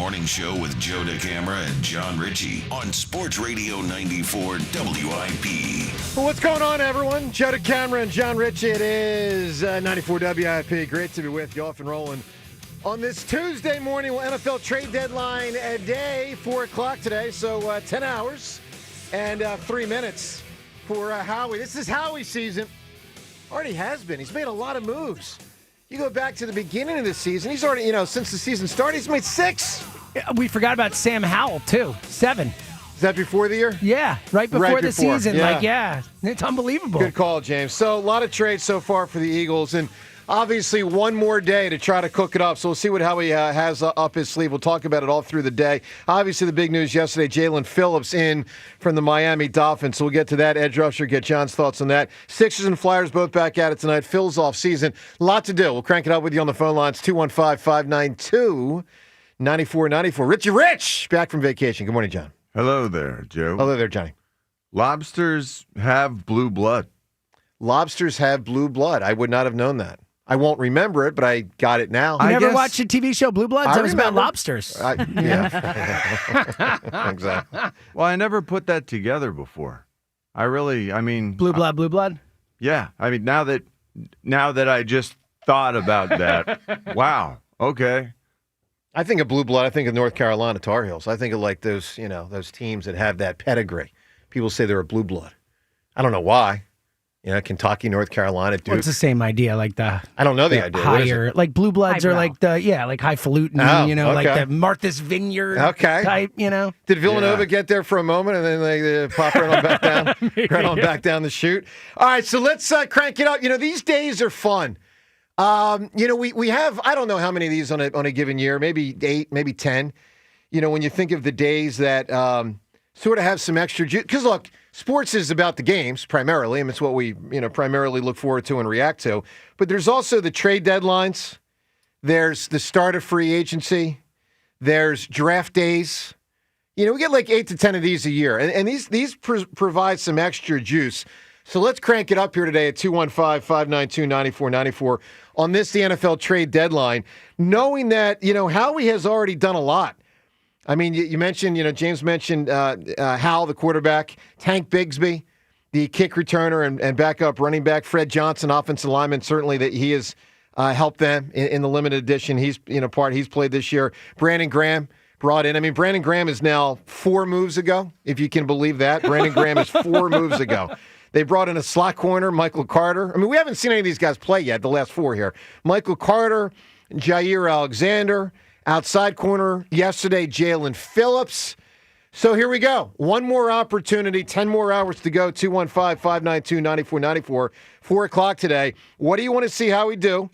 Morning Show with Joe DeCamara and John Ritchie on Sports Radio 94 WIP. Well, what's going on, everyone? Joe DeCamara and John Ritchie. It is 94 WIP. Great to be with you, off and rolling on this Tuesday morning. Well, NFL trade deadline a day, 4 o'clock today, so 10 hours and 3 minutes for Howie. This is Howie season. Already has been. He's made a lot of moves. You go back to the beginning of the season, he's already, since the season started, he's made 6. We forgot about Sam Howell, too. 7. Is that before the year? Yeah, right before the season. Yeah. It's unbelievable. Good call, James. So a lot of trades so far for the Eagles, and obviously one more day to try to cook it up. So we'll see what Howie has up his sleeve. We'll talk about it all through the day. Obviously the big news yesterday, Jalen Phillips in from the Miami Dolphins. So we'll get to that. Edge rusher, get John's thoughts on that. Sixers and Flyers both back at it tonight. Phil's off season. A lot to do. We'll crank it up with you on the phone lines, 215-592-9494. Richie Rich, back from vacation. Good morning, John. Hello there, Joe. Hello there, Johnny. Lobsters have blue blood. Lobsters have blue blood. I would not have known that. I won't remember it, but I got it now. You never watched the TV show Blue Bloods? That was about lobsters. Yeah. Exactly. Well, I never put that together before. Blue blood? Yeah. I mean, now that I just thought about that, wow. Okay. I think of blue blood. I think of North Carolina Tar Heels. I think of like those, those teams that have that pedigree. People say they're a blue blood. I don't know why. Kentucky, North Carolina, Duke. Well, it's the same idea, like the. I don't know the idea. Higher, like blue bloods are like like highfalutin, okay. like the Martha's Vineyard type, Did Villanova get there for a moment and then they pop right on back down, back down the chute? All right, so let's crank it up. These days are fun. We have, I don't know how many of these on a given year, maybe 8, maybe 10. When you think of the days that sort of have some extra juice, because look. Sports is about the games, primarily, and it's what we, primarily look forward to and react to. But there's also the trade deadlines. There's the start of free agency. There's draft days. We get like 8 to 10 of these a year, and these provide some extra juice. So let's crank it up here today at 215-592-9494 on this, the NFL trade deadline, knowing that, Howie has already done a lot. I mean, you mentioned, James mentioned Hal, the quarterback, Tank Bigsby, the kick returner and backup running back, Fred Johnson, offensive lineman, certainly that he has helped them in the limited edition. He's played this year. Brandon Graham brought in. I mean, Brandon Graham is now 4 moves ago, if you can believe that. Brandon Graham is 4 moves ago. They brought in a slot corner, Michael Carter. I mean, we haven't seen any of these guys play yet, the last 4 here. Michael Carter, Jaire Alexander. Outside corner yesterday, Jalen Phillips. So here we go. One more opportunity, 10 more hours to go, 215-592-9494, 4 o'clock today. What do you want to see Howie do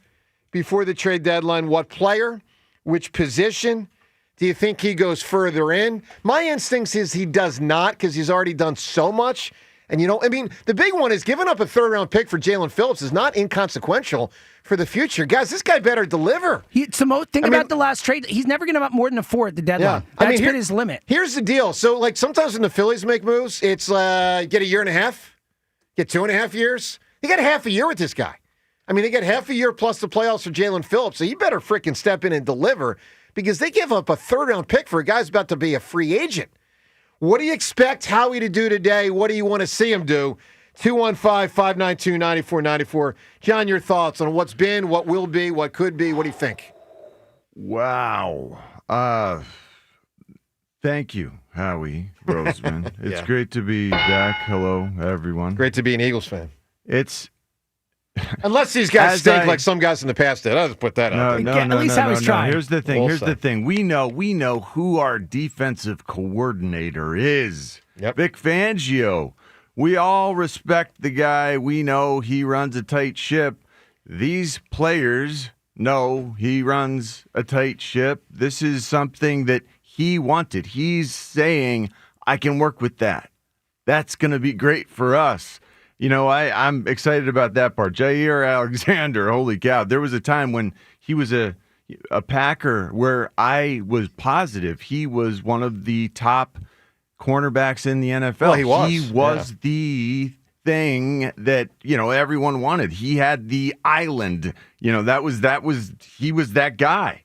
before the trade deadline? What player? Which position? Do you think he goes further in? My instinct is he does not, because he's already done so much. And, the big one is giving up a third-round pick for Jalen Phillips is not inconsequential for the future. Guys, this guy better deliver. Think about the last trade. He's never going to have more than a 4 at the deadline. Yeah. That's been his limit. Here's the deal. So, sometimes when the Phillies make moves, it's get a year and a half, get 2.5 years. They got half a year with this guy. They get half a year plus the playoffs for Jalen Phillips, so you better freaking step in and deliver because they give up a third-round pick for a guy who's about to be a free agent. What do you expect Howie to do today? What do you want to see him do? 215-592-9494. John, your thoughts on what's been, what will be, what could be. What do you think? Wow. Thank you, Howie Roseman. It's great to be back. Hello, everyone. Great to be an Eagles fan. It's unless these guys stink like some guys in the past did. I'll just put that out there. At least Howie's trying. Here's the thing. We know who our defensive coordinator is. Yep. Vic Fangio. We all respect the guy. We know he runs a tight ship. These players know he runs a tight ship. This is something that he wanted. He's saying, I can work with that. That's going to be great for us. I'm excited about that part. Jaire Alexander, holy cow. There was a time when he was a Packer where I was positive he was one of the top cornerbacks in the NFL. Well, he was. He was the thing that, everyone wanted. He had the island. He was that guy.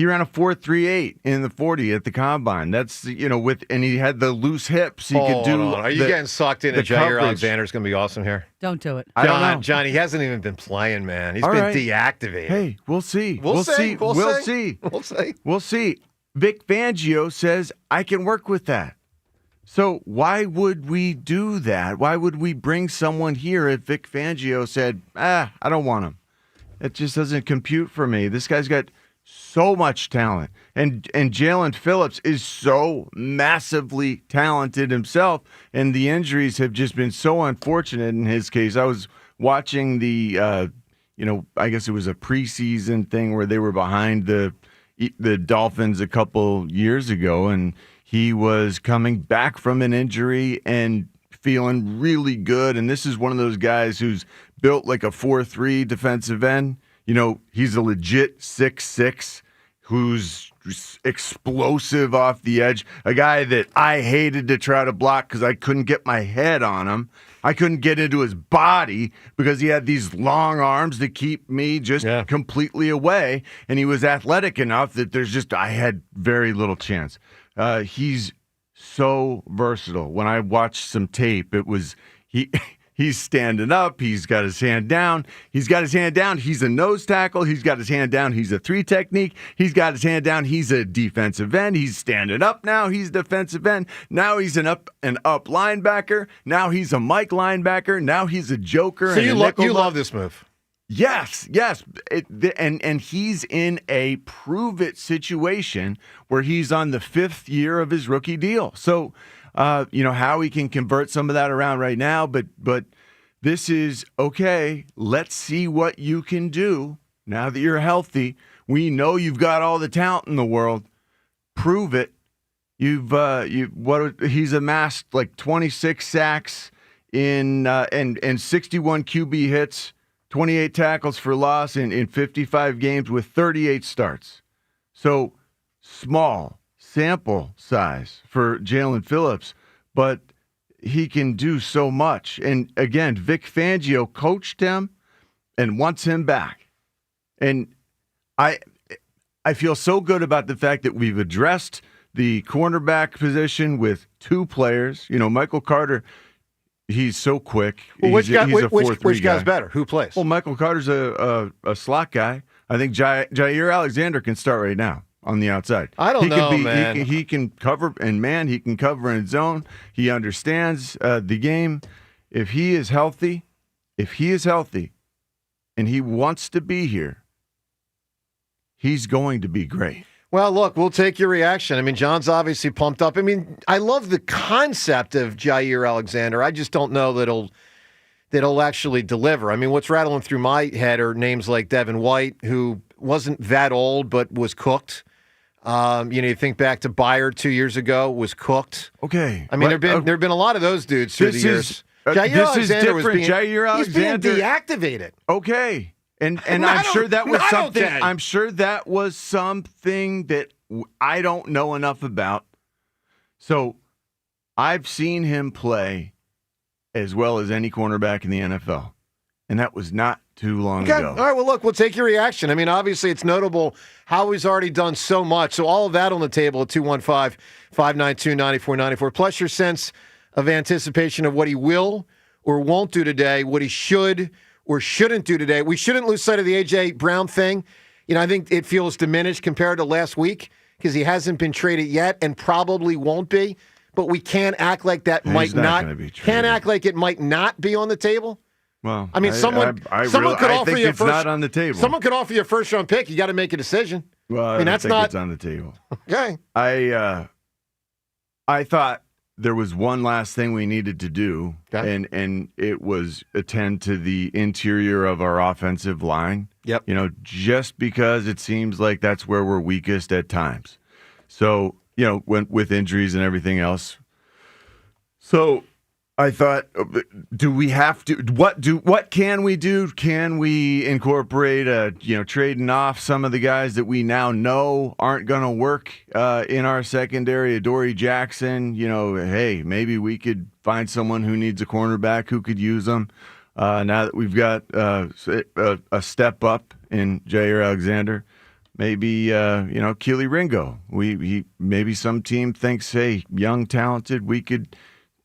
He ran a 4.38 in the 40 at the combine. That's, and he had the loose hips. He could do. Hold on. Are you getting sucked into Jaire Alexander's going to be awesome here? Don't do it. I don't know. John, he hasn't even been playing, man. He's All been right. deactivated. Hey, we'll see. We'll see. We'll see. Vic Fangio says, I can work with that. So why would we do that? Why would we bring someone here if Vic Fangio said, I don't want him? It just doesn't compute for me. This guy's got so much talent. And Jalen Phillips is so massively talented himself, and the injuries have just been so unfortunate in his case. I was watching the, I guess it was a preseason thing where they were behind the Dolphins a couple years ago, and he was coming back from an injury and feeling really good. And this is one of those guys who's built like a 4.3 defensive end. He's a legit 6'6", who's explosive off the edge. A guy that I hated to try to block because I couldn't get my head on him. I couldn't get into his body because he had these long arms to keep me just completely away. And he was athletic enough that I had very little chance. He's so versatile. When I watched some tape, it was he's standing up. He's got his hand down. He's a nose tackle. He's got his hand down. He's a 3 technique. He's got his hand down. He's a defensive end. He's standing up now. He's defensive end. Now he's an up linebacker. Now he's a Mike linebacker. Now he's a joker. So you love this move. Yes. And he's in a prove-it situation where he's on the 5th year of his rookie deal. So, Howie can convert some of that around right now, but this is, okay, let's see what you can do now that you're healthy. We know you've got all the talent in the world. Prove it. He's amassed like 26 sacks and 61 QB hits. 28 tackles for loss in 55 games with 38 starts. So small sample size for Jalen Phillips, but he can do so much. And again, Vic Fangio coached him and wants him back. And I feel so good about the fact that we've addressed the cornerback position with 2 players. Michael Carter, he's so quick. Well, which guy's guy's better? Who plays? Well, Michael Carter's a slot guy. I think Jaire Alexander can start right now on the outside. I don't know, man. He can cover, and man, he can cover in zone. He understands the game. If he is healthy, and he wants to be here, he's going to be great. Well, look, we'll take your reaction. I mean, John's obviously pumped up. I mean, I love the concept of Jaire Alexander. I just don't know that he'll actually deliver. I mean, what's rattling through my head are names like Devin White, who wasn't that old but was cooked. You think back to Byard 2 years ago, was cooked. Okay. I mean, there've been a lot of those dudes through the years. Jaire Alexander was being deactivated. Okay. And I'm sure that was something. I'm sure that was something that I don't know enough about. So I've seen him play as well as any cornerback in the NFL, and that was not too long ago. All right. Well, look, we'll take your reaction. I mean, obviously, it's notable how he's already done so much. So all of that on the table at 215-592-9494. Plus your sense of anticipation of what he will or won't do today, what he should or shouldn't do today. We shouldn't lose sight of the A.J. Brown thing. I think it feels diminished compared to last week because he hasn't been traded yet and probably won't be. But we can't act like that might not. Can't act like it might not be on the table. Well, I mean, someone could offer you a first. Not on the table. Someone could offer you a first-round pick. You got to make a decision. Well, I mean, that's not. It's on the table. Okay. I thought there was one last thing we needed to do, and it was attend to the interior of our offensive line. Yep. Just because it seems like that's where we're weakest at times. So, with injuries and everything else. So I thought, do we have to? What can we do? Can we incorporate trading off some of the guys that we now know aren't going to work in our secondary? Adoree Jackson, hey, maybe we could find someone who needs a cornerback who could use them. Now that we've got a step up in Jaire Alexander, Maybe Keely Ringo. Maybe some team thinks, hey, young, talented, we could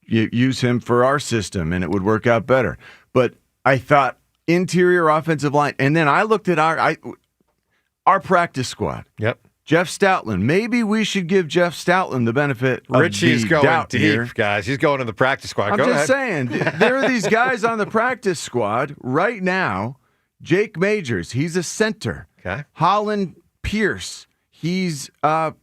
use him for our system and it would work out better. But I thought interior offensive line, and then I looked at our practice squad. Yep. Jeff Stoutland. Maybe we should give Jeff Stoutland the benefit of Richie's the going doubt deep, here. guys. He's going to the practice squad. I'm Go just ahead. saying, there are these guys on the practice squad right now. Jake Majors, he's a center. Okay. Holland Pierce, he's a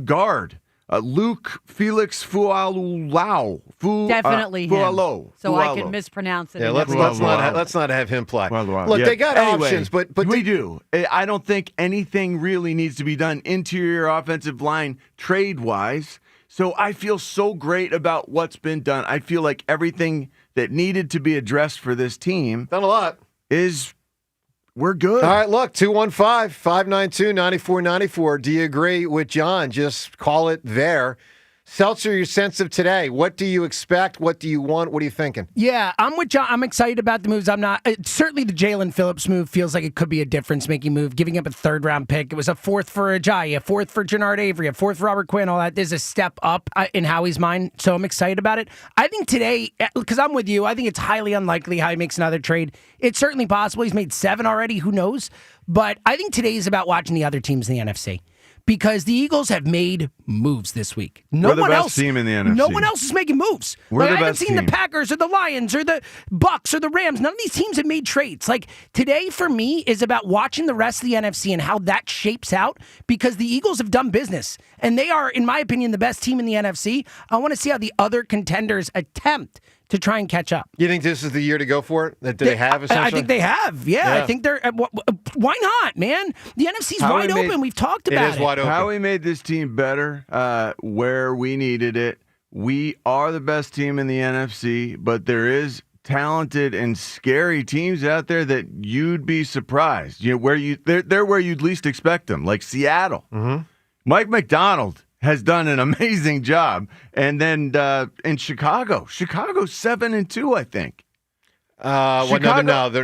guard. Luke Felix Fualau. Definitely him. Fualo. So I can mispronounce it. Yeah, and let's never- not have him play. Well, Look, yeah. they got Anyway, options, but we do. I don't think anything really needs to be done interior offensive line trade-wise. So I feel so great about what's been done. I feel like everything that needed to be addressed for this team done a lot. We're good. All right, look, 215-592-9494. Do you agree with John? Just call it there. Seltzer, your sense of today. What do you expect? What do you want? What are you thinking? Yeah, I'm with John. I'm excited about the moves. I'm not. Certainly the Jalen Phillips move feels like it could be a difference-making move. Giving up a third-round pick. It was a fourth for Jaire, a fourth for Jannard Avery, a fourth for Robert Quinn, all that. There's a step up in Howie's mind, so I'm excited about it. I think today, because I'm with you, I think it's highly unlikely Howie makes another trade. It's certainly possible. He's made 7 already. Who knows? But I think today is about watching the other teams in the NFC. Because the Eagles have made moves this week. We're the best team in the NFC. No one else is making moves. We're the I haven't best seen team. the Packers or the Lions or the Bucks or the Rams. None of these teams have made trades. Like today for me is about watching the rest of the NFC and how that shapes out because the Eagles have done business. And they are, in my opinion, the best team in the NFC. I want to see how the other contenders attempt to try and catch up. You think this is the year to go for it? Do they have, essentially? I think they have. Yeah. I think they're. Why not, man? The NFC's wide open. We've talked about it. It is wide open. Howie made this team better where we needed it. We are the best team in the NFC, but there is talented and scary teams out there that you'd be surprised. They're where you'd least expect them, like Seattle. Mm-hmm. Mike McDonald has done an amazing job. And then in Chicago's 7-2, I think. No,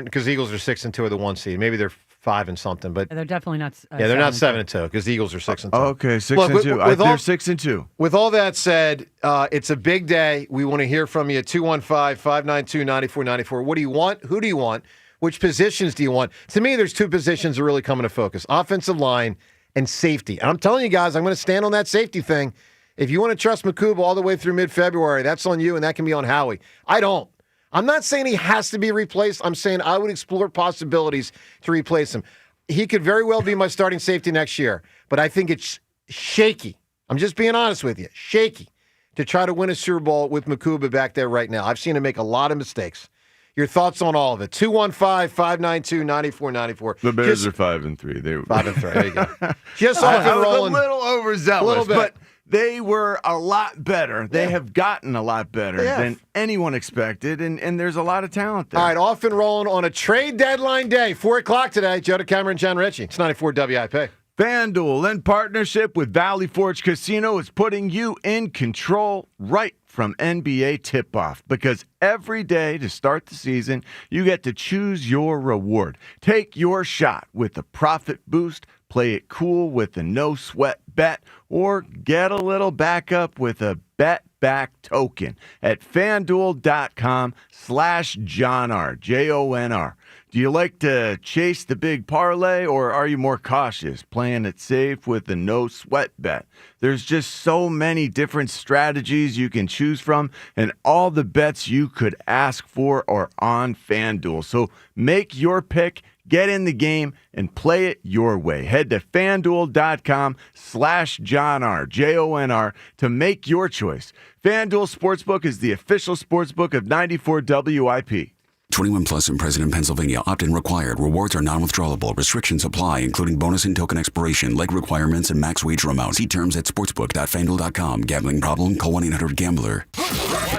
because the Eagles are 6-2 with the 1 seed. Maybe they're 5 and something, but They're definitely not. they're not 7-2 because the Eagles are 6-2. Okay, 6-2. They're 6-2. With all that said, it's a big day. We want to hear from you at 215-592-9494. What do you want? Who do you want? Which positions do you want? To me, there's 2 positions that are really coming to focus: offensive line and safety. And I'm telling you guys, I'm going to stand on that safety thing. If you want to trust Makuba all the way through mid-February, that's on you, and that can be on Howie. I don't. I'm not saying he has to be replaced. I'm saying I would explore possibilities to replace him. He could very well be my starting safety next year, but I think it's shaky. I'm just being honest with you. Shaky to try to win a Super Bowl with Makuba back there right now. I've seen him make a lot of mistakes. Your thoughts on all of it? 215-592-9494. The Bears are 5-3. They were 5-3. There you go. Just off and I was rolling. a little overzealous, A little bit. but they were a lot better. They have gotten a lot better They have. than anyone expected, and there's a lot of talent there. All right, off and rolling on a trade deadline day. 4 o'clock today. Joe DeCamera and John Ritchie. It's 94 WIP. FanDuel, in partnership with Valley Forge Casino, is putting you in control right from NBA tip-off, because every day to start the season, you get to choose your reward. Take your shot with a profit boost, play it cool with a no-sweat bet, or get a little backup with a bet-back token at FanDuel.com/JonR, J-O-N-R. Do you like to chase the big parlay, or are you more cautious, playing it safe with a no-sweat bet? There's just so many different strategies you can choose from, and all the bets you could ask for are on FanDuel. So make your pick, get in the game, and play it your way. Head to FanDuel.com/JonR, J-O-N-R, to make your choice. FanDuel Sportsbook is the official sportsbook of 94 WIP. 21 plus and present in Pennsylvania. Opt-in required. Rewards are non-withdrawable. Restrictions apply, including bonus and token expiration, leg requirements, and max wager amount. See terms at sportsbook.fanduel.com. Gambling problem? Call 1-800-GAMBLER.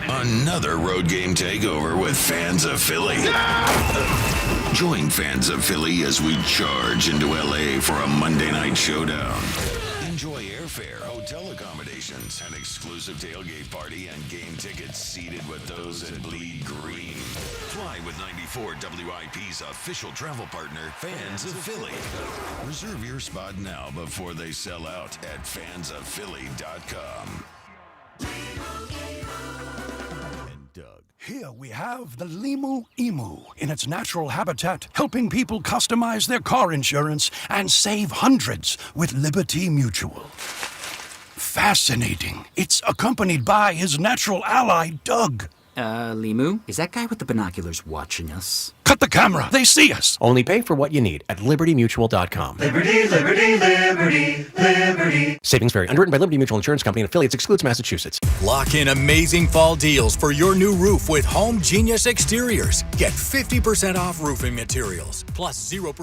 Another road game takeover with fans of Philly. Join fans of Philly as we charge into LA for a Monday night showdown. Enjoy air airfare, hotel accommodations, an exclusive tailgate party, and game tickets seated with those that bleed green. Fly with 94 WIP's official travel partner, Fans of Philly. Reserve your spot now before they sell out at fansofphilly.com. And Doug. Here we have the Limu Emu in its natural habitat, helping people customize their car insurance and save hundreds with Liberty Mutual. Fascinating. It's accompanied by his natural ally, Doug. Limu? Is that guy with the binoculars watching us? Cut the camera. They see us. Only pay for what you need at libertymutual.com. Liberty, liberty, liberty, liberty. Savings vary. Underwritten by Liberty Mutual Insurance Company and affiliates. Excludes Massachusetts. Lock in amazing fall deals for your new roof with Home Genius Exteriors. Get 50% off roofing materials, plus 0%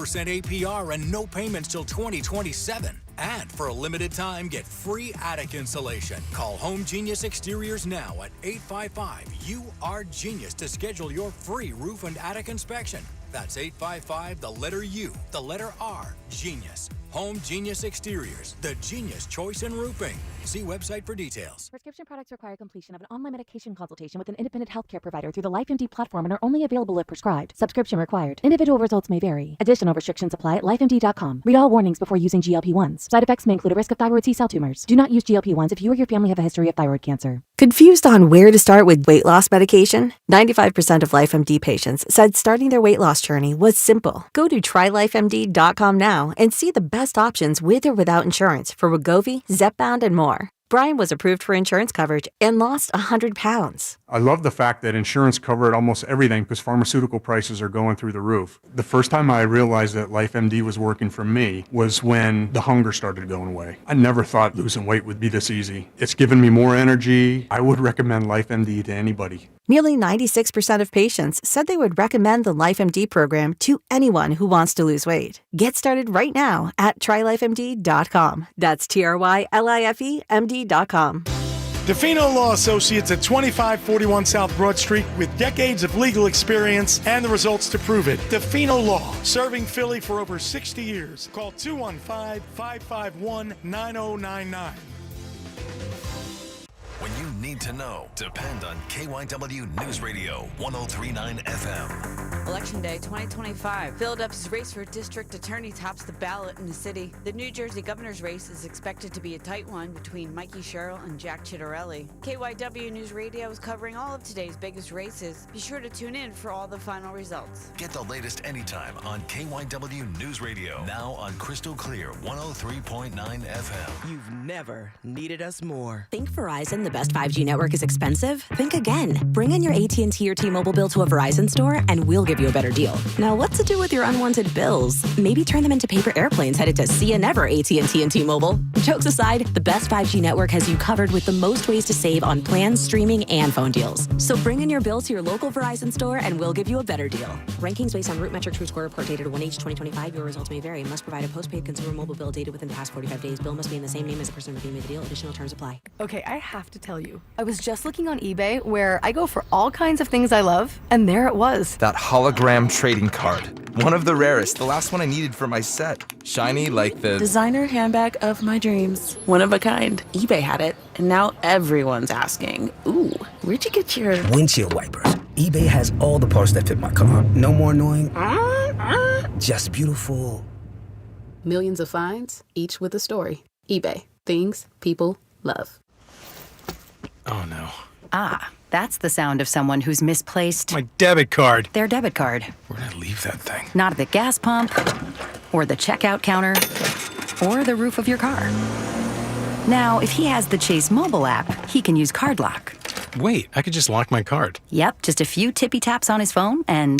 APR and no payments till 2027. And for a limited time, get free attic insulation. Call Home Genius Exteriors now at 855-U-R-GENIUS to schedule your free roof and attic inspection. That's 855, the letter U, the letter R, Genius. Home Genius Exteriors, the genius choice in roofing. See website for details. Prescription products require completion of an online medication consultation with an independent healthcare provider through the LifeMD platform and are only available if prescribed. Subscription required. Individual results may vary. Additional restrictions apply at lifemd.com. Read all warnings before using GLP-1s. Side effects may include a risk of thyroid C-cell tumors. Do not use GLP-1s if you or your family have a history of thyroid cancer. Confused on where to start with weight loss medication? 95% of LifeMD patients said starting their weight loss journey was simple. Go to trylifemd.com now and see the best options with or without insurance for Wegovy, Zepbound, and more. Brian was approved for insurance coverage and lost 100 pounds. I love the fact that insurance covered almost everything because pharmaceutical prices are going through the roof. The first time I realized that LifeMD was working for me was when the hunger started going away. I never thought losing weight would be this easy. It's given me more energy. I would recommend LifeMD to anybody. Nearly 96% of patients said they would recommend the LifeMD program to anyone who wants to lose weight. Get started right now at trylifemd.com. That's TRYLIFEMD.com. DeFino Law Associates at 2541 South Broad Street with decades of legal experience and the results to prove it. DeFino Law, serving Philly for over 60 years. Call 215-551-9099. When you need to know, depend on KYW News Radio 1039 FM. Election Day 2025. Philadelphia's race for district attorney tops the ballot in the city. The New Jersey governor's race is expected to be a tight one between Mikey Sherrill and Jack Chitterelli. KYW News Radio is covering all of today's biggest races. Be sure to tune in for all the final results. Get the latest anytime on KYW News Radio. Now on Crystal Clear 103.9 FM. You've never needed us more. Think Verizon, the best 5G network, is expensive? Think again. Bring in your AT&T or T-Mobile bill to a Verizon store and we'll give you a better deal. Now, what to do with your unwanted bills? Maybe turn them into paper airplanes headed to See You Never AT&T and T-Mobile. Jokes aside, the best 5G network has you covered with the most ways to save on plans, streaming, and phone deals. So bring in your bill to your local Verizon store and we'll give you a better deal. Rankings based on Root Metric True Score report dated 1H 2025. Your results may vary. Must provide a postpaid consumer mobile bill dated within the past 45 days. Bill must be in the same name as the person redeeming the deal. Additional terms apply. Okay, I have to tell you. I was just looking on eBay where I go for all kinds of things I love, and there it was. That hologram trading card. One of the rarest. The last one I needed for my set. Shiny like the designer handbag of my dreams. One of a kind. eBay had it, and now everyone's asking, ooh, where'd you get your windshield wipers? eBay has all the parts that fit my car. No more annoying. Just beautiful. Millions of finds, each with a story. eBay. Things people love. Oh no. Ah, that's the sound of someone who's misplaced my debit card. Their debit card. Where'd I leave that thing? Not at the gas pump, or the checkout counter, or the roof of your car. Now, if he has the Chase mobile app, he can use Card Lock. Wait, I could just lock my card. Yep, just a few tippy taps on his phone, and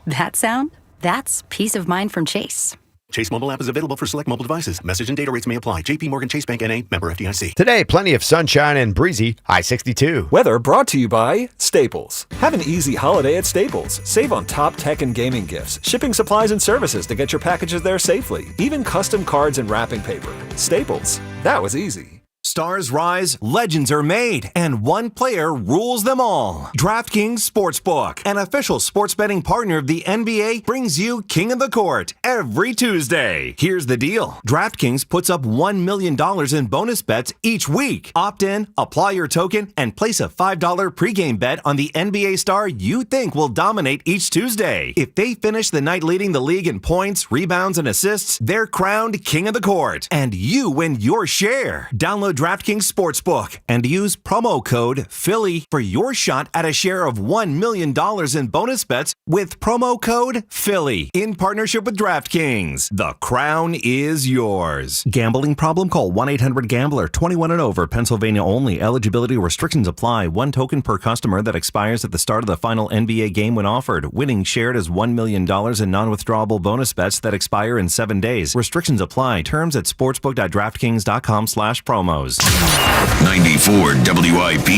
that sound? That's peace of mind from Chase. Chase mobile app is available for select mobile devices. Message and data rates may apply. JP Morgan Chase Bank N.A. member FDIC. Today, plenty of sunshine and breezy. High 62. Weather brought to you by Staples. Have an easy holiday at Staples. Save on top tech and gaming gifts, shipping supplies and services to get your packages there safely, even custom cards and wrapping paper. Staples. That was easy. Stars rise, legends are made, and one player rules them all. DraftKings Sportsbook, an official sports betting partner of the NBA, brings you King of the Court every Tuesday. Here's the deal. DraftKings puts up $1 million in bonus bets each week. Opt in, apply your token, and place a $5 pregame bet on the NBA star you think will dominate each Tuesday. If they finish the night leading the league in points, rebounds, and assists, they're crowned King of the Court, and you win your share. Download DraftKings Sportsbook and use promo code Philly for your shot at a share of $1 million in bonus bets with promo code Philly in partnership with DraftKings. The crown is yours. Gambling problem? Call 1-800-GAMBLER. 21 and over. Pennsylvania only. Eligibility restrictions apply. One token per customer that expires at the start of the final NBA game when offered. Winning shared as $1 million in non-withdrawable bonus bets that expire in 7 days. Restrictions apply. Terms at sportsbook.draftkings.com/promos. 94 WIP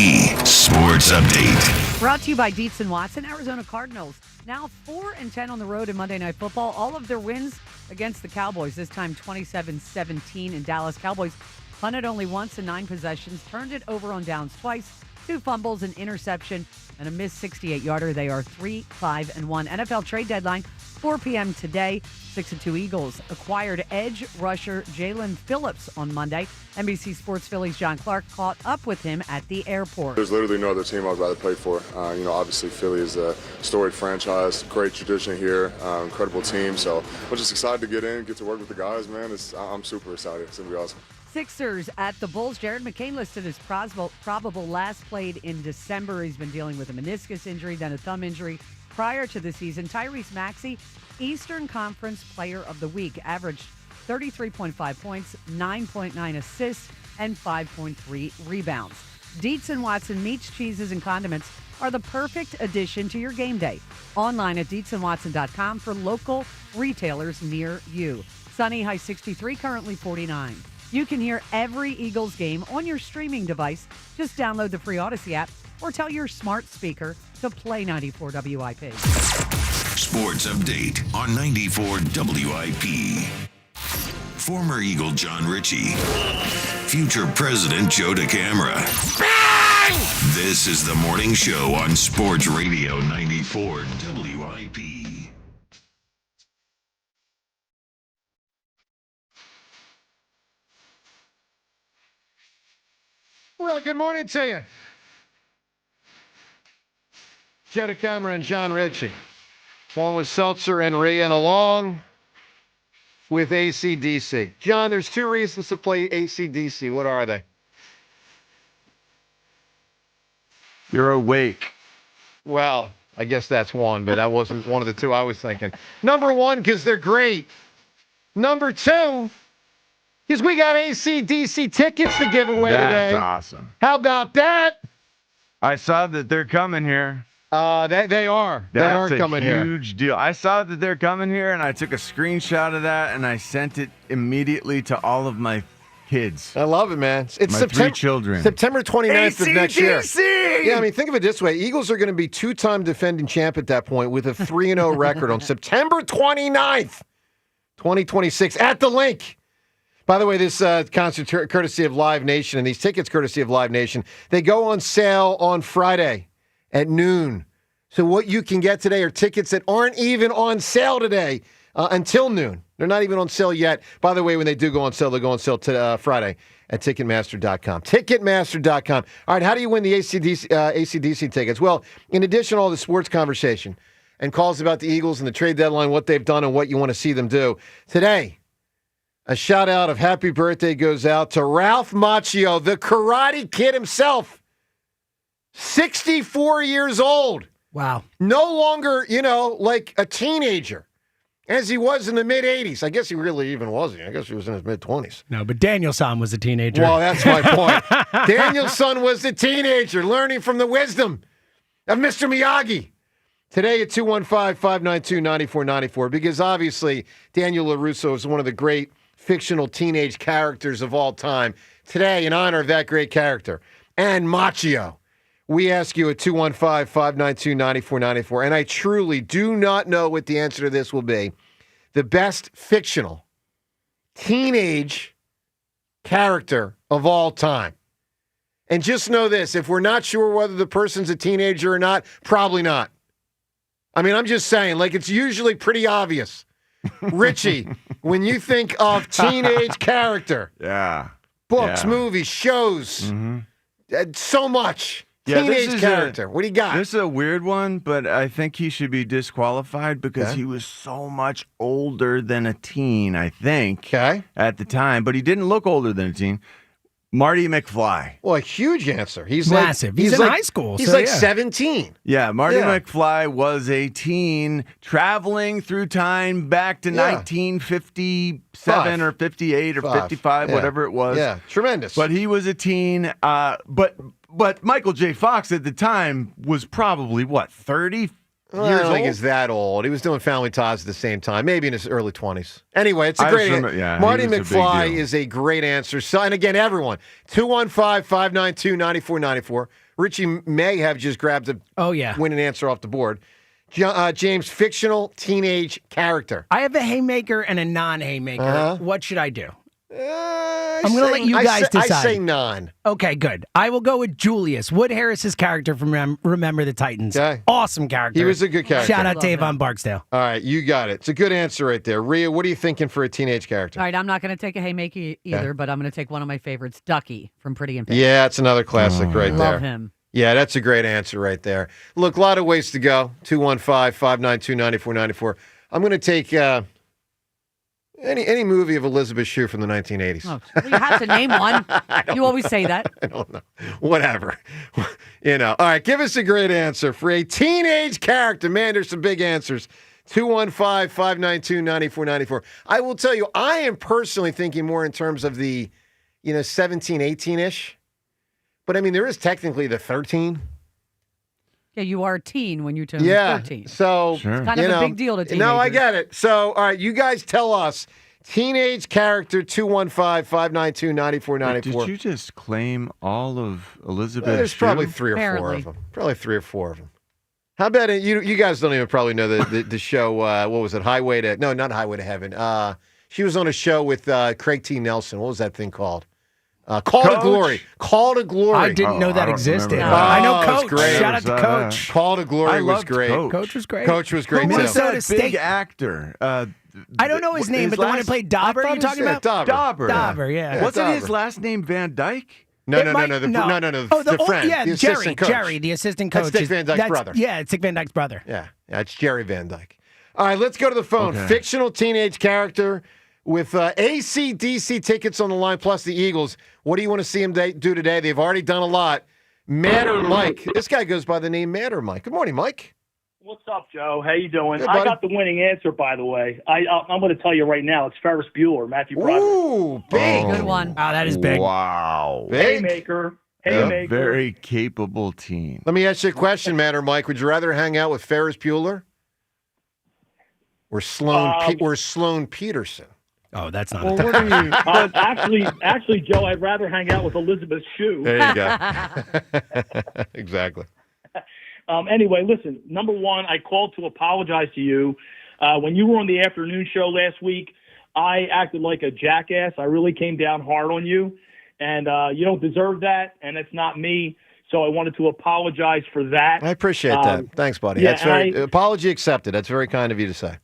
Sports Update. Brought to you by Dietz & Watson. Arizona Cardinals now 4-10 on the road in Monday Night Football. All of their wins against the Cowboys, this time 27-17 in Dallas. Cowboys punted only once in 9 possessions, turned it over on downs twice, 2 fumbles, an interception, and a missed 68-yarder. They are 3-5-1. NFL trade deadline, 4 p.m. today. 6-2 Eagles acquired edge rusher Jalen Phillips on Monday. NBC Sports Philly's John Clark caught up with him at the airport. There's literally no other team I'd rather play for. Obviously Philly is a storied franchise, great tradition here, incredible team. So we're just excited to get in, get to work with the guys, man. I'm super excited. It's going to be awesome. Sixers at the Bulls. Jared McCain listed as probable last played in December. He's been dealing with a meniscus injury, then a thumb injury prior to the season. Tyrese Maxey, Eastern Conference Player of the Week, averaged 33.5 points, 9.9 assists, and 5.3 rebounds. Dietz & Watson meats, cheeses, and condiments are the perfect addition to your game day. Online at DietzandWatson.com for local retailers near you. Sunny, high 63, currently 49. You can hear every Eagles game on your streaming device. Just download the free Odyssey app or tell your smart speaker to play 94 WIP. Sports Update on 94 WIP. Former Eagle John Ritchie. Future President Joe DeCamara. This is the morning show on Sports Radio 94 WIP. Well, good morning to you. Joe DeCamara and John Ritchie. Along with Seltzer and Ray, and along with AC/DC. John, there's 2 reasons to play AC/DC. What are they? You're awake. Well, I guess that's one, but that wasn't one of the 2 I was thinking. Number 1, because they're great. Number 2, because we got AC/DC tickets to give away today. That's awesome. How about that? I saw that they're coming here. They are. They are coming here. That's a huge deal. I saw that they're coming here, and I took a screenshot of that, and I sent it immediately to all of my kids. I love it, man. It's my September, 3 children. September 29th of next year. AC/DC! Yeah, I mean, think of it this way. Eagles are going to be 2-time defending champ at that point with a 3-0 record on September 29th, 2026 at the Link. By the way, this concert courtesy of Live Nation, and these tickets courtesy of Live Nation, they go on sale on Friday at noon. So what you can get today are tickets that aren't even on sale today until noon. They're not even on sale yet. By the way, when they do go on sale, they'll go on sale to Friday at Ticketmaster.com. Ticketmaster.com. All right, how do you win the AC/DC tickets? Well, in addition to all the sports conversation and calls about the Eagles and the trade deadline, what they've done and what you want to see them do, today, a shout out of happy birthday goes out to Ralph Macchio, the Karate Kid himself. 64 years old. Wow. No longer, like a teenager, as he was in the mid-'80s. I guess he really even wasn't. I guess he was in his mid-20s. No, but Daniel-san was a teenager. Well, that's my point. Daniel-san was a teenager, learning from the wisdom of Mr. Miyagi. Today at 215-592-9494, because obviously Daniel LaRusso is one of the great fictional teenage characters of all time. Today, in honor of that great character, and Macchio, we ask you at 215-592-9494, and I truly do not know what the answer to this will be. The best fictional teenage character of all time. And just know this, if we're not sure whether the person's a teenager or not, probably not. I mean, I'm just saying, like, it's usually pretty obvious. Richie, when you think of teenage character, books, movies, shows, so much. Teenage character. What do you got? This is a weird one, but I think he should be disqualified because he was so much older than a teen, I think, at the time. But he didn't look older than a teen. Marty McFly. Well, a huge answer. He's massive. He's in high school. He's like 17. Yeah, Marty McFly was a teen traveling through time back to 1957 or 58 or 55, whatever it was. Yeah, tremendous. But he was a teen. But Michael J. Fox at the time was probably, 30 Well, years I don't think old? he's that old. He was doing Family Ties at the same time, maybe in his early 20s. Anyway, it's a I great assume answer. it- yeah, he Marty was a big McFly deal. is a great answer. So, and again, everyone, 215-592-9494. Richie may have just grabbed a winning answer off the board. James, fictional teenage character. I have a haymaker and a non-haymaker. Uh-huh. What should I do? I'm going to let you guys decide. I say non. Okay, good. I will go with Julius, Wood Harris's character from Remember the Titans. Okay. Awesome character. He was a good character. Shout out Tavon Barksdale. All right, you got it. It's a good answer right there. Rhea, what are you thinking for a teenage character? All right, I'm not going to take a haymaker either, but I'm going to take one of my favorites, Ducky from Pretty in Pink. Yeah, it's another classic right there. Love him. Yeah, that's a great answer right there. Look, a lot of ways to go. 215-592-9494. I'm going to take any movie of Elizabeth Shue from the 1980s. Oh, well, you have to name one. You always say that. I don't know. Whatever. All right, give us a great answer for a teenage character. Man, there's some big answers. 215-592-9494. I will tell you, I am personally thinking more in terms of the, 17, 18-ish. But, I mean, there is technically the 13. Yeah, you are a teen when you turn 13. So, It's kind of a big deal to teenagers. No, I get it. So, all right, you guys tell us. Teenage character, 215-592-9494. Did you just claim all of Elizabeth There's Shue? probably three or four of them. Probably 3 or 4 of them. How about it? You guys don't even probably know the show, what was it, Highway to... No, not Highway to Heaven. She was on a show with Craig T. Nelson. What was that thing called? Call to Glory. Call to Glory. I didn't know that existed. No. I know it's Coach. great. Shout out to Coach. Call to Glory was loved great. Coach. was great. Coach was great, Who too. was that Minnesota big State actor? I don't know his name, but the one who played Dauber, I you're thought talking it about? was Dauber. Dauber, yeah. Wasn't his Dauber. last name Van Dyke? No. It The might- friend. Yeah, the assistant coach. Jerry, the assistant coach. That's Dick Van Dyke's brother. Yeah, it's Dick Van Dyke's brother. Yeah, it's Jerry Van Dyke. All right, let's go to the phone. Okay. Fictional teenage character with AC/DC tickets on the line, plus the Eagles. What do you want to see them do today? They've already done a lot. Matter Mike. This guy goes by the name Matter Mike. Good morning, Mike. What's up, Joe? How you doing? Good, I buddy. got the winning answer, by the way. I'm going to tell you right now. It's Ferris Bueller, Matthew Broderick. Ooh, big. Good one. Wow, that is big. Wow. Big. Haymaker. A very capable teen. Let me ask you a question, Matter Mike. Would you rather hang out with Ferris Bueller or Sloan Peterson? Oh, that's not Well, a what are you? Actually, Joe, I'd rather hang out with Elizabeth Shue. There you go. Exactly. Anyway, listen, number one, I called to apologize to you. When you were on the afternoon show last week, I acted like a jackass. I really came down hard on you, and you don't deserve that, and it's not me. So I wanted to apologize for that. I appreciate that. Thanks, buddy. yeah, That's apology accepted. That's very kind of you to say.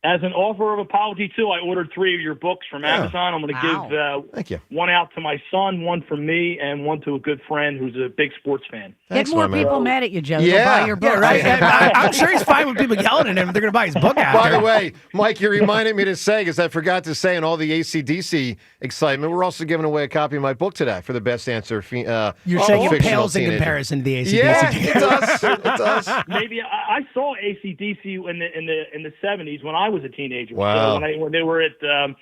As an offer of apology, too, I ordered 3 of your books from Amazon. I'm going to give Thank you. one out to my son, one from me, and one to a good friend who's a big sports fan. Get more people mad at you, Joe. Yeah. They'll buy your book. Yeah, right. I'm sure he's fine with people yelling at him if they're going to buy his book after. By the way, Mike, you reminded me to say, because I forgot to say in all the AC/DC excitement, we're also giving away a copy of my book today for the best answer. You're saying it fictional pales in teenager. comparison to the AC/DC. Yeah, it does. It does. Maybe I saw AC/DC in the 70s when I was a teenager. Wow. So when they were at the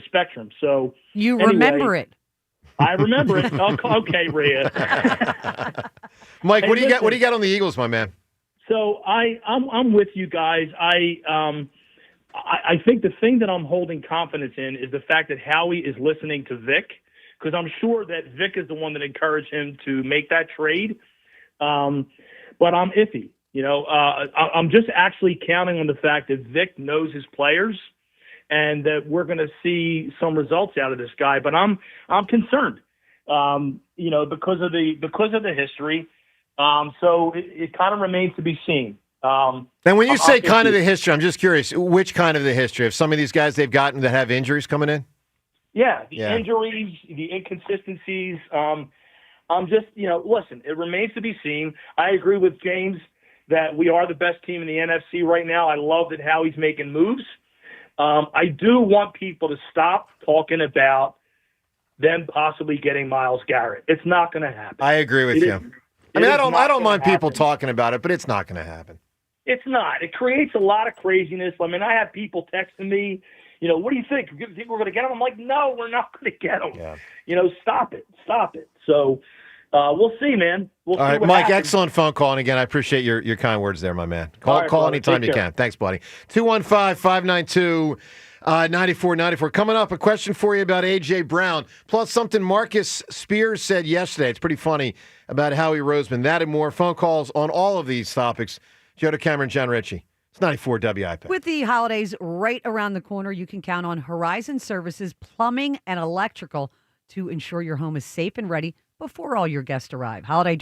Spectrum. So You anyway, remember it. I remember it. Okay, Rhea. Mike, Hey, what do you got? listen. What do you got on the Eagles, my man? So I'm with you guys. I think the thing that I'm holding confidence in is the fact that Howie is listening to Vic, because I'm sure that Vic is the one that encouraged him to make that trade. But I'm iffy. I'm just actually counting on the fact that Vic knows his players and that we're going to see some results out of this guy. But I'm concerned, because of the history. So it kind of remains to be seen. And when you say kind of the history, I'm just curious, which kind of the history? Of some of these guys they've gotten that have injuries coming in? Yeah, injuries, the inconsistencies. I'm just, listen, it remains to be seen. I agree with James that we are the best team in the NFC right now. I love that Howie's making moves. I do want people to stop talking about them possibly getting Myles Garrett. It's not going to happen. I agree with you. I don't mind people talking about it, but it's not going to happen. It's not. It creates a lot of craziness. I mean, I have people texting me, what do you think? You think we're going to get him? I'm like, no, we're not going to get him. Yeah. Stop it. So we'll see, man. We'll see. All right, Mike, happens. excellent phone call. And again, I appreciate your kind words there, my man. Call anytime you can. Thanks, buddy. 215-592-9494. Coming up, a question for you about A.J. Brown, plus something Marcus Spears said yesterday. It's pretty funny about Howie Roseman. That and more. Phone calls on all of these topics. Joe DeCamera, John Ritchie. It's 94 WIP. With the holidays right around the corner, you can count on Horizon Services Plumbing and Electrical to ensure your home is safe and ready before all your guests arrive. Holiday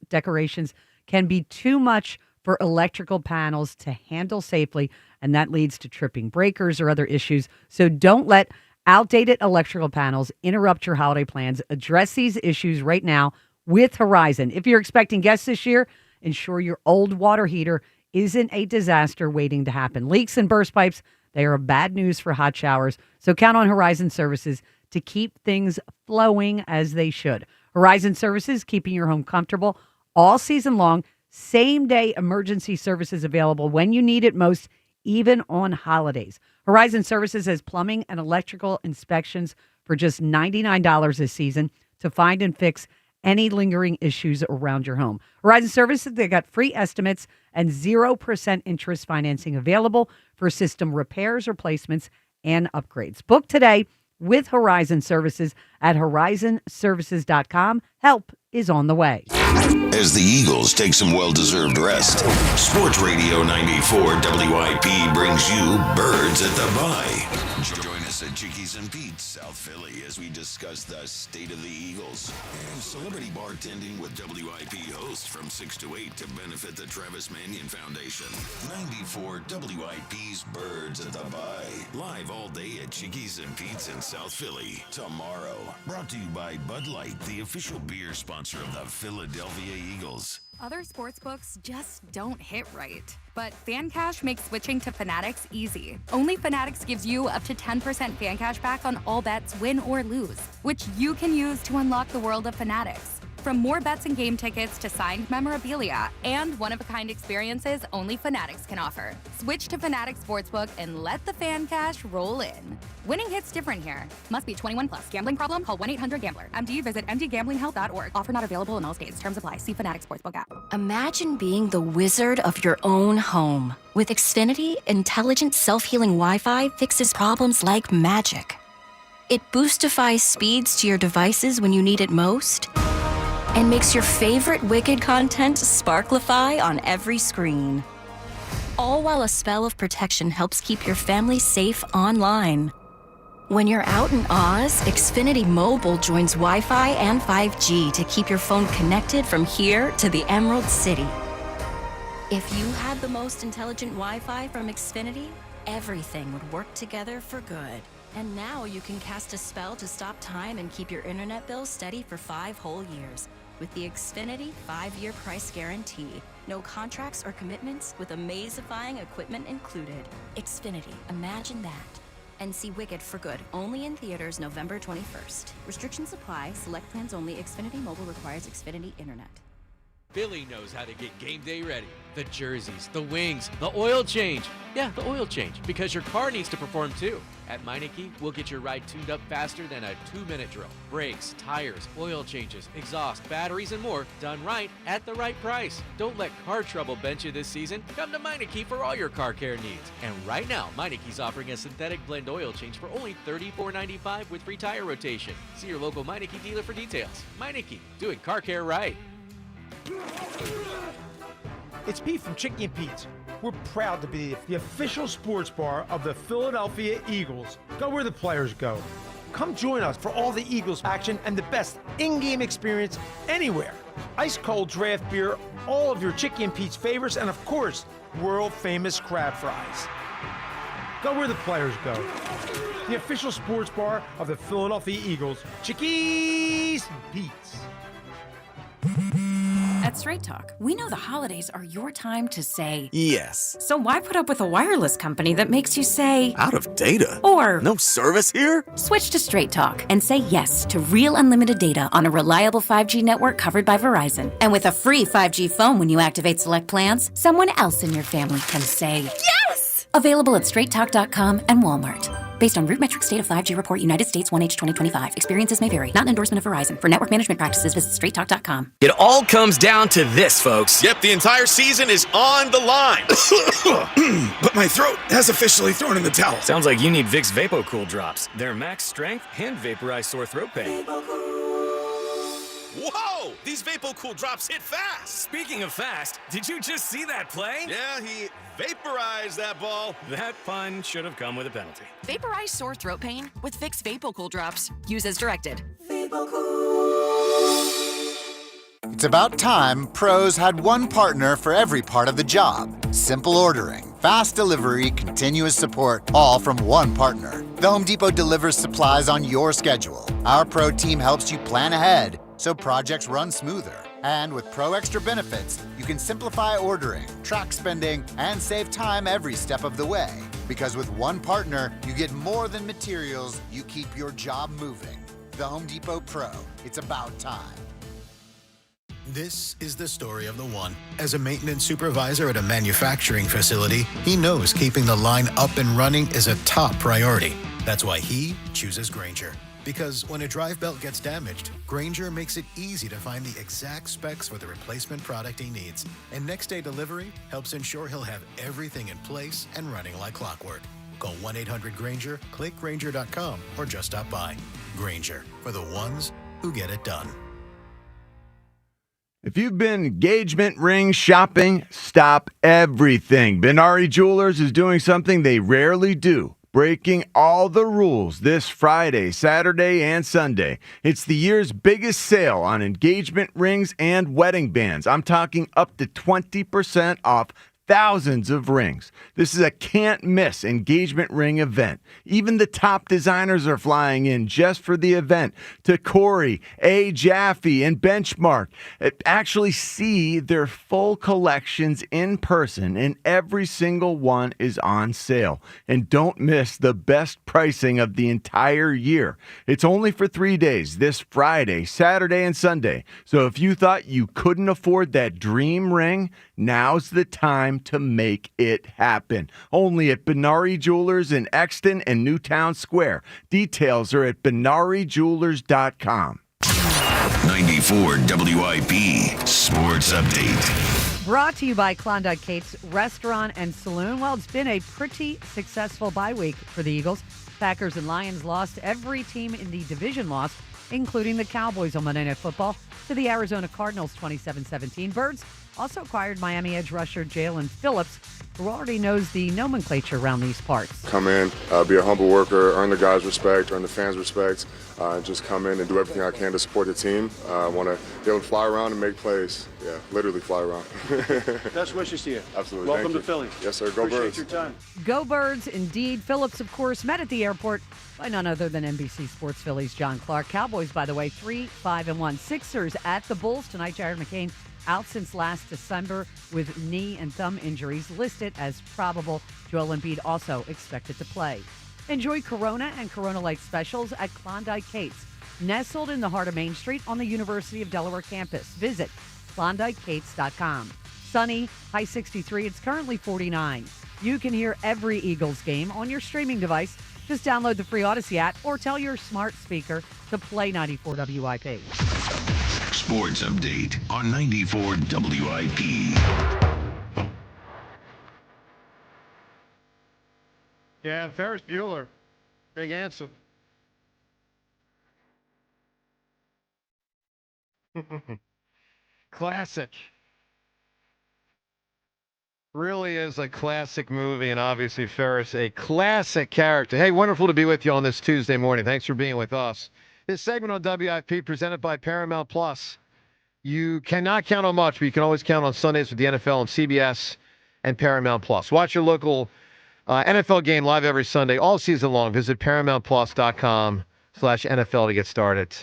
decorations can be too much for electrical panels to handle safely, and that leads to tripping breakers or other issues. So don't let outdated electrical panels interrupt your holiday plans. Address these issues right now with Horizon. If you're expecting guests this year, ensure your old water heater isn't a disaster waiting to happen. Leaks and burst pipes, they are bad news for hot showers. So count on Horizon Services to keep things flowing as they should. Horizon Services, keeping your home comfortable all season long. Same-day emergency services available when you need it most, even on holidays. Horizon Services has plumbing and electrical inspections for just $99 this season to find and fix any lingering issues around your home. Horizon Services, they got free estimates and 0% interest financing available for system repairs, replacements, and upgrades. Book today with Horizon Services at horizonservices.com. Help is on the way. As the Eagles take some well-deserved rest, Sports Radio 94 WIP brings you Birds at the Bye. Join us at Chickies and Pete's, South Philly, as we discuss the state of the Eagles and celebrity bartending with WIP hosts from 6 to 8 to benefit the Travis Manion Foundation. 94 WIP's Birds at the Bye. Live all day at Chickies and Pete's in South Philly. Tomorrow. Brought to you by Bud Light, the official beer sponsor of the Philadelphia Eagles. Other sportsbooks just don't hit right. But FanCash makes switching to Fanatics easy. Only Fanatics gives you up to 10% FanCash back on all bets, win or lose, which you can use to unlock the world of Fanatics. From more bets and game tickets to signed memorabilia and one-of-a-kind experiences only Fanatics can offer. Switch to Fanatics Sportsbook and let the FanCash roll in. Winning hits different here. Must be 21 plus. Gambling problem? Call 1-800-GAMBLER. MD visit mdgamblinghelp.org. Offer not available in all states. Terms apply. See Fanatics Sportsbook app. Imagine being the wizard of your own home. With Xfinity, intelligent self-healing Wi-Fi fixes problems like magic. It boostifies speeds to your devices when you need it most, and makes your favorite Wicked content sparklify on every screen. All while a spell of protection helps keep your family safe online. When you're out in Oz, Xfinity Mobile joins Wi-Fi and 5G to keep your phone connected from here to the Emerald City. If you had the most intelligent Wi-Fi from Xfinity, everything would work together for good. And now you can cast a spell to stop time and keep your internet bill steady for 5 whole years. With the Xfinity 5-year price guarantee. No contracts or commitments with amazifying equipment included. Xfinity, imagine that. And see Wicked for good, only in theaters November 21st. Restrictions apply, select plans only. Xfinity Mobile requires Xfinity Internet. Philly knows how to get game day ready. The jerseys, the wings, the oil change. Yeah, the oil change, because your car needs to perform too. At Meineke, we'll get your ride tuned up faster than a 2-minute drill. Brakes, tires, oil changes, exhaust, batteries, and more done right at the right price. Don't let car trouble bench you this season. Come to Meineke for all your car care needs. And right now, Meineke's offering a synthetic blend oil change for only $34.95 with free tire rotation. See your local Meineke dealer for details. Meineke, doing car care right. It's Pete from Chicky and Pete's. we're proud to be the official sports bar of the Philadelphia Eagles. Go where the players go. Come join us for all the Eagles action and the best in-game experience anywhere. Ice cold draft beer, all of your Chicky and Pete's favorites, and of course, world-famous crab fries. Go where the players go. The official sports bar of the Philadelphia Eagles, Chickies and Pete's. At Straight Talk, we know the holidays are your time to say yes. So why put up with a wireless company that makes you say Out of data? Or no service here? Switch to Straight Talk and say yes to real unlimited data on a reliable 5G network covered by Verizon. And with a free 5G phone when you activate select plans, someone else in your family can say yes! Available at straighttalk.com and Walmart. Based on RootMetrics State of 5G Report, United States 1H 2025. Experiences may vary. Not an endorsement of Verizon. For network management practices, visit straighttalk.com. It all comes down to this, folks. Yep, the entire season is on the line. But my throat has officially thrown in the towel. Sounds like you need Vicks VapoCool drops. They're max strength and vaporize sore throat pain. Whoa! These VapoCool drops hit fast. Speaking of fast, did you just see that play? Yeah, he vaporized that ball. That pun should have come with a penalty. Vaporize sore throat pain with Vicks VapoCool drops. Use as directed. It's about time pros had one partner for every part of the job. Simple ordering, fast delivery, continuous support, all from one partner. The Home Depot delivers supplies on your schedule. Our pro team helps you plan ahead so projects run smoother. And with Pro Extra benefits, you can simplify ordering, track spending, and save time every step of the way. Because with one partner, you get more than materials, you keep your job moving. The Home Depot Pro. It's about time. This is the story of the one. As a maintenance supervisor at a manufacturing facility, he knows keeping the line up and running is a top priority. That's why he chooses Grainger. Because when a drive belt gets damaged, Grainger makes it easy to find the exact specs for the replacement product he needs. And next day delivery helps ensure he'll have everything in place and running like clockwork. Call 1-800-GRAINGER, click Grainger.com, or just stop by. Grainger, for the ones who get it done. If you've been engagement ring shopping, stop everything. Benari Jewelers is doing something they rarely do. Breaking all the rules this Friday, Saturday, and Sunday. It's the year's biggest sale on engagement rings and wedding bands. I'm talking up to 20% off thousands of rings. This is a can't-miss engagement ring event. Even the top designers are flying in just for the event to Corey, A. Jaffe, and Benchmark. Actually see their full collections in person, and every single one is on sale. And don't miss the best pricing of the entire year. It's only for 3 days, this Friday, Saturday, and Sunday. So if you thought you couldn't afford that dream ring, now's the time to make it happen. Only at Benari Jewelers in Exton and Newtown Square. Details are at benarijewelers.com. 94 WIP Sports Update. Brought to you by Klondike Kate's Restaurant and Saloon. Well, it's been a pretty successful bye week for the Eagles. Packers and Lions lost. Every team in the division lost, including the Cowboys on Monday Night Football to the Arizona Cardinals 27-17. Birds also acquired Miami edge rusher Jalen Phillips, who already knows the nomenclature around these parts. Come in, be a humble worker, earn the guys' respect, earn the fans' respect, just come in and do everything I can to support the team. I want to be able to fly around and make plays. Yeah, literally fly around. Best wishes to you. Absolutely. Welcome Thank to you. Philly. Yes, sir. Go Appreciate Birds. your time. Go Birds, indeed. Phillips, of course, met at the airport by none other than NBC Sports Philly's John Clark. Cowboys, by the way, 3-5-1. Sixers at the Bulls tonight. Jaire McCain out since last December with knee and thumb injuries, listed as probable. Joel Embiid also expected to play. Enjoy Corona and Corona Light specials at Klondike Kate's, nestled in the heart of Main Street on the University of Delaware campus. Visit KlondikeKates.com. Sunny, high 63. It's currently 49. You can hear every Eagles game on your streaming device. Just download the free Odyssey app or tell your smart speaker to play 94 WIP. Sports Update on 94 WIP. Yeah, Ferris Bueller. Big answer. Classic. Really is a classic movie, and obviously Ferris, a classic character. Hey, wonderful to be with you on this Tuesday morning. Thanks for being with us. This segment on WIP presented by Paramount Plus. You cannot count on much, but you can always count on Sundays with the NFL on CBS and Paramount Plus. Watch your local NFL game live every Sunday, all season long. Visit ParamountPlus.com/NFL to get started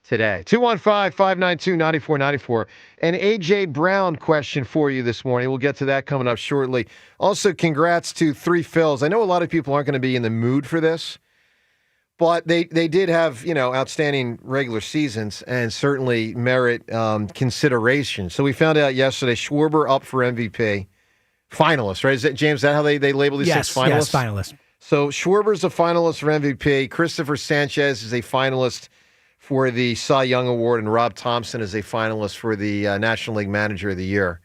today. 215-592-9494. An A.J. Brown question for you this morning. We'll get to that coming up shortly. Also, congrats to 3 Phils. I know a lot of people aren't going to be in the mood for this, but they did have, outstanding regular seasons and certainly merit consideration. So we found out yesterday, Schwarber up for MVP. Finalist, right? Is that, James, is that how they label these things? Finalists? Yes, finalist. So Schwarber's a finalist for MVP. Christopher Sanchez is a finalist for the Cy Young Award, and Rob Thompson is a finalist for the National League Manager of the Year.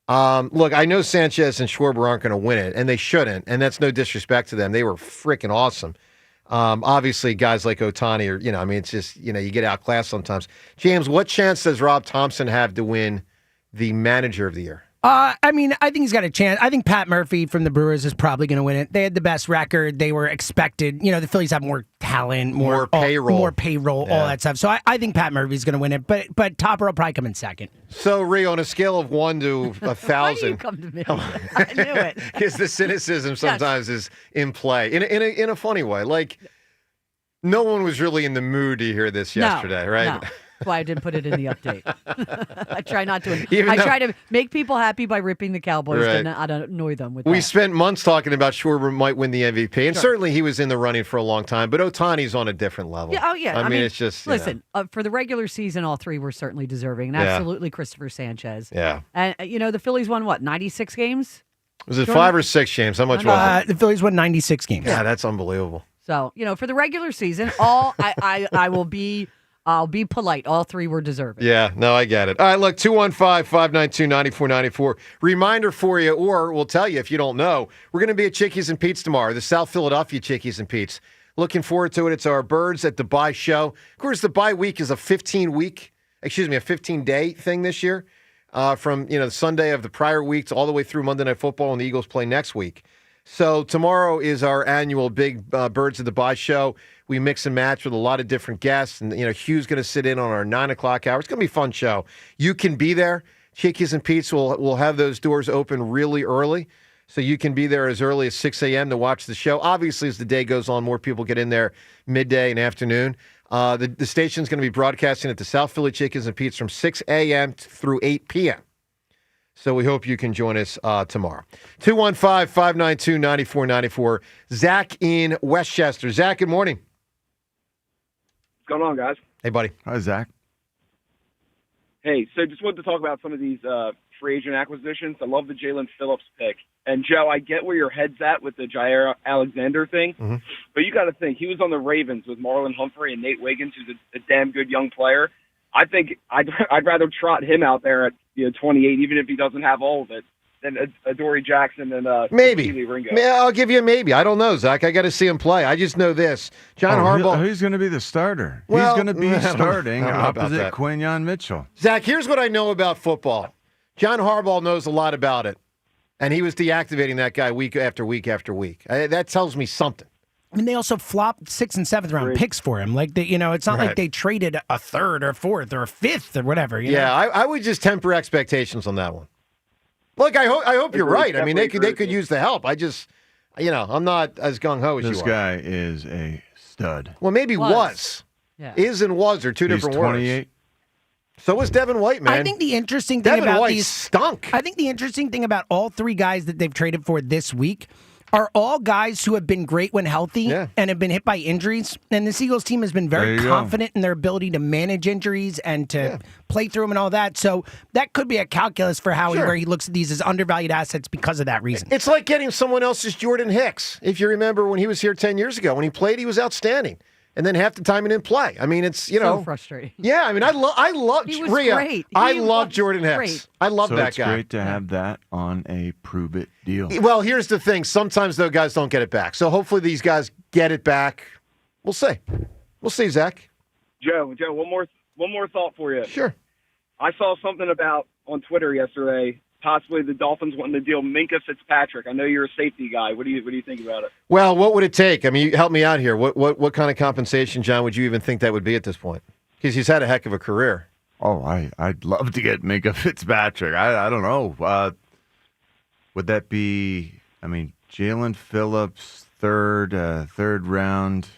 Look, I know Sanchez and Schwarber aren't going to win it, and they shouldn't, and that's no disrespect to them. They were freaking awesome. Obviously, guys like Ohtani are, it's just, you get outclassed sometimes. James, what chance does Rob Thompson have to win the Manager of the Year? I think he's got a chance. I think Pat Murphy from the Brewers is probably going to win it. They had the best record. They were expected. The Phillies have more talent, more payroll, all that stuff. So I think Pat Murphy's going to win it. But Topper will probably come in second. So, Rio, on a scale of 1 to 1,000. Why do you come to me? I knew it. Because the cynicism sometimes is in play in a funny way. Like, no one was really in the mood to hear this yesterday, right? No. That's why I didn't put it in the update. I try not to. Try to make people happy by ripping the Cowboys and not annoy them with that. We spent months talking about Schwarber might win the MVP, and certainly he was in the running for a long time, but Ohtani's on a different level. Yeah, oh, yeah. I mean, it's just... Listen, for the regular season, all 3 were certainly deserving, and absolutely Christopher Sanchez. Yeah. And, the Phillies won, 96 games? Was it 5 or 6, James? How much was it? The Phillies won 96 games. Yeah, that's unbelievable. So, for the regular season, I'll be polite. All 3 were deserving. Yeah, no, I get it. All right, look, 215-592-9494. Reminder for you, or we'll tell you if you don't know, we're going to be at Chickies and Pete's tomorrow, the South Philadelphia Chickies and Pete's. Looking forward to it. It's our Birds at the Bye show. Of course, the bye week is a 15-day thing this year. From, the Sunday of the prior week to all the way through Monday Night Football, and the Eagles play next week. So tomorrow is our annual big Birds of the Bye show. We mix and match with a lot of different guests. And, Hugh's going to sit in on our 9 o'clock hour. It's going to be a fun show. You can be there. Chickies and Pete's will have those doors open really early. So you can be there as early as 6 a.m. to watch the show. Obviously, as the day goes on, more people get in there midday and afternoon. The station's going to be broadcasting at the South Philly Chickies and Pete's from 6 a.m. through 8 p.m. So we hope you can join us tomorrow. 215-592-9494. Zach in Westchester. Zach, good morning. What's going on, guys? Hey, buddy. Hi, Zach. Hey, so just wanted to talk about some of these free agent acquisitions. I love the Jalen Phillips pick. And, Joe, I get where your head's at with the Jaire Alexander thing, but you got to think, he was on the Ravens with Marlon Humphrey and Nate Wiggins, who's a damn good young player. I think I'd rather trot him out there at 28, even if he doesn't have all of it, than Adoree Jackson and maybe. Ringo. I'll give you a maybe. I don't know, Zach. I got to see him play. I just know this. John Harbaugh. He's going to be the starter. Well, he's going to be starting opposite that. Quinyon Mitchell. Zach, here's what I know about football. John Harbaugh knows a lot about it, and he was deactivating that guy week after week after week. That tells me something. I mean, they also flopped 6th and 7th round picks for him. Like, it's not like they traded a 3rd or 4th or a 5th or whatever. I would just temper expectations on that one. Look, I hope you're right. I mean, they could use the help. I just, I'm not as gung ho as you are. This guy is a stud. Well, maybe was. Yeah. Is and was are two different words. 28. So was Devin White, man. I think the interesting thing Devin about White these stunk. I think the interesting thing about all 3 guys that they've traded for this week are all guys who have been great when healthy and have been hit by injuries. And the Eagles team has been very confident in their ability to manage injuries and to play through them and all that. So that could be a calculus for Howie where he looks at these as undervalued assets because of that reason. It's like getting someone else's Jordan Hicks. If you remember when he was here 10 years ago, when he played, he was outstanding. And then half the time he didn't play. I mean, it's, so frustrating. Yeah, I mean, I love he was Rhea. Great. I love Jordan Hicks. Great. I love that it's guy. Great to have that on a prove it deal. Well, here's the thing. Sometimes, though, guys don't get it back. So hopefully these guys get it back. We'll see. We'll see, Zach. Joe, one more thought for you. Sure. I saw something on Twitter yesterday possibly the Dolphins wanting to deal Minkah Fitzpatrick. I know you're a safety guy. What do you think about it? Well, what would it take? I mean, help me out here. What kind of compensation, John, would you even think that would be at this point? Because he's had a heck of a career. Oh, I'd love to get Minkah Fitzpatrick. I don't know. Would that be? I mean, Jalen Phillips, third round.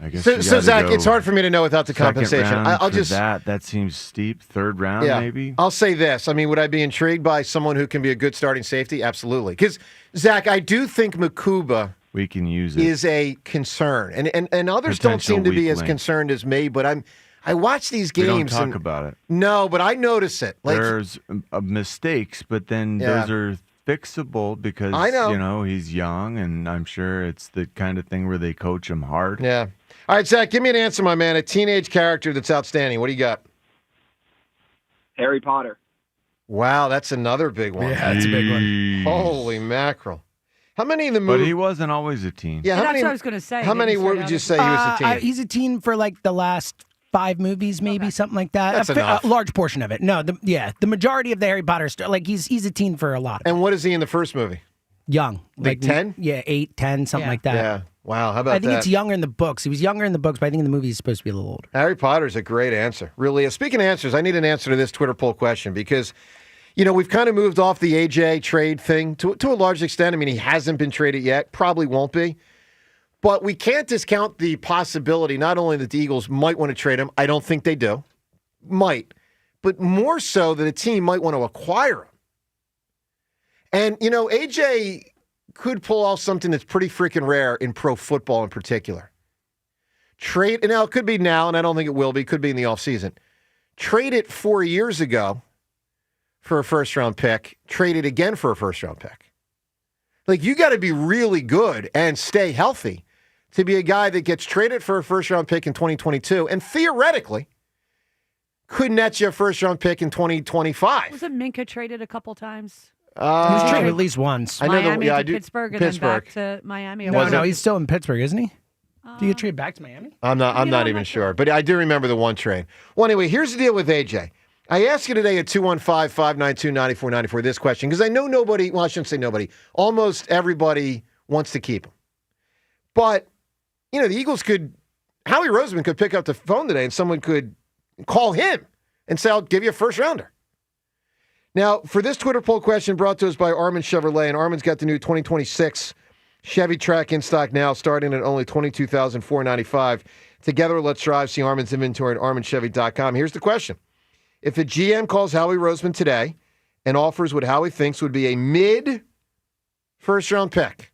I guess. So Zach, it's hard for me to know without the compensation. I'll just that seems steep. Third round, maybe. I'll say this. I mean, would I be intrigued by someone who can be a good starting safety? Absolutely. Because Zach, I do think Makuba we can use it. Is a concern, and others don't seem to be as concerned as me. But I watch these games. We don't talk about it. No, but I notice it. Like, there's mistakes, but then those are fixable because I know. He's young, and I'm sure it's the kind of thing where they coach him hard. Yeah. All right, Zach, give me an answer, my man. A teenage character that's outstanding. What do you got? Harry Potter. Wow, that's another big one. Yeah, that's a big one. Holy mackerel. How many in the movie? But he wasn't always a teen. Yeah, that's what I was going to say. How many would you say he was a teen? He's a teen for like the last 5 movies, maybe something like that. That's enough. A large portion of it. No, the majority of the Harry Potter stuff. Like he's a teen for a lot of it. And what is he in the first movie? Young, like 10? Yeah, 8, 10, something like that. Yeah. Wow, how about that? I think it's younger in the books. He was younger in the books, but I think in the movie he's supposed to be a little older. Harry Potter's a great answer. Really is. Speaking of answers, I need an answer to this Twitter poll question because, we've kind of moved off the AJ trade thing to a large extent. I mean, he hasn't been traded yet. Probably won't be. But we can't discount the possibility not only that the Eagles might want to trade him. I don't think they do. Might. But more so that a team might want to acquire him. And, AJ could pull off something that's pretty freaking rare in pro football in particular. Trade, now it could be now, and I don't think it will be. It could be in the offseason. Trade it 4 years ago for a first-round pick. Trade it again for a first-round pick. Like, you got to be really good and stay healthy to be a guy that gets traded for a first-round pick in 2022 and theoretically could net you a first-round pick in 2025. Wasn't Minkah traded a couple times? He was traded at least once. Miami to Pittsburgh and then back to Miami. No, he's still in Pittsburgh, isn't he? Do you get traded back to Miami? I'm not even sure, but I do remember the one trade. Well, anyway, here's the deal with AJ. I asked you today at 215-592-9494 this question because I know nobody, well, I shouldn't say nobody, almost everybody wants to keep him. But, the Eagles Howie Roseman could pick up the phone today and someone could call him and say, I'll give you a first rounder. Now, for this Twitter poll question brought to us by Armin Chevrolet, and Armin's got the new 2026 Chevy Track in stock now, starting at only $22,495. Together, let's drive. See Armin's inventory at arminchevy.com. Here's the question. If a GM calls Howie Roseman today and offers what Howie thinks would be a mid-first-round pick,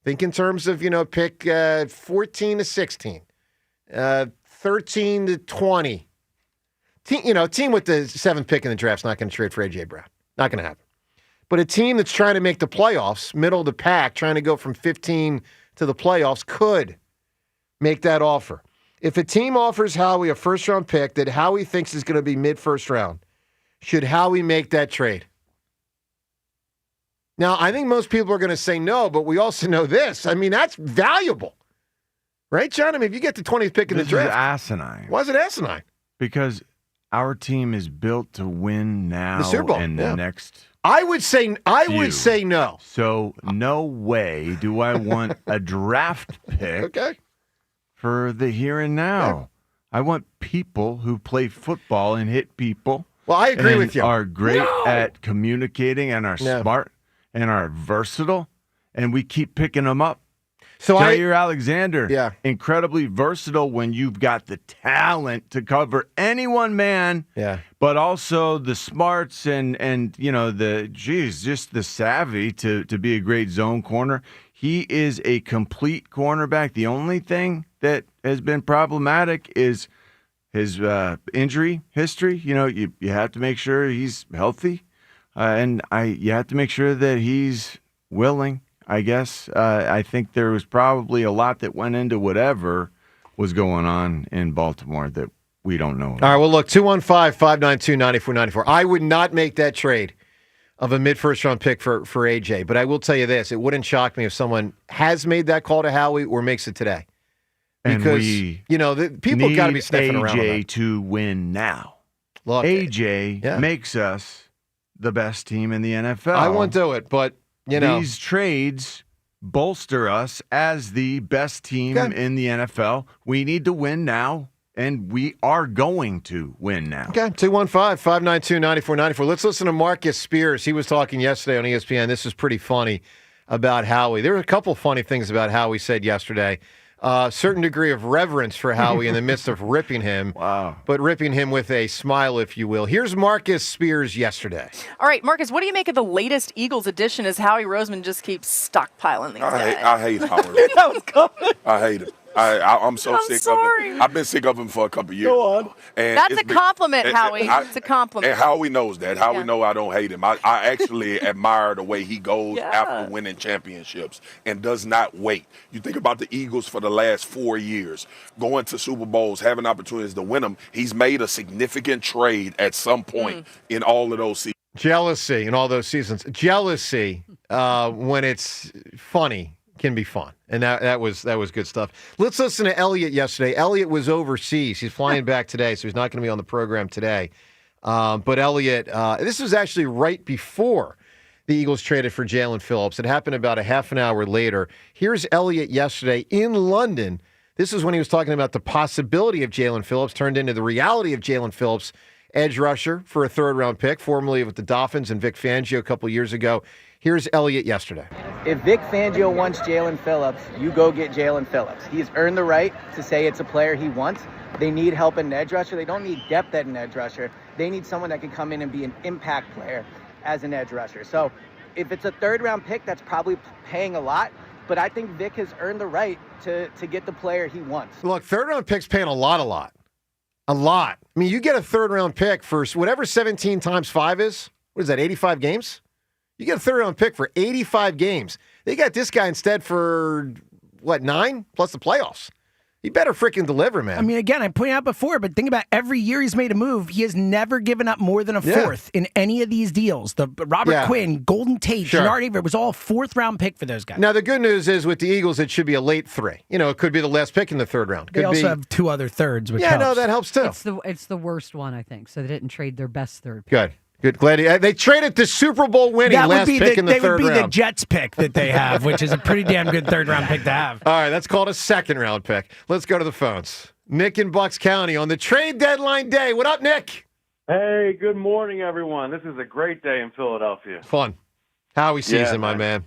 think in terms of, pick 14 to 16, 13 to 20, team with the 7th pick in the draft is not going to trade for A.J. Brown. Not going to happen. But a team that's trying to make the playoffs, middle of the pack, trying to go from 15 to the playoffs, could make that offer. If a team offers Howie a first-round pick that Howie thinks is going to be mid-first round, should Howie make that trade? Now, I think most people are going to say no, but we also know this. I mean, that's valuable. Right, John? I mean, if you get the 20th pick in the draft. This is asinine. Why is it asinine? Because our team is built to win now the Super Bowl, and the next. I would say no. So no way do I want a draft pick for the here and now. Yeah. I want people who play football and hit people. Well, I agree with you. Are great at communicating and are smart and are versatile, and we keep picking them up. So Jaire Alexander, incredibly versatile when you've got the talent to cover any one man, but also the smarts and just the savvy to be a great zone corner. He is a complete cornerback. The only thing that has been problematic is his injury history. You have to make sure he's healthy, and you have to make sure that he's willing. I guess I think there was probably a lot that went into whatever was going on in Baltimore that we don't know about. All right, well, look, 215-592-9494. I would not make that trade of a mid-first-round pick for AJ, but I will tell you this. It wouldn't shock me if someone has made that call to Howie or makes it today. Because, the people got to be sniffing around on that. AJ to win now. Look, AJ makes us the best team in the NFL. I won't do it, but, these trades bolster us as the best team in the NFL. We need to win now, and we are going to win now. Okay, 215-592-9494. Let's listen to Marcus Spears. He was talking yesterday on ESPN. This is pretty funny about Howie. There were a couple funny things about Howie said yesterday. Certain degree of reverence for Howie in the midst of ripping him. Wow. But ripping him with a smile, if you will. Here's Marcus Spears yesterday. All right, Marcus, what do you make of the latest Eagles edition as Howie Roseman just keeps stockpiling these guys? I hate Howard. That was good. I hate him. I'm so I'm sick sorry. of him. I've been sick of him for a couple years. Go on. And That's a compliment, Howie. It's a compliment. And Howie knows that. Howie know I don't hate him. I actually admire the way he goes after winning championships and does not wait. You think about the Eagles for the last 4 years, going to Super Bowls, having opportunities to win them. He's made a significant trade at some point in all of those seasons. Jealousy in all those seasons. Jealousy when it's funny can be fun. And that was good stuff. Let's listen to Elliot yesterday. Elliot was overseas. He's flying back today, so he's not going to be on the program today. But Elliot, this was actually right before the Eagles traded for Jalen Phillips. It happened about a half an hour later. Here's Elliot yesterday in London. This is when he was talking about the possibility of Jalen Phillips turned into the reality of Jalen Phillips, edge rusher for a third-round pick, formerly with the Dolphins and Vic Fangio a couple years ago. Here's Elliot yesterday. If Vic Fangio wants Jalen Phillips, you go get Jalen Phillips. He's earned the right to say it's a player he wants. They need help in an edge rusher. They don't need depth at an edge rusher. They need someone that can come in and be an impact player as an edge rusher. So if it's a third-round pick, that's probably paying a lot. But I think Vic has earned the right to get the player he wants. Look, third-round pick's paying a lot. A lot. I mean, you get a third-round pick for whatever 17 times 5 is. What is that, 85 games? You get a third-round pick for 85 games. They got this guy instead for, 9 plus the playoffs. He better freaking deliver, man. I mean, again, I pointed out before, but think about every year he's made a move. He has never given up more than a fourth in any of these deals. The Robert Quinn, Golden Tate, Jannard Avery, it was all a fourth-round pick for those guys. Now, the good news is with the Eagles, it should be a late 3. It could be the last pick in the third round. They also have 2 other thirds, which helps. No, that helps too. It's the worst one, I think, so they didn't trade their best third pick. Good. Glad they traded the Super Bowl winning last pick in the third round. That would be the Jets pick that they have, which is a pretty damn good third-round pick to have. All right, that's called a second-round pick. Let's go to the phones. Nick in Bucks County on the trade deadline day. What up, Nick? Hey, good morning, everyone. This is a great day in Philadelphia. Fun. Howie season, my man.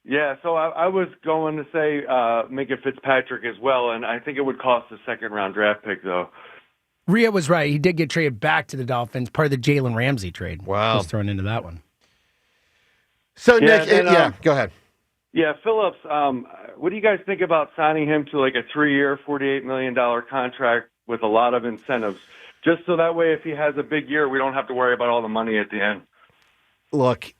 Yeah, so I was going to say Minka Fitzpatrick as well, and I think it would cost a second-round draft pick, though. Rhea was right. He did get traded back to the Dolphins, part of the Jalen Ramsey trade. Wow. Was thrown into that one. So, Nick, go ahead. Yeah, Phillips, what do you guys think about signing him to like a 3-year, $48 million contract with a lot of incentives? Just so that way if he has a big year, we don't have to worry about all the money at the end. Look,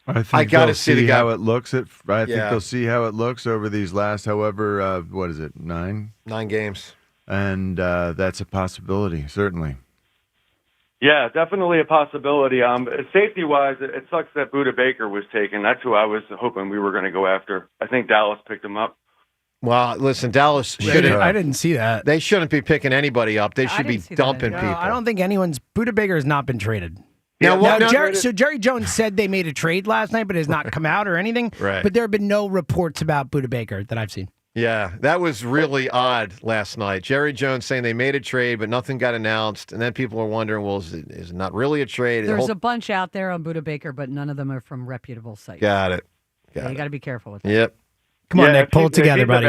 I got to see the guy. how it looks. I think they'll see how it looks over these last, 9? 9 games. And that's a possibility, certainly. Yeah, definitely a possibility. Safety-wise, it sucks that Budda Baker was taken. That's who I was hoping we were going to go after. I think Dallas picked him up. Well, listen, Dallas shouldn't. I didn't see that. They shouldn't be picking anybody up. They should be dumping people. I don't think Budda Baker has not been traded. So Jerry Jones said they made a trade last night, but has not come out or anything. Right. But there have been no reports about Budda Baker that I've seen. Yeah, that was really odd last night. Jerry Jones saying they made a trade, but nothing got announced. And then people are wondering, well, is it not really a trade? There's a bunch out there on Budda Baker, but none of them are from reputable sites. Got it. You got to be careful with that. Yep. Come on, Nick, pull it together, buddy.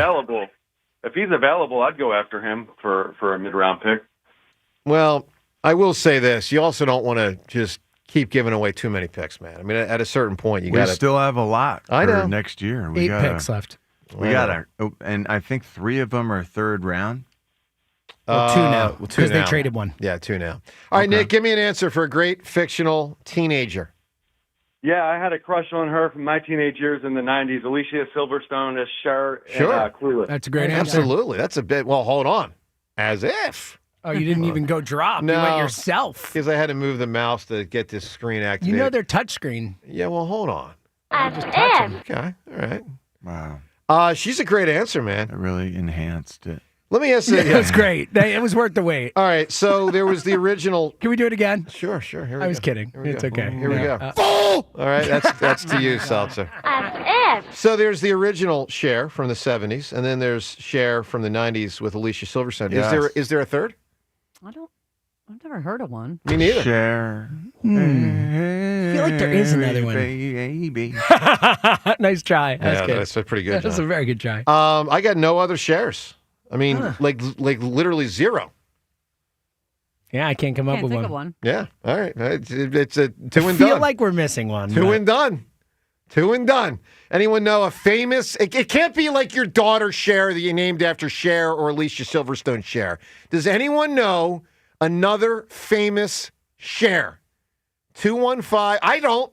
If he's available, I'd go after him for a mid-round pick. Well, I will say this. You also don't want to just keep giving away too many picks, man. I mean, at a certain point, you got to... We still have a lot for next year. 8 picks left. We got and I think 3 of them are third round. 2 now, because they traded 1. Yeah, 2 now. All right, Nick, give me an answer for a great fictional teenager. Yeah, I had a crush on her from my teenage years in the 90s, Alicia Silverstone as Cher and Clueless. That's a great answer. Absolutely. That's a bit, well, hold on. As if. Oh, you didn't even go drop. No. You went yourself. Because I had to move the mouse to get this screen activated. You know they're touchscreen. Yeah, well, hold on. Just touch them. Okay, all right. Wow. She's a great answer, man. It really enhanced it. Let me ask you. It was great. It was worth the wait. All right, so there was the original. Can we do it again? Sure. Here we go. I was kidding. It's okay. Here we go. All right, that's to you, Seltzer. So there's the original Cher from the 70s, and then there's Cher from the 90s with Alicia Silverstone. Yes. Is there a third? I've never heard of one. Me neither. Cher. I feel like there is another one. Baby. Nice try. That's good. That's a pretty good. That's a very good try. I got no other shares. I mean, like literally zero. Yeah, I can't come up with think one. of one. Yeah. All right. It's a two and I feel done. like we're missing one. Two and done. Two and done. Anyone know a famous? It can't be like your daughter Cher that you named after Cher or Alicia Silverstone Cher. Does anyone know another famous Cher? 215. I don't.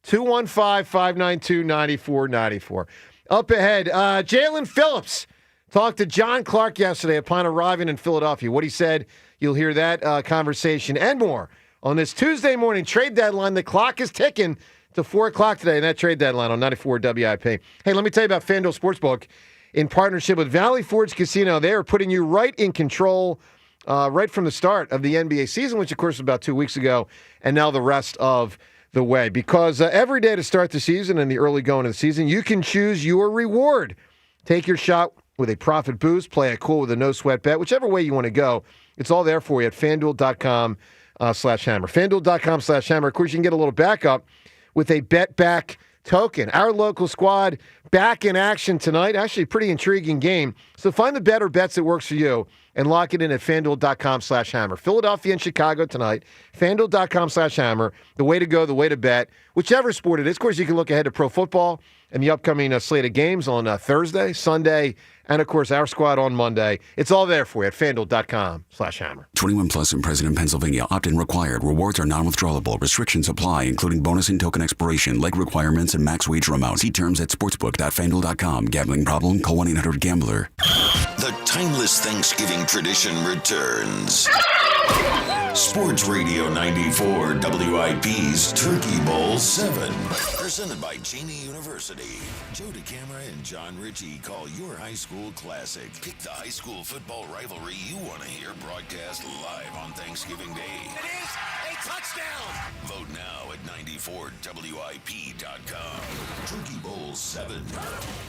215-592-9494. Up ahead, Jalen Phillips talked to John Clark yesterday upon arriving in Philadelphia. What he said, you'll hear that conversation and more on this Tuesday morning trade deadline. The clock is ticking to 4 o'clock today, and that trade deadline on 94 WIP. Hey, let me tell you about FanDuel Sportsbook. In partnership with Valley Forge Casino, they are putting you right in control right from the start of the NBA season, which, of course, was about 2 weeks ago, and now the rest of the way. Because every day to start the season and the early going of the season, you can choose your reward. Take your shot with a profit boost, play it cool with a no-sweat bet, whichever way you want to go. It's all there for you at FanDuel.com/hammer. FanDuel.com/hammer. Of course, you can get a little backup with a bet back token. Our local squad back in action tonight. Actually, a pretty intriguing game. So find the bet or bets that works for you and lock it in at FanDuel.com/hammer. Philadelphia and Chicago tonight. FanDuel.com/hammer. The way to go, the way to bet, whichever sport it is. Of course, you can look ahead to pro football and the upcoming slate of games on Thursday, Sunday, and, of course, our squad on Monday. It's all there for you at FanDuel.com/hammer. 21 plus in President, Pennsylvania. Opt-in required. Rewards are non-withdrawable. Restrictions apply, including bonus and token expiration, leg requirements, and max wager amount. See terms at sportsbook.fanduel.com. Gambling problem? Call 1-800-GAMBLER. The timeless Thanksgiving tradition returns. Sports Radio 94 WIP's Turkey Bowl 7. Presented by Cheney University. Joe DeCamera and John Ritchie call your high school classic. Pick the high school football rivalry you want to hear broadcast live on Thanksgiving Day. It is a touchdown! Vote now at 94WIP.com. Turkey Bowl 7.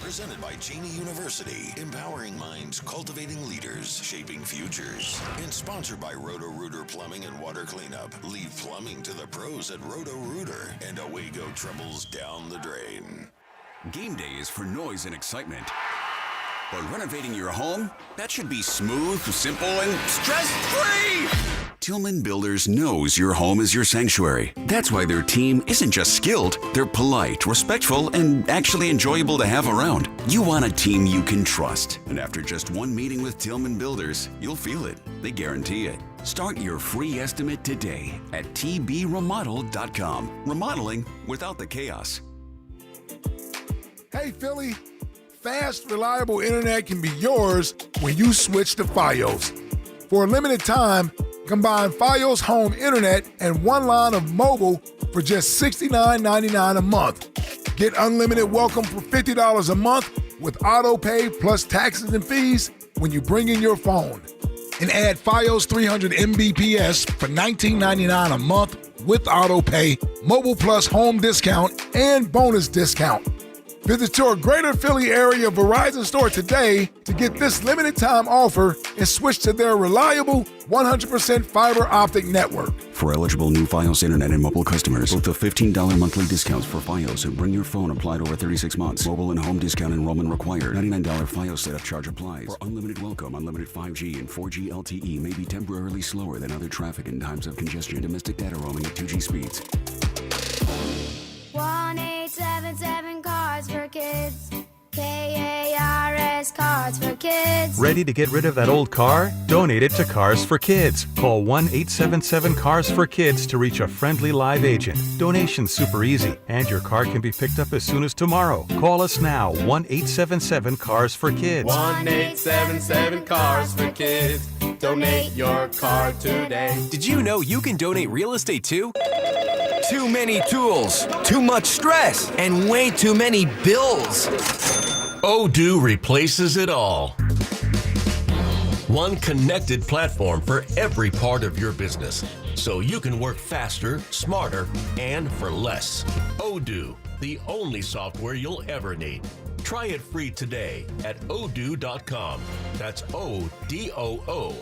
Presented by Cheney University. Empowering minds, cultivating leaders, shaping futures. And sponsored by Roto-Rooter Plumbing and Water Cleanup. Leave plumbing to the pros at Roto-Rooter. And away go troubles down the drain. Game day is for noise and excitement. But renovating your home? That should be smooth, simple, and stress-free! Tillman Builders knows your home is your sanctuary. That's why their team isn't just skilled, they're polite, respectful, and actually enjoyable to have around. You want a team you can trust. And after just one meeting with Tillman Builders, you'll feel it. They guarantee it. Start your free estimate today at tbremodel.com. Remodeling without the chaos. Hey, Philly. Fast, reliable internet can be yours when you switch to Fios. For a limited time, combine Fios home internet and one line of mobile for just $69.99 a month. Get unlimited welcome for $50 a month with auto pay plus taxes and fees when you bring in your phone. And add Fios 300 Mbps for $19.99 a month with auto pay, mobile plus home discount, and bonus discount. Visit your greater Philly area Verizon store today to get this limited time offer and switch to their reliable 100% fiber optic network. For eligible new Fios internet and mobile customers, both the $15 monthly discounts for Fios and Bring Your Phone applied over 36 months. Mobile and home discount enrollment required. $99 Fios setup charge applies. For unlimited welcome, unlimited 5G and 4G LTE may be temporarily slower than other traffic in times of congestion. Domestic data roaming at 2G speeds. 1-877 Cards for Kids. KARS Cards for Kids. Ready to get rid of that old car? Donate it to Cars for Kids. Call 1-877-CARS-FOR-KIDS to reach a friendly live agent. Donation's super easy, and your car can be picked up as soon as tomorrow. Call us now, 1-877-CARS-FOR-KIDS. 1-877-CARS-FOR-KIDS. Donate your car today. Did you know you can donate real estate too? Too many tools, too much stress, and way too many bills. Odoo replaces it all. One connected platform for every part of your business, so you can work faster, smarter, and for less. Odoo, the only software you'll ever need. Try it free today at odoo.com. That's ODOO.com.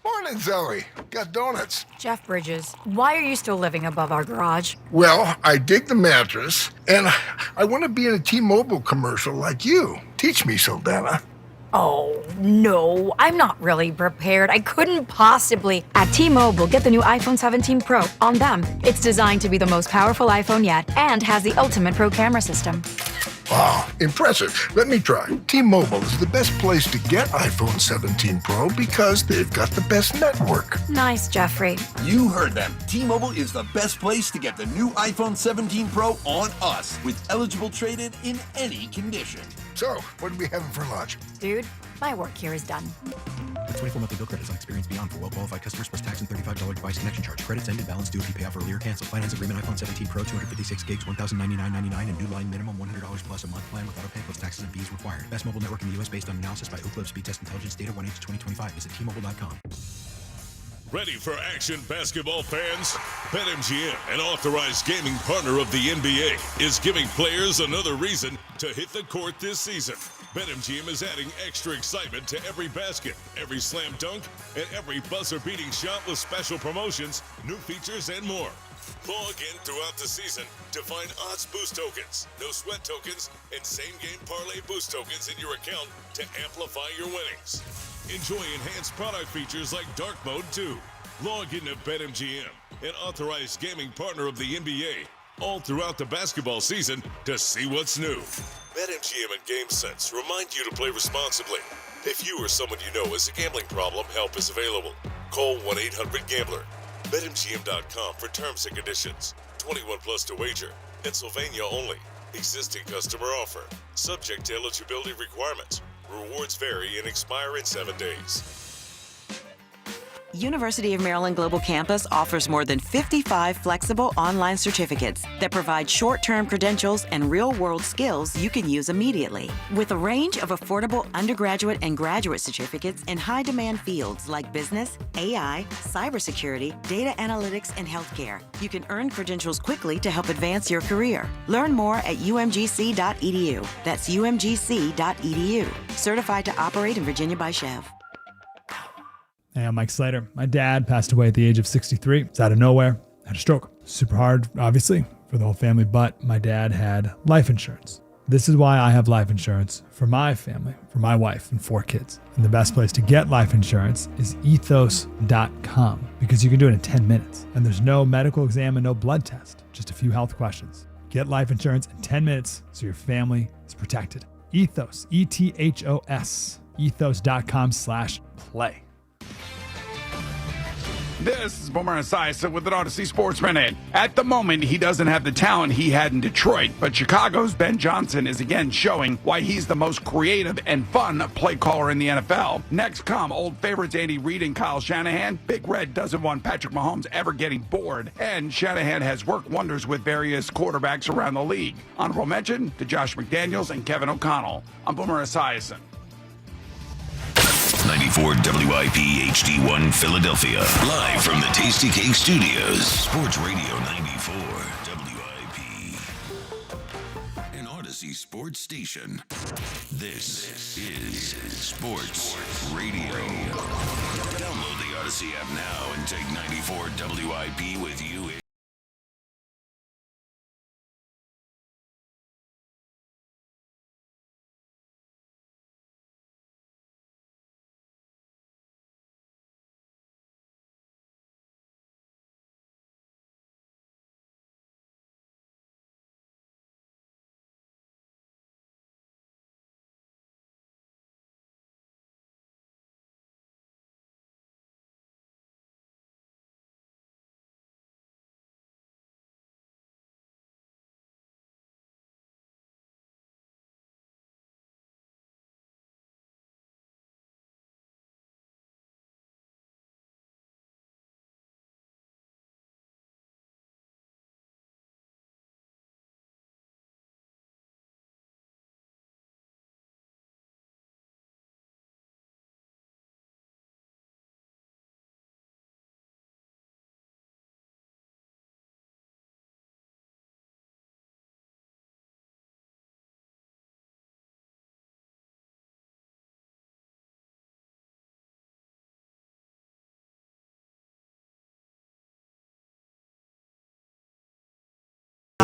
Morning, Zoe. Got donuts. Jeff Bridges, why are you still living above our garage? Well, I dig the mattress, and I want to be in a T-Mobile commercial like you. Teach me, Saldana. Oh, no, I'm not really prepared. I couldn't possibly. At T-Mobile, get the new iPhone 17 Pro. On them, it's designed to be the most powerful iPhone yet and has the ultimate pro camera system. Wow, impressive. Let me try. T-Mobile is the best place to get iPhone 17 Pro because they've got the best network. Nice, Jeffrey. You heard them. T-Mobile is the best place to get the new iPhone 17 Pro on us with eligible trade-in in any condition. So, what are we having for lunch? Dude, my work here is done. The 24 monthly bill credits on experience beyond for well-qualified customers plus tax and $35 device connection charge. Credits ended, balance due if you pay off earlier. Cancel. Finance agreement iPhone 17 Pro, 256 gigs, $1,099.99 and new line minimum $100 plus a month plan with auto pay plus taxes and fees required. Best mobile network in the U.S. based on analysis by Ookla Speed Test Intelligence data 1H2025. Visit T-Mobile.com. Ready for action, basketball fans? BetMGM, an authorized gaming partner of the NBA, is giving players another reason to hit the court this season. BetMGM is adding extra excitement to every basket, every slam dunk, and every buzzer-beating shot with special promotions, new features, and more. Log in throughout the season to find odds boost tokens, no sweat tokens, and same-game parlay boost tokens in your account to amplify your winnings. Enjoy enhanced product features like Dark Mode 2. Log into BetMGM, an authorized gaming partner of the NBA, all throughout the basketball season to see what's new. BetMGM and GameSense remind you to play responsibly. If you or someone you know has a gambling problem, help is available. Call 1-800-GAMBLER. BetMGM.com for terms and conditions. 21 plus to wager. Pennsylvania only. Existing customer offer. Subject to eligibility requirements. Rewards vary and expire in 7 days. University of Maryland Global Campus offers more than 55 flexible online certificates that provide short-term credentials and real-world skills you can use immediately. With a range of affordable undergraduate and graduate certificates in high-demand fields like business, AI, cybersecurity, data analytics, and healthcare, you can earn credentials quickly to help advance your career. Learn more at umgc.edu. That's umgc.edu. Certified to operate in Virginia by Chev. Hey, I'm Mike Slater. My dad passed away at the age of 63. It's out of nowhere. Had a stroke. Super hard, obviously, for the whole family, but my dad had life insurance. This is why I have life insurance for my family, for my wife and 4 kids. And the best place to get life insurance is ethos.com because you can do it in 10 minutes. And there's no medical exam and no blood test, just a few health questions. Get life insurance in 10 minutes so your family is protected. Ethos, ETHOS, ethos.com/play. This is Boomer Esiason with an Odyssey Sports Minute. At the moment, he doesn't have the talent he had in Detroit, but Chicago's Ben Johnson is again showing why he's the most creative and fun play caller in the NFL. Next come old favorites Andy Reid and Kyle Shanahan. Big Red doesn't want Patrick Mahomes ever getting bored, and Shanahan has worked wonders with various quarterbacks around the league. Honorable mention to Josh McDaniels and Kevin O'Connell. I'm Boomer Esiason. 94 WIP HD1 Philadelphia. Live from the Tasty Cake Studios. Sports Radio 94 WIP. An Odyssey sports station. This is Sports Radio. Download the Odyssey app now and take 94 WIP with you.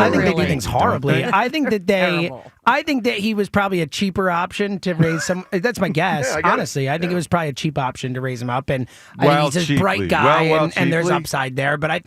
I think they do things horribly. I think that Terrible. I think that he was probably a cheaper option to raise some. That's my guess. Yeah, I get it. Honestly, I think it was probably a cheap option to raise him up, and I Well, think he's this cheaply. bright guy, Well, and there's cheaply. upside there. But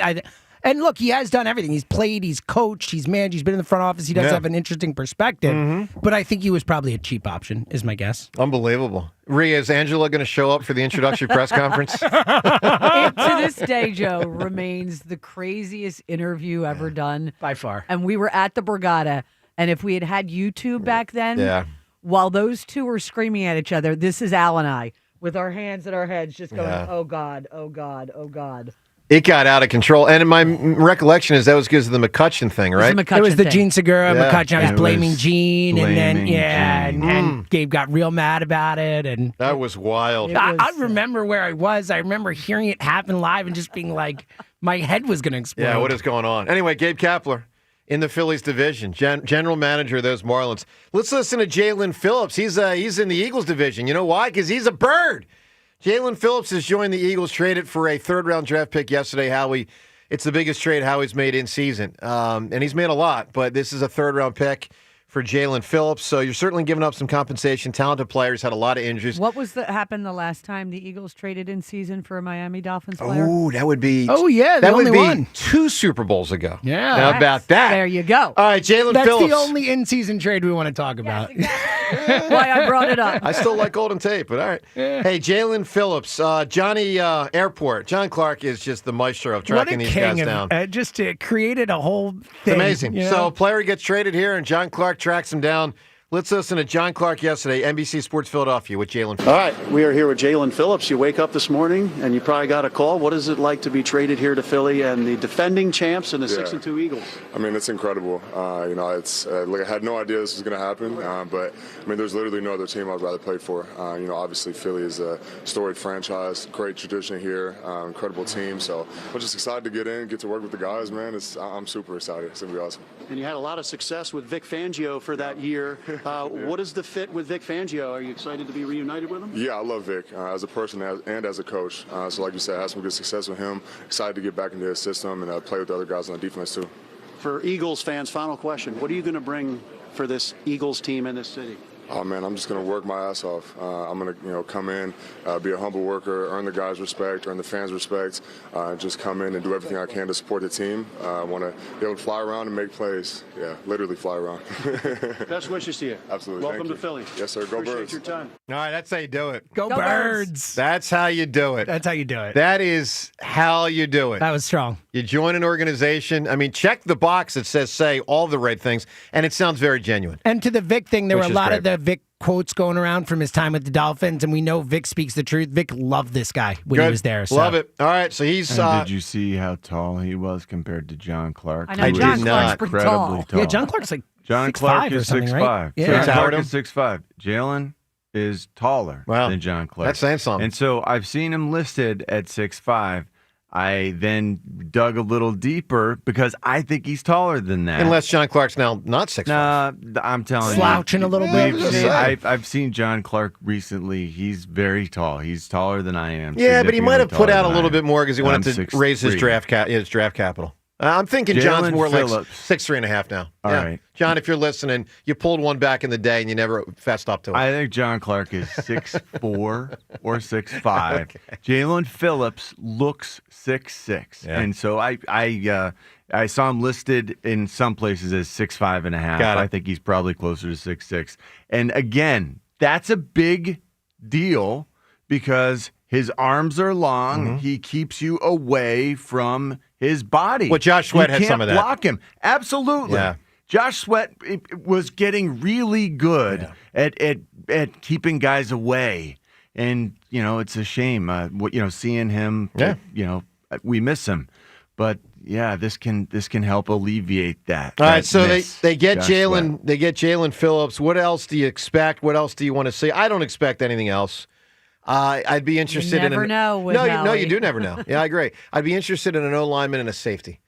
and look, he has done everything. He's played, he's coached, he's managed, he's been in the front office. He does have an interesting perspective. But I think he was probably a cheap option, is my guess. Unbelievable. Rhea, is Angela going to show up for the introductory press conference? It, to this day, Joe, remains the craziest interview ever done. By far. And we were at the Borgata, and if we had had YouTube back then, Yeah. while those two were screaming at each other, this is Al and I, with our hands at our heads, just going, oh, God, oh, God, oh, God. It got out of control. And my recollection is that was because of the McCutcheon thing, right? It was the Gene Segura, McCutcheon. I was It blaming was Gene, and then blaming and Gabe got real mad about it, and that was wild. I remember where I was. I remember hearing it happen live and just being like, my head was going to explode. Yeah, what is going on? Anyway, Gabe Kapler in the Phillies division, general manager of those Marlins. Let's listen to Jalen Phillips. He's in the Eagles division. You know why? Because he's a bird. Jalen Phillips has joined the Eagles, traded for a third-round draft pick yesterday, Howie. It's the biggest trade Howie's made in season. And he's made a lot, but this is a third-round pick for Jalen Phillips. So you're certainly giving up some compensation. Talented players, had a lot of injuries. What was happened the last time the Eagles traded in season for a Miami Dolphins player? Oh, that would be. Oh, yeah, that the would only be one. 2 Super Bowls ago. Yeah. How about that? There you go. All right, Jalen That's Phillips. the only in-season trade we want to talk about. Why I brought it up. I still like golden tape, but all right. Hey, Jalen Phillips, Johnny Airport. John Clark is just the maestro of tracking these guys down. Just created a whole thing. It's amazing. You know? So a player gets traded here, and John Clark tracks him down. Let's listen to John Clark yesterday, NBC Sports Philadelphia with Jalen Phillips. All right, we are here with Jalen Phillips. You wake up this morning and you probably got a call. What is it like to be traded here to Philly and the defending champs and the 6-2 Eagles? I mean, it's incredible. It's like I had no idea this was going to happen, but I mean, there's literally no other team I'd rather play for. Obviously Philly is a storied franchise, great tradition here, incredible team. So I'm just excited to get in, get to work with the guys, man. I'm super excited. It's going to be awesome. And you had a lot of success with Vic Fangio for that year. What is the fit with Vic Fangio? Are you excited to be reunited with him? Yeah, I love Vic as a person and as a coach. So like you said, I had some good success with him. Excited to get back into his system and play with the other guys on the defense too. For Eagles fans, final question. What are you going to bring for this Eagles team in this city? Oh, man, I'm just going to work my ass off. I'm going to, come in, be a humble worker, earn the guys' respect, earn the fans' respect, just come in and do everything I can to support the team. I want to be able to fly around and make plays. Yeah, literally fly around. Best wishes to you. Absolutely. Welcome Thank to Philly. Yes, sir. Go Appreciate Birds. your time. All right, that's how you do it. Go Birds. That's how you do it. That's how you do it. That is how you do it. That was strong. You join an organization. I mean, check the box that says say all the right things, and it sounds very genuine. And to the Vic thing, there Which were a is lot great. of the Vic quotes going around from his time with the Dolphins, and we know Vic speaks the truth. Vic loved this guy when he Good. was there. So. Love it. All right, so he's. And did you see how tall he was compared to John Clark? I know, He John was Clark's pretty incredibly tall. Yeah, John Clark's like John 6'5" Clark or is something, 6'5". right? Yeah. John Clark Clark him? is 6'5". Jalen is taller than John Clark. That's saying something. And so I've seen him listed at 6'5". I then dug a little deeper because I think he's taller than that. Unless John Clark's now not 6'5". Nah, I'm telling Slouching you. a little bit. I've seen John Clark recently. He's very tall. He's taller than I am. Yeah, but he might have put significantly out a taller little than I bit more because he wanted am. to raise his 6'3". his draft capital. I'm thinking Jalen John's more like Phillips. 6'3.5" now. All yeah. right. John, if you're listening, you pulled one back in the day and you never fessed up to it. I think John Clark is 6'4" or 6'5". Okay. Jalen Phillips looks 6'6", Yeah. and so I saw him listed in some places as 6'5.5". Got it. I think he's probably closer to 6'6". And again, that's a big deal because his arms are long. Mm-hmm. He keeps you away from his body. Well, Josh Sweat You had some of can't that. block him. Absolutely. Yeah. Josh Sweat was getting really good at keeping guys away, and it's a shame. Seeing him. Yeah. We miss him, but yeah, this can help alleviate that. All right, that so miss, they get Josh Jalen. Sweat. They get Jalen Phillips. What else do you expect? What else do you want to see? I don't expect anything else. I'd be interested never in know with no, Howie. you do never know. Yeah, I agree. I'd be interested in an O lineman and a safety,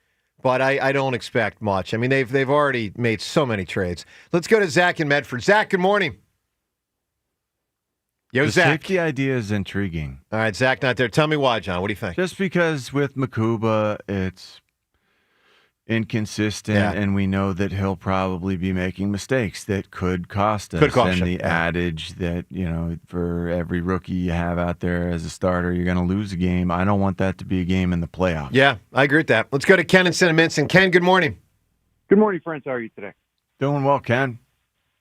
but I don't expect much. I mean, they've already made so many trades. Let's go to Zach in Medford. Zach, good morning. Yo, The Zach. safety idea is intriguing. All right, Zach, not there. Tell me why, John. What do you think? Just because with Makuba, it's inconsistent, and we know that he'll probably be making mistakes that could cost us. And the adage that, for every rookie you have out there as a starter, you're going to lose a game. I don't want that to be a game in the playoffs. Yeah, I agree with that. Let's go to Ken in Cinnamon. Ken, good morning. Good morning, friends. How are you today? Doing well, Ken.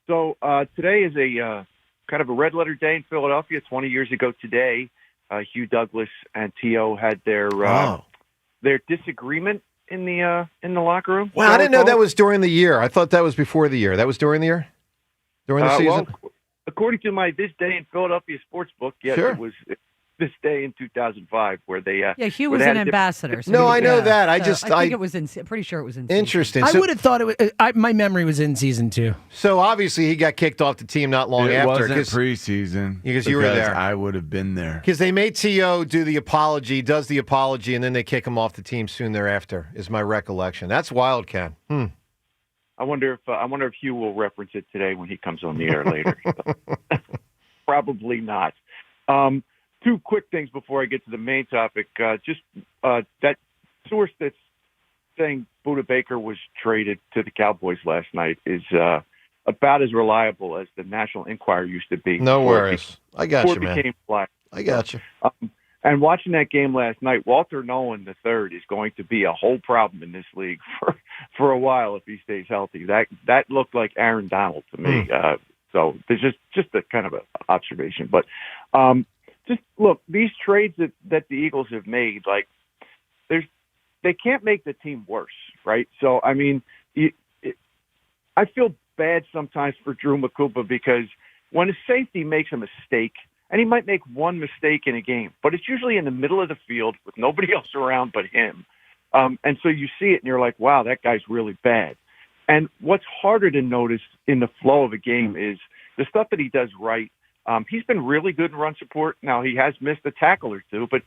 So today is a kind of a red letter day in Philadelphia. 20 years ago today, Hugh Douglas and T.O. had their disagreement in the locker room. Wow, I didn't know that was during the year. I thought that was before the year. That was during the year? During the season? Well, according to my This Day in Philadelphia sports book, yes, it was this day in 2005 where they Hugh was an ambassador. No, I know that. I think it was pretty sure it was in season. Interesting. I would have thought it was. My memory was in season 2. So obviously he got kicked off the team not long after. It wasn't preseason. Because you were there. I would have been there. Because they made T.O. does the apology, and then they kick him off the team soon thereafter, is my recollection. That's wild, Ken. I wonder if Hugh will reference it today when he comes on the air later. Probably not. Two quick things before I get to the main topic. That source that's saying Budda Baker was traded to the Cowboys last night is about as reliable as the National Enquirer used to be. No worries. I got you, man. I got you. And watching that game last night, Walter Nolan III is going to be a whole problem in this league for a while if he stays healthy. That looked like Aaron Donald to me. So there's just a kind of an observation. But just look, these trades that the Eagles have made, like they can't make the team worse, right? So I mean, I feel bad sometimes for Drew Makuba because when a safety makes a mistake, and he might make one mistake in a game, but it's usually in the middle of the field with nobody else around but him. And so you see it and you're like, wow, that guy's really bad. And what's harder to notice in the flow of a game is the stuff that he does right. He's been really good in run support. Now, he has missed a tackle or two, but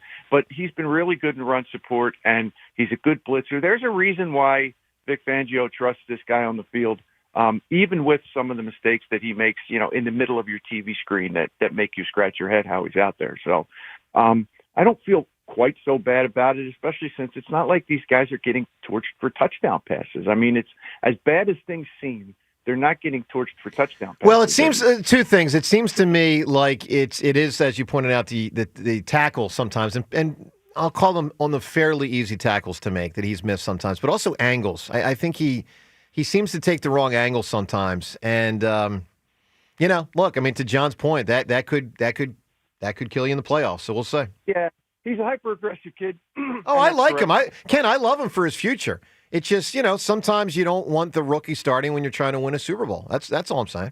he's been really good in run support, and he's a good blitzer. There's a reason why Vic Fangio trusts this guy on the field, even with some of the mistakes that he makes, in the middle of your TV screen that make you scratch your head how he's out there. So I don't feel quite so bad about it, especially since it's not like these guys are getting torched for touchdown passes. I mean, it's as bad as things seem. They're not getting torched for touchdown passes. Well, it seems two things. It seems to me like it is, as you pointed out, the tackle sometimes, and I'll call them on the fairly easy tackles to make that he's missed sometimes, but also angles. I think he seems to take the wrong angle sometimes, and look, I mean, to John's point, that could kill you in the playoffs. So we'll see. Yeah, he's a hyper aggressive kid. Oh, I like him. I love him for his future. It's just, sometimes you don't want the rookie starting when you're trying to win a Super Bowl. That's all I'm saying.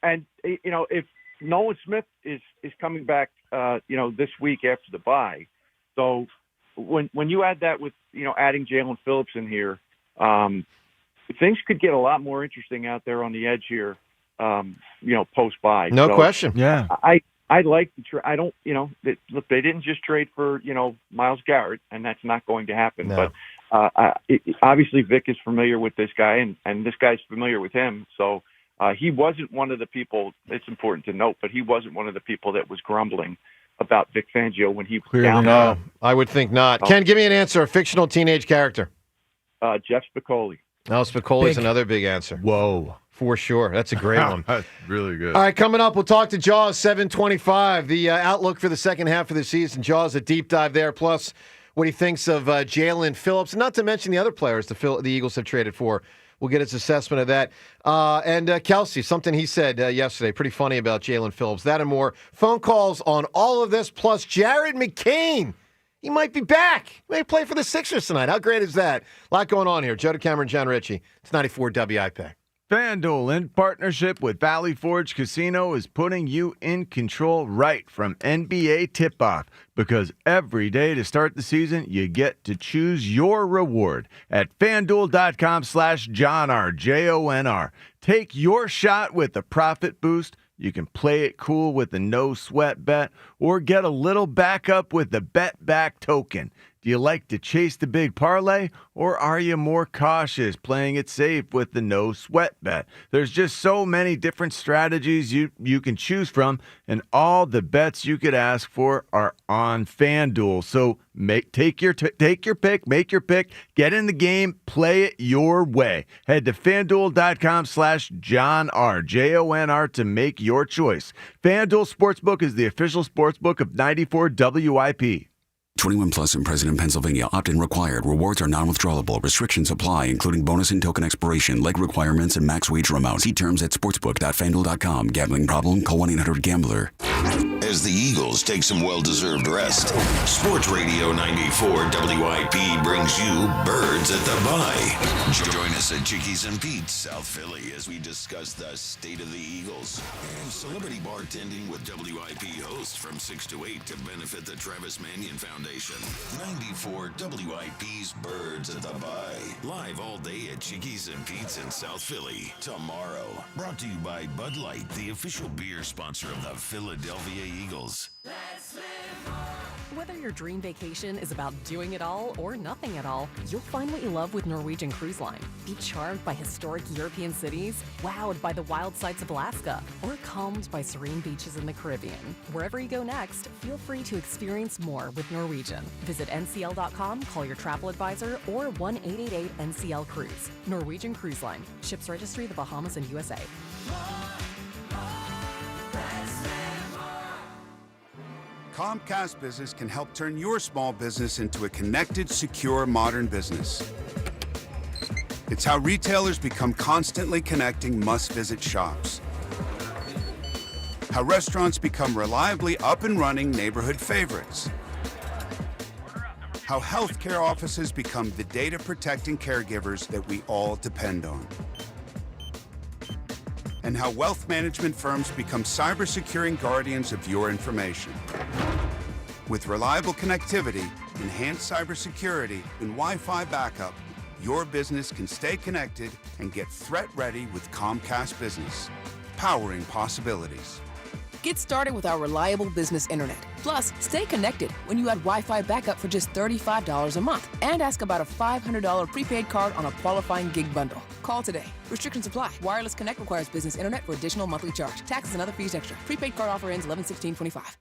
And, if Nolan Smith is coming back, this week after the bye, so when you add that with, adding Jalen Phillips in here, things could get a lot more interesting out there on the edge here, post-bye. No question. Yeah. I like the trade. I don't, look, they didn't just trade for, Myles Garrett, and that's not going to happen. No. But obviously Vic is familiar with this guy, and this guy's familiar with him. So he wasn't one of the people, it's important to note, but he wasn't one of the people that was grumbling about Vic Fangio when he was down. No, I would think not. Ken, give me an answer. A fictional teenage character. Jeff Spicoli. No, Spicoli's another big answer. Whoa. For sure. That's a great one. That's really good. All right, coming up, we'll talk to Jaws, 7:25. The outlook for the second half of the season. Jaws, a deep dive there, plus what he thinks of Jalen Phillips, not to mention the other players the Eagles have traded for. We'll get his assessment of that. And Kelsey, something he said yesterday, pretty funny about Jalen Phillips. That and more. Phone calls on all of this, plus Jared McCain. He might be back. He may play for the Sixers tonight. How great is that? A lot going on here. Joe DeCamera, John Ritchie. It's 94 WIP. FanDuel, in partnership with Valley Forge Casino, is putting you in control right from NBA tip-off, because every day to start the season, you get to choose your reward at FanDuel.com/JOHNR, JONR. Take your shot with the profit boost. You can play it cool with the no-sweat bet, or get a little backup with the Bet Back token. Do you like to chase the big parlay, or are you more cautious, playing it safe with the no sweat bet? There's just so many different strategies you can choose from, and all the bets you could ask for are on FanDuel. So take your pick, make your pick, get in the game, play it your way. Head to FanDuel.com/John R, JONR, to make your choice. FanDuel Sportsbook is the official sportsbook of 94 WIP. 21 plus and present in Pennsylvania. Opt-in required. Rewards are non-withdrawable. Restrictions apply, including bonus and token expiration, leg requirements, and max wager amount. See terms at sportsbook.fanduel.com. Gambling problem? Call 1-800-GAMBLER. As the Eagles take some well-deserved rest, Sports Radio 94 WIP brings you Birds at the Bye. Join us at Chickies and Pete's, South Philly, as we discuss the state of the Eagles and celebrity bartending with WIP hosts from 6 to 8 to benefit the Travis Manion Foundation. 94 WIP's Birds at the Bye. Live all day at Chickies and Pete's in South Philly. Tomorrow. Brought to you by Bud Light, the official beer sponsor of the Philadelphia Eagles. Whether your dream vacation is about doing it all or nothing at all, you'll find what you love with Norwegian Cruise Line. Be charmed by historic European cities, wowed by the wild sights of Alaska, or calmed by serene beaches in the Caribbean. Wherever you go next, feel free to experience more with Norwegian. Visit ncl.com, call your travel advisor, or 1-888-NCL-CRUISE. Norwegian Cruise Line. Ships registry the Bahamas and USA. Comcast Business can help turn your small business into a connected, secure, modern business. It's how retailers become constantly connecting must-visit shops. How restaurants become reliably up and running neighborhood favorites. How healthcare offices become the data-protecting caregivers that we all depend on. And how wealth management firms become cyber-securing guardians of your information. With reliable connectivity, enhanced cybersecurity, and Wi-Fi backup, your business can stay connected and get threat-ready with Comcast Business, powering possibilities. Get started with our reliable business internet. Plus, stay connected when you add Wi-Fi backup for just $35 a month and ask about a $500 prepaid card on a qualifying gig bundle. Call today. Restrictions apply. Wireless Connect requires business internet for additional monthly charge. Taxes and other fees extra. Prepaid card offer ends 11/16/25.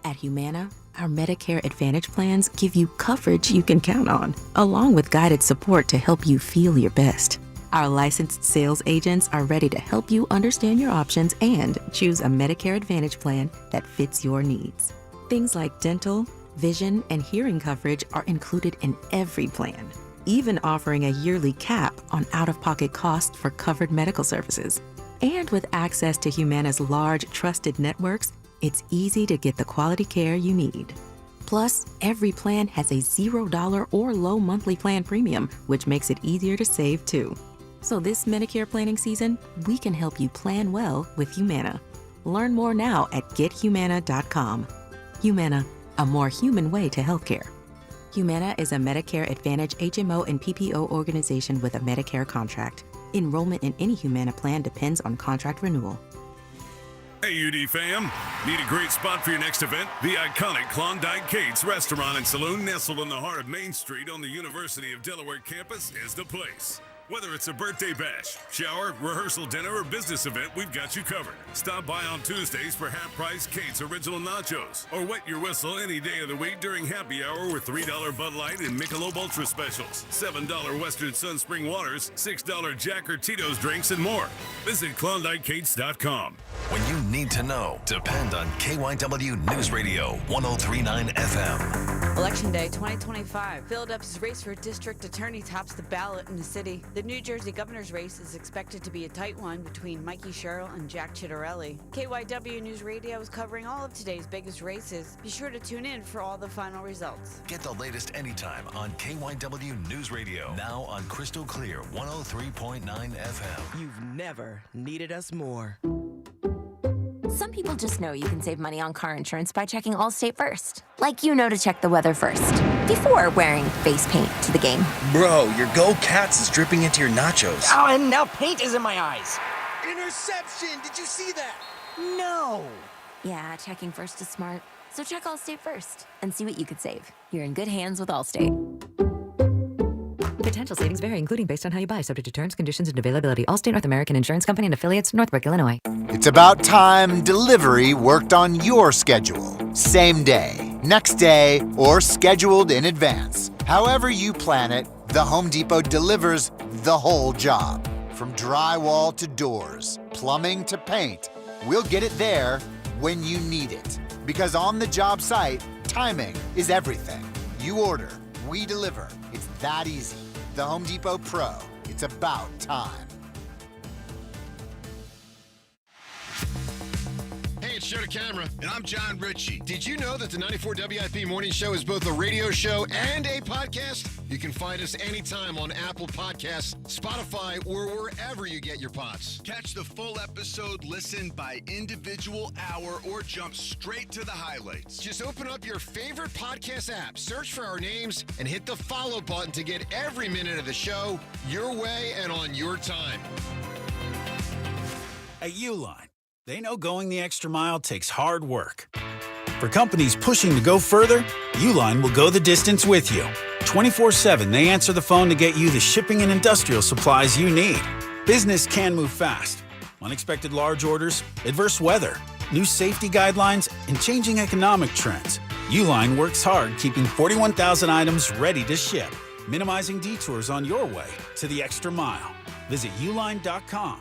At Humana, our Medicare Advantage plans give you coverage you can count on, along with guided support to help you feel your best. Our licensed sales agents are ready to help you understand your options and choose a Medicare Advantage plan that fits your needs. Things like dental, vision, and hearing coverage are included in every plan, even offering a yearly cap on out-of-pocket costs for covered medical services. And with access to Humana's large, trusted networks, it's easy to get the quality care you need. Plus, every plan has a $0 or low monthly plan premium, which makes it easier to save too. So this Medicare planning season, we can help you plan well with Humana. Learn more now at gethumana.com. Humana, a more human way to healthcare. Humana is a Medicare Advantage HMO and PPO organization with a Medicare contract. Enrollment in any Humana plan depends on contract renewal. Hey, UD fam. Need a great spot for your next event? The iconic Klondike Kate's Restaurant and Saloon, nestled in the heart of Main Street on the University of Delaware campus, is the place. Whether it's a birthday bash, shower, rehearsal dinner, or business event, we've got you covered. Stop by on Tuesdays for half-price Kate's Original Nachos, or wet your whistle any day of the week during happy hour with $3 Bud Light and Michelob Ultra specials, $7 Western Sunspring Waters, $6 Jack or Tito's drinks, and more. Visit KlondykeKates.com. When you need to know, depend on KYW News Radio 103.9 FM. Election Day 2025. Philadelphia's race for district attorney tops the ballot in the city. The New Jersey governor's race is expected to be a tight one between Mikey Sherrill and Jack Chitterelli. KYW News Radio is covering all of today's biggest races. Be sure to tune in for all the final results. Get the latest anytime on KYW News Radio. Now on Crystal Clear 103.9 FM. You've never needed us more. Some people just know you can save money on car insurance by checking Allstate first. Like you know to check the weather first, before wearing face paint to the game. Bro, your Go Cats is dripping into your nachos. Oh, and now paint is in my eyes. Interception! Did you see that? No! Yeah, checking first is smart. So check Allstate first and see what you could save. You're in good hands with Allstate. Potential savings vary, including based on how you buy, subject to terms, conditions, and availability. Allstate North American Insurance Company and affiliates, Northbrook, Illinois. It's about time delivery worked on your schedule. Same day, next day, or scheduled in advance. However you plan it, the Home Depot delivers the whole job. From drywall to doors, plumbing to paint, we'll get it there when you need it. Because on the job site, timing is everything. You order, we deliver. It's that easy. The Home Depot Pro. It's about time. Hey, it's Joe DeCamera. And I'm John Ritchie. Did you know that the 94 WIP Morning Show is both a radio show and a podcast? You can find us anytime on Apple Podcasts, Spotify, or wherever you get your pods. Catch the full episode, listen by individual hour, or jump straight to the highlights. Just open up your favorite podcast app, search for our names, and hit the follow button to get every minute of the show your way and on your time. At Uline, they know going the extra mile takes hard work. For companies pushing to go further, Uline will go the distance with you. 24/7, they answer the phone to get you the shipping and industrial supplies you need. Business can move fast. Unexpected large orders, adverse weather, new safety guidelines, and changing economic trends. Uline works hard keeping 41,000 items ready to ship, minimizing detours on your way to the extra mile. Visit uline.com.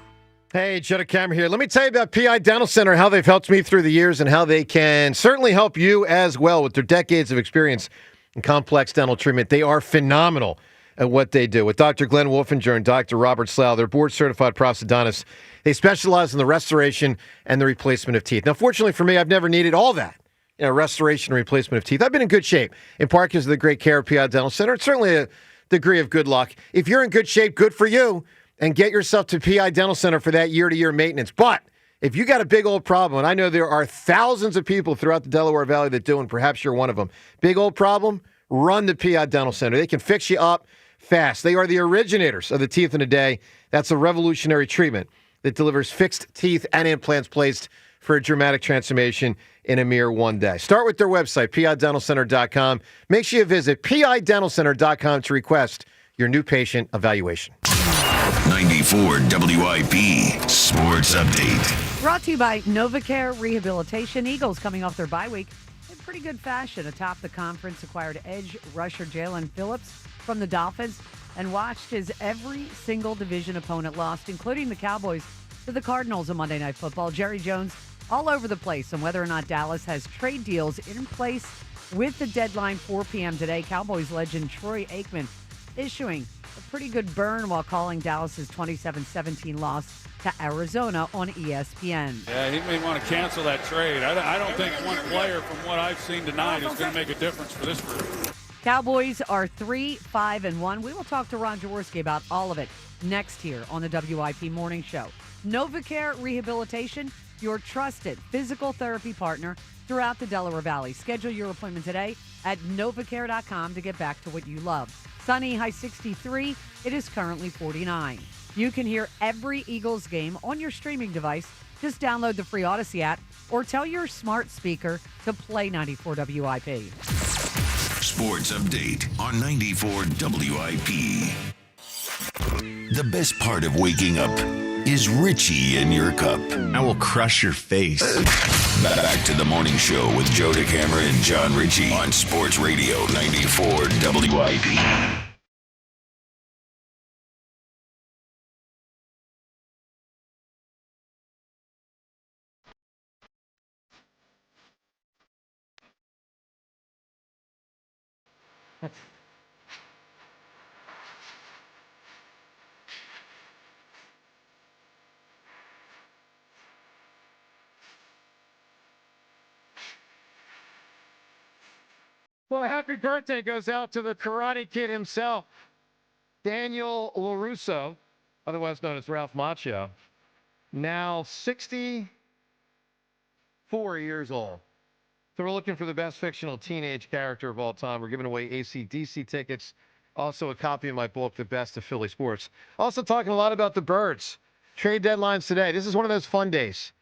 Hey, Joe DeCamera here. Let me tell you about PI Dental Center, how they've helped me through the years and how they can certainly help you as well with their decades of experience in complex dental treatment. They are phenomenal at what they do. With Dr. Glenn Wolfinger and Dr. Robert Slough, they're board-certified prosthodontists. They specialize in the restoration and the replacement of teeth. Now, fortunately for me, I've never needed all that, restoration and replacement of teeth. I've been in good shape, in part because of the great care of PI Dental Center. It's certainly a degree of good luck. If you're in good shape, good for you. And get yourself to PI Dental Center for that year-to-year maintenance. But if you got a big old problem, and I know there are thousands of people throughout the Delaware Valley that do, and perhaps you're one of them, big old problem, run to PI Dental Center. They can fix you up fast. They are the originators of the teeth in a day. That's a revolutionary treatment that delivers fixed teeth and implants placed for a dramatic transformation in a mere one day. Start with their website, pidentalcenter.com. Make sure you visit pidentalcenter.com to request your new patient evaluation. 94 WIP Sports Update. Brought to you by NovaCare Rehabilitation. Eagles coming off their bye week in pretty good fashion atop the conference. Acquired edge rusher Jalen Phillips from the Dolphins and watched his every single division opponent lost, including the Cowboys to the Cardinals on Monday Night Football. Jerry Jones all over the place on whether or not Dallas has trade deals in place with the deadline 4 p.m. today. Cowboys legend Troy Aikman issuing a pretty good burn while calling Dallas's 27-17 loss to Arizona on ESPN. Yeah, he may want to cancel that trade. I don't think one player from what I've seen tonight is going to make a difference for this group. Cowboys are 3-5-1. We will talk to Ron Jaworski about all of it next here on the WIP Morning Show. NovaCare Rehabilitation, your trusted physical therapy partner throughout the Delaware Valley. Schedule your appointment today at novacare.com to get back to what you love. Sunny, high 63. It is currently 49. You can hear every Eagles game on your streaming device. Just download the free Odyssey app or tell your smart speaker to play 94 WIP. Sports Update on 94 WIP. The best part of waking up is Richie in your cup. I will crush your face. Back to the morning show with Joe DeCamera and John Ritchie on Sports Radio 94 WIP. Well, a happy birthday goes out to the Karate Kid himself, Daniel LaRusso, otherwise known as Ralph Macchio, now 64 years old. So we're looking for the best fictional teenage character of all time. We're giving away AC/DC tickets, also a copy of my book, The Best of Philly Sports. Also talking a lot about the Birds. Trade deadlines today. This is one of those fun days.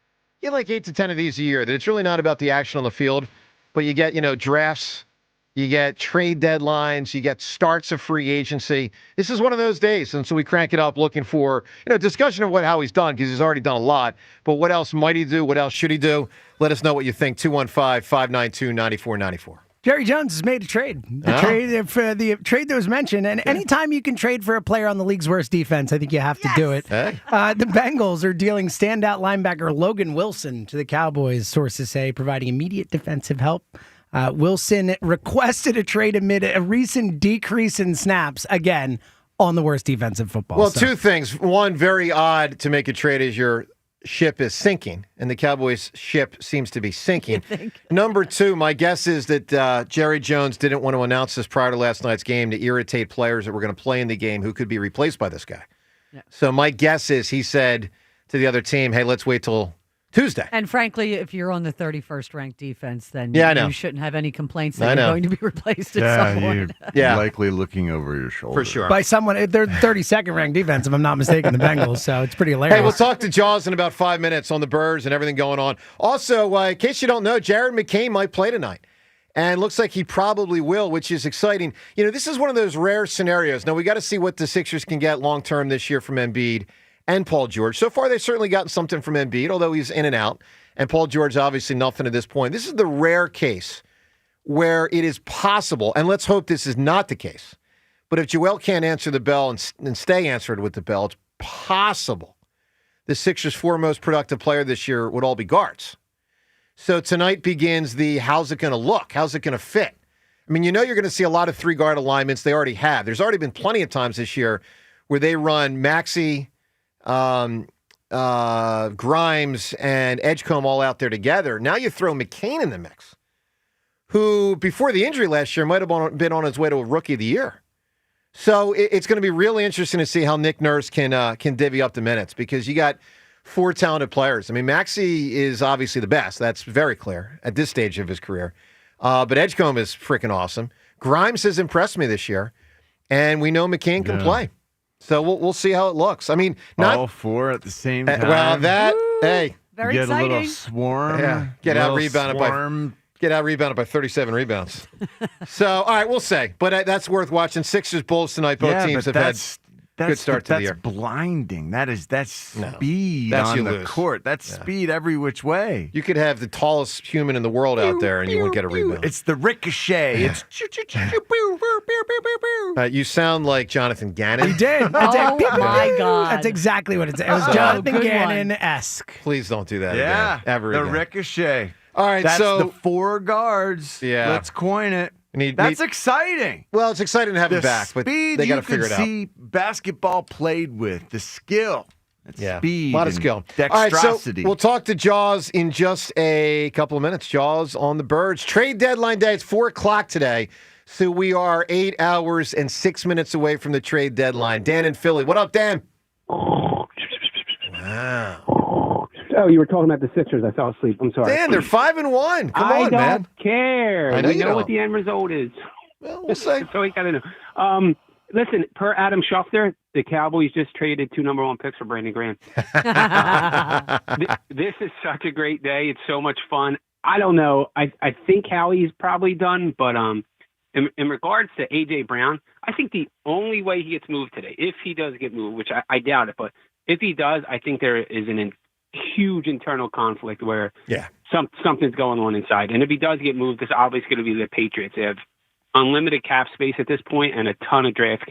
You get like 8 to 10 of these a year that it's really not about the action on the field. but you get, drafts, you get trade deadlines, you get starts of free agency. This is one of those days, and so we crank it up looking for, discussion of how he's done, because he's already done a lot. But what else might he do? What else should he do? Let us know what you think. 215-592-9494. Jerry Jones has made a trade. The trade that was mentioned. And anytime you can trade for a player on the league's worst defense, I think you have to do it. Hey. The Bengals are dealing standout linebacker Logan Wilson to the Cowboys, sources say, providing immediate defensive help. Wilson requested a trade amid a recent decrease in snaps, again, on the worst defensive football. Well, two things. One, very odd to make a trade as your ship is sinking, and the Cowboys' ship seems to be sinking. Number two, my guess is that Jerry Jones didn't want to announce this prior to last night's game to irritate players that were going to play in the game who could be replaced by this guy. Yeah. So my guess is he said to the other team, hey, let's wait till Tuesday. And frankly, if you're on the 31st ranked defense, then you shouldn't have any complaints that you're going to be replaced at some point. You're likely looking over your shoulder. For sure. By someone, they're 32nd ranked defense, if I'm not mistaken, the Bengals, so it's pretty hilarious. Hey, we'll talk to Jaws in about 5 minutes on the Birds and everything going on. Also, in case you don't know, Jared McCain might play tonight. And looks like he probably will, which is exciting. This is one of those rare scenarios. Now, we got to see what the Sixers can get long-term this year from Embiid and Paul George. So far, they've certainly gotten something from Embiid, although he's in and out. And Paul George, obviously nothing at this point. This is the rare case where it is possible, and let's hope this is not the case, but if Joel can't answer the bell and stay answered with the bell, it's possible the Sixers' four most productive player this year would all be guards. So tonight begins the how's it going to look? How's it going to fit? I mean, you're going to see a lot of three-guard alignments. They already have. There's already been plenty of times this year where they run Maxey, Grimes, and Edgecombe all out there together. Now you throw McCain in the mix, who before the injury last year might have been on his way to a Rookie of the Year. So it's going to be really interesting to see how Nick Nurse can divvy up the minutes, because you got four talented players. I mean, Maxey is obviously the best. That's very clear at this stage of his career. But Edgecombe is freaking awesome. Grimes has impressed me this year, and we know McCain can play. So we'll see how it looks. I mean, not all four at the same time. Well, hey, very get exciting. a little swarm. Yeah, get out rebounded by 37 rebounds. So, all right, we'll say, but that's worth watching. Sixers, Bulls tonight. Both teams have had good start to the year. That's blinding. That's speed that's on you the lose. court. That's speed every which way. You could have the tallest human in the world out there, and you won't get a rebound. It's the ricochet. It's you sound like Jonathan Gannon. You did. Oh, my God. That's exactly what it said. It was Jonathan Gannon-esque. Please don't do that again. Ever the again. ricochet. All right, that's so the four guards. Yeah. Let's coin it. That's exciting. Well, it's exciting to have him back, but they got to figure it out. See basketball played with, the skill. That's speed. A lot of skill. Dexterosity. All right, so we'll talk to Jaws in just a couple of minutes. Jaws on the Birds. Trade deadline day. It's 4 o'clock today. So we are 8 hours and 6 minutes away from the trade deadline. Dan in Philly. What up, Dan? Wow. Oh, you were talking about the Sixers. I fell asleep. I'm sorry. Dan, they're 5-1. Come on, man. I don't care. I know we you know don't. what the end result is. Well, we'll say. So we got to know. Listen, per Adam Schefter, the Cowboys just traded 2 number 1 picks for Brandon Graham. This is such a great day. It's so much fun. I don't know. I think Howie's probably done, but in regards to A.J. Brown, I think the only way he gets moved today, if he does get moved, which I doubt it, but if he does, I think there is an huge internal conflict where something's going on inside. And if he does get moved, it's obviously going to be the Patriots. They have unlimited cap space at this point and a ton of draft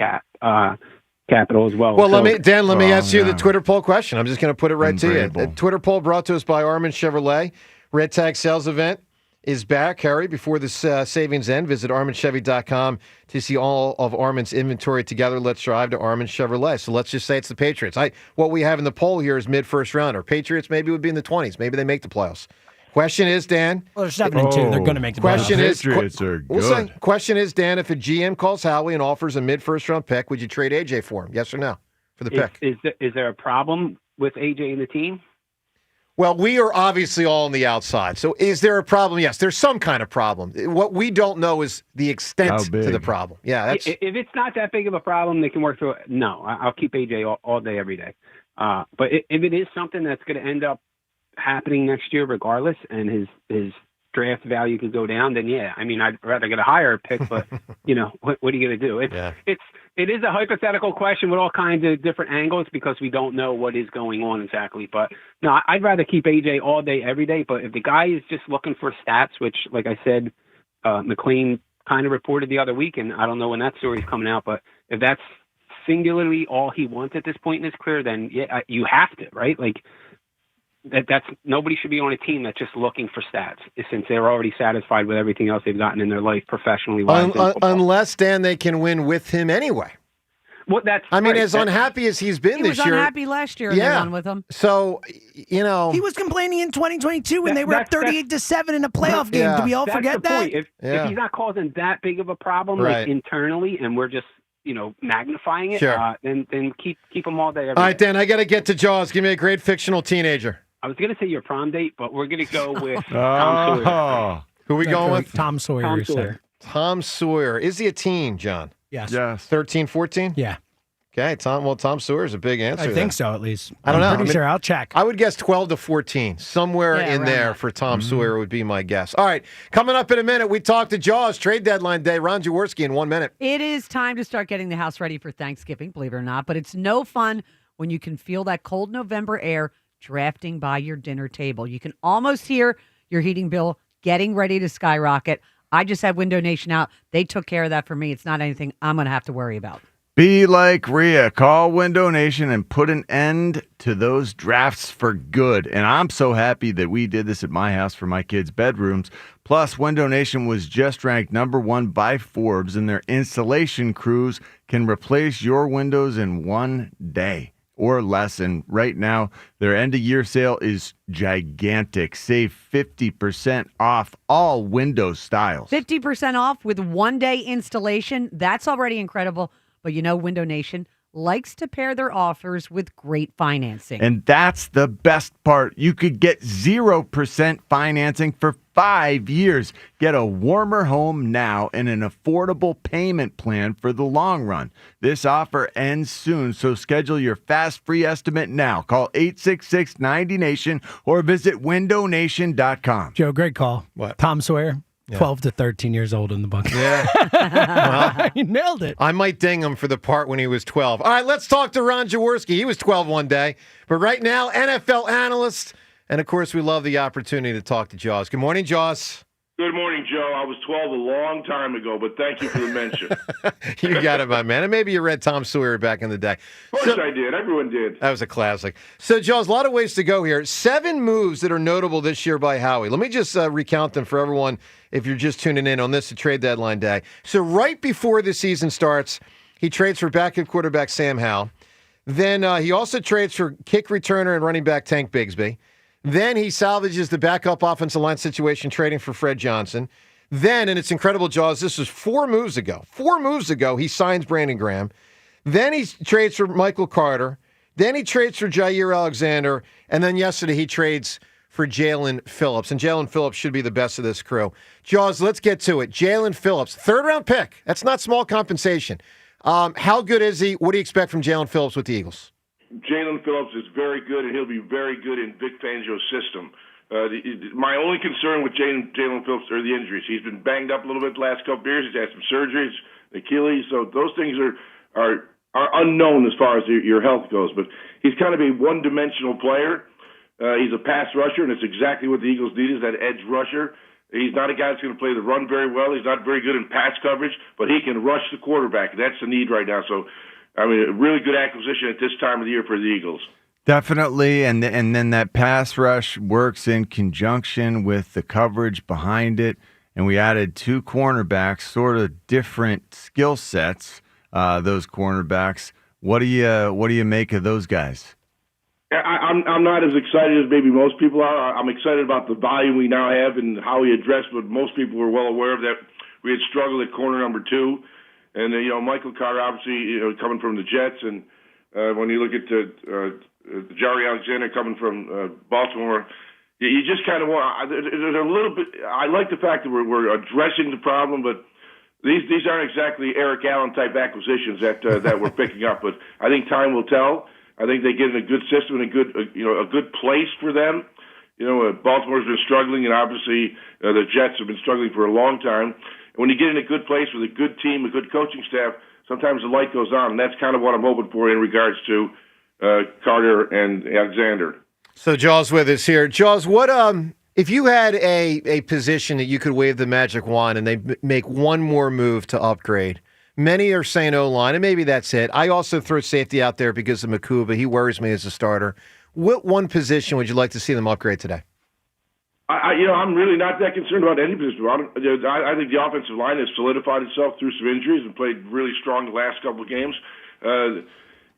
capital as well. Well, let me ask you the Twitter poll question. I'm just going to put it right to you. The Twitter poll brought to us by Armin Chevrolet. Red Tag Sales Event is back, Harry. Before this savings end, visit ArminChevy.com to see all of Armin's inventory together. Let's drive to Armin Chevrolet. So let's just say it's the Patriots. What we have in the poll here is mid-first rounder. Patriots maybe would be in the 20s. Maybe they make the playoffs. Question is, Dan. Well, they're 7-2. They're going to make the playoffs. Patriots are good. Question is, Dan, if a GM calls Howie and offers a mid-first round pick, would you trade AJ for him? Yes or no for the pick? Is there a problem with AJ in the team? Well, we are obviously all on the outside. So is there a problem? Yes, there's some kind of problem. What we don't know is the extent to the problem. Yeah, that's... If it's not that big of a problem, they can work through it. No, I'll keep AJ all day, every day. But if it is something that's going to end up happening next year regardless, and his draft value could go down, then yeah, I mean, I'd rather get a higher pick, but what are you going to do? It is a hypothetical question with all kinds of different angles because we don't know what is going on exactly. But no, I'd rather keep AJ all day, every day. But if the guy is just looking for stats, which, like I said, McLean kind of reported the other week, and I don't know when that story's coming out, but if that's singularly all he wants at this point in his career, then yeah, you have to, right? Like that's nobody should be on a team that's just looking for stats, since they're already satisfied with everything else they've gotten in their life professionally. Unless, Dan, they can win with him anyway. Well, as unhappy as he's been this year. He was unhappy last year and they won with him. So, He was complaining in 2022 when they were up 38-7 in a playoff game. Yeah. Do we all That's forget the that? point. If he's not causing that big of a problem like internally, and we're just magnifying it, Sure. then keep them all day. All right, Dan, I got to get to Jaws. Give me a great fictional teenager. I was going to say your prom date, but we're going to go with Tom Sawyer. Who are we going with? Tom Sawyer. Tom Sawyer. Tom Sawyer. Is he a teen, John? Yes. 13, 14? Yeah. Okay, Tom Sawyer is a big answer. I think so, at least. I don't know. I'm pretty sure. I'll check. I would guess 12 to 14. Somewhere in around there that. for Tom Sawyer would be my guess. All right, coming up in a minute, we talk to Jaws, trade deadline day. Ron Jaworski in 1 minute. It is time to start getting the house ready for Thanksgiving, believe it or not. But it's no fun when you can feel that cold November air drafting by your dinner table. You can almost hear your heating bill getting ready to skyrocket. I just had Window Nation out. They took care of that for me. It's not anything I'm going to have to worry about. Be like Rhea. Call Window Nation and put an end to those drafts for good. And I'm so happy that we did this at my house for my kids' bedrooms. Plus, Window Nation was just ranked #1 by Forbes, and their installation crews can replace your windows in 1 day or less. And right now, their end-of-year sale is gigantic. Save 50% off all window styles. 50% off with 1-day installation. That's already incredible. But Window Nation likes to pair their offers with great financing. And that's the best part. You could get 0% financing for 5 years. Get a warmer home now and an affordable payment plan for the long run. This offer ends soon, so schedule your fast free estimate now. Call 866-90-NATION or visit windownation.com. Joe, great call. What? Tom Sawyer, 12 to 13 years old in the bunker. Yeah. Well, you nailed it. I might ding him for the part when he was 12. All right, let's talk to Ron Jaworski. He was 12 one day. But right now, NFL analyst. And, of course, we love the opportunity to talk to Jaws. Good morning, Jaws. Good morning, Joe. I was 12 a long time ago, but thank you for the mention. You got it, my man. And maybe you read Tom Sawyer back in the day. Of course I did. Everyone did. That was a classic. So, Jaws, a lot of ways to go here. 7 moves that are notable this year by Howie. Let me just recount them for everyone if you're just tuning in on this trade deadline day. So right before the season starts, he trades for backup quarterback Sam Howell. Then he also trades for kick returner and running back Tank Bigsby. Then he salvages the backup offensive line situation, trading for Fred Johnson. Then, and it's incredible, Jaws, this was 4 moves ago. 4 moves ago, he signs Brandon Graham. Then he trades for Michael Carter. Then he trades for Jaire Alexander. And then yesterday he trades for Jalen Phillips. And Jalen Phillips should be the best of this crew. Jaws, let's get to it. Jalen Phillips, 3rd-round pick. That's not small compensation. How good is he? What do you expect from Jalen Phillips with the Eagles? Jalen Phillips is very good, and he'll be very good in Vic Fangio's system. My only concern with Jalen Phillips are the injuries. He's been banged up a little bit the last couple of years. He's had some surgeries, Achilles, so those things are unknown as far as your health goes. But he's kind of a one-dimensional player. He's a pass rusher, and it's exactly what the Eagles need, is that edge rusher. He's not a guy that's going to play the run very well. He's not very good in pass coverage, but he can rush the quarterback, and that's the need right now. So, I mean, a really good acquisition at this time of the year for the Eagles. Definitely, and then that pass rush works in conjunction with the coverage behind it. And we added 2 cornerbacks, sort of different skill sets. Those cornerbacks. What do you make of those guys? I'm not as excited as maybe most people are. I'm excited about the volume we now have and how he addressed what most people were well aware of, that we had struggled at corner number 2. And, Michael Carter, obviously, coming from the Jets. And when you look at Jaire Alexander coming from Baltimore, you just kind of want – there's a little bit – I like the fact that we're addressing the problem, but these aren't exactly Eric Allen-type acquisitions that we're picking up. But I think time will tell. I think they get in a good system and a good place for them. Baltimore's been struggling, and obviously the Jets have been struggling for a long time. And when you get in a good place with a good team, a good coaching staff, sometimes the light goes on, and that's kind of what I'm hoping for in regards to Carter and Alexander. So Jaws with us here. Jaws, what if you had a position that you could wave the magic wand and they make one more move to upgrade? Many are saying O-line, and maybe that's it. I also throw safety out there because of Makuba. He worries me as a starter. What one position would you like to see them upgrade today? I'm really not that concerned about any position. I think the offensive line has solidified itself through some injuries and played really strong the last couple of games. I'm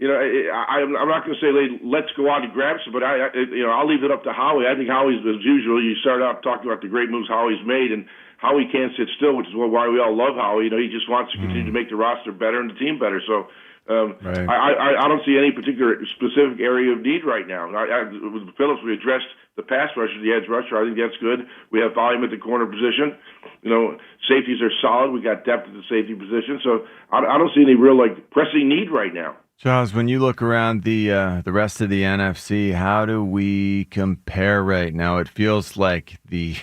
not going to say let's go out and grab some, but I'll leave it up to Howie. I think Howie's, as usual, you start out talking about the great moves Howie's made, and Howie can't sit still, which is why we all love Howie. He just wants to continue to make the roster better and the team better. So Right. I don't see any particular specific area of need right now. With Phillips, we addressed the pass rusher, the edge rusher. I think that's good. We have volume at the corner position. Safeties are solid. We got depth at the safety position. So I don't see any real pressing need right now. Charles, when you look around the rest of the NFC, how do we compare right now? It feels like the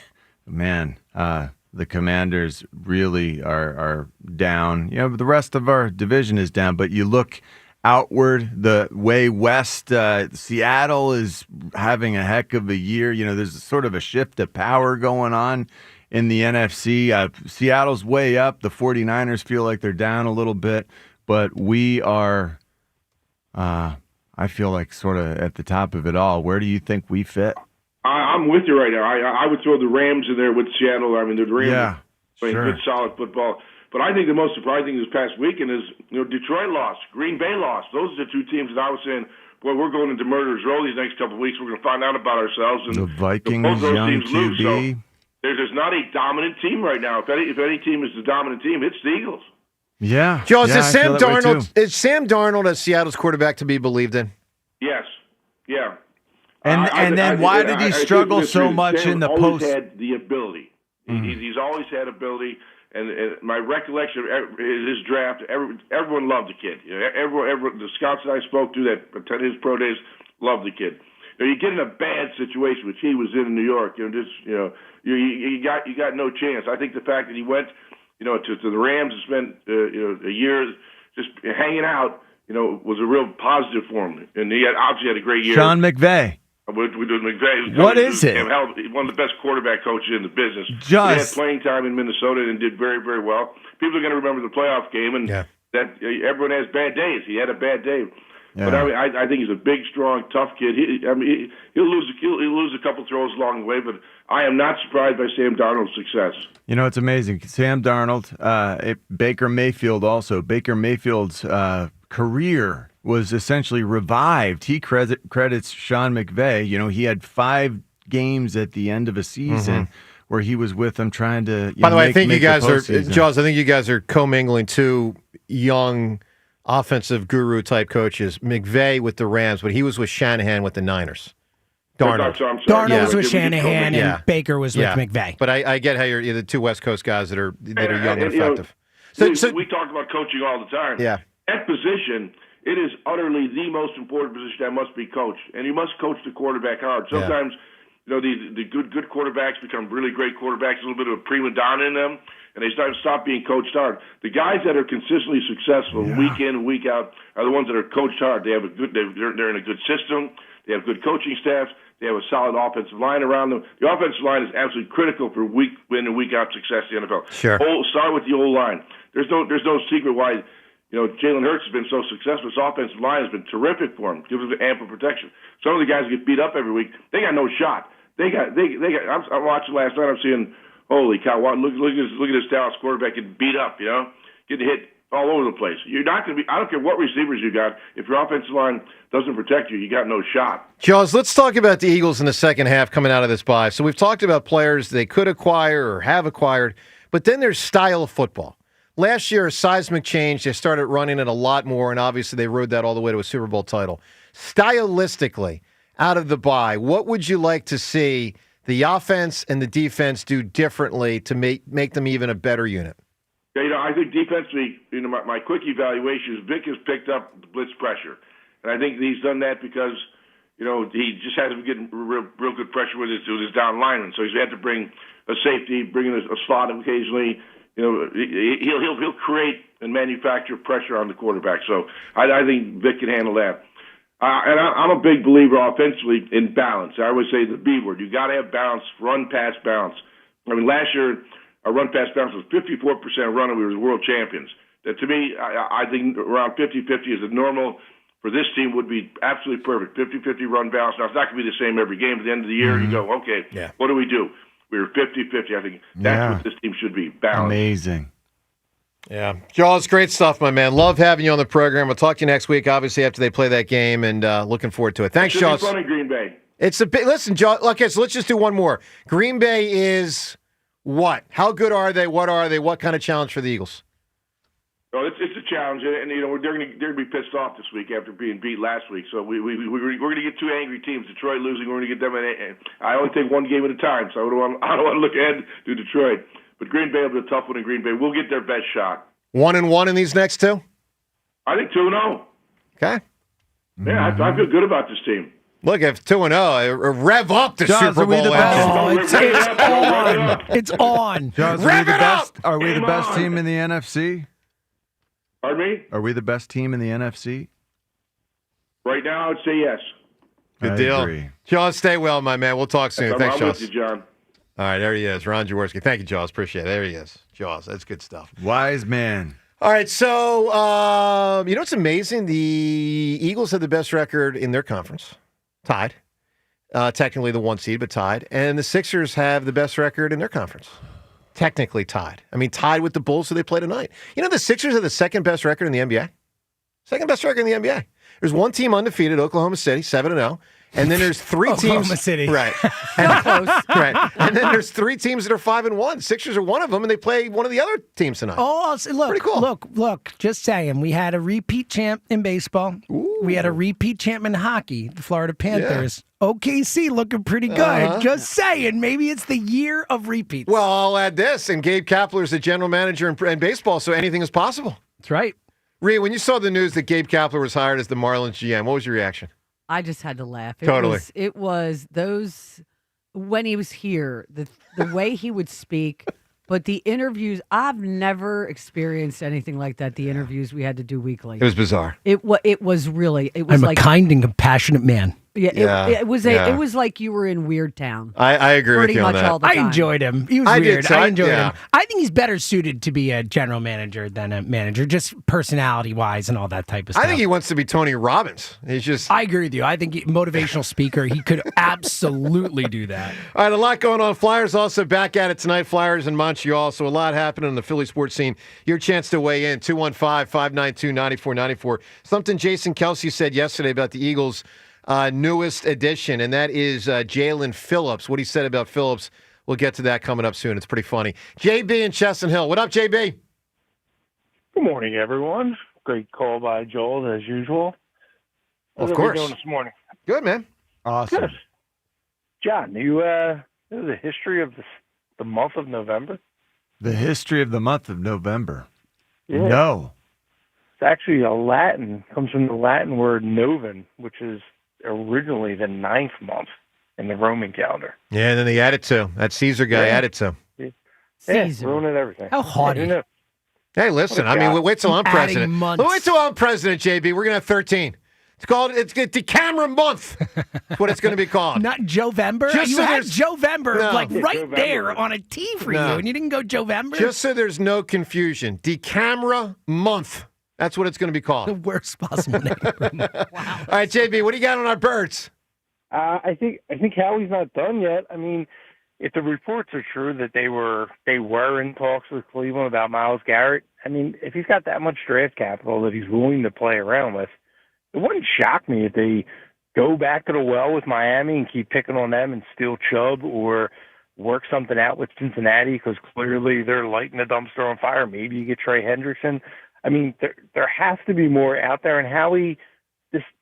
Commanders really are down. The rest of our division is down, but you look outward, the way west, Seattle is having a heck of a year. There's sort of a shift of power going on in the NFC. Seattle's way up. The 49ers feel like they're down a little bit, but we are, I feel like, sort of at the top of it all. Where do you think we fit? I'm with you right now. I would throw the Rams in there with Seattle. I mean, the Rams are playing good, solid football. But I think the most surprising this past weekend is, Detroit lost, Green Bay lost. Those are the two teams that I was saying, boy, we're going into murderer's row these next couple of weeks. We're going to find out about ourselves. And the Vikings, both those young teams lose. QB. So there's not a dominant team right now. If any team is the dominant team, it's the Eagles. Yeah. Joe, is Sam Darnold as Seattle's quarterback to be believed in? Yes. Yeah. And then why did he struggle so much in the post? Always had the ability. He's always had ability. And my recollection of his draft, everyone loved the kid. Everyone, the scouts that I spoke to that attended his pro days loved the kid. You get in a bad situation, which he was in New York. You got no chance. I think the fact that he went, to the Rams and spent a year just hanging out, was a real positive for him. And he obviously had a great year. Sean McVay. We do McVay. What is it? One of the best quarterback coaches in the business. He Just had playing time in Minnesota and did very, very well. People are going to remember the playoff game, and that everyone has bad days. He had a bad day, but I think he's a big, strong, tough kid. He'll lose a couple throws along the way, but I am not surprised by Sam Darnold's success. It's amazing. Sam Darnold, Baker Mayfield also. Baker Mayfield's career was essentially revived. He credits Sean McVay. He had 5 games at the end of a season where he was with them trying to. By the way, I think you guys are, Jaws, I think you guys are commingling two young offensive guru type coaches. McVay with the Rams, but he was with Shanahan with the Niners. Darnold. Darnold was with Shanahan and Baker was with McVay. But I get how you're the two West Coast guys that are young and effective. We talk about coaching all the time. Yeah. That position, it is utterly the most important position that must be coached, and you must coach the quarterback hard. Sometimes, the good quarterbacks become really great quarterbacks, a little bit of a prima donna in them, and they stop being coached hard. The guys that are consistently successful week in and week out are the ones that are coached hard. They have they're in a good system. They have good coaching staffs. They have a solid offensive line around them. The offensive line is absolutely critical for week in and week out success in the NFL. Sure. Start with the old line. There's no secret why. Jalen Hurts has been so successful. His offensive line has been terrific for him. Gives him ample protection. Some of the guys get beat up every week. They got no shot. They got. I'm watching last night. I'm seeing, holy cow! Look at this Dallas quarterback getting beat up. Getting hit all over the place. You're not going to be. I don't care what receivers you got. If your offensive line doesn't protect you, you got no shot. Jaws, let's talk about the Eagles in the second half coming out of this bye. So we've talked about players they could acquire or have acquired, but then there's style of football. Last year, a seismic change. They started running it a lot more, and obviously they rode that all the way to a Super Bowl title. Stylistically, out of the bye, what would you like to see the offense and the defense do differently to make them even a better unit? Yeah, I think defensively, my quick evaluation is Vic has picked up the blitz pressure. And I think he's done that because, he just hasn't been getting real good pressure with his down lineman. So he's had to bring a safety, bring in a slot occasionally. He'll create and manufacture pressure on the quarterback. So I think Vic can handle that. And I'm a big believer offensively in balance. I always say the B word. You got to have balance, run-pass balance. I mean, last year, our run-pass balance was 54% run, and we were the world champions. That, to me, I think around 50-50 is a normal for this team would be absolutely perfect. 50-50 run balance. Now, it's not going to be the same every game. At the end of the year, you go, okay, what do we do? We were 50-50. I think that's what this team should be, balance. Amazing. Yeah. Jaws, great stuff, my man. Love having you on the program. We'll talk to you next week, obviously, after they play that game, and looking forward to it. Thanks, Jaws. It's fun in Green Bay. It's a bit. Listen, Jaws. Okay, so let's just do one more. Green Bay is what? How good are they? What are they? What kind of challenge for the Eagles? Well, it's a challenge, and they're going to be pissed off this week after being beat last week. So we're going to get two angry teams. Detroit losing, we're going to get them. I only take one game at a time, so I don't want to look ahead to Detroit. But Green Bay will be a tough one in Green Bay. We'll get their best shot. 1-1 in these next two? I think 2-0. Okay. Yeah, I feel good about this team. Look, if 2-0, rev up the Jaws, Super are we Bowl. the best? It's on. It's on. Jaws, rev it up. Are we the best team in the NFC? Pardon me? Are we the best team in the NFC? Right now, I would say yes. Good deal. Agree. Jaws, stay well, my man. We'll talk soon. Thanks, I'm Jaws. with you, John. All right, there he is, Ron Jaworski. Thank you, Jaws. Appreciate it. There he is. Jaws, that's good stuff. Wise man. All right, so you know what's amazing? The Eagles have the best record in their conference, tied. Technically the 1 seed, but tied. And the Sixers have the best record in their conference, technically tied. I mean, tied with the Bulls who they play tonight. You know, the Sixers have the second best record in the NBA. Second best record in the NBA. There's one team undefeated, Oklahoma City, 7-0. And then there's three teams. Oklahoma City. Right. And, right. And then there's three teams that are 5-1. Sixers are one of them, and they play one of the other teams tonight. Oh, look, pretty cool. Look, just saying. We had a repeat champ in baseball. Ooh. We had a repeat champ in hockey, the Florida Panthers. Yeah. OKC looking pretty good. Just saying. Maybe it's the year of repeats. Well, I'll add this. And Gabe Kapler is the general manager in baseball, so anything is possible. That's right. Rhea, when you saw the news that Gabe Kapler was hired as the Marlins GM, what was your reaction? I just had to laugh. It was those when he was here, the way he would speak, but the interviews, I've never experienced anything like that. The interviews we had to do weekly. It was bizarre. It was really. I'm like, a kind and compassionate man. Yeah, it was like you were in Weird Town. I agree with you on that. All the time. I enjoyed him. He was weird. I enjoyed him. Yeah. I think he's better suited to be a general manager than a manager, just personality-wise and all that type of stuff. I think he wants to be Tony Robbins. He's just. I agree with you. I think motivational speaker. He could absolutely do that. All right, a lot going on. Flyers also back at it tonight. Flyers in Montreal. So a lot happening in the Philly sports scene. Your chance to weigh in. 215-592-9494. Something Jason Kelce said yesterday about the Eagles. Newest addition, and that is Jalen Phillips. What he said about Phillips, we'll get to that coming up soon. It's pretty funny. JB and Chestnut Hill. What up, JB? Good morning, everyone. Great call by Joel, as usual. Of What course. are we doing this morning? Good, man. Awesome. Good. John, you know the history of the month of November? The history of the month of November? Yeah. No. It's actually comes from the Latin word novum, which is originally the 9th month in the Roman calendar. Yeah, and then they added to. That Caesar guy added to. Caesar. Ruining everything. How haughty. Hey, listen, I mean, wait till I'm president. Wait till I'm president, JB. We're going to have 13. It's Decameron month. That's what it's going to be called. Not Jovember? Just You so had there's- Jovember No. right Jovember. there on a T for you, and you didn't go Jovember? Just so there's no confusion. Decameron month. That's what it's going to be called. The worst possible name. Wow. All right, JB, what do you got on our birds? I think Howie's not done yet. I mean, if the reports are true that they were in talks with Cleveland about Myles Garrett, I mean, if he's got that much draft capital that he's willing to play around with, it wouldn't shock me if they go back to the well with Miami and keep picking on them and steal Chubb, or work something out with Cincinnati because clearly they're lighting the dumpster on fire. Maybe you get Trey Hendrickson. I mean, there has to be more out there. And Howie,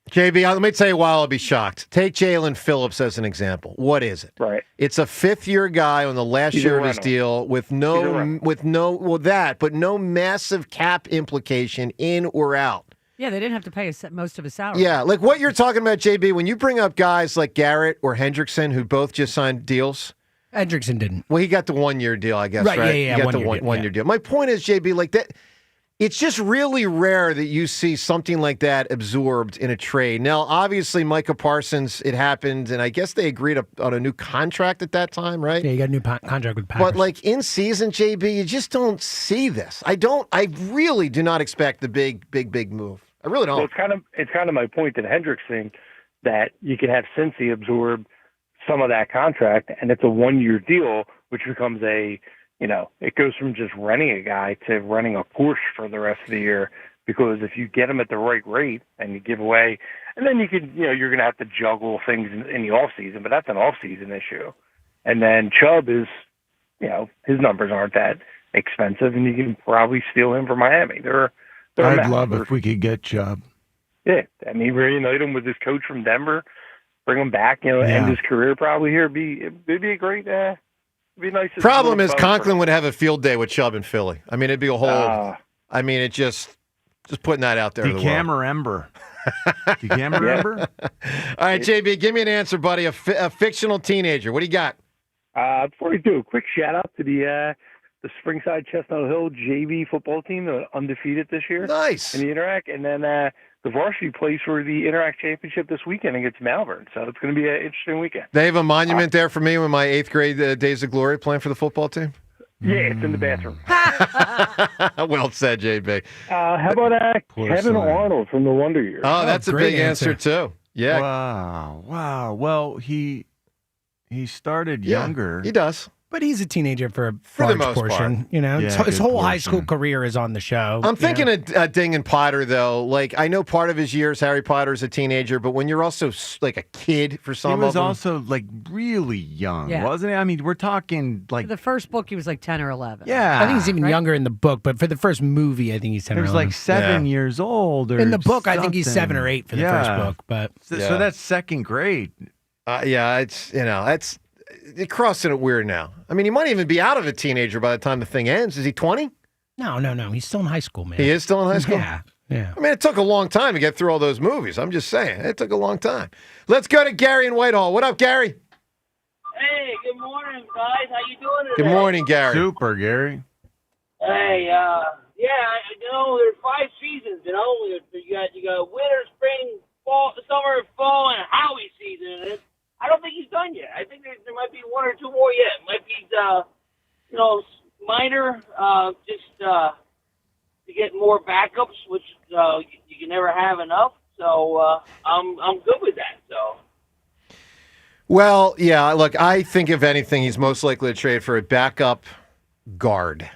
JB, let me tell you why I'll be shocked. Take Jalen Phillips as an example. What is it? Right. It's a fifth-year guy on the last He's year a of his rental. deal with no massive cap implication in or out. Yeah, they didn't have to pay most of his salary. Yeah, like what you're talking about, JB, when you bring up guys like Garrett or Hendrickson who both just signed deals. Hendrickson didn't. Well, he got the 1 year deal, I guess, right? Yeah, He got the one-year deal, one year deal. My point is, JB, like that, it's just really rare that you see something like that absorbed in a trade. Now, obviously, Micah Parsons, it happened, and I guess they agreed on a new contract at that time, right? Yeah, you got a new contract with Packers. But like in season, JB, you just don't see this. I really do not expect the big move. I really don't. Well, it's kind of my point that Hendrickson, that you can have Cincy absorb some of that contract, and it's a 1 year deal, which becomes it goes from just renting a guy to renting a Porsche for the rest of the year. Because if you get him at the right rate and you give away, and then you're going to have to juggle things in the off season, but that's an off season issue. And then Chubb is, his numbers aren't that expensive, and you can probably steal him from Miami. I'd love if we could get Chubb. Yeah, I mean, reunite him with his coach from Denver, bring him back, end his career probably here. It'd be a great, it'd be nice. Problem is, Conklin would have a field day with Chubb in Philly. I mean, it'd be a whole. It just putting that out there. DeCam or Ember? DeCam or Ember? All right, JB, give me an answer, buddy. A fictional teenager. What do you got? Before we do, a quick shout out to the Springside Chestnut Hill JV football team that are undefeated this year. Nice. In the Interact, and then the varsity plays for the Interact Championship this weekend against Malvern. So it's going to be an interesting weekend. They have a monument there for me with my 8th grade Days of Glory playing for the football team. Yeah, it's in the bathroom. Well said, JB. How about Kevin Arnold from the Wonder Years? Oh, that's a big answer too. Yeah. Wow. Well, he started younger. He does. But he's a teenager for a the large most portion. part. His whole high school career is on the show. I'm thinking of Ding and Potter, though. Like, I know part of his years, Harry Potter's a teenager, but when you're also like a kid for some of them. He was also like really young, wasn't he? I mean, we're talking like. For the first book, he was like 10 or 11. Yeah. I think he's even younger in the book, but for the first movie, I think he's 10 or 11. He was like 7 years old. Or in the book, I think he's something. 7 or 8 for the first book. But So that's second grade. It's it crossing it weird now. I mean, he might even be out of a teenager by the time the thing ends. Is he 20? No. He's still in high school, man. He is still in high school? Yeah. I mean, it took a long time to get through all those movies. I'm just saying. It took a long time. Let's go to Gary in Whitehall. What up, Gary? Hey, good morning, guys. How you doing today? Good morning, Gary. Super, Gary. Hey, there's 5 seasons, You got winter, spring, fall, summer, fall, and Howie season. And I don't think he's done yet. I think there might be 1 or 2 more yet. It might be, minor, just to get more backups, which you can never have enough. So I'm good with that. So. Well, yeah, look, I think if anything, he's most likely to trade for a backup guard.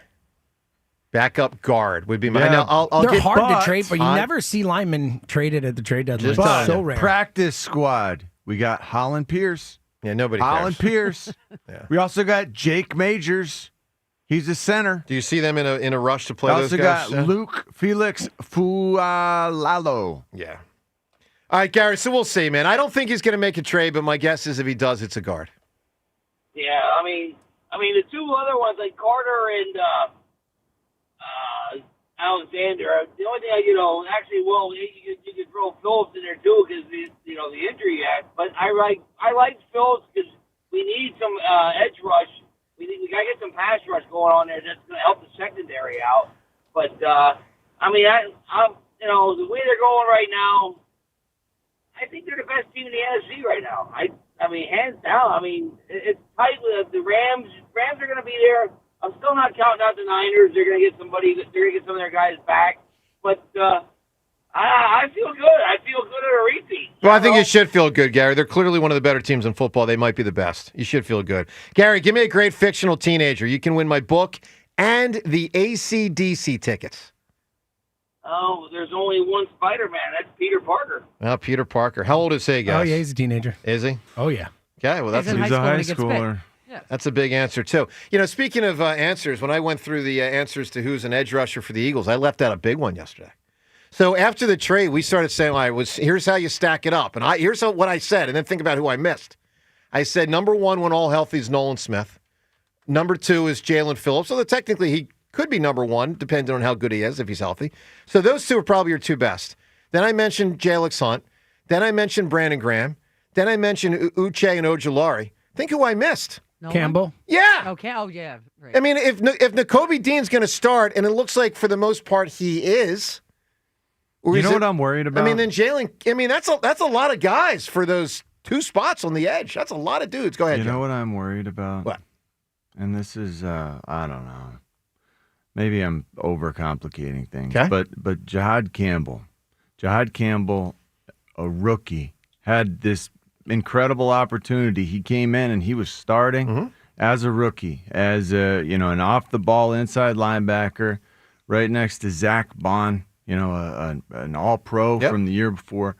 Backup guard would be my. Now, They're hard to trade, but you never see linemen traded at the trade deadline. But So rare. practice squad. We got Holland Pierce. Yeah, nobody Holland cares. Pierce. We also got Jake Majors. He's a center. Do you see them in a rush to play We those also guys? got Luke Felix Fualalo. Yeah. All right, Gary, so we'll see, man. I don't think he's going to make a trade, but my guess is if he does, it's a guard. Yeah, I mean, the 2 other ones, like Carter and Alexander. The only thing, you could throw Phillips in there too because the injury act. But I like Phillips because we need some edge rush. We gotta get some pass rush going on there. That's gonna help the secondary out. But the way they're going right now, I think they're the best team in the NFC right now. I mean, hands down. I mean, it's tight with the Rams. Rams are gonna be there. I'm still not counting out the Niners. They're going to get somebody. They're going to get some of their guys back. But I feel good. I feel good at a repeat. Well, I think you should feel good, Gary. They're clearly one of the better teams in football. They might be the best. You should feel good. Gary, give me a great fictional teenager. You can win my book and the AC/DC tickets. Oh, there's only one Spider-Man. That's Peter Parker. Oh, Peter Parker. How old is he, guys? Oh, yeah, he's a teenager. Is he? Oh, yeah. Okay, well, He's in high school when he gets big. Yeah. That's a big answer, too. Speaking of answers, when I went through the answers to who's an edge rusher for the Eagles, I left out a big one yesterday. So after the trade, we started saying, all right, here's how you stack it up. And here's what I said, and then think about who I missed. I said, number 1, when all healthy, is Nolan Smith. Number 2 is Jalen Phillips. So technically, he could be number 1, depending on how good he is, if he's healthy. So those 2 are probably your 2 best. Then I mentioned Jalix Hunt. Then I mentioned Brandon Graham. Then I mentioned Uche and Ojulari. Think who I missed. Campbell? Yeah. Okay. Oh, yeah. Right. I mean, if Nakobe Dean's going to start, and it looks like for the most part he is. You know what I'm worried about? I mean, then Jaelan. I mean, that's a lot of guys for those 2 spots on the edge. That's a lot of dudes. Go ahead. You know Joe. what I'm worried about? What? And this is, I don't know. Maybe I'm overcomplicating things. Okay. But Jahad Campbell, a rookie, had this incredible opportunity. He came in and he was starting as a rookie, as an off-the-ball inside linebacker, right next to Zach Bond, an all-pro from the year before.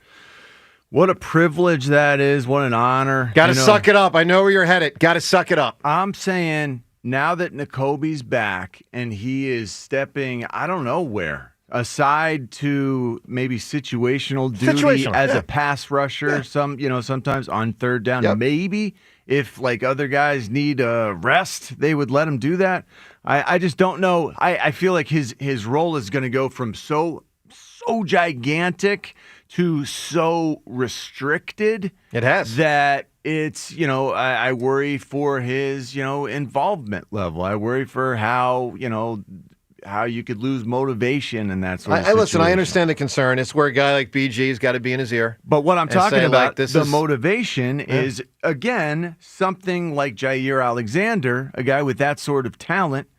What a privilege that is. What an honor. Got to suck it up. I know where you're headed. Got to suck it up. I'm saying now that Nakobe's back and he is stepping, I don't know where, aside to maybe situational duty as a pass rusher, sometimes on third down, maybe if like other guys need a rest, they would let him do that. I just don't know. I feel like his role is going to go from so gigantic to so restricted. It has. That it's, I worry for his, involvement level. I worry for how you could lose motivation and that sort of situation. Listen, I understand the concern. It's where a guy like BG's got to be in his ear. But what I'm talking about, like, the motivation is, again, something like Jaire Alexander, a guy with that sort of talent,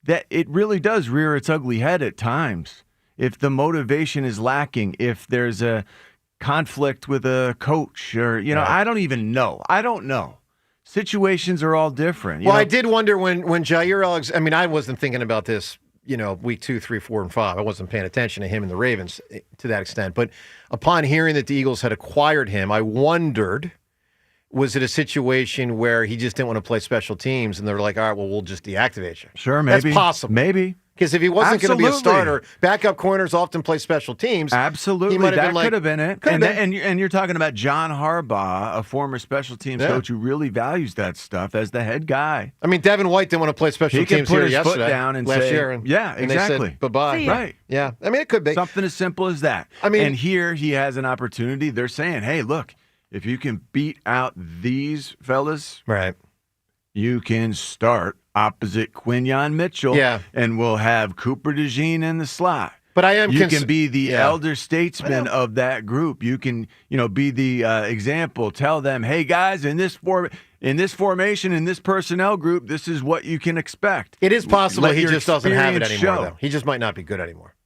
that it really does rear its ugly head at times. If the motivation is lacking, if there's a conflict with a coach or, I don't even know. I don't know. Situations are all different. I did wonder when Jaire Alexander, I mean, I wasn't thinking about this, week 2, 3, 4, and 5. I wasn't paying attention to him and the Ravens to that extent. But upon hearing that the Eagles had acquired him, I wondered, was it a situation where he just didn't want to play special teams and they're like, all right, well, we'll just deactivate you? Sure, maybe. That's possible. Maybe. Because if he wasn't going to be a starter, backup corners often play special teams. Absolutely, he might have that could have been it. And you're talking about John Harbaugh, a former special teams coach who really values that stuff as the head guy. I mean, Devin White didn't want to play special teams here yesterday. Foot down and last say, year. And exactly. they said bye-bye. Right. Yeah. I mean, it could be. Something as simple as that. I mean, and here he has an opportunity. They're saying, hey, look, if you can beat out these fellas, right, you can start opposite Quinyon Mitchell, and we'll have Cooper DeJean in the slot. But I am. You can be the elder statesman of that group. You can, be the example. Tell them, hey guys, in this formation, in this personnel group, this is what you can expect. It is possible he just doesn't have it anymore. Show. Though he just might not be good anymore.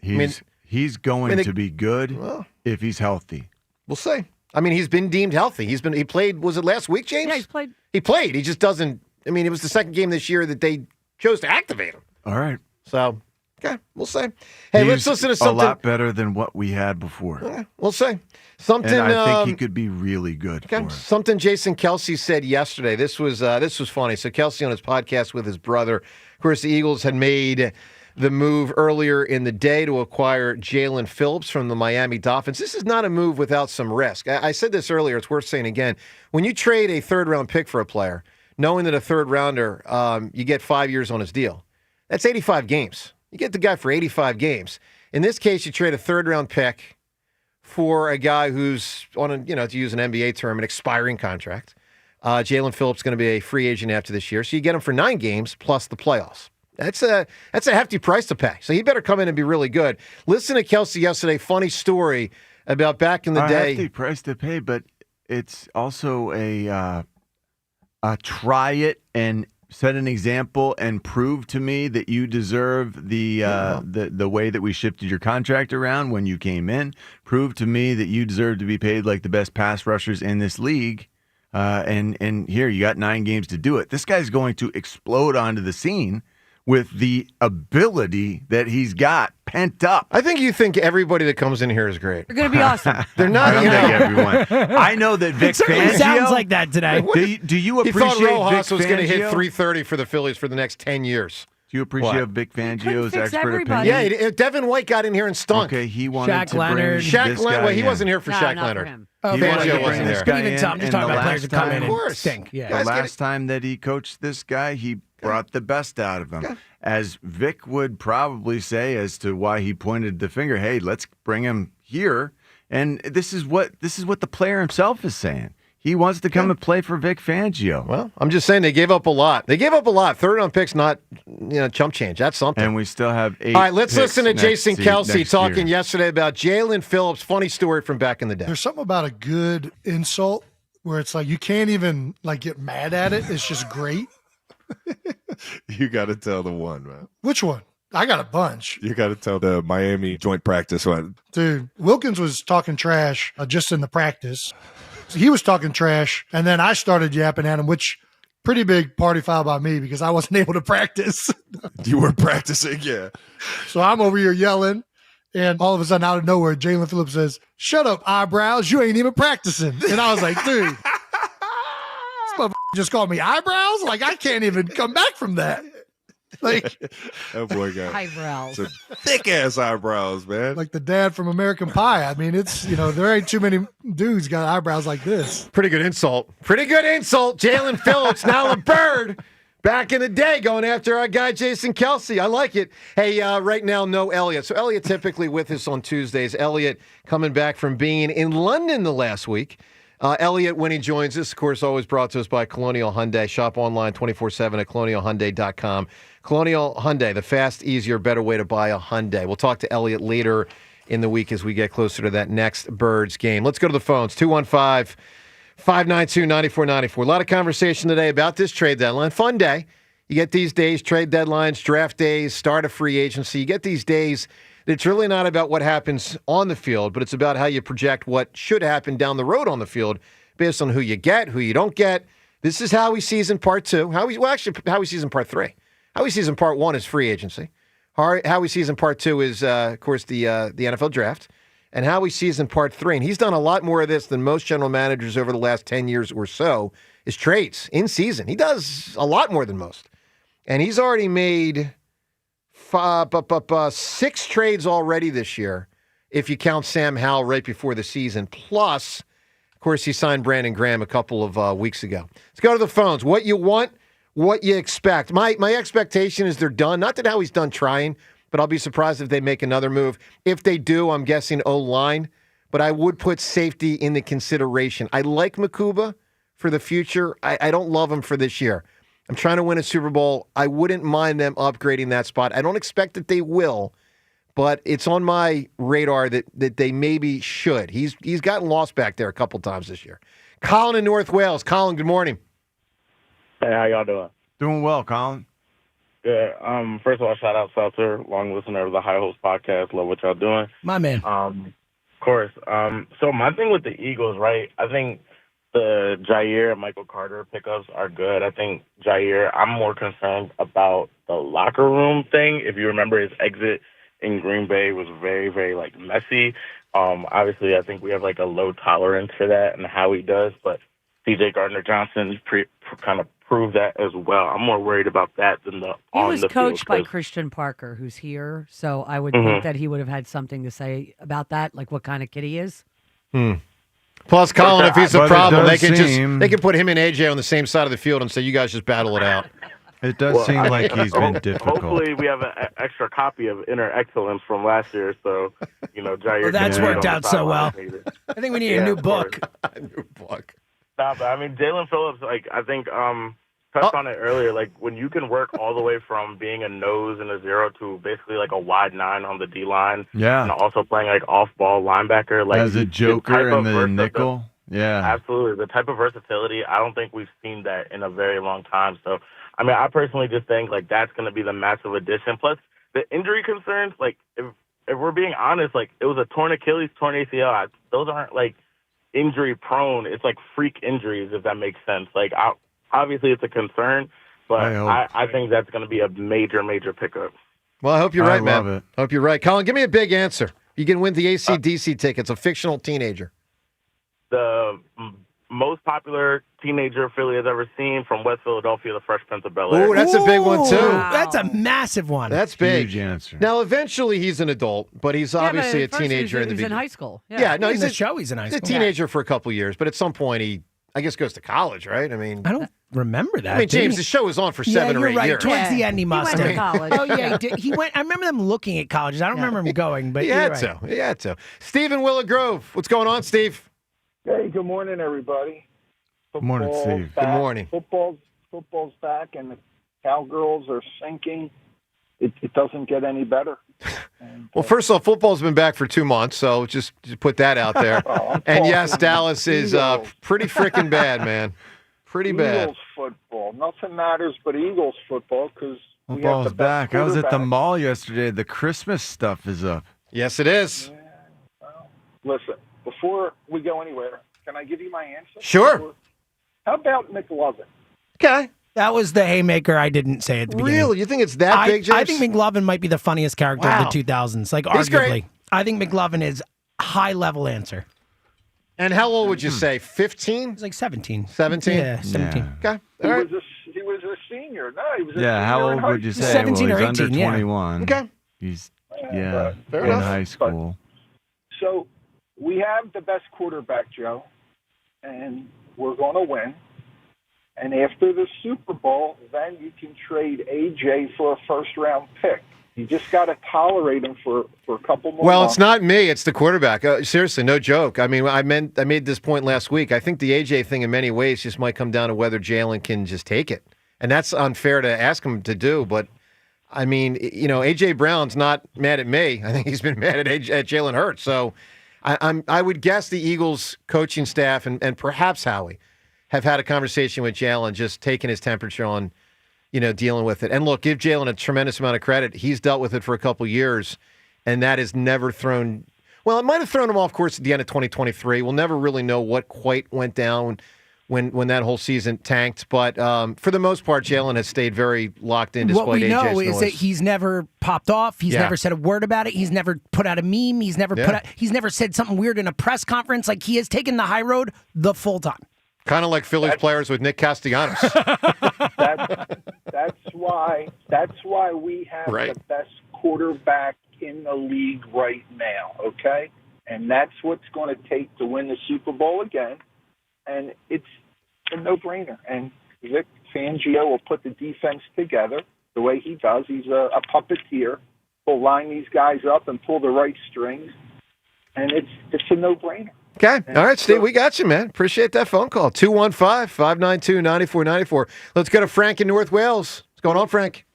He's going to be good if he's healthy. We'll see. I mean, he's been deemed healthy. He played. Was it last week, James? Yeah, he's played. He played. He just doesn't. I mean, it was the second game this year that they chose to activate him. All right. So, okay, we'll see. Hey, let's listen to something. A lot better than what we had before. Yeah, we'll see. Something. And I think he could be really good. Okay. For us. Something Jason Kelce said yesterday. This was funny. So Kelce on his podcast with his brother. Of course, the Eagles had made the move earlier in the day to acquire Jalen Phillips from the Miami Dolphins. This is not a move without some risk. I said this earlier. It's worth saying again. When you trade a third-round pick for a player, knowing that a third-rounder, you get 5 years on his deal, that's 85 games. You get the guy for 85 games. In this case, you trade a third-round pick for a guy who's on a, to use an NBA term, an expiring contract. Jalen Phillips is going to be a free agent after this year. So you get him for 9 games plus the playoffs. That's a hefty price to pay. So he better come in and be really good. Listen to Kelce yesterday. Funny story about back in the day. Hefty price to pay, but it's also a try it and set an example and prove to me that you deserve the way that we shifted your contract around when you came in. Prove to me that you deserve to be paid like the best pass rushers in this league. And here you got 9 games to do it. This guy's going to explode onto the scene with the ability that he's got pent up. I think you think everybody that comes in here is great. They're going to be awesome. They're not. I don't think everyone. I know that Vic Fangio sounds like that today. Do you appreciate He thought Rojas Vic was going to hit Fangio? 330 for the Phillies for the next 10 years. Do you appreciate Vic Fangio's fix expert everybody. opinion? Yeah, Devin White got in here and stunk. Okay, he wanted Shaq to Leonard. bring Shaq this Leonard. guy Well, he in. wasn't here for No, Shaq not for Leonard. him. Oh, He wanted to Fangio bring wasn't this there. guy But even in, Tom, just and talking the about players last that come in time- and course. stink. Yeah. The last time that he coached this guy, he brought the best out of him. as Vic would probably say as to why he pointed the finger, hey, let's bring him here. And this is what the player himself is saying. He wants to come and play for Vic Fangio. Well, I'm just saying they gave up a lot. They gave up a lot. Third on picks, not chump change. That's something. And we still have 8. All right, let's listen to Jason Kelsey talking year. yesterday about Jalen Phillips. Funny story from back in the day. There's something about a good insult where it's like you can't even get mad at it. It's just great. You got to tell the one, man. Which one? I got a bunch. You got to tell the Miami joint practice one. Dude, Wilkins was talking trash just in the practice. He was talking trash, and then I started yapping at him, which pretty big party foul by me because I wasn't able to practice. You were practicing, yeah. So I'm over here yelling, and all of a sudden, out of nowhere, Jalen Phillips says, "Shut up, eyebrows. You ain't even practicing." And I was like, dude, this motherfucker just called me eyebrows? Like, I can't even come back from that. Like, that boy got eyebrows. some thick-ass eyebrows, man. Like the dad from American Pie. I mean, it's, there ain't too many dudes got eyebrows like this. Pretty good insult. Jalen Phillips, now a Bird. Back in the day, going after our guy Jason Kelsey. I like it. Hey, right now, no Elliot. So Elliot typically with us on Tuesdays. Elliot coming back from being in London the last week. Elliot, when he joins us, of course, always brought to us by Colonial Hyundai. Shop online 24/7 at colonialhyundai.com. Colonial Hyundai, the fast, easier, better way to buy a Hyundai. We'll talk to Elliot later in the week as we get closer to that next Birds game. Let's go to the phones. 215-592-9494. A lot of conversation today about this trade deadline. Fun day. You get these days, trade deadlines, draft days, start of free agency. You get these days. It's really not about what happens on the field, but it's about how you project what should happen down the road on the field based on who you get, who you don't get. This is Howie season part 2. Howie season part 3. Howie season part 1 is free agency. Howie season part 2 is, of course, the NFL draft. And Howie season part 3, and he's done a lot more of this than most general managers over the last 10 years or so, is trades in season. He does a lot more than most. And he's already made 6 trades already this year, if you count Sam Howell right before the season. Plus, of course, he signed Brandon Graham a couple of weeks ago. Let's go to the phones. What you want, what you expect. My expectation is they're done. Not that Howie's done trying, but I'll be surprised if they make another move. If they do, I'm guessing O-line, but I would put safety in the consideration. I like Makuba for the future. I don't love him for this year. I'm trying to win a Super Bowl. I wouldn't mind them upgrading that spot. I don't expect that they will, but it's on my radar that they maybe should. He's gotten lost back there a couple times this year. Colin in North Wales. Colin, good morning. Hey, how y'all doing? Doing well, Colin. Good. First of all, shout out Seltzer, long listener of the High Hopes podcast. Love what y'all doing. My man. Of course. So my thing with the Eagles, right? I think the Jaire and Michael Carter pickups are good. I think Jaire, I'm more concerned about the locker room thing. If you remember, his exit in Green Bay was very, very, messy. Obviously, I think we have, a low tolerance for that and how he does, but C.J. Gardner-Johnson kind of proved that as well. I'm more worried about that than the He on was the coached field, by Christian Parker, who's here, so I would think that he would have had something to say about that, like what kind of kid he is. Plus, Colin, if he's a problem, they seem- can put him and AJ on the same side of the field and say, you guys just battle it out. It does seem like he's been difficult. Hopefully, we have an extra copy of Inner Excellence from last year, so Jaire. Well, that's can read worked on out the so well. sidelines. I think we need a new of course. book. Nah, but I mean, Jalen Phillips, I think touched on it earlier. When you can work all the way from being a nose and a 0 to basically a wide 9 on the D line, Yeah. and also playing off-ball linebacker, As a joker in the nickel. Yeah. Absolutely. The type of versatility, I don't think we've seen that in a very long time. So, I mean, I personally just think, that's going to be the massive addition. Plus, the injury concerns, if we're being honest, it was a torn Achilles, torn ACL. Those aren't, injury-prone. It's, freak injuries, if that makes sense. Obviously, it's a concern, but I think that's going to be a major, major pickup. Well, I hope you're right, man. love it. I hope you're right. Colin, give me a big answer. You can win the AC/DC tickets, a fictional teenager. The most popular teenager Philly has ever seen from West Philadelphia, the Fresh Prince of Bel-Air. Ooh, that's a big one, too. Wow. That's a massive one. That's big. Huge answer. Now, eventually, he's an adult, but he's obviously a teenager in the He's in beginning. high school. Yeah, no, in he's the show. He's in high He's a school. teenager for a couple years, but at some point, I guess goes to college, right? I mean, I don't remember that. I mean, did James, he? the show was on for Yeah, 7 or you're 8 right. years. Towards the end, he must went have. to college. Oh yeah, he did. He went. I remember them looking at colleges. I don't remember him going, but He you're had right. to. He had to. Steve in Willow Grove. What's going on, Steve? Hey, good morning, everybody. Good morning, Steve. Good morning. Football's back, and the Cowgirls are sinking. It doesn't get any better. Well, first off, football's been back for 2 months, so just put that out there. And yes, Dallas is pretty freaking bad, man. Pretty bad. Eagles football. Nothing matters but Eagles football because we have Football's the best back. I was at the quarterback. mall yesterday. The Christmas stuff is up. Yes, it is. Listen, before we go anywhere, can I give you my answer? Sure. How about McLovin? Okay. That was the haymaker I didn't say at the beginning. Really? You think it's that big, James? I think McLovin might be the funniest character Wow. of the 2000s. Like, He's arguably. great. I think McLovin is high-level answer. And how old would you say? 15? He's like 17. 17? Yeah, 17. Okay. He All right. was a senior. No, he was a Yeah, how senior in old high would you school. say? 17 well, or he's 18, under yeah. 21. Okay. He's, Fair in enough. high school. So we have the best quarterback, Joe, and we're going to win. And after the Super Bowl, then you can trade AJ for a first-round pick. You just got to tolerate him for a couple more Well, months. it's not me. It's the quarterback. Seriously, no joke. I mean, I made this point last week. I think the AJ thing in many ways just might come down to whether Jaelan can just take it. And that's unfair to ask him to do. But, I mean, you know, A.J. Brown's not mad at me. I think he's been mad at Jalen Hurts. So I would guess the Eagles coaching staff and perhaps Howie have had a conversation with Jaelan, just taking his temperature on, you know, dealing with it. And look, give Jaelan a tremendous amount of credit. He's dealt with it for a couple years, and that has never thrown. Well, it might have thrown him off course at the end of 2023. We'll never really know what quite went down when that whole season tanked. But for the most part, Jaelan has stayed very locked in despite What we know AJ's is noise. that he's never popped off. He's Yeah. never said a word about it. He's never put out a meme. He's never he's never said something weird in a press conference. Like, he has taken the high road the full time. Kind of like Phillies players with Nick Castellanos. That's why we have Right. the best quarterback in the league right now, okay? And that's what's going to take to win the Super Bowl again. And it's a no-brainer. And Vic Fangio will put the defense together the way he does. He's a puppeteer. He'll line these guys up and pull the right strings. And it's a no-brainer. Okay. All right, Steve, we got you, man. Appreciate that phone call. 215-592-9494. Let's go to Frank in North Wales. What's going on, Frank?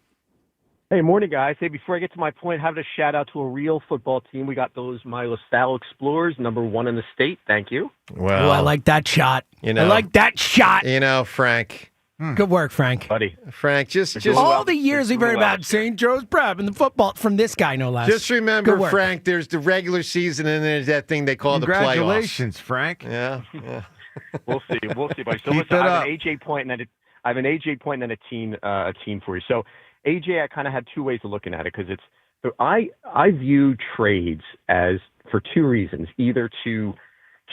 Hey, morning, guys. Hey, before I get to my point, have a shout out to a real football team. We got those My LaSalle Explorers, #1 in the state. Thank you. Well, I like that shot. You know, I like that shot. You know, Frank. Good work, Frank. Buddy. Frank, just all the years we've heard about St. Joe's Prep and the football from this guy, no less. Just remember, Good work. Frank, there's the regular season and there's that thing they call the playoffs. Congratulations, Frank. Yeah. We'll see, buddy. So Keep listen, it I have up. an AJ point and then a team for you. So AJ, I kind of had two ways of looking at it because I view trades as for two reasons: either to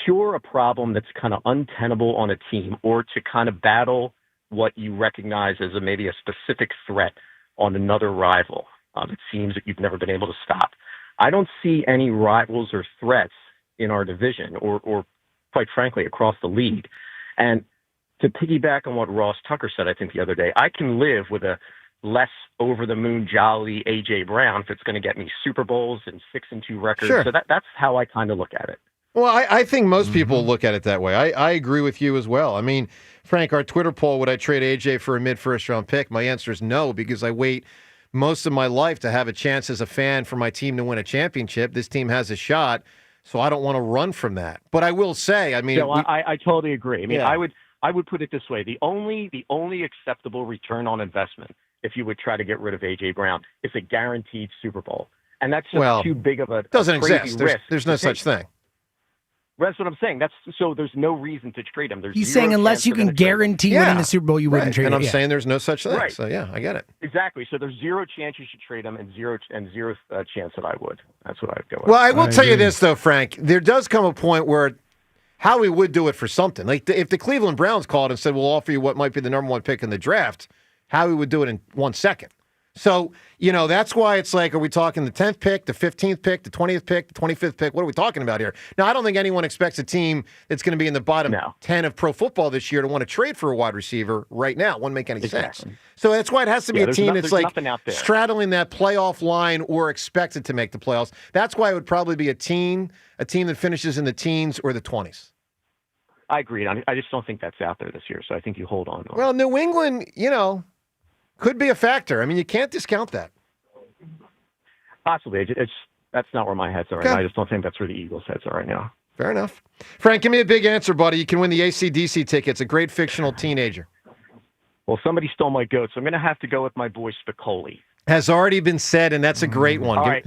cure a problem that's kind of untenable on a team, or to kind of battle what you recognize as maybe a specific threat on another rival. It seems that you've never been able to stop. I don't see any rivals or threats in our division or quite frankly, across the league. And to piggyback on what Ross Tucker said, I think the other day, I can live with a less over-the-moon jolly A.J. Brown if it's going to get me Super Bowls and 6-2 records. Sure. So that's how I kind of look at it. Well, I think most people look at it that way. I agree with you as well. I mean, Frank, our Twitter poll, would I trade AJ for a mid-first round pick? My answer is no, because I wait most of my life to have a chance as a fan for my team to win a championship. This team has a shot, so I don't want to run from that. But I will say, I mean... So I totally agree. I mean, Yeah. I would put it this way. The only acceptable return on investment, if you would try to get rid of A.J. Brown, is a guaranteed Super Bowl. And that's just too big of a doesn't crazy exist. risk. There's no to such take. thing. That's what I'm saying. So there's no reason to trade him. There's He's zero saying unless chance you they're can gonna trade him. guarantee winning the Super Bowl, you wouldn't trade And him. I'm saying there's no such thing. Right. So, yeah, I get it. Exactly. So there's zero chance you should trade him, and zero chance that I would. That's what I'd go with. Well, I will tell you this, though, Frank. There does come a point where Howie would do it for something. Like, if the Cleveland Browns called and said, we'll offer you what might be the #1 pick in the draft, Howie would do it in 1 second. So, that's why it's like, are we talking the 10th pick, the 15th pick, the 20th pick, the 25th pick? What are we talking about here? Now, I don't think anyone expects a team that's going to be in the bottom 10 of pro football this year to want to trade for a wide receiver right now. It wouldn't make any sense. So that's why it has to be a team that's like straddling that playoff line or expected to make the playoffs. That's why it would probably be a team that finishes in the teens or the 20s. I agree. I just don't think that's out there this year, so I think you hold on to it. Well, New England, could be a factor. I mean, you can't discount that. Possibly. That's not where my head's are right now. I just don't think that's where the Eagles' heads are right now. Fair enough. Frank, give me a big answer, buddy. You can win the AC/DC tickets. A great fictional teenager. Well, somebody stole my goat, so I'm going to have to go with my boy Spicoli. Has already been said, and that's a great one. All right.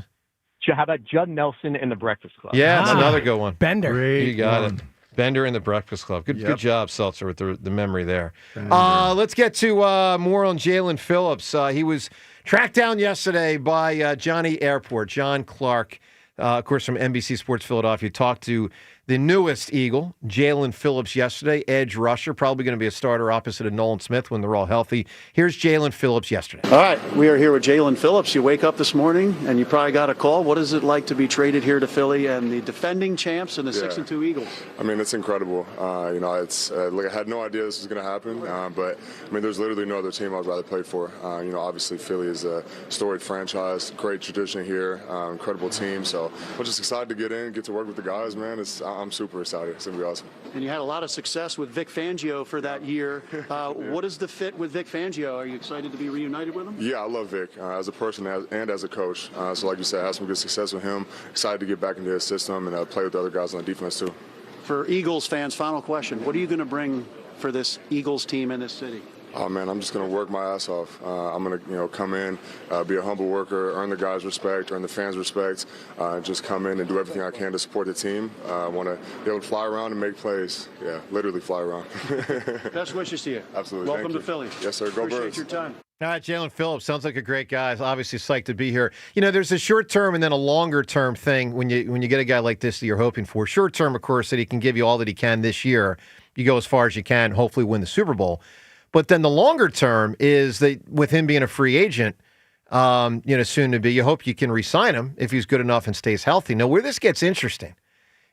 How about Judd Nelson and the Breakfast Club? Yeah, that's another good one. Bender. You got it. Bender in the Breakfast Club. Good job, Seltzer, with the memory there. Let's get to more on Jalen Phillips. He was tracked down yesterday by Johnny Airport, John Clark, of course, from NBC Sports Philadelphia. Talked to the newest Eagle, Jalen Phillips, yesterday, edge rusher, probably going to be a starter opposite of Nolan Smith when they're all healthy. Here's Jalen Phillips yesterday. All right, we are here with Jalen Phillips. You wake up this morning and you probably got a call. What is it like to be traded here to Philly and the defending champs and the 6-2 Eagles? I mean, it's incredible. It's I had no idea this was going to happen, but I mean, there's literally no other team I'd rather play for. Obviously Philly is a storied franchise, great tradition here, incredible team. So I'm just excited to get in, get to work with the guys, man. I'm super excited. It's going to be awesome. And you had a lot of success with Vic Fangio for that year. What is the fit with Vic Fangio? Are you excited to be reunited with him? Yeah, I love Vic as a person and as a coach. So like you said, I had some good success with him. Excited to get back into his system and play with the other guys on the defense too. For Eagles fans, final question. What are you going to bring for this Eagles team in this city? Oh, man, I'm just going to work my ass off. I'm going to, come in, be a humble worker, earn the guys' respect, earn the fans' respect, just come in and do everything I can to support the team. I want to be able to fly around and make plays. Yeah, literally fly around. Best wishes to you. Absolutely. Welcome to Philly. Yes, sir. Go Appreciate Birds. your time. All right, Jalen Phillips sounds like a great guy. Obviously psyched to be here. There's a short-term and then a longer-term thing when you get a guy like this that you're hoping for. Short-term, of course, that he can give you all that he can this year. You go as far as you can, hopefully win the Super Bowl. But then the longer term is that with him being a free agent, soon to be, you hope you can re-sign him if he's good enough and stays healthy. Now, where this gets interesting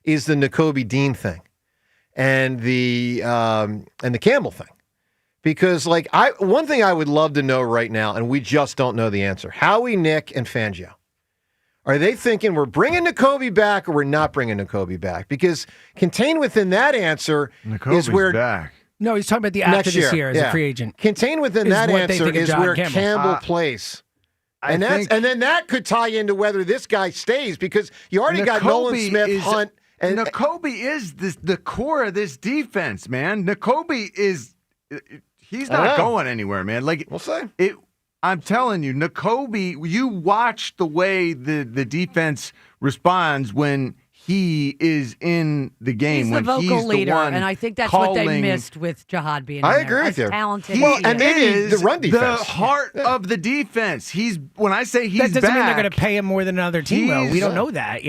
is the Nakobe Dean thing and the Campbell thing. Because, one thing I would love to know right now, and we just don't know the answer, Howie, Nick, and Fangio, are they thinking we're bringing Nakobe back or we're not bringing Nakobe back? Because contained within that answer is where... back. No, he's talking about the after this year as a free agent. Contained within that answer is where Campbell plays. And then that could tie into whether this guy stays because you already got Nolan Smith, Hunt. And Nakobe is the core of this defense, man. Nakobe is he's not going anywhere, man. We'll say. I'm telling you, Nakobe, you watch the way the defense responds when he is in the game. He's when the vocal he's leader, the one and I think that's calling, what they missed with Jihad being I in agree there. with you. Talented. And maybe the run defense. The heart of the defense. When I say he's that doesn't mean they're back, going to pay him more than another team, though. We don't know that,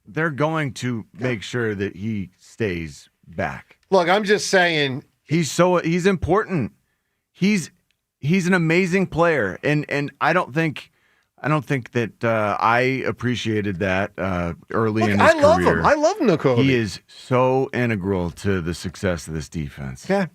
They're going to make sure that he stays back. Look, I'm just saying he's important. He's an amazing player, and I don't think that I appreciated that early in his career. I love him. I love Nakobe. He is so integral to the success of this defense. Yeah.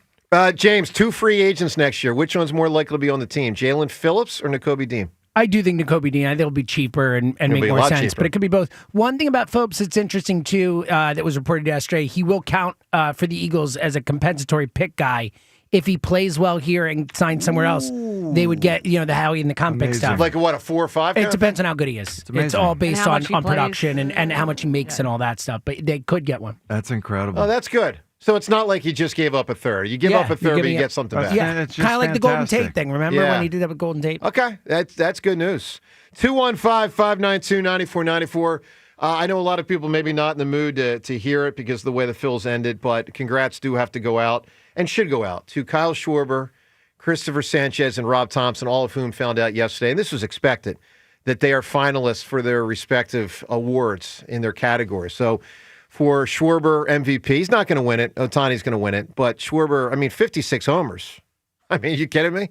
James, 2 free agents next year. Which one's more likely to be on the team, Jalen Phillips or Nakobe Dean? I do think Nakobe Dean. I think it'll be cheaper and make more sense, but it could be both. One thing about Phillips that's interesting, too, that was reported yesterday, he will count for the Eagles as a compensatory pick guy. If he plays well here and signs somewhere else, they would get, the Howie and the comp pick stuff. Like what, a 4 or 5? It depends on how good he is. It's all based on production and how much he makes and all that stuff. But they could get one. That's incredible. Oh, that's good. So it's not like you just gave up a third. You give up a third, but you get something back. Yeah, kind of like the Golden Tate thing. Remember when he did that with Golden Tate? Okay, that's good news. 215-592-9494. I know a lot of people maybe not in the mood to hear it because of the way the Phils ended, but congrats do have to go out and should go out to Kyle Schwarber, Christopher Sanchez, and Rob Thompson, all of whom found out yesterday, and this was expected, that they are finalists for their respective awards in their categories. So for Schwarber, MVP, he's not going to win it. Ohtani's going to win it, but Schwarber, 56 homers. Are you kidding me?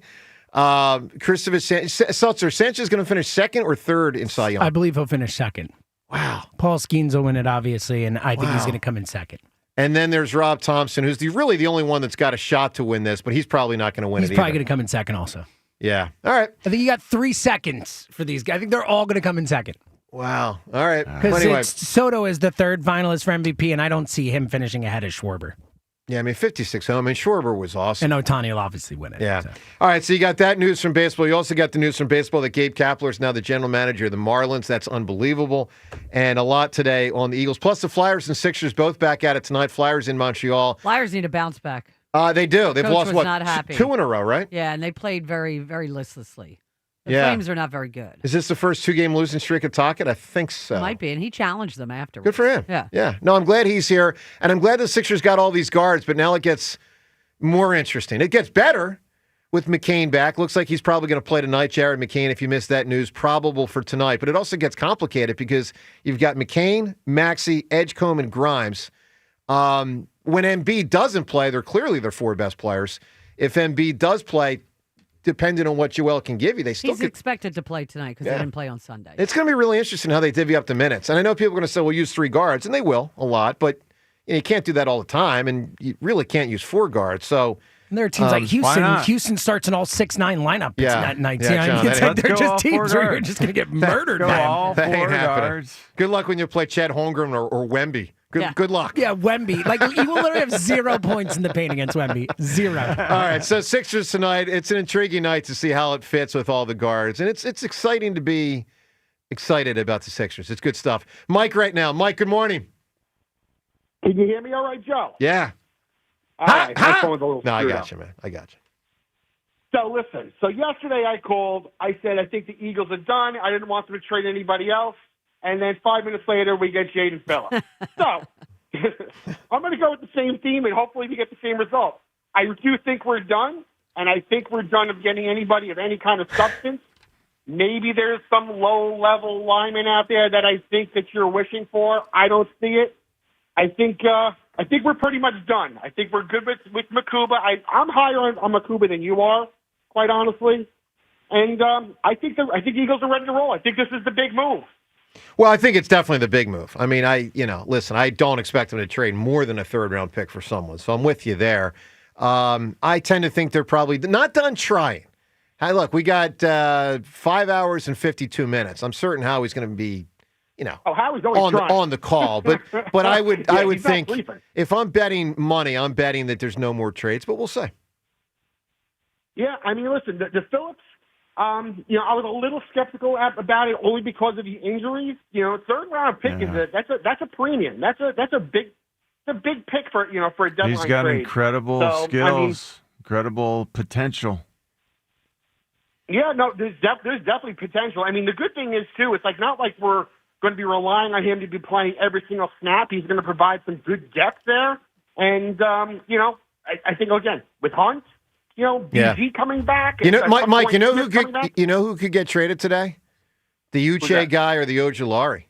Christopher Seltzer, Sanchez going to finish second or third in Cy Young? I believe he'll finish second. Wow. Paul Skeens will win it, obviously, and I think he's going to come in second. And then there's Rob Thompson, who's really the only one that's got a shot to win this, but he's probably not going to win He's it probably either. going to come in second also. Yeah. All right. I think you got 3 seconds for these guys. I think they're all going to come in second. Wow. All right. Because Anyway. Soto is the third finalist for MVP, and I don't see him finishing ahead of Schwarber. Yeah, I mean, 56 home. I mean, Schwarber was awesome. And Ohtani will obviously win it. Yeah. So. All right, so you got that news from baseball. You also got the news from baseball that Gabe Kapler is now the general manager of the Marlins. That's unbelievable. And a lot today on the Eagles. Plus the Flyers and Sixers both back at it tonight. Flyers in Montreal. Flyers need a bounce back. They do. They've Coach lost, was what, not happy. 2 in a row, right? Yeah, and they played very, very listlessly. The Yeah. Flames are not very good. Is this the first 2-game losing streak of Tocchet? I think so. Might be, and he challenged them afterwards. Good for him. Yeah. Yeah. No, I'm glad he's here. And I'm glad the Sixers got all these guards, but now it gets more interesting. It gets better with McCain back. Looks like he's probably going to play tonight. Jared McCain, if you missed that news, probable for tonight. But it also gets complicated because you've got McCain, Maxey, Edgecombe, and Grimes. When Embiid doesn't play, they're clearly their 4 best players. If Embiid does play, depending on what Joel can give you, they still He's could. expected to play tonight because Yeah. they didn't play on Sunday. It's going to be really interesting how they divvy up the minutes. And I know people are going to say, we'll use 3 guards, and they will a lot, but you can't do that all the time, and you really can't use 4 guards. So And there are teams like Houston. Houston starts an all 6-9 lineup at night. Yeah, John, it's like they're just teams where you're just going to get murdered by them. That ain't happening. Good luck when you play Chad Holmgren or Wemby. Good luck. Yeah, Wemby. Like, you will literally have 0 points in the paint against Wemby. 0. All right, so Sixers tonight. It's an intriguing night to see how it fits with all the guards, and it's exciting to be excited about the Sixers. It's good stuff. Mike right now. Mike, good morning. Can you hear me all right, Joe? Yeah. All right. My phone's a little No, I screwed got up. you, man. I got you. So listen, yesterday I called. I said I think the Eagles are done. I didn't want them to trade anybody else. And then 5 minutes later, we get Jalen Phillips. So I'm going to go with the same theme, and hopefully we get the same result. I do think we're done, and I think we're done of getting anybody of any kind of substance. Maybe there's some low-level lineman out there that I think that you're wishing for. I don't see it. I think we're pretty much done. I think we're good with Makuba. I'm higher on Makuba than you are, quite honestly. And I think Eagles are ready to roll. I think this is the big move. Well, I think it's definitely the big move. I mean, listen, I don't expect them to trade more than a 3rd-round pick for someone, so I'm with you there. I tend to think they're probably not done trying. Hey, look, we got 5 hours and 52 minutes. I'm certain Howie's going to be, Howie's always trying. on the call. But I would Yeah, I would he's not think sleeping. if I'm betting money, I'm betting that there's no more trades. But we'll see. Yeah, I mean, listen, the Phillips. I was a little skeptical about it only because of the injuries. 3rd-round pick that's a premium. That's a big pick for a deadline He's got trade. incredible So, skills, incredible potential. Yeah, no, there's definitely potential. I mean, the good thing is too, it's not like we're going to be relying on him to be playing every single snap. He's going to provide some good depth there, and I think again with Hunt. BG coming back. Mike, you know who could get traded today? The Uche guy or the Ojulari? I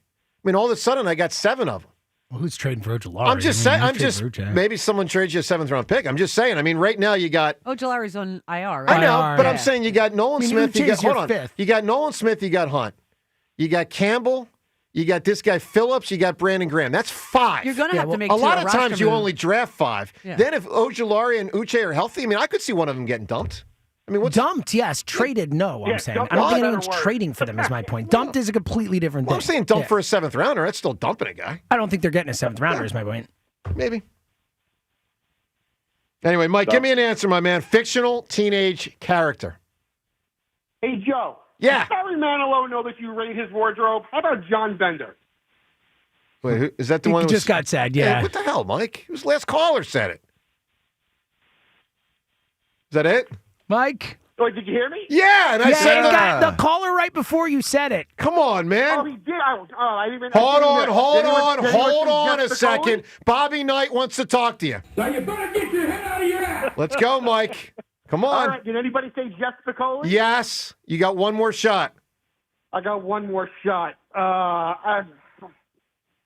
mean, all of a sudden, I got 7 of them. Well, who's trading for Ojulari? I'm just saying. Uche. Maybe someone trades you a 7th-round pick. I'm just saying. I mean, right now you got. Ojulari's on IR, right? I know, but I'm saying you got Nolan Smith. You got Uche's your hold on. 5th. You got Nolan Smith. You got Hunt. You got Campbell. You got this guy Phillips. You got Brandon Graham. That's 5. You're going to have to make a lot of roster times you move. only draft 5. Yeah. Then if Ojulari and Uche are healthy, I mean, I could see one of them getting dumped. I mean, what's dumped? Yes, traded. No, I'm saying. I don't think anyone's trading for them. Is my point. Dumped is a completely different thing. I'm saying dump for a 7th rounder. That's still dumping a guy. I don't think they're getting a 7th rounder. Is my point. Maybe. Anyway, Mike, give me an answer, my man. Fictional teenage character. Hey, Joe. Yeah. Does Barry Manilow know that you rate his wardrobe? How about John Bender? Wait, is that the one He that just got said, yeah. Hey, what the hell, Mike? It was the last caller said it. Is that it? Mike? Wait, did you hear me? Yeah, and I said it got the caller right before you said it. Come on, man. Oh, he did. I didn't even. Hold on Hold a second. Bobby Knight wants to talk to you. Now you better get your head out of your ass. Let's go, Mike. Come on. All right, did anybody say Jeff Spicoli? Yes. You got one more shot. I got one more shot.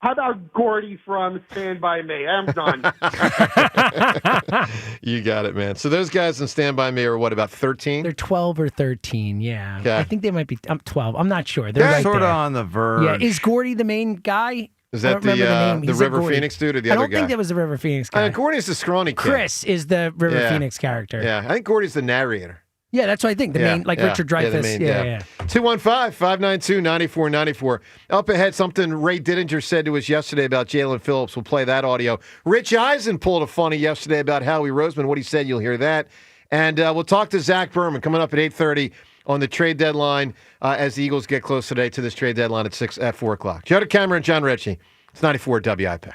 How about Gordy from Stand By Me? I'm done. You got it, man. So those guys in Stand By Me are what, about 13? They're 12 or 13, yeah. Okay. I think they might be 12. I'm not sure. They're They're right sort of there. on the verge. Yeah, is Gordy the main guy? Is I that don't remember the name. the He's a River Gordy. Phoenix dude or the other guy? I don't think that was the River Phoenix guy. Gordy's the scrawny kid. Chris is the River Yeah. Phoenix character. Yeah, I think Gordy's the narrator. Yeah, that's what I think. The main, like Richard Dreyfuss. Yeah. 215-592-9494. Up ahead, something Ray Didinger said to us yesterday about Jalen Phillips. We'll play that audio. Rich Eisen pulled a funny yesterday about Howie Roseman. What he said, you'll hear that. And we'll talk to Zach Berman coming up at 8:30 on the trade deadline as the Eagles get close today to this trade deadline at 4 o'clock. Joe DeCamera and John Ritchie. It's 94 WIP.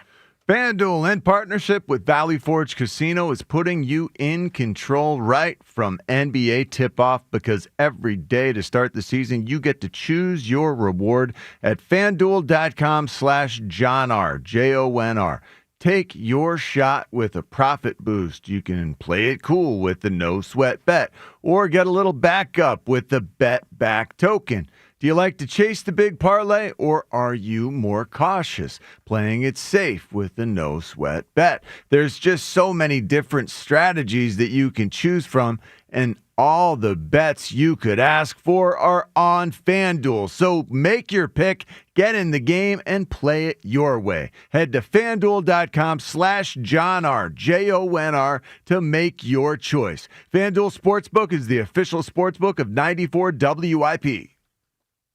FanDuel, in partnership with Valley Forge Casino, is putting you in control right from NBA tip-off, because every day to start the season, you get to choose your reward at FanDuel.com/JonR, JONR. Take your shot with a profit boost. You can play it cool with the no sweat bet, or get a little backup with the bet back token. Do you like to chase the big parlay, or are you more cautious, playing it safe with the no sweat bet? There's just so many different strategies that you can choose from, and all the bets you could ask for are on FanDuel. So make your pick, get in the game, and play it your way. Head to FanDuel.com/JonR, JONR, to make your choice. FanDuel Sportsbook is the official sportsbook of 94 WIP.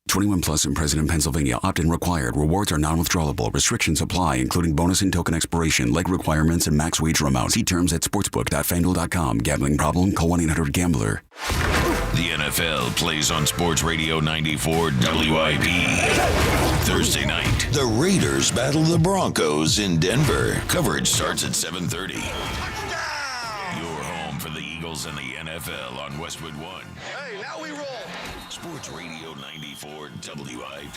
21 plus and present in Pennsylvania. Opt-in required. Rewards are non-withdrawable. Restrictions apply, including bonus and token expiration, leg requirements, and max wager amount. See terms at sportsbook.fanduel.com. Gambling problem? Call 1-800-GAMBLER. The NFL plays on Sports Radio 94 WIP. Thursday night, the Raiders battle the Broncos in Denver. Coverage starts at 7:30. Your home for the Eagles and the NFL on Westwood One. Hey, now we roll. Sports Radio 94 WIP.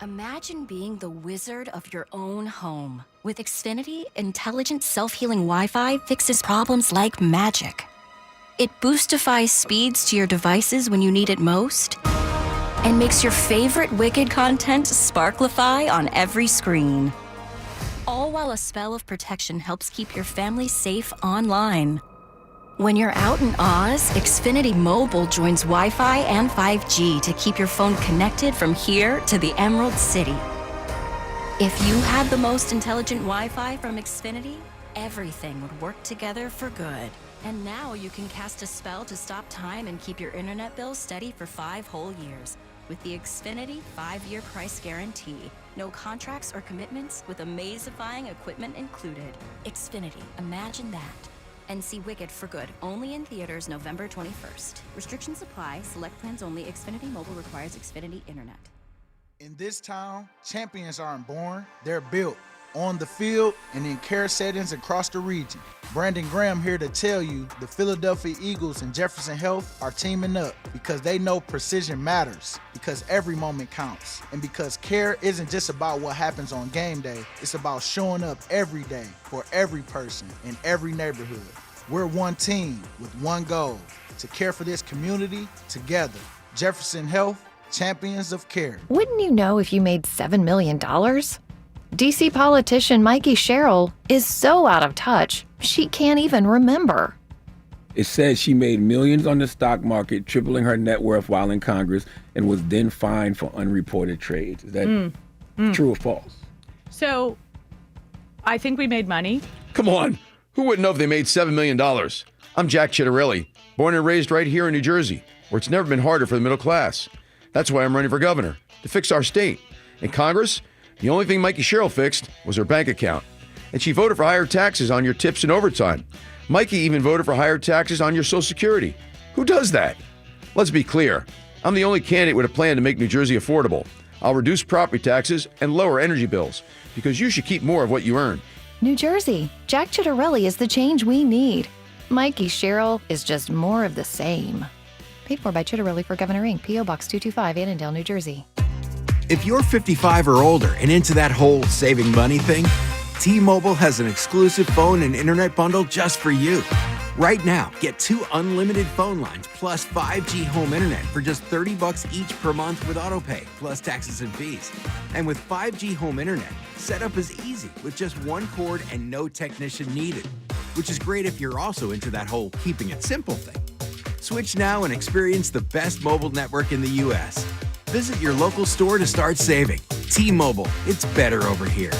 Imagine being the wizard of your own home. With Xfinity, intelligent self-healing Wi-Fi fixes problems like magic. It boostifies speeds to your devices when you need it most, and makes your favorite Wicked content sparklify on every screen. All while a spell of protection helps keep your family safe online. When you're out in Oz, Xfinity Mobile joins Wi-Fi and 5G to keep your phone connected from here to the Emerald City. If you had the most intelligent Wi-Fi from Xfinity, everything would work together for good. And now you can cast a spell to stop time and keep your internet bill steady for 5 whole years. With the Xfinity 5-year price guarantee. No contracts or commitments, with amazifying equipment included. Xfinity, imagine that. And see Wicked for good, only in theaters November 21st. Restrictions apply. Select plans only. Xfinity Mobile requires Xfinity Internet. In this town, champions aren't born, they're built. On the field and in care settings across the region. Brandon Graham here to tell you the Philadelphia Eagles and Jefferson Health are teaming up because they know precision matters, because every moment counts, and because care isn't just about what happens on game day, it's about showing up every day for every person in every neighborhood. We're one team with one goal, to care for this community together. Jefferson Health, champions of care. Wouldn't you know if you made $7 million? D.C. politician Mikey Sherrill is so out of touch, she can't even remember. It says she made millions on the stock market, tripling her net worth while in Congress, and was then fined for unreported trades. Is that true or false? So, I think we made money. Come on. Who wouldn't know if they made $7 million? I'm Jack Chittarelli, born and raised right here in New Jersey, where it's never been harder for the middle class. That's why I'm running for governor, to fix our state. In Congress, the only thing Mikey Sherrill fixed was her bank account. And she voted for higher taxes on your tips and overtime. Mikey even voted for higher taxes on your Social Security. Who does that? Let's be clear. I'm the only candidate with a plan to make New Jersey affordable. I'll reduce property taxes and lower energy bills, because you should keep more of what you earn. New Jersey, Jack Chittarelli is the change we need. Mikey Sherrill is just more of the same. Paid for by Chittarelli for Governor Inc., P.O. Box 225, Annandale, New Jersey. If you're 55 or older and into that whole saving money thing, T-Mobile has an exclusive phone and internet bundle just for you. Right now, get 2 unlimited phone lines plus 5G home internet for just $30 each per month with AutoPay, plus taxes and fees. And with 5G home internet, setup is easy with just one cord and no technician needed, which is great if you're also into that whole keeping it simple thing. Switch now and experience the best mobile network in the U.S. Visit your local store to start saving. T-Mobile, it's better over here.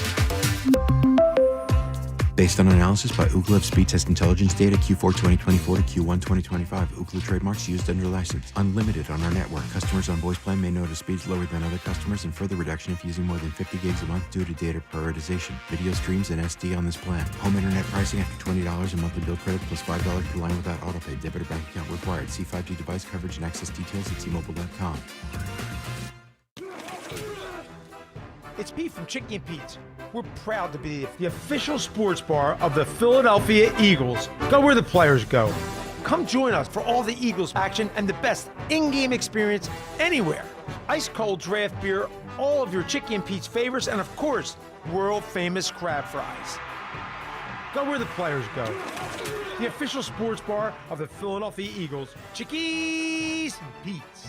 Based on analysis by Ookla of speed test intelligence data Q4 2024 to Q1 2025. Ookla trademarks used under license. Unlimited on our network. Customers on voice plan may notice speeds lower than other customers and further reduction if using more than 50 gigs a month due to data prioritization. Video streams and SD on this plan. Home internet pricing after $20 a monthly bill credit plus $5 per line without autopay. Debit or bank account required. See 5G device coverage and access details at T-Mobile.com. It's Pete from Chicky and Pete's. We're proud to be the official sports bar of the Philadelphia Eagles. Go where the players go. Come join us for all the Eagles action and the best in-game experience anywhere. Ice cold draft beer, all of your Chicky and Pete's favorites, and of course, world famous crab fries. Go where the players go. The official sports bar of the Philadelphia Eagles. Chickies and Pete's.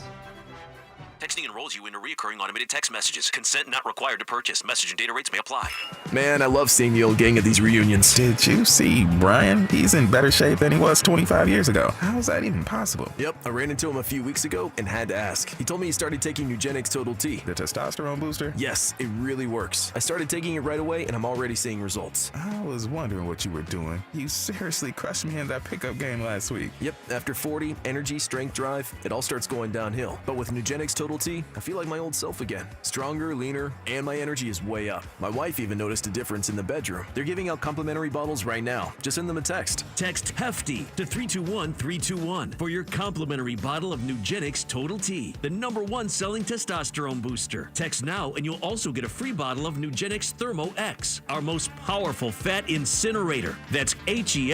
Texting enrolls you into recurring automated text messages. Consent not required to purchase. Message and data rates may apply. Man, I love seeing the old gang at these reunions. Did you see Brian? He's in better shape than he was 25 years ago. How's that even possible? Yep, I ran into him a few weeks ago and had to ask. He told me he started taking Nugenix Total T. The testosterone booster? Yes, it really works. I started taking it right away and I'm already seeing results. I was wondering what you were doing. You seriously crushed me in that pickup game last week. Yep, after 40, energy, strength, drive, it all starts going downhill. But with Nugenix Total T, I feel like my old self again. Stronger, leaner, and my energy is way up. My wife even noticed a difference in the bedroom. They're giving out complimentary bottles right now. Just send them a text. Text HEFTY to 321-321 for your complimentary bottle of Nugenix Total T, the #1 selling testosterone booster. Text now and you'll also get a free bottle of Nugenix Thermo X, our most powerful fat incinerator. That's HEFTY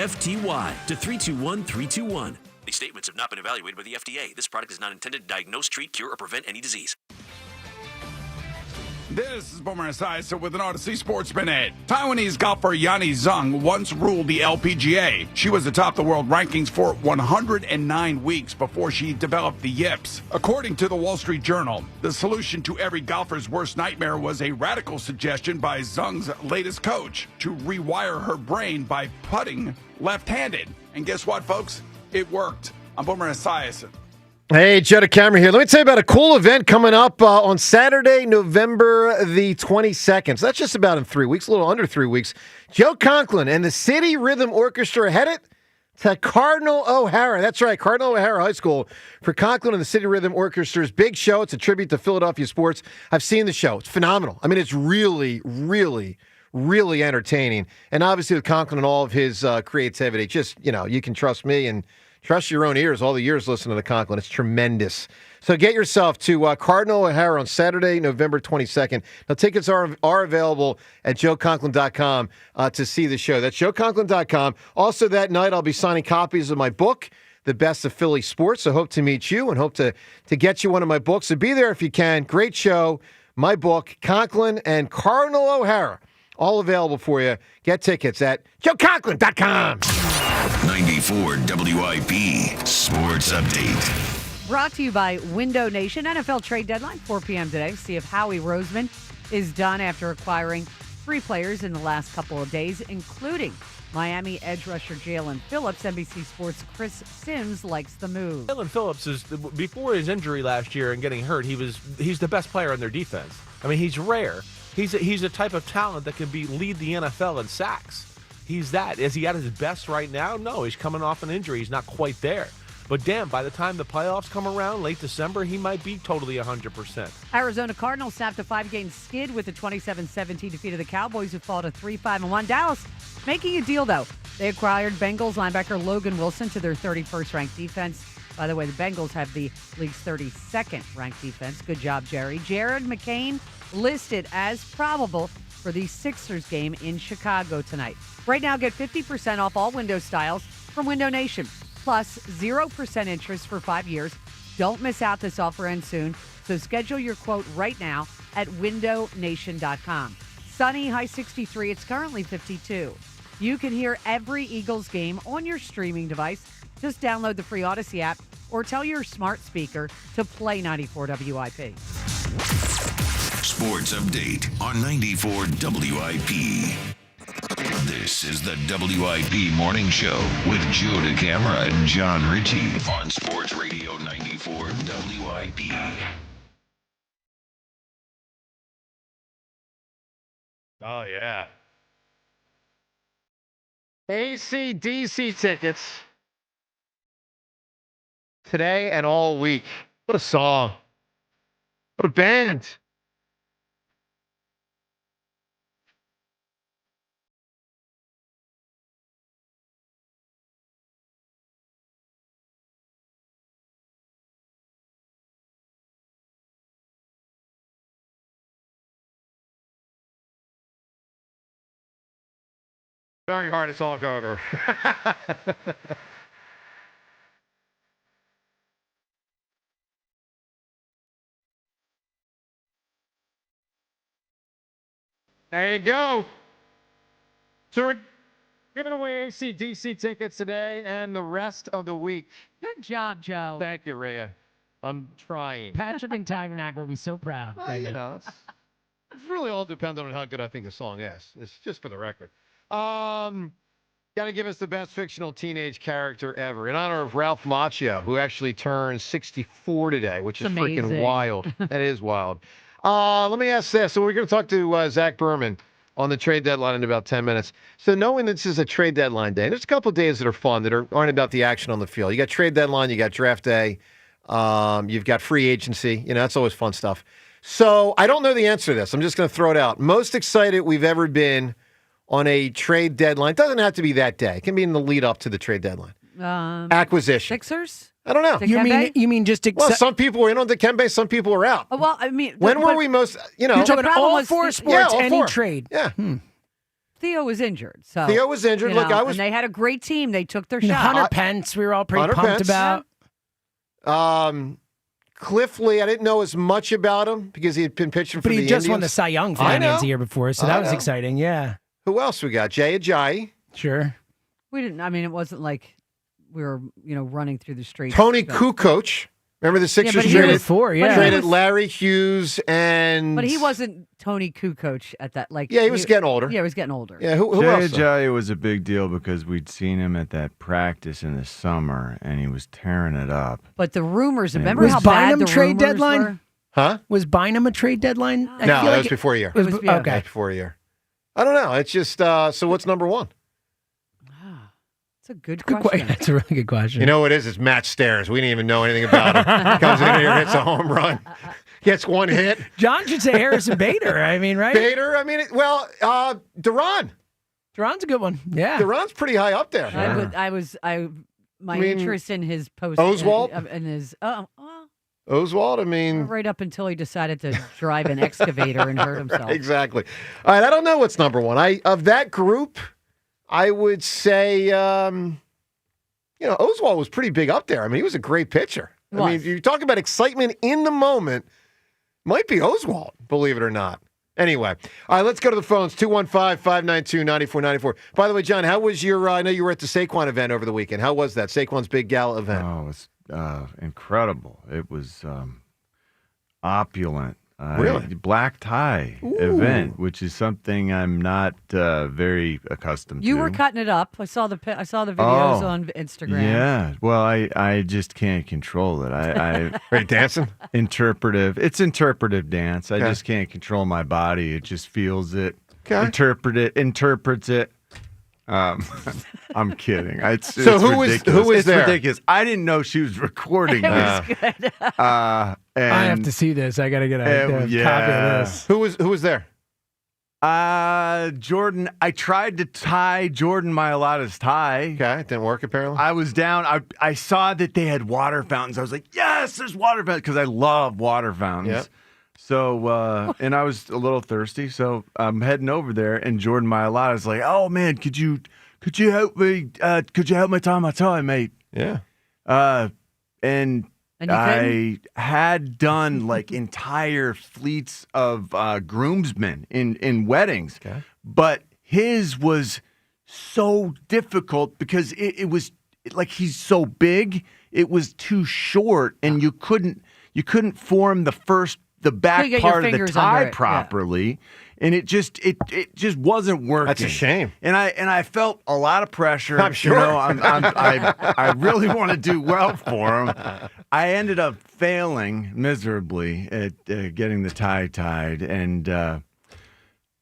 to 321-321. These statements have not been evaluated by the FDA. This product is not intended to diagnose, treat, cure, or prevent any disease. This is Boomer Esiason with an Odyssey Sports Minute. Taiwanese golfer Yani Zheng once ruled the LPGA. She was atop the world rankings for 109 weeks before she developed the yips. According to the Wall Street Journal, the solution to every golfer's worst nightmare was a radical suggestion by Zheng's latest coach to rewire her brain by putting left-handed. And guess what, folks? It worked. I'm Boomer Esiason. Hey, Joe DeCamera here. Let me tell you about a cool event coming up on Saturday, November the 22nd. So that's just about in 3 weeks, a little under 3 weeks. Joe Conklin and the City Rhythm Orchestra headed to Cardinal O'Hara. That's right, Cardinal O'Hara High School for Conklin and the City Rhythm Orchestra's big show. It's a tribute to Philadelphia sports. I've seen the show. It's phenomenal. I mean, it's really, really, really entertaining. And obviously with Conklin and all of his creativity, just, you can trust me and trust your own ears. All the years listening to Conklin. It's tremendous. So get yourself to Cardinal O'Hara on Saturday, November 22nd. Now, tickets are available at joeconklin.com to see the show. That's joeconklin.com. Also, that night, I'll be signing copies of my book, The Best of Philly Sports. So hope to meet you and hope to get you one of my books. So be there if you can. Great show. My book, Conklin and Cardinal O'Hara. All available for you. Get tickets at joeconklin.com. 94 WIP Sports Update. Brought to you by Window Nation. NFL trade deadline, 4 p.m. today. See if Howie Roseman is done after acquiring 3 players in the last couple of days, including Miami edge rusher Jalen Phillips. NBC Sports' Chris Sims likes the move. Jalen Phillips is, before his injury last year and getting hurt, he's the best player on their defense. I mean, he's rare. He's a type of talent that can lead the NFL in sacks. He's that. Is he at his best right now? No, he's coming off an injury. He's not quite there. But damn, by the time the playoffs come around, late December, he might be totally 100%. Arizona Cardinals snapped a 5-game skid with a 27-17 defeat of the Cowboys, who fall to 3-5-1. Dallas making a deal, though. They acquired Bengals linebacker Logan Wilson to their 31st ranked defense. By the way, the Bengals have the league's 32nd ranked defense. Good job, Jerry. Jared McCain listed as probable for the Sixers game in Chicago tonight. Right now, get 50% off all window styles from Window Nation, plus 0% interest for 5 years. Don't miss out. This offer ends soon, so schedule your quote right now at windownation.com. Sunny, high 63. It's currently 52. You can hear every Eagles game on your streaming device. Just download the free Odyssey app or tell your smart speaker to play 94 WIP. Sports update on 94 WIP. This is the WIP Morning Show with Joe DeCamara and John Ritchie on Sports Radio 94 WIP. Oh, yeah. AC/DC tickets today and all week. What a song. What a band. Very hard to talk over. There you go. So we're giving away AC/DC tickets today and the rest of the week. Good job, Joe. Thank you, Rhea. I'm trying. Patrick and Tyvanack will be so proud. Well, you know, it's really all dependent on how good I think the song is. It's just for the record. Got to give us the best fictional teenage character ever. In honor of Ralph Macchio, who actually turned 64 today, which is freaking wild. That is wild. Let me ask this. So we're going to talk to Zach Berman on the trade deadline in about 10 minutes. So knowing this is a trade deadline day, there's a couple of days that are fun that aren't about the action on the field. You got trade deadline, you got draft day, you've got free agency. You know, that's always fun stuff. So I don't know the answer to this. I'm just going to throw it out. Most excited we've ever been on a trade deadline. It doesn't have to be that day. It can be in the lead up to the trade deadline. Acquisition. Sixers? I don't know. You mean just well, some people were in on Dikembe, some people were out. Well, I mean, when were we most? You know, you're talking all four sports, all any four. trade. Yeah. Theo was injured. So Theo was injured. Look, I was. And they had a great team. They took their And shot. Hunter Pence, we were all pretty pumped about. Cliff Lee, I didn't know as much about him because he had been pitching for the Indians. But he just won the Cy Young for the Indians the year before, so that was exciting. Yeah. Who else we got? Jaire. Sure. We didn't. I mean, it wasn't like we were, running through the streets. Tony Kukoc. Remember the Sixers traded Larry Hughes and. But he wasn't Tony Kukoc at that. Yeah, he was getting older. Yeah, he was getting older. Yeah, who else? Jaire was a big deal because we'd seen him at that practice in the summer, and he was tearing it up. But the rumors, remember was how bad Bynum the trade rumors deadline? were? Huh? Was Bynum a trade deadline? No, that was before a year. It was, okay. That was before a year. I don't know. It's just, so what's number one? That's a good question. That's a really good question. You know what it is? It's Matt Stairs. We didn't even know anything about him. Comes in here, hits a home run, gets one hit. John should say Harrison Bader. I mean, right? Bader. I mean, Duran. Duran's a good one. Yeah. Duran's pretty high up there. My interest in his post. Oswald? And his, Oswald, I mean. right up until he decided to drive an excavator and hurt himself. Exactly. All right, I don't know what's number one. Of that group, I would say, Oswald was pretty big up there. I mean, he was a great pitcher. I mean, if you talk about excitement in the moment, might be Oswald, believe it or not. Anyway, all right, let's go to the phones. 215-592-9494. By the way, John, how was your, I know you were at the Saquon event over the weekend. How was that, Saquon's big gala event? Oh, it was incredible. It was opulent. Really? Black tie event, which is something I'm not very accustomed to. You were cutting it up. I saw the videos on Instagram. Yeah. Well, I just can't control it. Are you dancing? It's interpretive dance. I just can't control my body. It just feels it. Okay. Interprets it. I'm kidding. It's who ridiculous. was there? It's ridiculous. I didn't know she was recording this. Good. I have to see this. I got to get a copy of this. Who was there? Jordan. I tried to tie Jordan Mailata's tie. Okay, it didn't work apparently. I was down. I saw that they had water fountains. I was like, yes, there's water fountains because I love water fountains. Yep. So, and I was a little thirsty, so I'm heading over there, and Jordan Mailata is like, "Oh man, could you help me? Could you help me tie my tie, mate?" Yeah. And I had done like entire fleets of groomsmen in weddings, but his was so difficult because it was like he's so big, it was too short, and you couldn't form the back part of the tie properly, and it just wasn't working. That's a shame. And I felt a lot of pressure. I'm sure. I really want to do well for him. I ended up failing miserably at getting the tie tied, and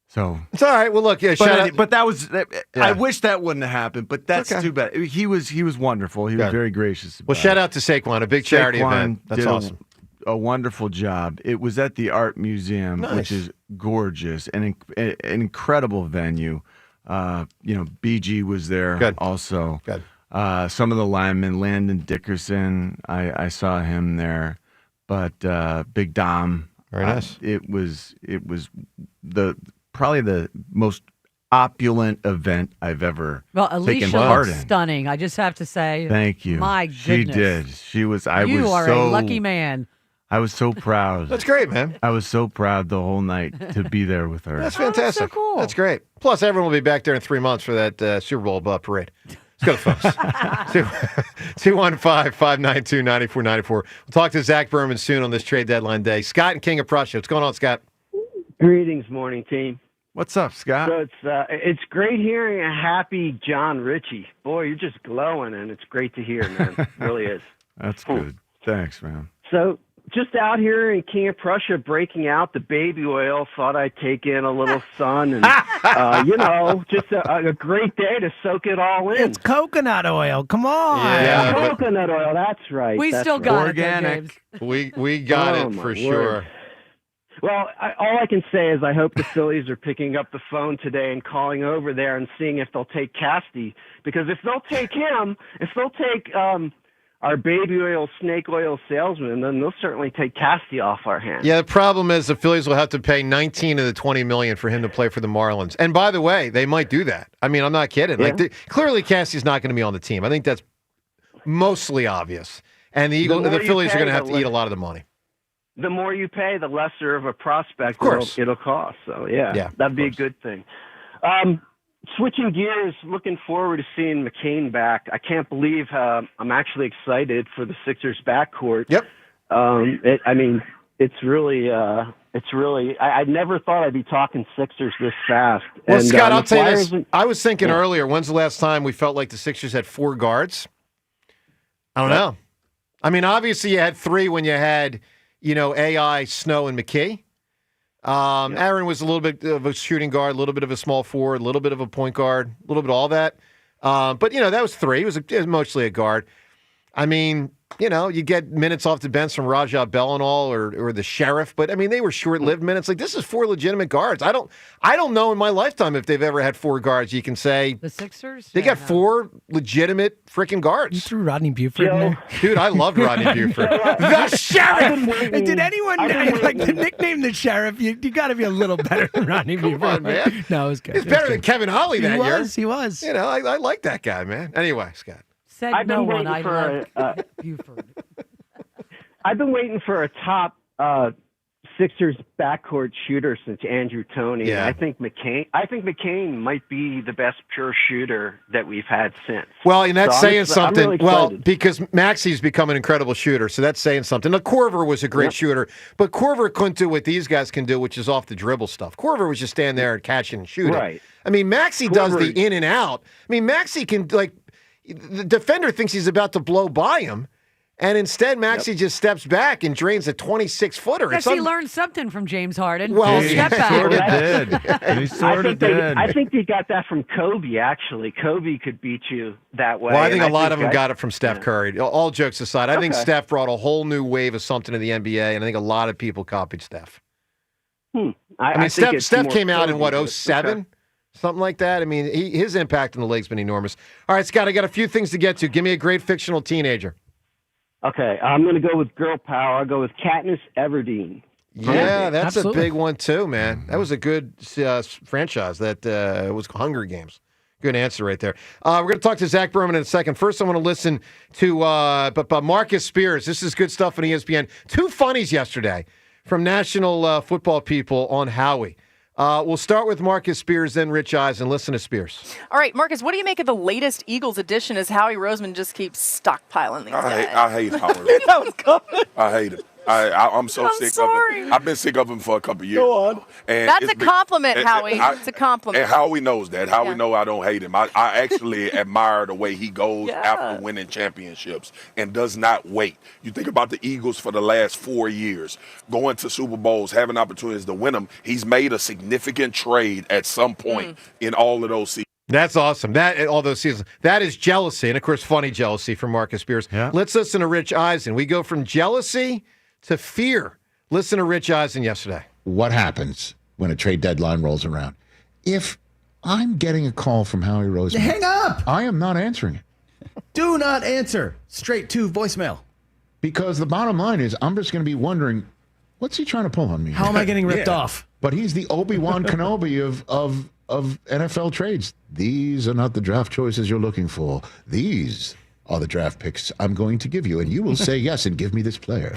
so it's all right. Well, look, but that was. I wish that wouldn't have happened, but that's too bad. He was wonderful. He was very gracious. Well, shout out to Saquon, a big charity event. That's did awesome. A wonderful job. It was at the Art Museum, which is gorgeous and an incredible venue. BG was there also. Good. Some of the linemen, Landon Dickerson, I saw him there, but Big Dom. Very nice. It was probably the most opulent event I've ever taken part in. Stunning. I just have to say. Thank you. My goodness. She did. She was. You are a lucky man. I was so proud. That's great, man. I was so proud the whole night to be there with her. That's fantastic. That's so cool. That's great. Plus, everyone will be back there in 3 months for that Super Bowl parade. Let's go, folks. 215-592-9494. We'll talk to Zach Berman soon on this trade deadline day. Scott and King of Prussia. What's going on, Scott? Greetings, morning team. What's up, Scott? So it's great hearing a happy John Ritchie. Boy, you're just glowing, and it's great to hear, man. It really is. That's good. Thanks, man. So just out here in King of Prussia, breaking out the baby oil. Thought I'd take in a little sun, and just a great day to soak it all in. It's coconut oil. Come on. Yeah, coconut oil. That's right. We that's still right. got organic. We got it for sure. Well, all I can say is I hope the Phillies are picking up the phone today and calling over there and seeing if they'll take Casty. Because if they'll take him, if they'll take our baby oil, snake oil salesman, then they'll certainly take Casty off our hands. Yeah, the problem is the Phillies will have to pay $19 of the $20 million for him to play for the Marlins. And by the way, they might do that. I mean, I'm not kidding. Yeah. Clearly, Casty's not going to be on the team. I think that's mostly obvious. And the Phillies are going to have to eat a lot of the money. The more you pay, the lesser of a prospect it'll cost. So, yeah that'd be a good thing. Switching gears, looking forward to seeing McCain back. I can't believe I'm actually excited for the Sixers backcourt. Yep. It's really. I never thought I'd be talking Sixers this fast. Well, and, Scott, I'll tell you this. I was thinking earlier, when's the last time we felt like the Sixers had 4 guards? I don't know. I mean, obviously you had 3 when you had, AI, Snow, and McKee. Aaron was a little bit of a shooting guard, a little bit of a small forward, a little bit of a point guard, a little bit of all that. But, that was 3. It was mostly a guard. I mean, you get minutes off the bench from Rajah Bell and all, or the Sheriff. But, I mean, they were short-lived minutes. Like, this is 4 legitimate guards. I don't know in my lifetime if they've ever had 4 guards. You can say the Sixers? They got 4 legitimate freaking guards. You threw Rodney Buford in there? Dude, I loved Rodney Buford. The Sheriff! Did anyone like the nickname the Sheriff? You got to be a little better than Rodney Buford. On, man. No, it was good. He's better than Kevin Ollie that year. He was. I like that guy, man. Anyway, Scott. Said I've no been one. waiting I for love Buford. I've been waiting for a top Sixers backcourt shooter since Andrew Toney. Yeah. I think McCain might be the best pure shooter that we've had since. Well, and that's saying something. I'm really excited. Because Maxi's become an incredible shooter, so that's saying something. Now, Korver was a great shooter, but Korver couldn't do what these guys can do, which is off the dribble stuff. Korver was just standing there and catching and shooting. Right. I mean, Maxi does the in and out. I mean, Maxi can, the defender thinks he's about to blow by him. And instead, Maxi just steps back and drains a 26-footer. Guess he learned something from James Harden. Well, he step back. sort of did. He sort of did. I think he got that from Kobe, actually. Kobe could beat you that way. Well, I think a lot of them got it from Steph Curry. All jokes aside, I think Steph brought a whole new wave of something to the NBA, and I think a lot of people copied Steph. I mean, Steph came out in, 07? Okay. Something like that. I mean, his impact in the league's been enormous. All right, Scott, I got a few things to get to. Give me a great fictional teenager. Okay, I'm going to go with girl power. I'll go with Katniss Everdeen. Yeah, that's Absolutely. A big one too, man. That was a good franchise. That was Hunger Games. Good answer right there. We're going to talk to Zach Berman in a second. First, I want to listen to Marcus Spears. This is good stuff on ESPN. 2 funnies yesterday from National Football people on Howie. We'll start with Marcus Spears, then Rich Eisen. Listen to Spears. All right, Marcus, what do you make of the latest Eagles addition as Howie Roseman just keeps stockpiling these guys? I hate Howie. That was coming. I hate him. I'm so sick of him. I've been sick of him for a couple of years. Go on. And That's a compliment, Howie. It's a compliment. And Howie knows that. Howie know I don't hate him. I actually admire the way he goes after winning championships and does not wait. You think about the Eagles for the last 4 years, going to Super Bowls, having opportunities to win them. He's made a significant trade at some point in all of those seasons. That's awesome. All those seasons. That is jealousy, and of course, funny jealousy from Marcus Spears. Yeah. Let's listen to Rich Eisen. We go from jealousy to fear. Listen to Rich Eisen yesterday. What happens when a trade deadline rolls around? If I'm getting a call from Howie Roseman, hang up. I am not answering it. Do not answer. Straight to voicemail. Because the bottom line is, I'm just going to be wondering, what's he trying to pull on me? How am I getting ripped off? But he's the Obi-Wan Kenobi of NFL trades. These are not the draft choices you're looking for. These are the draft picks I'm going to give you, and you will say yes and give me this player.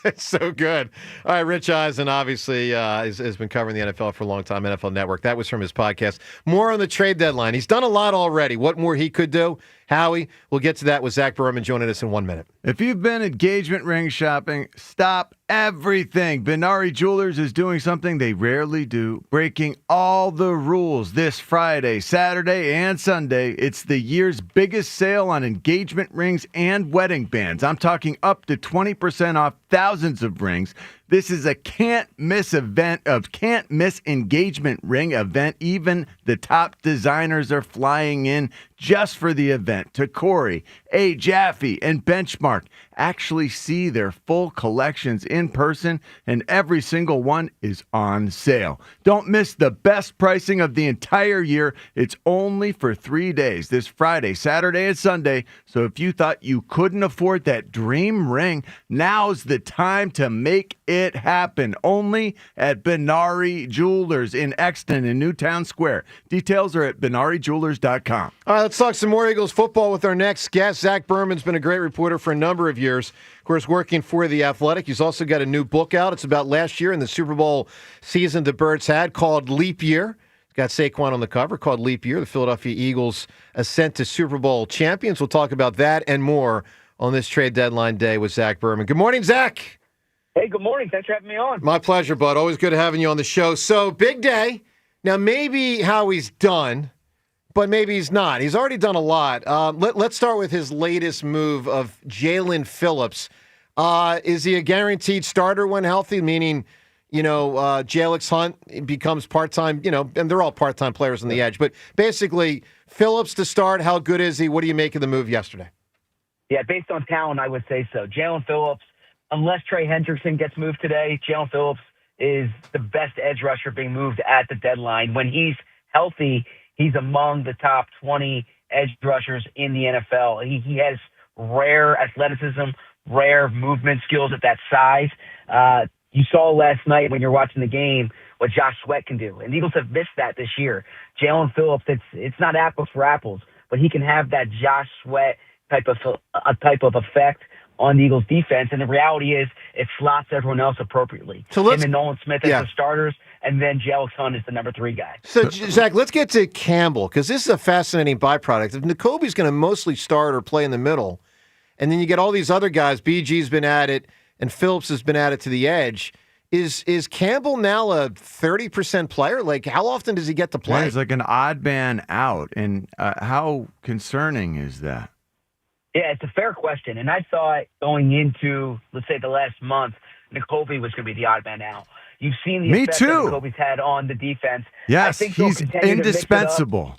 It's so good. All right, Rich Eisen obviously has been covering the NFL for a long time, NFL Network. That was from his podcast. More on the trade deadline. He's done a lot already. What more he could do? Howie, we'll get to that with Zach Berman joining us in 1 minute. If you've been engagement ring shopping, stop everything. Benari Jewelers is doing something they rarely do, breaking all the rules this Friday, Saturday, and Sunday. It's the year's biggest sale on engagement rings and wedding bands. I'm talking up to 20% off thousands of rings. This is a can't-miss engagement ring event. Even the top designers are flying in just for the event. To Corey, A. Jaffe, and Benchmark. Actually see their full collections in person, and every single one is on sale. Don't miss the best pricing of the entire year. It's only for 3 days, this Friday, Saturday, and Sunday. So if you thought you couldn't afford that dream ring, now's the time to make it happen. Only at Benari Jewelers in Exton in Newtown Square. Details are at BenariJewelers.com. All right, let's talk some more Eagles football with our next guest. Zach Berman's been a great reporter for a number of years. Of course, working for The Athletic. He's also got a new book out. It's about last year and the Super Bowl season the Birds had, called Leap Year. It's got Saquon on the cover, called Leap Year. The Philadelphia Eagles ascent to Super Bowl champions. We'll talk about that and more on this trade deadline day with Zach Berman. Good morning, Zach. Hey, good morning. Thanks for having me on. My pleasure, bud. Always good having you on the show. So, big day. Now, maybe Howie's done, but maybe he's not. He's already done a lot. Let's start with his latest move of Jalen Phillips. Is he a guaranteed starter when healthy, meaning, Jalix Hunt becomes part-time, and they're all part-time players on the edge. But basically, Phillips to start, how good is he? What do you make of the move yesterday? Yeah, based on talent, I would say so. Jalen Phillips, unless Trey Hendrickson gets moved today, Jalen Phillips is the best edge rusher being moved at the deadline. When he's healthy, he's among the top 20 edge rushers in the NFL. He has rare athleticism, rare movement skills at that size. You saw last night when you're watching the game what Josh Sweat can do. And the Eagles have missed that this year. Jalen Phillips, it's not apples for apples, but he can have that Josh Sweat type of effect on the Eagles defense. And the reality is it slots everyone else appropriately. So him and Nolan Smith as the starters, and then Jalix Hunt is the number 3 guy. So, Zach, let's get to Campbell, because this is a fascinating byproduct. If N'Kobe's going to mostly start or play in the middle, and then you get all these other guys, BG's been at it, and Phillips has been at it to the edge, is Campbell now a 30% player? Like, how often does he get to play? Yeah, he's like an odd man out, and how concerning is that? Yeah, it's a fair question. And I thought going into, let's say, the last month, N'Kobe was going to be the odd man out. You've seen the effect that N'Kobe's had on the defense. Yes, he's indispensable.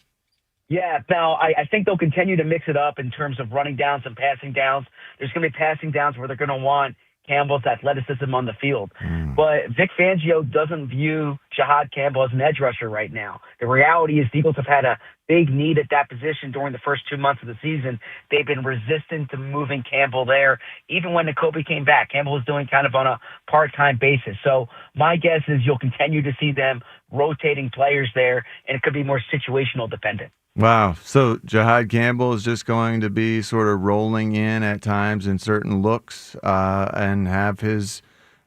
Yeah, now I think they'll continue to mix it up in terms of running downs and passing downs. There's going to be passing downs where they're going to want Campbell's athleticism on the field. But Vic Fangio doesn't view Jahad Campbell as an edge rusher right now. The reality is the Eagles have had a big need at that position during the first 2 months of the season. They've been resistant to moving Campbell there. Even when N'Kobe came back, Campbell was doing kind of on a part-time basis. So my guess is you'll continue to see them rotating players there, and it could be more situational dependent. Wow. So Jahad Campbell is just going to be sort of rolling in at times in certain looks and have his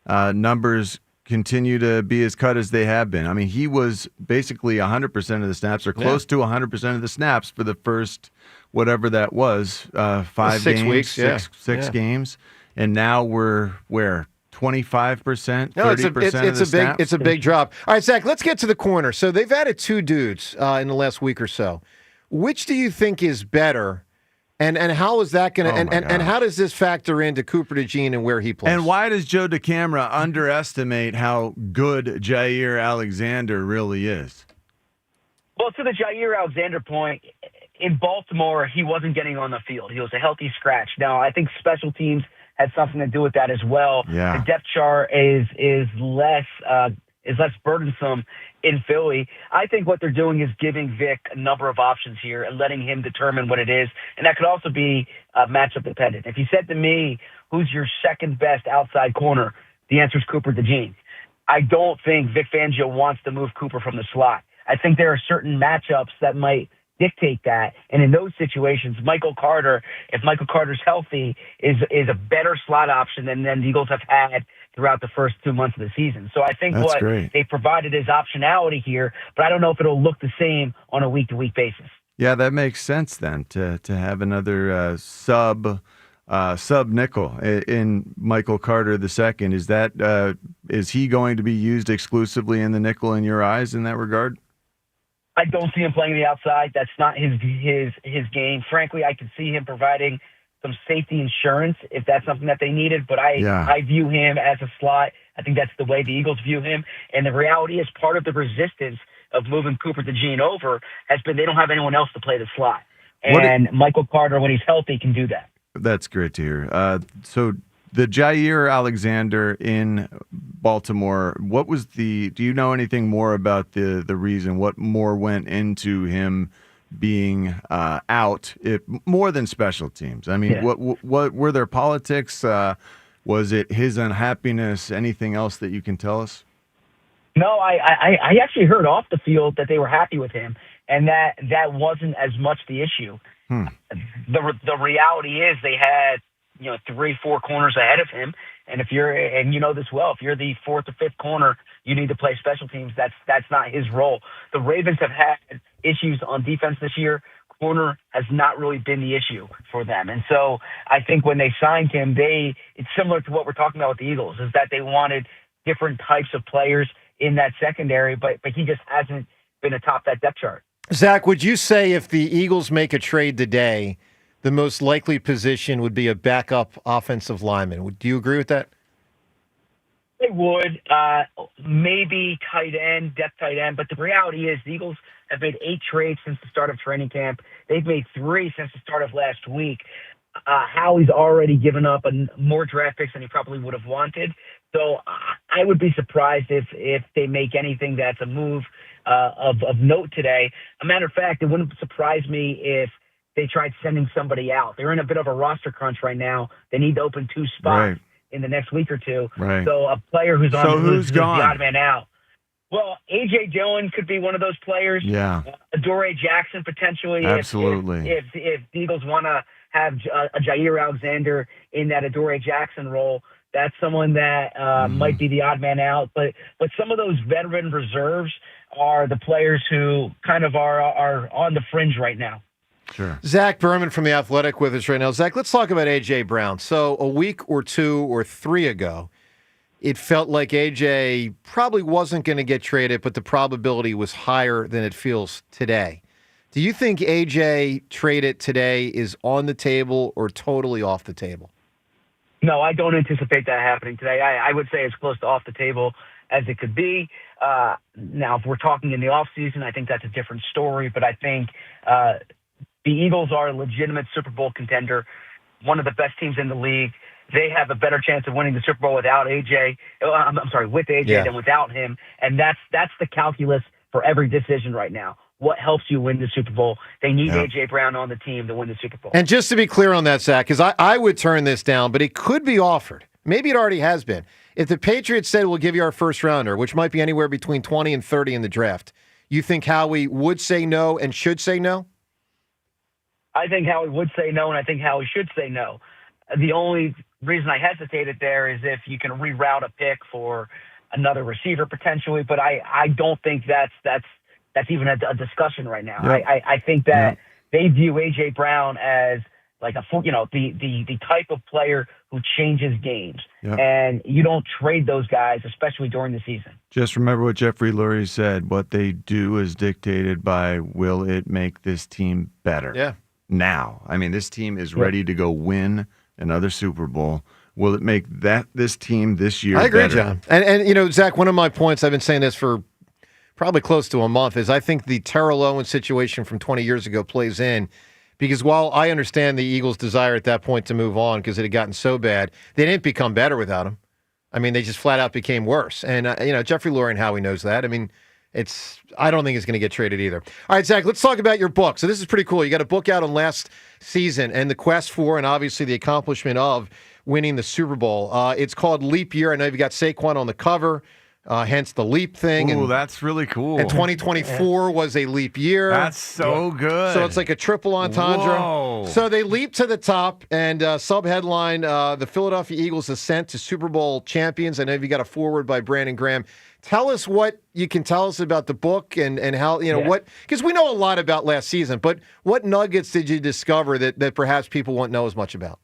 numbers continue to be as cut as they have been. I mean, he was basically 100% of the snaps, or close to 100% of the snaps for the first whatever that was, 5 6 games, weeks, yeah. six games, and now we're where 25%, 30% No, it's of the snaps? it's a big drop. All right, Zach, let's get to the corner. So they've added 2 dudes in the last week or so. Which do you think is better? And how is that going to and how does this factor into Cooper DeJean and where he plays? And why does Joe DeCamara underestimate how good Jaire Alexander really is? Well, to the Jaire Alexander point, in Baltimore, he wasn't getting on the field. He was a healthy scratch. Now, I think special teams had something to do with that as well. Yeah. The depth chart is less burdensome in Philly. I think what they're doing is giving Vic a number of options here and letting him determine what it is. And that could also be matchup dependent. If you said to me, who's your second best outside corner, the answer is Cooper DeJean. I don't think Vic Fangio wants to move Cooper from the slot. I think there are certain matchups that might dictate that. And in those situations, Michael Carter, if Michael Carter's healthy, is a better slot option than the Eagles have had throughout the first 2 months of the season. So I think That's what great. they provided is optionality here, but I don't know if it'll look the same on a week-to-week basis. Yeah, that makes sense then to have another sub nickel in Michael Carter II. Is he going to be used exclusively in the nickel in your eyes in that regard? I don't see him playing the outside. That's not his game. Frankly, I could see him providing some safety insurance if that's something that they needed, but I view him as a slot. I think that's the way the Eagles view him. And the reality is part of the resistance of moving Cooper DeJean over has been they don't have anyone else to play the slot. And Michael Carter, when he's healthy, can do that. That's great to hear. So the Jaire Alexander in Baltimore, do you know anything more about the reason? What more went into him being out, more than special teams? I mean, what were there politics? Was it his unhappiness? Anything else that you can tell us? No, I actually heard off the field that they were happy with him, and that wasn't as much the issue. The reality is they had 3-4 corners ahead of him, and and you know this well, if you're the 4th or 5th corner, you need to play special teams. That's not his role. The Ravens have had issues on defense this year. Corner has not really been the issue for them. And so I think when they signed him, it's similar to what we're talking about with the Eagles, is that they wanted different types of players in that secondary, but he just hasn't been atop that depth chart. Zach, would you say if the Eagles make a trade today, the most likely position would be a backup offensive lineman? Do you agree with that? They would. Maybe depth tight end. But the reality is the Eagles have made 8 trades since the start of training camp. They've made 3 since the start of last week. Howie's already given up more draft picks than he probably would have wanted. So I would be surprised if they make anything that's a move of note today. A matter of fact, it wouldn't surprise me if they tried sending somebody out. They're in a bit of a roster crunch right now. They need to open 2 spots in the next week or 2. Right. So a player who's who's gone? The gone? odd man out. Well, A.J. Dillon could be one of those players. Yeah. Adoree Jackson potentially. Absolutely. If the Eagles want to have a Jaire Alexander in that Adoree Jackson role, that's someone that might be the odd man out. But some of those veteran reserves are the players who kind of are on the fringe right now. Sure. Zach Berman from The Athletic with us right now. Zach, let's talk about A.J. Brown. So a week or 2 or 3 ago, it felt like A.J. probably wasn't going to get traded, but the probability was higher than it feels today. Do you think A.J. traded today is on the table or totally off the table? No, I don't anticipate that happening today. I would say as close to off the table as it could be. Now, if we're talking in the offseason, I think that's a different story, but I think the Eagles are a legitimate Super Bowl contender, one of the best teams in the league. They have a better chance of winning the Super Bowl without AJ. With AJ than without him, and that's the calculus for every decision right now. What helps you win the Super Bowl? They need A.J. Brown on the team to win the Super Bowl. And just to be clear on that, Zach, because I would turn this down, but it could be offered. Maybe it already has been. If the Patriots said, we'll give you our first rounder, which might be anywhere between 20 and 30 in the draft, you think Howie would say no and should say no? I think Howie would say no, and I think Howie should say no. The only reason I hesitated there is if you can reroute a pick for another receiver potentially, but I don't think that's even a discussion right now. Yep. I think that they view A.J. Brown as like the type of player who changes games. Yep. And you don't trade those guys, especially during the season. Just remember what Jeffrey Lurie said. What they do is dictated by, will it make this team better? Yeah. Now. I mean, this team is ready to go win another Super Bowl. Will it make this team this year I agree, better? John. And Zach, one of my points, I've been saying this for probably close to a month, is I think the Terrell Owens situation from 20 years ago plays in. Because while I understand the Eagles' desire at that point to move on because it had gotten so bad, they didn't become better without him. I mean, they just flat out became worse. And, Jeffrey Lurie and Howie knows that. I mean, I don't think it's going to get traded either. All right, Zach, let's talk about your book. So this is pretty cool. You got a book out on last season and the quest for and obviously the accomplishment of winning the Super Bowl. It's called Leap Year. I know you've got Saquon on the cover. Hence the leap thing. Ooh, that's really cool. And 2024 was a leap year. That's so good. So it's like a triple entendre. Whoa. So they leap to the top, and sub-headline, the Philadelphia Eagles ascent to Super Bowl champions. I know you got a foreword by Brandon Graham. Tell us what you can tell us about the book and how, what, because we know a lot about last season, but what nuggets did you discover that perhaps people won't know as much about?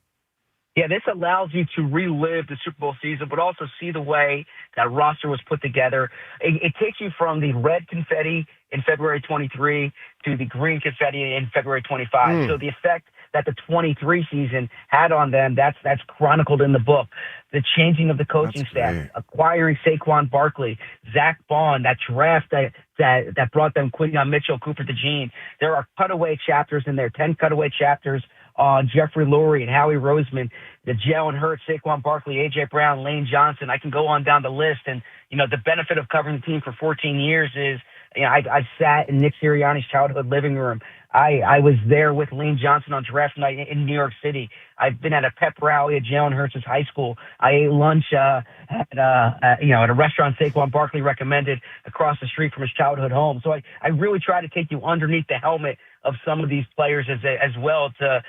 Yeah, this allows you to relive the Super Bowl season, but also see the way that roster was put together. It takes you from the red confetti in February 23 to the green confetti in February 25. So the effect that the 23 season had on them, that's chronicled in the book. The changing of the coaching staff, acquiring Saquon Barkley, Zach Bond, that draft that brought them Quinyon Mitchell, Cooper DeJean. There are cutaway chapters in there, 10 cutaway chapters on Jeffrey Lurie and Howie Roseman, the Jalen Hurts, Saquon Barkley, A.J. Brown, Lane Johnson. I can go on down the list. And, the benefit of covering the team for 14 years is, I sat in Nick Sirianni's childhood living room. I was there with Lane Johnson on draft night in New York City. I've been at a pep rally at Jalen Hurts' high school. I ate lunch at a restaurant Saquon Barkley recommended across the street from his childhood home. So I really try to take you underneath the helmet of some of these players as well to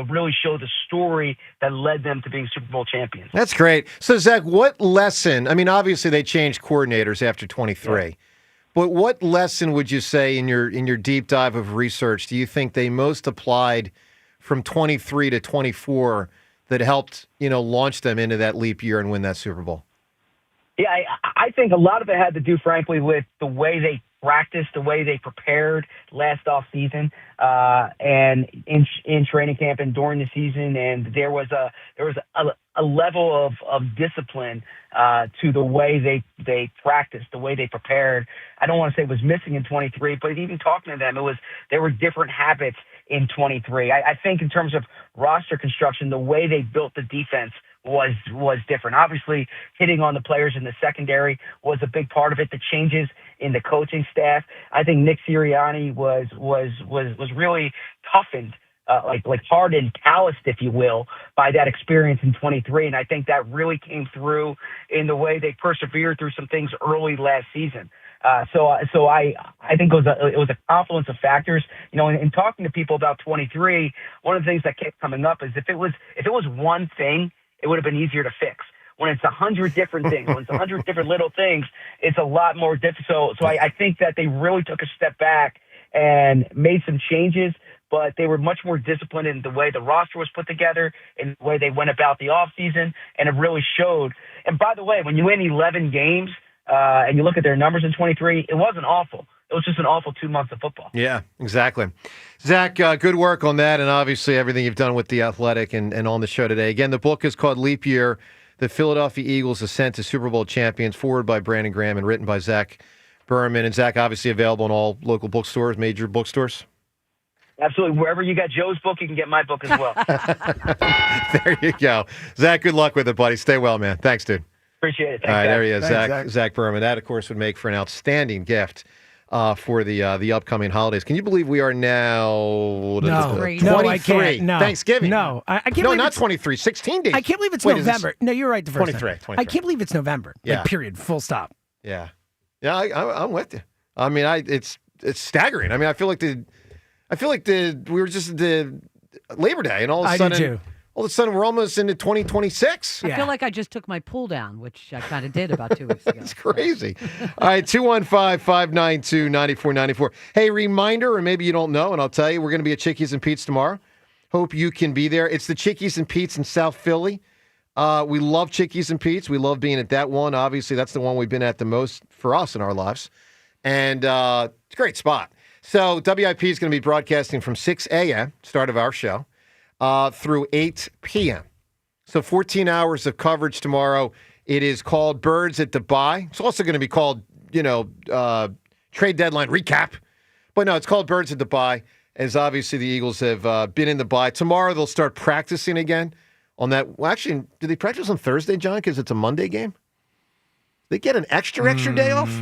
really show the story that led them to being Super Bowl champions. That's great. So, Zach, what lesson? I mean, obviously they changed coordinators after 23. Yeah. But what lesson would you say in your deep dive of research do you think they most applied from 23 to 24 that helped, launch them into that leap year and win that Super Bowl? Yeah, I think a lot of it had to do, frankly, with the way they practiced, the way they prepared last off season and in training camp and during the season. And there was a level of discipline to the way they practiced, the way they prepared. I don't want to say it was missing in 23, but even talking to them, there were different habits in 23. I think in terms of roster construction, the way they built the defense was different. Obviously, hitting on the players in the secondary was a big part of it. The changes in the coaching staff, I think Nick Sirianni was really toughened, like hardened, calloused, if you will, by that experience in 23. And I think that really came through in the way they persevered through some things early last season. So I think it was a confluence of factors. In talking to people about 23, one of the things that kept coming up is if it was one thing, it would have been easier to fix. When it's 100 different things, when it's 100 different little things, it's a lot more difficult. So I think that they really took a step back and made some changes, but they were much more disciplined in the way the roster was put together and the way they went about the offseason, and it really showed. And by the way, when you win 11 games and you look at their numbers in 23, it wasn't awful. It was just an awful 2 months of football. Yeah, exactly. Zach, good work on that, and obviously everything you've done with The Athletic and on the show today. Again, the book is called Leap Year, The Philadelphia Eagles Ascent to Super Bowl Champions, forward by Brandon Graham and written by Zach Berman. And Zach, obviously available in all local bookstores, major bookstores. Absolutely. Wherever you got Joe's book, you can get my book as well. There you go. Zach, good luck with it, buddy. Stay well, man. Thanks, dude. Appreciate it. Thanks, all right, there he is, Thanks, Zach Berman. That, of course, would make for an outstanding gift for the upcoming holidays. Can you believe we are now 23? No, I can't. No. Thanksgiving. No, I can't. No, not 23. 16 days. I can't believe it's November. No, you're right. The first 23. time. I can't believe it's November. Yeah. Like, period. Full stop. Yeah. Yeah, I'm with you. I mean, it's staggering. I mean, I feel like we were just at the Labor Day, and all of a sudden, All of a sudden, we're almost into 2026. I feel like I just took my pull down, which I kind of did about 2 weeks ago. It's crazy. All right, 215-592-9494. Hey, reminder, or maybe you don't know, and I'll tell you, we're going to be at Chickies and Pete's tomorrow. Hope you can be there. It's the Chickies and Pete's in South Philly. We love Chickies and Pete's. We love being at that one. Obviously, that's the one we've been at the most for us in our lives. And it's a great spot. So WIP is going to be broadcasting from 6 a.m., start of our show, through 8 p.m. So 14 hours of coverage tomorrow. It is called Birds at the Bye. It's also going to be called, trade deadline recap. But no, it's called Birds at the Bye, as obviously the Eagles have been in the bye. Tomorrow they'll start practicing again on that. Well, actually, do they practice on Thursday, John, because it's a Monday game? They get an extra day off?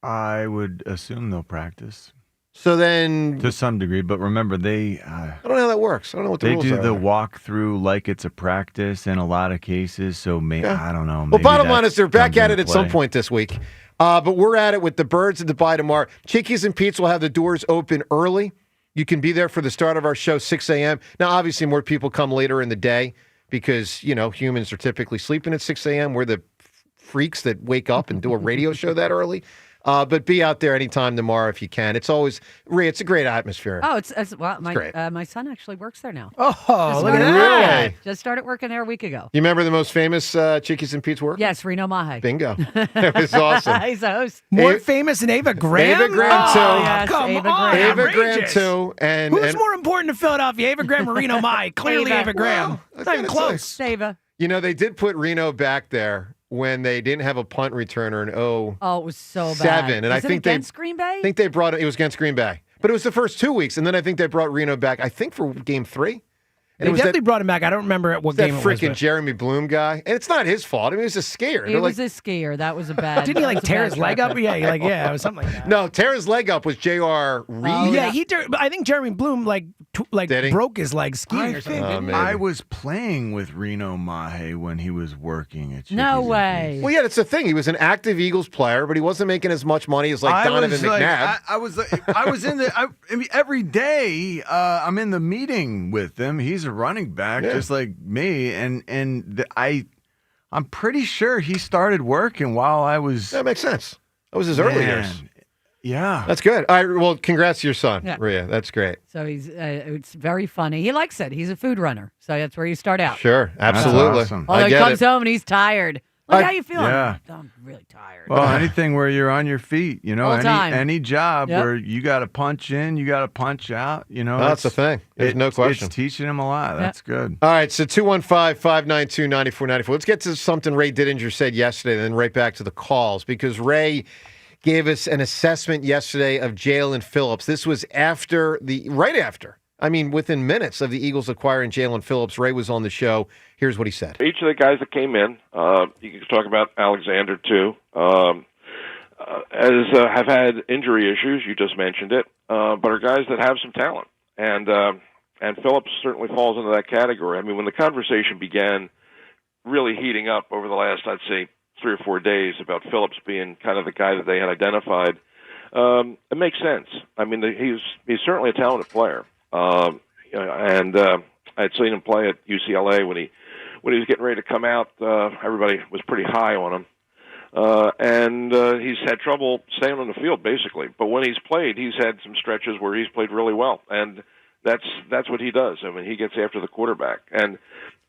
I would assume they'll practice. So then, to some degree, but remember I don't know how that works. I don't know what the rules are. They do the walkthrough like it's a practice in a lot of cases. So maybe I don't know. Well, bottom line is they're back at it at some point this week. But we're at it with the Birds at the Bye tomorrow. Chickies and Pete's will have the doors open early. You can be there for the start of our show, 6 a.m. Now, obviously, more people come later in the day because humans are typically sleeping at 6 a.m. We're the freaks that wake up and do a radio show that early. But be out there anytime tomorrow if you can. It's always, Ray, it's a great atmosphere. Oh, it's my great. My son actually works there now. Oh, look at that. Really? Just started working there a week ago. You remember the most famous Chickies and Pete's work? Yes, Reno Mahe. Bingo. It was awesome. He's a host. More famous than Ava Graham? Ava Graham, too. Yes, Come Ava on. Graham. Ava Graham, Outrageous. too. And Who's more important to Philadelphia, Ava Graham or Reno Mahe? Clearly Ava Graham. Well, It's not even close. Ava. they did put Reno back there when they didn't have a punt returner in Oh, it was so bad. 07. And Was I it think against Green Bay? I think they brought it was against Green Bay. But it was the first 2 weeks, and then I think they brought Reno back, I think, for game 3. And They it was definitely brought him back. I don't remember what that game it was. freaking but- Jeremy Bloom guy. And it's not his fault. I mean, he was a skier. It They're was like, a skier. That was a bad. Didn't he that was a tear bad his leg track up? Yeah, it was something like that. no, tear his leg up was J.R. Reed. Yeah, but I think Jeremy Bloom Did he? broke his leg skiing I or something. think I was playing with Reno Mahe when he was working at Chickies No and way. Well, yeah, that's the thing. He was an active Eagles player, but he wasn't making as much money as I Donovan was McNabb. I was in the. I mean, every day I'm in the meeting with him. He's a running back, just like me, I'm pretty sure he started working while I was. That makes sense. That was his early years. Yeah, that's good. All right, well, congrats to your son, Yeah. Rhea. That's great. So it's very funny. He likes it. He's a food runner, so that's where you start out. Sure, absolutely. Awesome. Although he comes home and he's tired. Like, how you feeling? Yeah. I'm really tired. Well, anything where you're on your feet, All the time. any job Yep. where you got to punch in, you got to punch out, That's the thing. There's no question. It's teaching him a lot. That's good. All right, so 215-592-9494. Let's get to something Ray Didinger said yesterday, then right back to the calls, because Ray gave us an assessment yesterday of Jalen Phillips. This was right after. I mean, within minutes of the Eagles acquiring Jalen Phillips. Ray was on the show. Here's what he said. Each of the guys that came in, you can talk about Alexander too, have had injury issues. You just mentioned it, but are guys that have some talent, and Phillips certainly falls into that category. I mean, when the conversation began really heating up over the last, I'd say, 3 or 4 days about Phillips being kind of the guy that they had identified, it makes sense. I mean, he's certainly a talented player, and I'd seen him play at UCLA when he was getting ready to come out. Everybody was pretty high on him, and he's had trouble staying on the field basically. But when he's played, he's had some stretches where he's played really well, and that's what he does. I mean, he gets after the quarterback, and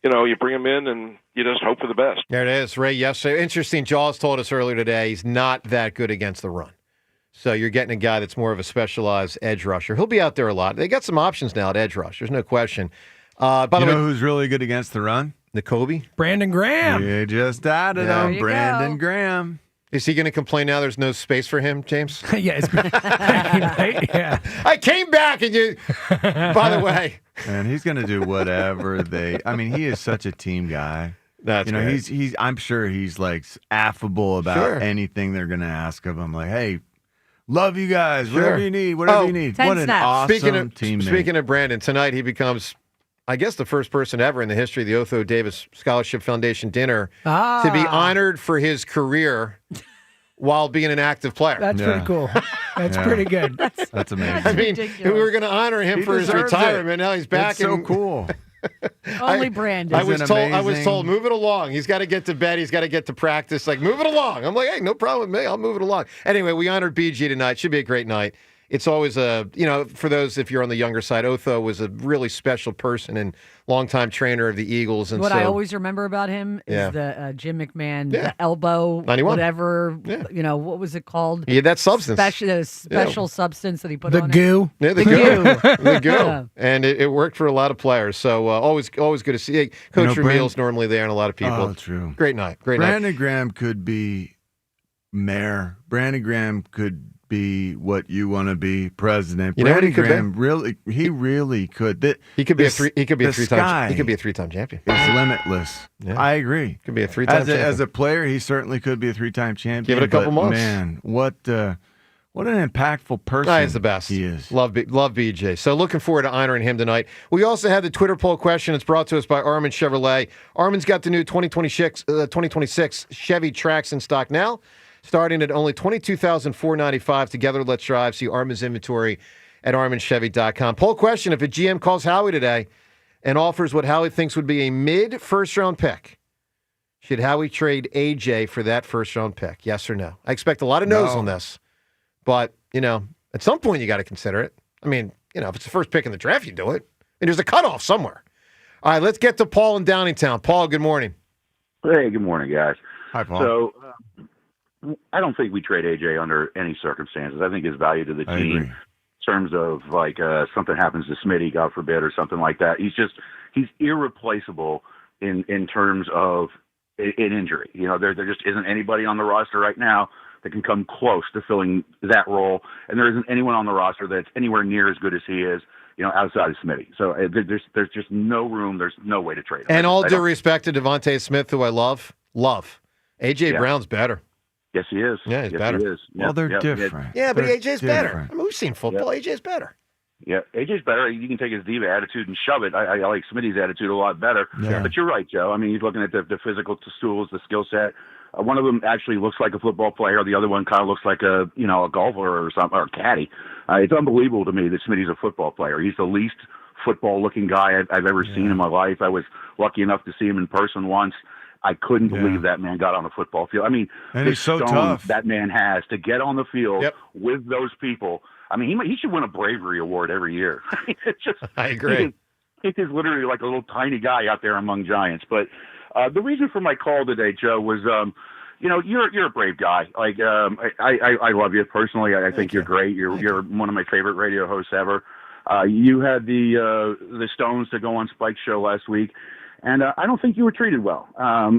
you bring him in and you just hope for the best. There it is, Ray. Yesterday, interesting. Jaws told us earlier today he's not that good against the run. So you're getting a guy that's more of a specialized edge rusher. He'll be out there a lot. They got some options now at edge rush. There's no question. By the way, who's really good against the run? N'Kobe. Brandon Graham. You just added him, Brandon Graham. Is he going to complain now there's no space for him, James? Yeah. Right? Yeah. I came back and you, by the way. And he's going to do whatever he is such a team guy. That's great. He's I'm sure he's like affable about anything they're going to ask of him. Like, hey, love you guys. Whatever you need, whatever you need. What an awesome teammate. Speaking of Brandon, tonight he becomes, I guess, the first person ever in the history of the Otho Davis Scholarship Foundation dinner to be honored for his career while being an active player. That's pretty cool. That's pretty good. That's amazing. I mean, we were going to honor him for his retirement. Now he's back. It's so cool. Only Brandon. I was told, move it along. He's got to get to bed. He's got to get to practice. Like, move it along. I'm like, hey, no problem with me. I'll move it along. Anyway, we honored BG tonight. Should be a great night. It's always for those, if you're on the younger side, Otho was a really special person and longtime trainer of the Eagles. And what I always remember about him is the Jim McMahon, the elbow, 91. whatever, what was it called? He had that substance. Special substance that he put on goo. it. Yeah, the goo. The goo. Yeah. And it worked for a lot of players. So always good to see. Coach Ramil's normally there and a lot of people. Oh, true. Great night. Brandon Graham could be mayor. Brandon Graham could be what you want to be, president. Brandon Graham really could. He could be a three-time champion. It's limitless. Yeah. I agree. Could be a three-time champion. As a player, he certainly could be a three-time champion. Give it a couple months. Man, what an impactful person. He's the best. He is. Love BJ. So looking forward to honoring him tonight. We also had the Twitter poll question. It's brought to us by Armin Chevrolet. Armin's got the new 2026 Chevy Trax in stock now, starting at only $22,495. Together, let's drive. See Armin's inventory at arminchevy.com. Poll question: if a GM calls Howie today and offers what Howie thinks would be a mid-first-round pick, should Howie trade AJ for that first-round pick? Yes or no? I expect a lot of no's on this. But, at some point you got to consider it. I mean, if it's the first pick in the draft, you do it. And there's a cutoff somewhere. All right, let's get to Paul in Downingtown. Paul, good morning. Hey, good morning, guys. Hi, Paul. So, I don't think we trade AJ under any circumstances. I think his value to the team, in terms of something happens to Smitty, God forbid, or something like that, he's irreplaceable in terms of an injury. There just isn't anybody on the roster right now that can come close to filling that role, and there isn't anyone on the roster that's anywhere near as good as he is, outside of Smitty. So there's just no room. There's no way to trade him. And all due respect to Devontae Smith, who I love. AJ Brown's better. Yes, he is. Yeah, he's yes, better. He is. Well, they're different. Yeah, but AJ's better. different. I mean, we've seen football. AJ's better. Yeah, AJ's better. You can take his diva attitude and shove it. I like Smitty's attitude a lot better. Yeah. But you're right, Joe. I mean, he's looking at the physical tools, the skill set. One of them actually looks like a football player. The other one kind of looks like a golfer or something, or a caddy. It's unbelievable to me that Smitty's a football player. He's the least football-looking guy I've ever seen in my life. I was lucky enough to see him in person once. I couldn't believe that man got on the football field. I mean, and the he's so stones tough that man has to get on the field with those people. I mean, he should win a bravery award every year. It's just, I agree. He is literally like a little tiny guy out there among giants. But the reason for my call today, Joe, was you're a brave guy. Like I love you personally. I think you're great. You're one of my favorite radio hosts ever. You had the Stones to go on Spike's show last week. And I don't think you were treated well.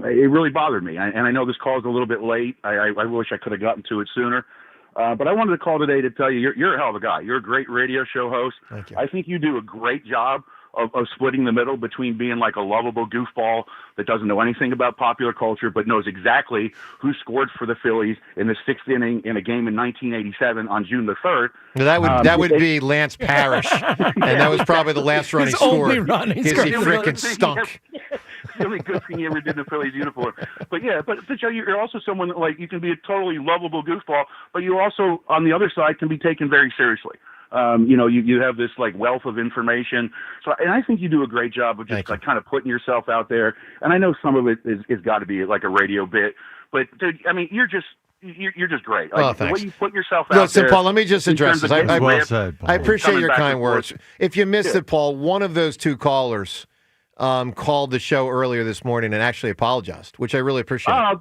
It really bothered me. And I know this call is a little bit late. I wish I could have gotten to it sooner. But I wanted to call today to tell you, you're a hell of a guy. You're a great radio show host. Thank you. I think you do a great job of splitting the middle between being like a lovable goofball that doesn't know anything about popular culture but knows exactly who scored for the Phillies in the sixth inning in a game in 1987 on June the 3rd. That would be Lance Parrish, and that was probably the last run he scored because he freaking stunk. The only good thing he ever did in the Phillies uniform. But Joe, you're also someone that, like, you can be a totally lovable goofball, but you also, on the other side, can be taken very seriously. You have this like wealth of information. And I think you do a great job of just kind of putting yourself out there. And I know some of it is got to be like a radio bit, but dude, I mean, you're just great. Like, the way you put yourself out there. Paul, let me just address this. I appreciate your kind words. Forth. If you missed it, Paul, one of those two callers called the show earlier this morning and actually apologized, which I really appreciate. Oh,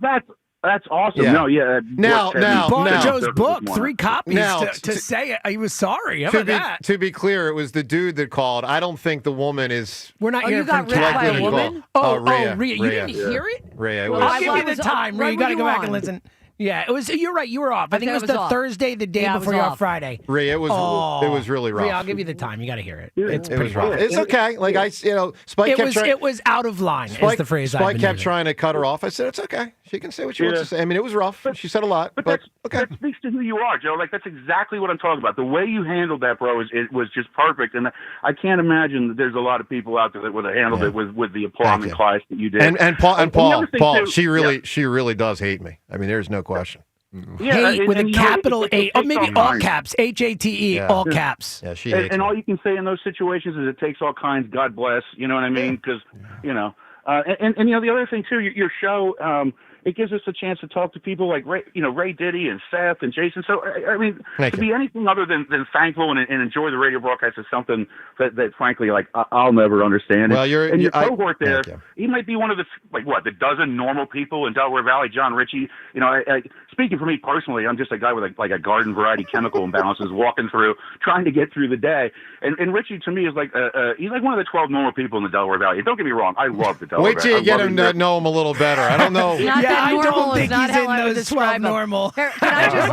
that's awesome. Yeah. No, yeah. Now, Bought Joe's book, 3 copies to say he was sorry. How about that? To be clear, it was the dude that called. I don't think the woman is. We're not hearing from ripped by a woman? Rhea. Rhea. You didn't hear it? Rhea. I'll give you the time, Rhea. You got to go back and listen. Yeah, it was. You're right. You were off. I think it was the Thursday, the day before your Friday. Rhea, it was really rough. Rhea, I'll give you the time. You got to hear it. It was rough. It's okay. Like Spike kept trying. It was out of line. Is the phrase Spike kept trying to cut her off. I said it's okay. She can say what she wants to say. I mean, it was rough. She said a lot, but okay. That speaks to who you are, Joe. Like, that's exactly what I'm talking about. The way you handled that, bro, it was just perfect. And I can't imagine that there's a lot of people out there that would have handled it with the aplomb and class that you did. And Paul, she really does hate me. I mean, there's no question. Yeah, hate with a capital A, or maybe all kinds. caps, H-A-T-E, all caps. Yeah, she And, hates and me. all you can say in those situations is it takes all kinds. God bless. You know what I mean? Because and you know the other thing too, your show. It gives us a chance to talk to people like Ray Diddy and Seth and Jason. So I mean, Thank to you. be anything other than thankful and enjoy the radio broadcast is something that frankly, like I'll never understand. Well, your cohort there, thank you. he might be one of the the dozen normal people in Delaware Valley. John Ritchie. You know, speaking for me personally, I'm just a guy with a garden variety chemical imbalances walking through, trying to get through the day. And Ritchie to me is he's like one of the 12 normal people in the Delaware Valley. And don't get me wrong, I love the Delaware Wait till you get him to know him a little better. I don't know. I don't think not he's how in I would those describe 12 him. normal. Can I just,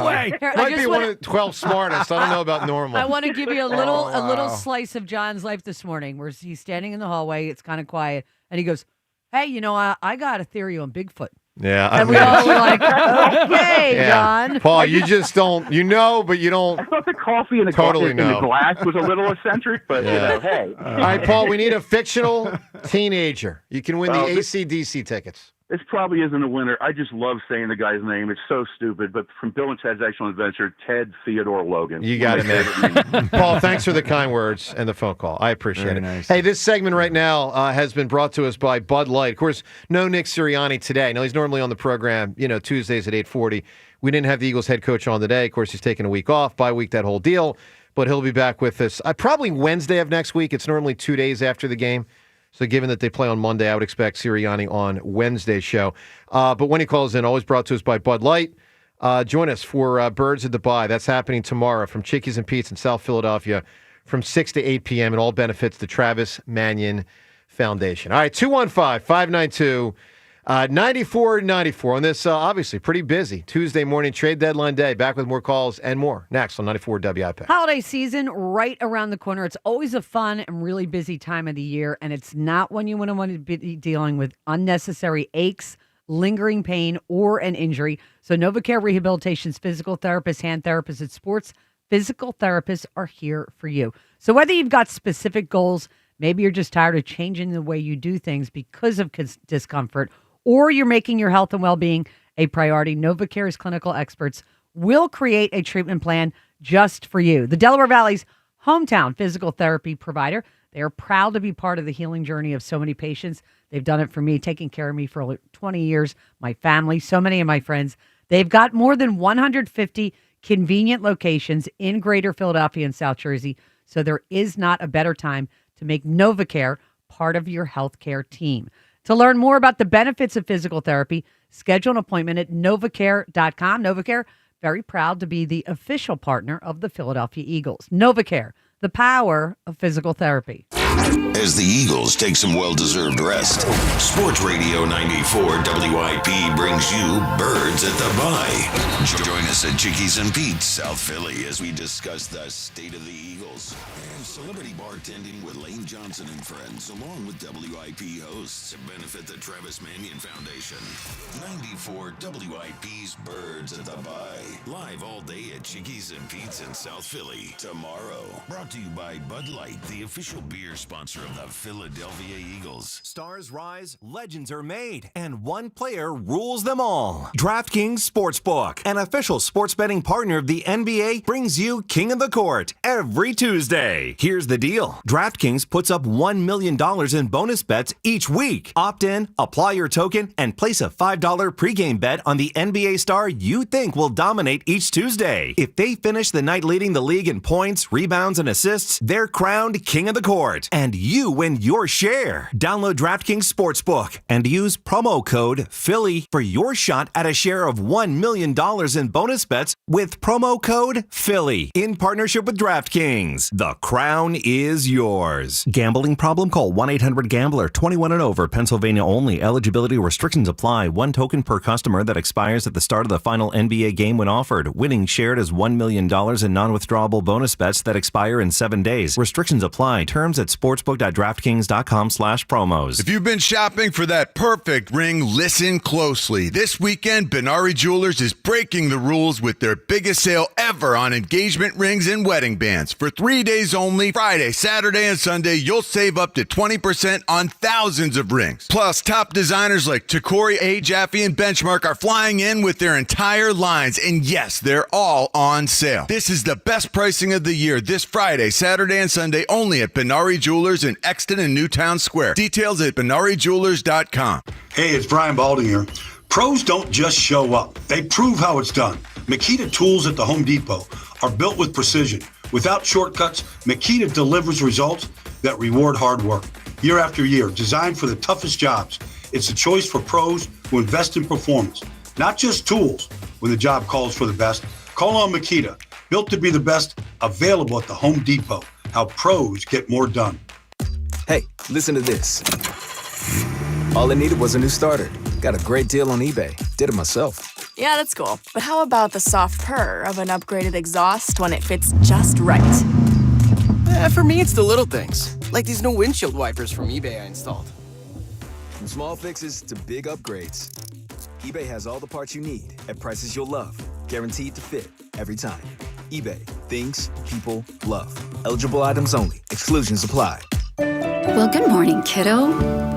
Might be one of the 12 smartest. I don't know about normal. I want to give you a little wow. slice of John's life this morning, where he's standing in the hallway. It's kind of quiet, and he goes, "Hey, I got a theory on Bigfoot." Yeah. And we all were like, "Okay, John." Paul, you just don't. But you don't. I thought the coffee in the, Totally in the know. glass was a little eccentric, but hey. All right, Paul, we need a fictional teenager. You can win the Well, AC/DC tickets. This probably isn't a winner. I just love saying the guy's name. It's so stupid. But from Bill and Ted's Excellent Adventure, Ted Theodore Logan. You got it, man. Paul, thanks for the kind words and the phone call. I appreciate Very it. nice. Hey, this segment right now has been brought to us by Bud Light. Of course, no Nick Sirianni today. No, he's normally on the program, Tuesdays at 8:40. We didn't have the Eagles head coach on today. Of course, he's taking a week off, bye week, that whole deal. But he'll be back with us probably Wednesday of next week. It's normally 2 days after the game. So given that they play on Monday, I would expect Sirianni on Wednesday's show. But when he calls in, always brought to us by Bud Light. Join us for Birds of the Bye. That's happening tomorrow from Chickies and Pete's in South Philadelphia from 6 to 8 p.m. and all benefits the Travis Manion Foundation. All right, 215-592 9494 on this obviously pretty busy Tuesday morning trade deadline day. Back with more calls and more next on 94 WIP. Holiday season right around the corner. It's always a fun and really busy time of the year, and it's not when you want to be dealing with unnecessary aches, lingering pain, or an injury. So NovaCare Rehabilitation's physical therapists, hand therapists, and sports physical therapists are here for you. So whether you've got specific goals, maybe you're just tired of changing the way you do things because of discomfort, or you're making your health and well-being a priority, NovaCare's clinical experts will create a treatment plan just for you. The Delaware Valley's hometown physical therapy provider. They are proud to be part of the healing journey of so many patients. They've done it for me, taking care of me for 20 years, my family, so many of my friends. They've got more than 150 convenient locations in Greater Philadelphia and South Jersey, so there is not a better time to make NovaCare part of your healthcare team. To learn more about the benefits of physical therapy, schedule an appointment at novacare.com. NovaCare, very proud to be the official partner of the Philadelphia Eagles. NovaCare, the power of physical therapy. As the Eagles take some well-deserved rest, Sports Radio 94 WIP brings you Birds at the Bye. Join us at Chickies and Pete's, South Philly, as we discuss the state of the Eagles and celebrity bartending with Lane Johnson and friends, along with WIP hosts, to benefit the Travis Manion Foundation. 94 WIP's Birds at the Bye, live all day at Chickies and Pete's in South Philly. Tomorrow, brought to you by Bud Light, the official beer sponsor of the Philadelphia Eagles. Stars rise, legends are made, and one player rules them all. DraftKings Sportsbook, an official sports betting partner of the NBA, brings you King of the Court every Tuesday. Here's the deal. DraftKings puts up $1 million in bonus bets each week. Opt in, apply your token, and place a $5 pregame bet on the NBA star you think will dominate each Tuesday. If they finish the night leading the league in points, rebounds, and assists, they're crowned King of the Court, and you win your share. Download DraftKings Sportsbook and use promo code Philly for your shot at a share of $1 million in bonus bets with promo code Philly in partnership with DraftKings. The crown is yours. Gambling problem? Call 1-800-GAMBLER. 21 and over. Pennsylvania only. Eligibility restrictions apply. One token per customer that expires at the start of the final NBA game when offered. Winning shared as $1 million in non-withdrawable bonus bets that expire in 7 days. Restrictions apply. Terms at sportsbook.draftkings.com/promos. If you've been shopping for that perfect ring, listen closely. This weekend, Benari Jewelers is breaking breaking the rules with their biggest sale ever on engagement rings and wedding bands. For 3 days only, Friday, Saturday, and Sunday, you'll save up to 20% on thousands of rings. Plus, top designers like Tacori, A. Jaffe, and Benchmark are flying in with their entire lines. And yes, they're all on sale. This is the best pricing of the year this Friday, Saturday, and Sunday only at Benari Jewelers in Exton and Newtown Square. Details at BenariJewelers.com. Hey, it's Brian Balding here. Pros don't just show up. They prove how it's done. Makita tools at the Home Depot are built with precision. Without shortcuts, Makita delivers results that reward hard work. Year after year, designed for the toughest jobs. It's a choice for pros who invest in performance. Not just tools. When the job calls for the best, call on Makita. Built to be the best, available at the Home Depot. How pros get more done. Hey, listen to this. All I needed was a new starter. Got a great deal on eBay. Did it myself. Yeah, that's cool. But how about the soft purr of an upgraded exhaust when it fits just right? For me, it's the little things, like these new windshield wipers from eBay I installed. From small fixes to big upgrades, eBay has all the parts you need at prices you'll love. Guaranteed to fit every time. eBay. Things people love. Eligible items only. Exclusions apply. Well, good morning, kiddo.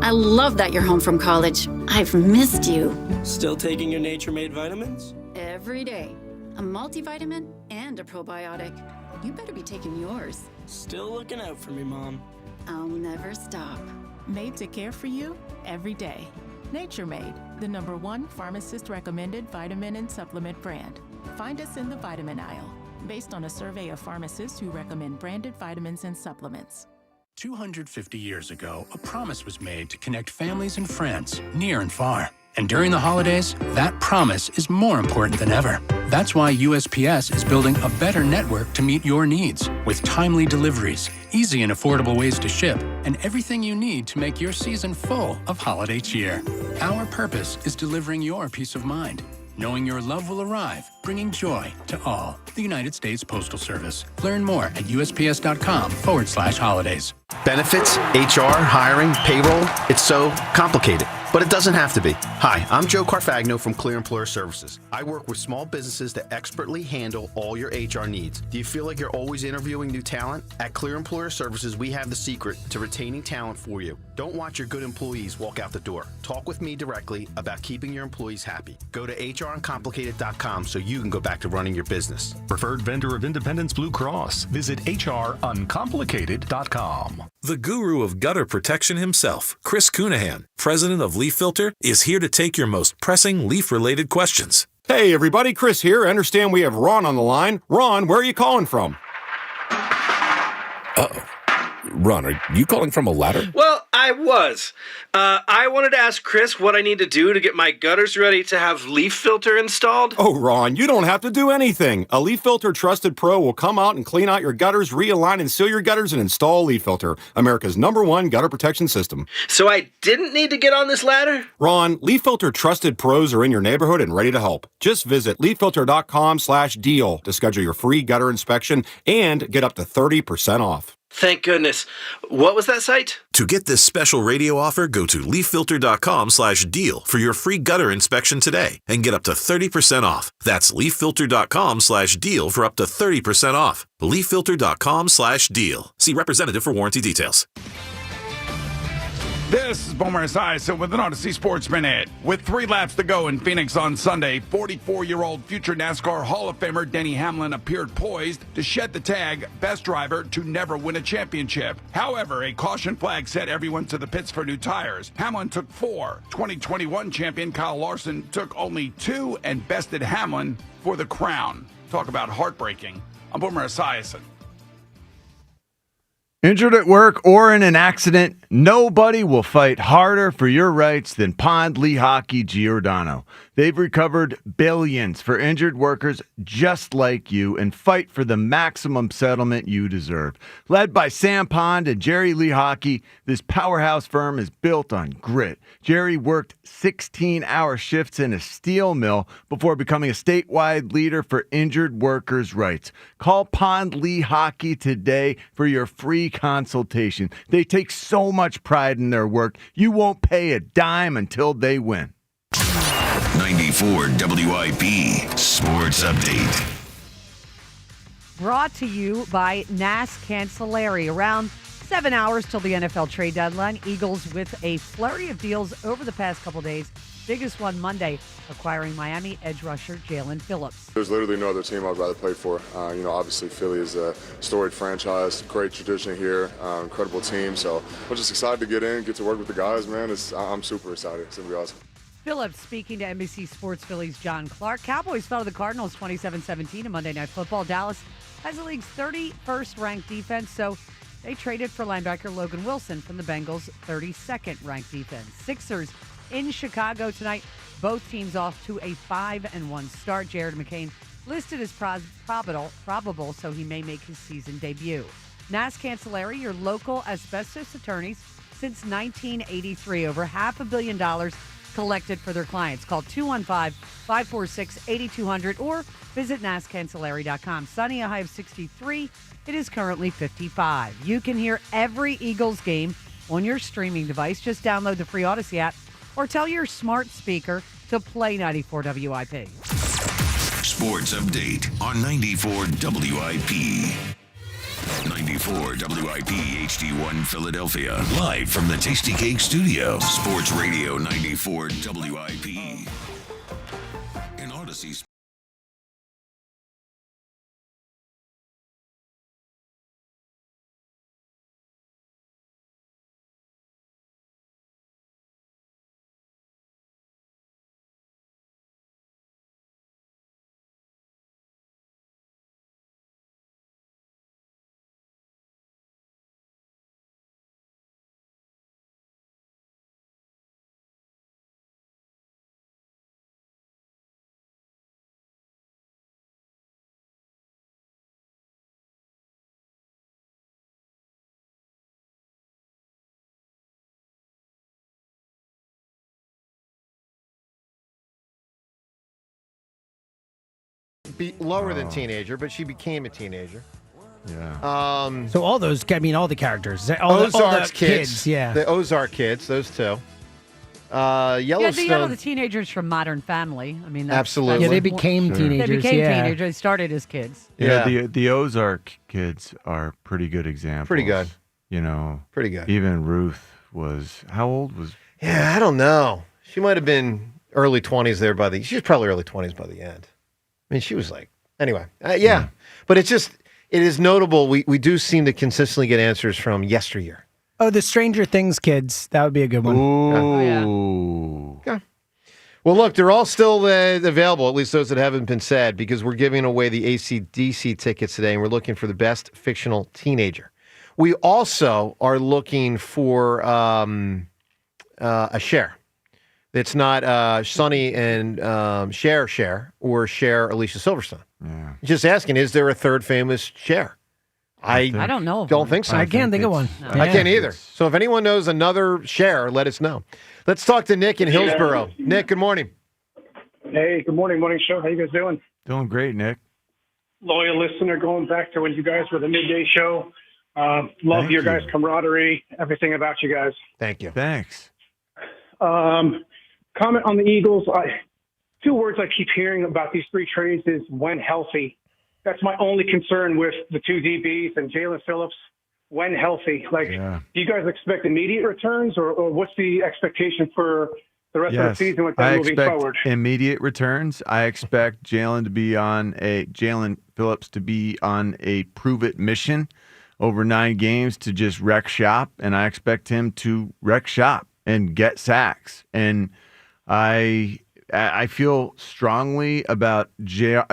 I love that you're home from college. I've missed you. Still taking your Nature Made vitamins? Every day. A multivitamin and a probiotic. You better be taking yours. Still looking out for me, Mom. I'll never stop. Made to care for you every day. Nature Made, the #1 pharmacist-recommended vitamin and supplement brand. Find us in the vitamin aisle, based on a survey of pharmacists who recommend branded vitamins and supplements. 250 years ago, a promise was made to connect families and friends, near and far. And during the holidays, that promise is more important than ever. That's why USPS is building a better network to meet your needs, with timely deliveries, easy and affordable ways to ship, and everything you need to make your season full of holiday cheer. Our purpose is delivering your peace of mind, knowing your love will arrive, bringing joy to all. The United States Postal Service. Learn more at USPS.com/holidays. Benefits, HR, hiring, payroll, it's so complicated. But it doesn't have to be. Hi, I'm Joe Carfagno from Clear Employer Services. I work with small businesses to expertly handle all your HR needs. Do you feel like you're always interviewing new talent? At Clear Employer Services, we have the secret to retaining talent for you. Don't watch your good employees walk out the door. Talk with me directly about keeping your employees happy. Go to hruncomplicated.com so you can go back to running your business. Preferred vendor of Independence Blue Cross. Visit hruncomplicated.com. The guru of gutter protection himself, Chris Cunahan, president of Leaf Filter, is here to take your most pressing leaf-related questions. Hey, everybody, Chris here. I understand we have Ron on the line. Ron, where are you calling from? Uh-oh. Ron, are you calling from a ladder? Well, I was. I wanted to ask Chris what I need to do to get my gutters ready to have Leaf Filter installed. Oh, Ron, you don't have to do anything. A Leaf Filter Trusted Pro will come out and clean out your gutters, realign and seal your gutters, and install Leaf Filter, America's #1 gutter protection system. So I didn't need to get on this ladder? Ron, Leaf Filter Trusted Pros are in your neighborhood and ready to help. Just visit leaffilter.com/deal to schedule your free gutter inspection and get up to 30% off. Thank goodness. What was that site? To get this special radio offer, go to leaffilter.com/deal for your free gutter inspection today and get up to 30% off. That's leaffilter.com/deal for up to 30% off. leaffilter.com/deal. See representative for warranty details. This is Boomer Esiason with an Odyssey Sports Minute. With 3 laps to go in Phoenix on Sunday, 44-year-old future NASCAR Hall of Famer Denny Hamlin appeared poised to shed the tag best driver to never win a championship. However, a caution flag set everyone to the pits for new tires. Hamlin took 4. 2021 champion Kyle Larson took only 2 and bested Hamlin for the crown. Talk about heartbreaking. I'm Boomer Esiason. Injured at work or in an accident, nobody will fight harder for your rights than Pond Lehocky Giordano. They've recovered billions for injured workers just like you and fight for the maximum settlement you deserve. Led by Sam Pond and Jerry Lehocky, this powerhouse firm is built on grit. Jerry worked 16-hour shifts in a steel mill before becoming a statewide leader for injured workers' rights. Call Pond Lehocky today for your free consultation. They take so much pride in their work, you won't pay a dime until they win. 94 94 WIP Sports Update. Brought to you by NAS Cancelleri. Around 7 hours till the NFL trade deadline. Eagles with a flurry of deals over the past couple days. Biggest one Monday, acquiring Miami edge rusher Jalen Phillips. There's literally no other team I'd rather play for. Obviously Philly is a storied franchise, great tradition here, incredible team. So I'm just excited to get in, get to work with the guys, man. I'm super excited. It's going to be awesome. Phillips speaking to NBC Sports Philly's John Clark. Cowboys fell to the Cardinals 27-17 in Monday Night Football. Dallas has the league's 31st ranked defense, so they traded for linebacker Logan Wilson from the Bengals' 32nd ranked defense. Sixers in Chicago tonight. Both teams off to a 5-1 start. Jared McCain listed as probable, so he may make his season debut. NAS Cancelleri, your local asbestos attorneys since 1983. Over $500 million collected for their clients. Call 215-546-8200 or visit nascancelleri.com. Sunny, a high of 63. It is currently 55. You can hear every Eagles game on your streaming device. Just download the free Odyssey app or tell your smart speaker to play 94 WIP. Sports Update on 94 WIP. 94 WIP HD1 Philadelphia. Live from the Tasty Cake Studio. Sports Radio 94 WIP. In Odyssey. Be lower than teenager, but she became a teenager. Yeah. So all those, all the characters, Ozark's all the kids, yeah. The Ozark kids, those two. Yellowstone. Yeah, the teenagers from Modern Family. I mean, absolutely. Yeah, they became teenagers. They became yeah. teenagers. They started as kids. Yeah, the Ozark kids are pretty good examples. Pretty good. Pretty good. Even Ruth was, how old was? Yeah, I don't know. She might have been early 20s there she was probably early 20s by the end. I mean, she was like, anyway, yeah. But it is notable. We do seem to consistently get answers from yesteryear. Oh, the Stranger Things kids. That would be a good one. Ooh. Yeah. Well, look, they're all still available, at least those that haven't been said, because we're giving away the AC/DC tickets today, and we're looking for the best fictional teenager. We also are looking for a Cher. It's not Sonny and Cher or Cher Alicia Silverstone. Yeah. Just asking, is there a third famous Cher? I don't know. Don't think so. I can't think of one. No. I can't either. So if anyone knows another Cher, let us know. Let's talk to Nick in Hillsborough. Nick, good morning. Hey, good morning. Morning show. How you guys doing? Doing great, Nick. Loyal listener going back to when you guys were the midday show. Love your guys' camaraderie, everything about you guys. Thank you. Thanks. Comment on the Eagles. Two words I keep hearing about these three trades is when healthy. That's my only concern with the two DBs and Jalen Phillips. When healthy, do you guys expect immediate returns, or what's the expectation for the rest of the season with them moving forward? Immediate returns. I expect Jaelan Phillips to be on a prove-it mission over 9 games to just wreck shop, and I expect him to wreck shop and get sacks. And I feel strongly about Jaire's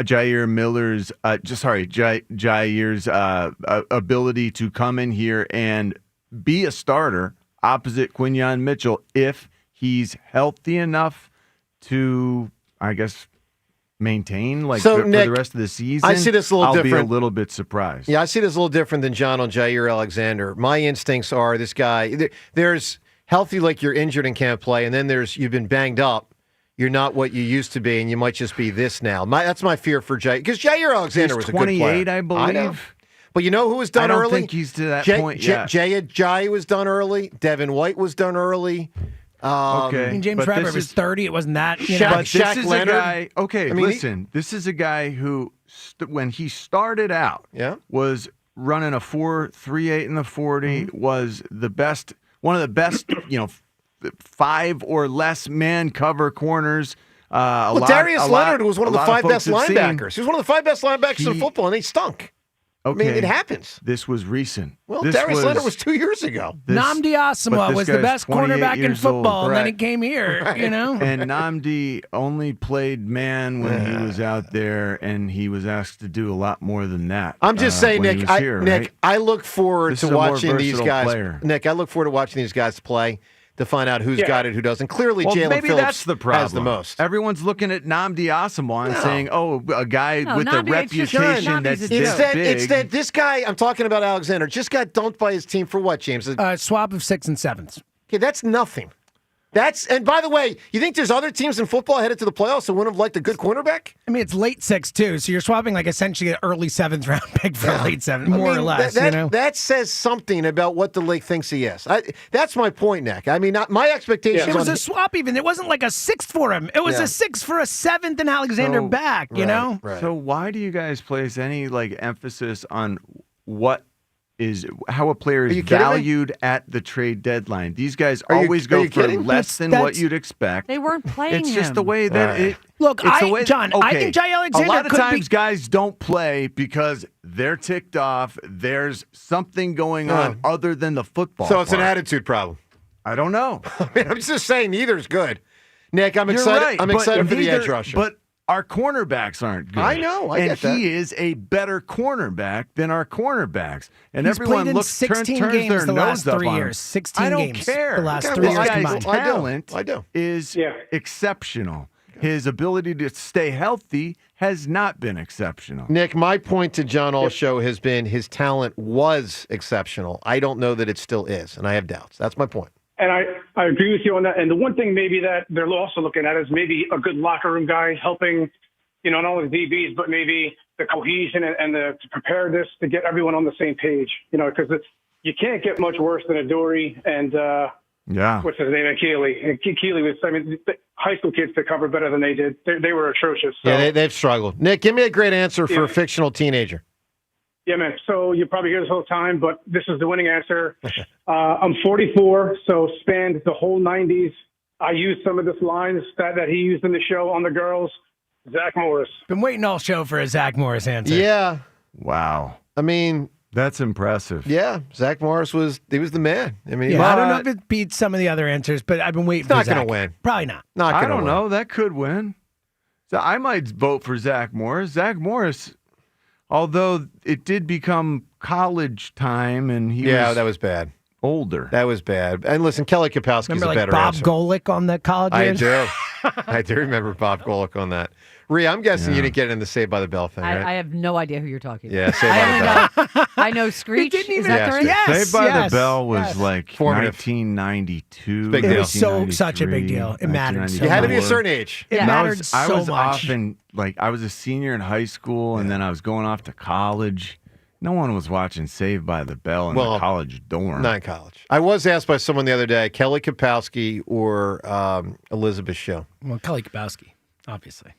ability to come in here and be a starter opposite Quinyon Mitchell if he's healthy enough to, I guess, maintain Nick, for the rest of the season. I see this a little different. I'll be a little bit surprised. Yeah, I see this a little different than John on Jaire Alexander. My instincts are this guy. There's healthy, like you're injured and can't play, and then there's you've been banged up. You're not what you used to be, and you might just be this now. That's my fear for Jaire, because Jaire Alexander was a good player. 28, I believe. I know. But you know who was done early? I don't think he's to that point yet. Jai was done early. Devin White was done early. Okay. I mean, James but Rapper this was is- 30. It wasn't that. You Shaq- know? But this Shaq is Leonard? a guy. Okay, I mean, listen. This is a guy who, when he started out, was running a 4.38 in the 40. Was the best, one of the best, 5 or less man cover corners. Darius Leonard was one of the 5 best linebackers. He was one of the 5 best linebackers in football, and he stunk. Okay. I mean, it happens. This was recent. Well, This Darius Leonard was 2 years ago. Nnamdi but Asamoah this was the guy's best 28 cornerback in years old. football, and then he Right. came here, you know? And Nnamdi only played man when he was out there, and he was asked to do a lot more than that. I'm just saying, when he Nick. was here, Nick, right? I look forward This to is a more watching these versatile guys. player. Nick, I look forward to watching these guys play to find out who's got it, who doesn't. Clearly, Well, Jalen maybe Phillips that's the problem. has the most. Everyone's looking at Nnamdi Asamoah and No. saying, "Oh, a guy No, with a Nnamdi, it's just- reputation Nnamdi's that's a this joke. big." It's that this guy I'm talking about, Alexander, just got dumped by his team for what, James? Swap of 6 and 7s. Okay, that's nothing. And by the way, you think there's other teams in football headed to the playoffs that wouldn't have liked a good cornerback? I mean, it's late 6 too, so you're swapping like essentially an early 7th round pick for a late 7th, more or less. That says something about what the league thinks he is. That's my point, Nick. I mean, my expectations. It was a swap even. It wasn't like a 6th for him. It was a 6 for a 7th and Alexander back, you know? So why do you guys place any emphasis on how a player is valued at the trade deadline? These guys always go for less than what you'd expect. They weren't playing It's him. just the way that it. Look, it's the way, John, I think Jaire Alexander a lot of could times be- guys don't play because they're ticked off. There's something going on other than the football. So it's an part. attitude problem. I don't know. I mean, I'm just saying neither's good. Nick, I'm You're excited. right, I'm but excited for the neither- edge rusher. But our cornerbacks aren't good. I know, I and get that. he is a better cornerback than our cornerbacks. And He's everyone played in turns 16 their games the last nose up 3 on him. years. 16 I don't games care. the last Okay, 3 This well, years I guy's do. I do. talent I do. is exceptional. His ability to stay healthy has not been exceptional. Nick, my point to John all show has been his talent was exceptional. I don't know that it still is, and I have doubts. That's my point. And I agree with you on that. And the one thing maybe that they're also looking at is maybe a good locker room guy helping, not only the DBs, but maybe the cohesion and the preparedness to get everyone on the same page, because you can't get much worse than Adoree and what's his name, Keeley. And Keeley was, the high school kids to cover better than they did. They were atrocious. So. Yeah, they've struggled. Nick, give me a great answer for a fictional teenager. Yeah, man. So you probably hear this whole time, but this is the winning answer. I'm 44, so spanned the whole 90s. I used some of this lines that he used in the show on the girls. Zach Morris. Been waiting all show for a Zach Morris answer. Yeah. Wow. I mean, that's impressive. Yeah, Zach Morris was the man. I mean, I don't know if it beats some of the other answers, but I've been waiting for not Zach. going to win. Probably not. Not I going to don't win. know. That could win. So I might vote for Zach Morris. Zach Morris, although it did become college time and that was bad. Older. That was bad. And listen, Kelly Kapowski's Remember a better Bob answer. Golick on the college I years? do. I do remember Bob Golick on that. Rhea, I'm guessing you didn't get in the Saved by the Bell thing, right? I have no idea who you're talking about. Yeah, Saved by the Bell. I know Screech. Is that correct? Saved by the Bell was like Formative. 1992. Big deal. It was such a big deal. It mattered so You had to be a much. certain age. It And mattered I so was much. often I was a senior in high school, and then I was going off to college. No one was watching Saved by the Bell in the college dorm. Not in college. I was asked by someone the other day, Kelly Kapowski or Elizabeth Show. Well, Kelly Kapowski, obviously.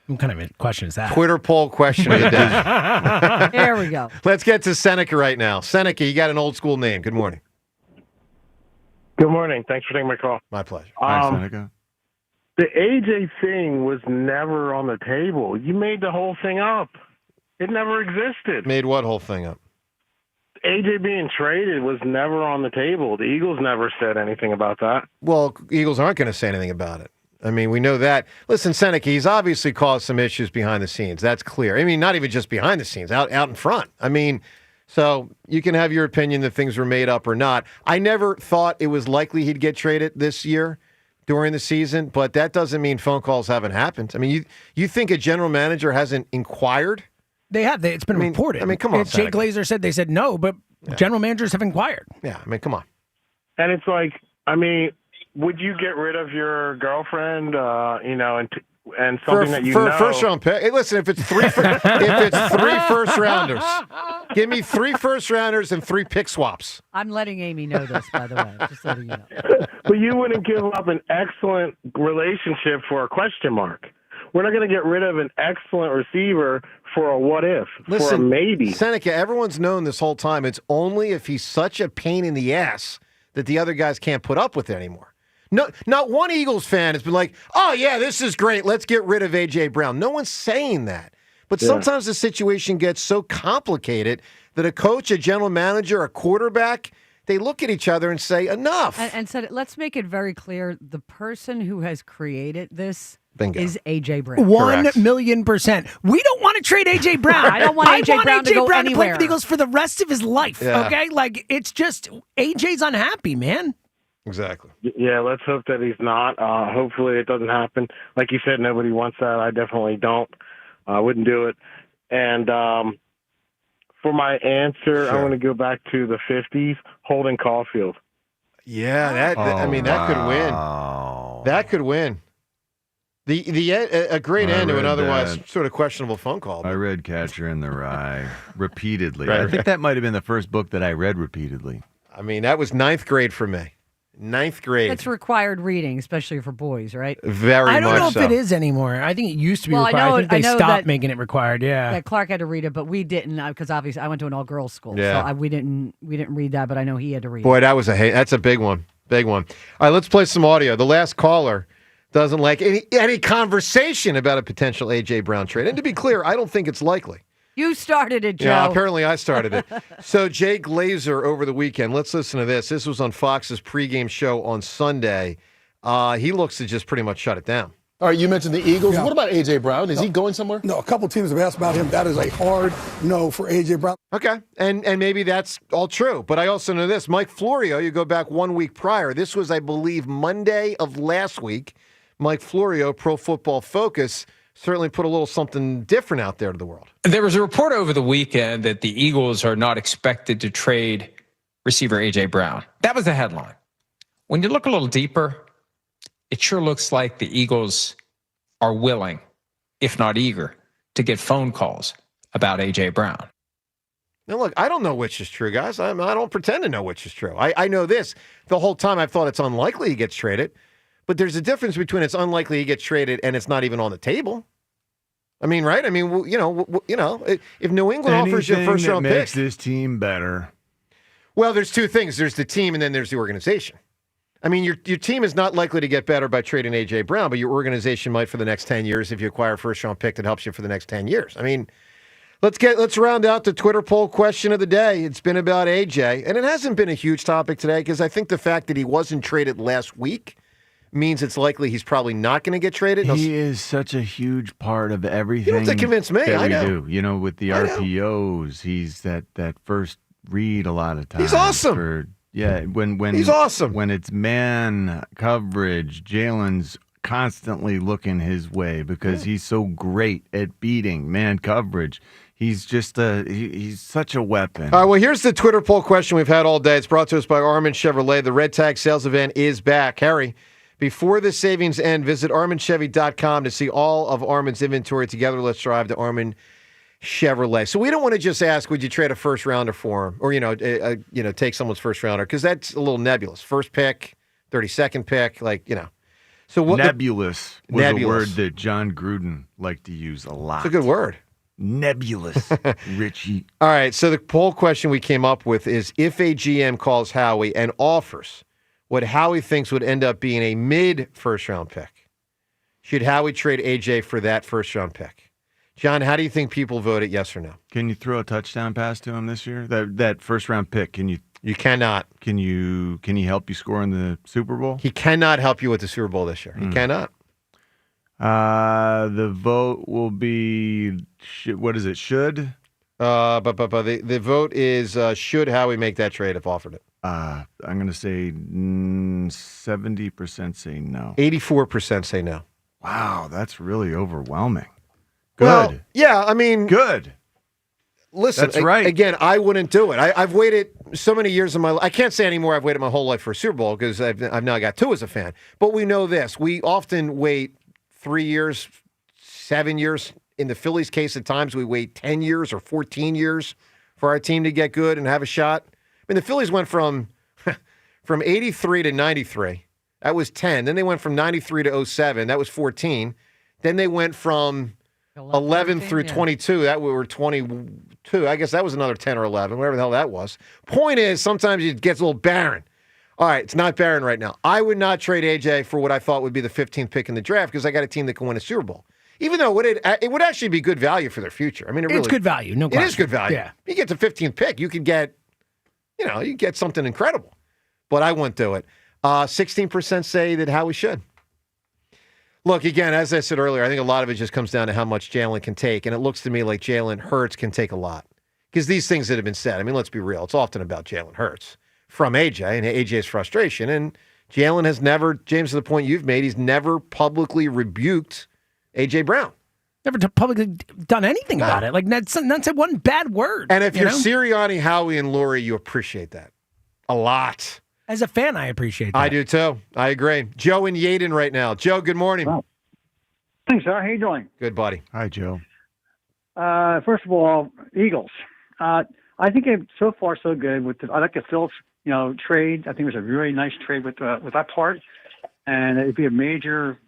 What kind of a question is that? Twitter poll question of the day. There we go. Let's get to Seneca right now. Seneca, you got an old school name. Good morning. Good morning. Thanks for taking my call. My pleasure. Hi, Seneca. The AJ thing was never on the table. You made the whole thing up. It never existed. Made what whole thing up? AJ being traded was never on the table. The Eagles never said anything about that. Well, Eagles aren't going to say anything about it. I mean, we know that. Listen, Seneca, he's obviously caused some issues behind the scenes. That's clear. I mean, not even just behind the scenes, out in front. I mean, so you can have your opinion that things were made up or not. I never thought it was likely he'd get traded this year during the season, but that doesn't mean phone calls haven't happened. I mean, you think a general manager hasn't inquired? They have. It's been reported. I mean, come on, Jay Seneca. Glazer said they said no, but general managers have inquired. Yeah, I mean, come on. And it's like, would you get rid of your girlfriend, and and something that you for know. a first round pick. Hey, listen, if it's three first rounders, give me 3 first rounders and 3 pick swaps. I'm letting Amy know this, by the way. Just letting you know. But you wouldn't give up an excellent relationship for a question mark. We're not going to get rid of an excellent receiver for a what if, for a maybe. Seneca, everyone's known this whole time. It's only if he's such a pain in the ass that the other guys can't put up with it anymore. No, not one Eagles fan has been like, oh, yeah, this is great. Let's get rid of A.J. Brown. No one's saying that. But sometimes the situation gets so complicated that a coach, a general manager, a quarterback, they look at each other and say, enough. And said, let's make it very clear. The person who has created this Bingo. is A.J. Brown. 1,000,000%. We don't want to trade A.J. Brown. I don't want A.J. Brown to go play anywhere. for the Eagles for the rest of his life, okay? Like, it's just, A.J.'s unhappy, man. Exactly. Yeah, let's hope that he's not. Hopefully it doesn't happen. Like you said, nobody wants that. I definitely don't. I wouldn't do it. And for my answer, I'm going to go back to the 50s, Holden Caulfield. Yeah, that could win. That could win. A great end to an otherwise sort of questionable phone call. I read Catcher in the Rye repeatedly. Right. I think that might have been the first book that I read repeatedly. I mean, that was 9th grade for me. 9th grade. It's required reading, especially for boys, right? Very much I don't know if so. it is anymore. I think it used to be Well, required. I think they stopped that- making it required, yeah. Yeah, Clark had to read it, but we didn't because obviously I went to an all-girls school, Yeah. so we didn't read that, but I know he had to read Boy, it. that's a big one. Big one. All right, let's play some audio. The last caller doesn't like any conversation about a potential A.J. Brown trade. And to be clear, I don't think it's likely. You started it, Joe. Yeah, apparently I started it. So Jay Glazer over the weekend, let's listen to this. This was on Fox's pregame show on Sunday. He looks to just pretty much shut it down. All right, you mentioned the Eagles. What about A.J. Brown? Is he going somewhere? No, a couple teams have asked about him. That is a hard no for A.J. Brown. Okay, and maybe that's all true. But I also know this. Mike Florio, you go back 1 week prior. This was, I believe, Monday of last week. Mike Florio, Pro Football Focus, certainly put a little something different out there to the world. There was a report over the weekend that the Eagles are not expected to trade receiver A.J. Brown. That was the headline. When you look a little deeper, it sure looks like the Eagles are willing, if not eager, to get phone calls about A.J. Brown. Now, look, I don't know which is true, guys. I don't pretend to know which is true. I know this. The whole time I've thought it's unlikely he gets traded. But there's a difference between it's unlikely he gets traded and it's not even on the table. I mean, right? I mean, if New England offers you a first-round pick, makes this team better. Well, there's two things. There's the team, and then there's the organization. I mean, your team is not likely to get better by trading A.J. Brown, but your organization might for the next 10 years if you acquire a first-round pick that helps you for the next 10 years. I mean, let's round out the Twitter poll question of the day. It's been about A.J., and it hasn't been a huge topic today because I think the fact that he wasn't traded last week means it's likely he's probably not going to get traded. He is such a huge part of everything. You don't have to convince me. That I know. We do. You know, with the RPOs, he's that first read a lot of times. He's awesome. When he's awesome. When it's man coverage, Jalen's constantly looking his way because he's so great at beating man coverage. He's just he's such a weapon. All right, well, here's the Twitter poll question we've had all day. It's brought to us by Armin Chevrolet. The Red Tag sales event is back. Harry, before the savings end, visit ArminChevy.com to see all of Armin's inventory. Together, let's drive to Armin Chevrolet. So we don't want to just ask, would you trade a first rounder for him, or take someone's first rounder, because that's a little nebulous. First pick, 32nd pick, So what? Nebulous was a word that John Gruden liked to use a lot. It's a good word. Nebulous, Richie. All right. So the poll question we came up with is: if a GM calls Howie and offers what Howie thinks would end up being a mid-first-round pick, should Howie trade AJ for that first-round pick? John, how do you think people voted, yes or no? Can you throw a touchdown pass to him this year? That first-round pick, can you? You cannot. Can he help you score in the Super Bowl? He cannot help you with the Super Bowl this year. He cannot. The vote will be, what is it, should? But the vote is should Howie make that trade if offered it? I'm going to say 70% say no. 84% say no. Wow, that's really overwhelming. Good. Well, yeah, I mean. Good. Listen, that's right. Again, I wouldn't do it. I've waited so many years of my life. I can't say anymore I've waited my whole life for a Super Bowl because I've now got two as a fan. But we know this. We often wait 3 years, 7 years. In the Phillies' case, at times we wait 10 years or 14 years for our team to get good and have a shot. I mean, the Phillies went from 83 to 93. That was 10. Then they went from 93 to 07. That was 14. Then they went from 11 through 22. That we were 22. I guess that was another 10 or 11, whatever the hell that was. Point is, sometimes it gets a little barren. All right, it's not barren right now. I would not trade AJ for what I thought would be the 15th pick in the draft because I got a team that can win a Super Bowl. Even though it would actually be good value for their future. I mean, it's good value. No question. It is good value. Yeah. You get the 15th pick, you could get, you get something incredible. But I wouldn't do it. 16% say that Howie should. Look, again, as I said earlier, I think a lot of it just comes down to how much Jaelan can take. And it looks to me like Jalen Hurts can take a lot. Because these things that have been said, I mean, let's be real. It's often about Jalen Hurts from AJ and AJ's frustration. And Jaelan has never, James, to the point you've made, he's never publicly rebuked A.J. Brown. Never publicly done anything about it. Like, not said one bad word. And if you're Sirianni, Howie, and Lurie, you appreciate that a lot. As a fan, I appreciate that. I do, too. I agree. Joe in Yaden right now. Joe, good morning. Wow. Thanks, sir. How you doing? Good, buddy. Hi, Joe. First of all, Eagles. I think they're so far so good. I like the Phillips, trade. I think it was a really nice trade with that part. And it'd be a major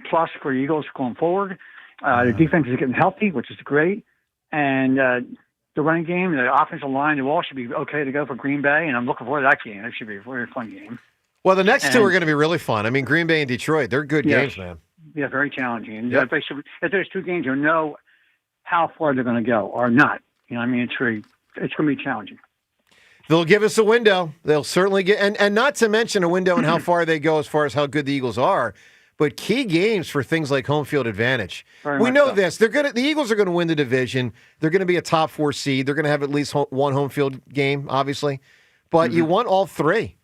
plus for the Eagles going forward. The defense is getting healthy, which is great. And the running game, the offensive line, the all should be okay to go for Green Bay. And I'm looking forward to that game. It should be a very fun game. Well, the next two are going to be really fun. I mean, Green Bay and Detroit, they're good games, man. Yeah, very challenging. And if there's two games, you'll know how far they're going to go or not. It's going to be challenging. They'll give us a window. They'll certainly get, and not to mention a window and how far they go as far as how good the Eagles are. But key games for things like home field advantage. We know this. The Eagles are going to win the division. They're going to be a top 4 seed. They're going to have at least one home field game, obviously. But you want all 3.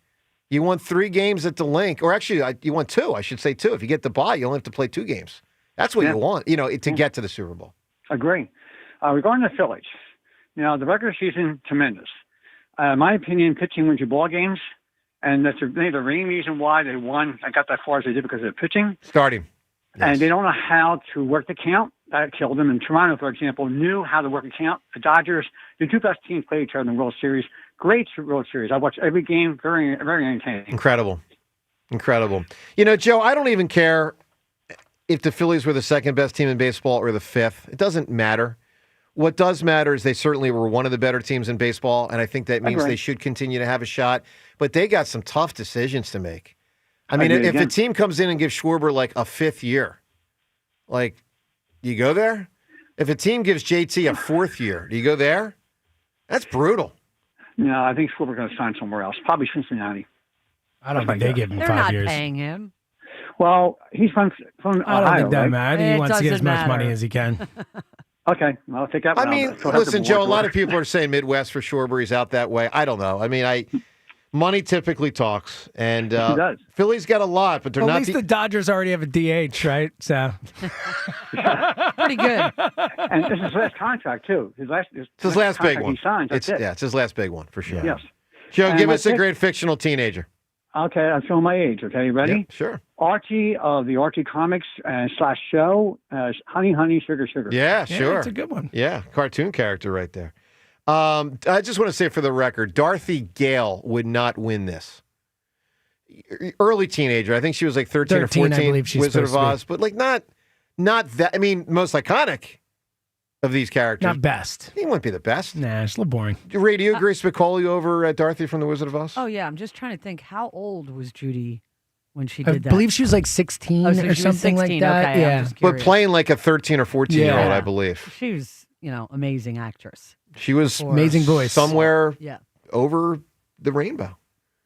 You want 3 games at the link. Or actually, you want 2. I should say 2. If you get the bye, you only have to play 2 games. That's what you want, to get to the Super Bowl. Agree. Regarding the Phillies, the regular season, tremendous. In my opinion, pitching wins you ball games. And that's the main reason why they won. I got that far as they did because of the pitching. Starting. Yes. And they don't know how to work the count. That killed them. And Toronto, for example, knew how to work the count. The Dodgers, the 2 best teams played each other in the World Series. Great World Series. I watched every game. Very, very entertaining. Incredible. Joe, I don't even care if the Phillies were the second best team in baseball or the 5th. It doesn't matter. What does matter is they certainly were one of the better teams in baseball, and I think that means they should continue to have a shot. But they got some tough decisions to make. I mean, if a team comes in and gives Schwarber like a 5th year, do you go there? If a team gives JT a 4th year, do you go there? That's brutal. No, I think Schwarber's going to sign somewhere else, probably Cincinnati. I don't think they give him 5 years. They're not paying him. Well, he's from Ohio, I don't think that right? matters. He wants to get as much money as he can. Okay, I'll take that one. I mean, listen, Joe, a lot of people are saying Midwest for Schwarber. He's out that way. I don't know. I mean, money typically talks, and Philly's got a lot, but they're not. At least the Dodgers already have a DH, right? So pretty good. And this is his last contract too. It's his last big one. He signs. That's it. Yeah, it's his last big one for sure. Yes. Joe, And give us a great fictional teenager. Okay, I'm showing my age. Okay, you ready? Yep, sure. Archie of the Archie Comics / show, Honey, Honey, Sugar, Sugar. Yeah, sure. That's a good one. Yeah, cartoon character right there. I just want to say for the record, Dorothy Gale would not win this. Early teenager. I think she was like 13 or 14. I believe she's Wizard of supposed Oz. But not that. I mean, most iconic of these characters. Not best. He wouldn't be the best. Nah, it's a little boring. Ray, do you agree Spicoli over Dorothy from The Wizard of Oz? Oh, yeah. I'm just trying to think. How old was Judy when she did that? I believe she was like 16 so or something 16. like that. Okay, yeah. But playing like a 13 or 14-year-old, I believe. She was, amazing actress. She was amazing voice. Somewhere over the rainbow.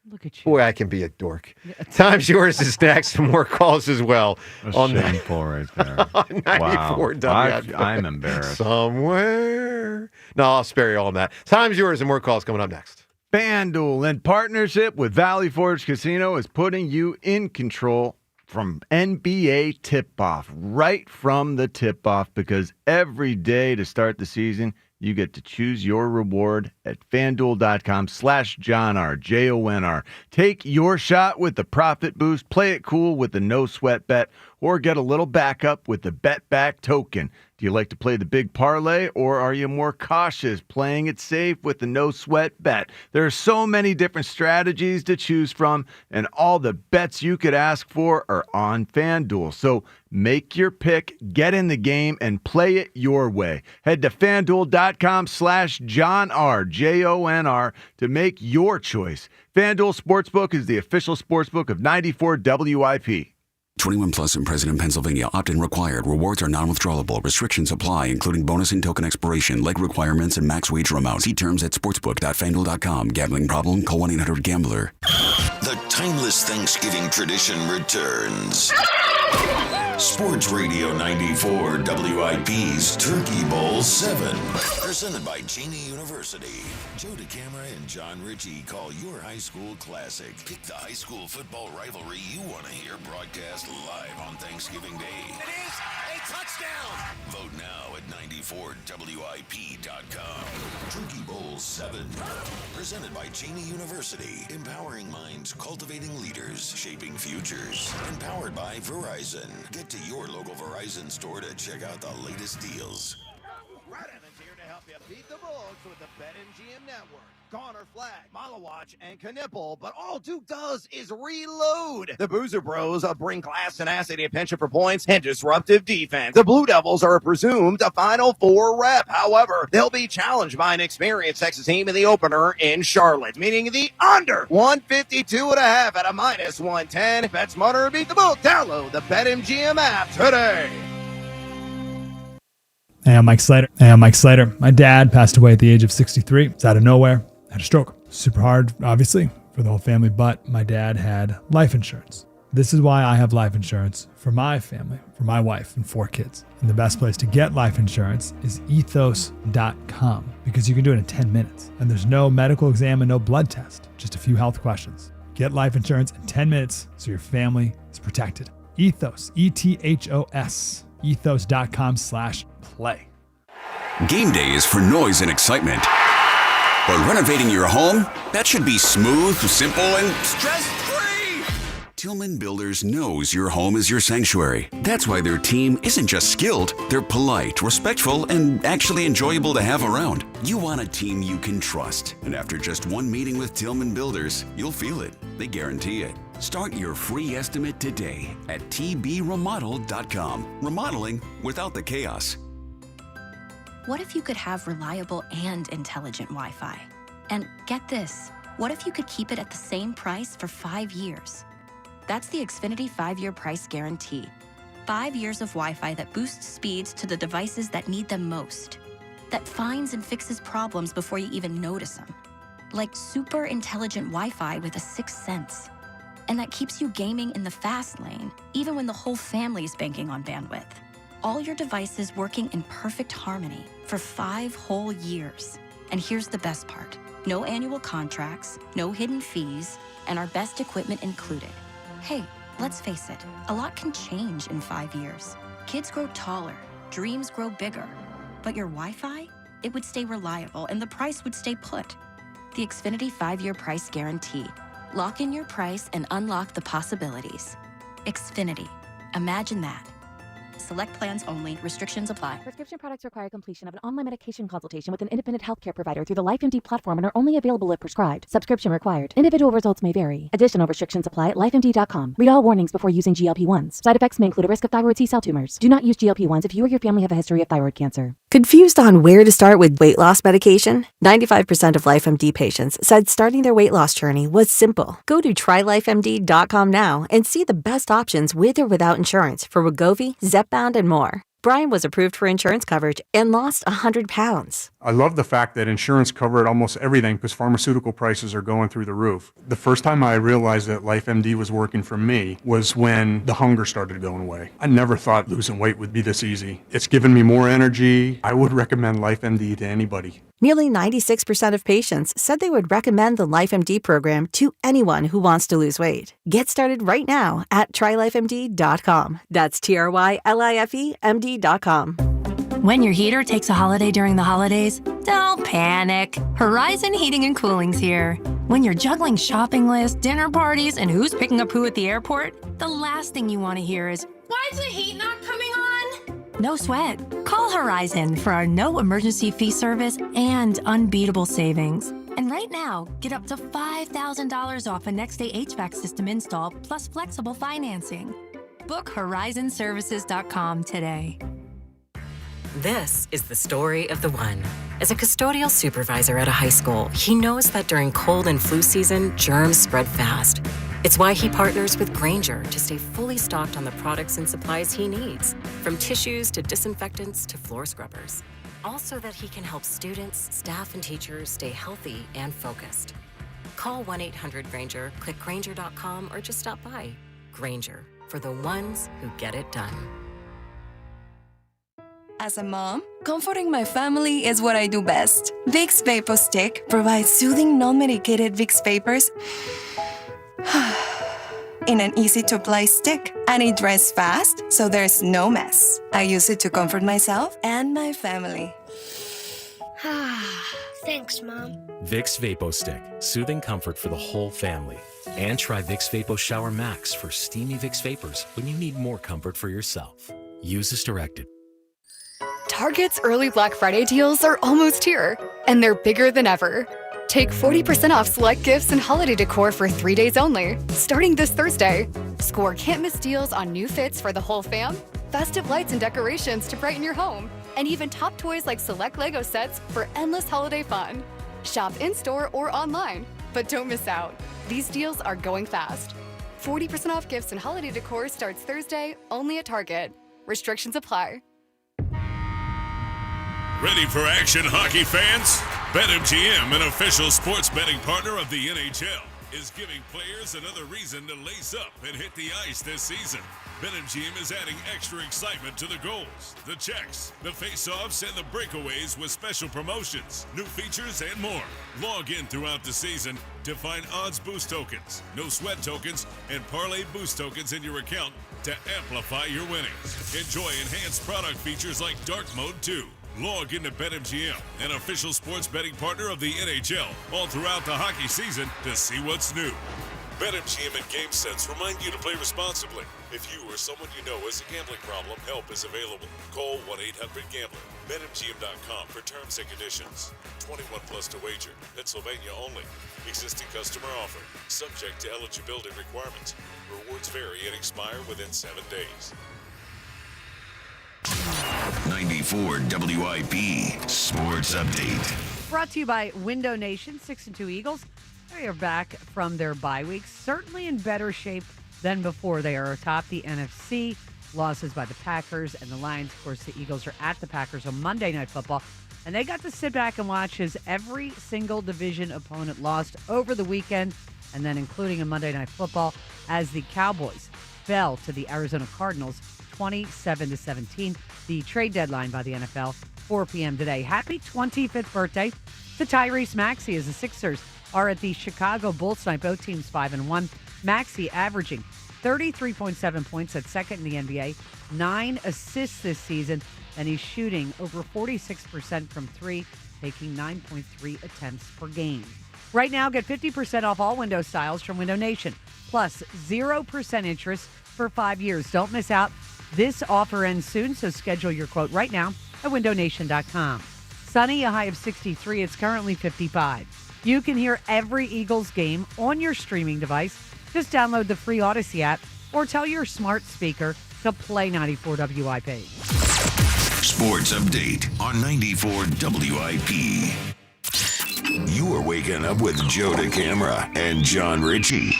Look at you. Boy, I can be a dork. Time's yours is next. More calls as well. That's on shameful right there. On 94 wow. I'm embarrassed. Somewhere. No, I'll spare you all on that. Time's yours and more calls coming up next. FanDuel, in partnership with Valley Forge Casino, is putting you in control from NBA tip-off, right from the tip-off, because every day to start the season, you get to choose your reward at FanDuel.com/JohnR, JONR. Take your shot with the profit boost. Play it cool with the no sweat bet, or get a little backup with the bet back token. Do you like to play the big parlay, or are you more cautious playing it safe with the no sweat bet? There are so many different strategies to choose from, and all the bets you could ask for are on FanDuel. So make your pick, get in the game, and play it your way. Head to FanDuel.com/JohnR, JONR, to make your choice. FanDuel Sportsbook is the official sportsbook of 94 WIP. 21 plus and present in Pennsylvania. Opt-in required. Rewards are non-withdrawable. Restrictions apply, including bonus and token expiration, leg requirements, and max wager amount. See terms at sportsbook.fanduel.com. Gambling problem? Call 1-800-GAMBLER. The timeless Thanksgiving tradition returns. Sports Radio 94 WIP's Turkey Bowl 7. Presented by Cheney University. Joe DeCamera and John Ritchie call your high school classic. Pick the high school football rivalry you want to hear broadcast live on Thanksgiving Day. It is a touchdown! Vote now at 94WIP.com. Turkey Bowl 7. Presented by Cheney University. Empowering minds, cultivating leaders, shaping futures. Empowered by Verizon. Get to your local Verizon store to check out the latest deals. Here to help you beat the Bugs with the BetMGM Network. Connor Flag, Malawatch, and Knipple, but all Duke does is reload. The Boozer Bros bring class, tenacity, penchant for points, and disruptive defense. The Blue Devils are presumed a Final Four rep. However, they'll be challenged by an experienced Texas team in the opener in Charlotte, meaning the under 152.5 at a minus 110. Bet smarter and beat the book. Download the BetMGM app today. Hey, I'm Mike Slater. My dad passed away at the age of 63. It's out of nowhere. Had a stroke. Super hard, obviously, for the whole family, but my dad had life insurance. This is why I have life insurance for my family, for my wife and 4 kids. And the best place to get life insurance is ethos.com, because you can do it in 10 minutes. And there's no medical exam and no blood test, just a few health questions. Get life insurance in 10 minutes so your family is protected. Ethos, ETHOS, ethos.com/play. Game day is for noise and excitement. But renovating your home? That should be smooth, simple, and stress-free! Tillman Builders knows your home is your sanctuary. That's why their team isn't just skilled, they're polite, respectful, and actually enjoyable to have around. You want a team you can trust. And after just one meeting with Tillman Builders, you'll feel it. They guarantee it. Start your free estimate today at tbremodel.com. Remodeling without the chaos. What if you could have reliable and intelligent Wi-Fi? And get this, what if you could keep it at the same price for 5 years? That's the Xfinity 5-year price guarantee. 5 years of Wi-Fi that boosts speeds to the devices that need them most. That finds and fixes problems before you even notice them. Like super intelligent Wi-Fi with a 6th sense. And that keeps you gaming in the fast lane, even when the whole family's banking on bandwidth. All your devices working in perfect harmony for 5 whole years. And here's the best part. No annual contracts, no hidden fees, and our best equipment included. Hey, let's face it, a lot can change in 5 years. Kids grow taller, dreams grow bigger. But your Wi-Fi? It would stay reliable and the price would stay put. The Xfinity 5-year price guarantee. Lock in your price and unlock the possibilities. Xfinity. Imagine that. Select plans only. Restrictions apply. Prescription products require completion of an online medication consultation with an independent healthcare provider through the LifeMD platform and are only available if prescribed. Subscription required. Individual results may vary. Additional restrictions apply at lifemd.com. Read all warnings before using GLP-1s. Side effects may include a risk of thyroid C-cell tumors. Do not use GLP-1s if you or your family have a history of thyroid cancer. Confused on where to start with weight loss medication? 95% of LifeMD patients said starting their weight loss journey was simple. Go to trylifemd.com now and see the best options with or without insurance for Wegovy, Zepbound, and more. Brian was approved for insurance coverage and lost 100 pounds. I love the fact that insurance covered almost everything because pharmaceutical prices are going through the roof. The first time I realized that LifeMD was working for me was when the hunger started going away. I never thought losing weight would be this easy. It's given me more energy. I would recommend LifeMD to anybody. Nearly 96% of patients said they would recommend the LifeMD program to anyone who wants to lose weight. Get started right now at trylifemd.com. That's TRYLIFEMD.com. When your heater takes a holiday during the holidays, don't panic. Horizon Heating and Cooling's here. When you're juggling shopping lists, dinner parties, and who's picking up who at the airport, the last thing you want to hear is, "Why is the heat not coming on?" No sweat. Call Horizon for our no emergency fee service and unbeatable savings. And right now, get up to $5,000 off a next-day HVAC system install plus flexible financing. Book horizonservices.com today. This is the story of the one. As a custodial supervisor at a high school, he knows that during cold and flu season, germs spread fast. It's why he partners with Grainger to stay fully stocked on the products and supplies he needs, from tissues to disinfectants to floor scrubbers. Also that he can help students, staff, and teachers stay healthy and focused. Call 1-800-GRAINGER, click Grainger.com, or just stop by. Grainger, for the ones who get it done. As a mom, comforting my family is what I do best. Vicks Vapor Stick provides soothing, non-medicated Vicks Vapors in an easy-to-apply stick, and it dries fast, so there's no mess. I use it to comfort myself and my family. Thanks, Mom. Vicks Vapo Stick, soothing comfort for the whole family. And try Vicks Vapo Shower Max for steamy Vicks Vapors when you need more comfort for yourself. Use as directed. Target's early Black Friday deals are almost here, and they're bigger than ever. Take 40% off select gifts and holiday decor for 3 days only, starting this Thursday. Score can't-miss deals on new fits for the whole fam, festive lights and decorations to brighten your home, and even top toys like select Lego sets for endless holiday fun. Shop in-store or online, but don't miss out. These deals are going fast. 40% off gifts and holiday decor starts Thursday, only at Target. Restrictions apply. Ready for action, hockey fans? BetMGM, an official sports betting partner of the NHL, is giving players another reason to lace up and hit the ice this season. BetMGM is adding extra excitement to the goals, the checks, the face-offs, and the breakaways with special promotions, new features, and more. Log in throughout the season to find odds boost tokens, no sweat tokens, and parlay boost tokens in your account to amplify your winnings. Enjoy enhanced product features like Dark Mode 2. Log into BetMGM, an official sports betting partner of the NHL, all throughout the hockey season to see what's new. BetMGM and GameSense remind you to play responsibly. If you or someone you know has a gambling problem, help is available. Call 1-800-GAMBLER. BetMGM.com for terms and conditions. 21 plus to wager. Pennsylvania only. Existing customer offer. Subject to eligibility requirements. Rewards vary and expire within 7 days. 94 WIP Sports Update. Brought to you by Window Nation. 6-2 Eagles. They are back from their bye weeks, certainly in better shape than before. They are atop the NFC. Losses by the Packers and the Lions. Of course, the Eagles are at the Packers on Monday Night Football, and they got to sit back and watch as every single division opponent lost over the weekend, and then including in Monday Night Football as the Cowboys fell to the Arizona Cardinals 27-17. The trade deadline by the NFL, 4 p.m. today. Happy 25th birthday to Tyrese Maxey as the Sixers are at the Chicago Bulls tonight. Both teams 5-1. Maxey averaging 33.7 points at second in the NBA, 9 assists this season, and he's shooting over 46% from three, taking 9.3 attempts per game. Right now, get 50% off all window styles from Window Nation, plus 0% interest for 5 years. Don't miss out. This offer ends soon, so schedule your quote right now at windownation.com. Sunny, a high of 63. It's currently 55. You can hear every Eagles game on your streaming device. Just download the free Odyssey app or tell your smart speaker to play 94 WIP. Sports Update on 94 WIP. You are waking up with Joe DeCamara and John Ritchie.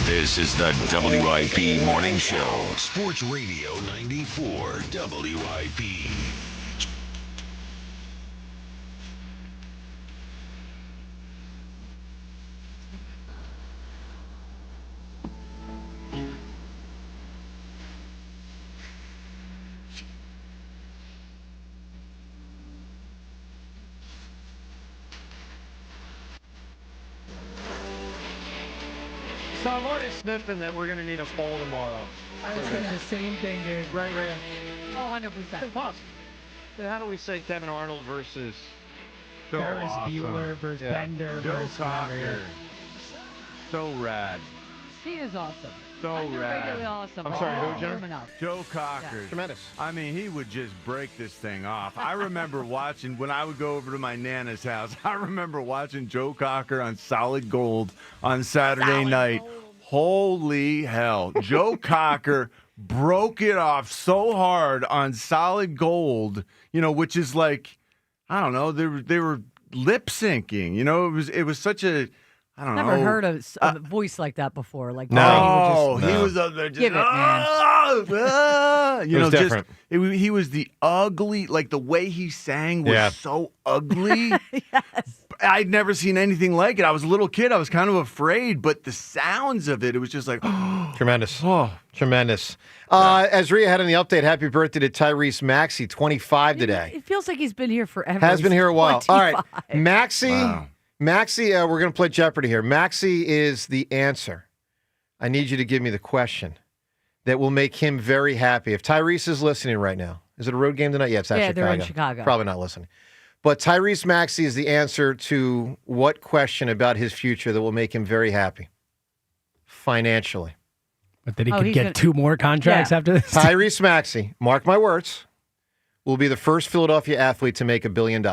This is the WIP Morning Show. Sports Radio 94 WIP. So I'm already sniffing that we're going to need a poll tomorrow. I was thinking the same thing, dude. Right. Oh, 100%. Impossible. How do we say Kevin Arnold versus Ferris Bueller versus Bender Joe versus Cocker. So rad. He is awesome. So Underratedly rad. awesome. I'm sorry, who, Don't Jenner? hear him enough. Joe Cocker. Tremendous. I mean, he would just break this thing off. I remember watching, when I would go over to my Nana's house, I remember watching Joe Cocker on Solid Gold on Saturday night. Holy hell. Joe Cocker broke it off so hard on Solid Gold, which is like, I don't know, they were lip syncing. It was such a, I don't know. Never heard a voice like that before. Like, no, he was up there just, give it, man. It was different. He was the ugly, like the way he sang was so ugly. Yes. I'd never seen anything like it. I was a little kid. I was kind of afraid, but the sounds of it was just like, tremendous. Oh, tremendous. As Rhea had in the update, happy birthday to Tyrese Maxey, 25 today. It feels like he's been here forever. Has been here a while. 25. All right, Maxey. Wow. Maxey, we're going to play Jeopardy here. Maxey is the answer. I need you to give me the question that will make him very happy. If Tyrese is listening right now, is it a road game tonight? Yeah, it's at Chicago. They're in Chicago. Probably not listening. But Tyrese Maxey is the answer to what question about his future that will make him very happy financially. But that he could get 2 more contracts after this? Tyrese Maxey, mark my words, will be the first Philadelphia athlete to make $1 billion.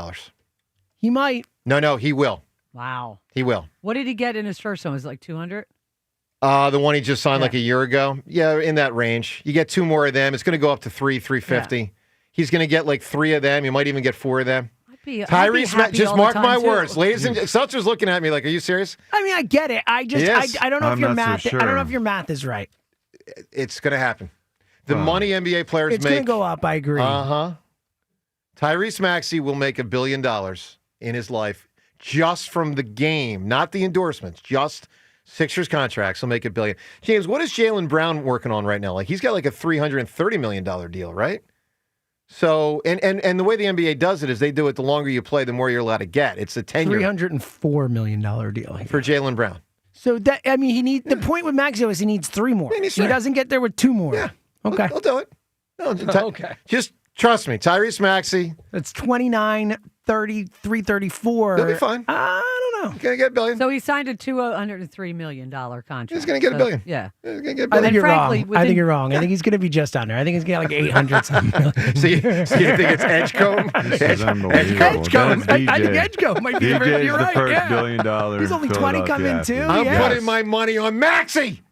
He might. No, he will. Wow. He will. What did he get in his first one? Was it like 200? The one he just signed like a year ago. Yeah, in that range. You get 2 more of them. It's going to go up to 350. Yeah. He's going to get like 3 of them. You might even get 4 of them. Tyrese, just mark my words, ladies and Seltzer's looking at me like, "Are you serious?" I mean, I get it. I don't know if your math. So sure. I don't know if your math is right. It's going to happen. The money NBA players make. It's going to go up. I agree. Tyrese Maxey will make $1 billion in his life just from the game, not the endorsements. Just Sixers contracts will make $1 billion. James, what is Jalen Brown working on right now? Like he's got like a $330 million deal, right? So, and the way the NBA does it is they do it the longer you play, the more you're allowed to get. It's a 10-year. $304 million deal. For Jalen Brown. So, the point with Maxey is he needs 3 more. He doesn't get there with 2 more. Yeah. Okay. He'll do it. No, okay. Just trust me. Tyrese Maxey. It's 29, 33, 34. He'll be fine. I don't know. He's going to get $1 billion. So he signed a $203 million contract. He's going to get $1 billion. Yeah. He's going to get $1 billion. I think you're wrong. I think you're wrong. I think he's going to be just under. I think he's going to get like 800 something million. So you think it's Edgecombe? Edgecombe. I think Edgecombe might be DJ's you're right. the first Yeah. $1 billion. He's only 20 coming too. I'm putting my money on Maxey.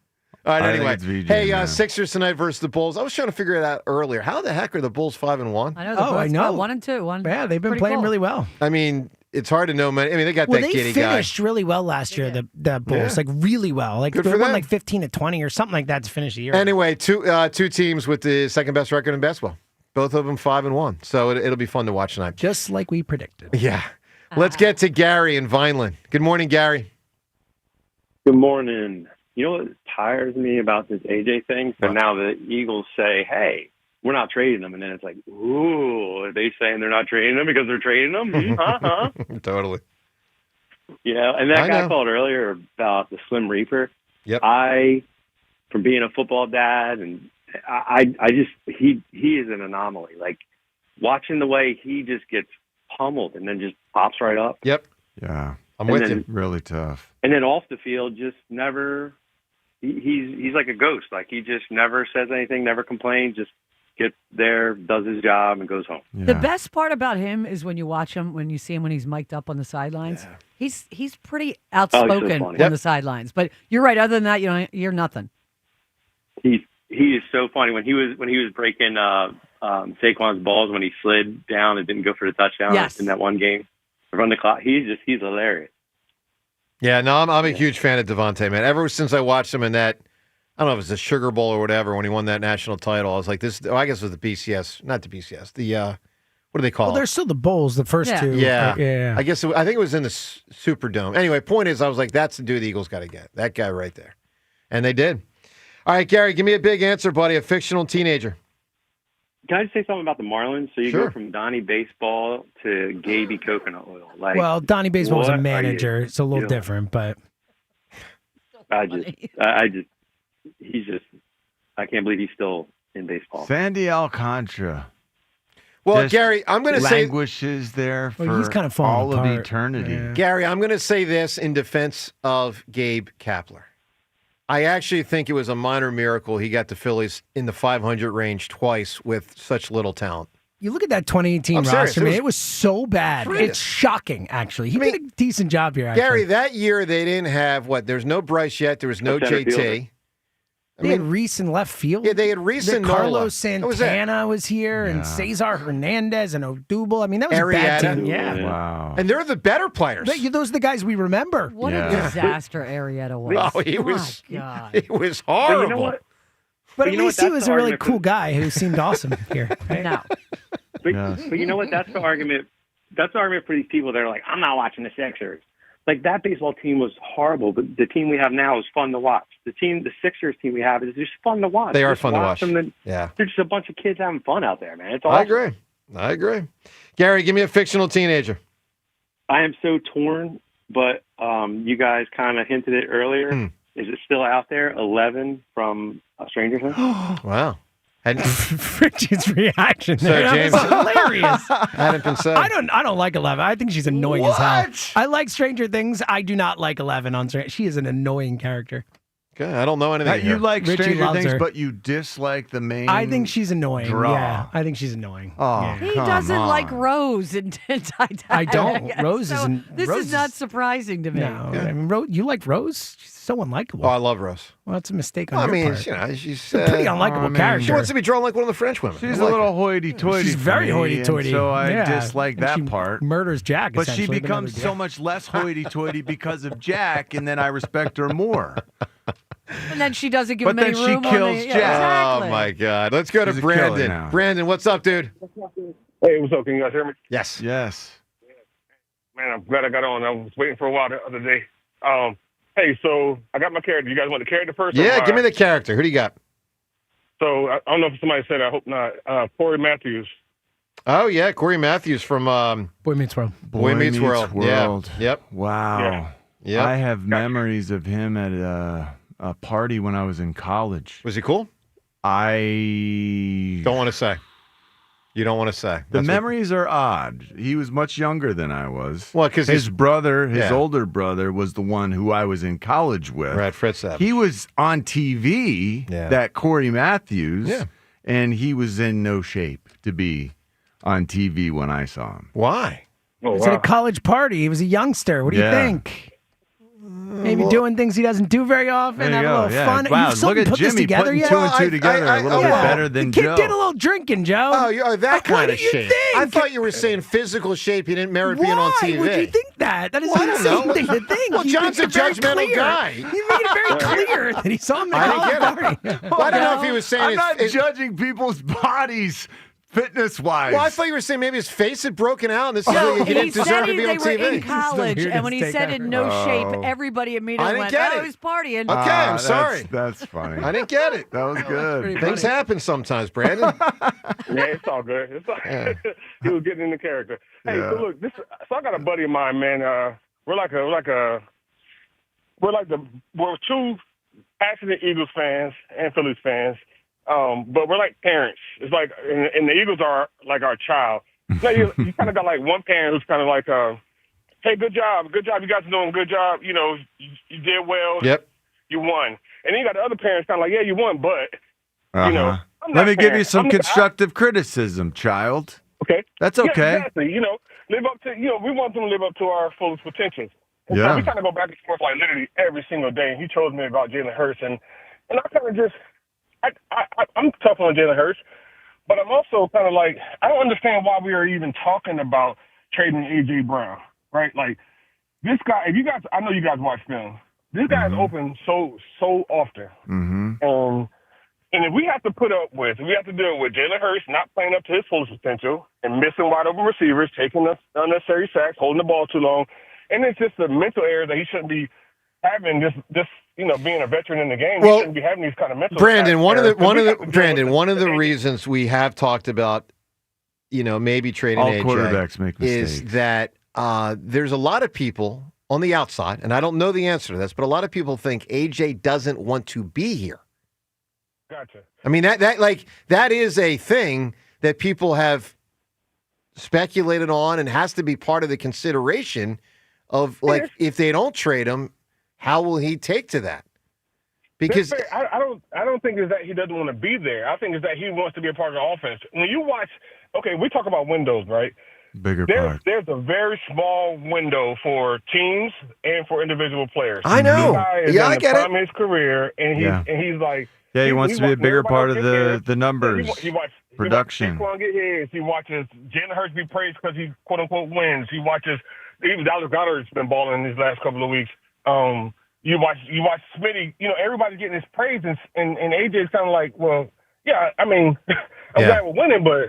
All right, I anyway. think it's VJ, hey, man. Sixers tonight versus the Bulls. I was trying to figure it out earlier. How the heck are the Bulls 5-1? I know. I know. 1 and 2. Yeah, they've been playing really well. I mean, it's hard to know. I mean, they got that giddy guy. They finished really well last year, the Bulls. Like, really well. Like, they won like 15-20 or something like that to finish the year. Anyway, two teams with the second best record in basketball. Both of them 5-1. So it'll be fun to watch tonight. Just like we predicted. Yeah. Let's get to Gary in Vineland. Good morning, Gary. Good morning. You know what tires me about this AJ thing? So now the Eagles say, hey, we're not trading them. And then it's like, ooh, are they saying they're not trading them because they're trading them? Totally. Yeah, and that guy called earlier about the Slim Reaper. Yep. From being a football dad, and I just, he is an anomaly. Like, watching the way he just gets pummeled and then just pops right up. Yep. Yeah. I'm with you. Really tough. And then off the field, just never... He's like a ghost. Like, he just never says anything, never complains, just gets there, does his job, and goes home. Yeah. The best part about him is when you watch him, when you see him when he's mic'd up on the sidelines. Yeah. He's pretty outspoken on the sidelines. But you're right. Other than that, you're nothing. He is so funny. When he was breaking Saquon's balls when he slid down and didn't go for the touchdown in that one game, run the clock. He's hilarious. Yeah, no, I'm a huge fan of Devontae, man. Ever since I watched him in that, I don't know if it's the Sugar Bowl or whatever, when he won that national title, I was like, I guess it was the BCS, not the BCS, the, what do they call it? Well, there's still the Bowls, the first two. Yeah. I guess, I think it was in the Superdome. Anyway, point is, I was like, that's the dude the Eagles got to get. That guy right there. And they did. All right, Gary, give me a big answer, buddy. A fictional teenager. Can I just say something about the Marlins? So you go from Donnie Baseball to Gaby Coconut Oil. Like, well, Donnie Baseball was a manager. It's a little different, but I can't believe he's still in baseball. Sandy Alcantara. Well, just Gary, I'm going to say languishes there for Well, he's kind of falling all apart. of eternity. Yeah. Gary, I'm going to say this in defense of Gabe Kapler. I actually think it was a minor miracle he got the Phillies in the 500 range twice with such little talent. You look at that 2018 I'm roster, serious. man. It was so bad. Horrendous. It's shocking, actually. He did a decent job here, actually. Gary, that year they didn't have There's no Bryce yet. There was no Center JT. fielder. They had Reese in left field. Yeah, they had Reese and Nola. Carlos That was it. Santana was here, and Cesar Hernandez and Odubel. I mean, that was a bad Arrieta. team. Yeah. Wow. And they're the better players. Those are the guys we remember. What a disaster Arrieta was. Oh, he was. My God. It was horrible. But you know what? But But at you know least what? he That's was the a really argument cool guy who seemed awesome here. Right? No. But you know what? That's the argument. That's the argument for these people that are like, I'm not watching the Sixers. Like, that baseball team was horrible, but the team we have now is fun to watch. The Sixers team we have is just fun to watch. They are Just fun to watch. them and Yeah. they're just a bunch of kids having fun out there, man. It's awesome. I agree. Gary, give me a fictional teenager. I am so torn, but you guys kind of hinted it earlier. Is it still out there? 11 from Stranger Things? Wow. Richard's reaction So, there. James- That was hilarious. Hadn't been said. I don't like 11. I think she's annoying as hell. I like Stranger Things. I do not like 11 on Stranger. She is an annoying character. Okay, I don't know anything. You like Richie Stranger loves Things, her. but you dislike the main. I think she's annoying. draw. Yeah, I think she's annoying. Oh, Yeah. He doesn't like Rose in Titanic. I don't. Rose So isn't. This Rose is not surprising to me. No, I mean, you like Rose? She's so unlikable. Oh, I love Rose. Well, that's a mistake on Well, I your mean, part. you know, she's She's a pretty unlikable character. She wants to be drawn like one of the French women. She's I a like little her. hoity-toity. She's for very me, hoity-toity. and so I Yeah. dislike And that she part. Murders Jack, But she essentially, becomes no big so deal. much less hoity-toity because of Jack, and then I respect her more. And then she doesn't give But him any then she room kills on the, Jack. Exactly. Oh, my God. Let's go She's to a killer Brandon. now. Brandon, what's up, dude? Hey, what's up? Can you guys hear me? Yes. Yes. Man, I'm glad I got on. I was waiting for a while the other day. Hey, so I got my character. You guys want the character first? Yeah, give me the character. Who do you got? So I don't know if somebody said it. I hope not. Corey Matthews. Oh, yeah, Corey Matthews from Boy Meets World. Boy Meets World. World. Yeah. Yep. Wow. Yep. I have memories of him at a party when I was in college. Was he cool? I don't want to say. You don't want to say. The That's memories are odd. He was much younger than I was. Well, 'cause his he's- brother, his Yeah. older brother, was the one who I was in college with. Right, Fred Savage. He was on TV, that Corey Matthews, and he was in no shape to be on TV when I saw him. Why? He was at a college party. He was a youngster. What do you Yeah. think? Maybe doing things he doesn't do very often. There you Have a go, little yeah. fun. Wow, You've still look at put this Jimmy together putting yet? two and two together a little bit better than the kid Joe. did a little drinking, Joe. Oh, you're that What kind do of you shape. think? I thought you were saying physical shape. He didn't merit being on TV. Why would you think that? That is Well, I an don't insane know. thing to think. Well, You John's made a it very judgmental clear. guy. You made it very clear that he saw him at a I college didn't party. get it. Well, I don't know if he was saying I'm his- not his- judging people's bodies fitness-wise. Well, I thought you were saying maybe his face had broken out, and this is No, he he didn't deserve said to be they on were TV. in college, and when he said in no shape, everybody I immediately didn't went, get "Oh, it. he's partying." Okay, I'm sorry. That's funny. I didn't get it. That was good. Things happen sometimes, Brandon. Yeah, it's all good. It's all, he was getting into character. Hey, so look, so I got a buddy of mine, man. We're two passionate Eagles fans and Phillies fans, but we're like parents. It's like, and the Eagles are like our child. So you kind of got like one parent who's kind of like, hey, good job, you guys are doing a good job. You know, you did well. Yep. You won. And then you got the other parents kind of like, yeah, you won, but you know. I'm Let not me give you parent. some I'm not- constructive criticism, child. Okay. That's Yeah, okay. exactly. You know, live up to, we want them to live up to our fullest potential. And Yeah. so we kind of go back and forth like literally every single day. And he told me about Jalen Hurts, and I kind of just, I'm tough on Jalen Hurts, but I'm also kind of like, I don't understand why we are even talking about trading A.J. Brown, right? Like, this guy, if you guys, I know you guys watch film. This guy is open so often. Mm-hmm. And if we have to deal with Jalen Hurts not playing up to his fullest potential and missing wide open receivers, taking unnecessary sacks, holding the ball too long, and it's just the mental error that he shouldn't be having. Just being a veteran in the game, he shouldn't be having these kind of mental. Brandon, one of errors. the reasons we have talked about, maybe trading All AJ quarterbacks make is mistakes. that there's a lot of people on the outside, and I don't know the answer to this, but a lot of people think AJ doesn't want to be here. Gotcha. I mean, that is a thing that people have speculated on and has to be part of the consideration of, like, if they don't trade him, how will he take to that? Because I don't think it's that he doesn't want to be there. I think it's that he wants to be a part of the offense. When you watch, okay, we talk about windows, right? There's a very small window for teams and for individual players. I know. This guy is I in get the it. prime of his career, and he's like, he wants to be a bigger part of the numbers, production. He watches Saquon get his. He watches Jalen Hurts be praised because he quote unquote wins. He watches even Dallas Goedert's been balling these last couple of weeks. You watch Smitty. Everybody's getting his praise, and AJ's kind of like, well, yeah. I mean, I'm glad we're winning, but.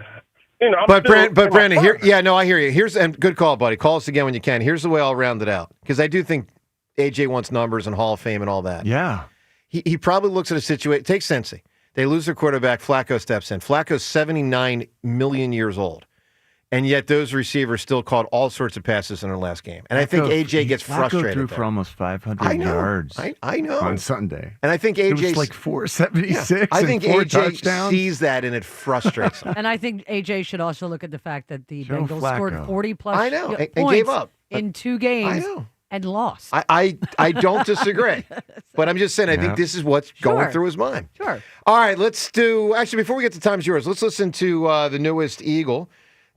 But Brandon, I hear you. And good call, buddy. Call us again when you can. Here's the way I'll round it out, because I do think AJ wants numbers and Hall of Fame and all that. Yeah. He probably looks at a situation. Take Cincy. They lose their quarterback. Flacco steps in. Flacco's 79 million years old. And yet those receivers still caught all sorts of passes in their last game. And I think AJ gets frustrated. Flacco threw for almost 500 yards I know. on Sunday. And I think AJ... It was like 476 I think and 4 AJ touchdowns. sees that and it frustrates him. And I think AJ should also look at the fact that the Bengals scored Flacco. 40-plus and points gave up. in 2 games I know. and lost. I don't disagree. But I'm just saying, I think this is what's going through his mind. Sure. All right, let's do... Actually, before we get to Time's Yours, let's listen to the newest Eagle.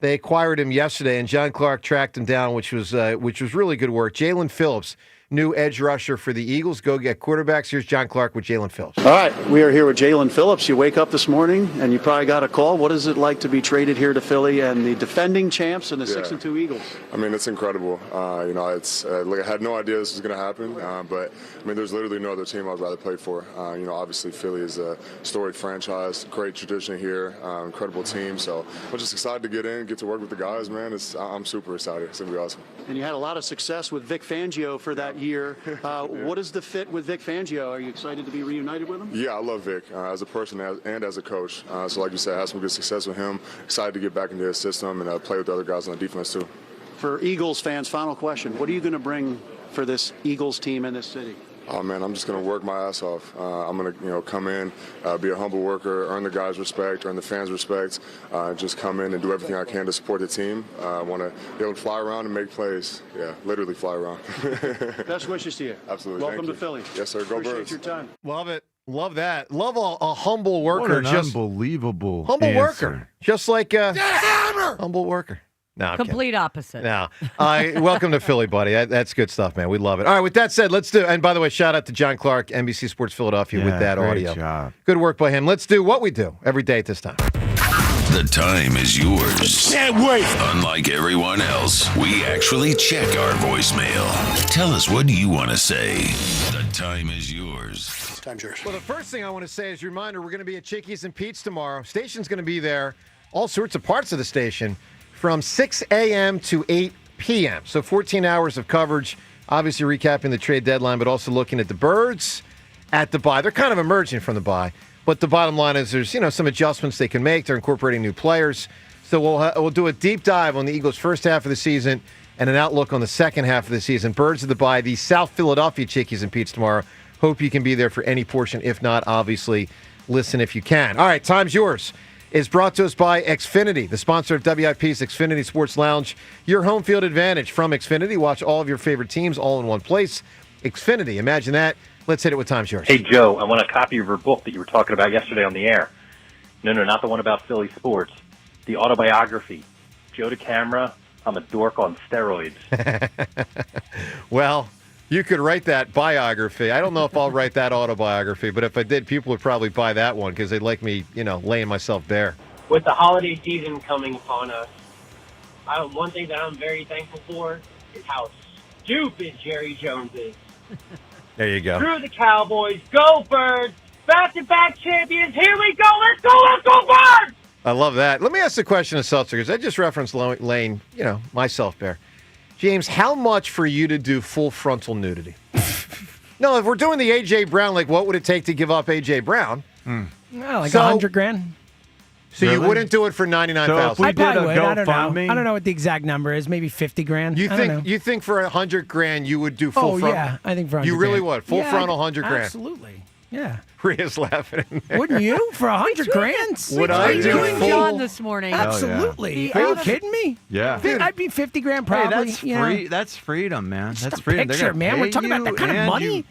They acquired him yesterday, and John Clark tracked him down, which was really good work. Jalen Phillips, new edge rusher for the Eagles. Go get quarterbacks. Here's John Clark with Jalen Phillips. All right, we are here with Jalen Phillips. You wake up this morning, and you probably got a call. What is it like to be traded here to Philly and the defending champs and the 6-2 Eagles? I mean, it's incredible. It's like I had no idea this was going to happen, but I mean, there's literally no other team I'd rather play for. Obviously Philly is a storied franchise, great tradition here, incredible team. So I'm just excited to get in, get to work with the guys, man. I'm super excited. It's going to be awesome. And you had a lot of success with Vic Fangio for that year. What is the fit with Vic Fangio? Are you excited to be reunited with him? Yeah, I love Vic as a person and as a coach. So like you said, I had some good success with him. Excited to get back into his system and play with the other guys on the defense too. For Eagles fans, final question. What are you going to bring for this Eagles team in this city? Oh, man, I'm just going to work my ass off. I'm going to, come in, be a humble worker, earn the guys' respect, earn the fans' respect, just come in and do everything I can to support the team. I want to be able to fly around and make plays. Yeah, literally fly around. Best wishes to you. Absolutely. Welcome to Philly. Yes, sir. Go Appreciate Birds. your time. Love it. Love that. Love a humble worker. What an unbelievable humble answer. Worker. Just like a humble worker. No, Complete opposite. No. Welcome to Philly, buddy. That's good stuff, man. We love it. All right, with that said, let's do, and by the way, shout out to John Clark, NBC Sports Philadelphia, with that great audio. Job. Good work by him. Let's do what we do every day at this time. The time is yours. Can't wait. Unlike everyone else, we actually check our voicemail. Tell us, what do you want to say? The time is yours. Time's yours. Well, the first thing I want to say is a reminder, we're going to be at Chickies and Pete's tomorrow. Station's going to be there, all sorts of parts of the station, from 6 a.m. to 8 p.m. So 14 hours of coverage, obviously recapping the trade deadline, but also looking at the Birds at the bye. They're kind of emerging from the bye, but the bottom line is there's some adjustments they can make. They're incorporating new players. So we'll do a deep dive on the Eagles' first half of the season and an outlook on the second half of the season. Birds at the bye, the South Philadelphia Chickies and Pete's tomorrow. Hope you can be there for any portion. If not, obviously, listen if you can. All right, time's yours. Is brought to us by Xfinity, the sponsor of WIP's Xfinity Sports Lounge. Your home field advantage from Xfinity. Watch all of your favorite teams all in one place. Xfinity, imagine that. Let's hit it with Time's Yours. Hey, Joe, I want a copy of your book that you were talking about yesterday on the air. No, not the one about Philly sports. The autobiography. Joe to camera, I'm a dork on steroids. Well, you could write that biography. I don't know if I'll write that autobiography, but if I did, people would probably buy that one because they'd like me, laying myself bare. With the holiday season coming upon us, one thing that I'm very thankful for is how stupid Jerry Jones is. There you go. Screw the Cowboys. Go Birds. Back-to-back champions. Here we go. Let's go, Birds! I love that. Let me ask the question of Seltzer, because I just referenced Lane, myself bare. James, how much for you to do full frontal nudity? No, if we're doing the A.J. Brown, what would it take to give up A.J. Brown? No, like $100,000. So really? You wouldn't do it for $99,000? So if we did a GoFundMe, I don't know what the exact number is. Maybe $50,000. You think for $100,000 you would do full frontal? Yeah, I think for $100,000. You really would full frontal $100,000. Absolutely. Yeah. Rhea's laughing. In there. Wouldn't you? For $100,000? Would I do doing full? John this morning? Absolutely. Yeah. Are you kidding me? Yeah. I'd be $50,000 Hey, probably. that's you know. free. That's freedom, man. Just That's a freedom. They're picture, gonna man. We're pay talking about that you kind of and money. you-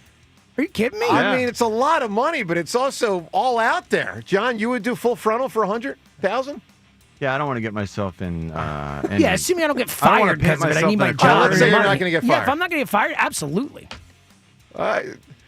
Are you kidding me? I mean, it's a lot of money, but it's also all out there. John, you would do full frontal for $100,000? Yeah, I don't want to get myself in. Yeah, assuming I don't get I don't wanna fired paint because of it. I myself need in my a job. corner. Let's say you're not money. gonna get Yeah, if fired. I'm not going to get fired, absolutely.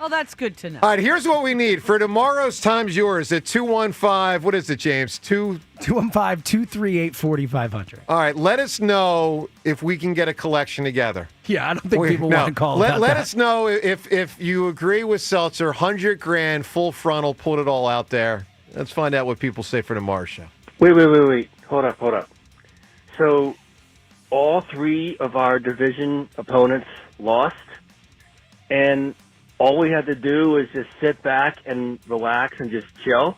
Oh, that's good to know. All right, here's what we need. For tomorrow's Time's Yours at 215, what is it, James? 215-238-4500. All right, let us know if we can get a collection together. Yeah, I don't think people no. want to call Let about that. us know if you agree with Seltzer, $100,000, full frontal, put it all out there. Let's find out what people say for tomorrow's show. Wait. Hold up. So all three of our division opponents lost, and all we had to do was just sit back and relax and just chill.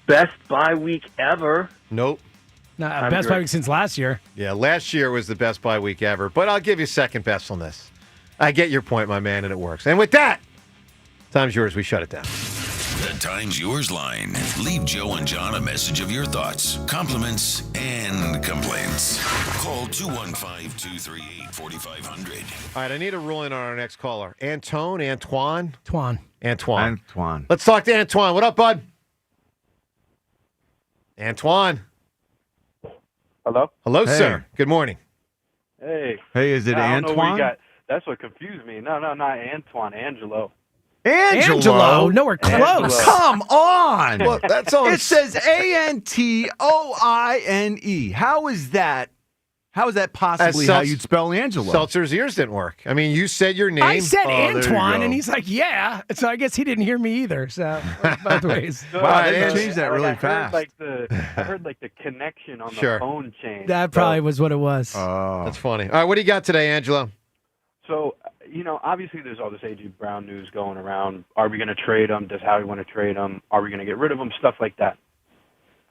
Best bye week ever. Nope. No, I'm best great. bye week since last year. Yeah, last year was the best bye week ever, but I'll give you second best on this. I get your point, my man, and it works. And with that, Time's Yours. We shut it down. The Time's Yours line. Leave Joe and John a message of your thoughts, compliments, and complaints. Call 215-238-4500. All right, I need a ruling on our next caller. Antoine? Antoine. Let's talk to Antoine. What up, bud? Antoine. Hello? Hello, Hey. sir. Good morning. Hey. Hey, is it I don't know where you Antoine? got- that's what confused me. No, not Antoine. Angelo. Angelo? Nowhere close. Angelo. Come on. Well, that's on. It says Antoine. How is that? How is that possibly how you'd spell Angelo? Seltzer's ears didn't work. I mean, you said your name. I said there you Antoine, go. and he's like, yeah. So I guess he didn't hear me either. So both ways. Wow, they Angelo. changed that really I fast. heard the connection on Sure. the phone change. That probably was what it was. Oh. That's funny. All right, what do you got today, Angelo? So, obviously there's all this A.J. Brown news going around. Are we going to trade him? Does Howie want to trade him? Are we going to get rid of him? Stuff like that.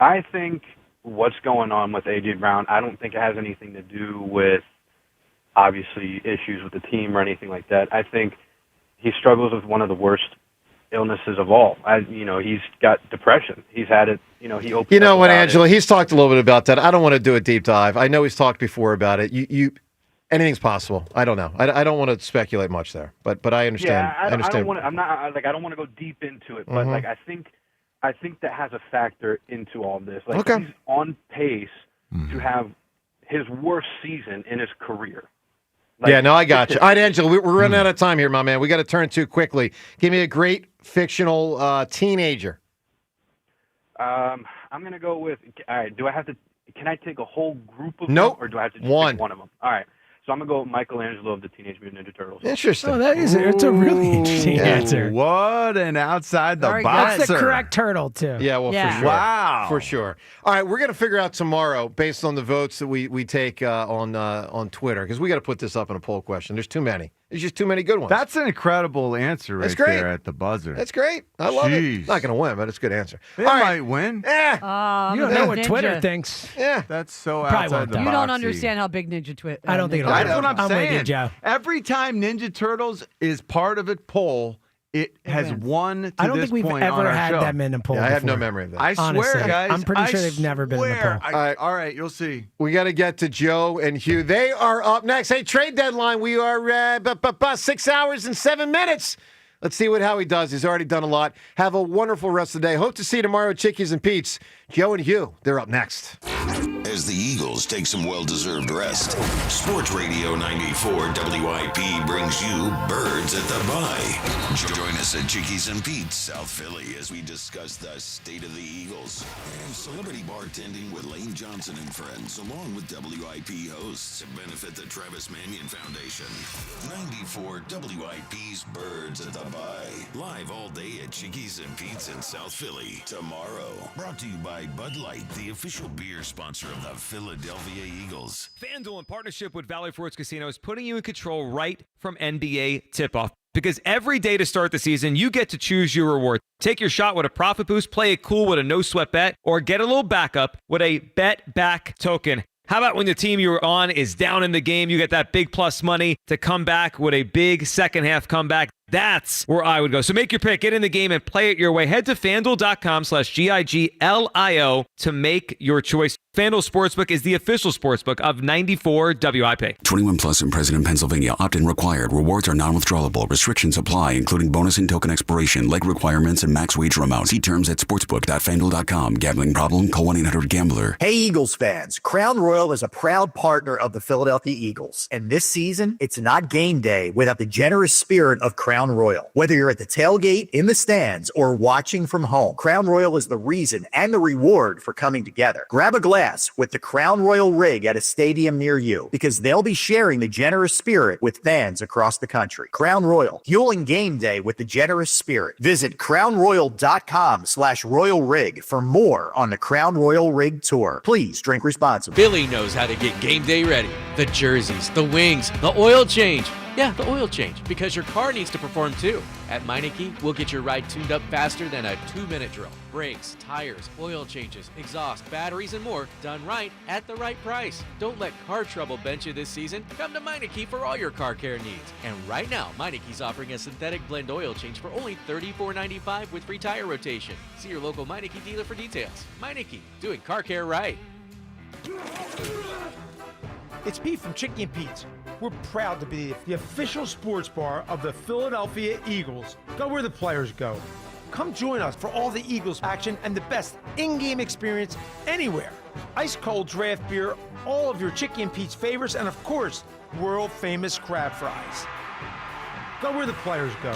I think what's going on with A.J. Brown, I don't think it has anything to do with, obviously, issues with the team or anything like that. I think he struggles with one of the worst illnesses of all. He's got depression. He's had it, he opened You know up what, about Angelo? it. He's talked a little bit about that. I don't want to do a deep dive. I know he's talked before about it. Anything's possible. I don't know. I don't want to speculate much there, but I understand. Yeah, I understand. don't want to. I don't want to go deep into it, but Mhm. I think that has a factor into all this. Like Okay. he's on pace to have his worst season in his career. Yeah, no, I got you. All right, Angelo, we're running out of time here, my man. We got to turn to quickly. Give me a great fictional teenager. I'm going to go with. All right. Do I have to? Can I take a whole group of Nope. them, or do I have to just One. pick one of them? All right. So I'm going to go with Michelangelo of the Teenage Mutant Ninja Turtles. Interesting. Oh, it's a really interesting answer. What an outside the Very boxer. That's the correct turtle, too. Yeah, well, Yeah. for sure. Wow. For sure. All right, we're going to figure out tomorrow, based on the votes that we take on Twitter, because we got to put this up in a poll question. There's too many. There's just too many good ones. That's an incredible answer right That's great. there at the buzzer. That's great. I love Jeez. it. Not going to win, but it's a good answer. They All right. might win. You don't know what Ninja. Twitter thinks. Yeah. That's so Probably outside won't the do. You box. don't understand how big Ninja Twit. I don't think it'll That's Yeah. what I'm I'm with you, saying. Joe. Every time Ninja Turtles is part of a poll, it has won to I don't this think we've point on ever our had show. them in a poll. Yeah, I have no before. memory of that. I swear, Honestly, guys. I'm pretty I sure they've never been in a swear. poll. All right, you'll see. We got to get to Joe and Hugh. They are up next. Hey, trade deadline. We are 6 hours and 7 minutes. Let's see what Howie does. He's already done a lot. Have a wonderful rest of the day. Hope to see you tomorrow at Chickies and Pete's. Joe and Hugh, they're up next. As the Eagles take some well-deserved rest, Sports Radio 94 WIP brings you Birds at the Bye. Join us at Chickies and Pete's, South Philly, as we discuss the state of the Eagles and celebrity bartending with Lane Johnson and friends, along with WIP hosts to benefit the Travis Manion Foundation. 94 WIP's Birds at the Bye, live all day at Chickies and Pete's in South Philly tomorrow. Brought to you by Bud Light, the official beer sponsor of the Philadelphia Eagles. FanDuel, in partnership with Valley Forge Casino, is putting you in control right from NBA tip-off. Because every day to start the season, you get to choose your reward. Take your shot with a profit boost, play it cool with a no-sweat bet, or get a little backup with a bet back token. How about when the team you're on is down in the game, you get that big plus money to come back with a big second half comeback? That's where I would go. So make your pick, get in the game, and play it your way. Head to FanDuel.com/GIGLIO to make your choice. FanDuel Sportsbook is the official sportsbook of 94 WIP. 21 plus and present in Pennsylvania. Opt-in required. Rewards are non-withdrawable. Restrictions apply, including bonus and token expiration, leg requirements, and max wager amount. See terms at sportsbook.fanduel.com. Gambling problem? Call 1-800-GAMBLER. Hey, Eagles fans. Crown Royal is a proud partner of the Philadelphia Eagles. And this season, it's not game day without the generous spirit of Crown Royal. Whether you're at the tailgate, in the stands, or watching from home, Crown Royal is the reason and the reward for coming together. Grab a glass with the Crown Royal rig at a stadium near you, because they'll be sharing the generous spirit with fans across the country. Crown Royal, fueling game day with the generous spirit. Visit crownroyal.com/royal rig for more on the Crown Royal Rig Tour. Please drink responsibly. Billy knows how to get game day ready. The jerseys, the wings, the oil change. Yeah, the oil change, because your car needs to perform too. At Meineke, we'll get your ride tuned up faster than a 2-minute drill. Brakes, tires, oil changes, exhaust, batteries, and more done right at the right price. Don't let car trouble bench you this season. Come to Meineke for all your car care needs. And right now, Meineke's offering a synthetic blend oil change for only $34.95 with free tire rotation. See your local Meineke dealer for details. Meineke, doing car care right. It's Pete from Chicky and Pete's. We're proud to be the official sports bar of the Philadelphia Eagles. Go where the players go. Come join us for all the Eagles action and the best in-game experience anywhere. Ice cold draft beer, all of your Chicky and Pete's favorites, and of course, world famous crab fries. Go where the players go.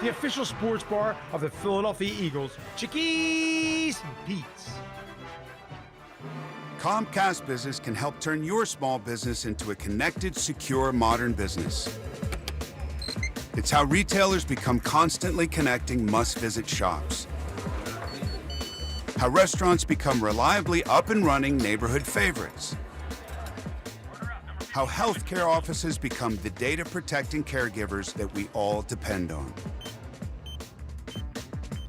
The official sports bar of the Philadelphia Eagles, Chickies and Pete's. Comcast Business can help turn your small business into a connected, secure, modern business. It's how retailers become constantly connecting must-visit shops. How restaurants become reliably up and running neighborhood favorites. How healthcare offices become the data-protecting caregivers that we all depend on.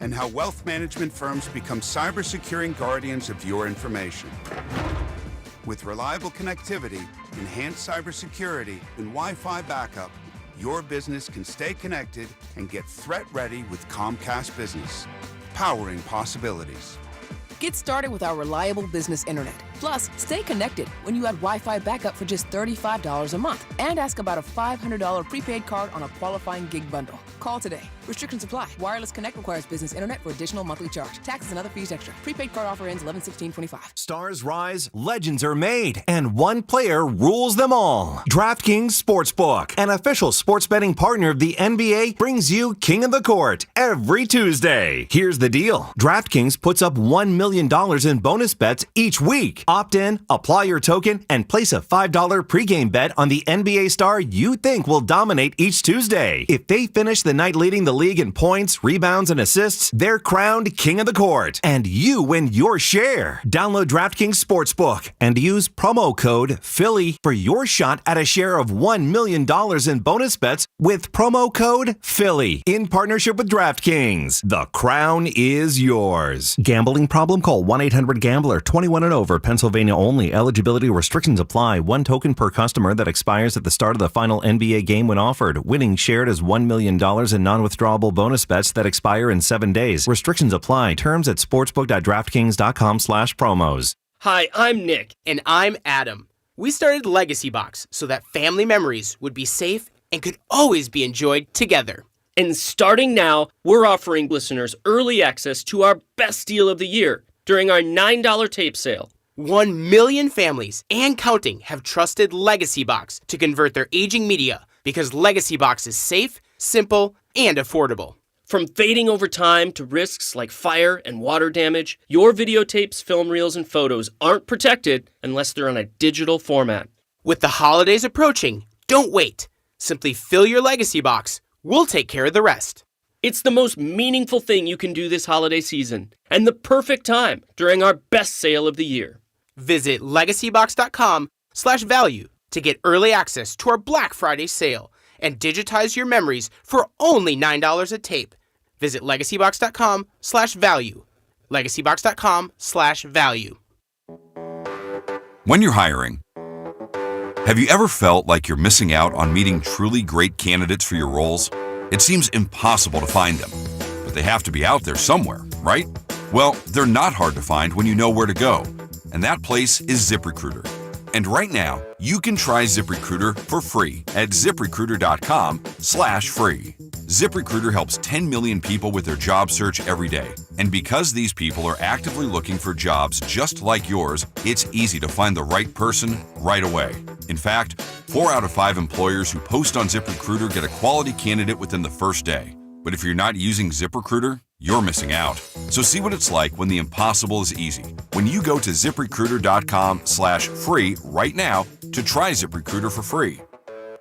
And how wealth management firms become cyber-securing guardians of your information. With reliable connectivity, enhanced cybersecurity, and Wi-Fi backup, your business can stay connected and get threat-ready with Comcast Business, powering possibilities. Get started with our reliable business internet. Plus, stay connected when you add Wi-Fi backup for just $35 a month. And ask about a $500 prepaid card on a qualifying gig bundle. Call today. Restrictions apply. Wireless Connect requires business internet for additional monthly charge. Taxes and other fees extra. Prepaid card offer ends 11/16/25. Stars rise, legends are made, and one player rules them all. DraftKings Sportsbook, an official sports betting partner of the NBA, brings you King of the Court every Tuesday. Here's the deal. DraftKings puts up $1 million in bonus bets each week. Opt in, apply your token, and place a $5 pregame bet on the NBA star you think will dominate each Tuesday. If they finish the night leading the league in points, rebounds, and assists, they're crowned King of the Court, and you win your share. Download DraftKings Sportsbook and use promo code Philly for your shot at a share of $1 million in bonus bets with promo code Philly in partnership with DraftKings. The crown is yours. Gambling problem? Call 1-800-GAMBLER. 21 and over. Pennsylvania only. Eligibility restrictions apply. One token per customer that expires at the start of the final NBA game when offered. Winning shared as $1 million in non-withdrawable bonus bets that expire in 7 days. Restrictions apply. Terms at sportsbook.draftkings.com/promos. Hi, I'm Nick. And I'm Adam. We started Legacy Box so that family memories would be safe and could always be enjoyed together. And starting now, we're offering listeners early access to our best deal of the year during our $9 tape sale. 1 million families and counting have trusted Legacy Box to convert their aging media because Legacy Box is safe, simple, and affordable. From fading over time to risks like fire and water damage, your videotapes, film reels, and photos aren't protected unless they're on a digital format. With the holidays approaching, don't wait. Simply fill your Legacy Box. We'll take care of the rest. It's the most meaningful thing you can do this holiday season, and the perfect time during our best sale of the year. Visit legacybox.com/value to get early access to our Black Friday sale and digitize your memories for only $9 a tape. Visit legacybox.com/value. legacybox.com/value. When you're hiring, have you ever felt like you're missing out on meeting truly great candidates for your roles? It seems impossible to find them, but they have to be out there somewhere, right? Well, they're not hard to find when you know where to go, and that place is ZipRecruiter. And right now, you can try ZipRecruiter for free at ZipRecruiter.com/free. ZipRecruiter helps 10 million people with their job search every day. And because these people are actively looking for jobs just like yours, it's easy to find the right person right away. In fact, 4 out of 5 employers who post on ZipRecruiter get a quality candidate within the first day. But if you're not using ZipRecruiter, you're missing out. So see what it's like when the impossible is easy. When you go to ZipRecruiter.com/free right now to try ZipRecruiter for free.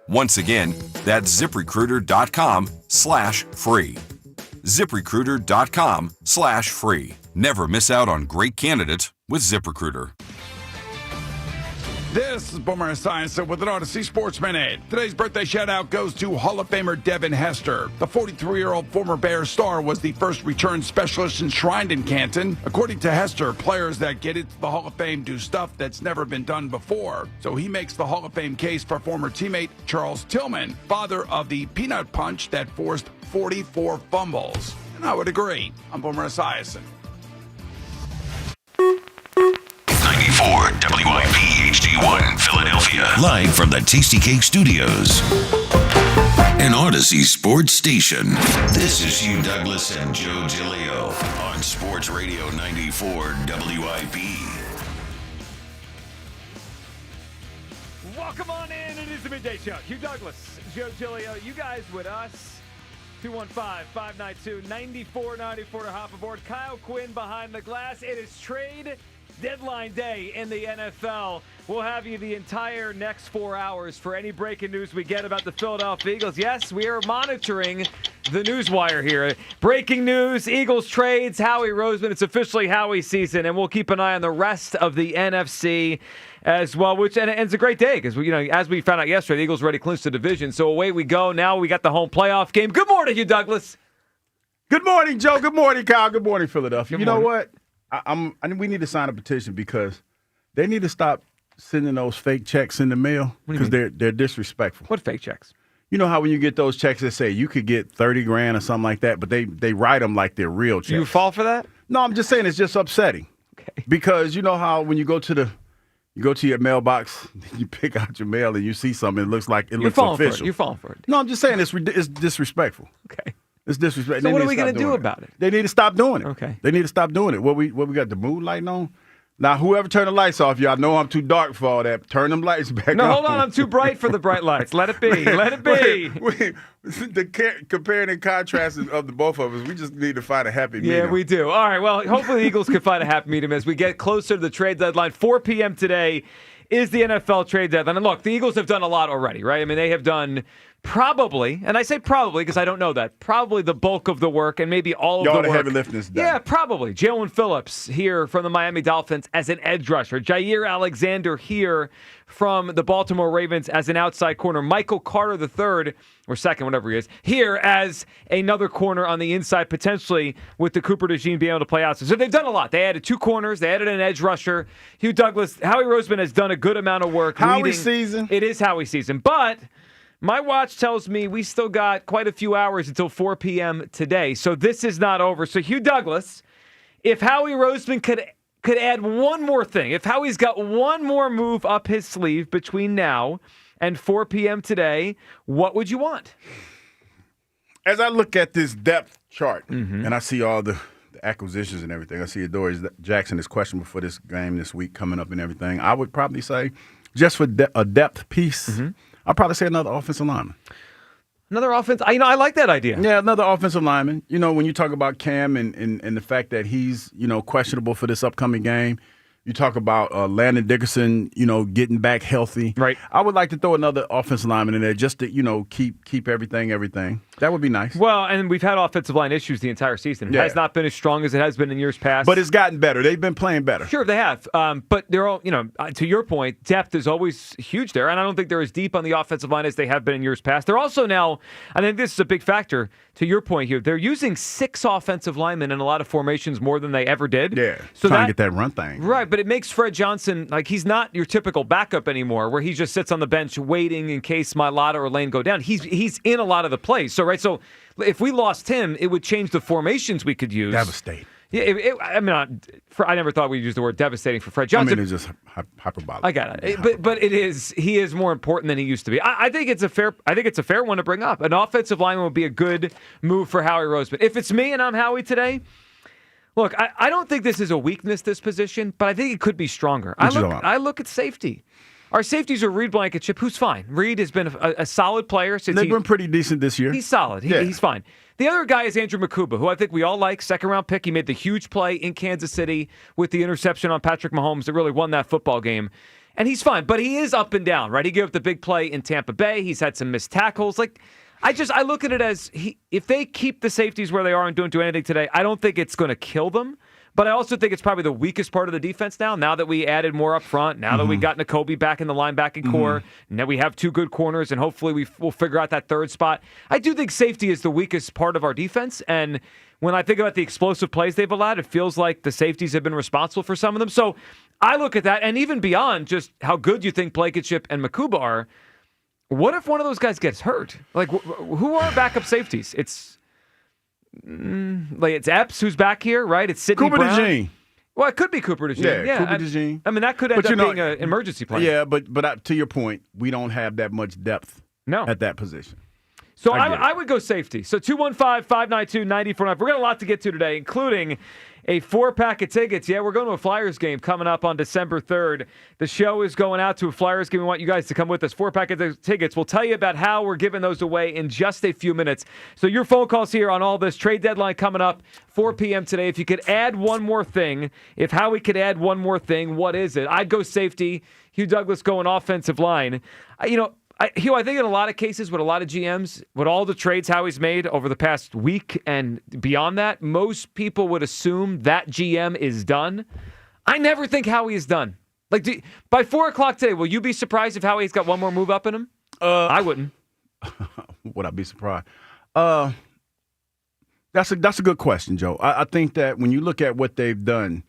Once again, that's ZipRecruiter.com/free. ZipRecruiter.com/free. Never miss out on great candidates with ZipRecruiter. This is Boomer Esiason with an Odyssey Sports Minute. Today's birthday shout-out goes to Hall of Famer Devin Hester. The 43-year-old former Bears star was the first return specialist enshrined in Canton. According to Hester, players that get into the Hall of Fame do stuff that's never been done before. So he makes the Hall of Fame case for former teammate Charles Tillman, father of the peanut punch that forced 44 fumbles. And I would agree. I'm Boomer Esiason. 94 WIP HD1 Philadelphia. Live from the Tasty Cake Studios. An Odyssey Sports Station. This is Hugh Douglas and Joe Giglio on Sports Radio 94 WIP. Welcome on in. It is the Midday Show. Hugh Douglas, Joe Giglio. You guys with us. 215-592-9494 to hop aboard. Kyle Quinn behind the glass. It is trade deadline day in the NFL. We'll have you the entire next 4 hours for any breaking news we get about the Philadelphia Eagles. Yes, we are monitoring the news wire here. Breaking news, Eagles trades, Howie Roseman. It's officially Howie season, and we'll keep an eye on the rest of the NFC as well, and it's a great day because, as we found out yesterday, the Eagles already clinched the division. So away we go. Now we got the home playoff game. Good morning, Hugh Douglas. Good morning, Joe. Good morning, Kyle. Good morning, Philadelphia. Good you know morning. what? We need to sign a petition because they need to stop sending those fake checks in the mail because they're disrespectful. What fake checks? You know how when you get those checks that say you could get $30,000 or something like that, but they write them like they're real checks. You fall for that? No, I'm just saying it's just upsetting. Okay. Because you know how when you go to your mailbox, you pick out your mail and you see something, it looks official. You're falling for it. No, I'm just saying it's disrespectful. Okay. It's disrespectful. So what are we going to do about it? They need to stop doing it. Okay. They need to stop doing it. What we got the mood lighting on? Now, whoever turned the lights off, y'all know I'm too dark for all that. Turn them lights back on. No, hold on. I'm too bright for the bright lights. Let it be. Let it be. The comparing and contrasting of the both of us, we just need to find a happy medium. Yeah, we do. All right. Well, hopefully the Eagles can find a happy medium as we get closer to the trade deadline. 4 p.m. today is the NFL trade deadline. And look, the Eagles have done a lot already, right? I mean, they have done probably, and I say probably because I don't know that, probably the bulk of the work and maybe all of the work. Y'all the heavy lifting is done. Yeah, probably. Jalen Phillips here from the Miami Dolphins as an edge rusher. Jaire Alexander here from the Baltimore Ravens as an outside corner. Michael Carter III, or second, whatever he is, here as another corner on the inside, potentially with the Cooper DeJean being able to play outside. So they've done a lot. They added 2 corners. They added an edge rusher. Hugh Douglas, Howie Roseman has done a good amount of work. Howie season. It is Howie season. But my watch tells me we still got quite a few hours until 4 p.m. today. So this is not over. So Hugh Douglas, if Howie Roseman could add one more thing, if Howie's got one more move up his sleeve between now and 4 p.m. today, what would you want? As I look at this depth chart and I see all the acquisitions and everything, I see Adoree Jackson is questionable for this game this week coming up and everything, I would probably say just for a depth piece, I'd probably say another offensive lineman. Another offense? I like that idea. Yeah, another offensive lineman. You know, when you talk about Cam and the fact that he's, questionable for this upcoming game, you talk about Landon Dickerson, getting back healthy. Right. I would like to throw another offensive lineman in there just to, keep everything. That would be nice. Well, and we've had offensive line issues the entire season. It has not been as strong as it has been in years past. But it's gotten better. They've been playing better. Sure, they have. But they're all, to your point, depth is always huge there. And I don't think they're as deep on the offensive line as they have been in years past. They're also now, I think this is a big factor to your point here. They're using 6 offensive linemen in a lot of formations more than they ever did. Yeah, so trying to get that run thing. Right. but it makes Fred Johnson, like, he's not your typical backup anymore where he just sits on the bench waiting in case Mailata or Lane go down. He's in a lot of the plays. So if we lost him, it would change the formations we could use. Devastating. Yeah, I never thought we'd use the word devastating for Fred Johnson. I mean, it's just hyperbolic. I got it, but he is more important than he used to be. I think it's a fair one to bring up. An offensive lineman would be a good move for Howie Roseman. If it's me and I'm Howie today, look, I don't think this is a weakness, this position, but I think it could be stronger. I look at safety. Our safeties are Reed Blankenship, who's fine. Reed has been a solid player since they've been pretty decent this year. He's solid. He's fine. The other guy is Andrew Makuba, who I think we all like. Second-round pick. He made the huge play in Kansas City with the interception on Patrick Mahomes that really won that football game. And he's fine, but he is up and down, right? He gave up the big play in Tampa Bay. He's had some missed tackles. I look at it as if they keep the safeties where they are and don't do anything today, I don't think it's going to kill them. But I also think it's probably the weakest part of the defense now that we added more up front, now that we got Nakobe back in the linebacking core, now we have two good corners, and hopefully we'll figure out that third spot. I do think safety is the weakest part of our defense, and when I think about the explosive plays they've allowed, it feels like the safeties have been responsible for some of them. So I look at that, and even beyond just how good you think Blankenship and Makuba are, what if one of those guys gets hurt? Like, who are backup safeties? It's Epps who's back here, right? It's Sidney Brown. Cooper DeJean. Well, it could be Cooper DeJean. Yeah, Cooper DeJean. I mean, that could end up being an emergency plan. Yeah, but to your point, we don't have that much depth at that position. So I would go safety. So 215-592-94.9. We're got a lot to get to today, including a 4-pack of tickets. Yeah, we're going to a Flyers game coming up on December 3rd. The show is going out to a Flyers game. We want you guys to come with us. 4-pack of tickets. We'll tell you about how we're giving those away in just a few minutes. So your phone calls here on all this. Trade deadline coming up 4 p.m. today. If you could add one more thing, if Howie could add one more thing, what is it? I'd go safety. Hugh Douglas going offensive line. Hugh, I think in a lot of cases with a lot of GMs, with all the trades Howie's made over the past week and beyond that, most people would assume that GM is done. I never think Howie is done. By 4 o'clock today, will you be surprised if Howie's got one more move up in him? I wouldn't. Would I be surprised? That's a good question, Joe. I think that when you look at what they've done,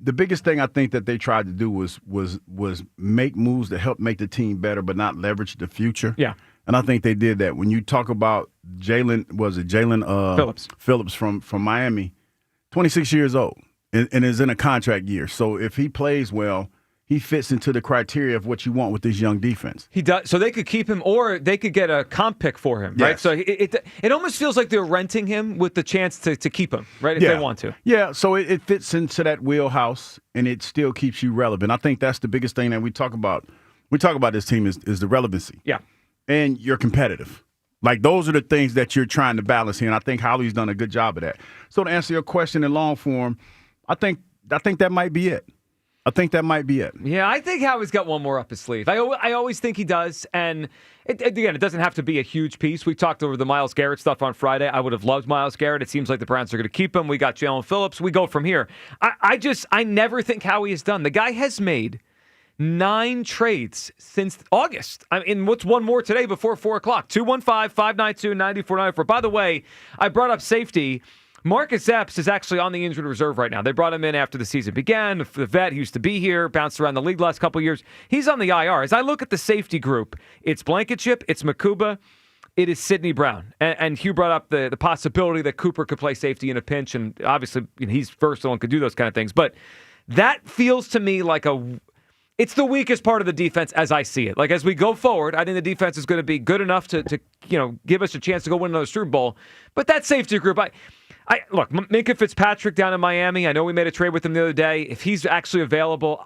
the biggest thing I think that they tried to do was make moves to help make the team better, but not leverage the future. Yeah. And I think they did that. When you talk about Jaelan Phillips from Miami, 26 years old, and is in a contract year. So if he plays well, he fits into the criteria of what you want with this young defense. He does. So they could keep him, or they could get a comp pick for him, right? Yes. So it almost feels like they're renting him with the chance to keep him, right? If they want to. Yeah. So it fits into that wheelhouse, and it still keeps you relevant. I think that's the biggest thing that we talk about. We talk about this team is the relevancy. Yeah. And you're competitive. Like, those are the things that you're trying to balance here, and I think Howie's done a good job of that. So to answer your question in long form, I think that might be it. Yeah, I think Howie's got one more up his sleeve. I always think he does. And, it doesn't have to be a huge piece. We talked over the Myles Garrett stuff on Friday. I would have loved Myles Garrett. It seems like the Browns are going to keep him. We got Jalen Phillips. We go from here. I never think Howie is done. The guy has made 9 trades since August. What's one more today before 4 o'clock? 215-592-9494. By the way, I brought up safety. Marcus Epps is actually on the injured reserve right now. They brought him in after the season began. The vet, he used to be here, bounced around the league the last couple of years. He's on the IR. As I look at the safety group, it's Blankenship, it's Makuba, it is Sidney Brown. And Hugh brought up the possibility that Cooper could play safety in a pinch, and obviously he's versatile and could do those kind of things. But that feels to me like it's the weakest part of the defense as I see it. Like, as we go forward, I think the defense is going to be good enough to give us a chance to go win another Super Bowl. But that safety group, look, Minkah Fitzpatrick down in Miami, I know we made a trade with him the other day. If he's actually available,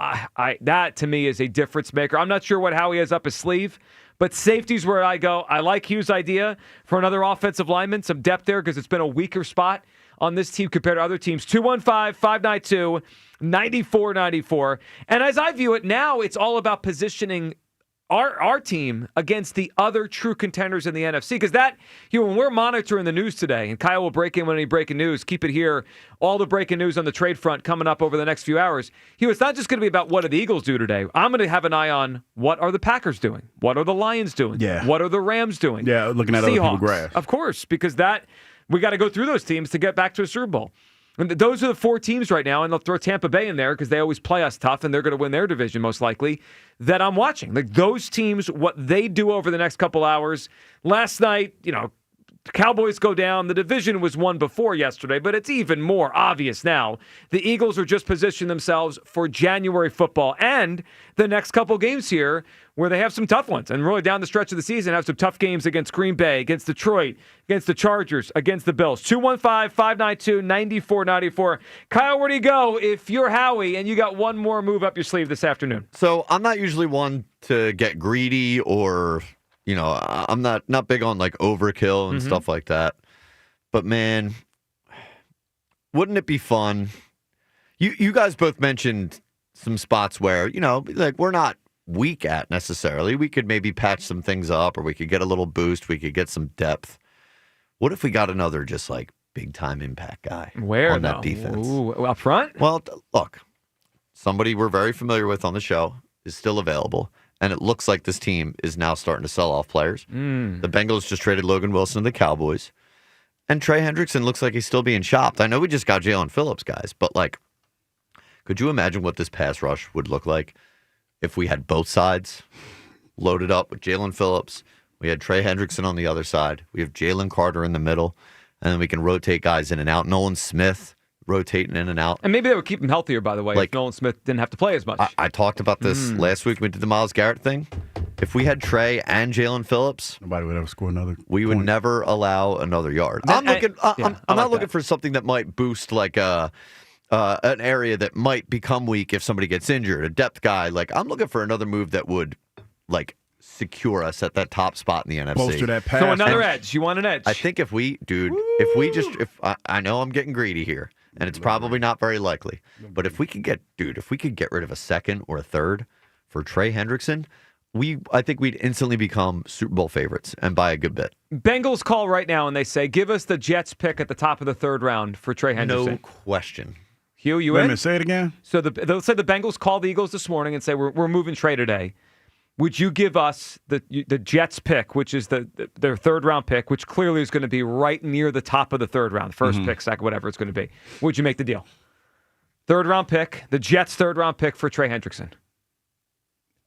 that to me is a difference maker. I'm not sure what Howie has up his sleeve, but safety's where I go. I like Hugh's idea for another offensive lineman, some depth there, because it's been a weaker spot on this team compared to other teams. 215-592-9494. And as I view it now, it's all about positioning our team against the other true contenders in the NFC. Because when we're monitoring the news today, and Kyle will break in when any breaking news, keep it here, all the breaking news on the trade front coming up over the next few hours. It's not just going to be about what do the Eagles do today. I'm going to have an eye on what are the Packers doing? What are the Lions doing? Yeah. What are the Rams doing? Yeah, looking at Seahawks, other people's graphs. Of course, because we got to go through those teams to get back to a Super Bowl. And those are the 4 teams right now, and they'll throw Tampa Bay in there because they always play us tough, and they're going to win their division most likely, that I'm watching. Like those teams, what they do over the next couple hours. Last night, the Cowboys go down. The division was won before yesterday, but it's even more obvious now. The Eagles are just positioning themselves for January football and the next couple games here where they have some tough ones. And really down the stretch of the season, have some tough games against Green Bay, against Detroit, against the Chargers, against the Bills. 215-592-9494. Kyle, where do you go if you're Howie and you got one more move up your sleeve this afternoon? So I'm not usually one to get greedy or... I'm not big on like overkill and stuff like that. But man, wouldn't it be fun? You guys both mentioned some spots where, like we're not weak at necessarily. We could maybe patch some things up or we could get a little boost. We could get some depth. What if we got another just like big time impact guy on that defense? Ooh, up front? Well, look, somebody we're very familiar with on the show is still available. And it looks like this team is now starting to sell off players. The Bengals just traded Logan Wilson to the Cowboys. And Trey Hendrickson looks like he's still being shopped. I know we just got Jalen Phillips, guys, but like, could you imagine what this pass rush would look like if we had both sides loaded up with Jalen Phillips? We had Trey Hendrickson on the other side. We have Jalen Carter in the middle. And then we can rotate guys in and out. Nolan Smith rotating in and out. And maybe that would keep him healthier, by the way, if Nolan Smith didn't have to play as much. I talked about this last week when we did the Myles Garrett thing. If we had Trey and Jalen Phillips, nobody would ever score another. We would never allow another yard. I'm not looking for something that might boost like an area that might become weak if somebody gets injured, a depth guy. Like I'm looking for another move that would like secure us at that top spot in the NFC. Close to that pass. So another edge. You want an edge? I think if I know I'm getting greedy here. And it's probably not very likely. But if we could get rid of a second or a third for Trey Hendrickson, I think we'd instantly become Super Bowl favorites and by a good bit. Bengals call right now and they say, give us the Jets pick at the top of the 3rd round for Trey Hendrickson. No question. Hugh, you Wait a in? minute, say it again. So they'll say the Bengals called the Eagles this morning and say, we're moving Trey today. Would you give us the Jets pick, which is their 3rd round pick, which clearly is going to be right near the top of the 3rd round, first pick, second, whatever it's going to be? Would you make the deal? 3rd round pick, the Jets' 3rd round pick for Trey Hendrickson.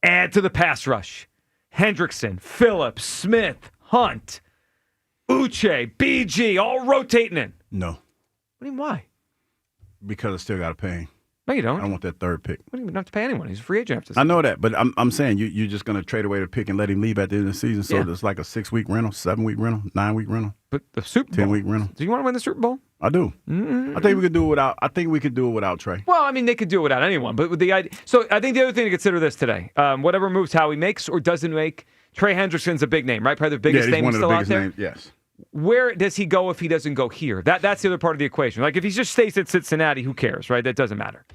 Add to the pass rush. Hendrickson, Phillips, Smith, Hunt, Uche, BG, all rotating in. No. What do you mean, why? Because I still got to pay him. No, you don't. I want that 3rd pick. What do you mean? You don't have to pay anyone. He's a free agent after this. I know that, but I'm saying you're just going to trade away the pick and let him leave at the end of the season. So it's like a 6-week rental, 7-week rental, 9-week rental. But the Super Bowl. 10-week rental. Do you want to win the Super Bowl? I do. I think we could do it without. I think we could do it without Trey. Well, I mean, they could do it without anyone. But with the idea, so I think the other thing to consider this today, whatever moves Howie makes or doesn't make, Trey Hendrickson's a big name, right? Probably the biggest name one of the still out biggest there. names, yes. Where does he go if he doesn't go here? That's the other part of the equation. Like if he just stays at Cincinnati, who cares, right? That doesn't matter.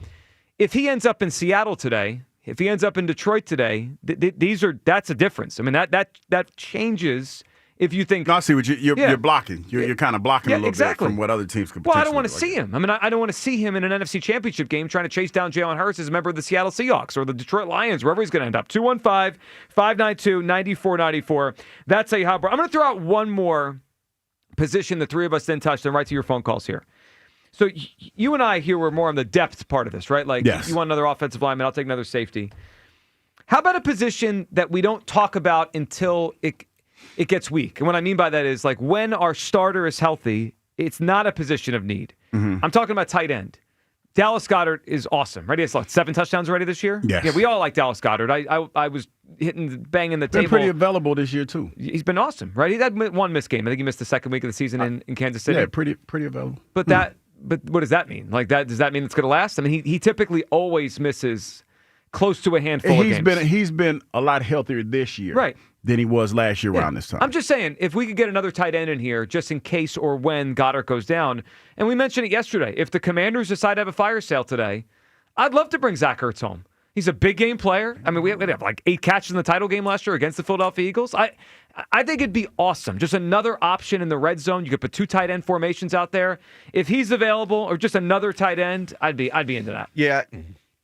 If he ends up in Seattle today, if he ends up in Detroit today, that's a difference. I mean, that changes if you think. No, I see what you're blocking. You're kind of blocking a little bit from what other teams could. Well, I don't want to see him. I mean, I don't want to see him in an NFC Championship game trying to chase down Jalen Hurts as a member of the Seattle Seahawks or the Detroit Lions, wherever he's going to end up. 215-592-9494. That's a hot. I'm going to throw out one more position the three of us didn't touch, then right to your phone calls here. So you and I here were more on the depth part of this, right? Like you want another offensive lineman, I'll take another safety. How about a position that we don't talk about until it gets weak? And what I mean by that is like when our starter is healthy, it's not a position of need. I'm talking about tight end. Dallas Goedert is awesome, right? He has 7 touchdowns already this year. Yes. Yeah, we all like Dallas Goedert. I was banging the table. Been pretty available this year too. He's been awesome, right? He had one missed game. I think he missed the second week of the season in Kansas City. Yeah, pretty available. But what does that mean? Like that? Does that mean it's going to last? I mean, he typically always misses close to a handful of games. He's been a lot healthier this year, right, than he was last year around this time. I'm just saying, if we could get another tight end in here, just in case or when Goddard goes down, and we mentioned it yesterday, if the Commanders decide to have a fire sale today, I'd love to bring Zach Ertz home. He's a big game player. I mean, we have like 8 catches in the title game last year against the Philadelphia Eagles. I think it'd be awesome. Just another option in the red zone. You could put 2 tight end formations out there. If he's available or just another tight end, I'd be into that. Yeah.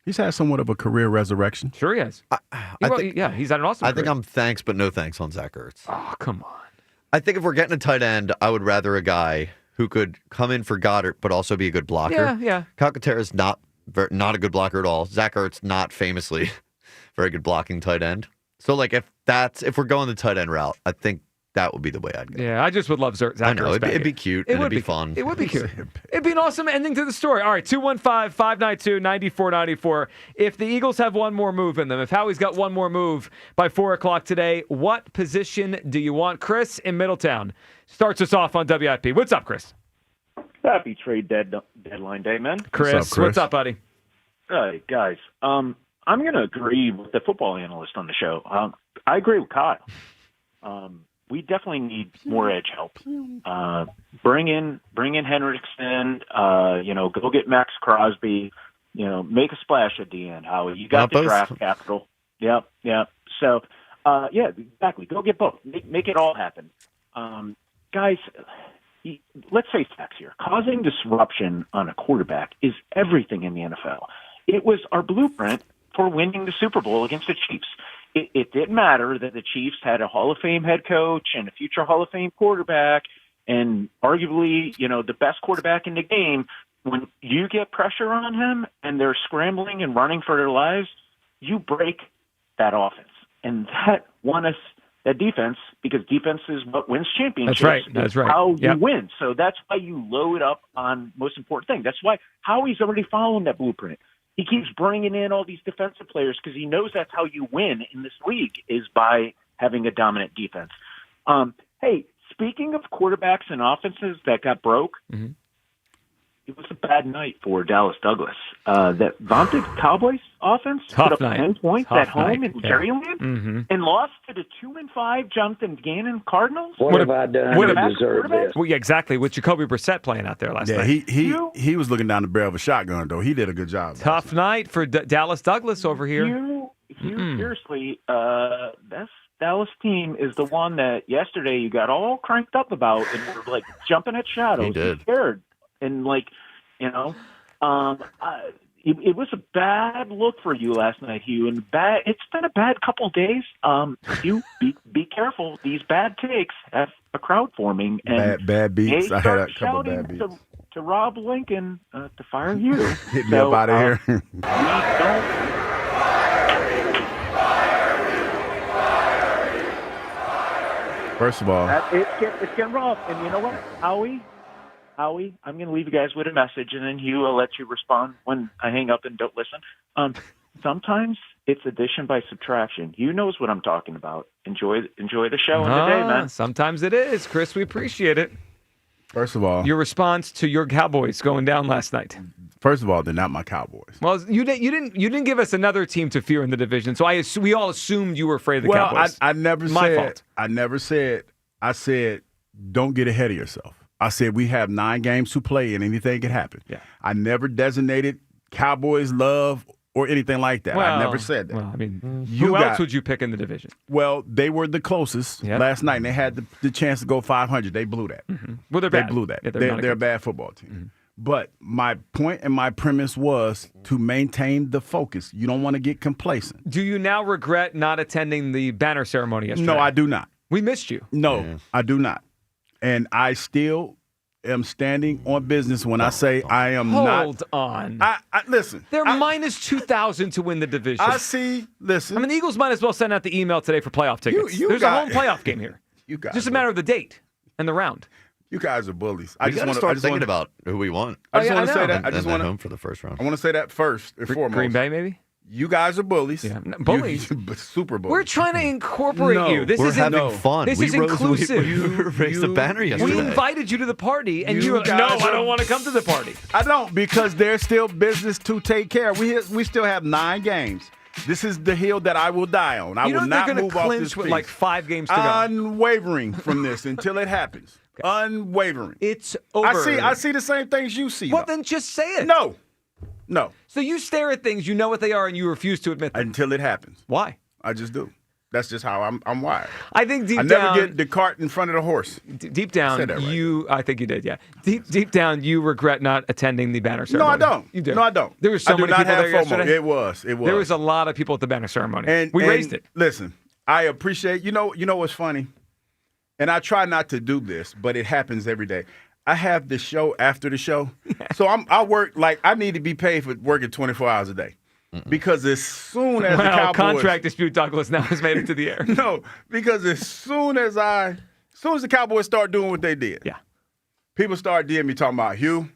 He's had somewhat of a career resurrection. Sure he has. He's had an awesome career. I think I'm thanks but no thanks on Zach Ertz. Oh, come on. I think if we're getting a tight end, I would rather a guy who could come in for Goddard but also be a good blocker. Yeah. Calcaterra's not a good blocker at all. Zach Ertz, not famously very good blocking tight end. So, like, if we're going the tight end route, I think that would be the way I'd go. Yeah, I just would love Zach I know. Ertz It'd be cute. It'd be fun. It would be cute. It'd be an awesome ending to the story. All right, 215-592-9494. If the Eagles have one more move in them, if Howie's got one more move by 4 o'clock today, what position do you want? Chris in Middletown starts us off on WIP. What's up, Chris? Happy trade deadline day, man. Chris, what's up, buddy? Hey, guys. I'm going to agree with the football analyst on the show. I agree with Kyle. We definitely need more edge help. Bring in Henriksen. Go get Max Crosby. Make a splash at the end, Howie. You got the draft capital. Yep. So, exactly. Go get both. Make it all happen. Guys, let's face facts here. Causing disruption on a quarterback is everything in the NFL. It was our blueprint for winning the Super Bowl against the Chiefs. It didn't matter that the Chiefs had a Hall of Fame head coach and a future Hall of Fame quarterback and arguably, the best quarterback in the game. When you get pressure on him and they're scrambling and running for their lives, you break that offense. And that won us that defense, because defense is what wins championships. That's right. How you win. So that's why you load up on most important thing. That's why Howie's already following that blueprint. He keeps bringing in all these defensive players because he knows that's how you win in this league, is by having a dominant defense. Hey, speaking of quarterbacks and offenses that got broke, it was a bad night for Dallas Douglas. That vaunted Cowboys offense put up 10 points at home in Jaelan and lost to the 2-5 Jonathan Gannon Cardinals. What have I done to deserve this? Well, yeah, exactly. With Jacoby Brissett playing out there last night. He was looking down the barrel of a shotgun, though. He did a good job. Tough night for Dallas Douglas over here. You seriously, this Dallas team is the one that yesterday you got all cranked up about and were like jumping at shadows. He did. Scared. And it was a bad look for you last night, Hugh. And it's been a bad couple of days. You be careful. These bad takes have a crowd forming. And bad beats. They I had a start couple of shouting bad beats. to Rob Lincoln to fire you. Get me up out of here. We don't. First of all, It's getting rough. And you know what, Howie, I'm going to leave you guys with a message, and then Hugh, I'll let you respond when I hang up and don't listen. Sometimes it's addition by subtraction. Hugh knows what I'm talking about. Enjoy the show and the day, man. Sometimes it is, Chris. We appreciate it. First of all, your response to your Cowboys going down last night. First of all, they're not my Cowboys. Well, you didn't give us another team to fear in the division, so we all assumed you were afraid of the Cowboys. I never My said. fault. I never said. I said, don't get ahead of yourself. I said we have 9 games to play and anything can happen. Yeah. I never designated Cowboys love or anything like that. I never said that. Well, I mean, who else would you pick in the division? Well, they were the closest last night, and they had the chance to go 500. They blew that. Well, they're They bad. blew that. Yeah, they're a bad football team. But my point and my premise was to maintain the focus. You don't want to get complacent. Do you now regret not attending the banner ceremony yesterday? No, I do not. We missed you. No, I do not. And I still am standing on business when I say I am not. Hold on. I listen. They're minus 2,000 to win the division. I see. Listen. I mean, the Eagles might as well send out the email today for playoff tickets. There's a home playoff game here. You guys Just a matter of the date and the round. You guys are bullies. We got to start thinking about who we want. I just want to say that. I And just then want home for the first round. I want to say that first and foremost. Green Bay, maybe? You guys are bullies. Yeah, bullies. Super bullies. We're trying to incorporate you. This we're is having fun. This We is rose- inclusive. we raised the banner yesterday. We invited you to the party, and you were like, guys no, I are- don't want to come to the party. I don't, because there's still business to take care of. We still have 9 games. This is the hill that I will die on. I You know will they're not gonna move off clinch this with feast. like 5 games to go. Unwavering from this until it happens. Unwavering. It's over. I see the same things you see. Well, though. then just say it. No. So you stare at things, you know what they are, and you refuse to admit them. Until it happens. Why? I just do. That's just how I'm wired. I think deep I down, never get the cart in front of the horse. deep down, Said that right. I think you did, yeah. Deep down, you regret not attending the banner No, ceremony. I don't. You do. No, I don't. There were so I do many not people have there FOMO. yesterday. It was. There was a lot of people at the banner ceremony. We raised it. Listen, I appreciate. You know what's funny, and I try not to do this, but it happens every day. I have the show after the show. So I work like I need to be paid for working 24 hours a day. Because as soon as the Cowboys contract dispute, Douglas now has made it to the air. No, because as soon as the Cowboys start doing what they did, people start DMing me talking about Hugh,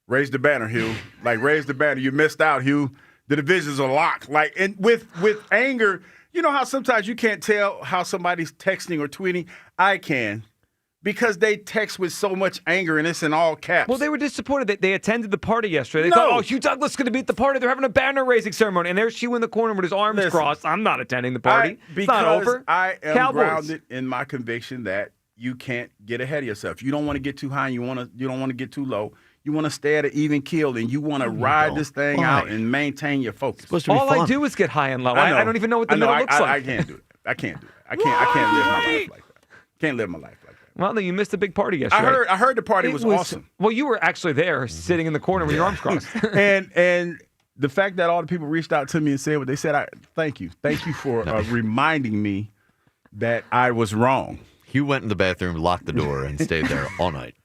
raise the banner, Hugh. Like raise the banner. You missed out, Hugh. The divisions are locked. Like and with anger, you know how sometimes you can't tell how somebody's texting or tweeting? I can. Because they text with so much anger and it's in all caps. Well, they were disappointed that they attended the party yesterday. They thought, oh, Hugh Douglas is going to be at the party. They're having a banner-raising ceremony. And there's Hugh in the corner with his arms crossed. I'm not attending the party. It's not over. I am Cowboys. Grounded in my conviction that you can't get ahead of yourself. You don't want to get too high and you don't want to get too low. You want to stay at an even keel and you want to ride this thing out and maintain your focus. All I do is get high and low. I don't even know what the middle looks like. I can't do it. I can't do it. I can't live my life like that. Can't live my life like that. Well, then you missed a big party yesterday. I heard the party was awesome. Well, you were actually there sitting in the corner with your arms crossed. and the fact that all the people reached out to me and said what they said, thank you. Thank you for reminding me that I was wrong. Hugh went in the bathroom, locked the door, and stayed there all night.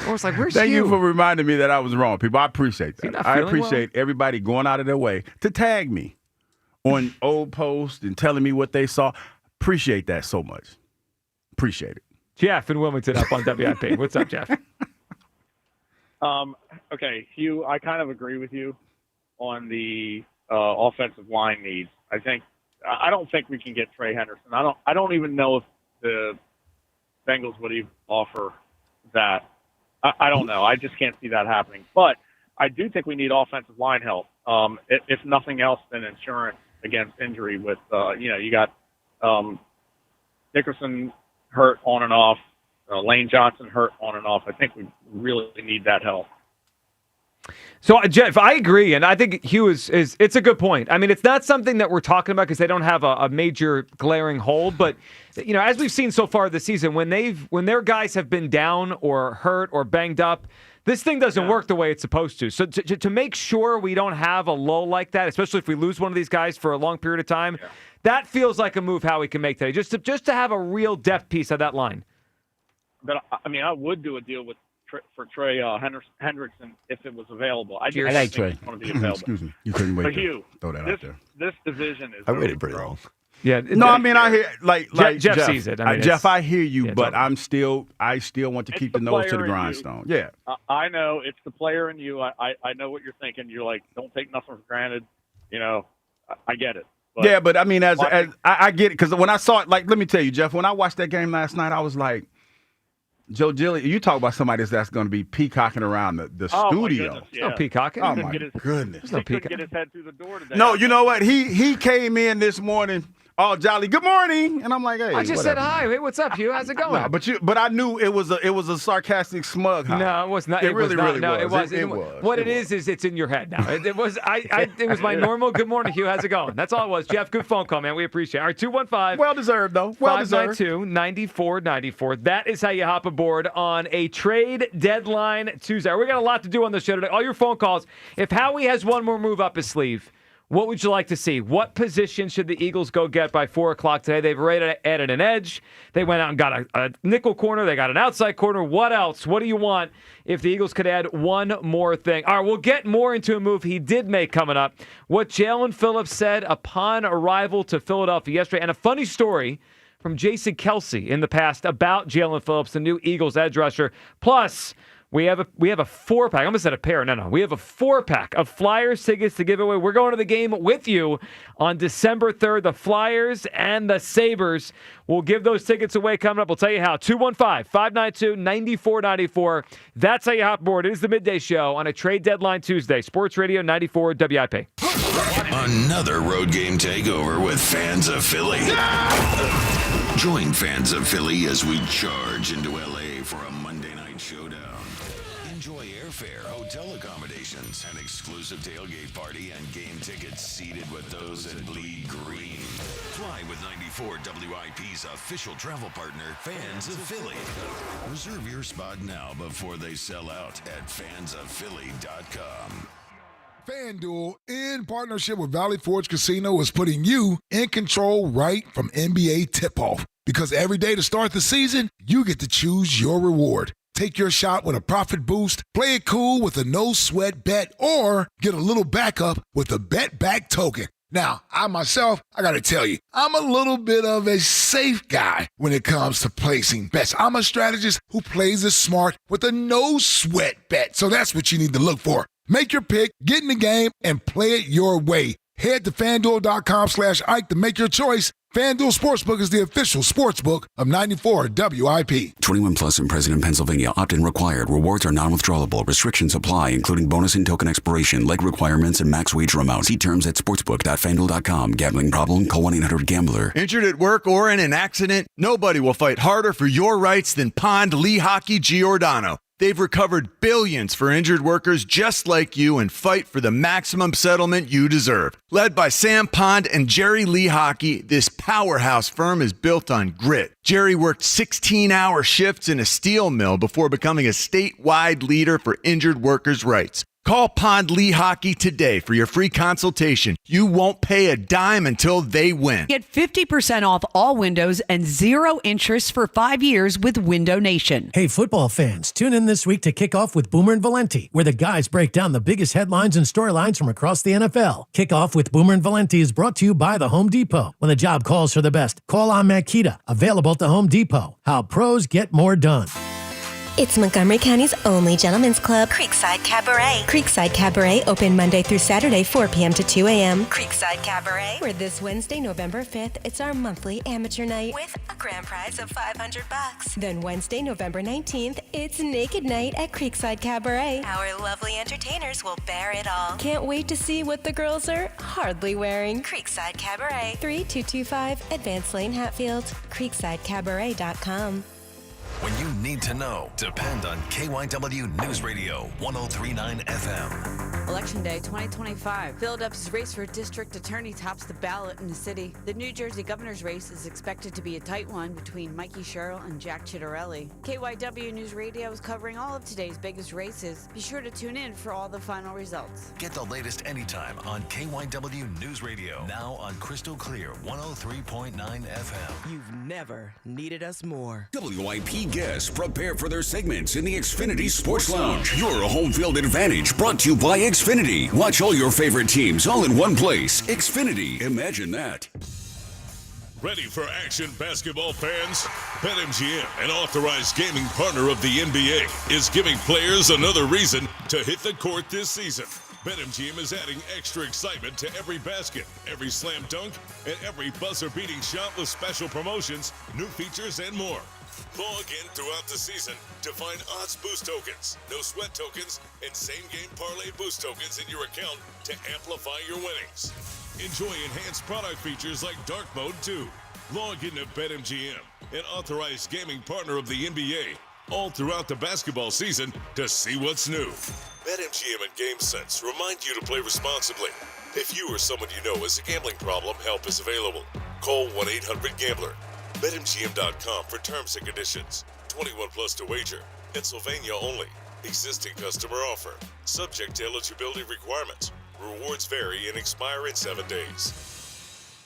I was like, where's Thank Hugh? you for reminding me that I was wrong, people. I appreciate that. I appreciate everybody going out of their way to tag me on old posts and telling me what they saw. Appreciate that so much. Appreciate it. Jeff in Wilmington up on WIP. What's up, Jeff? Okay, Hugh, I kind of agree with you on the offensive line needs. I don't think we can get Trey Henderson. I don't even know if the Bengals would even offer that. I don't know. I just can't see that happening. But I do think we need offensive line help. If nothing else than insurance against injury with you got Nickerson hurt on and off, Lane Johnson hurt on and off. I think we really need that help. So, Jeff, I agree, and I think Hugh is it's a good point. I mean, it's not something that we're talking about because they don't have a major glaring hole, but as we've seen so far this season, when their guys have been down or hurt or banged up, this thing doesn't work the way it's supposed to. So to make sure we don't have a lull like that, especially if we lose one of these guys for a long period of time, that feels like a move Howie can make today, just to have a real depth piece of that line. But I would do a deal for Trey Hendrickson if it was available. I like think Trey. it's going to be available. Excuse me. You couldn't wait but to Hugh, throw that out there. This division is. I waited pretty long. Yeah. No, I mean I hear like Jeff sees it. Jeff, I hear you, but I still want to keep the nose to the grindstone. Yeah. I know it's the player in you. I know what you're thinking. You're like, don't take nothing for granted. I get it. But, but I mean, as I get it, because when I saw it, like, let me tell you, Jeff, when I watched that game last night, I was like, Joe Gilly, you talk about somebody that's going to be peacocking around the studio. Goodness, yeah. No peacocking. Oh, my goodness. He couldn't get his head through the door today. No, you know what? He came in this morning all jolly. Good morning, and I'm like, hey. I just said hi. Hey, what's up, Hugh? How's it going? No, but I knew it was a sarcastic smug hi. No, it was not. It really was. It was. What it is it's in your head now. It was. It was my normal. Good morning, Hugh. How's it going? That's all it was. Jeff, good phone call, man. We appreciate it. All right, 215. Well deserved though. Well deserved. 592-9494. That is how you hop aboard on a trade deadline Tuesday. We got a lot to do on the show today. All your phone calls. If Howie has one more move up his sleeve, what would you like to see? What position should the Eagles go get by 4 o'clock today? They've already added an edge. They went out and got a nickel corner. They got an outside corner. What else? What do you want if the Eagles could add one more thing? All right, we'll get more into a move he did make coming up. What Jalen Phillips said upon arrival to Philadelphia yesterday. And a funny story from Jason Kelsey in the past about Jalen Phillips, the new Eagles edge rusher. Plus, we have a 4-pack. I almost said a pair. No. We have a 4-pack of Flyers tickets to give away. We're going to the game with you on December 3rd. The Flyers and the Sabres. We'll give those tickets away coming up. We'll tell you how. 215-592-9494. That's how you hop aboard. It is the Midday Show on a trade deadline Tuesday. Sports Radio 94 WIP. Another road game takeover with fans of Philly. Join fans of Philly as we charge into L.A. for a Monday night showdown. Enjoy airfare, hotel accommodations, an exclusive tailgate party, and game tickets seated with those that bleed green. Fly with 94 WIP's official travel partner, Fans of Philly. Reserve your spot now before they sell out at fansofphilly.com. FanDuel, in partnership with Valley Forge Casino, is putting you in control right from NBA tip-off. Because every day to start the season, you get to choose your reward. Take your shot with a profit boost, play it cool with a no-sweat bet, or get a little backup with a Bet Back token. Now, I myself, I got to tell you, I'm a little bit of a safe guy when it comes to placing bets. I'm a strategist who plays it smart with a no-sweat bet. So that's what you need to look for. Make your pick, get in the game, and play it your way. Head to FanDuel.com/Ike to make your choice. FanDuel Sportsbook is the official sportsbook of 94 WIP. 21 plus and present in Pennsylvania. Opt-in required. Rewards are non-withdrawable. Restrictions apply, including bonus and token expiration, leg requirements, and max wager amount. See terms at sportsbook.fanduel.com. Gambling problem? Call 1-800-GAMBLER. Injured at work or in an accident? Nobody will fight harder for your rights than Pond Lehocky Giordano. They've recovered billions for injured workers just like you and fight for the maximum settlement you deserve. Led by Sam Pond and Jerry Lehocky, this powerhouse firm is built on grit. Jerry worked 16-hour shifts in a steel mill before becoming a statewide leader for injured workers' rights. Call Pond Lehocky today for your free consultation. You won't pay a dime until they win. Get 50% off all windows and 0 interest for 5 years with Window Nation. Hey, football fans, tune in this week to kick off with Boomer and Valenti, where the guys break down the biggest headlines and storylines from across the NFL. Kickoff with Boomer and Valenti is brought to you by the Home Depot. When the job calls for the best, call on Makita. Available at the Home Depot. How pros get more done. It's Montgomery County's only gentlemen's club, Creekside Cabaret. Creekside Cabaret, open Monday through Saturday, 4 p.m. to 2 a.m. Creekside Cabaret, where this Wednesday, November 5th, it's our monthly amateur night with a grand prize of $500. Then Wednesday, November 19th, it's naked night at Creekside Cabaret. Our lovely entertainers will bear it all. Can't wait to see what the girls are hardly wearing. Creekside Cabaret, 3225 Advance Lane, Hatfield. CreeksideCabaret.com. When you need to know, depend on KYW News Radio 103.9 FM. Election Day 2025. Philadelphia's race for district attorney tops the ballot in the city. The New Jersey governor's race is expected to be a tight one between Mikey Sherrill and Jack Chitterelli. KYW News Radio is covering all of today's biggest races. Be sure to tune in for all the final results. Get the latest anytime on KYW News Radio. Now on Crystal Clear 103.9 FM. You've never needed us more. WIP guests prepare for their segments in the Xfinity Sports Lounge. Your home field advantage brought to you by Xfinity. Watch all your favorite teams all in one place. Xfinity. Imagine that. Ready for action, basketball fans? BetMGM, an authorized gaming partner of the NBA, is giving players another reason to hit the court this season. BetMGM is adding extra excitement to every basket, every slam dunk, and every buzzer-beating shot with special promotions, new features, and more. Log in throughout the season to find odds boost tokens, no sweat tokens, and same-game parlay boost tokens in your account to amplify your winnings. Enjoy enhanced product features like Dark Mode 2. Log into BetMGM, an authorized gaming partner of the NBA, all throughout the basketball season to see what's new. BetMGM and GameSense remind you to play responsibly. If you or someone you know has a gambling problem, help is available. Call 1-800-GAMBLER. BetMGM.com for terms and conditions. 21 plus to wager. Pennsylvania only. Existing customer offer. Subject to eligibility requirements. Rewards vary and expire in 7 days.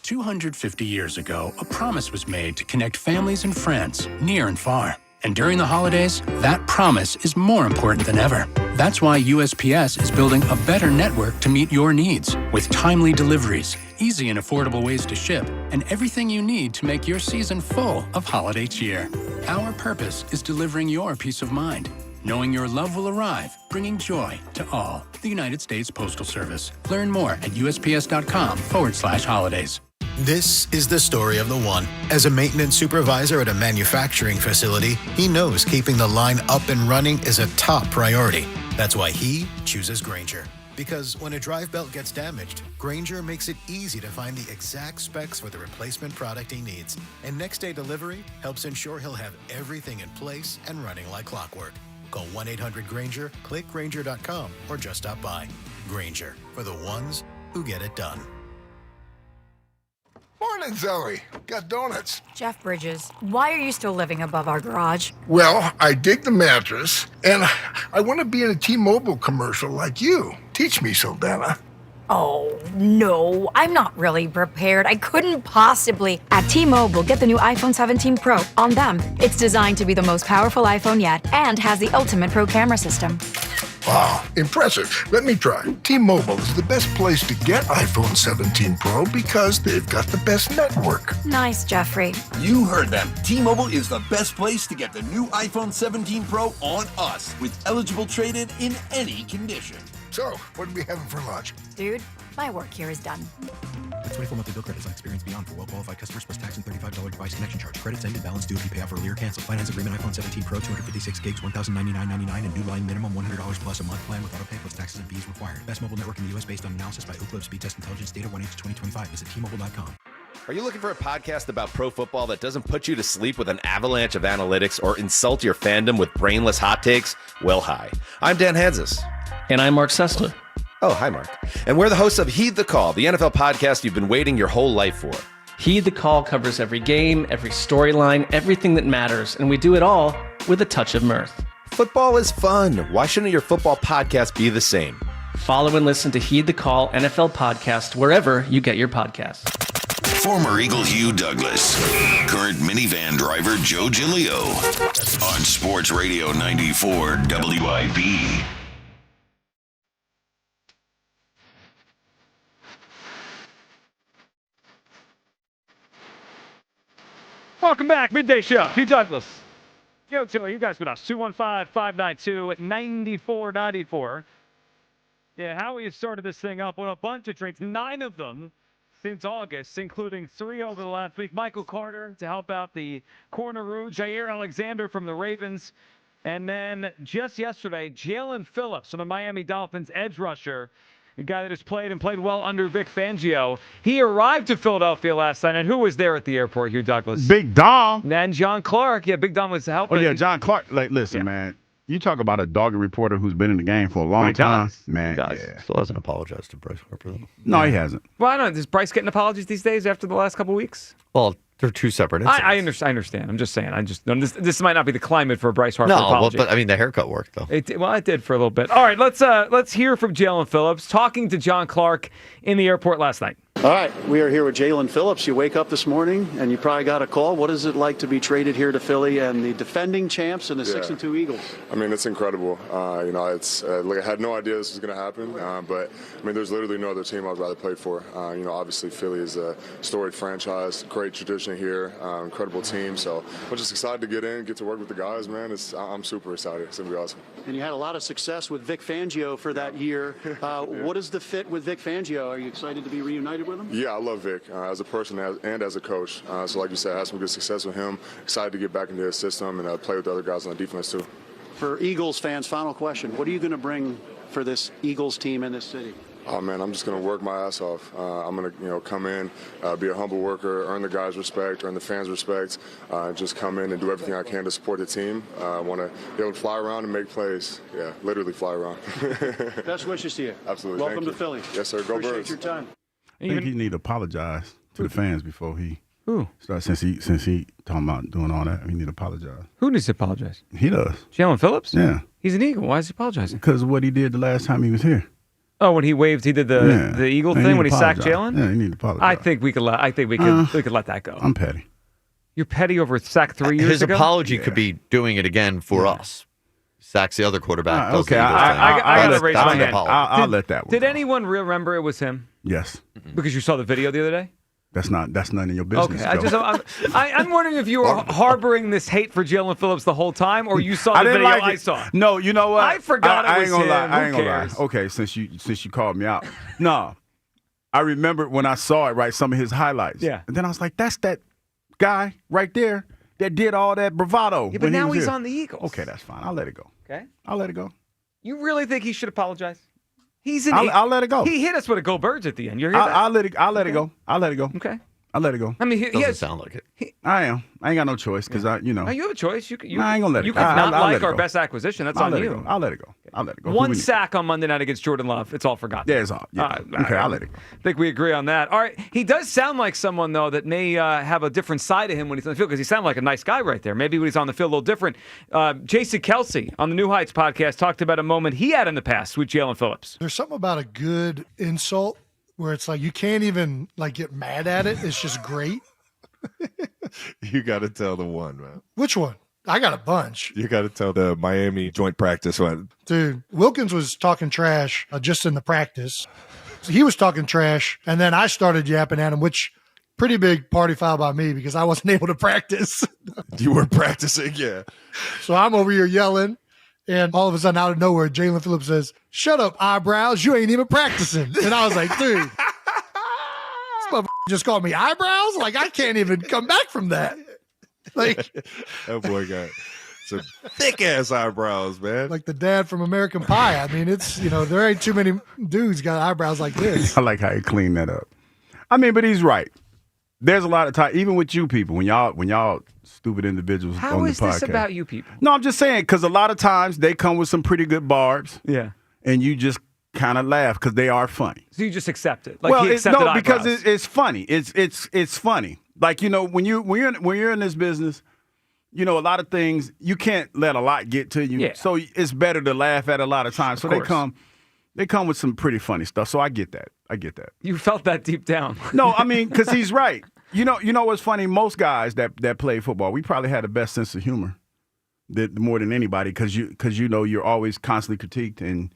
250 years ago, a promise was made to connect families and friends near and far. And during the holidays, that promise is more important than ever. That's why USPS is building a better network to meet your needs with timely deliveries, easy and affordable ways to ship, and everything you need to make your season full of holiday cheer. Our purpose is delivering your peace of mind, knowing your love will arrive, bringing joy to all. The United States Postal Service. Learn more at USPS.com/holidays. This is the story of the one. As a maintenance supervisor at a manufacturing facility, he knows keeping the line up and running is a top priority. That's why he chooses Grainger. Because when a drive belt gets damaged, Grainger makes it easy to find the exact specs for the replacement product he needs. And next day delivery helps ensure he'll have everything in place and running like clockwork. Call 1-800-GRAINGER, click Grainger.com, or just stop by. Grainger, for the ones who get it done. Morning, Zoe. Got donuts. Jeff Bridges, why are you still living above our garage? Well, I dig the mattress, and I want to be in a T-Mobile commercial like you. Teach me, Saldana. Oh, no, I'm not really prepared. I couldn't possibly. At T-Mobile, get the new iPhone 17 Pro. On them, it's designed to be the most powerful iPhone yet and has the ultimate pro camera system. Wow, impressive. Let me try. T-Mobile is the best place to get iPhone 17 Pro because they've got the best network. Nice, Jeffrey. You heard them. T-Mobile is the best place to get the new iPhone 17 Pro on us with eligible trade-in in any condition. So, what are we having for lunch? Dude, my work here is done. The 24-monthly bill credits on experience beyond for well-qualified customers plus tax and $35 device connection charge. Credits end and balance due if you pay off earlier. Cancel. Finance agreement iPhone 17 Pro, 256 gigs, $1,099.99 and new line minimum $100 plus a month plan with auto pay plus taxes and fees required. Best mobile network in the U.S. based on analysis by Ookla Speed Test Intelligence data 1H2025. Visit T-Mobile.com. Are you looking for a podcast about pro football that doesn't put you to sleep with an avalanche of analytics or insult your fandom with brainless hot takes? Well, hi. I'm Dan Hansis. And I'm Mark Sessler. Oh, hi, Mark. And we're the hosts of Heed the Call, the NFL podcast you've been waiting your whole life for. Heed the Call covers every game, every storyline, everything that matters, and we do it all with a touch of mirth. Football is fun. Why shouldn't your football podcast be the same? Follow and listen to Heed the Call NFL podcast wherever you get your podcasts. Former Eagle Hugh Douglas, current minivan driver Joe Giglio on Sports Radio 94 WIP. Welcome back, Midday Show. Hugh Douglas. Yo, you guys with us. 215-592-9494. Yeah, Howie has started this thing up with a bunch of trades, 9 of them since August, including 3 over the last week. Michael Carter to help out the corner room, Jaire Alexander from the Ravens, and then just yesterday, Jalen Phillips from the Miami Dolphins, edge rusher, a guy that has played well under Vic Fangio. He arrived to Philadelphia last night, and who was there at the airport, Hugh Douglas? Big Dom. And John Clark. Yeah, Big Dom was helping. Oh, yeah, John Clark. Like, listen, man. You talk about a dogged reporter who's been in the game for a long time. Man, yeah. Still hasn't apologized to Bryce Harper, though. No, he hasn't. Well, I don't know. Does Bryce getting apologies these days after the last couple of weeks? Well, they're 2 separate incidents. I understand. I'm just saying. This might not be the climate for a Bryce Harper apology. No, but I mean, the haircut worked, though. It did for a little bit. All right, let's hear from Jalen Phillips talking to John Clark in the airport last night. All right, we are here with Jalen Phillips. You wake up this morning and you probably got a call. What is it like to be traded here to Philly and the defending champs and the 6-2 Eagles? I mean, it's incredible. It's like I had no idea this was going to happen, but I mean, there's literally no other team I'd rather play for. Obviously Philly is a storied franchise, great tradition here, incredible team. So I'm just excited to get in, get to work with the guys, man. I'm super excited. It's going to be awesome. And you had a lot of success with Vic Fangio for that year. What is the fit with Vic Fangio? Are you excited to be reunited with him? Yeah, I love Vic as a person and as a coach. So like you said, I had some good success with him. Excited to get back into his system and play with the other guys on the defense too. For Eagles fans, final question. What are you going to bring for this Eagles team in this city? Oh, man, I'm just going to work my ass off. I'm going to, come in, be a humble worker, earn the guys' respect, earn the fans' respect, just come in and do everything I can to support the team. I want to be able to fly around and make plays. Yeah, literally fly around. Best wishes to you. Absolutely. Welcome to Philly. Yes, sir. Go Appreciate Birds. your time. I think he need to apologize to the fans before he starts. Since he talking about doing all that, he need to apologize. Who needs to apologize? He does. Jalen Phillips? Yeah. He's an Eagle. Why is he apologizing? Because of what he did the last time he was here. Oh, when he did the Eagle thing when he sacked Jaelan? Yeah, he need to apologize. I think we could let that go. I'm petty. You're petty over a sack 3 years His ago? apology could be doing it again for us. Sacks the other quarterback. Okay, I got to raise my hand. I'll let that one. Did anyone remember it was him? Yes. Because you saw the video the other day? That's none of your business. Okay, I'm wondering if you were harboring this hate for Jalen Phillips the whole time, or you saw the video I saw. No, you know what? I forgot it was him. I ain't Who gonna lie. cares? Okay, since you called me out. No, I remember when I saw it. Right, some of his highlights. Yeah, and then I was like, that's that guy right there that did all that bravado. Yeah, but now he's on the Eagles. Okay, that's fine. I'll let it go. Okay, I'll let it go. You really think he should apologize? I'll let it go. He hit us with a go Birds at the end. You hear that? I'll let it go. I'll let it go. Okay. I'll let it go. I mean, he doesn't sound like it. I am. I ain't got no choice because No, you have a choice. I ain't gonna let it you go. could not I'll like let it our go. best acquisition. That's on you. I'll let it go. I'll let it go. One sack on Monday night against Jordan Love. It's all forgotten. Yeah, it's all. Yeah. Okay, I'll let it go. I think we agree on that. All right. He does sound like someone, though, that may have a different side to him when he's on the field because he sounded like a nice guy right there. Maybe when he's on the field a little different. Jason Kelsey on the New Heights podcast talked about a moment he had in the past with Jalen Phillips. There's something about a good insult where it's like you can't even like get mad at it. It's just great. You got to tell the one, man. Which one? I got a bunch. You got to tell the Miami joint practice one. Dude, Wilkins was talking trash just in the practice. He was talking trash, and then I started yapping at him, which pretty big party foul by me because I wasn't able to practice. You were practicing, yeah. So I'm over here yelling, and all of a sudden, out of nowhere, Jalen Phillips says, "Shut up, eyebrows. You ain't even practicing." And I was like, dude, this motherfucker just called me eyebrows? Like, I can't even come back from that. Like, that boy got some thick ass eyebrows, man. Like the dad from American Pie. I mean, it's, there ain't too many dudes got eyebrows like this. I like how he cleaned that up. I mean, but he's right. There's a lot of time, even with you people, when y'all stupid individuals on the podcast. How is this about you people? No, I'm just saying, because a lot of times they come with some pretty good barbs. Yeah. And you just kind of laugh because they are funny. So you just accept it? Like, he accepted eyebrows. Because it's funny. It's funny. Like, when you're in this business, a lot of things, you can't let a lot get to you. Yeah. So it's better to laugh at a lot of times. So they come with some pretty funny stuff. So I get that. You felt that deep down. No, I mean, because he's right. You know what's funny? Most guys that play football, we probably had the best sense of humor more than anybody because you're always constantly critiqued and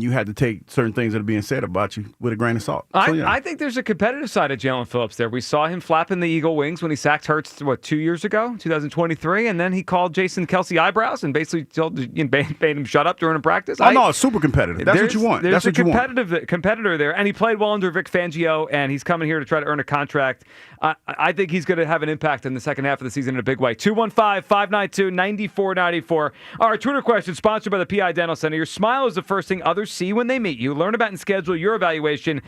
you had to take certain things that are being said about you with a grain of salt. I think there's a competitive side of Jalen Phillips there. We saw him flapping the eagle wings when he sacked Hurts, 2 years ago, 2023, and then he called Jason Kelsey eyebrows and basically made him shut up during a practice. No, it's super competitive. That's what you want. There's That's a what you want. competitor there, and he played well under Vic Fangio, and he's coming here to try to earn a contract. I think he's going to have an impact in the second half of the season in a big way. 215-592-9494. Our Twitter question sponsored by the PI Dental Center. Your smile is the first thing others see when they meet you. Learn about and schedule your evaluation.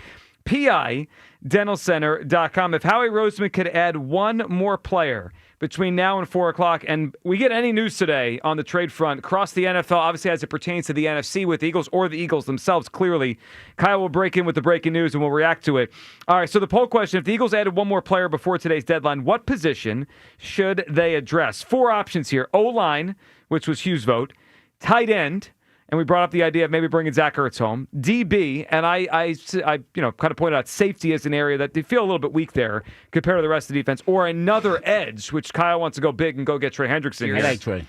PIDentalCenter.com. If Howie Roseman could add one more player between now and 4 o'clock, and we get any news today on the trade front across the NFL, obviously as it pertains to the NFC with the Eagles or the Eagles themselves, clearly, Kyle will break in with the breaking news and we'll react to it. All right, so the poll question, if the Eagles added one more player before today's deadline, what position should they address? 4 options here. O-line, which was Hugh's vote, tight end, and we brought up the idea of maybe bringing Zach Ertz home. DB, and I kind of pointed out safety as an area that they feel a little bit weak there compared to the rest of the defense. Or another edge, which Kyle wants to go big and go get Trey Hendrickson. I like Trey.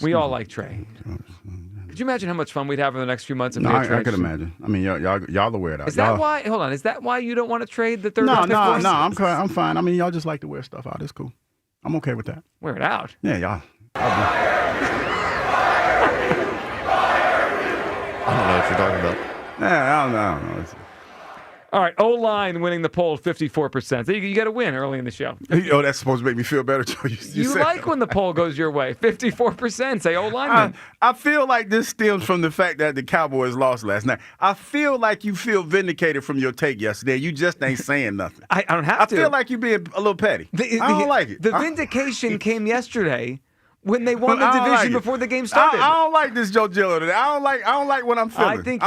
We all like Trey. Could you imagine how much fun we'd have in the next few months? If I could imagine. I mean, y'all will wear it out. Is that why? Hold on. Is that why you don't want to trade the third? No. I'm fine. I mean, y'all just like to wear stuff out. It's cool. I'm okay with that. Wear it out. Yeah, y'all. I don't know what you're talking about. Yeah, I don't know. All right, O-line winning the poll 54%. So you got to win early in the show. Oh, that's supposed to make me feel better, Joe. You like when the poll goes your way. 54% say O-lineman. I feel like this stems from the fact that the Cowboys lost last night. I feel like you feel vindicated from your take yesterday. You just ain't saying nothing. I don't have to. I feel like you're being a little petty. I don't like it. The vindication came yesterday when they won the division before the game started. I don't like this Joe Gillo today. I don't like what I'm feeling. I think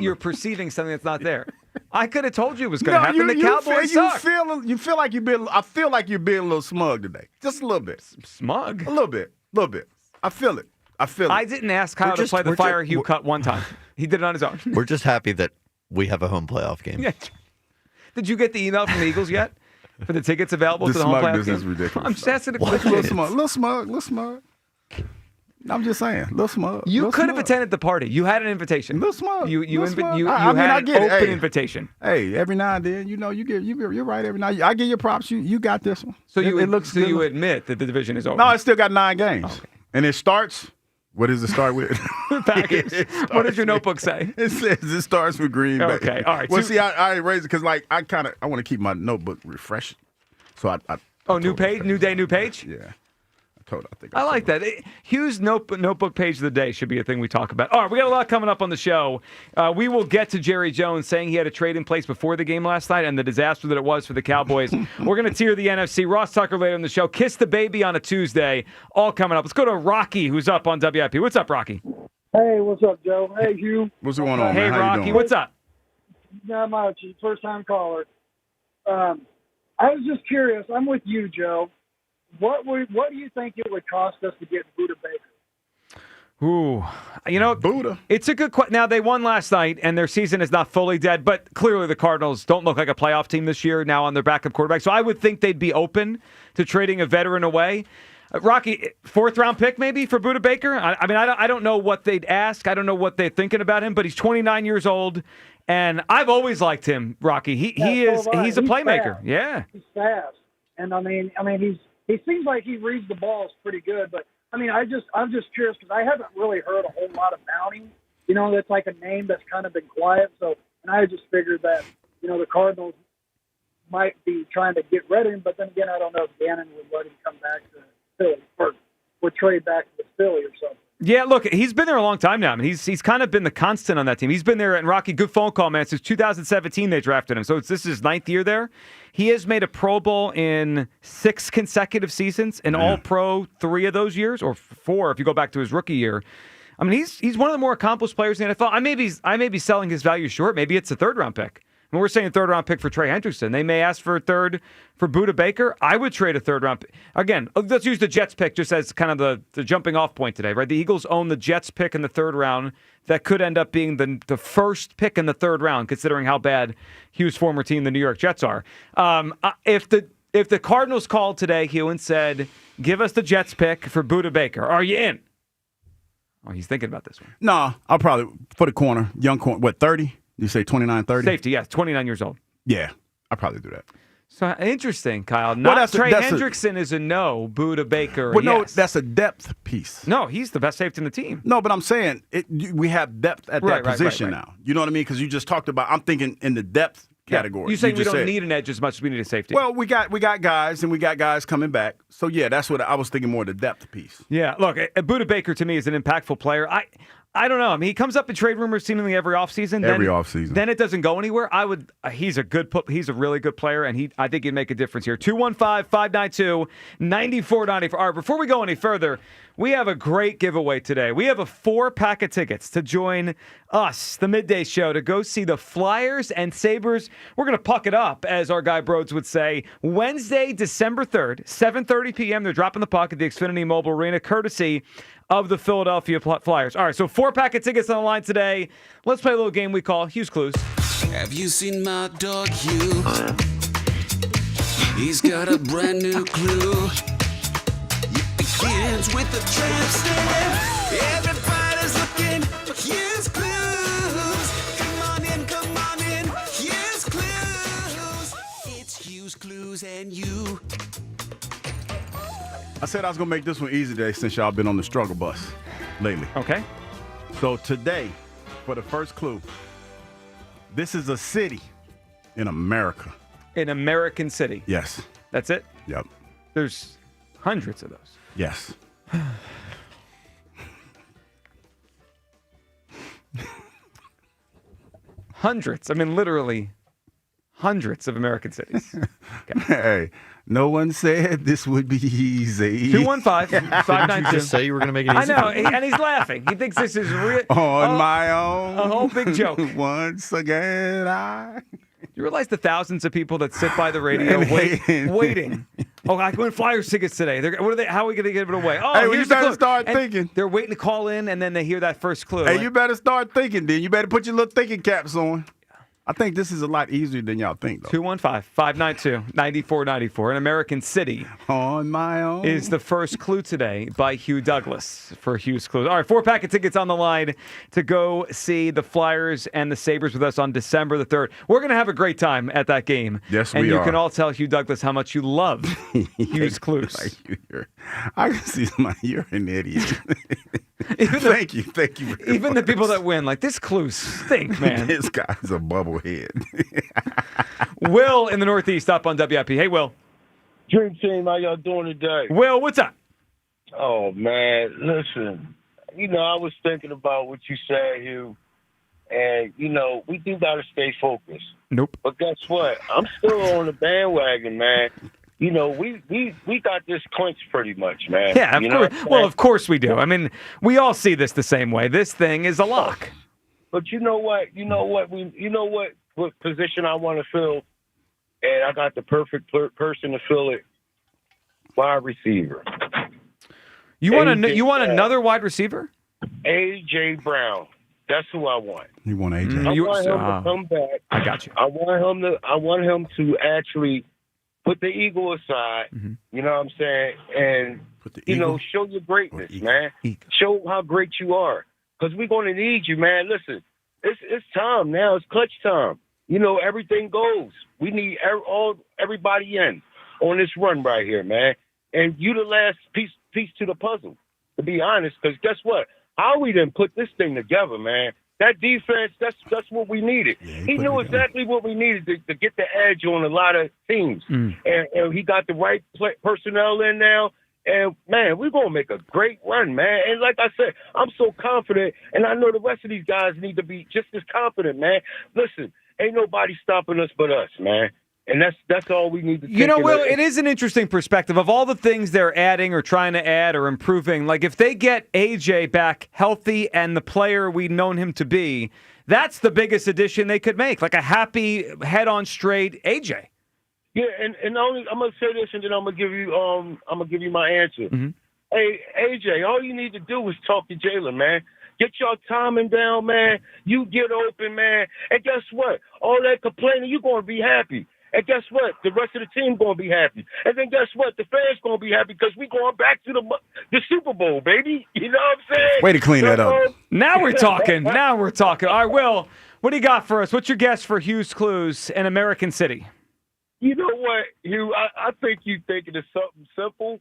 you're perceiving something that's not there. I could have told you it was going to happen. The Cowboys suck. You feel like you're being. I feel like you're being a little smug today. Just a little bit. Smug? A little bit. I feel it. I didn't ask Kyle to play the Fire Hugh cut one time. He did it on his own. We're just happy that we have a home playoff game. Yeah. Did you get the email from the Eagles yet? For the tickets available to the home playoff game? This is ridiculous. I'm just asking a question. Little smug. I'm just saying, little smug. You could have attended the party. You had an invitation. Little smug. You had an open invitation. Hey, every now and then, you're right. Every now, I give you props. You got this one. So you admit that the division is over. No, it's still got 9 games, okay. And it starts. What does it start with? Packers. What does your notebook say? It says it starts with Green Bay. Okay, all right. Well, see, I raised it because I want to keep my notebook refreshed. So I new page, new day, new page. Yeah. I like that. Hugh's notebook page of the day should be a thing we talk about. All right, we got a lot coming up on the show. We will get to Jerry Jones saying he had a trade in place before the game last night and the disaster that it was for the Cowboys. We're going to tier the NFC. Ross Tucker later in the show. Kiss the baby on a Tuesday. All coming up. Let's go to Rocky, who's up on WIP. What's up, Rocky? Hey, what's up, Joe? Hey, Hugh. What's going on, Hey, man? How you Rocky, doing? what's up? Not much. First-time caller. I was just curious. I'm with you, Joe. What do you think it would cost us to get Buda Baker? Ooh, Buddha. It's a good question. Now, they won last night, and their season is not fully dead, but clearly the Cardinals don't look like a playoff team this year now on their backup quarterback. So I would think they'd be open to trading a veteran away. Rocky, fourth-round pick maybe for Buda Baker? I don't know what they'd ask. I don't know what they're thinking about him, but he's 29 years old, and I've always liked him, Rocky. He's a playmaker. Fast. Yeah. He's fast. And, he seems like he reads the balls pretty good, but I'm just curious because I haven't really heard a whole lot about him. That's like a name that's kind of been quiet. So, and I just figured that, the Cardinals might be trying to get rid of him, but then again, I don't know if Gannon would let him come back to Philly or trade back to Philly or something. Yeah, look, he's been there a long time now. He's kind of been the constant on that team. He's been there, and Rocky, good phone call, man. Since 2017, they drafted him. So this is his 9th year there. He has made a Pro Bowl in 6 consecutive seasons, and All-Pro 3 of those years, or 4 if you go back to his rookie year. He's one of the more accomplished players in the NFL. I may be selling his value short. Maybe it's a 3rd-round pick. When we're saying 3rd-round pick for Trey Hendrickson, they may ask for a 3rd for Buda Baker. I would trade a 3rd-round pick. Again, let's use the Jets pick just as kind of the jumping-off point today, right? The Eagles own the Jets pick in the 3rd round. That could end up being the first pick in the 3rd round, considering how bad Hugh's former team, the New York Jets, are. If the Cardinals called today, Hugh, and said, give us the Jets pick for Buda Baker, are you in? Oh, he's thinking about this one. No, I'll probably, for the corner, young corner, 30? You say 29, 30? Safety, yes, 29 years old. Yeah, I'll probably do that. So interesting, Kyle. Trey Hendrickson is a no. Buda Baker, Well, no, yes. that's a depth piece. No, he's the best safety in the team. No, but I'm saying we have depth at that position right. now. You know what I mean? Because you just talked about, I'm thinking in the depth category. You saying we just don't said. need an edge as much as we need a safety? Well, we got guys, and we got guys coming back. So, yeah, that's what I was thinking, more the depth piece. Yeah, look, Buda Baker to me is an impactful player. I don't know. He comes up in trade rumors seemingly every offseason. Every offseason. Then it doesn't go anywhere. He's a really good player, and I think he'd make a difference here. 215-592-9494. All right, before we go any further, we have a great giveaway today. We have a 4-pack of tickets to join us, the Midday Show, to go see the Flyers and Sabres. We're going to puck it up, as our guy Broads would say. Wednesday, December 3rd, 7:30 p.m. They're dropping the puck at the Xfinity Mobile Arena, courtesy of the Philadelphia Flyers. All right, so 4-pack of tickets on the line today. Let's play a little game we call Hugh's Clues. Have you seen my dog Hugh? He's got a brand new clue. It begins with a tramp stamp. Everybody's looking for Hugh's Clues. Come on in, Hugh's Clues. It's Hugh's Clues and you. I said I was going to make this one easy today since y'all been on the struggle bus lately. Okay. So today, for the first clue, this is a city in America. An American city. Yes. That's it? Yep. There's hundreds of those. Yes. Hundreds. Literally hundreds of American cities. Okay. Hey, no one said this would be easy. 215-592. Didn't you just say you were going to make it I easy? know, and he's laughing. He thinks this is real. On my own. A whole big joke. Once again, You realize the thousands of people that sit by the radio waiting. Oh, I win Flyers tickets today. How are we going to give it away? Oh, hey, well, you here's the better clue. start And thinking. They're waiting to call in, and then they hear that first clue. Hey, you better start thinking, then. You better put your little thinking caps on. I think this is a lot easier than y'all think, though. 215-592-9494. An American city. On my own. Is the first clue today by Hugh Douglas for Hugh's Clues. All right, 4-pack of tickets on the line to go see the Flyers and the Sabres with us on December the 3rd. We're going to have a great time at that game. Yes, and we you are. can all tell Hugh Douglas how much you love Hugh's Clues. I can see somebody, you're an idiot. Thank you. Even the people that win, like, this clue stink, man. This guy's a bubblehead. Will in the Northeast up on WIP. Hey, Will. Dream Team, how y'all doing today? Will, what's up? Oh, man, listen. I was thinking about what you said, Hugh, and, we do got to stay focused. Nope. But guess what? I'm still on the bandwagon, man. you know, we got this clinched pretty much, man. Yeah, of You know course. Well, of course we do. I mean, we all see this the same way. This thing is a lock. But you know what? What position I want to fill, and I got the perfect person to fill it. Wide receiver. You want another wide receiver? A.J. Brown. That's who I want. You want AJ? I want him to come back. I got you. I want him to actually put the ego aside. You know what I'm saying? And show your greatness, man. Show how great you are. Because we're going to need you, man. Listen, it's time now. It's clutch time. You know, everything goes. We need everybody in on this run right here, man. And you the last piece to the puzzle, to be honest. Because guess what? Howie didn't put this thing together, man. That defense, that's what we needed. He knew exactly what we needed to get the edge on a lot of teams. And he got the right personnel in now. And, man, we're going to make a great run, man. And like I said, I'm so confident, and I know the rest of these guys need to be just as confident, man. Listen, ain't nobody stopping us but us, man. And that's all we need to take. You know, Will, it is an interesting perspective of all the things they're adding or trying to add or improving. Like, if they get AJ back healthy and the player we've known him to be, that's the biggest addition they could make, like a happy, head-on straight AJ. Yeah, and only I'm gonna say this, and then I'm gonna give you my answer. Hey, AJ, all you need to do is talk to Jaelan, man. Get your timing down, man. You get open, man. And guess what? All that complaining, you're gonna be happy. And guess what? The rest of the team gonna be happy. And then guess what? The fans gonna be happy because we going back to the Super Bowl, baby. You know what I'm saying? Way to clean that up. Now we're talking. All right, Will, what do you got for us? What's your guess for Hughes Clues in American City? You know what, Hugh? I think you're thinking of something simple.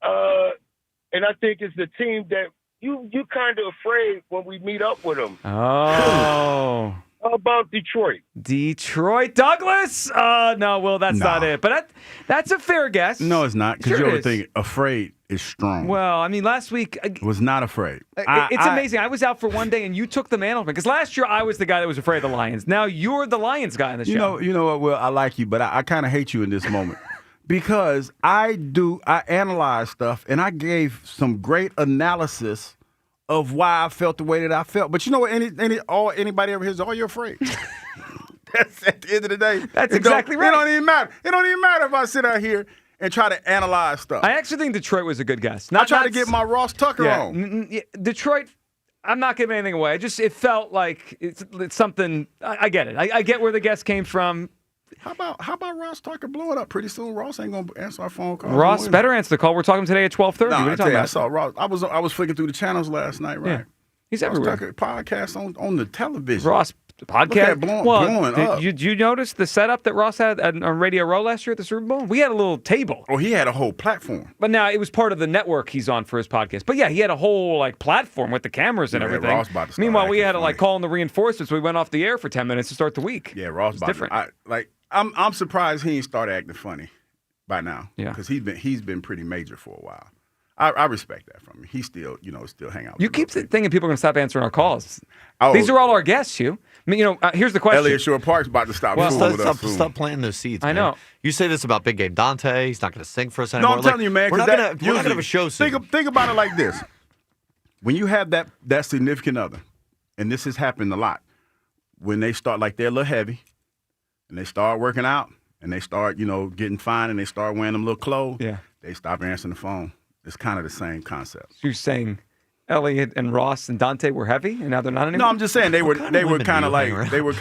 And I think it's the team that you kind of afraid when we meet up with them. Oh. How about Detroit? Detroit Douglas? No, Will, that's not it. But that's a fair guess. No, it's not. Because Sure you it ever is. think afraid is strong. Well, I mean, last week Was not afraid. it's amazing. I was out for one day and you took the mantle because last year I was the guy that was afraid of the Lions. Now you're the Lions guy on the show. You know what, Will? I like you, but I kind of hate you in this moment. Because I analyze stuff, and I gave some great analysis of why I felt the way that I felt. But you know what? Anybody ever hears, you're afraid. That's at the end of the day. That's exactly right. It don't even matter. It don't even matter if I sit out here and try to analyze stuff. I actually think Detroit was a good guess. I try to get my Ross Tucker on. Detroit, I'm not giving anything away. It felt like it's something. I get it. I get where the guess came from. How about Ross Tucker blowing up pretty soon? Ross ain't gonna answer our phone call. Ross better answer the call. We're talking today at 12:30. No, What are you I talking tell you, about? I saw Ross. I was flicking through the channels last night, right? Yeah. He's Ross everywhere. Tucker podcast on the television. Ross podcast. Look at blowing up. Did you notice the setup that Ross had on Radio Row last year at the Super Bowl? We had a little table. Oh, he had a whole platform. But now it was part of the network he's on for his podcast. But yeah, he had a whole platform with the cameras and everything. Ross about to start Meanwhile, we acting had to call in the reinforcements. We went off the air for 10 minutes to start the week. Yeah, Ross It's about different. I'm surprised he ain't started acting funny by now. Yeah, because he's been pretty major for a while. I respect that from him. He still hang out. With You keep thinking people are going to stop answering our calls. Oh. These are all our guests, Hugh. I mean, here's the question. Elliott Shore Park's about to stop. Stop planting those seeds. I man. know. You say this about Big Game Dante. He's not going to sing for us anymore. No, I'm telling you, man. We're not going to have a show soon. Think about it like this: when you have that significant other, and this has happened a lot, when they start they're a little heavy, and they start working out, and they start getting fine, and they start wearing them little clothes. Yeah. They stop answering the phone. It's kind of the same concept. You're saying Elliott and Ross and Dante were heavy, and now they're not anymore? No, I'm just saying they were kind of like they weren't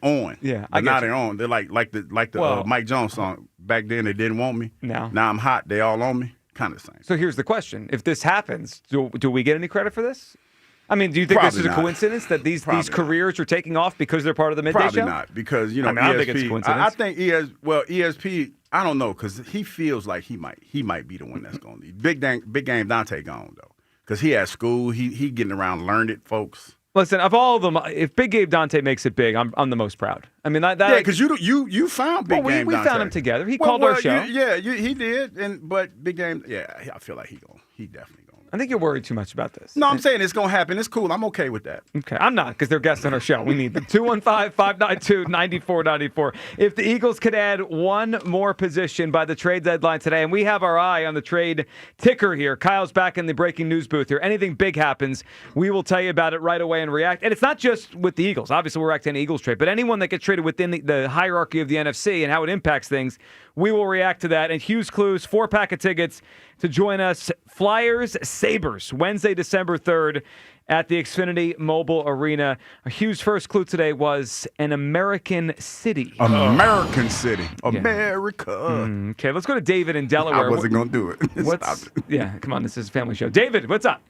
on. Yeah, but now they're on. They're like the Mike Jones song. Back then they didn't want me. Now I'm hot. They all on me. Kind of the same. So here's the question: if this happens, do we get any credit for this? I mean, do you think Probably this is a not. coincidence that these careers are taking off because they're part of the midday Probably show? not, because I don't think it's a coincidence. I think ESP. I don't know, because he feels like he might be the one that's going to lead. Big Game Dante gone though, because he at school. He getting around, learned it, folks. Listen, of all of them, if Big Game Dante makes it big, I'm the most proud. I mean, yeah, because you found Big Game. We Dante. found him together. He called our show. He did, but Big Game. Yeah, I feel like he definitely going. I think you're worried too much about this. No, I'm saying it's going to happen. It's cool. I'm okay with that. Okay, I'm not, because they're guests on our show. We need them. 215-592-9494. If the Eagles could add one more position by the trade deadline today, and we have our eye on the trade ticker here. Kyle's back in the breaking news booth here. Anything big happens, we will tell you about it right away and react. And it's not just with the Eagles. Obviously, we're reacting to Eagles trade, but anyone that gets traded within the hierarchy of the NFC and how it impacts things, we will react to that. And Hughes Clues, 4-pack of tickets to join us. Flyers Sabres, Wednesday, December 3rd at the Xfinity Mobile Arena. Hughes' first clue today was an American city. American city. America. Okay, let's go to David in Delaware. I wasn't going to do it. Stop it. Yeah, come on, this is a family show. David, what's up?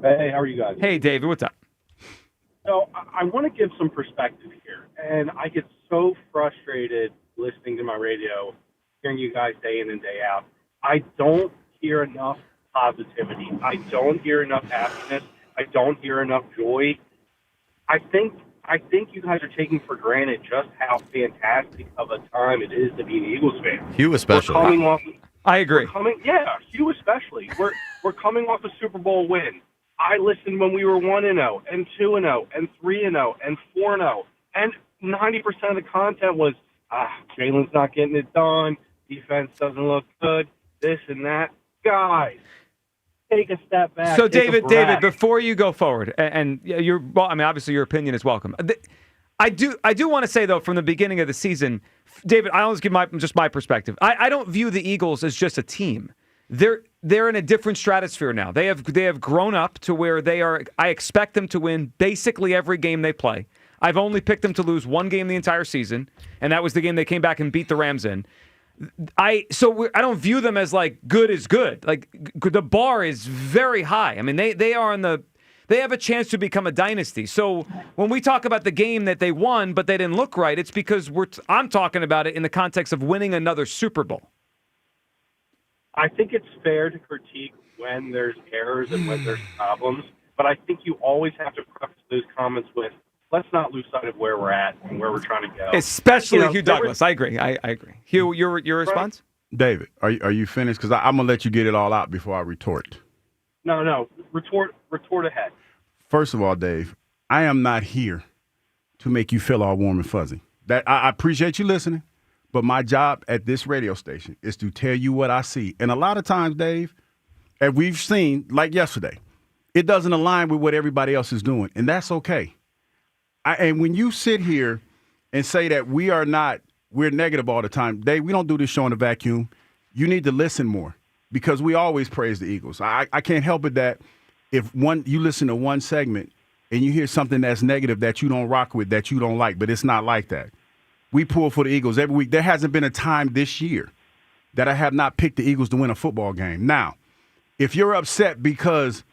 Hey, how are you guys? Hey, David, what's up? So I want to give some perspective here, and I get so frustrated listening to my radio, hearing you guys day in and day out. I don't hear enough positivity. I don't hear enough happiness. I don't hear enough joy. I think you guys are taking for granted just how fantastic of a time it is to be an Eagles fan. Hugh especially. We're coming off. I agree. Hugh especially. We're coming off a Super Bowl win. I listened when we were 1-0 and 2-0 and 3-0 and 4-0, and 90% of the content was Jalen's not getting it done. Defense doesn't look good. This and that. Guys, take a step back. So, David, before you go forward, and obviously your opinion is welcome. I do want to say, though, from the beginning of the season, David, I always give my perspective. I don't view the Eagles as just a team. They're in a different stratosphere now. They have grown up to where they are. I expect them to win basically every game they play. I've only picked them to lose one game the entire season, and that was the game they came back and beat the Rams in. I don't view them as like good is good. Like the bar is very high. I mean, they have a chance to become a dynasty. So when we talk about the game that they won but they didn't look right, it's because I'm talking about it in the context of winning another Super Bowl. I think it's fair to critique when there's errors and when there's problems, but I think you always have to preface those comments with, let's not lose sight of where we're at and where we're trying to go. Especially Hugh Douglas. I agree. I agree. Hugh, your response? David, are you finished? Because I'm going to let you get it all out before I retort. No. Retort ahead. First of all, Dave, I am not here to make you feel all warm and fuzzy. That I appreciate you listening, but my job at this radio station is to tell you what I see. And a lot of times, Dave, as we've seen, like yesterday, it doesn't align with what everybody else is doing, and that's okay. And when you sit here and say that we're negative all the time, Dave, we don't do this show in a vacuum. You need to listen more because we always praise the Eagles. I can't help it that if you listen to one segment and you hear something that's negative that you don't rock with, that you don't like, but it's not like that. We pull for the Eagles every week. There hasn't been a time this year that I have not picked the Eagles to win a football game. Now, if you're upset because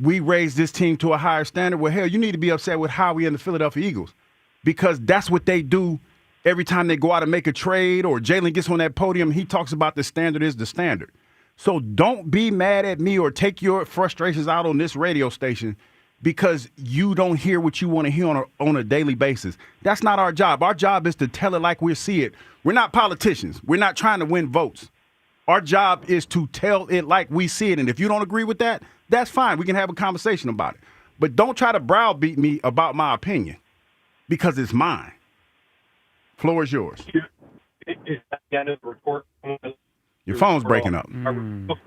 we raised this team to a higher standard, well, hell, you need to be upset with Howie and the Philadelphia Eagles because that's what they do every time they go out and make a trade or Jaelan gets on that podium. He talks about the standard is the standard. So don't be mad at me or take your frustrations out on this radio station because you don't hear what you want to hear on a daily basis. That's not our job. Our job is to tell it like we see it. We're not politicians. We're not trying to win votes. Our job is to tell it like we see it. And if you don't agree with that, that's fine. We can have a conversation about it. But don't try to browbeat me about my opinion because it's mine. Floor is yours. Is that the end of the report? Your phone's breaking up.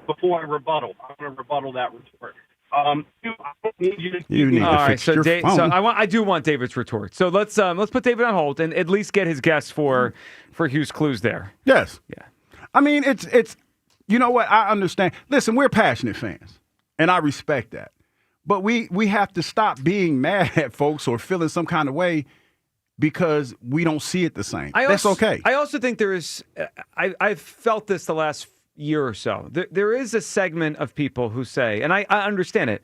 Before I rebuttal, I want to rebuttal that retort. I don't need you to. You need to fix your phone. So I do want David's retort. So let's put David on hold and at least get his guess for Hughes Clues there. Yes. Yeah. I mean, it's you know what? I understand. Listen, we're passionate fans, and I respect that. But we have to stop being mad at folks or feeling some kind of way because we don't see it the same. That's okay. I also think there is I've felt this the last year or so. There is a segment of people who say, and I understand it,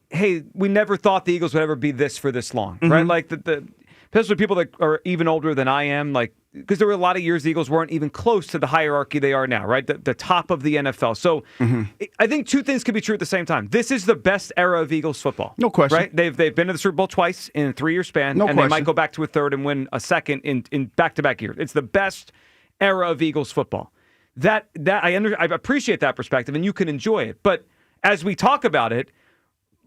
hey, we never thought the Eagles would ever be this for this long, right? Like especially people that are even older than I am, like because there were a lot of years the Eagles weren't even close to the hierarchy they are now, right? The top of the NFL. So I think two things could be true at the same time. This is the best era of Eagles football. No question. Right? They've been to the Super Bowl twice in a 3-year span, and they might go back to a third and win a second in back-to-back years. It's the best era of Eagles football. That I appreciate that perspective, and you can enjoy it. But as we talk about it,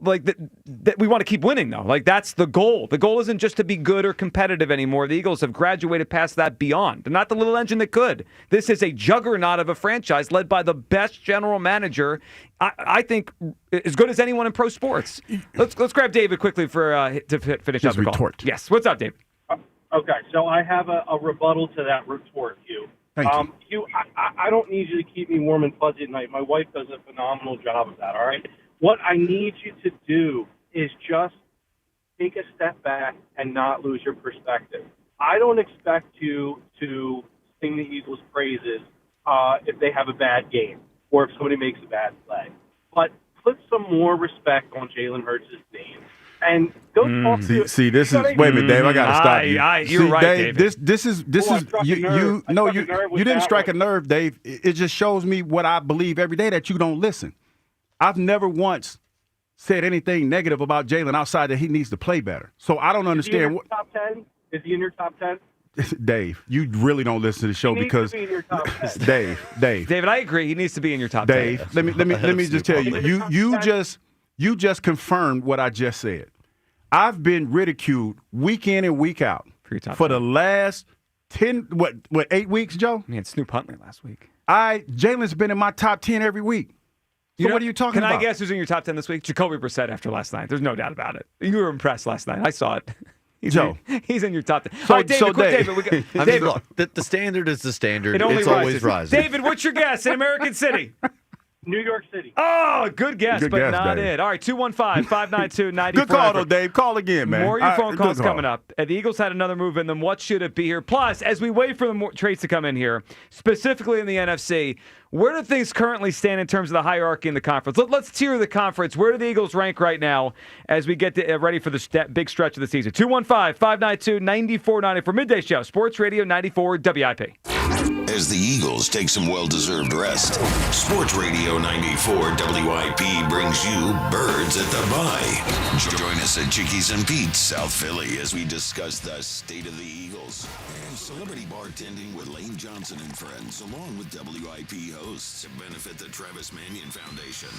like that we want to keep winning, though. Like, that's the goal. The goal isn't just to be good or competitive anymore. The Eagles have graduated past that beyond. They're not the little engine that could. This is a juggernaut of a franchise led by the best general manager, I think, as good as anyone in pro sports. Let's grab David quickly for to finish up the call. Retort. Yes. What's up, David? Okay, so I have a rebuttal to that retort, Hugh. Thank you. Hugh, I don't need you to keep me warm and fuzzy at night. My wife does a phenomenal job of that, all right? What I need you to do is just take a step back and not lose your perspective. I don't expect you to sing the Eagles' praises if they have a bad game or if somebody makes a bad play. But put some more respect on Jalen Hurts' name. And go talk to See, this is wait a minute, Dave. I got to stop you. You're see, right, Dave. David. This is you didn't strike a nerve, Dave. It just shows me what I believe every day, that you don't listen. I've never once said anything negative about Jaelan outside that he needs to play better. So I don't understand. Top 10? Is he in your top 10? Dave, you really don't listen to the show because be in your top 10. David, I agree. He needs to be in your top 10. Dave, let me just tell you. You just confirmed what I just said. I've been ridiculed week in and week out for the last 8 weeks, Joe? Man, Snoop Huntley last week. Jalen's been in my top 10 every week. So what are you talking about? Can I guess who's in your top 10 this week? Jacoby Brissett after last night. There's no doubt about it. You were impressed last night. I saw it. He's in your top 10. So, all right, David, David. David, look, the standard is the standard. It only it's rises. always rising. David, what's your guess in American City? New York City. Oh, good guess, Good but guess, not Dave. it. All right, 215-592-94. Good call, though, Dave. Call again, man. More of your phone Good calls call. coming up. The Eagles had another move in them. What should it be here? Plus, as we wait for the more trades to come in here, specifically in the NFC, where do things currently stand in terms of the hierarchy in the conference? Let's tier the conference. Where do the Eagles rank right now as we get ready for the big stretch of the season? 215-592-9490 for Midday Show, Sports Radio 94 WIP. As the Eagles take some well-deserved rest, Sports Radio 94 WIP brings you Birds at the Bye. Join us at Chickies and Pete's, South Philly, as we discuss the state of the Eagles and celebrity bartending with Lane Johnson and friends, along with WIP hosts to benefit the Travis Manion Foundation.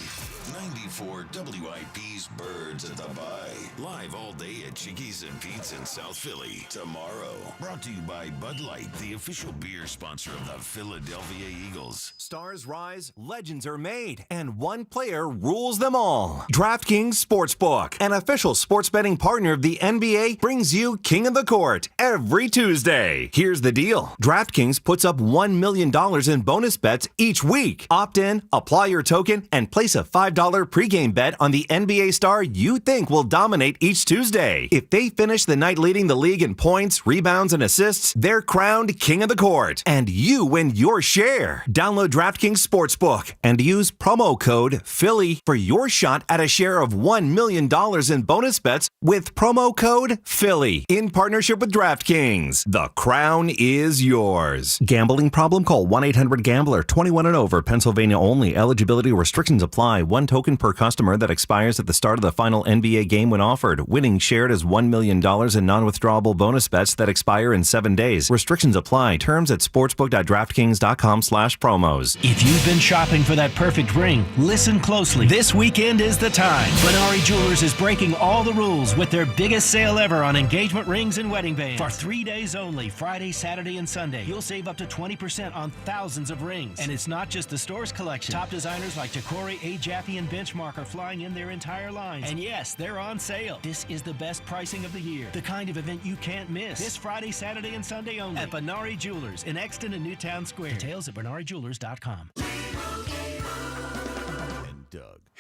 94 WIP's Birds at the Bye, live all day at Chickies and Pete's in South Philly tomorrow. Brought to you by Bud Light, the official beer sponsor of the Philadelphia Eagles. Stars rise, legends are made, and one player rules them all. DraftKings Sportsbook, an official sports betting partner of the NBA, brings you King of the Court every Tuesday. Here's the deal. DraftKings puts up $1 million in bonus bets each week. Opt in, apply your token, and place a $5 pregame bet on the NBA star you think will dominate each Tuesday. If they finish the night leading the league in points, rebounds, and assists, they're crowned King of the Court, and you win your share. Download DraftKings Sportsbook and use promo code Philly for your shot at a share of $1 million in bonus bets with promo code Philly in partnership with DraftKings. The crown is yours. Gambling problem? Call 1-800-GAMBLER. 21 and over. Pennsylvania only. Eligibility restrictions apply. One token per customer that expires at the start of the final NBA game when offered. Winning shared as $1 million in non-withdrawable bonus bets that expire in 7 days. Restrictions apply. Terms at sportsbook.draftkings.com/promos. If you've been shopping for that perfect ring, listen closely. This weekend is the time. Benari Jewelers is breaking all the rules with their biggest sale ever on engagement rings and wedding bands. For 3 days only, Friday, Saturday, and Sunday, you'll save up to 20% on thousands of rings. And it's not just the store's collection. Top designers like Tacori, A-Jaffe, and Benchmark are flying in their entire lines. And yes, they're on sale. This is the best pricing of the year. The kind of event you can't miss. This Friday, Saturday, and Sunday only at Benari Jewelers in Exton and Newtown Square. Details at BenariJewelers.com.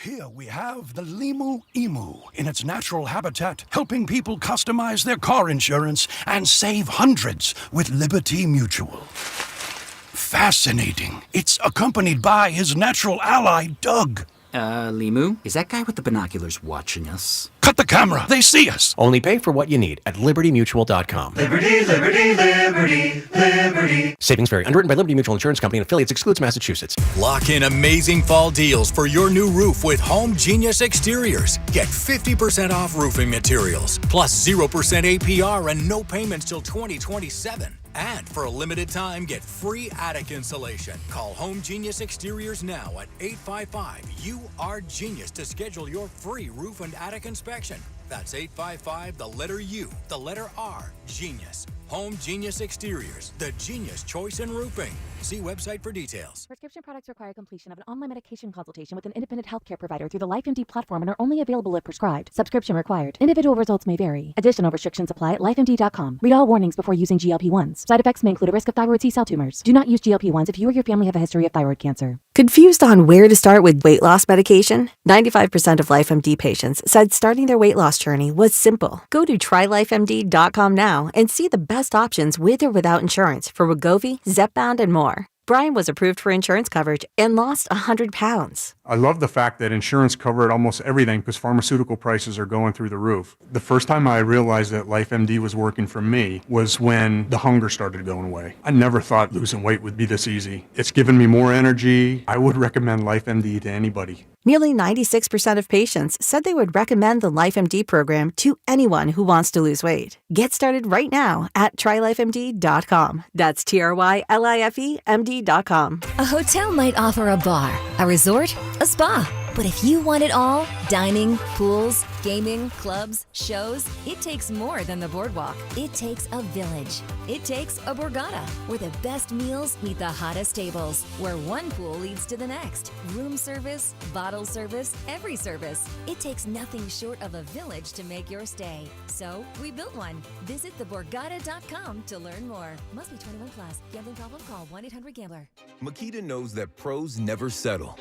Here we have the Limu Emu in its natural habitat, helping people customize their car insurance and save hundreds with Liberty Mutual. Fascinating. It's accompanied by his natural ally, Doug. Limu, is that guy with the binoculars watching us? Cut the camera. They see us. Only pay for what you need at LibertyMutual.com. Liberty, liberty, liberty, liberty. Savings vary. Underwritten by Liberty Mutual Insurance Company and affiliates. Excludes Massachusetts. Lock in amazing fall deals for your new roof with Home Genius Exteriors. Get 50% off roofing materials, plus 0% APR and no payments till 2027. And for a limited time, get free attic insulation. Call Home Genius Exteriors now at 855-U-R-GENIUS to schedule your free roof and attic inspection. That's 855, the letter U, the letter R, Genius. Home Genius Exteriors, the genius choice in roofing. See website for details. Prescription products require completion of an online medication consultation with an independent healthcare provider through the LifeMD platform and are only available if prescribed. Subscription required. Individual results may vary. Additional restrictions apply at lifemd.com. Read all warnings before using GLP-1s. Side effects may include a risk of thyroid C-cell tumors. Do not use GLP-1s if you or your family have a history of thyroid cancer. Confused on where to start with weight loss medication? 95% of LifeMD patients said starting their weight loss journey was simple. Go to trylifemd.com now and see the best options with or without insurance for Wegovy, Zepbound, and more. Brian was approved for insurance coverage and lost 100 pounds. I love the fact that insurance covered almost everything because pharmaceutical prices are going through the roof. The first time I realized that LifeMD was working for me was when the hunger started going away. I never thought losing weight would be this easy. It's given me more energy. I would recommend LifeMD to anybody. Nearly 96% of patients said they would recommend the LifeMD program to anyone who wants to lose weight. Get started right now at trylifemd.com. That's TRYLIFEMD.com. A hotel might offer a bar, a resort, a spa. But if you want it all, dining, pools, gaming, clubs, shows, it takes more than the boardwalk. It takes a village. It takes a Borgata, where the best meals meet the hottest tables, where one pool leads to the next. Room service, bottle service, every service. It takes nothing short of a village to make your stay. So we built one. Visit theborgata.com to learn more. Must be 21 plus. Gambling problem? Call 1-800-GAMBLER. Makita knows that pros never settle,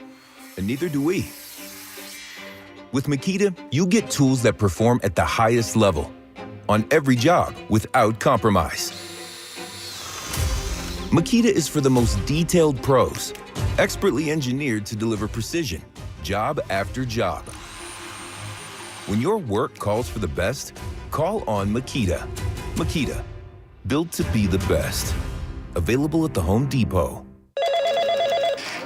and neither do we. With Makita, you get tools that perform at the highest level on every job without compromise. Makita is for the most detailed pros, expertly engineered to deliver precision, job after job. When your work calls for the best, call on Makita. Makita, built to be the best. Available at the Home Depot.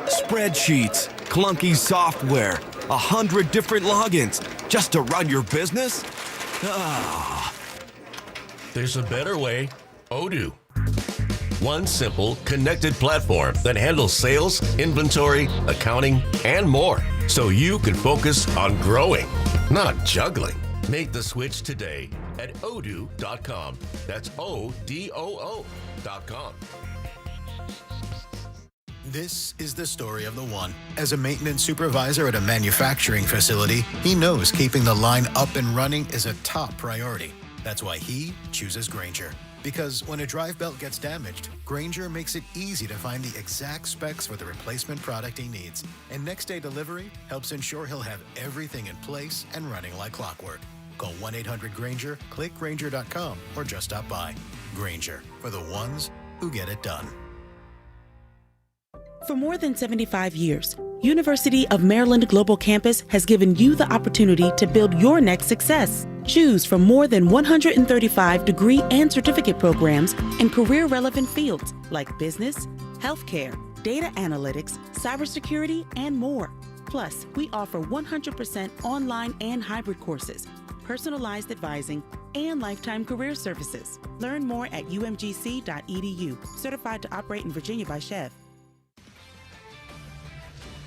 Spreadsheets, clunky software, 100 different logins just to run your business? Ah. There's a better way. Odoo. One simple, connected platform that handles sales, inventory, accounting, and more, so you can focus on growing, not juggling. Make the switch today at odoo.com. That's ODOO.com. This is the story of the one. As a maintenance supervisor at a manufacturing facility, he knows keeping the line up and running is a top priority. That's why he chooses Grainger. Because when a drive belt gets damaged, Grainger makes it easy to find the exact specs for the replacement product he needs. And next day delivery helps ensure he'll have everything in place and running like clockwork. Call 1-800-GRAINGER, click Grainger.com, or just stop by. Grainger, for the ones who get it done. For more than 75 years, University of Maryland Global Campus has given you the opportunity to build your next success. Choose from more than 135 degree and certificate programs in career-relevant fields like business, healthcare, data analytics, cybersecurity, and more. Plus, we offer 100% online and hybrid courses, personalized advising, and lifetime career services. Learn more at umgc.edu. Certified to operate in Virginia by Chev.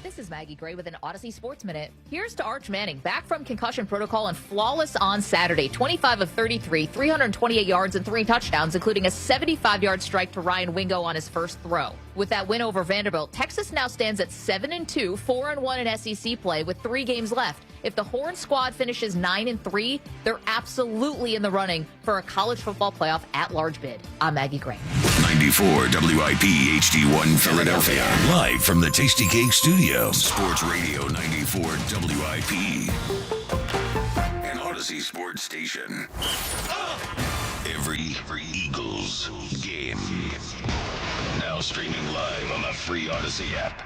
This is Maggie Gray with an Odyssey Sports Minute. Here's to Arch Manning, back from concussion protocol and flawless on Saturday. 25 of 33, 328 yards and 3 touchdowns, including a 75-yard strike to Ryan Wingo on his first throw. With that win over Vanderbilt, Texas now stands at 7-2, 4-1 in SEC play with 3 games left. If the Horn squad finishes 9-3, they're absolutely in the running for a college football playoff at-large bid. I'm Maggie Gray. 94 WIP HD1 Philadelphia. Live from the Tasty Cake Studio. Sports Radio 94 WIP. An Odyssey Sports Station. Every Eagles game. Now streaming live on the free Odyssey app.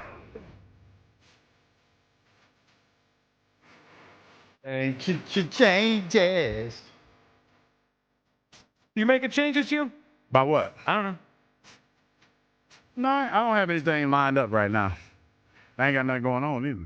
Changes. You making changes, you? About what? I don't know. No, I don't have anything lined up right now. I ain't got nothing going on either.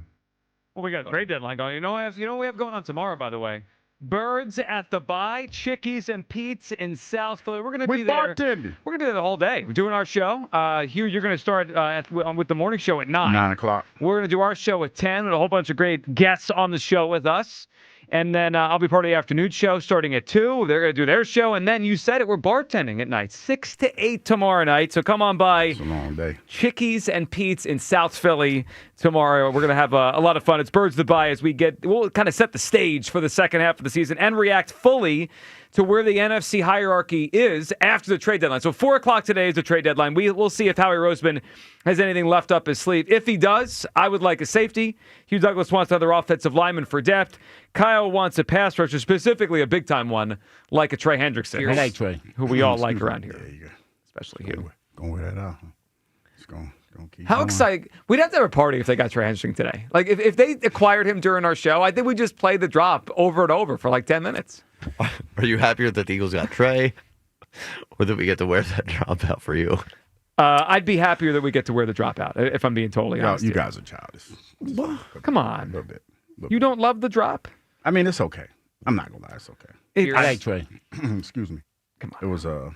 Well, we got a trade deadline going. You know what we have going on tomorrow, by the way? Birds at the Bye, Chickies and Pete's in South Philly. We're going to be there. Bartending. We're going to do that the whole day. We're doing our show. Hugh, you're going to start with the morning show at 9. 9 o'clock. We're going to do our show at 10 with a whole bunch of great guests on the show with us. And then I'll be part of the afternoon show starting at 2. They're going to do their show. And then you said it, we're bartending at night, 6 to 8 tomorrow night. So come on by. It's a long day. Chickies and Pete's in South Philly tomorrow. We're going to have a lot of fun. It's Birds to Buy as we'll kind of set the stage for the second half of the season and react fully to where the NFC hierarchy is after the trade deadline. So 4 o'clock today is the trade deadline. We'll see if Howie Roseman has anything left up his sleeve. If he does, I would like a safety. Hugh Douglas wants another offensive lineman for depth. Kyle wants a pass rusher, specifically a big-time one, like a Trey Hendrickson. I like Trey. Who we all like around here. There you go. Especially Hugh. Going with that out. It's going to keep How going. exciting. We'd have to have a party if they got Trey Hendrickson today. Like, if they acquired him during our show, I think we just play the drop over and over for like 10 minutes. Are you happier that the Eagles got Trey, or that we get to wear that drop out for you? I'd be happier that we get to wear the dropout, if I'm being totally honest. You here. guys are childish. Come on. A little bit. You don't love the drop? I mean, it's okay. I'm not going to lie. It's okay. I like Trey. Excuse me. Come on. It was a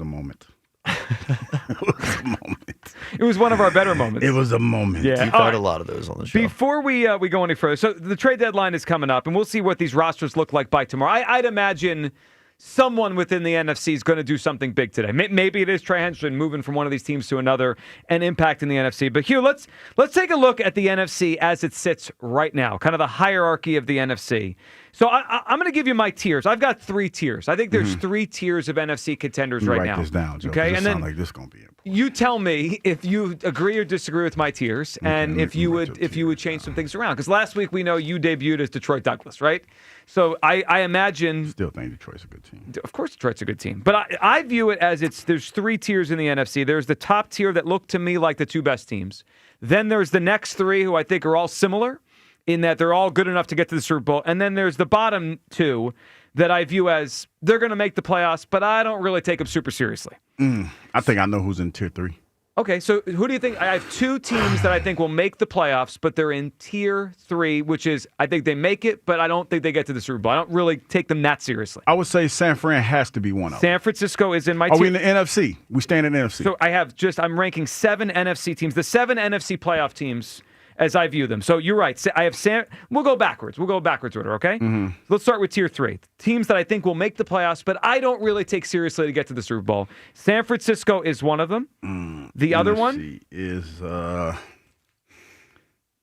moment. It was a moment. It was one of our better moments. It was a moment. Yeah. You've had a lot of those on the show. Before we go any further, so the trade deadline is coming up, and we'll see what these rosters look like by tomorrow. I'd imagine someone within the NFC is going to do something big today. Maybe it is Trey Hendrickson moving from one of these teams to another and impacting the NFC. But Hugh, let's take a look at the NFC as it sits right now, kind of the hierarchy of the NFC. So I'm going to give you my tiers. I've got 3 tiers. I think there's 3 tiers of NFC contenders right now. Write this down, Joe. Okay, and then like this going to be important. You tell me if you agree or disagree with my tiers, and if you would change some things around. Because last week we know you debuted as Detroit Douglas, right? So I imagine. Still think Detroit's a good team. Of course, Detroit's a good team, but I view it as there's 3 tiers in the NFC. There's the top tier that look to me like the 2 best teams. Then there's the next 3 who I think are all similar in that they're all good enough to get to the Super Bowl. And then there's the bottom 2 that I view as they're going to make the playoffs, but I don't really take them super seriously. I think I know who's in tier 3. Okay, so who do you think? I have 2 teams that I think will make the playoffs, but they're in tier 3, which is I think they make it, but I don't think they get to the Super Bowl. I don't really take them that seriously. I would say San Fran has to be one of them. San Francisco is in my tier. tier. Are we in the NFC? We stand in the NFC. So I'm ranking 7 NFC teams, the 7 NFC playoff teams as I view them. So you're right. I have we'll go backwards. We'll go backwards order, okay? Mm-hmm. Let's start with tier 3. Teams that I think will make the playoffs, but I don't really take seriously to get to the Super Bowl. San Francisco is one of them. The other one is I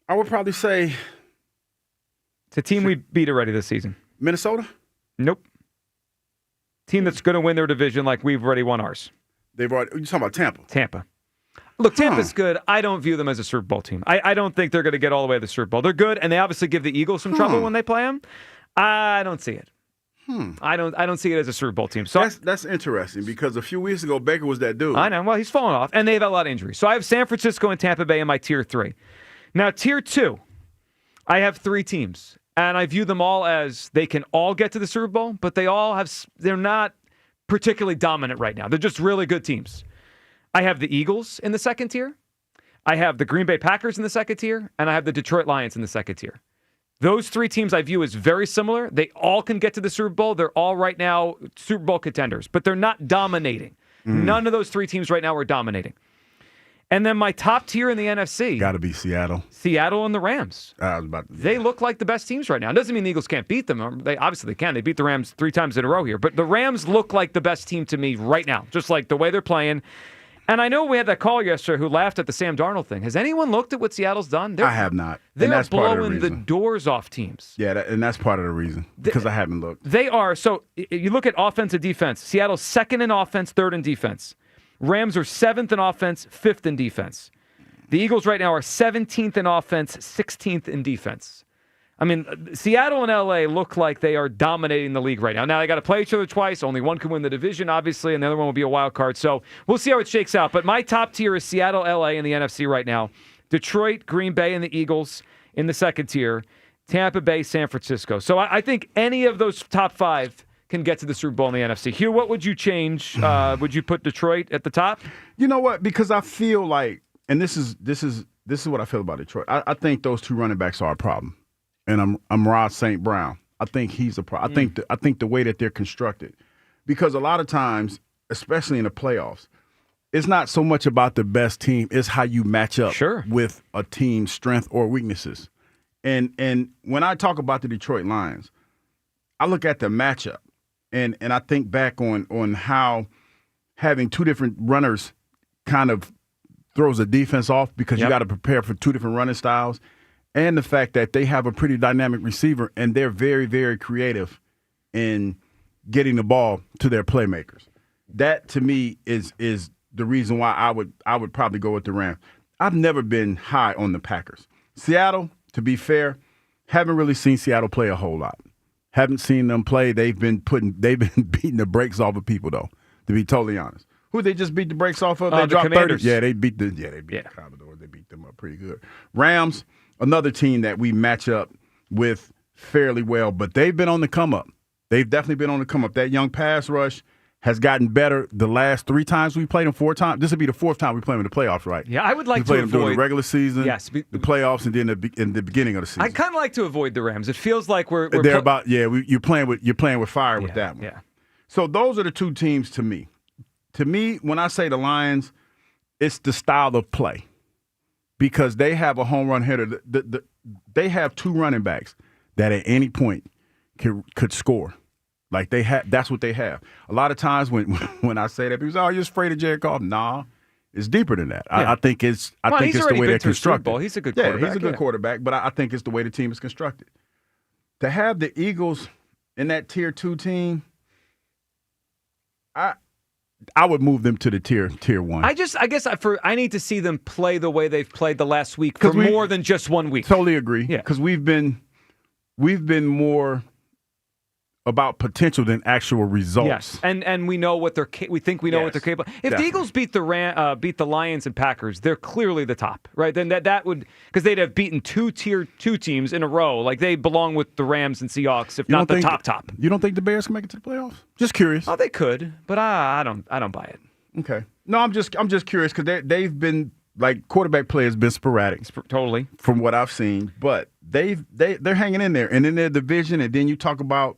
would probably say it's a team we beat already this season. Minnesota? Nope. Team that's going to win their division like we've already won ours. You're talking about Tampa? Tampa. Look, Tampa's good. I don't view them as a Super Bowl team. I don't think they're going to get all the way to the Super Bowl. They're good, and they obviously give the Eagles some trouble when they play them. I don't see it. I don't see it as a Super Bowl team. So that's interesting because a few weeks ago Baker was that dude. I know. Well, he's fallen off, and they've had a lot of injuries. So I have San Francisco and Tampa Bay in my tier 3. Now, tier 2, I have 3 teams, and I view them all as they can all get to the Super Bowl, but they're not particularly dominant right now. They're just really good teams. I have the Eagles in the second tier. I have the Green Bay Packers in the second tier, and I have the Detroit Lions in the second tier. Those 3 teams I view as very similar. They all can get to the Super Bowl. They're all right now Super Bowl contenders, but they're not dominating. None of those 3 teams right now are dominating. And then my top tier in the NFC. Got to be Seattle. Seattle and the Rams. They look like the best teams right now. It doesn't mean the Eagles can't beat them. Obviously they can. They beat the Rams 3 times in a row here. But the Rams look like the best team to me right now, just like the way they're playing. And I know we had that call yesterday who laughed at the Sam Darnold thing. Has anyone looked at what Seattle's done? I have not. They're blowing the doors off teams. Yeah, and that's part of the reason, because I haven't looked. They are. So you look at offense and defense. Seattle's 2nd in offense, 3rd in defense. Rams are 7th in offense, 5th in defense. The Eagles right now are 17th in offense, 16th in defense. I mean, Seattle and L.A. look like they are dominating the league right now. Now, they got to play each other twice. Only one can win the division, obviously, and the other one will be a wild card. So we'll see how it shakes out. But my top tier is Seattle, L.A. in the NFC right now. Detroit, Green Bay, and the Eagles in the second tier. Tampa Bay, San Francisco. So I think any of those top 5 can get to the Super Bowl in the NFC. Hugh, what would you change? Would you put Detroit at the top? You know what? Because I feel like, and this is what I feel about Detroit. I think those 2 running backs are a problem. And I'm Rod St. Brown. I think he's a problem. I think the way that they're constructed, because a lot of times, especially in the playoffs, it's not so much about the best team; it's how you match up with a team's strength or weaknesses. And when I talk about the Detroit Lions, I look at the matchup, and I think back on how having two different runners kind of throws a defense off because you got to prepare for two different running styles, and the fact that they have a pretty dynamic receiver and they're very, very creative in getting the ball to their playmakers. That to me is the reason why I would probably go with the Rams. I've never been high on the Packers. Seattle, to be fair, haven't really seen Seattle play a whole lot. Haven't seen them play. They've been beating the brakes off of people though, to be totally honest. Who they just beat the brakes off of? They dropped 30. Yeah, they beat the Commodores. They beat them up pretty good. Rams, another team that we match up with fairly well, but they've been on the come up. They've definitely been on the come up. That young pass rush has gotten better the last 3 times we played them, 4 times. This will be the 4th time we play them in the playoffs, right? Yeah, I would like we played to them avoid during the regular season, the playoffs, and then in the beginning of the season. I kind of like to avoid the Rams. It feels like we're you're playing with fire with that one. Yeah. So those are the two teams to me. To me, when I say the Lions, it's the style of play because they have a home run hitter. They have 2 running backs that at any point could score. Like that's what they have. A lot of times when I say that, people say, "Oh, you're just afraid of Jared Goff." Nah, it's deeper than that. Yeah. I think it's the way they're constructed. He's a good quarterback. Yeah, he's a good quarterback, but I think it's the way the team is constructed. To have the Eagles in that tier 2 team, I would move them to the tier 1. I guess I need to see them play the way they've played the last week for more than just 1 week. Totally agree. Yeah, because we've been more about potential than actual results. Yes, and we know what we think we know what they're capable. If the Eagles beat the Lions and Packers, they're clearly the top, right? Then that would, because they'd have beaten 2 tier 2 teams in a row. Like they belong with the Rams and Seahawks, if not the top. You don't think the Bears can make it to the playoffs? Just curious. Oh, they could, but I don't buy it. Okay. No, I'm just curious because they've been like quarterback play has been sporadic. Totally. From what I've seen, but they're hanging in there, and in their division, and then you talk about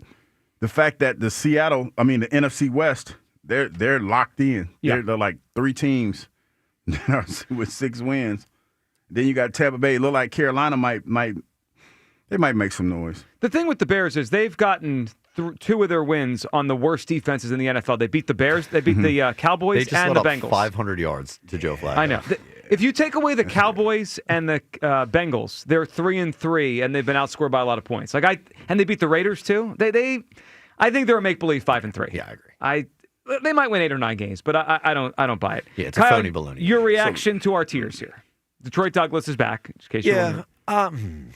the fact that the NFC West, they're locked in. Yeah. They're like 3 teams with 6 wins. Then you got Tampa Bay. It look like Carolina might make some noise. The thing with the Bears is they've gotten 2 of their wins on the worst defenses in the NFL. They beat the Bears, they beat the Cowboys, and the Bengals. 500 yards to Joe Flacco. I know. If you take away the Cowboys and the Bengals, they're 3-3, and they've been outscored by a lot of points. And they beat the Raiders too. I think they're a make-believe 5-3. Yeah, I agree. They might win 8 or 9 games, but I don't buy it. Yeah, it's Kyle, a phony baloney. Your reaction to our tiers here? Detroit Douglas is back. In case you're wondering.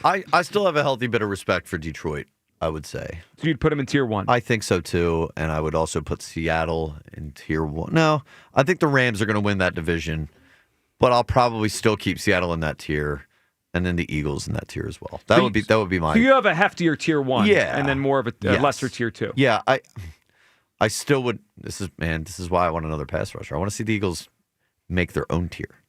I still have a healthy bit of respect for Detroit, I would say. So you'd put them in tier 1? I think so too, and I would also put Seattle in tier 1. No, I think the Rams are going to win that division, but I'll probably still keep Seattle in that tier, and then the Eagles in that tier as well. That would be my. So you have a heftier tier 1, yeah, and then more of a lesser tier 2. Yeah, I still would. This is why I want another pass rusher. I want to see the Eagles make their own tier.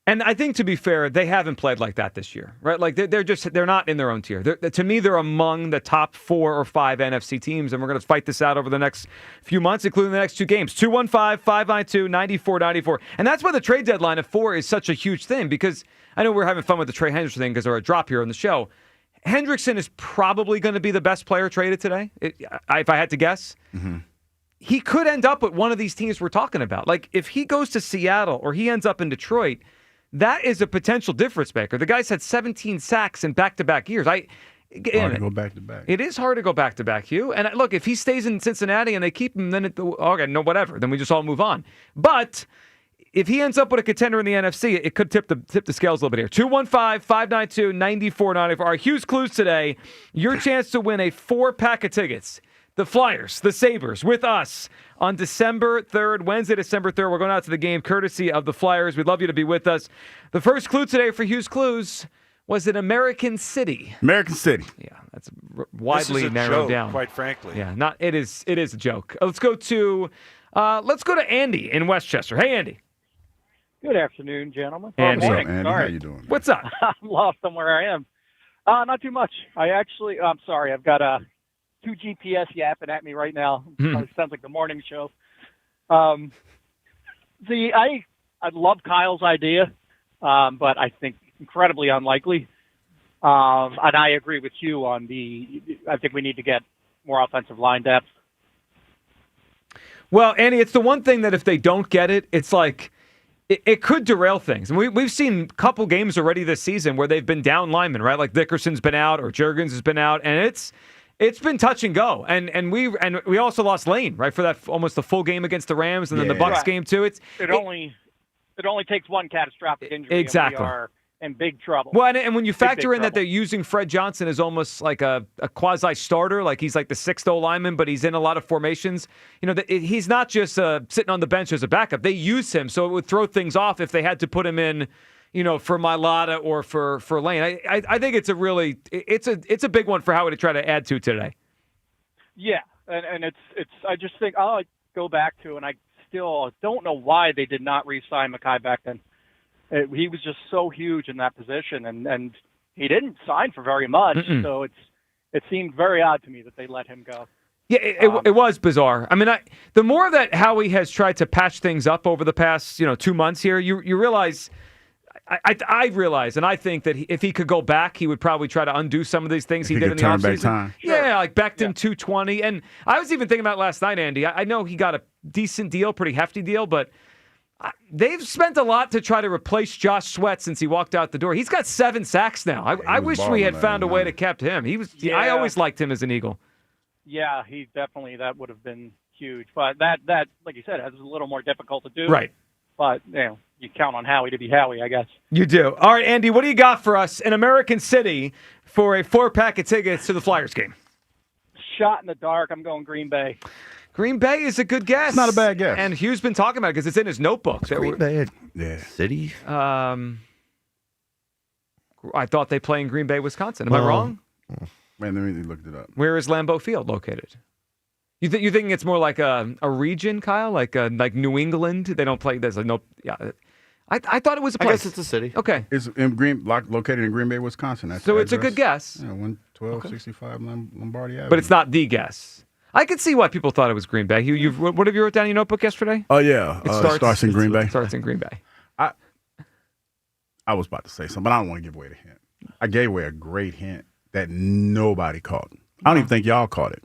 And I think, to be fair, they haven't played like that this year, right? Like they're not in their own tier. To me, they're among the top 4 or 5 NFC teams, and we're going to fight this out over the next few months, including the next 2 games. 215-592-9494. And that's why the trade deadline at 4 is such a huge thing, because I know we're having fun with the Trey Hendrickson thing because they're a drop here on the show. Hendrickson is probably going to be the best player traded today, if I had to guess. Mm-hmm. He could end up with one of these teams we're talking about. Like, if he goes to Seattle or he ends up in Detroit, that is a potential difference maker. The guy's had 17 sacks in back-to-back years. Hard to go back-to-back. It is hard to go back-to-back, Hugh. And look, if he stays in Cincinnati and they keep him, then whatever. Then we just all move on. But if he ends up with a contender in the NFC, it could tip the scales a little bit here. 215-592-9494. Our Hughes Clues today, your chance to win a 4-pack of tickets. The Flyers, the Sabres, with us on December 3rd, Wednesday, December 3rd. We're going out to the game courtesy of the Flyers. We'd love you to be with us. The first clue today for Hughes Clues was an American city. American City. Yeah, that's widely narrowed down. Quite frankly. Yeah, it is a joke. Let's go to Andy in Westchester. Hey, Andy. Good afternoon, gentlemen. Andy. Morning. Andy, Sorry. how you doing? What's up? I'm lost on where I am. Not too much. I'm sorry. I've got two GPS yapping at me right now. It sounds like the morning show. I love Kyle's idea, but I think incredibly unlikely. And I agree with you on I think we need to get more offensive line depth. Well, Andy, it's the one thing that if they don't get it, it's like it could derail things. And we've seen a couple games already this season where they've been down linemen, right? Like Dickerson's been out or Juergens has been out, and it's been touch and go. And we also lost Lane, right, for that almost the full game against the Rams, and then the Bucs game too. It only takes one catastrophic injury. Exactly. And we are in big trouble. Well, and when you factor in trouble. that they're using Fred Johnson as almost like a quasi-starter, like he's like the sixth O-lineman, but he's in a lot of formations. He's not just sitting on the bench as a backup. They use him, so it would throw things off if they had to put him in, for Mailata or for Lane. I think it's a big one for Howie to try to add to today. Yeah, and it's I just think I'll go back to, and I still don't know why they did not re-sign Mekhi back then. He was just so huge in that position, and he didn't sign for very much. So it seemed very odd to me that they let him go. Yeah, it was bizarre. I mean, the more that Howie has tried to patch things up over the past 2 months here, you realize. I realize, and I think that if he could go back, he would probably try to undo some of these things he did in the offseason. Back time. Yeah, like Becton 220. And I was even thinking about last night, Andy. I know he got a decent deal, pretty hefty deal, but they've spent a lot to try to replace Josh Sweat since he walked out the door. He's got 7 sacks now. I wish we had found a way to kept him. I always liked him as an Eagle. Yeah, that would have been huge. But that like you said, is a little more difficult to do. Right. But you count on Howie to be Howie, I guess. You do. All right, Andy, what do you got for us in American City for a 4-pack of tickets to the Flyers game? Shot in the dark. I'm going Green Bay. Green Bay is a good guess. It's not a bad guess. And Hugh's been talking about it because it's in his notebook. Green Bay City? I thought they play in Green Bay, Wisconsin. Am I wrong? Man, let me look it up. Where is Lambeau Field located? You think it's more like a region, Kyle? Like New England? They don't play. There's no. Yeah, I thought it was a place. I guess it's a city. Okay. It's located in Green Bay, Wisconsin. That's so it's a good guess. Yeah, 11265 Lombardi Avenue. But it's not the guess. I could see why people thought it was Green Bay. What have you wrote down in your notebook yesterday? Oh yeah, it starts in Green Bay. It starts in Green Bay. I was about to say something, but I don't want to give away the hint. I gave away a great hint that nobody caught. I don't even think y'all caught it.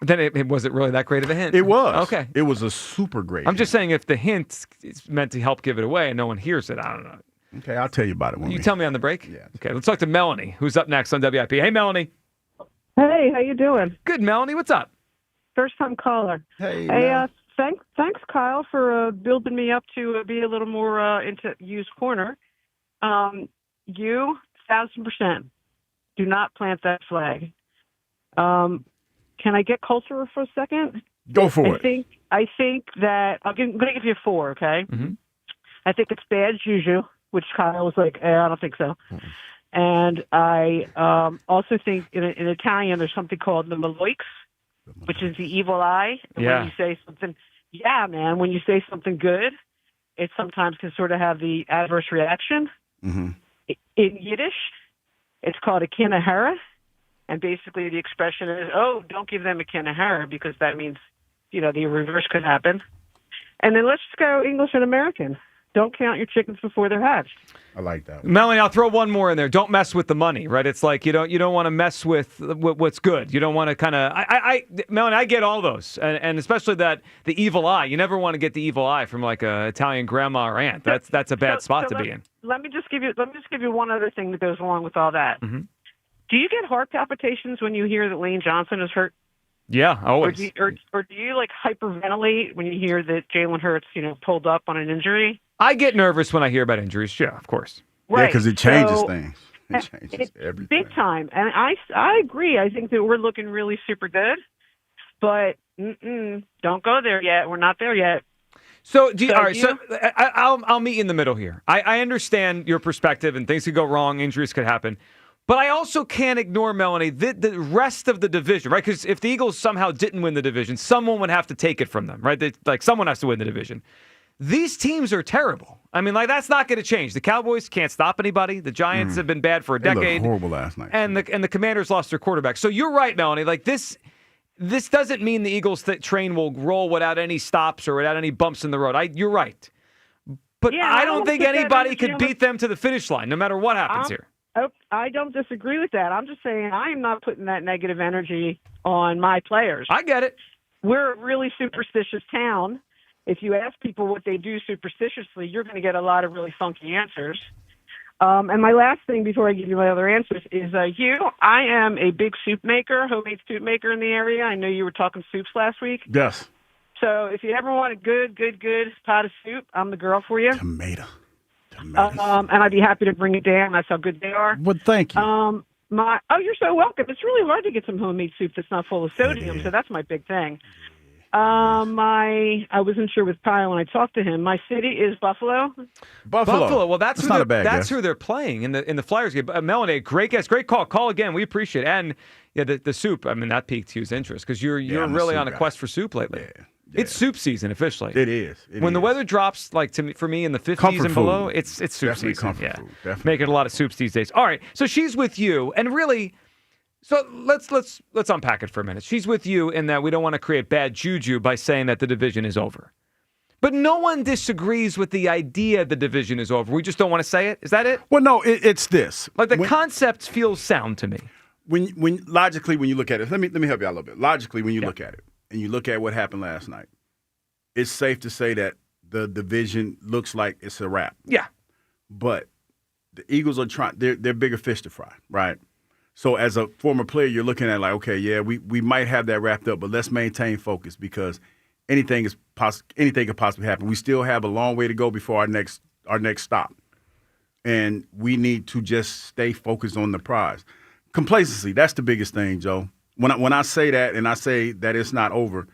Then it wasn't really that great of a hint. It was. Okay. It was a super great I'm just saying if the hint is meant to help give it away and no one hears it, I don't know. Okay, I'll tell you about it. You tell me on the break? Yeah. Okay, let's talk to Melanie, who's up next on WIP. Hey, Melanie. Hey, how you doing? Good, Melanie. What's up? First-time caller. Hey, thanks, Kyle, for building me up to be a little more into used corner. You, 1,000%, do not plant that flag. Can I get cultural for a second? Go for it. I think that I'm going to give you a 4, okay? Mm-hmm. I think it's bad juju, which Kyle was like, I don't think so. Mm-hmm. And I also think in Italian there's something called the Maloix, which is the evil eye. And yeah. When you say something, when you say something good, it sometimes can sort of have the adverse reaction. Mm-hmm. In Yiddish, it's called a kinahara. And basically the expression is, don't give them a kinahara because that means, the reverse could happen. And then let's just go English and American. Don't count your chickens before they're hatched. I like that. Melanie, I'll throw one more in there. Don't mess with the money, right? It's like you don't want to mess with what's good. You don't want to kind of. Melanie, I get all those, and especially that the evil eye. You never want to get the evil eye from like a Italian grandma or aunt. That's a bad spot to be in. Let me just give you one other thing that goes along with all that. Mm-hmm. Do you get heart palpitations when you hear that Lane Johnson is hurt? Yeah, always. Or do you like hyperventilate when you hear that Jalen Hurts, pulled up on an injury? I get nervous when I hear about injuries. Yeah, of course. Right. Yeah, because it changes things. It changes everything. Big time. And I agree. I think that we're looking really super good. But don't go there yet. We're not there yet. So, all right. So I'll meet you in the middle here. I understand your perspective, and things could go wrong. Injuries could happen. But I also can't ignore, Melanie, the rest of the division, right? Because if the Eagles somehow didn't win the division, someone would have to take it from them, right? Someone has to win the division. these teams are terrible. I mean, like, that's not going to change. The Cowboys can't stop anybody. The Giants have been bad for a decade. They looked horrible last night. And the Commanders lost their quarterback. So you're right, Melanie. Like, this doesn't mean the Eagles train will roll without any stops or without any bumps in the road. You're right. But Yeah, I don't think anybody could could beat them to the finish line, no matter what happens here. I don't disagree with that. I'm just saying I am not putting that negative energy on my players. I get it. We're a really superstitious town. If you ask people what they do superstitiously, you're going to get a lot of really funky answers. And my last thing before I give you my other answers is, Hugh, I am a big soup maker, homemade soup maker in the area. I know you were talking soups last week. Yes. So if you ever want a good pot of soup, I'm the girl for you. Tomato. And I'd be happy to bring it down. That's how good they are. Well, thank you. You're so welcome. It's really hard to get some homemade soup that's not full of sodium, so that's my big thing. I wasn't sure with Kyle when I talked to him. My city is Buffalo. Buffalo. Well, that's not a bad that's guess. who they're playing in the Flyers game. Melanie, great guess, great call. Call again. We appreciate it. And yeah, the soup. I mean, that piqued Hugh's interest because you're I'm a really soup on a guy. quest for soup lately. Yeah. It's soup season officially. It is. When the weather drops, like for me in the 50s Comfort and below, food. it's soup Definitely season. comfort food. Definitely. Making a lot of soups these days. All right, so she's with you, and really, so let's unpack it for a minute. She's with you in that we don't want to create bad juju by saying that the division is over. But no one disagrees with the idea the division is over. We just don't want to say it. Is that it? Well, no, it's this. Like the concept feels sound to me. When logically, when you look at it, let me help you out a little bit. Logically, when you look at it and you look at what happened last night, it's safe to say that the division looks like it's a wrap. Yeah. But the Eagles are trying. They're bigger fish to fry, right? So as a former player, you're looking at like, okay, yeah, we might have that wrapped up, but let's maintain focus because anything could possibly happen. We still have a long way to go before our next stop, and we need to just stay focused on the prize. Complacency, that's the biggest thing, Joe. When I say that and I say that it's not over,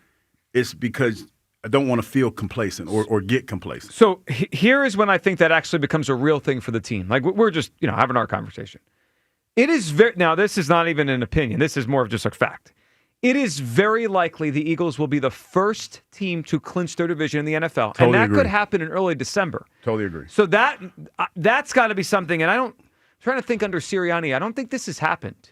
it's because I don't want to feel complacent or get complacent. So here is when I think that actually becomes a real thing for the team. Like we're just having our conversation. It is now this is not even an opinion. This is more of just a fact. It is very likely the Eagles will be the first team to clinch their division in the NFL. Totally and that agree. could happen in early December. Totally agree. So that's got to be something. And I'm trying to think under Sirianni, I don't think this has happened.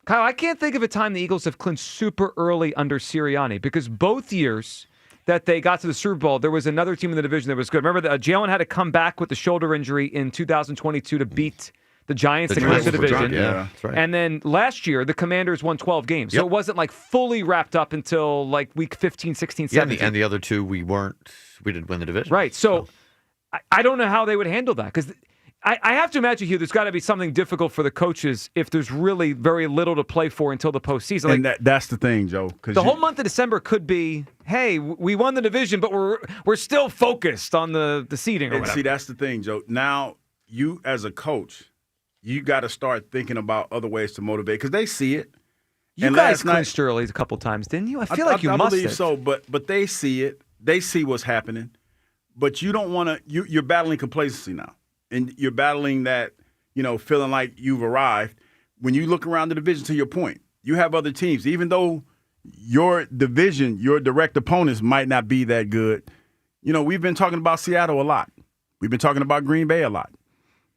Kyle, I can't think of a time the Eagles have clinched super early under Sirianni because both years that they got to the Super Bowl, there was another team in the division that was good. Remember that Jaelan had to come back with the shoulder injury in 2022 to beat the Giants to clinch the division. Yeah, that's right. And then last year, the Commanders won 12 games. So it wasn't like fully wrapped up until like week 15, 16, 17. And the other two, we didn't win the division. Right. So I don't know how they would handle that because I have to imagine, Hugh, there's got to be something difficult for the coaches if there's really very little to play for until the postseason. And that's the thing, Joe. The whole month of December could be, hey, we won the division, but we're still focused on the seeding or whatever. See, that's the thing, Joe. Now, you as a coach, you got to start thinking about other ways to motivate because they see it. You and guys last night, clinched early a couple times, didn't you? I feel like you I must believe have. so, but they see it. They see what's happening. But you don't want to – you're battling complacency now. And you're battling that, feeling like you've arrived. When you look around the division, to your point, you have other teams. Even though your division, your direct opponents might not be that good. We've been talking about Seattle a lot. We've been talking about Green Bay a lot.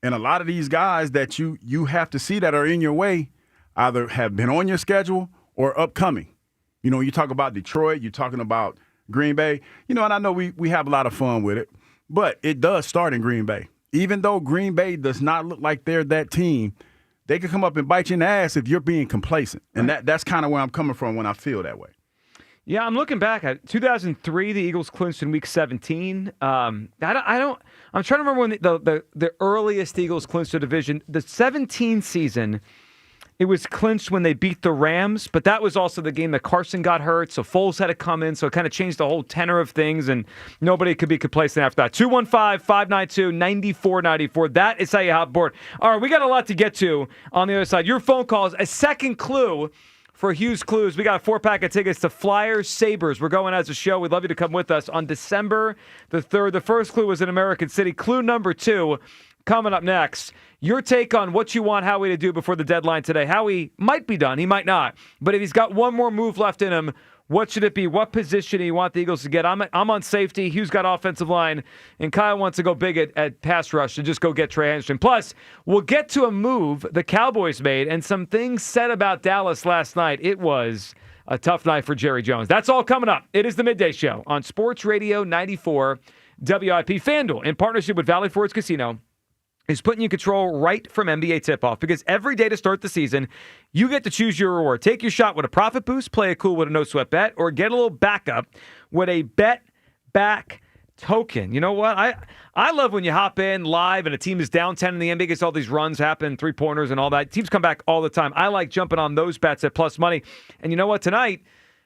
And a lot of these guys that you have to see that are in your way either have been on your schedule or upcoming. You talk about Detroit, you're talking about Green Bay. And I know we have a lot of fun with it, but it does start in Green Bay. Even though Green Bay does not look like they're that team, they can come up and bite you in the ass if you're being complacent. And that's kind of where I'm coming from when I feel that way. Yeah, I'm looking back at 2003. The Eagles clinched in Week 17. I'm trying to remember when the earliest Eagles clinched the division. The 17 season, it was clinched when they beat the Rams, but that was also the game that Carson got hurt, so Foles had to come in, so it kind of changed the whole tenor of things, and nobody could be complacent after that. 215-592-9494. That is how you hop board. All right, we got a lot to get to on the other side. Your phone calls, a second clue for Hugh's Clues. We got a 4-pack of tickets to Flyers Sabres. We're going as a show. We'd love you to come with us on December the 3rd. The first clue was in American City. Clue number 2 coming up next. Your take on what you want Howie to do before the deadline today. Howie might be done. He might not. But if he's got one more move left in him, What should it be? What position do you want the Eagles to get? I'm on safety. Hugh's got offensive line. And Kyle wants to go big at pass rush and just go get Trey Hendrickson. Plus, we'll get to a move the Cowboys made and some things said about Dallas last night. It was a tough night for Jerry Jones. That's all coming up. It is the Midday Show on Sports Radio 94 WIP. FanDuel, in partnership with Valley Forge Casino, is putting you in control right from NBA tip-off, because every day to start the season, you get to choose your reward. Take your shot with a profit boost, play it cool with a no-sweat bet, or get a little backup with a bet-back token. You know what? I love when you hop in live and a team is down 10 in the NBA, because all these runs happen, three-pointers and all that. Teams come back all the time. I like jumping on those bets at plus money. And you know what? Tonight,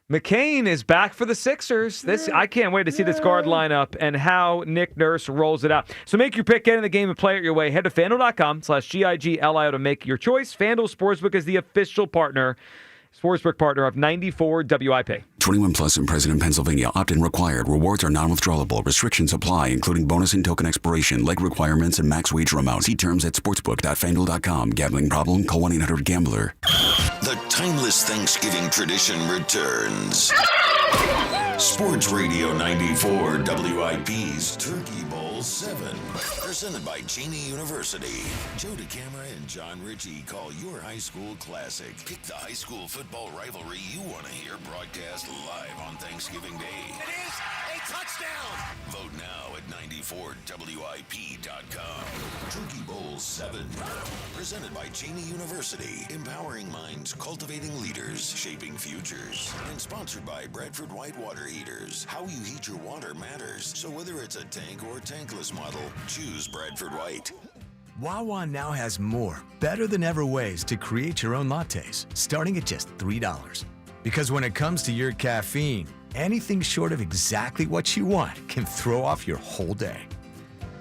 McCain is back for the Sixers. I can't wait to see this guard lineup and how Nick Nurse rolls it out. So make your pick, get in the game, and play it your way. Head to FanDuel.com/GIGLIO to make your choice. FanDuel Sportsbook is the official sportsbook partner of 94 WIP. 21 plus and present in Pennsylvania. Opt-in required. Rewards are non-withdrawable. Restrictions apply, including bonus and token expiration, leg requirements, and max wager amount. See terms at sportsbook.fanduel.com. Gambling problem? Call 1-800-GAMBLER. The timeless Thanksgiving tradition returns. Sports Radio 94 WIP's Turkey Bowl 7. Presented by Cheney University. Joe DeCamera and John Ritchie call your high school classic. Pick the high school football rivalry you want to hear broadcast live on Thanksgiving Day. It is a touchdown. Vote now at 94WIP.com. Turkey Bowl 7. Presented by Cheney University. Empowering minds, cultivating leaders, shaping futures. And sponsored by Bradford White Water Heaters. How you heat your water matters. So whether it's a tank or tankless model, choose Bradford White. Wawa now has more, better than ever ways to create your own lattes, starting at just $3. Because when it comes to your caffeine, anything short of exactly what you want can throw off your whole day.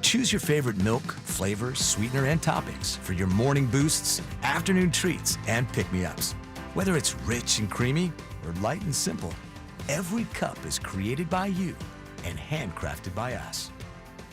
Choose your favorite milk, flavor, sweetener, and toppings for your morning boosts, afternoon treats, and pick-me-ups. Whether it's rich and creamy or light and simple, every cup is created by you and handcrafted by us.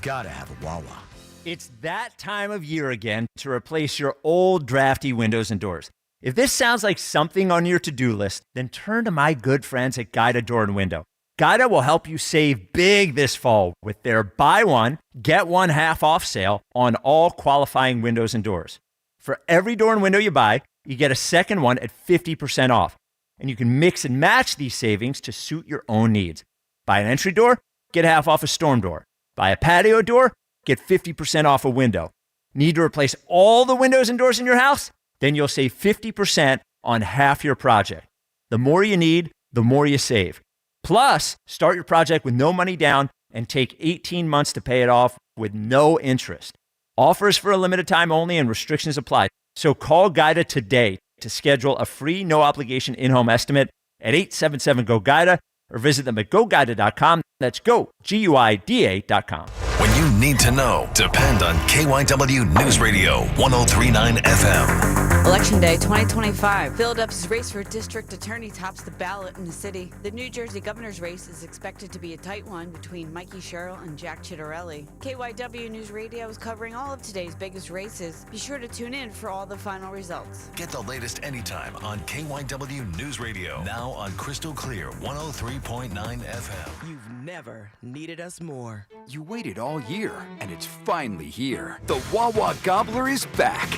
Gotta have a Wawa. It's that time of year again to replace your old drafty windows and doors. If this sounds like something on your to-do list, then turn to my good friends at Guida Door and Window. Guida will help you save big this fall with their buy one, get one half off sale on all qualifying windows and doors. For every door and window you buy, you get a second one at 50% off. And you can mix and match these savings to suit your own needs. Buy an entry door, get half off a storm door. Buy a patio door, get 50% off a window. Need to replace all the windows and doors in your house? Then you'll save 50% on half your project. The more you need, the more you save. Plus, start your project with no money down and take 18 months to pay it off with no interest. Offers for a limited time only and restrictions apply. So call Guida today to schedule a free no-obligation in-home estimate at 877-GO-GUIDA or visit them at GoGuida.com. That's go, GUIDA.com. When you need to know, depend on KYW News Radio 103.9 FM. Election Day 2025. Philadelphia's race for district attorney tops the ballot in the city. The New Jersey governor's race is expected to be a tight one between Mikey Sherrill and Jack Chitterelli. KYW News Radio is covering all of today's biggest races. Be sure to tune in for all the final results. Get the latest anytime on KYW News Radio. Now on Crystal Clear 103.9 FM. You've never needed us more. You waited all year, and it's finally here. The Wawa Gobbler is back.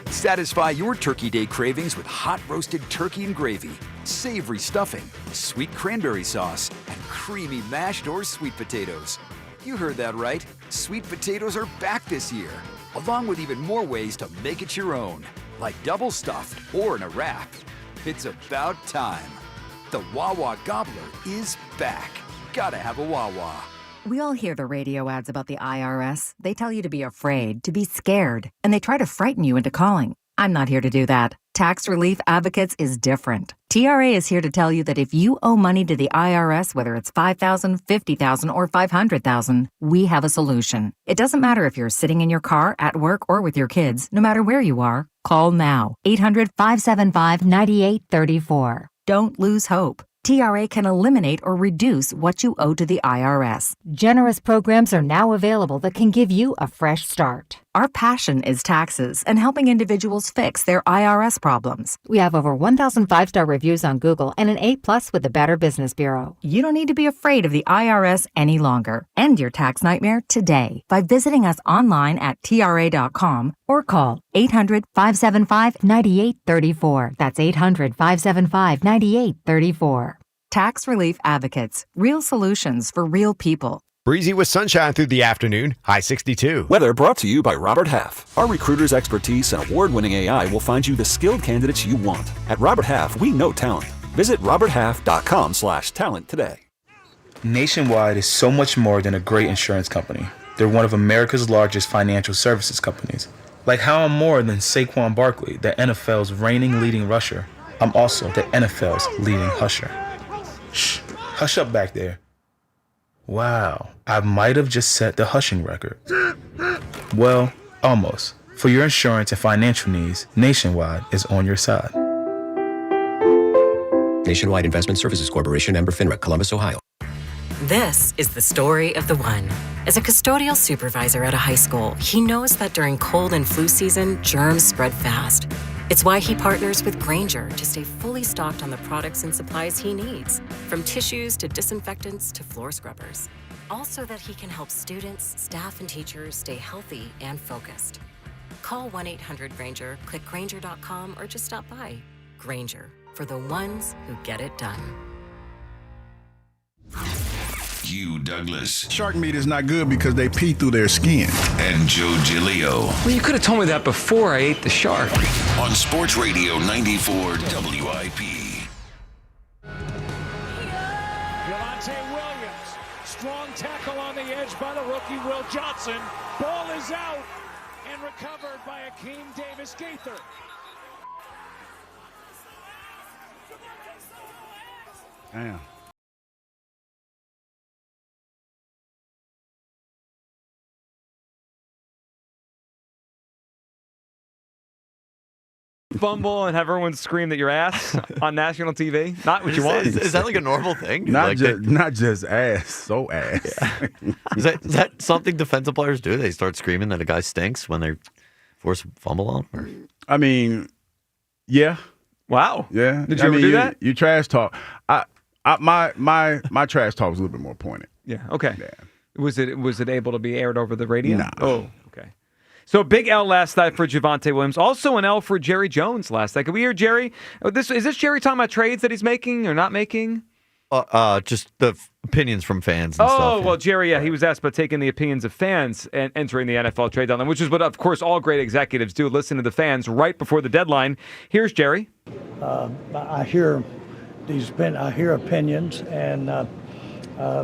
Satisfy your Turkey Day cravings with hot roasted turkey and gravy, savory stuffing, sweet cranberry sauce, and creamy mashed or sweet potatoes. You heard that right. Sweet potatoes are back this year, along with even more ways to make it your own, like double stuffed or in a wrap. It's about time. The Wawa Gobbler is back. Gotta have a Wawa. We all hear the radio ads about the IRS. They tell you to be afraid, to be scared, and they try to frighten you into calling. I'm not here to do that. Tax Relief Advocates is different. TRA is here to tell you that if you owe money to the IRS, whether it's $5,000, $50,000, or $500,000, we have a solution. It doesn't matter if you're sitting in your car, at work, or with your kids. No matter where you are, call now. 800-575-9834. Don't lose hope. TRA can eliminate or reduce what you owe to the IRS. Generous programs are now available that can give you a fresh start. Our passion is taxes and helping individuals fix their IRS problems. We have over 1,000 5-star reviews on Google and an A+ with the Better Business Bureau. You don't need to be afraid of the IRS any longer. End your tax nightmare today by visiting us online at TRA.com or call 800-575-9834. That's 800-575-9834. Tax Relief Advocates. Real solutions for real people. Breezy with sunshine through the afternoon. High 62. Weather brought to you by Robert Half. Our recruiters' expertise and award-winning AI will find you the skilled candidates you want. At Robert Half, we know talent. Visit roberthalf.com/talent today. Nationwide is so much more than a great insurance company. They're one of America's largest financial services companies. Like how I'm more than Saquon Barkley, the NFL's reigning leading rusher. I'm also the NFL's leading husher. Shh, hush up back there. Wow, I might have just set the hushing record. Well, almost. For your insurance and financial needs, Nationwide is on your side. Nationwide Investment Services Corporation, member FINRA, Columbus, Ohio. This is the story of the one. As a custodial supervisor at a high school, he knows that during cold and flu season, germs spread fast. It's why he partners with Grainger to stay fully stocked on the products and supplies he needs, from tissues to disinfectants to floor scrubbers. Also that he can help students, staff, and teachers stay healthy and focused. Call 1-800-GRAINGER, click Grainger.com, or just stop by. Grainger, for the ones who get it done. Hugh Douglas. Shark meat is not good because they pee through their skin. And Joe Giglio. Well, you could have told me that before I ate the shark. On Sports Radio 94 WIP. Javonte Williams. Strong tackle on the edge by the rookie Will Johnson. Ball is out and recovered by Akeem Davis-Gaither. Damn. Fumble and have everyone scream that your ass on national TV. Not what you want. Is that like a normal thing? Not just ass, so ass. Yeah. Is that something defensive players do? They start screaming that a guy stinks when they force a fumble on him? Or? I mean, yeah. Wow. Yeah. Did you ever do that? You trash talk. My trash talk was a little bit more pointed. Yeah. Okay. Yeah. Was it able to be aired over the radio? No. Oh, okay. So a big L last night for Javonte Williams. Also an L for Jerry Jones last night. Can we hear Jerry? Is this Jerry talking about trades that he's making or not making? Just the opinions from fans and stuff. Oh, yeah. well, Jerry, he was asked about taking the opinions of fans and entering the NFL trade deadline, which is what, of course, all great executives do, listen to the fans right before the deadline. Here's Jerry. I hear opinions, and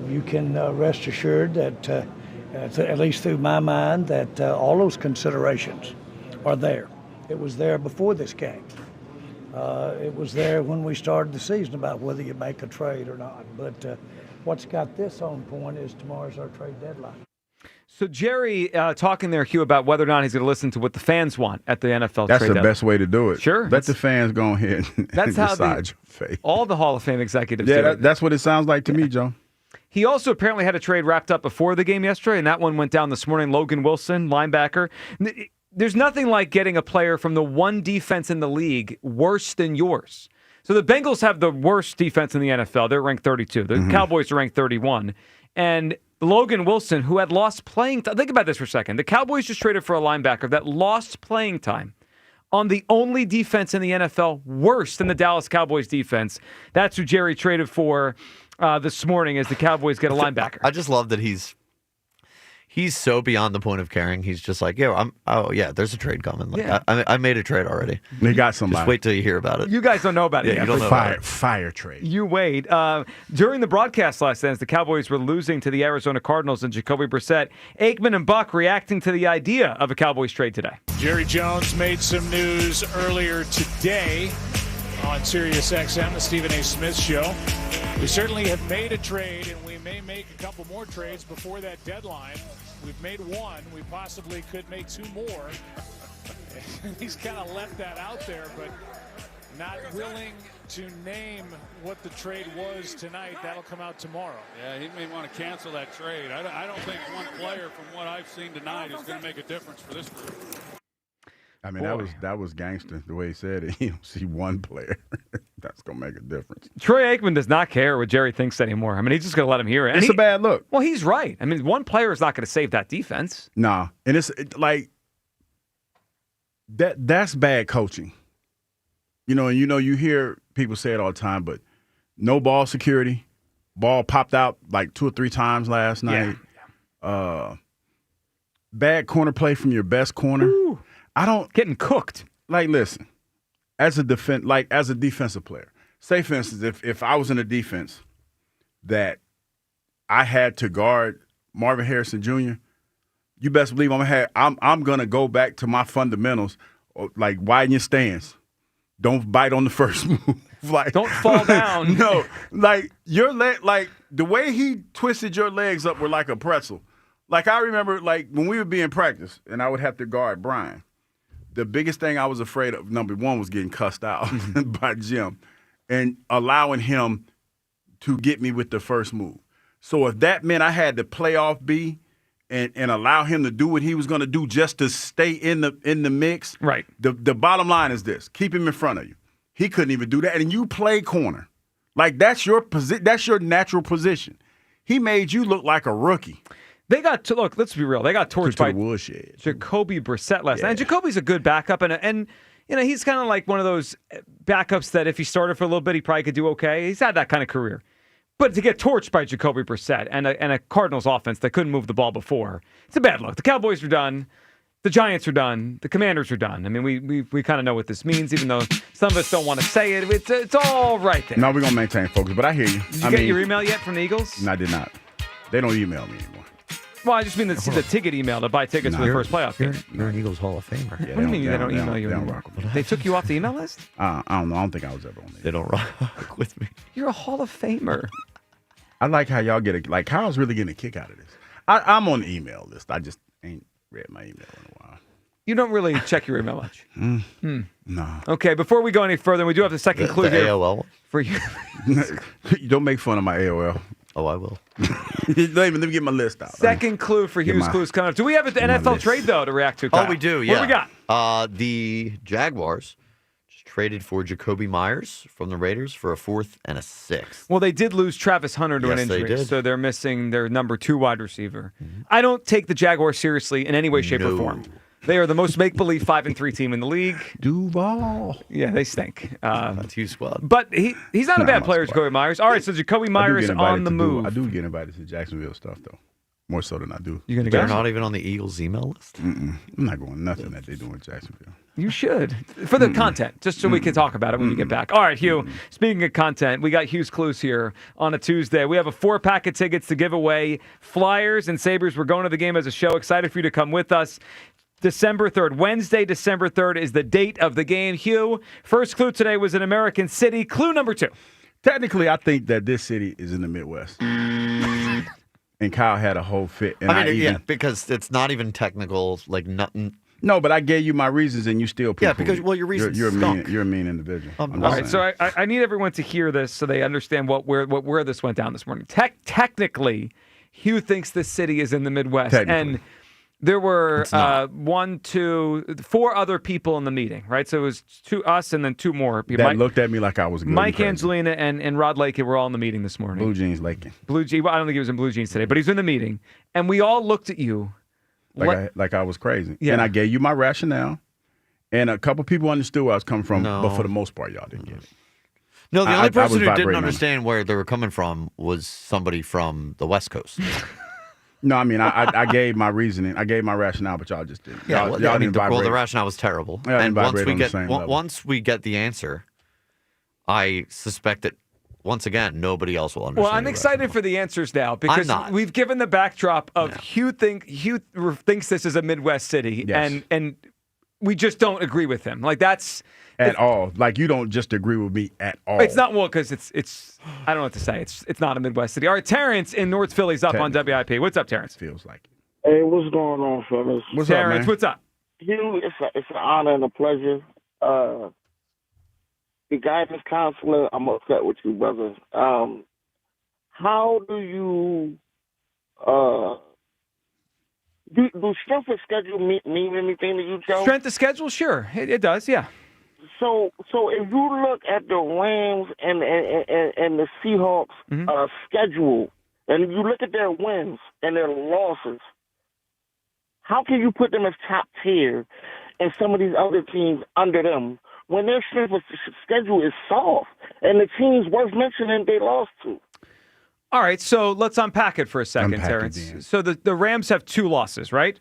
you can rest assured that at least through my mind, that all those considerations are there. It was there before this game. It was there when we started the season about whether you make a trade or not. But what's got this on point is tomorrow's our trade deadline. So Jerry talking there, Hugh, about whether or not he's going to listen to what the fans want at the NFL That's trade the deadline. best way to do it. Sure. Let the fans go ahead and That's how decide your fate. all the Hall of Fame executives do it. That's what it sounds like to me, Joe. He also apparently had a trade wrapped up before the game yesterday, and that one went down this morning. Logan Wilson, linebacker. There's nothing like getting a player from the one defense in the league worse than yours. So the Bengals have the worst defense in the NFL. They're ranked 32. The Cowboys are ranked 31. And Logan Wilson, who had lost playing time. Think about this for a second. The Cowboys just traded for a linebacker that lost playing time on the only defense in the NFL worse than the Dallas Cowboys defense. That's who Jerry traded for this morning as the Cowboys get a linebacker. I just love that he's so beyond the point of caring. He's just like, there's a trade coming. Like, Yeah. I made a trade already. They got somebody. Just wait till you hear about it. You guys don't know about it Yeah, yet. you don't know about it. Fire trade. You wait. During the broadcast last night, as the Cowboys were losing to the Arizona Cardinals and Jacoby Brissett, Aikman and Buck reacting to the idea of a Cowboys trade today. Jerry Jones made some news earlier today on SiriusXM, the Stephen A. Smith Show. We certainly have made a trade, and we may make a couple more trades before that deadline. We've made one. We possibly could make two more. He's kind of left that out there, but not willing to name what the trade was tonight. That'll come out tomorrow. Yeah, he may want to cancel that trade. I don't think one player from what I've seen tonight is going to make a difference for this group. I mean, that was gangster the way he said it. You don't see one player that's going to make a difference. Troy Aikman does not care what Jerry thinks anymore. I mean, he's just going to let him hear it. It's a bad look. Well, he's right. I mean, one player is not going to save that defense. Nah, and it's like that's bad coaching. And you hear people say it all the time, but no ball security. Ball popped out like 2 or 3 times last night. Yeah. Bad corner play from your best corner. Ooh. Getting cooked. Like, listen, as a defensive player, say for instance, if I was in a defense that I had to guard Marvin Harrison Jr., you best believe I'm gonna go back to my fundamentals, like widen your stance, don't bite on the first move, like don't fall down. No, like your leg, like the way he twisted your legs up were like a pretzel. Like I remember, like when we would be in practice and I would have to guard Brian. The biggest thing I was afraid of, number one, was getting cussed out by Jim and allowing him to get me with the first move. So if that meant I had to play off B and allow him to do what he was going to do just to stay in the mix, right? The bottom line is this: keep him in front of you. He couldn't even do that, and you play corner, like that's your that's your natural position. He made you look like a rookie. They got look. Let's be real. They got torched by woodshed. Jacoby Brissett last night. And Jacoby's a good backup, and he's kind of like one of those backups that if he started for a little bit, he probably could do okay. He's had that kind of career. But to get torched by Jacoby Brissett and a Cardinals offense that couldn't move the ball before, it's a bad look. The Cowboys are done. The Giants are done. The Commanders are done. I mean, we kind of know what this means, even though some of us don't want to say it. It's all right there. No, we're gonna maintain focus. But I hear you. Did you get your email yet from the Eagles? No, I did not. They don't email me anymore. Well, I just mean the ticket email to buy tickets for the first playoff game. You're an Eagles Hall of Famer. What do you mean they don't email you? They don't rock with me. They took you off the email list? I don't know. I don't think I was ever on there. They don't rock with me. You're a Hall of Famer. I like how y'all like Kyle's really getting a kick out of this. I'm on the email list. I just ain't read my email in a while. You don't really check your email much. No. Okay, before we go any further, we do have the second clue here. AOL For you. You don't make fun of my AOL. Oh, I will. Let me get my list out. Second clue for Hughes Clues coming up. Do we have an NFL trade, though, to react to, Kyle? Oh, we do, yeah. What do we got? The Jaguars just traded for Jacoby Myers from the Raiders for a 4th and a 6th. Well, they did lose Travis Hunter to an injury, they did. so they're missing their number 2 wide receiver. I don't take the Jaguars seriously in any way, shape, or form. They are the most make-believe 5-3 team in the league. Duval. Yeah, they stink. That's Hughes squad. But he's not a bad player, Jacoby Myers. All right, so Jacoby Myers on the move. I do get invited to Jacksonville stuff, though. More so than I do. You're gonna They're go? not even on the Eagles email list? I'm not going nothing that they do in Jacksonville. You should. For the content, just so we can talk about it when you get back. All right, Hugh, speaking of content, we got Hughes Clues here on a Tuesday. We have a 4-pack of tickets to give away. Flyers and Sabres, we're going to the game as a show. Excited for you to come with us. December 3rd. Wednesday, December 3rd is the date of the game. Hugh, first clue today was an American city. Clue number 2. Technically, I think that this city is in the Midwest. And Kyle had a whole fit. And yeah, because it's not even technical, like nothing. No, but I gave you my reasons, and you still Yeah, because, well, your reasons you're stunk. You're a mean individual. All right, so I need everyone to hear this so they understand where this went down this morning. Technically, Hugh thinks this city is in the Midwest. And there were 4 other people in the meeting, right? So it was us and then 2 more people. That looked at me like I was good. Mike Angelina and Rod Lake were all in the meeting this morning. Blue Jeans Lakin. Blue Jeans. Well, I don't think he was in Blue Jeans today, but he's in the meeting. And we all looked at you. Like I was crazy. Yeah. And I gave you my rationale. And a couple people understood where I was coming from, but for the most part, y'all didn't get it. No, the only person who didn't vibrating understand where they were coming from was somebody from the West Coast. No, I mean, I gave my reasoning. I gave my rationale, but y'all just didn't. Yeah, y'all I mean, didn't vibrate. the rationale was terrible. Y'all And didn't vibrate on the same level. once we get the answer, I suspect that, once again, nobody else will understand. Well, I'm excited for the answers now because I'm not. we've given the backdrop of Hugh thinks this is a Midwest city, Yes. and we just don't agree with him. Like that's at all. Like you don't just agree with me at all. It's not because it's I don't know what to say. It's not a Midwest city. All right, Terrence in North Philly's up on WIP. What's up, Terrence? Feels like it. Hey, what's going on, fellas? What's Terrence, up, man? what's up? Hugh, it's an honor and a pleasure. the guidance counselor, I'm upset with you, brother. How do you do strength of schedule mean anything to you, Joe? Strength of schedule, sure, it does, yeah. So if you look at the Rams and the Seahawks schedule, and you look at their wins and their losses, how can you put them as top tier and some of these other teams under them when their strength of schedule is soft and the teams worth mentioning they lost to? All right, so let's unpack it for a second, Terrence. So the Rams have 2 losses, right?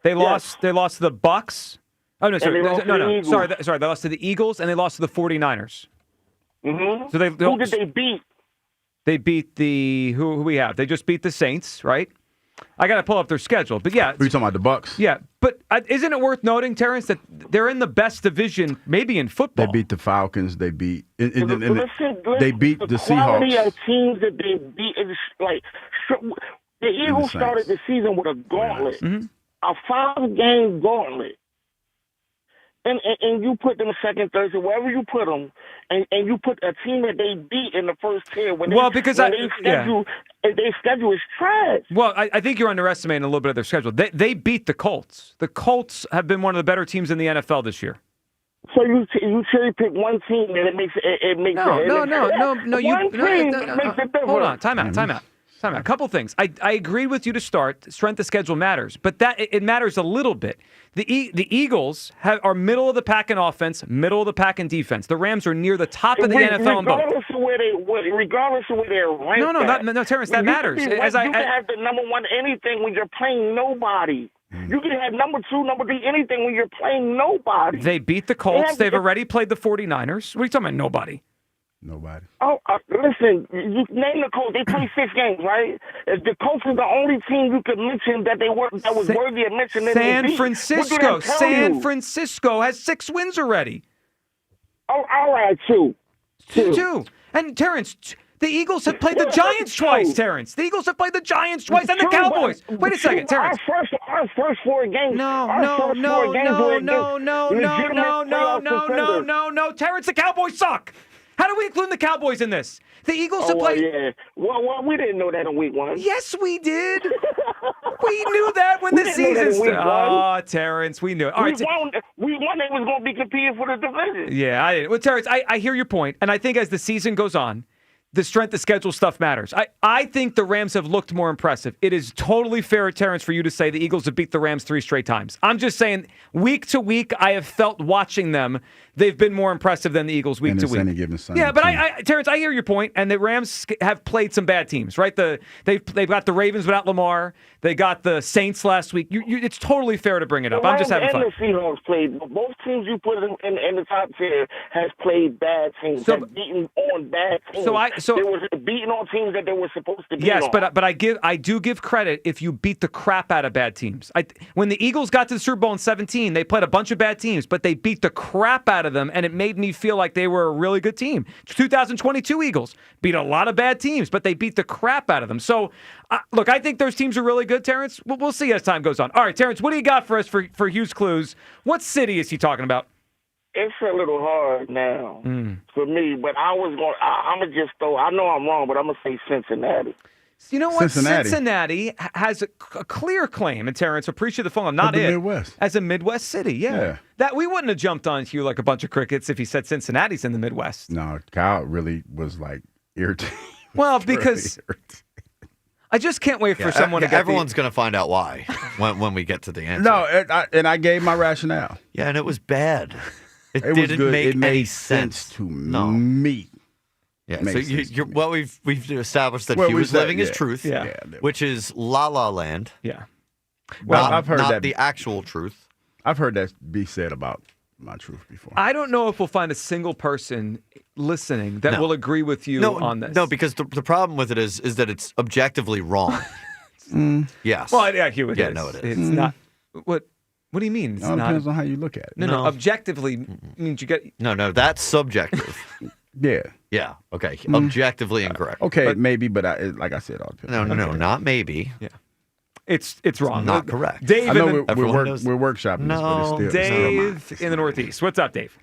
They lost to the Bucks. Oh no, sorry, sorry. They lost to the Eagles and they lost to the 49ers. Mm-hmm. So who did they beat? They beat the who we have. They just beat the Saints, right? I got to pull up their schedule, but yeah. Are you talking about the Bucks? Yeah, but isn't it worth noting, Terrence, that they're in the best division maybe in football? They beat the Falcons. They beat. They beat the Seahawks. Quality of teams that they beat is like the Eagles started the season with a gauntlet, a 5-game gauntlet. And you put them second, third, wherever you put them, and you put a team that they beat in the first tier. Their schedule is trash. Well, I think you're underestimating a little bit of their schedule. They beat the Colts. The Colts have been one of the better teams in the NFL this year. So you cherry pick one team and it makes No. One team makes a difference. Hold on, time out. A couple things. I agree with you to start. Strength of schedule matters, but that it matters a little bit. The Eagles are middle of the pack in offense, middle of the pack in defense. The Rams are near the top of the NFL in both. Regardless of where they're ranked. No, Terrence, that matters. You can have the number 1 anything when you're playing nobody. You can have number 2, number 3 anything when you're playing nobody. They beat the Colts. They've already played the 49ers. What are you talking about, nobody? Nobody. Oh, listen, you name the Colts. They played 6 games, right? The Colts is the only team you could mention that was worthy of mentioning. San Francisco. San Francisco has 6 wins already. Oh, all right, 2. And Terrence, the Eagles have played the Giants twice, Terrence. The Eagles have played the Giants twice and the Cowboys. Wait a second, Terrence. Our first 4 games. No. Terrence, the Cowboys suck. How do we include the Cowboys in this? The Eagles have played. Yeah. Well, we didn't know that in week 1. Yes, we did. We knew that when the season started. Oh, Terrence, we knew it. All right, we won. They was going to be competing for the division. Yeah, I did. Well, Terrence, I hear your point, and I think as the season goes on, the strength of schedule stuff matters. I think the Rams have looked more impressive. It is totally fair, Terrence, for you to say the Eagles have beat the Rams 3 straight times. I'm just saying, week to week, I have felt watching them, they've been more impressive than the Eagles week to week. Any given Sunday, yeah, but Terrence, I hear your point, and the Rams have played some bad teams, right? They've got the Ravens without Lamar. They got the Saints last week. It's totally fair to bring it up. I'm just having fun. And the Seahawks played. Both teams you put in the top tier has played bad teams. Have beaten on bad teams. They were beating on teams that they were supposed to beat Yes, on. but I do give credit if you beat the crap out of bad teams. When the Eagles got to the Super Bowl in 2017, they played a bunch of bad teams, but they beat the crap out of them, and it made me feel like they were a really good team. 2022 Eagles beat a lot of bad teams, but they beat the crap out of them. So, look, I think those teams are really good, Terrence. We'll see as time goes on. All right, Terrence, what do you got for us for Hughes Clues? What city is he talking about? It's a little hard now for me, but I'm going to just throw, I know I'm wrong, but I'm going to say Cincinnati. You know what? Cincinnati has a clear claim, and Terrence, appreciate the phone. Midwest. As a Midwest city, yeah. That we wouldn't have jumped on Hugh like a bunch of crickets if he said Cincinnati's in the Midwest. No, Kyle really was like irritated. Well, because I just can't wait for someone to get everyone's going to find out why when we get to the answer. No, and I gave my rationale. Yeah, and it was bad. It was didn't good. make it made any sense to me. Yeah, so we've established that he was living his truth, which is La La Land. Yeah. Well, I've heard not that the actual truth. I've heard that be said about my truth before. I don't know if we'll find a single person listening that will agree with you on this. No, because the problem with it is that it's objectively wrong. Yes. Well, yeah, Hugh, it is. No, it is. It's not. What do you mean? It's it depends on how you look at it. No. Objectively means you get. No, that's subjective. Yeah. Yeah. Okay. Objectively incorrect. Okay, maybe, but like I said, all depends. No, not maybe. Yeah. It's wrong. Not correct. Dave, I know we're workshopping this, but it's still Dave in the Northeast. What's up, Dave?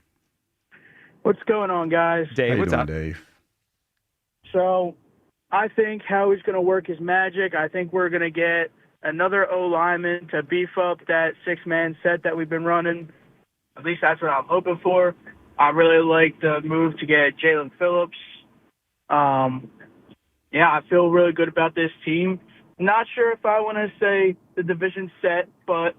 What's going on, guys? Dave, what's up? Dave? So, I think Howie's going to work his magic. I think we're going to get another O-lineman to beef up that six-man set that we've been running. At least that's what I'm hoping for. I really like the move to get Jalen Phillips. Yeah, I feel really good about this team. Not sure if I want to say the division set, but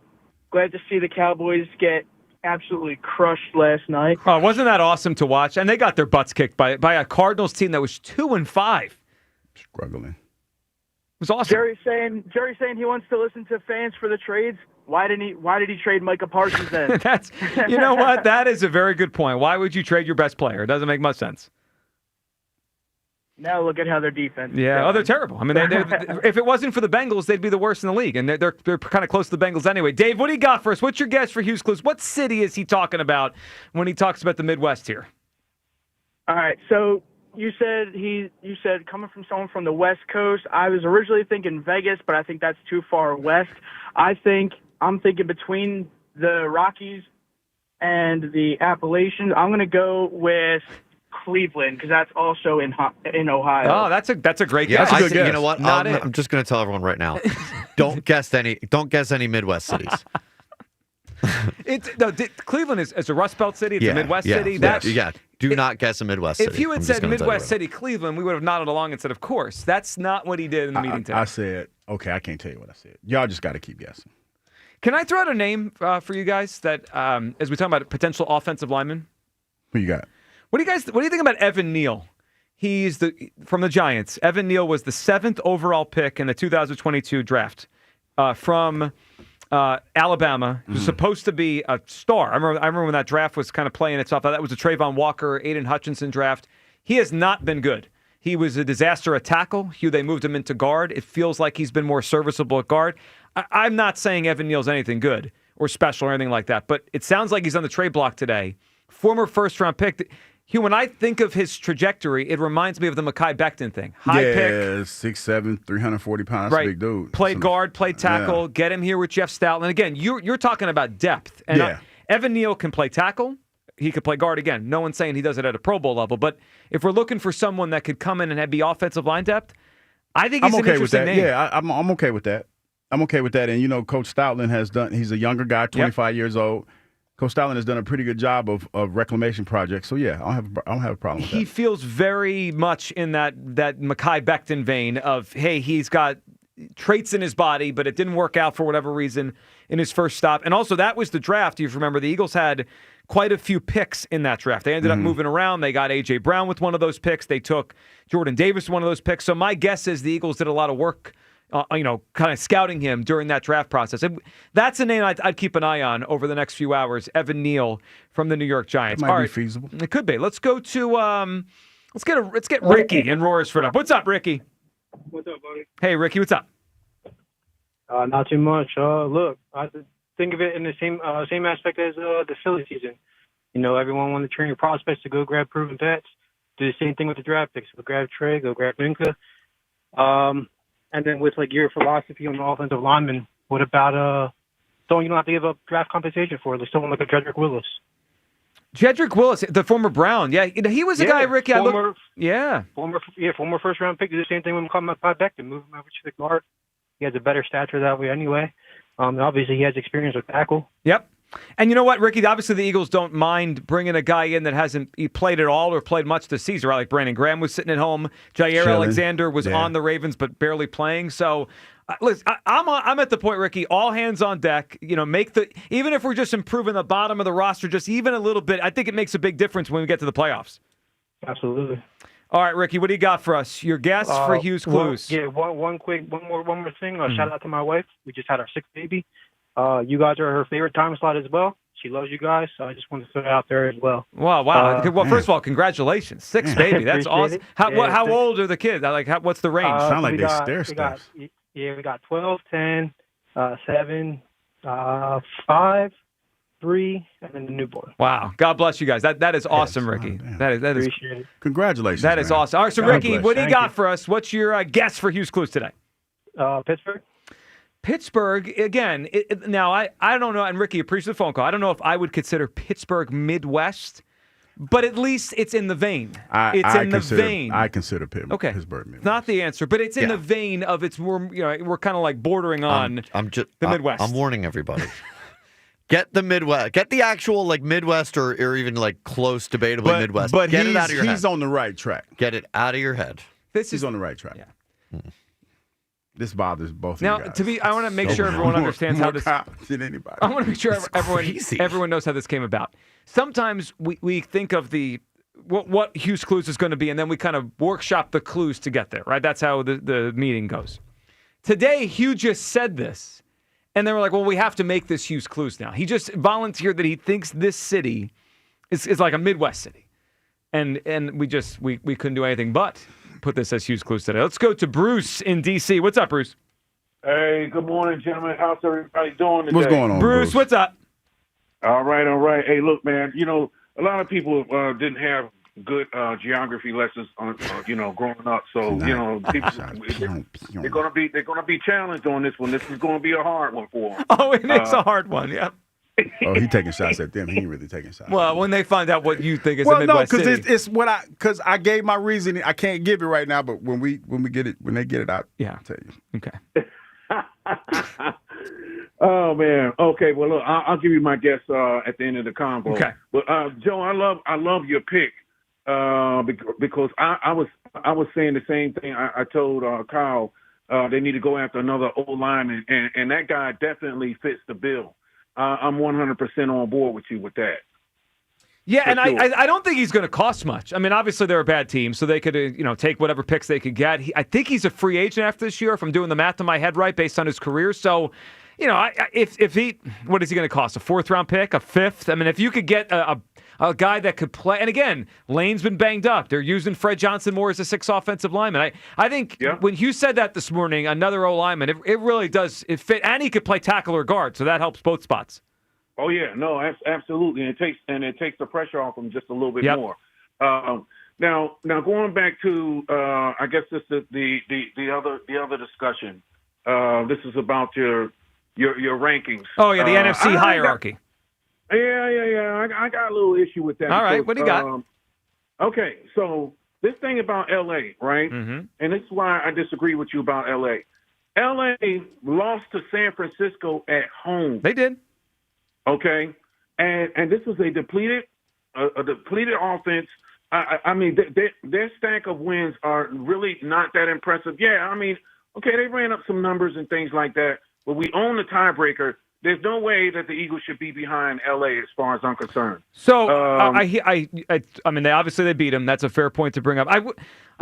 glad to see the Cowboys get absolutely crushed last night. Oh, wasn't that awesome to watch? And they got their butts kicked by a Cardinals team that was 2-5. Struggling. It was awesome. Jerry's saying he wants to listen to fans for the trades. Why did he trade Micah Parsons then? You know what? That is a very good point. Why would you trade your best player? It doesn't make much sense. Now look at how their defense. Yeah, they're terrible. I mean, if it wasn't for the Bengals, they'd be the worst in the league, and they're kind of close to the Bengals anyway. Dave, what do you got for us? What's your guess for Hughes Clues? What city is he talking about when he talks about the Midwest here? All right, so you said coming from someone from the West Coast. I was originally thinking Vegas, but I think that's too far west. I'm thinking between the Rockies and the Appalachians. I'm going to go with Cleveland because that's also in Ohio. Oh, that's a great Yeah, guess. that's a good guess. You know what? I'm just going to tell everyone right now. Don't guess any Midwest cities. Cleveland is a Rust Belt city. It's a Midwest city. Do not guess a Midwest city. If you had said Midwest city, Cleveland, we would have nodded along and said, of course. That's not what he did in the meeting today. I said, okay, I can't tell you what I said. Y'all just got to keep guessing. Can I throw out a name for you guys that, as we talk about potential offensive linemen? Who you got? What do you think about Evan Neal? He's from the Giants. Evan Neal was the 7th overall pick in the 2022 draft from Alabama. He was supposed to be a star. I remember when that draft was kind of playing itself out. That was a Trayvon Walker, Aiden Hutchinson draft. He has not been good. He was a disaster at tackle. They moved him into guard. It feels like he's been more serviceable at guard. I'm not saying Evan Neal's anything good or special or anything like that, but it sounds like he's on the trade block today. Former first-round pick. Hugh, when I think of his trajectory, it reminds me of the Mekhi Becton thing. High pick. 6'7", 340 pounds. Right. That's a big dude. Played guard, played tackle, get him here with Jeff Stoutland. Again, you're talking about depth. And Evan Neal can play tackle. He could play guard again. No one's saying he does it at a Pro Bowl level. But if we're looking for someone that could come in and be offensive line depth, I think he's an interesting name. Yeah, I'm okay with that. I'm okay with that. And, Coach Stoutland he's a younger guy, 25 years old. Coach Stoutland has done a pretty good job of reclamation projects. So, yeah, I don't have a problem with that. He feels very much in that Mekhi Becton vein of, hey, he's got traits in his body, but it didn't work out for whatever reason in his first stop. And also, that was the draft. You remember the Eagles had quite a few picks in that draft. They ended up moving around. They got A.J. Brown with one of those picks. They took Jordan Davis with one of those picks. So my guess is the Eagles did a lot of work kind of scouting him during that draft process. And that's a name I'd keep an eye on over the next few hours. Evan Neal from the New York Giants. It might be feasible. It could be. Let's go to let's get Ricky in Royersford up. What's up, Ricky? What's up, buddy? Hey, Ricky. What's up? Not too much. Look, I think of it in the same aspect as the Philly season. Everyone wanted to train your prospects to go grab proven vets. Do the same thing with the draft picks. Go grab Trey. Go grab Minka. And then with your philosophy on the offensive lineman, what about someone you don't have to give up draft compensation for, like someone like a Jedrick Willis? Jedrick Willis, the former Brown. Yeah, he was a guy, Ricky. Former first round pick. Do the same thing with Mekhi Becton. Move him over to the guard. He has a better stature that way anyway. Obviously, he has experience with tackle. Yep. And you know what, Ricky? Obviously, the Eagles don't mind bringing a guy in that hasn't played at all or played much this season, right? Like Brandon Graham was sitting at home. Jaire Alexander was on the Ravens but barely playing. So, listen, I'm at the point, Ricky, all hands on deck. Even if we're just improving the bottom of the roster just even a little bit, I think it makes a big difference when we get to the playoffs. Absolutely. All right, Ricky, what do you got for us? Your guess for Hughes Clues. One more thing. Shout out to my wife. We just had our 6th baby. You guys are her favorite time slot as well. She loves you guys, so I just wanted to throw it out there as well. Wow. Well, first of all, congratulations. 6th baby. That's awesome. How old are the kids? What's the range? Sound like they stair steps. We got 12, 10, 7, 5, 3, and then the newborn. Wow. God bless you guys. That is awesome, Ricky. That is Appreciate it. Congratulations. That is awesome. All right, so Ricky, what do you got for us? What's your guess for Hughes Clues today? Pittsburgh. Pittsburgh, again, now I don't know, and Ricky, appreciate the phone call. I don't know if I would consider Pittsburgh Midwest, But at least it's in the vein. I consider Pittsburgh Midwest. Not the answer, but it's in the vein of we're kind of like bordering on the Midwest. I'm warning everybody. Get the Midwest. Get the actual like Midwest or even like close debatably Midwest. But get it out of your head. He's on the right track. Get it out of your head. He's on the right track. Yeah. This bothers both now, of you guys. I want to make sure everyone understands how this. Than anybody. I want to make sure everyone knows how this came about. Sometimes we think of what Hugh's clues is going to be, and then we kind of workshop the clues to get there. Right? That's how the meeting goes. Today, Hugh just said this. And they were like, well, we have to make this Hughes Clues now. He just volunteered that he thinks this city is like a Midwest city. And we couldn't do anything but put this as Hughes Clues today. Let's go to Bruce in D.C. What's up, Bruce? Hey, good morning, gentlemen. How's everybody doing today? What's going on, Bruce? What's up? All right. Hey, look, man, a lot of people didn't have good geography lessons on growing up. So people they're gonna be challenged on this one. This is gonna be a hard one for them. Oh, it is a hard one. Yeah. He taking shots at them. He ain't really taking shots. Well, when they find out what you think is a Midwest city. Well, no, because I gave my reasoning. I can't give it right now, but when they get it out, I'll tell you. Okay. Oh man. Okay. Well, look, I'll give you my guess at the end of the convo. Okay. But Joe, I love your pick. Because I was saying the same thing. I told Kyle they need to go after another O-lineman, and that guy definitely fits the bill. I'm 100% on board with you with that. Yeah, and sure. I don't think he's going to cost much. I mean, obviously they're a bad team, so they could take whatever picks they could get. I think he's a free agent after this year, if I'm doing the math in my head right, based on his career. So, if he, what is he going to cost? A 4th-round pick, a 5th? I mean, if you could get a guy that could play. And again, Lane's been banged up. They're using Fred Johnson more as a 6th offensive lineman. I think when Hugh said that this morning, another O-lineman, it really does fit. And he could play tackle or guard, so that helps both spots. Oh yeah, no, absolutely. And it takes the pressure off him just a little bit more. Now going back to I guess this is the other discussion. This is about your rankings. Oh yeah, the NFC hierarchy. Yeah. I got a little issue with that. All right, what do you got? Okay, so this thing about L.A., right? Mm-hmm. And this is why I disagree with you about L.A. L.A. lost to San Francisco at home. They did. Okay, and this was a depleted offense. I mean, their stack of wins are really not that impressive. Yeah, I mean, okay, they ran up some numbers and things like that, but we own the tiebreaker. There's no way that the Eagles should be behind L.A. as far as I'm concerned. So I mean, they beat them. That's a fair point to bring up.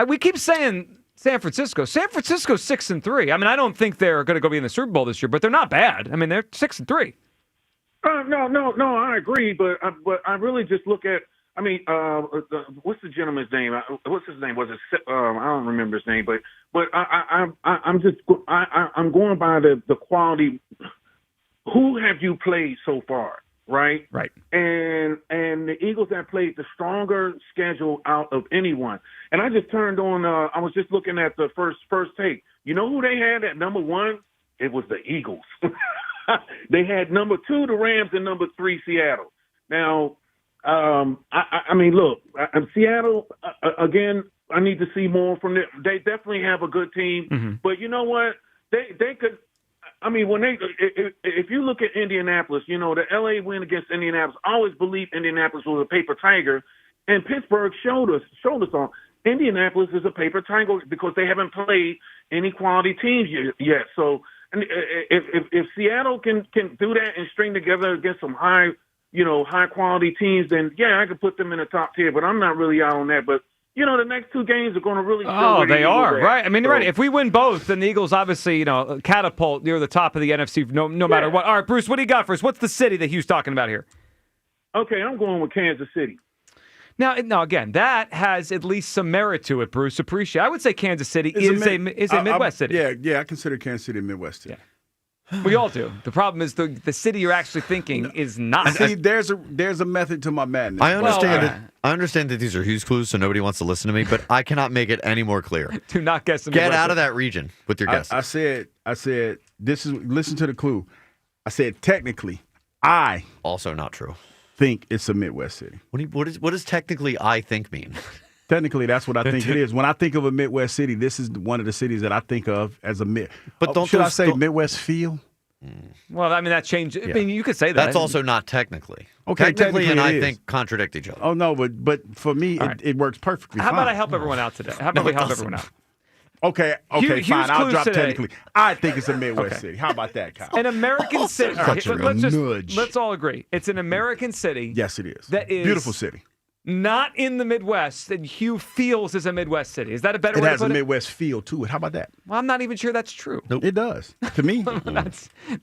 We keep saying San Francisco. San Francisco's 6-3. I mean, I don't think they're going to go be in the Super Bowl this year, but they're not bad. I mean, they're 6-3. No, I agree, but I really just look at. I mean, what's the gentleman's name? What's his name? Was it? I don't remember his name, but I'm going by the quality. Who have you played so far, right? Right. And the Eagles have played the stronger schedule out of anyone. And I just turned on. I was just looking at the first take. You know who they had at number 1? It was the Eagles. They had number 2, the Rams, and number 3, Seattle. Now, I mean, look, Seattle, again, I need to see more from them. They definitely have a good team. Mm-hmm. But you know what? They could – I mean, if you look at Indianapolis, the L.A. win against Indianapolis, I always believed Indianapolis was a paper tiger, and Pittsburgh showed us all. Indianapolis is a paper tiger because they haven't played any quality teams yet. So – and if Seattle can do that and string together against some high quality teams, then yeah, I could put them in the top tier. But I'm not really out on that. But the next 2 games are going to really show. Oh, they are right. I mean, you're right. If we win both, then the Eagles obviously catapult near the top of the NFC no matter what. All right, Bruce, what do you got for us? What's the city that Hugh's talking about here? Okay, I'm going with Kansas City. Now, again, that has at least some merit to it, Bruce. I would say Kansas City is a Midwest city. Yeah, I consider Kansas City a Midwest city. Yeah. We all do. The problem is the city you're actually thinking is not. See, there's a method to my madness. I understand that these are Hughes clues, so nobody wants to listen to me, but I cannot make it any more clear. Do not guess. Get out of that region with your guess. I said listen to the clue. I said technically, also not true. think it's a Midwest city. What does technically I think mean? Technically, that's what I think it is. When I think of a Midwest city, this is one of the cities that I think of as a mid. But should I say Midwest feel? Well, I mean, that changed. I mean, you could say that. That's also not technically. Okay, technically and I it is. think contradict each other. Oh, no, but for me, it works perfectly How fine. about I help everyone out today? How about we help everyone out? Okay, Huge fine. I'll clues drop today. technically. I think it's a Midwest city. How about that, Kyle? An American city. Such a nudge. Let's all agree. It's an American city. Yes, it is. That is Beautiful city. Not in the Midwest, and Hugh feels is a Midwest city. Is that a better way to It has put a it? Midwest feel to it. How about that? Well, I'm not even sure that's true. Nope. It does. To me.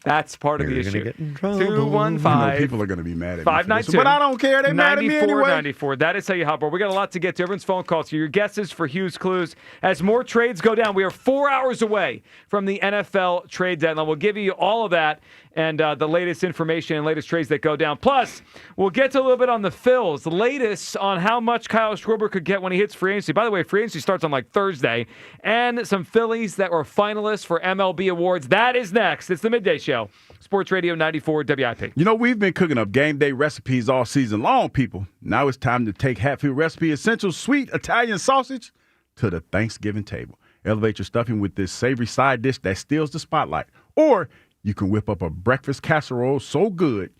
That's part of the You're issue. gonna get in trouble. 215. People are going to be mad at me. 592. But I don't care. They're mad at me anyway. 94. That is how you hop on. We got a lot to get to. Everyone's phone calls. So your guesses for Hugh's clues. As more trades go down, we are 4 hours away from the NFL trade deadline. We'll give you all of that and the latest information and latest trades that go down. Plus, we'll get to a little bit on the Phils, the latest on how much Kyle Schwarber could get when he hits free agency. By the way, free agency starts on like Thursday. And some Phillies that were finalists for MLB awards. That is next. It's the Midday Show. Sports Radio 94 WIP. You know, we've been cooking up game day recipes all season long, people. Now it's time to take Hatfield Recipe Essential Sweet Italian Sausage to the Thanksgiving table. Elevate your stuffing with this savory side dish that steals the spotlight. Or you can whip up a breakfast casserole so good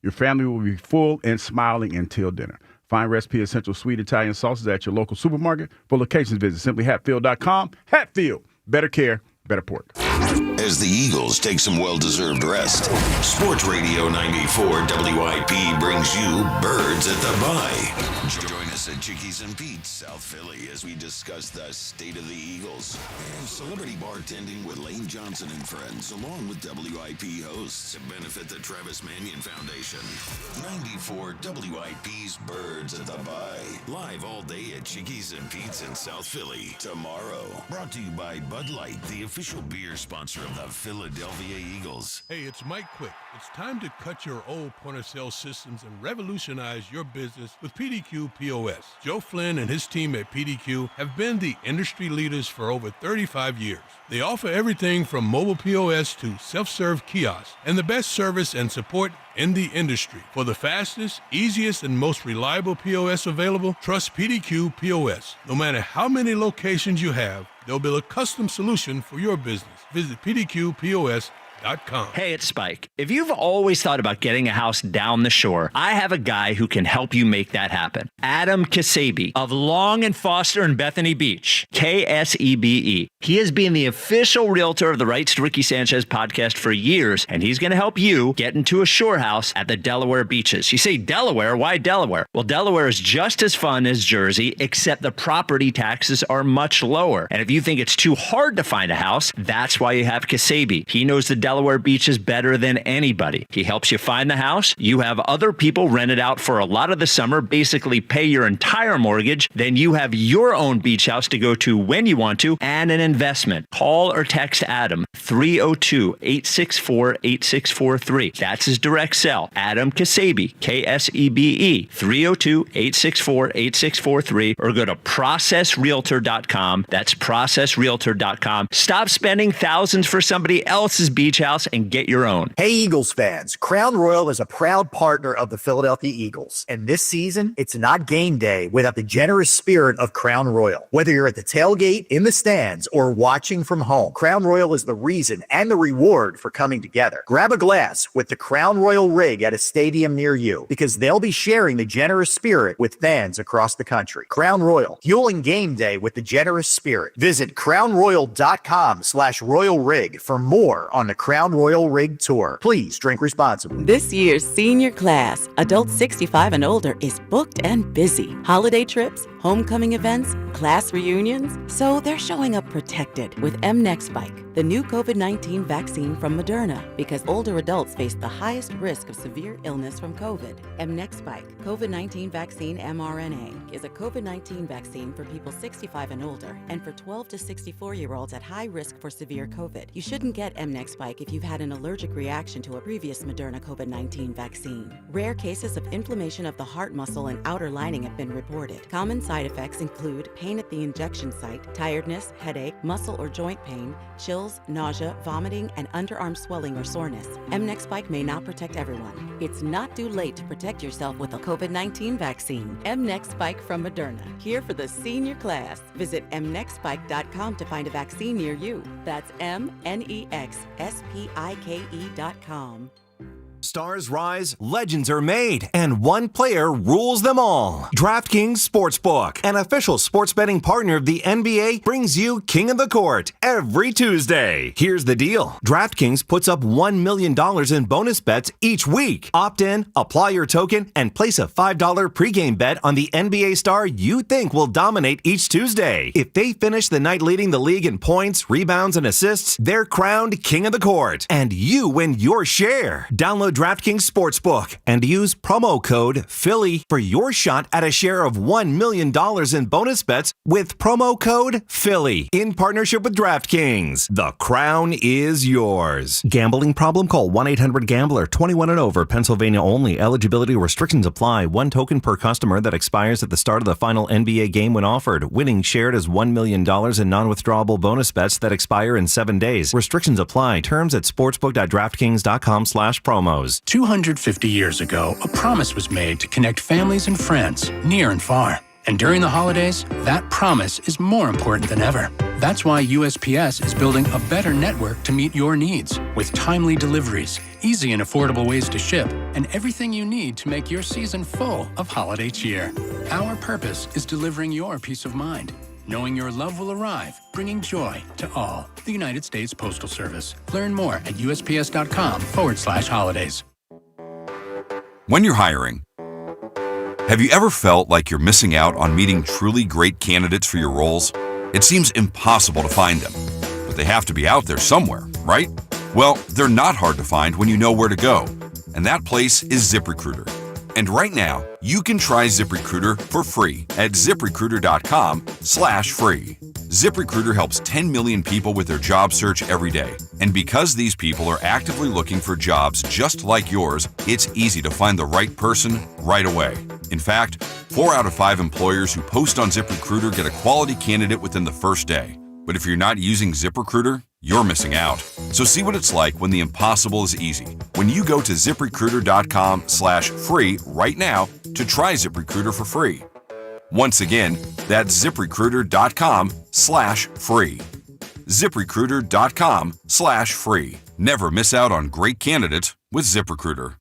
your family will be full and smiling until dinner. Find Recipe Essential Sweet Italian Sauces at your local supermarket. For locations, visit simplyhatfield.com. Hatfield, better care, better pork. As the Eagles take some well-deserved rest, Sports Radio 94 WIP brings you Birds at the Bye. Join us at Chickies and Pete's, South Philly, as we discuss the state of the Eagles and celebrity bartending with Lane Johnson and friends, along with WIP hosts to benefit the Travis Manion Foundation. 94 WIP's Birds at the Bye, live all day at Chickies and Pete's in South Philly. Tomorrow, brought to you by Bud Light, the official beer sponsor of the Philadelphia Eagles. Hey, it's Mike Quick. It's time to cut your old point-of-sale systems and revolutionize your business with PDQ POS. Joe Flynn and his team at PDQ have been the industry leaders for over 35 years. They offer everything from mobile POS to self-serve kiosks and the best service and support in the industry. For the fastest, easiest, and most reliable POS available, trust PDQ POS. No matter how many locations you have, they'll build a custom solution for your business. Visit PDQPOS.com. Hey, it's Spike. If you've always thought about getting a house down the shore, I have a guy who can help you make that happen. Adam Kasabi of Long and Foster in Bethany Beach. KSEBE. He has been the official realtor of the Rights to Ricky Sanchez podcast for years, and he's going to help you get into a shore house at the Delaware beaches. You say Delaware? Why Delaware? Well, Delaware is just as fun as Jersey, except the property taxes are much lower. And if you think it's too hard to find a house, that's why you have Kasabi. He knows the Delaware beaches better than anybody. He helps you find the house. You have other people rent it out for a lot of the summer, basically pay your entire mortgage. Then you have your own beach house to go to when you want to, and an investment. Call or text Adam 302-864-8643. That's his direct cell. Adam Kasabi, Ksebe, 302-864-8643, or go to processrealtor.com. That's processrealtor.com. Stop spending thousands for somebody else's beach house and get your own. Hey, Eagles fans. Crown Royal is a proud partner of the Philadelphia Eagles. And this season, it's not game day without the generous spirit of Crown Royal. Whether you're at the tailgate, in the stands, or watching from home, Crown Royal is the reason and the reward for coming together. Grab a glass with the Crown Royal rig at a stadium near you, because they'll be sharing the generous spirit with fans across the country. Crown Royal, fueling game day with the generous spirit. Visit crownroyal.com/royal rig for more on the Crown Royal Rig Tour. Please drink responsibly. This year's senior class, adults 65 and older, is booked and busy. Holiday trips, homecoming events, class reunions. So they're showing up protected with mNEXSpike, the new COVID-19 vaccine from Moderna, because older adults face the highest risk of severe illness from COVID. mNEXSpike, COVID-19 vaccine mRNA, is a COVID-19 vaccine for people 65 and older and for 12 to 64-year-olds at high risk for severe COVID. You shouldn't get mNEXSpike if you've had an allergic reaction to a previous Moderna COVID-19 vaccine. Rare cases of inflammation of the heart muscle and outer lining have been reported. Common side effects include pain at the injection site, tiredness, headache, muscle or joint pain, chills, chills, nausea, vomiting, and underarm swelling or soreness. mNEXSpike may not protect everyone. It's not too late to protect yourself with a COVID-19 vaccine. mNEXSpike from Moderna, here for the senior class. Visit mnexspike.com to find a vaccine near you. That's mnexspike.com. Stars rise, legends are made, and one player rules them all. DraftKings Sportsbook, an official sports betting partner of the NBA, brings you King of the Court every Tuesday. Here's the deal. DraftKings puts up $1 million in bonus bets each week. Opt in, apply your token, and place a $5 pregame bet on the NBA star you think will dominate each Tuesday. If they finish the night leading the league in points, rebounds, and assists, they're crowned King of the Court, and you win your share. Download DraftKings Sportsbook and use promo code Philly for your shot at a share of $1 million in bonus bets with promo code Philly in partnership with DraftKings. The crown is yours. Gambling problem? Call 1-800-GAMBLER. 21 and over. Pennsylvania only. Eligibility restrictions apply. One token per customer that expires at the start of the final NBA game when offered. Winning shared as $1 million in non-withdrawable bonus bets that expire in 7 days. Restrictions apply. Terms at sportsbook.draftkings.com/promos. 250 years ago, a promise was made to connect families and friends near and far. And during the holidays, that promise is more important than ever. That's why USPS is building a better network to meet your needs with timely deliveries, easy and affordable ways to ship, and everything you need to make your season full of holiday cheer. Our purpose is delivering your peace of mind, knowing your love will arrive, bringing joy to all. The United States Postal Service. Learn more at USPS.com/holidays. When you're hiring, have you ever felt like you're missing out on meeting truly great candidates for your roles? It seems impossible to find them, but they have to be out there somewhere, right? Well, they're not hard to find when you know where to go, and that place is ZipRecruiter. And right now, you can try ZipRecruiter for free at ZipRecruiter.com/free. ZipRecruiter helps 10 million people with their job search every day. And because these people are actively looking for jobs just like yours, it's easy to find the right person right away. In fact, 4 out of 5 employers who post on ZipRecruiter get a quality candidate within the first day. But if you're not using ZipRecruiter, you're missing out. So see what it's like when the impossible is easy. When you go to ZipRecruiter.com/free right now to try ZipRecruiter for free. Once again, that's ZipRecruiter.com/free. ZipRecruiter.com/free. Never miss out on great candidates with ZipRecruiter.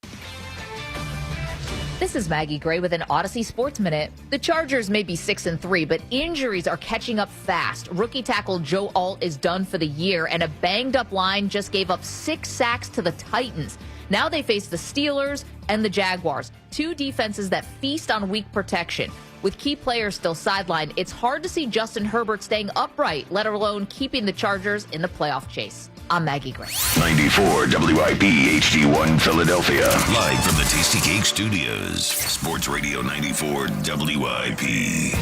This is Maggie Gray with an Odyssey Sports Minute. The Chargers may be 6-3, but injuries are catching up fast. Rookie tackle Joe Alt is done for the year, and a banged-up line just gave up 6 sacks to the Titans. Now they face the Steelers and the Jaguars, 2 defenses that feast on weak protection. With key players still sidelined, it's hard to see Justin Herbert staying upright, let alone keeping the Chargers in the playoff chase. I'm Maggie Gray. 94 WIP HD1 Philadelphia. Live from the Tasty Cake Studios. Sports Radio 94 WIP.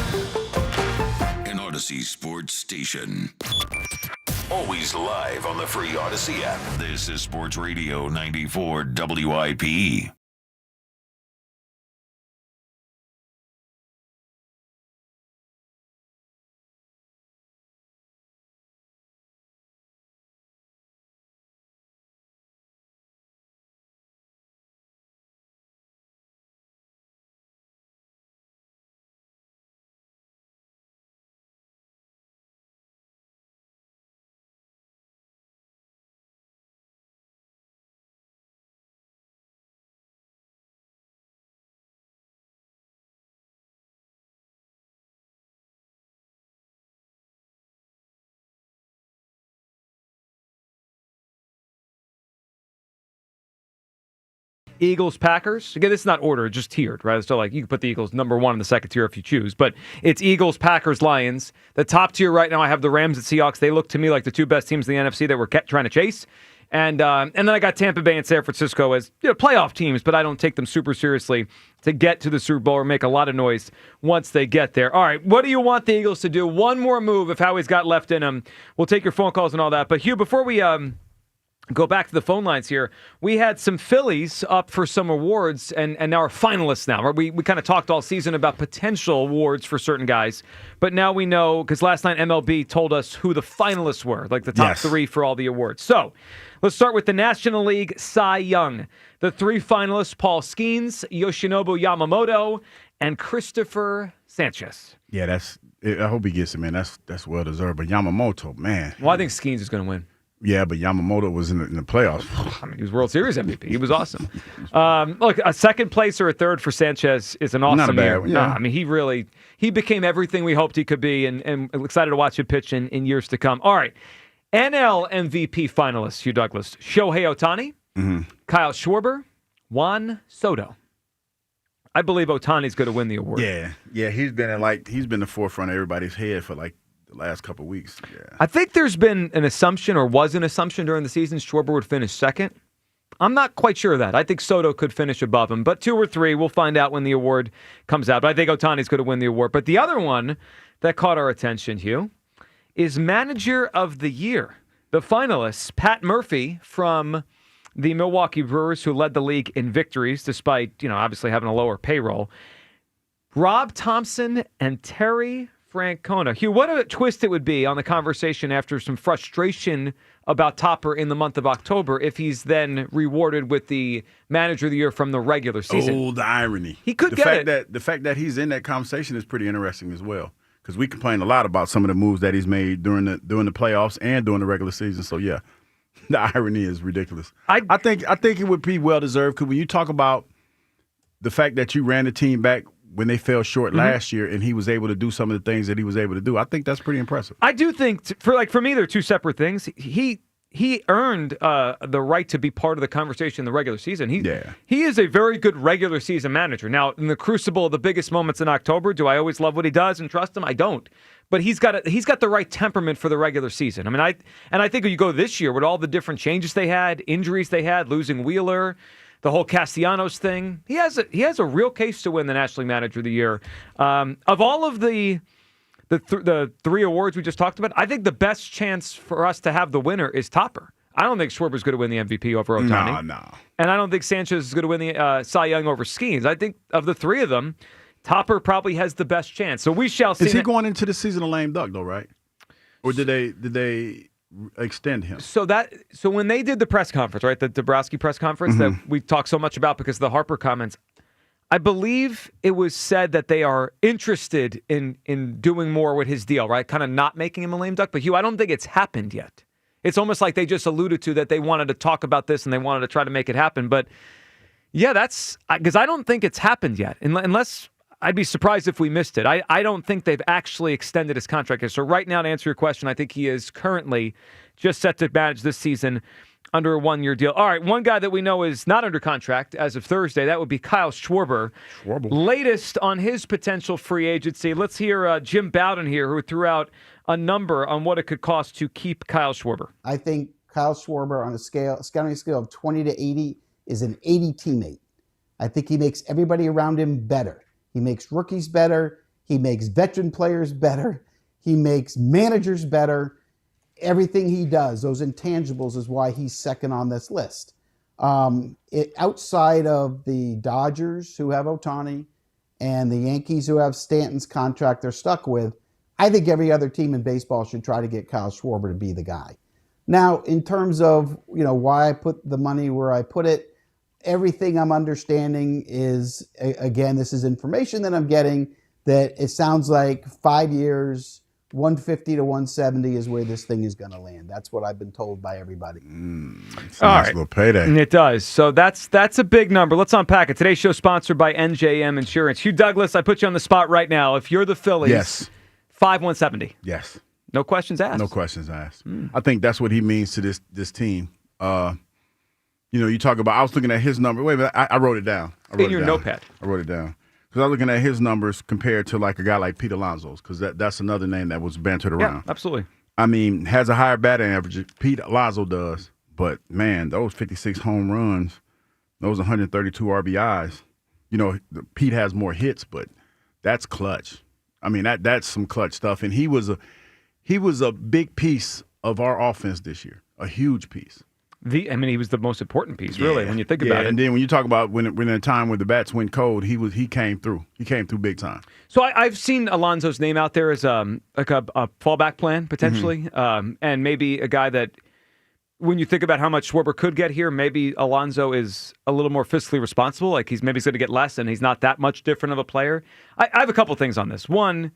An Odyssey Sports Station. Always live on the free Odyssey app. This is Sports Radio 94 WIP. Eagles, Packers. Again, this is not ordered, just tiered, right? So, like, you can put the Eagles number 1 in the second tier if you choose. But it's Eagles, Packers, Lions. The top tier right now, I have the Rams and Seahawks. They look to me like the 2 best teams in the NFC that we're trying to chase. And then I got Tampa Bay and San Francisco as playoff teams, but I don't take them super seriously to get to the Super Bowl or make a lot of noise once they get there. All right, what do you want the Eagles to do? One more move if Howie's got left in him. We'll take your phone calls and all that. But Hugh, before we go back to the phone lines here. We had some Phillies up for some awards and now are finalists now. We kind of talked all season about potential awards for certain guys, but now we know, because last night MLB told us who the finalists were, like the top three for all the awards. So let's start with the National League Cy Young. The three finalists, Paul Skeens, Yoshinobu Yamamoto, and Christopher Sanchez. Yeah, I hope he gets it, man. That's well deserved. But Yamamoto, man. Well, I think Skeens is going to win. Yeah, but Yamamoto was in the playoffs. I mean, he was World Series MVP. He was awesome. Look, a second place or a third for Sanchez is an awesome year. Yeah. No, I mean, he became everything we hoped he could be, and excited to watch him pitch in years to come. All right, NL MVP finalists, Hugh Douglas: Shohei Ohtani, Kyle Schwarber, Juan Soto. I believe Ohtani's going to win the award. Yeah, he's been the forefront of everybody's head for the last couple of weeks. Yeah. I think there's been an assumption, or was an assumption during the season, Schwarber would finish second. I'm not quite sure of that. I think Soto could finish above him, but 2 or 3, we'll find out when the award comes out. But I think Ohtani's going to win the award. But the other one that caught our attention, Hugh, is Manager of the Year. The finalists, Pat Murphy from the Milwaukee Brewers, who led the league in victories despite, obviously having a lower payroll. Rob Thompson and Terry Francona. Hugh, what a twist it would be on the conversation after some frustration about Topper in the month of October if he's then rewarded with the Manager of the Year from the regular season. Oh, the irony. He could get it. The fact that he's in that conversation is pretty interesting as well, because we complain a lot about some of the moves that he's made during the playoffs and during the regular season. So, yeah, the irony is ridiculous. I think it would be well-deserved, because when you talk about the fact that you ran the team back when they fell short last year, and he was able to do some of the things that he was able to do, I think that's pretty impressive. I do think, for me, they're two separate things. He earned the right to be part of the conversation in the regular season. He is a very good regular season manager. Now, in the crucible of the biggest moments in October, do I always love what he does and trust him? I don't. But he's got the right temperament for the regular season. I mean, I think when you go this year with all the different changes they had, injuries they had, losing Wheeler, the whole Castellanos thing, he has a real case to win the National League Manager of the Year. Of all of the 3 awards we just talked about, I think the best chance for us to have the winner is Topper. I don't think Schwarber's going to win the MVP over Ohtani. No. And I don't think Sanchez is going to win the Cy Young over Skeens. I think of the 3 of them, Topper probably has the best chance. So we shall see. Is he going into the season a lame duck, though, right? Or did they extend him? So when they did the press conference, right, the Dabrowski press conference that we talked so much about because of the Harper comments, I believe it was said that they are interested in doing more with his deal, right? Kind of not making him a lame duck. But Hugh, I don't think it's happened yet. It's almost like they just alluded to that they wanted to talk about this and they wanted to try to make it happen. But yeah, that's because I don't think it's happened yet. Unless I'd be surprised if we missed it. I don't think they've actually extended his contract. So right now, to answer your question, I think he is currently just set to manage this season under a 1-year deal. All right, one guy that we know is not under contract as of Thursday, that would be Kyle Schwarber. Latest on his potential free agency. Let's hear Jim Bowden here, who threw out a number on what it could cost to keep Kyle Schwarber. I think Kyle Schwarber on a scouting scale of 20 to 80 is an 80 teammate. I think he makes everybody around him better. He makes rookies better. He makes veteran players better. He makes managers better. Everything he does, those intangibles, is why he's second on this list. Outside of the Dodgers, who have Ohtani, and the Yankees, who have Stanton's contract they're stuck with, I think every other team in baseball should try to get Kyle Schwarber to be the guy. Now, in terms of why I put the money where I put it, everything I'm understanding is, again, this is information that I'm getting, that it sounds like 5 years, 150 to 170 is where this thing is going to land. That's what I've been told by everybody. It's a nice little payday. It does. So that's a big number. Let's unpack it. Today's show sponsored by NJM Insurance. Hugh Douglas, I put you on the spot right now. If you're the Phillies, yes, 5-170. Yes. No questions asked. No questions asked. I think that's what he means to this team. You talk about, I was looking at his number. Wait a minute, I wrote it down. In your notepad. I wrote it down. Because I was looking at his numbers compared to like a guy like Pete Alonso's, because that's another name that was bantered around. Yeah, absolutely. I mean, has a higher batting average. Pete Alonso does. But, man, those 56 home runs, those 132 RBIs, Pete has more hits, but that's clutch. I mean, that's some clutch stuff. And he was a big piece of our offense this year, a huge piece. He was the most important piece, really, when you think about it. And then when you talk about when in a time when the bats went cold, he came through. He came through big time. So I've seen Alonso's name out there as like a fallback plan, potentially, and maybe a guy that, when you think about how much Schwarber could get here, maybe Alonso is a little more fiscally responsible. Like he's going to get less, and he's not that much different of a player. I have a couple things on this. One,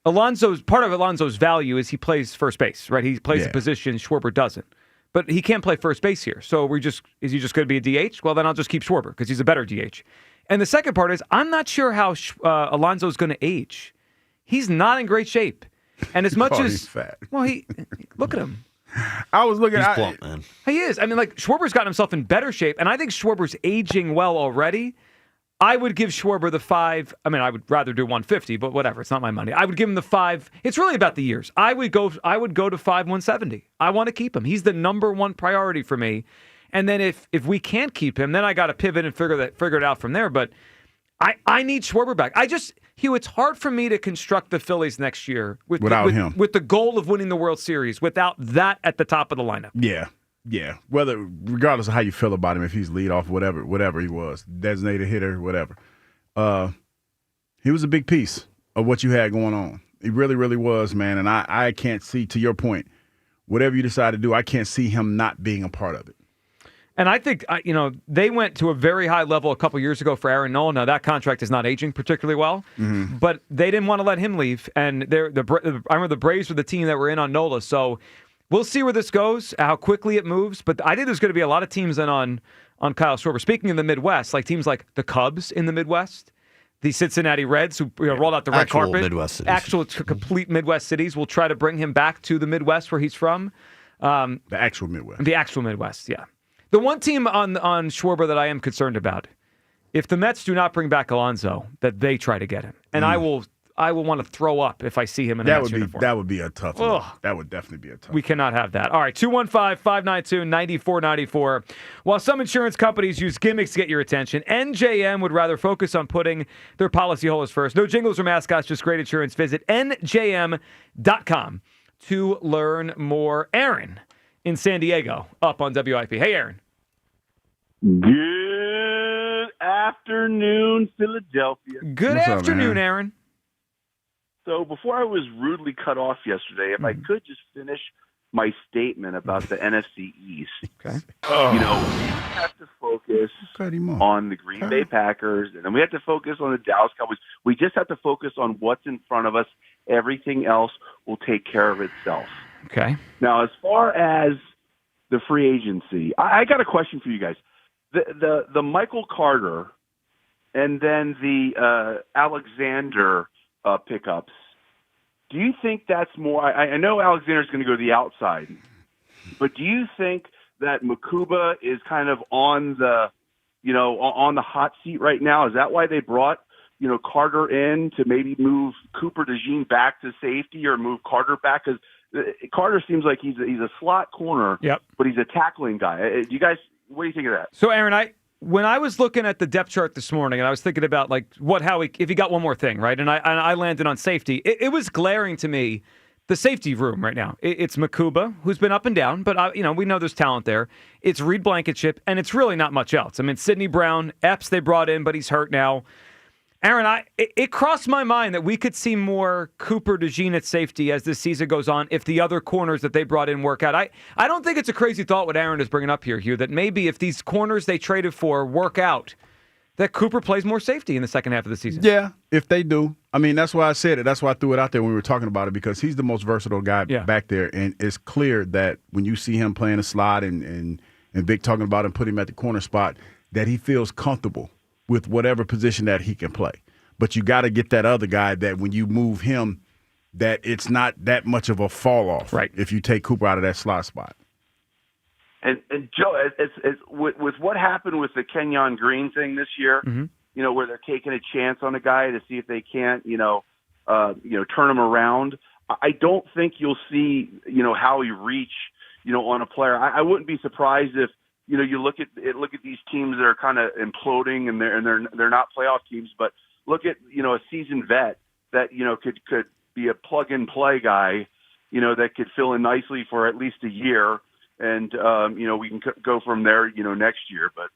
part of Alonso's value is he plays first base, right? He plays a position Schwarber doesn't. But he can't play first base here. So is he just going to be a DH? Well, then I'll just keep Schwarber because he's a better DH. And the second part is I'm not sure how Alonso is going to age. He's not in great shape. And as much as he's fat. Well, look at him. I was looking at plump, man. He is. I mean, like Schwarber's gotten himself in better shape, and I think Schwarber's aging well already. I would give Schwarber the 5. I mean, I would rather do 150, but whatever. It's not my money. I would give him the 5. It's really about the years. I would go to 170. I want to keep him. He's the number one priority for me. And then if we can't keep him, then I got to pivot and figure it out from there. But I need Schwarber back. Hugh, it's hard for me to construct the Phillies next year without him, with the goal of winning the World Series, without that at the top of the lineup. Yeah. Regardless of how you feel about him, if he's leadoff, whatever he was, designated hitter, whatever. He was a big piece of what you had going on. He really, really was, man. And I can't see, to your point, whatever you decide to do, I can't see him not being a part of it. And I think, they went to a very high level a couple years ago for Aaron Nola. Now, that contract is not aging particularly well, but they didn't want to let him leave. And I remember the Braves were the team that were in on Nola. So we'll see where this goes, how quickly it moves. But I think there's going to be a lot of teams in on Kyle Schwarber. Speaking of the Midwest, like teams like the Cubs in the Midwest, the Cincinnati Reds, who rolled out the red carpet. Midwest cities. Actual complete Midwest cities will try to bring him back to the Midwest where he's from. The actual Midwest. The actual Midwest, yeah. The one team on Schwarber that I am concerned about, if the Mets do not bring back Alonso, that they try to get him. And I will want to throw up if I see him in a Mets uniform. That would be a tough one. That would definitely be a tough one. We cannot have that. All right, 215-592-9494. While some insurance companies use gimmicks to get your attention, NJM would rather focus on putting their policyholders first. No jingles or mascots, just great insurance. Visit NJM.com to learn more. Aaron in San Diego, up on WIP. Hey, Aaron. Good afternoon, Philadelphia. Good afternoon, Aaron. So before I was rudely cut off yesterday, if I could just finish my statement about the NFC East. Okay. We have to focus on the Green Bay Packers, and then we have to focus on the Dallas Cowboys. We just have to focus on what's in front of us. Everything else will take care of itself. Okay. Now, as far as the free agency, I got a question for you guys. The Michael Carter and then the Alexander pickups, do you think that's more? I know Alexander's going to go to the outside, but do you think that Makuba is kind of on the hot seat right now? Is that why they brought Carter in to maybe move Cooper DeJean back to safety or move Carter back? Because Carter seems like he's a slot corner, but he's a tackling guy. Do you guys? What do you think of that? So, Aaron, when I was looking at the depth chart this morning, and I was thinking about if he got one more thing, right, and I landed on safety, it was glaring to me the safety room right now. It's Makuba, who's been up and down, but we know there's talent there. It's Reed Blankenship, and it's really not much else. I mean, Sidney Brown, Epps they brought in, but he's hurt now. Aaron, it crossed my mind that we could see more Cooper DeJean at safety as this season goes on if the other corners that they brought in work out. I don't think it's a crazy thought what Aaron is bringing up here, Hugh, that maybe if these corners they traded for work out, that Cooper plays more safety in the second half of the season. Yeah, if they do. I mean, that's why I said it. That's why I threw it out there when we were talking about it, because he's the most versatile guy back there. And it's clear that when you see him playing a slot and Vic talking about him, put him at the corner spot, that he feels comfortable with whatever position that he can play. But you got to get that other guy that when you move him, that it's not that much of a fall off. Right. If you take Cooper out of that slot spot. And Joe, with what happened with the Kenyon Green thing this year, where they're taking a chance on a guy to see if they can't, turn him around. I don't think you'll see, Howie reach, on a player. I wouldn't be surprised if, you look at these teams that are kind of imploding and they're not playoff teams, but look at, a seasoned vet that, could be a plug and play guy, that could fill in nicely for at least a year, and we can go from there, next year. But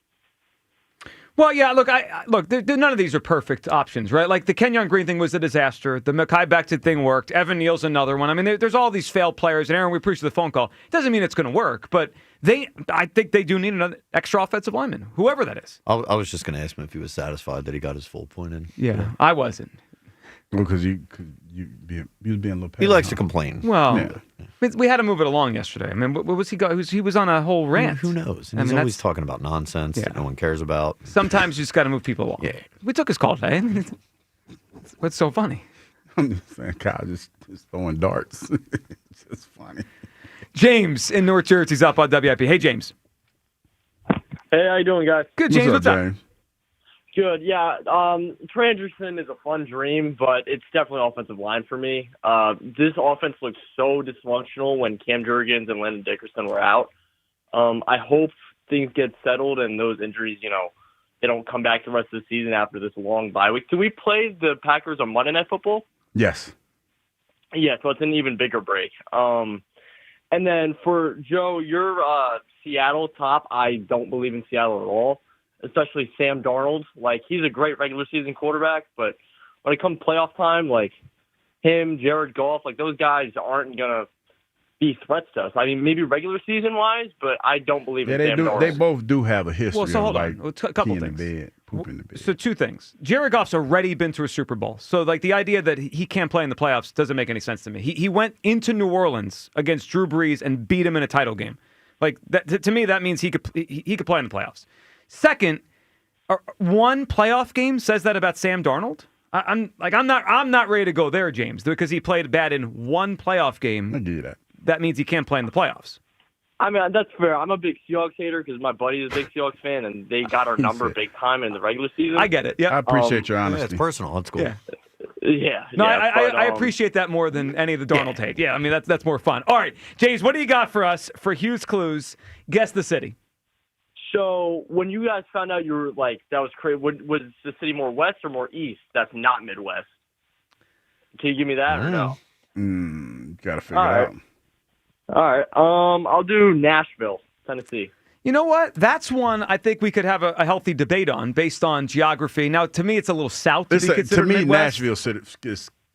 Well, yeah, look, none of these are perfect options, right? Like the Kenyon Green thing was a disaster. The Mekhi Becton thing worked. Evan Neal's another one. I mean, there's all these failed players. And Aaron, we appreciate the phone call. It doesn't mean it's going to work, but I think they do need another extra offensive lineman, whoever that is. I was just going to ask him if he was satisfied that he got his full point in. Yeah, I wasn't. Well, because you was being a little petty. He likes to complain. Well, we had to move it along yesterday. I mean, what was he go? He was on a whole rant. Who knows? And I he's mean, always talking about nonsense that no one cares about. Sometimes you just got to move people along. Yeah. We took his call today. I mean, what's so funny? I'm just saying, Kyle just throwing darts. It's just funny. James in North Jersey's up on WIP. Hey, James. Hey, how you doing, guys? Good, James. What's up? Good, yeah. Trey Anderson is a fun dream, but it's definitely offensive line for me. This offense looks so dysfunctional when Cam Jurgens and Landon Dickerson were out. I hope things get settled and those injuries, they don't come back the rest of the season after this long bye week. Do we play the Packers on Monday Night Football? Yes. Yeah, so it's an even bigger break. And then for Joe, your Seattle top, I don't believe in Seattle at all. Especially Sam Darnold. Like, he's a great regular season quarterback, but when it comes playoff time, like him, Jared Goff, like those guys aren't going to be threats to us. I mean, maybe regular season wise, but I don't believe in Sam Darnold. They both do have a history. Well, so hold of, on. A couple things. Poop in the bed. So two things. Jared Goff's already been to a Super Bowl. So, like, the idea that he can't play in the playoffs doesn't make any sense to me. He went into New Orleans against Drew Brees and beat him in a title game. Like, that, to me, that means he could play in the playoffs. Second, one playoff game says that about Sam Darnold. I'm not ready to go there, James, because he played bad in one playoff game. I do that. That means he can't play in the playoffs. I mean, that's fair. I'm a big Seahawks hater because my buddy is a big Seahawks fan, and they got our number big time in the regular season. I get it. Yeah, I appreciate your honesty. Yeah, it's personal. That's cool. Yeah. No, I appreciate that more than any of the Darnold hate. Yeah, I mean, that's more fun. All right, James, what do you got for us for Hughes Clues? Guess the city. So when you guys found out you were like, that was crazy, was the city more west or more east? That's not Midwest. Can you give me that or no? Got to figure it out. All right. I'll do Nashville, Tennessee. You know what? That's one I think we could have a healthy debate on based on geography. Now, to me, it's a little south to be considered to me, Midwest. Nashville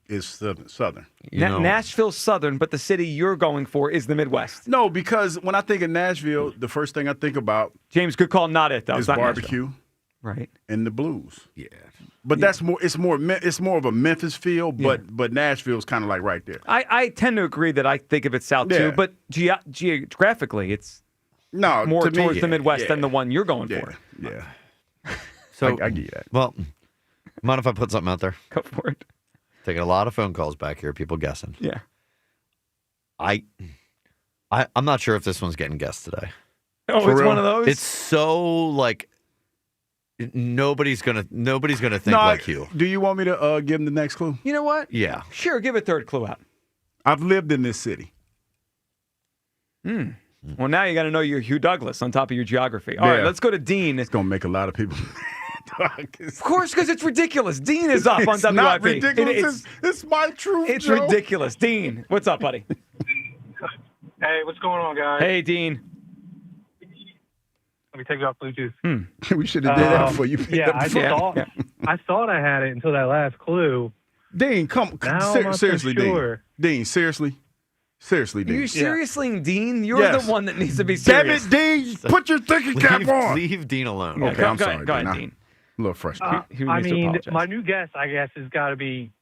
is southern. Nashville's southern, but the city you're going for is the Midwest. No, because when I think of Nashville, the first thing I think about James, good call, not it though. is It's not barbecue, Nashville. Right? And the blues. Yeah, but that's more. It's more of a Memphis feel, but Nashville's kind of like right there. I tend to agree that I think of it south too, but geographically, it's more towards the Midwest than the one you're going for. Yeah. So I get that. Well, mind if I put something out there? Go for it. Taking a lot of phone calls back here, people guessing. Yeah. I'm not sure if this one's getting guessed today. Oh, it's one of those? It's so like nobody's gonna think like you. Do you want me to give them the next clue? You know what? Yeah. Sure, give a third clue out. I've lived in this city. Well, now you got to know your Hugh Douglas on top of your geography. All right, let's go to Dean. It's going to make a lot of people. Of course, because it's ridiculous. Dean is up on WIP. It's not ridiculous. It's my truth. It's Joe. ridiculous. Dean, what's up, buddy? Hey, what's going on, guys? Hey, Dean. Let me take it off Bluetooth. We should have did that before you. I thought I had it until that last clue. Dean, seriously, sure. Dean, seriously. Seriously, Dean. Are you seriously, Dean? You're the one that needs to be serious. Damn it, Dean. Put your thinking cap on. Leave Dean alone. Okay, I'm sorry. Go ahead, Dean. A little frustrated. I mean, my new guess, I guess, has got to be.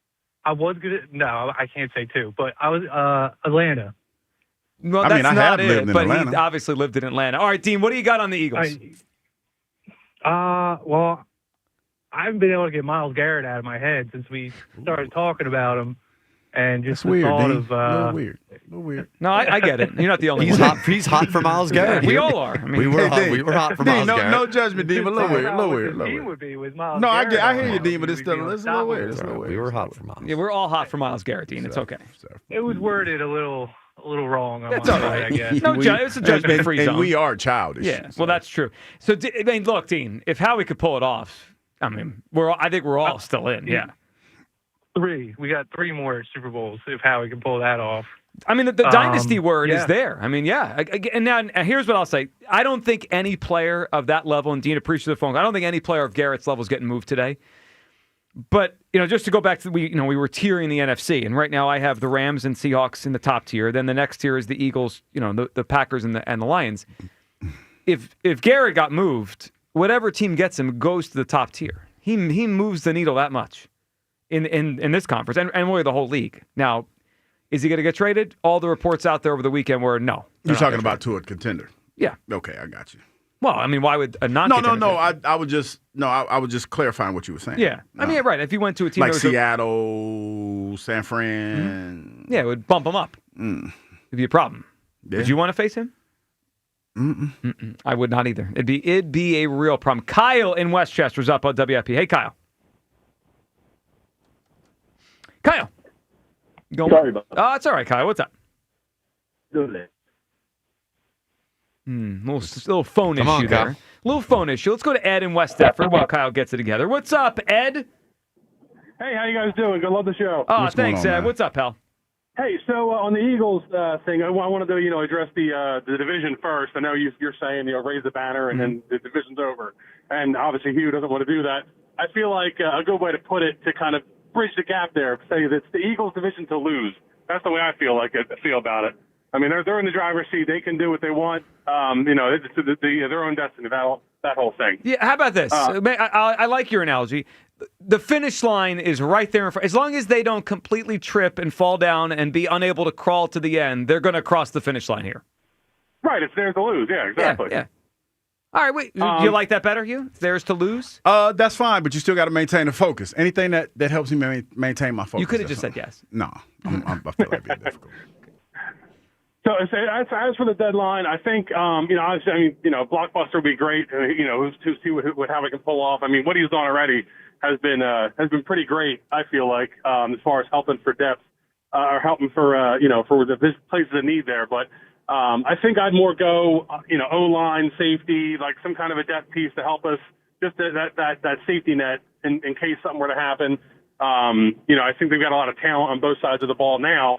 I was gonna. No, I can't say two, but I was Atlanta. Well, that's not it. But he obviously lived in Atlanta. All right, Dean. What do you got on the Eagles? Well, I haven't been able to get Myles Garrett out of my head since we started talking about him, and just the thought of a little weird. No, I get it. You're not the only one. He's hot for Myles Garrett. We all are. I mean, we were hot for Myles Garrett. No judgment, Dean. But a little weird. Would be with Myles no, Garrett I hear you, Dean. But it's a little weird. We were hot for Myles. Yeah, we're all hot for Myles Garrett, Dean. It's okay. It was worded a little wrong. That's all right. I guess. No, it's a judgment-free zone. And we are childish. Yeah. Well, that's true. So, I mean, look, Dean. If Howie could pull it off, I mean, I think we're all still in. Yeah. Three. We got 3 more Super Bowls if Howie can pull that off. I mean, the dynasty word yeah. is there. I mean, yeah. And now here's what I'll say. I don't think any player of that level, and Dean, appreciate the phone call, I don't think any player of Garrett's level is getting moved today. But, just to go back to, we were tiering the NFC, and right now I have the Rams and Seahawks in the top tier. Then the next tier is the Eagles, the Packers and the Lions. If Garrett got moved, whatever team gets him goes to the top tier. He moves the needle that much in this conference and really the whole league. Now, is he going to get traded? All the reports out there over the weekend were no. You're talking about to a contender. Yeah. Okay, I got you. Well, I mean, why would a non? No. I would just clarifying what you were saying. Yeah, I mean, right. If you went to a team like that was Seattle, San Fran, yeah, it would bump him up. It'd be a problem. Yeah. Would you want to face him? I would not either. It'd be a real problem. Kyle in Westchester's up on WIP. Hey, Kyle. Kyle. Sorry about that. Oh, it's all right, Kyle. What's up? Little phone Come issue on, Kyle. there. Little phone issue. Let's go to Ed in West Deptford while Kyle gets it together. What's up, Ed? Hey, how you guys doing? I love the show. Oh, thanks, Ed. What's up, pal? Hey, so on the Eagles thing, I wanted to address the division first. I know you're saying raise the banner and then the division's over, and obviously Hugh doesn't want to do that. I feel like a good way to put it to kind of bridge the gap there, say that it's the Eagles' division to lose. That's the way I feel about it. I mean, they're in the driver's seat. They can do what they want. It's their own destiny. That whole thing. Yeah. How about this? I like your analogy. The finish line is right there in front. As long as they don't completely trip and fall down and be unable to crawl to the end, they're going to cross the finish line here. Right. It's theirs to lose. Yeah. Exactly. Yeah. All right. Wait. Do you like that better, Hugh? It's theirs to lose. That's fine, but you still got to maintain the focus. Anything that helps me maintain my focus. You could have just said yes. No, I feel like it'd be difficult. So as for the deadline, I think Blockbuster would be great. To see what Howie can pull off. I mean, what he's done already has been pretty great. I feel like as far as helping for depth or helping for the places of need there. But I think I'd more go O-line, safety, like some kind of a depth piece to help us, just that safety net in case something were to happen. I think they've got a lot of talent on both sides of the ball now.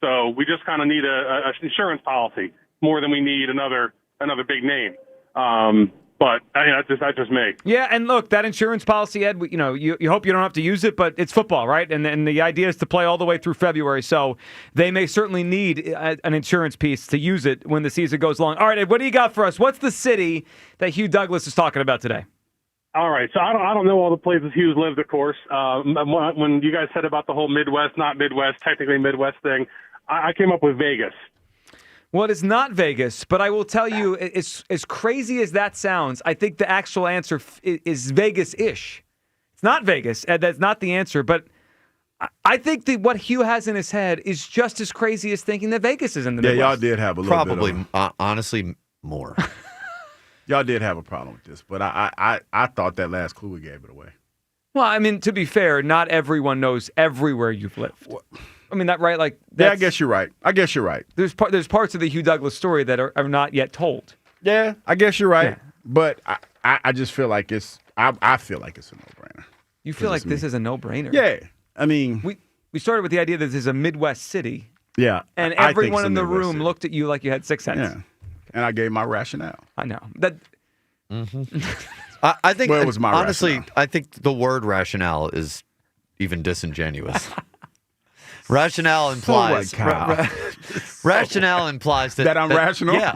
So we just kind of need a insurance policy more than we need another big name. But that's just me. Yeah, and look, that insurance policy, Ed. You hope you don't have to use it, but it's football, right? And the idea is to play all the way through February. So they may certainly need an insurance piece to use it when the season goes long. All right, Ed, what do you got for us? What's the city that Hugh Douglas is talking about today? All right, so I don't know all the places Hugh's lived, of course. When you guys said about the whole Midwest, not Midwest, technically Midwest thing, I came up with Vegas. Well, it is not Vegas, but I will tell you, as crazy as that sounds, I think the actual answer is Vegas-ish. It's not Vegas, Ed, that's not the answer, but I think that what Hugh has in his head is just as crazy as thinking that Vegas is in the Midwest. Yeah, y'all did have a little Probably, bit of honestly, more. Y'all did have a problem with this, but I thought that last clue we gave it away. Well, I mean, to be fair, not everyone knows everywhere you've lived. I mean, that right? Like, yeah, I guess you're right. There's parts of the Hugh Douglas story that are not yet told. Yeah, I guess you're right. Yeah. But I just feel like I feel like it's a no-brainer. You feel like this is a no-brainer? Yeah. I mean, we started with the idea that this is a Midwest city. Yeah. And everyone in the room looked at you like you had 6 heads. Yeah. And I gave my rationale. I know. That. I think, well, it was my honestly, rationale. I think the word rationale is even disingenuous. Rationale implies rationale implies that I'm rational. Yeah.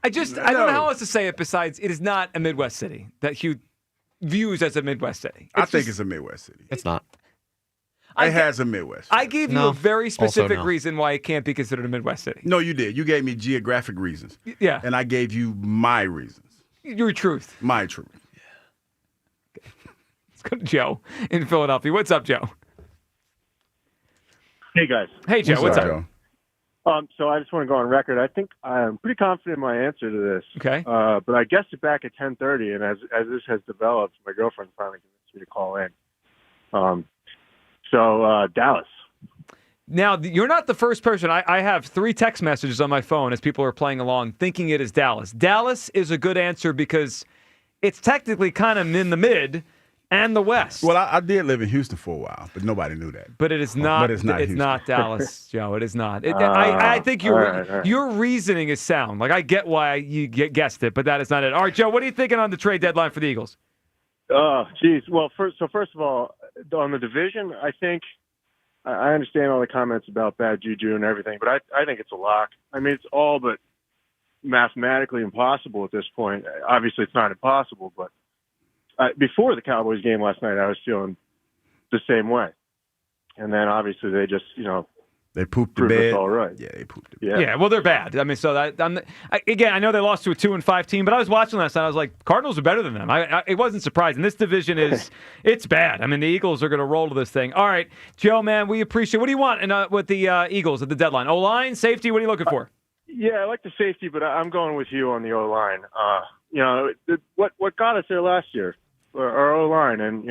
I don't know how else to say it besides it is not a Midwest city that Hugh views as a Midwest city. I think it's a Midwest city. It's not. It has a Midwest. I gave you a very specific reason why it can't be considered a Midwest city. No, you did. You gave me geographic reasons. Yeah. And I gave you my reasons. Your truth. My truth. Okay. Let's go to Joe in Philadelphia. What's up, Joe? Hey, guys. Hey, Joe. What's up? Joe? So I just want to go on record. I think I'm pretty confident in my answer to this. Okay. But I guessed it back at 10:30, and as this has developed, my girlfriend finally convinced me to call in. So Dallas. Now, you're not the first person. I have 3 text messages on my phone as people are playing along thinking it is Dallas. Dallas is a good answer because it's technically kind of in the mid, and the West. Well, I did live in Houston for a while, but nobody knew that. But it is not. But it's not It's Houston. not Dallas, Joe. It is not. I think your reasoning is sound. Like I get why you guessed it, but that is not it. All right, Joe. What are you thinking on the trade deadline for the Eagles? Oh, geez. Well, first of all, on the division, I think I understand all the comments about bad juju and everything, but I think it's a lock. I mean, it's all but mathematically impossible at this point. Obviously, it's not impossible, but before the Cowboys game last night, I was feeling the same way. And then obviously they just, they pooped the proved bed. us all right. Yeah, they pooped the bed. Yeah, well, they're bad. I mean, so that again, I know they lost to a 2-5 team, but I was watching last night. I was like, Cardinals are better than them. It wasn't surprising. This division it's bad. I mean, the Eagles are going to roll to this thing. All right, Joe, man, we appreciate. What do you want with the Eagles at the deadline? O-line, safety. What are you looking for? Yeah, I like the safety, but I'm going with you on the O-line. What got us there last year, our O-line, and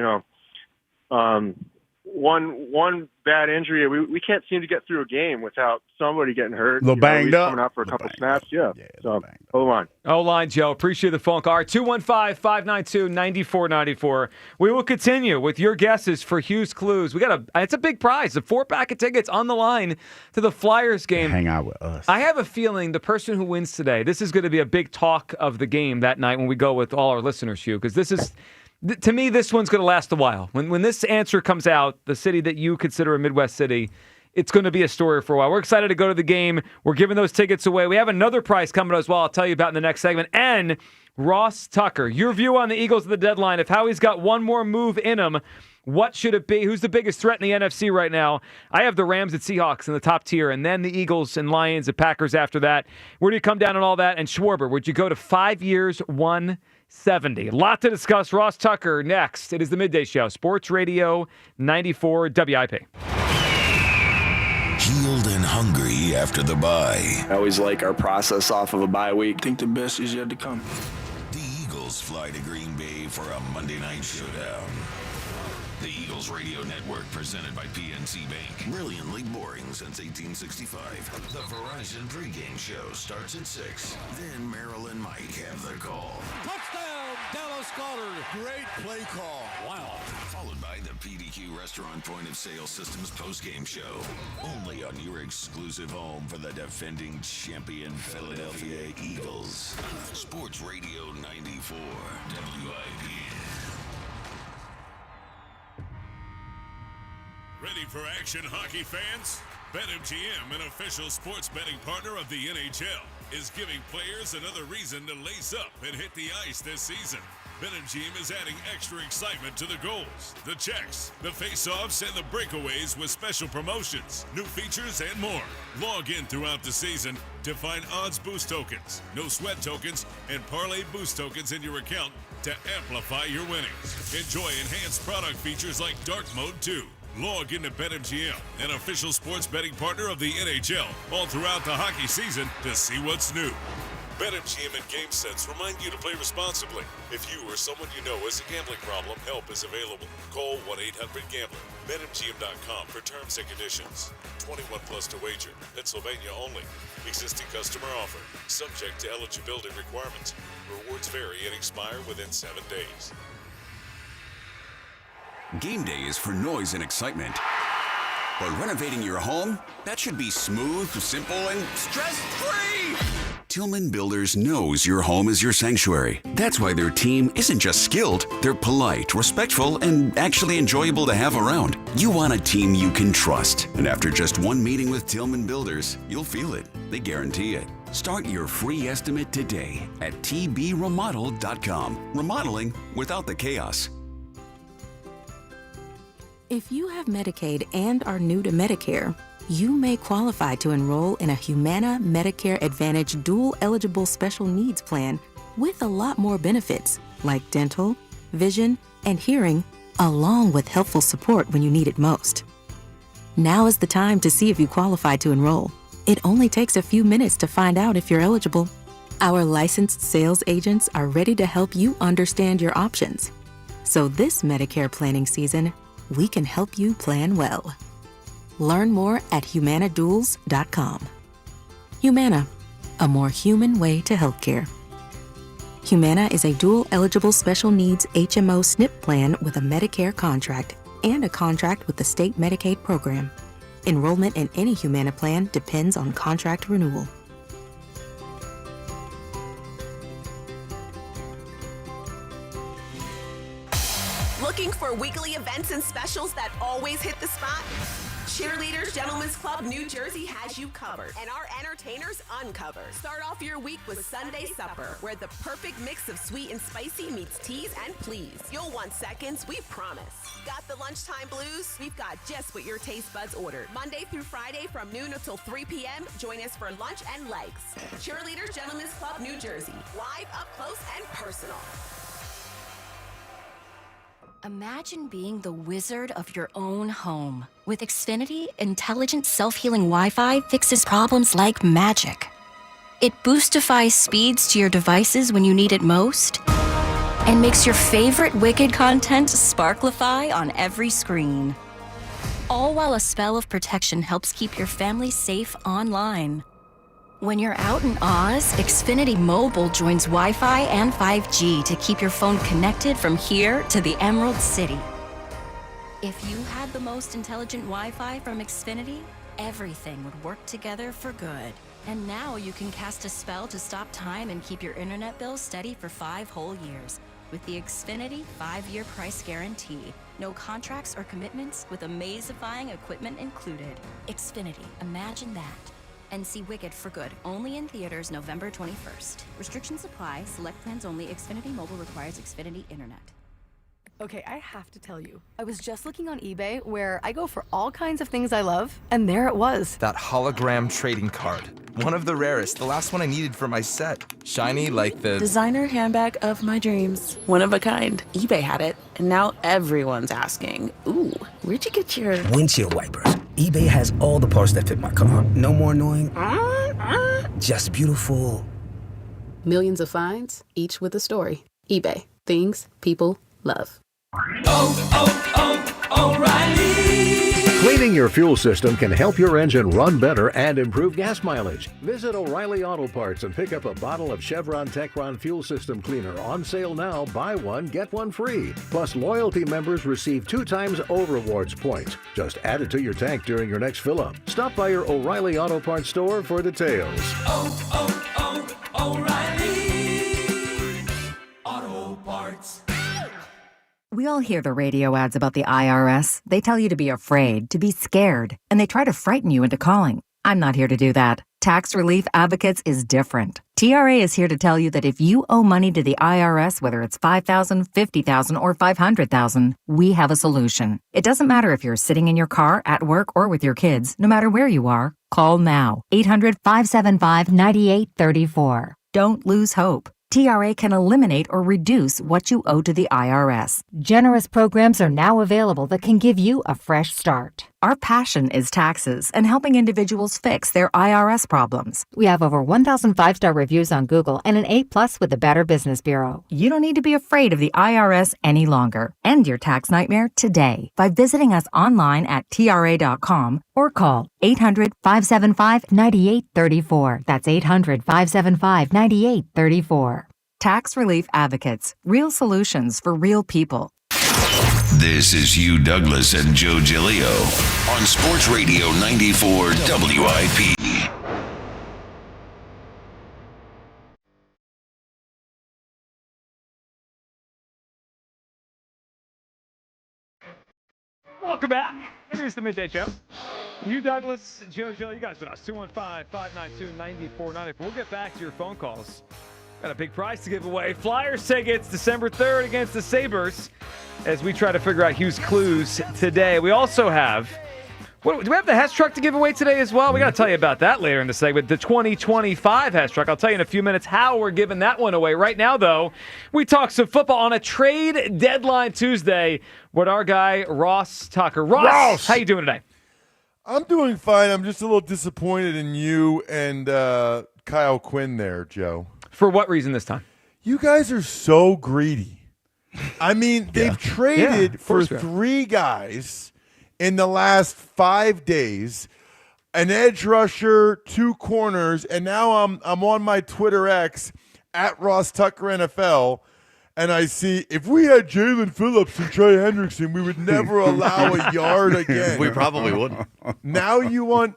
one bad injury. We can't seem to get through a game without somebody getting hurt. Banged up. Coming out for a couple snaps. Yeah. So O-line. O-line, Joe. Appreciate the phone call. All right, 215-592-9494. We will continue with your guesses for Hughes Clues. It's a big prize. A 4-pack of tickets on the line to the Flyers game. Hang out with us. I have a feeling the person who wins today, this is going to be a big talk of the game that night when we go with all our listeners, Hugh, because this is... To me, this one's going to last a while. When this answer comes out, the city that you consider a Midwest city, it's going to be a story for a while. We're excited to go to the game. We're giving those tickets away. We have another prize coming as well. I'll tell you about in the next segment. And Ross Tucker, your view on the Eagles at the deadline. If Howie's got one more move in him, what should it be? Who's the biggest threat in the NFC right now? I have the Rams and Seahawks in the top tier, and then the Eagles and Lions and Packers after that. Where do you come down on all that? And Schwarber, would you go to 5 years, 170? A lot to discuss. Ross Tucker next. It is the Midday Show, Sports Radio 94 WIP. Healed and hungry after the bye. I always like our process off of a bye week. I think the best is yet to come. The Eagles fly to Green Bay for a Monday night showdown. The Eagles Radio Network, presented by PNC Bank. Brilliantly boring since 1865. The Verizon pregame show starts at 6. Then Merrill and Mike have the call. Touchdown, Dallas Goddard. Great play call. Wow. Followed by the PDQ Restaurant Point of Sale Systems postgame show. Only on your exclusive home for the defending champion Philadelphia Eagles. Sports Radio 94 WIP. Ready for action, hockey fans? BetMGM, an official sports betting partner of the NHL, is giving players another reason to lace up and hit the ice this season. BetMGM is adding extra excitement to the goals, the checks, the face-offs, and the breakaways with special promotions, new features, and more. Log in throughout the season to find odds boost tokens, no sweat tokens, and parlay boost tokens in your account to amplify your winnings. Enjoy enhanced product features like Dark Mode 2. Log into BetMGM, an official sports betting partner of the NHL, all throughout the hockey season to see what's new. BetMGM and GameSense remind you to play responsibly. If you or someone you know has a gambling problem, help is available. Call 1-800-GAMBLER. BetMGM.com for terms and conditions. 21 plus to wager. Pennsylvania only. Existing customer offer. Subject to eligibility requirements. Rewards vary and expire within 7 days. Game day is for noise and excitement. But renovating your home? That should be smooth, simple, and stress-free! Tillman Builders knows your home is your sanctuary. That's why their team isn't just skilled, they're polite, respectful, and actually enjoyable to have around. You want a team you can trust. And after just one meeting with Tillman Builders, you'll feel it. They guarantee it. Start your free estimate today at tbremodel.com. Remodeling without the chaos. If you have Medicaid and are new to Medicare, you may qualify to enroll in a Humana Medicare Advantage dual-eligible special needs plan with a lot more benefits, like dental, vision, and hearing, along with helpful support when you need it most. Now is the time to see if you qualify to enroll. It only takes a few minutes to find out if you're eligible. Our licensed sales agents are ready to help you understand your options. So this Medicare planning season, we can help you plan well. Learn more at humanaduals.com. Humana, a more human way to healthcare. Humana is a dual-eligible special needs HMO SNP plan with a Medicare contract and a contract with the state Medicaid program. Enrollment in any Humana plan depends on contract renewal. Looking for weekly events and specials that always hit the spot? Cheerleaders Gentlemen's Club New Jersey has you covered, and our entertainers uncovered. Start off your week with Sunday Supper, where the perfect mix of sweet and spicy meets tease and please. You'll want seconds, we promise. Got the lunchtime blues? We've got just what your taste buds ordered. Monday through Friday from noon until 3 p.m., join us for lunch and legs. Cheerleaders Gentlemen's Club New Jersey, live, up close, and personal. Imagine being the wizard of your own home. With Xfinity, intelligent self-healing Wi-Fi fixes problems like magic. It boostifies speeds to your devices when you need it most, and makes your favorite Wicked content sparklify on every screen. All while a spell of protection helps keep your family safe online. When you're out in Oz, Xfinity Mobile joins Wi-Fi and 5G to keep your phone connected from here to the Emerald City. If you had the most intelligent Wi-Fi from Xfinity, everything would work together for good. And now you can cast a spell to stop time and keep your internet bill steady for 5 whole years. With the Xfinity 5-year price guarantee. No contracts or commitments with amazifying equipment included. Xfinity, imagine that. And see Wicked for good, only in theaters November 21st. Restrictions apply, select plans only. Xfinity Mobile requires Xfinity Internet. Okay, I have to tell you, I was just looking on eBay where I go for all kinds of things I love, and there it was. That hologram trading card. One of the rarest, the last one I needed for my set. Shiny like the designer handbag of my dreams. One of a kind. eBay had it, and now everyone's asking, ooh, where'd you get your windshield wipers? eBay has all the parts that fit my car. No more annoying, just beautiful. Millions of finds, each with a story. eBay. Things people love. O'Reilly. Cleaning your fuel system can help your engine run better and improve gas mileage. Visit O'Reilly Auto Parts and pick up a bottle of Chevron Techron Fuel System Cleaner on sale now. Buy one, get one free. Plus, loyalty members receive 2 times O-Rewards points. Just add it to your tank during your next fill-up. Stop by your O'Reilly Auto Parts store for details. O'Reilly Auto Parts. We all hear the radio ads about the IRS. They tell you to be afraid, to be scared, and they try to frighten you into calling. I'm not here to do that. Tax Relief Advocates is different. TRA is here to tell you that if you owe money to the IRS, whether it's $5,000, $50,000, or $500,000, we have a solution. It doesn't matter if you're sitting in your car, at work, or with your kids. No matter where you are, call now. 800-575-9834. Don't lose hope. TRA can eliminate or reduce what you owe to the IRS. Generous programs are now available that can give you a fresh start. Our passion is taxes and helping individuals fix their IRS problems. We have over 1,000 5-star reviews on Google and an A+ with the Better Business Bureau. You don't need to be afraid of the IRS any longer. End your tax nightmare today by visiting us online at TRA.com or call 800-575-9834. That's 800-575-9834. Tax Relief Advocates. Real solutions for real people. This is Hugh Douglas and Joe Giglio on Sports Radio 94 WIP. Welcome back. It is the Midday Show. Hugh Douglas, Joe Giglio, you guys with us. 215-592-9494. We'll get back to your phone calls. Got a big prize to give away. Flyers tickets December 3rd against the Sabres as we try to figure out Hugh's clues today. We also have, do we have the Hess truck to give away today as well? We got to tell you about that later in the segment. The 2025 Hess truck. I'll tell you in a few minutes how we're giving that one away. Right now, though, we talk some football on a trade deadline Tuesday with our guy, Ross Tucker. Ross, how you doing today? I'm doing fine. I'm just a little disappointed in you and Kyle Quinn there, Joe. For what reason this time? You guys are so greedy. I mean, they've traded for 3 guys in the last 5 days, an edge rusher, 2 corners, and now I'm on my Twitter X at Ross Tucker NFL, and I see if we had Jalen Phillips and Trey Hendrickson, we would never allow a yard again. We probably wouldn't. Now you want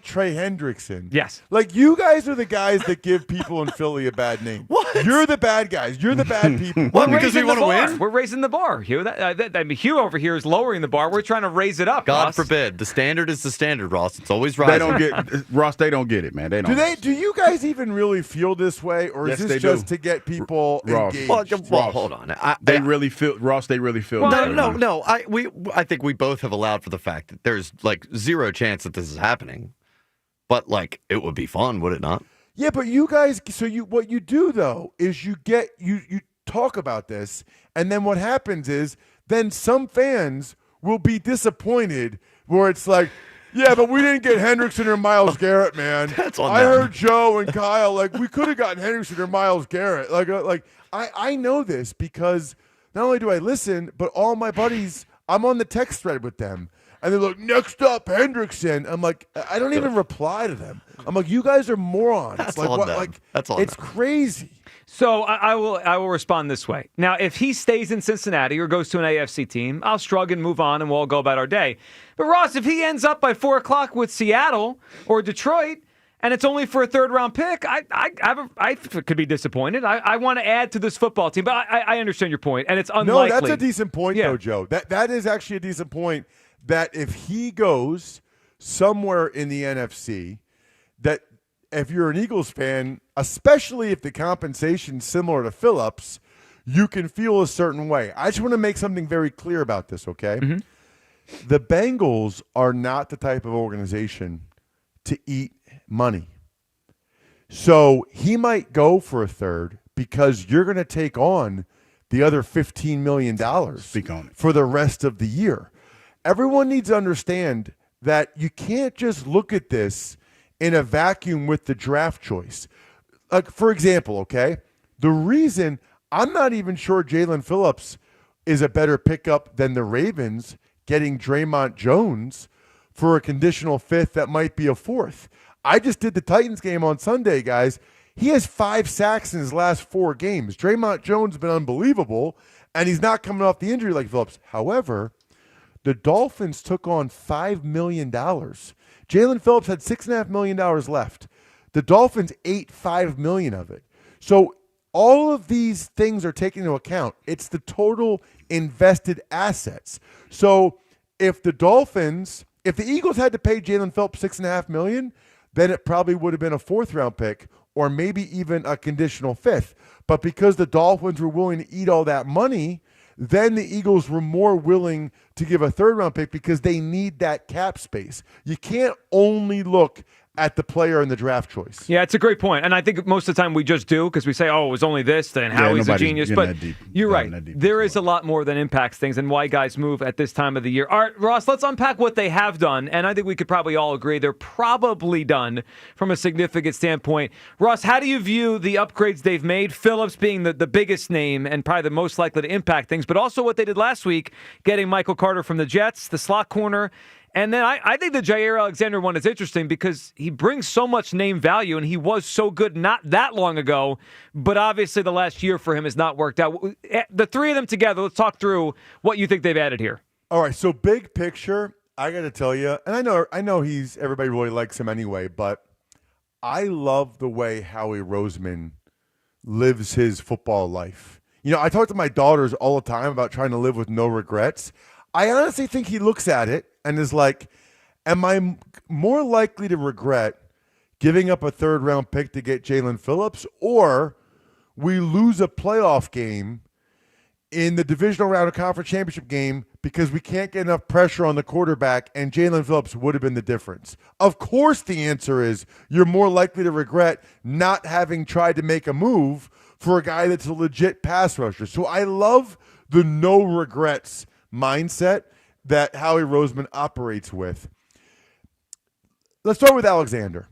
Trey Hendrickson. Yes. Like, you guys are the guys that give people in Philly a bad name. What? You're the bad guys. You're the bad people. Well, because we want to win? We're raising the bar, Hugh. Hugh over here is lowering the bar. We're trying to raise it up, God Ross. forbid. The standard is the standard, Ross. It's always rising. They don't get Ross. They don't get it, man. They don't. Do you guys even really feel this way, or Yes, is they this just do. to get people engaged? Well, hold on. They really feel Ross. They really feel. No. I think we both have allowed for the fact that there's like zero chance that this is happening, but like it would be fun, would it not? Yeah, but you guys. So what you do though is you talk about this, and then what happens is then some fans will be disappointed where it's like, yeah, but we didn't get Hendrickson or Myles Garrett, man. That's on I them. heard Joe and Kyle, like, we could have gotten Hendrickson or Myles Garrett. I know this because not only do I listen, but all my buddies, I'm on the text thread with them. And they're like, next up, Hendrickson. I'm like, I don't even reply to them. I'm like, you guys are morons. That's like, on what? them. Like, That's on it's them. crazy. So I will respond this way. Now, if he stays in Cincinnati or goes to an AFC team, I'll shrug and move on, and we'll all go about our day. But Ross, if he ends up by 4 o'clock with Seattle or Detroit, and it's only for a third-round pick, I could be disappointed. I want to add to this football team, but I understand your point, and it's unlikely. No, that's a decent point, though, Joe. That is actually a decent point, that if he goes somewhere in the NFC, that if you're an Eagles fan, especially if the compensation's similar to Phillips, you can feel a certain way. I just want to make something very clear about this, okay? Mm-hmm. The Bengals are not the type of organization to eat money. So he might go for a third because you're going to take on the other $15 million for the rest of the year. Everyone needs to understand that you can't just look at this in a vacuum with the draft choice. Like, for example, okay, the reason I'm not even sure Jalen Phillips is a better pickup than the Ravens getting Draymond Jones for a conditional fifth that might be a fourth. I just did the Titans game on Sunday, guys. He has 5 sacks in his last 4 games. Draymond Jones has been unbelievable, and he's not coming off the injury like Phillips. However, the Dolphins took on $5 million. Jalen Phillips had $6.5 million left. The Dolphins ate $5 million of it. So all of these things are taken into account. It's the total invested assets. So if the Eagles had to pay Jalen Phillips $6.5 million, then it probably would have been a 4th-round pick or maybe even a conditional 5th. But because the Dolphins were willing to eat all that money, then the Eagles were more willing to give a 3rd-round pick because they need that cap space. You can't only look at the player and the draft choice. Yeah, it's a great point. And I think most of the time we just do because we say, oh, it was only this, then Howie's a genius. But you're right. There is a lot more that impacts things and why guys move at this time of the year. All right, Ross, let's unpack what they have done. And I think we could probably all agree they're probably done from a significant standpoint. Ross, how do you view the upgrades they've made? Phillips being the biggest name and probably the most likely to impact things, but also what they did last week, getting Michael Carter from the Jets, the slot corner. And then I think the Jaire Alexander one is interesting because he brings so much name value, and he was so good not that long ago, but obviously the last year for him has not worked out. The 3 of them together, let's talk through what you think they've added here. All right, so big picture, I got to tell you, and I know everybody really likes him anyway, but I love the way Howie Roseman lives his football life. You know, I talk to my daughters all the time about trying to live with no regrets. I honestly think he looks at it and is like, am I more likely to regret giving up a 3rd-round pick to get Jalen Phillips, or we lose a playoff game in the divisional round of conference championship game because we can't get enough pressure on the quarterback, and Jalen Phillips would have been the difference? Of course the answer is you're more likely to regret not having tried to make a move for a guy that's a legit pass rusher. So I love the no regrets mindset that Howie Roseman operates with. Let's start with Alexander.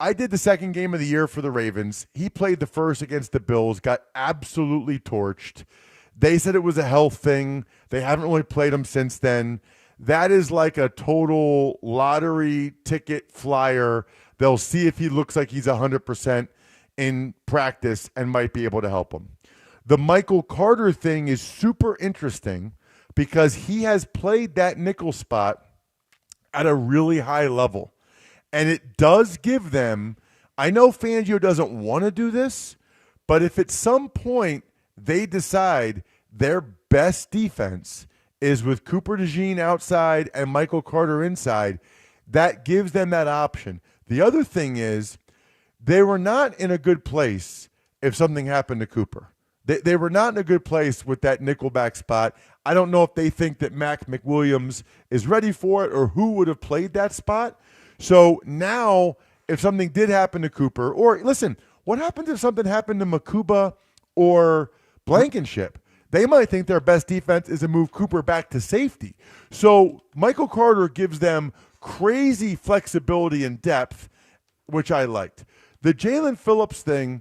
I did the 2nd game of the year for the Ravens. He played the first against the Bills, got absolutely torched. They said it was a health thing. They haven't really played him since then. That is like a total lottery ticket flyer. They'll see if he looks like he's 100%. in practice and might be able to help him. The Michael Carter thing is super interesting because he has played that nickel spot at a really high level. And it does give them, I know Fangio doesn't want to do this, but if at some point they decide their best defense is with Cooper DeJean outside and Michael Carter inside, that gives them that option. The other thing is they were not in a good place if something happened to Cooper. They were not in a good place with that nickelback spot. I don't know if they think that Mac McWilliams is ready for it or who would have played that spot. So now if something did happen to Cooper, or listen, what happens if something happened to Makuba or Blankenship? They might think their best defense is to move Cooper back to safety. So Michael Carter gives them crazy flexibility and depth, which I liked. The Jalen Phillips thing,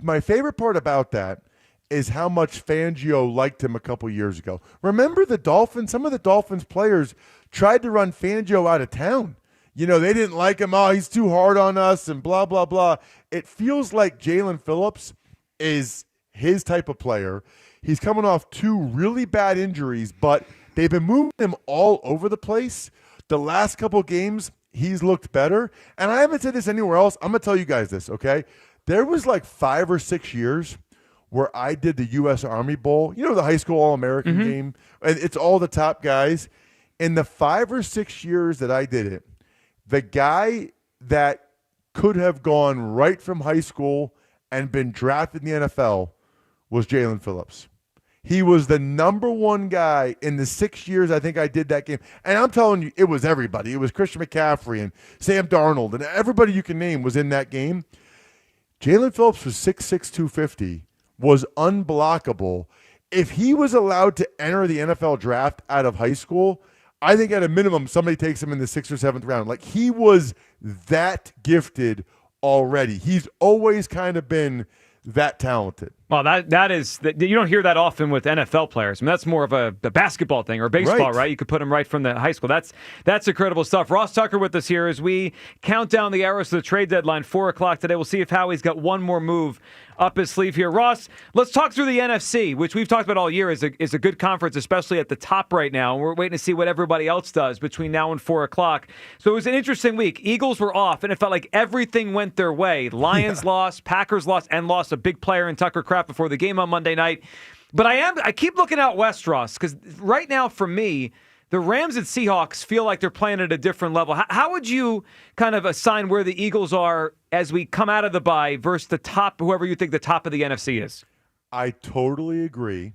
my favorite part about that is how much Fangio liked him a couple years ago. Remember the Dolphins? Some of the Dolphins players tried to run Fangio out of town. You know, they didn't like him. Oh, he's too hard on us and blah, blah, blah. It feels like Jalen Phillips is his type of player. He's coming off 2 really bad injuries, but they've been moving him all over the place. The last couple games, he's looked better. And I haven't said this anywhere else. I'm going to tell you guys this, okay? There was like 5 or 6 years where I did the U.S. Army Bowl, you know, the high school All-American game, and it's all the top guys. In the 5 or 6 years that I did it, the guy that could have gone right from high school and been drafted in the NFL was Jalen Phillips. He was the number 1 guy in the 6 years I think I did that game. And I'm telling you, it was everybody. It was Christian McCaffrey and Sam Darnold, and everybody you can name was in that game. Jalen Phillips was 6'6", 250, was unblockable. If he was allowed to enter the NFL draft out of high school, I think at a minimum somebody takes him in the 6th or 7th round. Like, he was that gifted already. He's always kind of been that talented. Well, that is you don't hear that often with NFL players. I mean, that's more of a basketball thing or baseball, right? You could put them right from the high school. That's incredible stuff. Ross Tucker with us here as we count down the hours to the trade deadline, 4:00 today. We'll see if Howie's got one more move up his sleeve here. Ross, let's talk through the NFC, which we've talked about all year is a good conference, especially at the top right now. And we're waiting to see what everybody else does between now and 4:00. So it was an interesting week. Eagles were off, and it felt like everything went their way. Lions lost, Packers lost, and lost a big player in Tucker Kraft before the game on Monday night. But I keep looking out west, Ross, because right now for me, the Rams and Seahawks feel like they're playing at a different level. How would you kind of assign where the Eagles are as we come out of the bye versus the top, whoever you think the top of the NFC is? I totally agree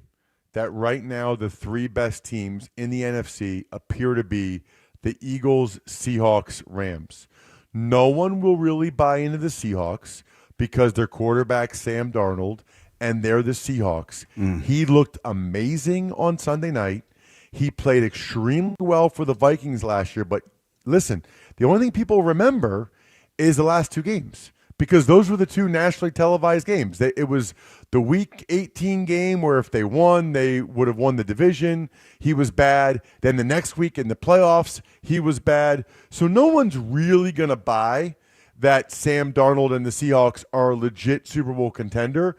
that right now the 3 best teams in the NFC appear to be the Eagles, Seahawks, Rams. No one will really buy into the Seahawks because their quarterback, Sam Darnold, and they're the Seahawks. He looked amazing on Sunday night. He played extremely well for the Vikings last year. But listen, the only thing people remember is the last 2 games because those were the 2 nationally televised games. It was the Week 18 game where if they won, they would have won the division. He was bad. Then the next week in the playoffs, he was bad. So no one's really going to buy that Sam Darnold and the Seahawks are a legit Super Bowl contender.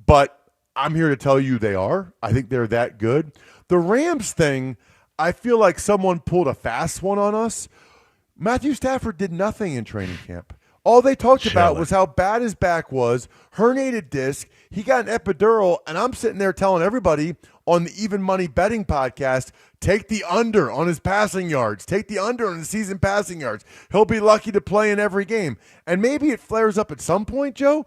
But I'm here to tell you they are. I think they're that good. The Rams thing, I feel like someone pulled a fast one on us. Matthew Stafford did nothing in training camp. All they talked about was how bad his back was, herniated disc. He got an epidural, and I'm sitting there telling everybody on the Even Money Betting podcast, take the under on his passing yards. Take the under on his season passing yards. He'll be lucky to play in every game. And maybe it flares up at some point, Joe,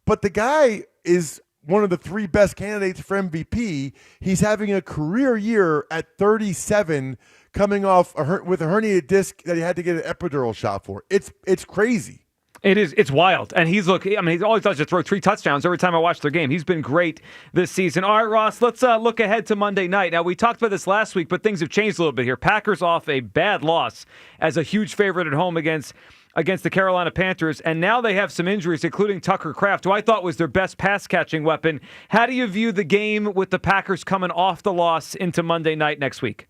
but the guy is one of the 3 best candidates for MVP. He's having a career year at 37, coming off with a herniated disc that he had to get an epidural shot for. It's crazy. It is. It's wild. And he's he always does to throw 3 touchdowns every time I watch their game. He's been great this season. All right, Ross, let's look ahead to Monday night. Now, we talked about this last week, but things have changed a little bit here. Packers off a bad loss as a huge favorite at home against the Carolina Panthers, and now they have some injuries, including Tucker Kraft, who I thought was their best pass-catching weapon. How do you view the game with the Packers coming off the loss into Monday night next week?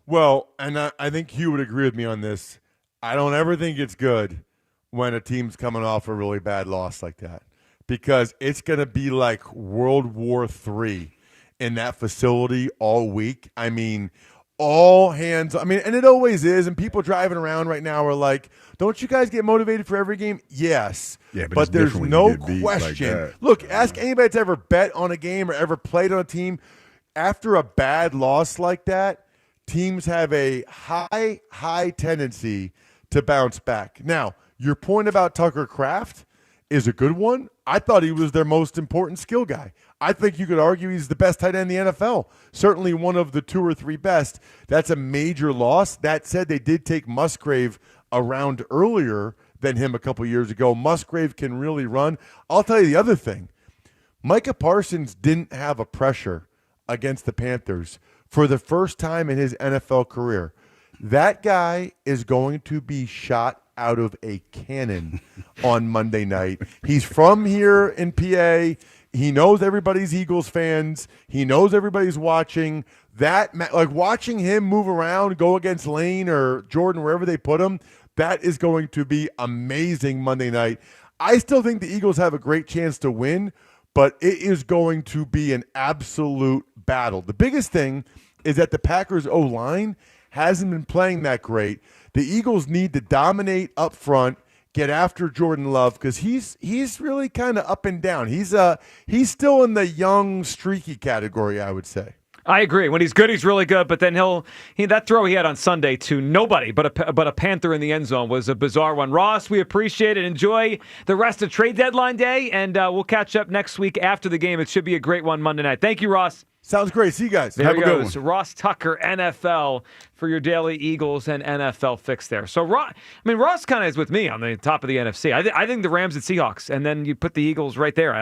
Well, and I think Hugh would agree with me on this. I don't ever think it's good when a team's coming off a really bad loss like that, because it's going to be like World War III in that facility all week. I mean, all hands. I mean, and it always is. And people driving around right now are like, don't you guys get motivated for every game? Yes. Yeah, but there's no question. Like Look, ask anybody that's ever bet on a game or ever played on a team. After a bad loss like that, teams have a high tendency to bounce back. Now, your point about Tucker Kraft is a good one. I thought he was their most important skill guy. I think you could argue he's the best tight end in the NFL. Certainly one of the 2 or 3 best. That's a major loss. That said, they did take Musgrave around earlier than him a couple years ago. Musgrave can really run. I'll tell you the other thing. Micah Parsons didn't have a pressure against the Panthers for the first time in his NFL career. That guy is going to be shot out of a cannon on Monday night. He's from here in PA. He knows everybody's Eagles fans. He knows everybody's watching. Like watching him move around, go against Lane or Jordan, wherever they put him, that is going to be amazing Monday night. I still think the Eagles have a great chance to win, but it is going to be an absolute battle. The biggest thing is that the Packers O-line hasn't been playing that great. The Eagles need to dominate up front, get after Jordan Love, because he's really kind of up and down. He's still in the young, streaky category, I would say. I agree. When he's good, he's really good. But then that throw he had on Sunday to nobody but a Panther in the end zone was a bizarre one. Ross, we appreciate it. Enjoy the rest of trade deadline day, and we'll catch up next week after the game. It should be a great one Monday night. Thank you, Ross. Sounds great. See you guys. There Have he a good goes. one. Ross Tucker, NFL, for your daily Eagles and NFL fix there. So, Ross kind of is with me on the top of the NFC. I think the Rams and Seahawks, and then you put the Eagles right there.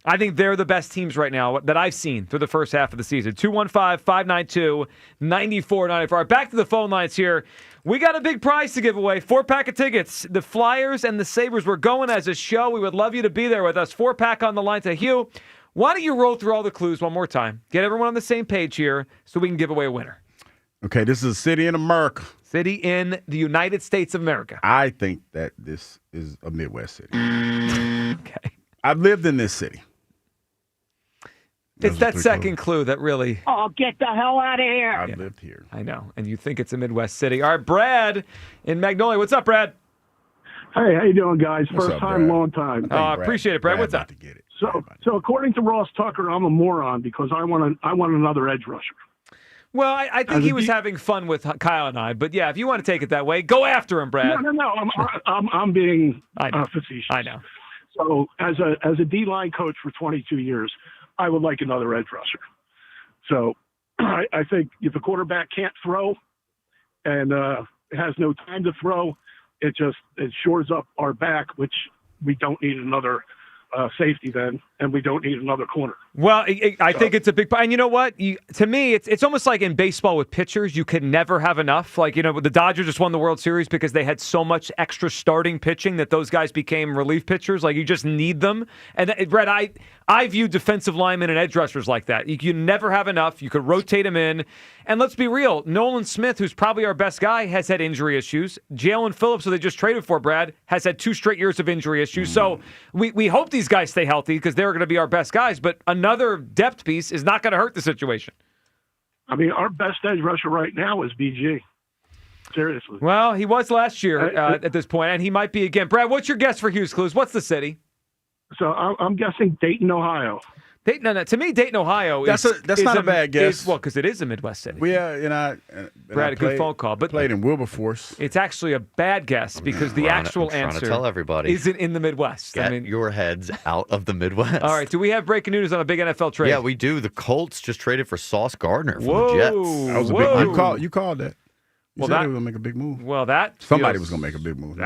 I think they're the best teams right now that I've seen through the first half of the season. 215-592-9494. All right, back to the phone lines here. We got a big prize to give away. 4-pack of tickets. The Flyers and the Sabres, we're going as a show. We would love you to be there with us. 4-pack on the line to Hugh. Why don't you roll through all the clues one more time? Get everyone on the same page here so we can give away a winner. Okay, this is a city in America. City in the United States of America. I think that this is a Midwest city. Okay. I've lived in this city. It's that second clue that really... Oh, get the hell out of here. I've lived here. I know. And you think it's a Midwest city. All right, Brad in Magnolia. What's up, Brad? Hey, how you doing, guys? What's First up, time, Brad? long time. I appreciate it, Brad. What's up? To get it. So according to Ross Tucker, I'm a moron because I want another edge rusher. Well, I think he was having fun with Kyle and I, but yeah, if you want to take it that way, go after him, Brad. No. I'm being facetious. I know. So as a D-line coach for 22 years, I would like another edge rusher. So I think if a quarterback can't throw and has no time to throw, it shores up our back, which we don't need another safety then, and we don't need another corner. Well, I think it's a big part. And you know what? To me, it's almost like in baseball with pitchers, you can never have enough. Like, the Dodgers just won the World Series because they had so much extra starting pitching that those guys became relief pitchers. Like, you just need them. And, Brett, I view defensive linemen and edge rushers like that. You never have enough. You could rotate them in. And let's be real, Nolan Smith, who's probably our best guy, has had injury issues. Jalen Phillips, who they just traded for, Brad, has had 2 straight years of injury issues. So we hope these guys stay healthy because they're going to be our best guys. But another depth piece is not going to hurt the situation. I mean, our best edge rusher right now is BG. Seriously. Well, he was last year at this point, and he might be again. Brad, what's your guess for Hughes Clues? What's the city? So I'm guessing Dayton, Ohio. To me, Dayton, Ohio that's not a bad guess. Well, because it is a Midwest city. Brad, a good phone call, but played in Wilberforce. It's actually a bad guess because the actual answer to tell everybody isn't in the Midwest. Get your heads out of the Midwest. All right, do we have breaking news on a big NFL trade? Yeah, we do. The Colts just traded for Sauce Gardner from Whoa, the Jets. That was a big. You called that. Well, said they were gonna make a big move. Well, somebody was gonna make a big move.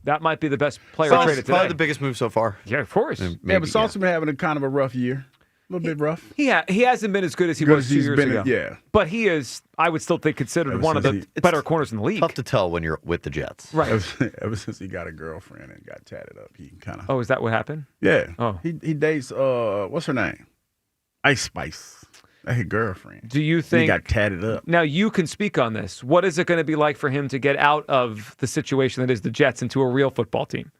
That might be the best player Sauce traded today. Probably the biggest move so far. Yeah, of course. But Sauce has been having a kind of a rough year. A little bit rough. He hasn't been as good as he was 2 years ago. Yeah. But he is, I would still think, considered one of the better corners in the league. Tough to tell when you're with the Jets. Right. Ever since he got a girlfriend and got tatted up, he kind of. Oh, is that what happened? Yeah. Oh. He dates, what's her name? Ice Spice. That's his girlfriend. Do you think he got tatted up? Now you can speak on this. What is it going to be like for him to get out of the situation that is the Jets into a real football team?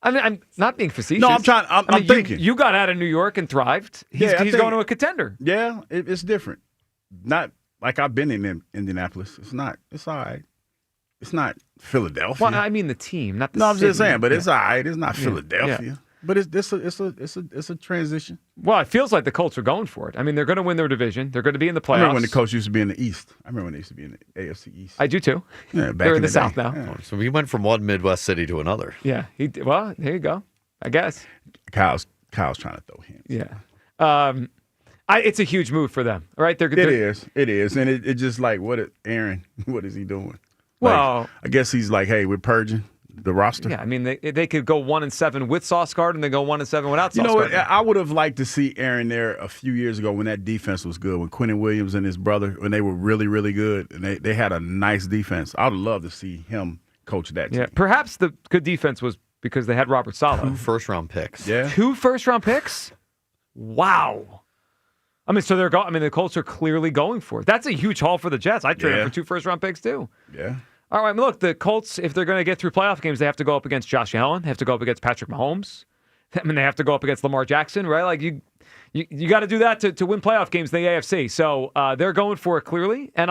I mean, I'm not being facetious. No, I'm trying. I'm thinking. You got out of New York and thrived. He's going to a contender. Yeah, it's different. Not like I've been in Indianapolis. It's not. It's all right. It's not Philadelphia. Well, I mean the team, not the No, I'm city. just saying, but it's all right. It's not Philadelphia. Yeah. But it's a transition. Well, it feels like the Colts are going for it. I mean, they're going to win their division. They're going to be in the playoffs. I remember when the Colts used to be in the East. I remember when they used to be in the AFC East. I do too. Yeah, back they're in the day. South now. Yeah. So we went from one Midwest city to another. Yeah. Well, there you go. I guess. Kyle's trying to throw hints. Yeah. It's a huge move for them, right? It is, and it just like Aaron? What is he doing? Well, I guess he's like, hey, we're purging the roster. Yeah, I mean they could go 1-7 with Sauce Gardner, and they go 1-7 without Sauce You know what? Gardner. I would have liked to see Aaron there a few years ago when that defense was good, when Quentin Williams and his brother, when they were really, really good, and they had a nice defense. I would love to see him coach that team. Yeah, perhaps the good defense was because they had Robert Saleh. 2 first-round picks. Yeah. 2 first-round picks? Wow. I mean, so the Colts are clearly going for it. That's a huge haul for the Jets. I'd trade them for 2 first-round picks too. Yeah. All right, look, the Colts, if they're going to get through playoff games, they have to go up against Josh Allen. They have to go up against Patrick Mahomes. I mean, they have to go up against Lamar Jackson, right? Like, you got to do that to win playoff games in the AFC. So they're going for it clearly. And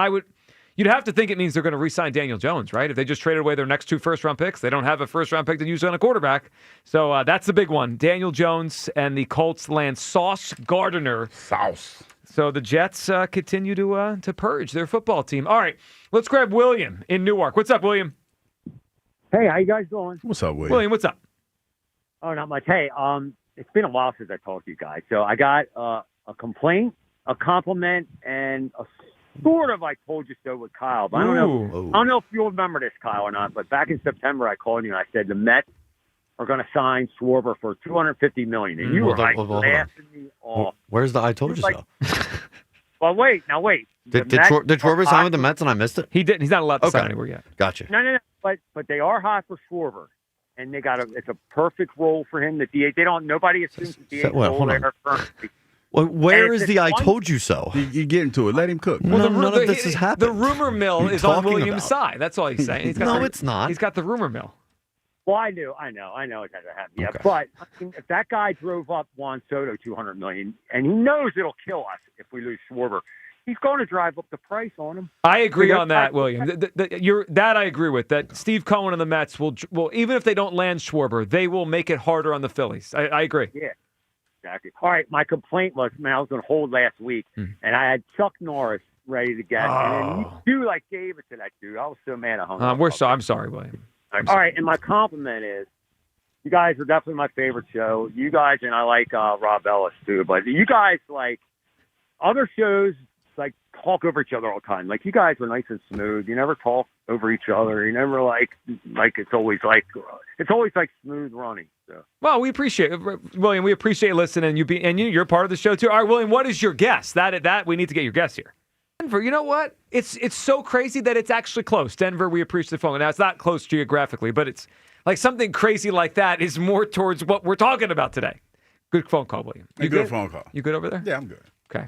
you'd have to think it means they're going to re-sign Daniel Jones, right? If they just traded away their next 2 first-round picks, they don't have a first-round pick to use on a quarterback. So that's the big one. Daniel Jones and the Colts land Sauce Gardner. Sauce. So the Jets continue to purge their football team. All right, let's grab William in Newark. What's up, William? Hey, how you guys doing? What's up, William? William, what's up? Oh, not much. Hey, it's been a while since I talked to you guys. So I got a complaint, a compliment, and a sort of I told you so with Kyle. But I don't know if you'll remember this, Kyle, or not. But back in September, I called you and I said the Mets are going to sign Schwarber for $250 million, and you were like laughing me off. Where's the I told you so? Well, wait. Did Schwarber sign with the Mets and I missed it? He didn't. He's not allowed to sign anywhere yet. Gotcha. No. But they are hot for Schwarber, and they got it's a perfect role for him. The DH. Nobody assumes the DH role there currently. Well, where is the I told you so? You get into it. Let him cook. Well, none of this has happened. The rumor mill is on William's side. That's all he's saying. It's not. He's got the rumor mill. Well, I know it hasn't happened yet. Okay. But I mean, if that guy drove up Juan Soto $200 million, and he knows it'll kill us if we lose Schwarber, he's going to drive up the price on him. I agree on that, William. That I agree with. That Steve Cohen and the Mets will even if they don't land Schwarber, they will make it harder on the Phillies. I agree. Yeah, exactly. All right, my complaint was, I was going to hold last week, and I had Chuck Norris ready to get, and then you gave it to that dude. I was so mad I hung up. I'm sorry, William. All right, and my compliment is, you guys are definitely my favorite show. You guys, and I like Rob Ellis too, but you guys, like, other shows, like, talk over each other all the time. Like, you guys are nice and smooth. You never talk over each other. You never, like it's always like smooth running. So. Well, we appreciate it, William. We appreciate listening. You're part of the show too. All right, William, what is your guess? That we need to get your guess here. Denver, you know what? It's so crazy that it's actually close. Denver, we appreciate the phone. Now, it's not close geographically, but it's like something crazy like that is more towards what we're talking about today. Good phone call, William. Good phone call. You good over there? Yeah, I'm good. Okay.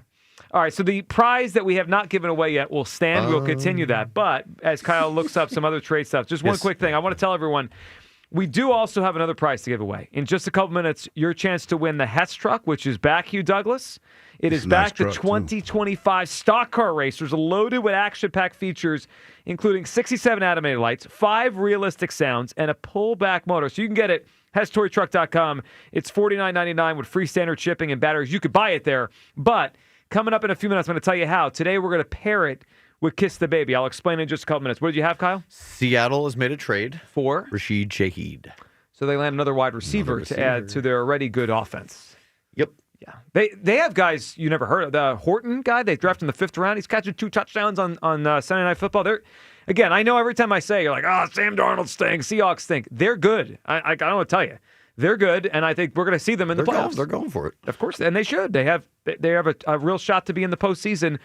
All right, so the prize that we have not given away yet will stand. We'll continue that. But as Kyle looks up some other trade stuff, just one quick thing. I want to tell everyone, we do also have another prize to give away. In just a couple minutes, your chance to win the Hess truck, which is back, Hugh Douglas. It is back, the 2025 stock car racers, loaded with action-packed features, including 67 animated lights, 5 realistic sounds, and a pullback motor. So you can get it, HessToyTruck.com. It's $49.99 with free standard shipping and batteries. You could buy it there. But coming up in a few minutes, I'm going to tell you how. Today, we're going to pair it with Kiss the Baby. I'll explain in just a couple minutes. What did you have, Kyle? Seattle has made a trade for Rashid Shaheed. So they land another wide receiver to add to their already good offense. Yep. Yeah. They have guys you never heard of. The Horton guy, they drafted in the 5th round. He's catching 2 touchdowns on Sunday Night Football. Again, I know every time I say, you're like, Sam Darnold stinks, Seahawks stink. They're good. I don't want to tell you. They're good, and I think we're going to see them in the playoffs. They're going for it. Of course, and they should. They have a real shot to be in the postseason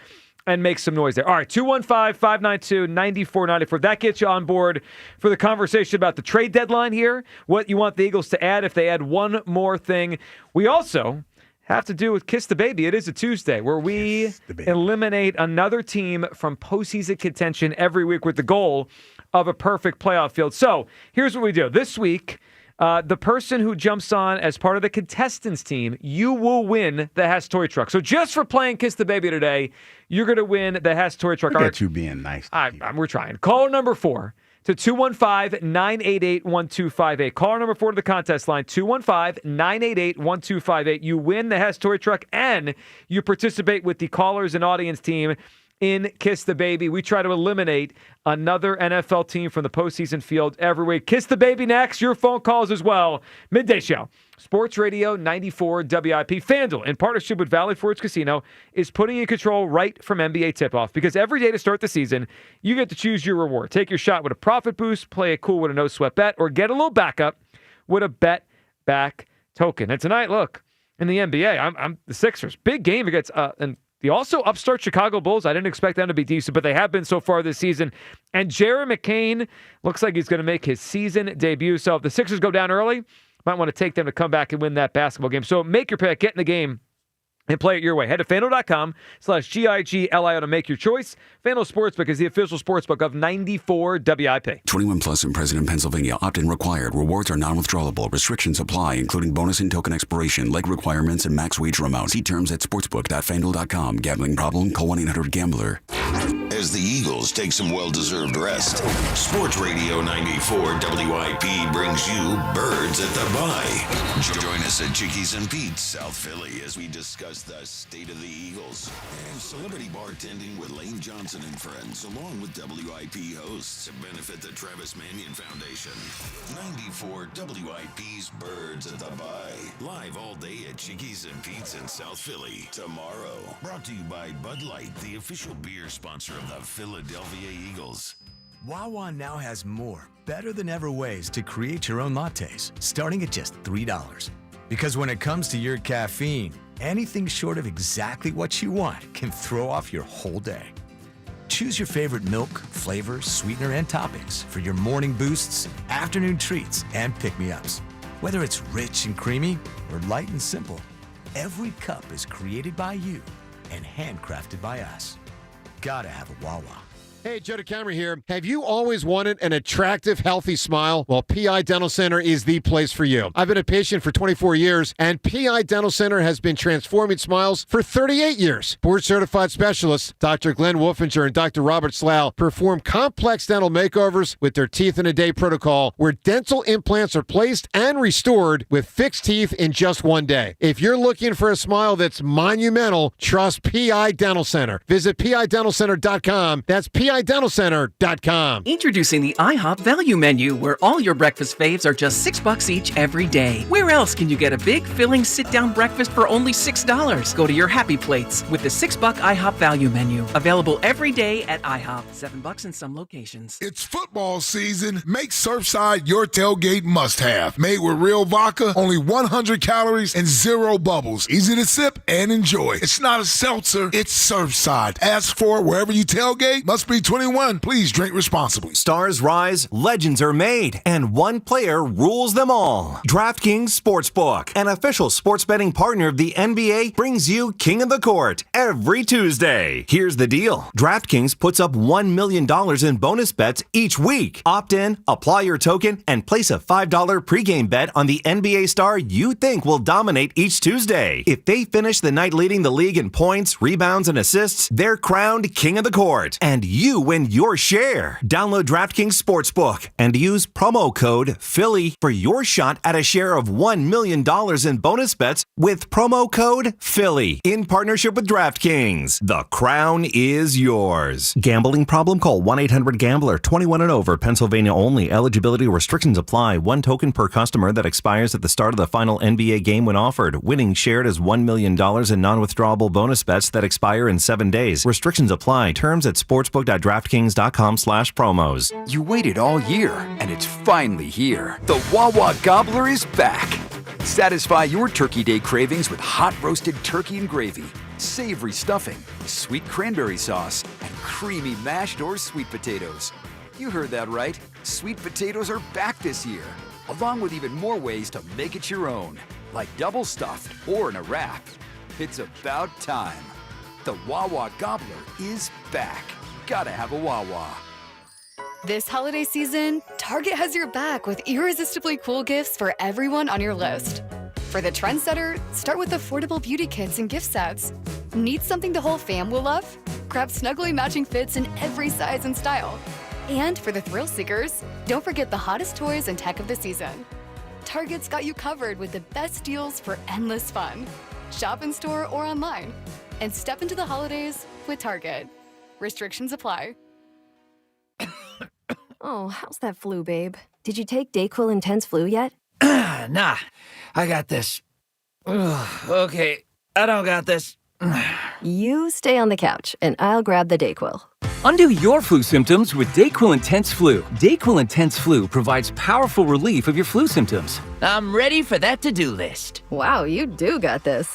and make some noise there. All right, 215-592-9494. That gets you on board for the conversation about the trade deadline here, what you want the Eagles to add if they add one more thing. We also have to do with Kiss the Baby. It is a Tuesday where we eliminate another team from postseason contention every week with the goal of a perfect playoff field. So here's what we do. This week, the person who jumps on as part of the contestants team, you will win the Hess toy truck. So just for playing Kiss the Baby today, you're going to win the Hess toy truck. Look at you being nice. We're trying. Caller number 4 to 215-988-1258. Caller number 4 to the contest line, 215-988-1258. You win the Hess toy truck, and you participate with the callers and audience team in Kiss the Baby. We try to eliminate another NFL team from the postseason field every week. Kiss the Baby next. Your phone calls as well. Midday Show. Sports Radio 94 WIP. FanDuel, in partnership with Valley Forge Casino, is putting you in control right from NBA tip-off, because every day to start the season, you get to choose your reward. Take your shot with a profit boost, play it cool with a no-sweat bet, or get a little backup with a bet-back token. And tonight, look, in the NBA, I'm the Sixers. Big game against and the also upstart Chicago Bulls. I didn't expect them to be decent, but they have been so far this season. And Jaire McCain looks like he's going to make his season debut. So if the Sixers go down early, might want to take them to come back and win that basketball game. So make your pick, get in the game, and play it your way. Head to FanDuel.com/GIGLIO to make your choice. FanDuel Sportsbook is the official sportsbook of 94 WIP. 21 plus and present in Pennsylvania. Opt-in required. Rewards are non-withdrawable. Restrictions apply, including bonus and token expiration, leg requirements, and max wager amount. See terms at sportsbook.fanduel.com. Gambling problem? Call 1-800-GAMBLER. As the Eagles take some well-deserved rest, Sports Radio 94 WIP brings you Birds at the Bye. Join us at Chickies and Pete's, South Philly, as we discuss the state of the Eagles and celebrity bartending with Lane Johnson and friends, along with WIP hosts, to benefit the Travis Manion Foundation. 94 WIP's Birds at the Bye, live all day at Chickies and Pete's in South Philly tomorrow. Brought to you by Bud Light, the official beer sponsor of the Philadelphia Eagles. Wawa now has more, better than ever ways to create your own lattes, starting at just $3. Because when it comes to your caffeine, anything short of exactly what you want can throw off your whole day. Choose your favorite milk, flavor, sweetener, and toppings for your morning boosts, afternoon treats, and pick-me-ups. Whether it's rich and creamy or light and simple, every cup is created by you and handcrafted by us. Gotta have a Wawa. Hey, Joe DeCamera here. Have you always wanted an attractive, healthy smile? Well, PI Dental Center is the place for you. I've been a patient for 24 years, and PI Dental Center has been transforming smiles for 38 years. Board-certified specialists, Dr. Glenn Wolfinger and Dr. Robert Slough, perform complex dental makeovers with their teeth-in-a-day protocol, where dental implants are placed and restored with fixed teeth in just one day. If you're looking for a smile that's monumental, trust PI Dental Center. Visit PIDentalCenter.com. That's PIDentalCenter.com. Introducing the IHOP Value Menu, where all your breakfast faves are just $6 each every day. Where else can you get a big, filling, sit-down breakfast for only $6? Go to your Happy Plates with the $6 IHOP Value Menu. Available every day at IHOP. $7 in some locations. It's football season. Make Surfside your tailgate must-have. Made with real vodka, only 100 calories, and 0 bubbles. Easy to sip and enjoy. It's not a seltzer, it's Surfside. Ask for it wherever you tailgate. Must be 21. Please drink responsibly. Stars rise, legends are made, and one player rules them all. DraftKings Sportsbook, an official sports betting partner of the NBA, brings you King of the Court every Tuesday. Here's the deal. DraftKings puts up $1 million in bonus bets each week. Opt in, apply your token, and place a $5 pregame bet on the NBA star you think will dominate each Tuesday. If they finish the night leading the league in points, rebounds, and assists, they're crowned King of the Court. And you win your share. Download DraftKings Sportsbook and use promo code Philly for your shot at a share of $1 million in bonus bets with promo code Philly in partnership with DraftKings. The crown is yours. Gambling problem? Call 1-800-GAMBLER. 21 and over. Pennsylvania only. Eligibility restrictions apply. One token per customer that expires at the start of the final NBA game when offered. Winning shared as $1 million in non-withdrawable bonus bets that expire in 7 days. Restrictions apply. Terms at sportsbook.draftkings.com/promos. You waited all year, and it's finally here. The Wawa Gobbler is back. Satisfy your Turkey Day cravings with hot roasted turkey and gravy, savory stuffing, sweet cranberry sauce, and creamy mashed or sweet potatoes. You heard that right. Sweet potatoes are back this year, along with even more ways to make it your own. like double stuffed or in a wrap. It's about time. The Wawa Gobbler is back. Gotta have a Wawa. This holiday season, Target has your back with irresistibly cool gifts for everyone on your list. For the trendsetter, start with affordable beauty kits and gift sets. Need something the whole fam will love? Grab snugly matching fits in every size and style. And for the thrill seekers, don't forget the hottest toys and tech of the season. Target's got you covered with the best deals for endless fun. Shop in store or online. And step into the holidays with Target. Restrictions apply. Oh, how's that flu, babe? Did you take Dayquil Intense Flu yet? Nah, I got this. Ugh, okay, I don't got this. You stay on the couch, and I'll grab the Dayquil. Undo your flu symptoms with Dayquil Intense Flu. Dayquil Intense Flu provides powerful relief of your flu symptoms. I'm ready for that to-do list. Wow, you do got this.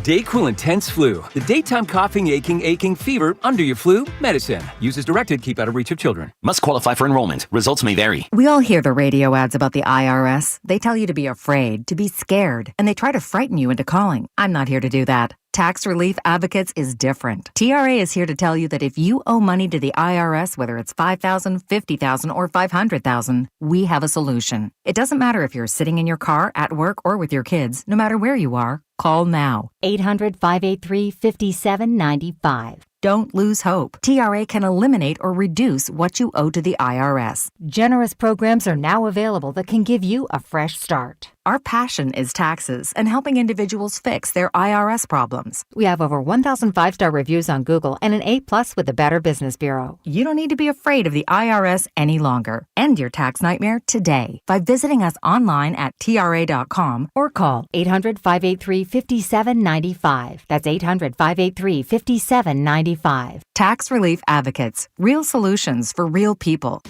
Dayquil Intense Flu. The daytime coughing, aching, fever, under your flu, medicine. Use as directed, keep out of reach of children. Must qualify for enrollment. Results may vary. We all hear the radio ads about the IRS. They tell you to be afraid, to be scared, and they try to frighten you into calling. I'm not here to do that. Tax Relief Advocates is different. TRA is here to tell you that if you owe money to the IRS, whether it's $5,000, $50,000, or $500,000, we have a solution. It doesn't matter if you're sitting in your car, at work, or with your kids. No matter where you are, call now. 800-583-5795. Don't lose hope. TRA can eliminate or reduce what you owe to the IRS. Generous programs are now available that can give you a fresh start. Our passion is taxes and helping individuals fix their IRS problems. We have over 1,000 5-star reviews on Google and an A+ with the Better Business Bureau. You don't need to be afraid of the IRS any longer. End your tax nightmare today by visiting us online at TRA.com or call 800-583-5795. That's 800-583-5795. Tax Relief Advocates. Real solutions for real people.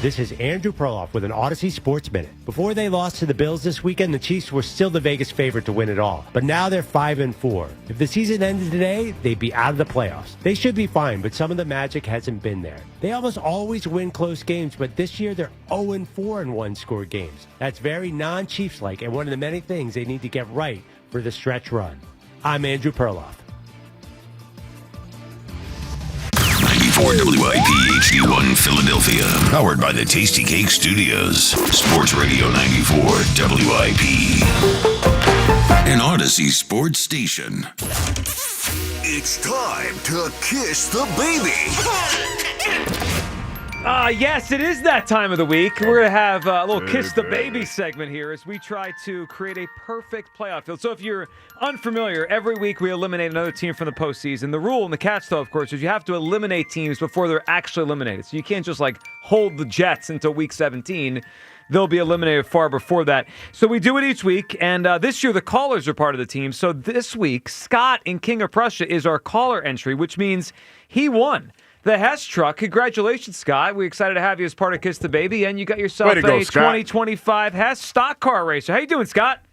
This is Andrew Perloff with an Odyssey Sports Minute. Before they lost to the Bills this weekend, the Chiefs were still the Vegas favorite to win it all. But now they're 5-4. If the season ended today, they'd be out of the playoffs. They should be fine, but some of the magic hasn't been there. They almost always win close games, but this year they're 0-4 in one-score games. That's very non-Chiefs-like and one of the many things they need to get right for the stretch run. I'm Andrew Perloff. 94 WIP HD1 Philadelphia. Powered by the Tasty Cake Studios. Sports Radio 94 WIP. An Odyssey sports station. It's time to kiss the baby. Yes, it is that time of the week. We're going to have a little Kiss the Baby segment here as we try to create a perfect playoff field. So if you're unfamiliar, every week we eliminate another team from the postseason. The rule and the catch, though, of course, is you have to eliminate teams before they're actually eliminated. So you can't just, hold the Jets until week 17. They'll be eliminated far before that. So we do it each week, and this year the callers are part of the team. So this week, Scott in King of Prussia is our caller entry, which means he won the Hess truck. Congratulations, Scott. We're excited to have you as part of Kiss the Baby, and you got yourself a 2025 Hess stock car racer. How you doing, Scott?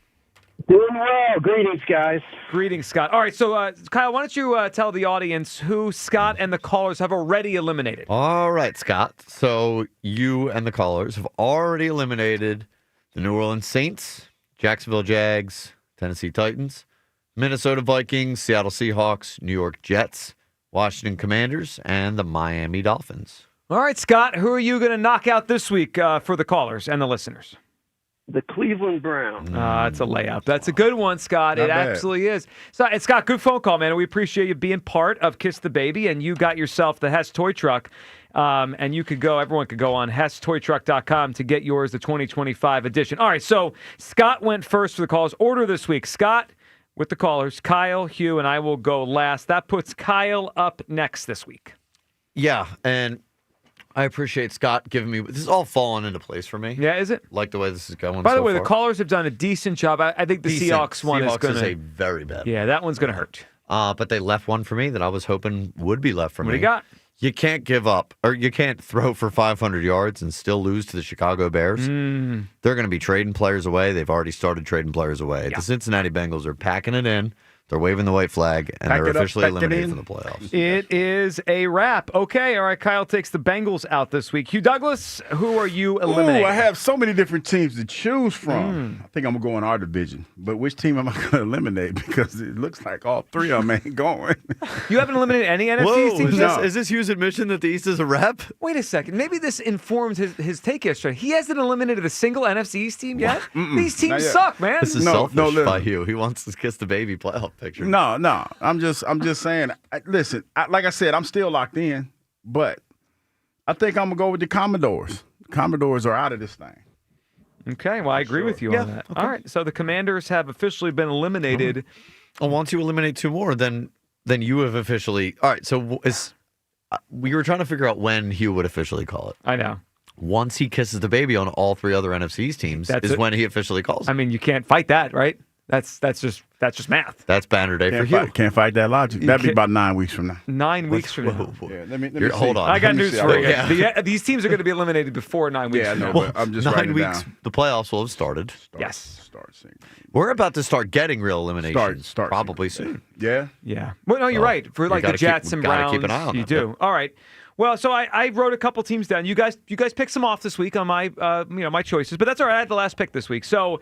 Doing well. Greetings, guys. Greetings, Scott. All right, so Kyle, why don't you tell the audience who Scott and the callers have already eliminated? All right, Scott. So you and the callers have already eliminated the New Orleans Saints, Jacksonville Jags, Tennessee Titans, Minnesota Vikings, Seattle Seahawks, New York Jets, Washington Commanders, and the Miami Dolphins. All right, Scott, who are you going to knock out this week for the callers and the listeners? The Cleveland Browns. It's a layup. That's a good one, Scott. It absolutely is. So, Scott, good phone call, man. We appreciate you being part of Kiss the Baby, and you got yourself the Hess toy truck. And you could go, everyone could go on HessToyTruck.com to get yours, the 2025 edition. All right, so Scott went first for the calls. Order this week. Scott with the callers, Kyle, Hugh, and I will go last. That puts Kyle up next this week. Yeah, and I appreciate Scott giving me. This is all falling into place for me. Yeah, is it? Like the way this is going. By the so way, far. the callers have done a decent job. I think the Seahawks one is going to. a very bad. Yeah, that one's going to hurt. But they left one for me that I was hoping would be left for me. What do you got? You can't give up, or you can't throw for 500 yards and still lose to the Chicago Bears. They're going to be trading players away. They've already started trading players away. Yeah. The Cincinnati Bengals are packing it in They're waving the white flag, and Pack they're it up, officially pack it eliminated in. from the playoffs. It is a wrap. Okay, all right. Kyle takes the Bengals out this week. Hugh Douglas, who are you eliminating? Ooh, I have so many different teams to choose from. I think I'm going to go in our division. But which team am I going to eliminate? Because it looks like all three of them ain't going. You haven't eliminated any NFC Whoa, teams? is this Hugh's admission that the East is a wrap? Wait a second. Maybe this informed his take yesterday. He hasn't eliminated a single NFC East team yet? These not teams yet. suck, man. This is No, selfish by listen. Hugh. He wants to kiss the baby playoff picture. No. I'm just saying. Listen, like I said, I'm still locked in. But I think I'm going to go with the Commodores. Commodores are out of this thing. Okay, well, I agree with you on that. okay. All right, so the Commanders have officially been eliminated. Well, once you eliminate two more, then you have officially. All right, so we were trying to figure out when Hugh would officially call it. I know. Once he kisses the baby on all three other NFC's teams is when he officially calls it. I mean, you can't fight that, right? That's just math. That's banner day for Hugh. Can't fight that logic. That'd be about 9 weeks from now. 9 weeks from now. Yeah, let me Hold on. I got news for you. Yeah. These teams are going to be eliminated before 9 weeks Yeah, from no, now. but I'm just 9 writing it weeks, down. the playoffs will have started. Yes. Start seeing. We're about to start getting real eliminations Start probably soon. Yeah? Yeah. Well, no, you're Well, right. For you like the gotta Jets keep- and gotta Browns, keep an eye on you that. do. All right. Well, so I wrote a couple teams down. You guys picked some off this week on my my choices, but that's all right. I had the last pick this week. So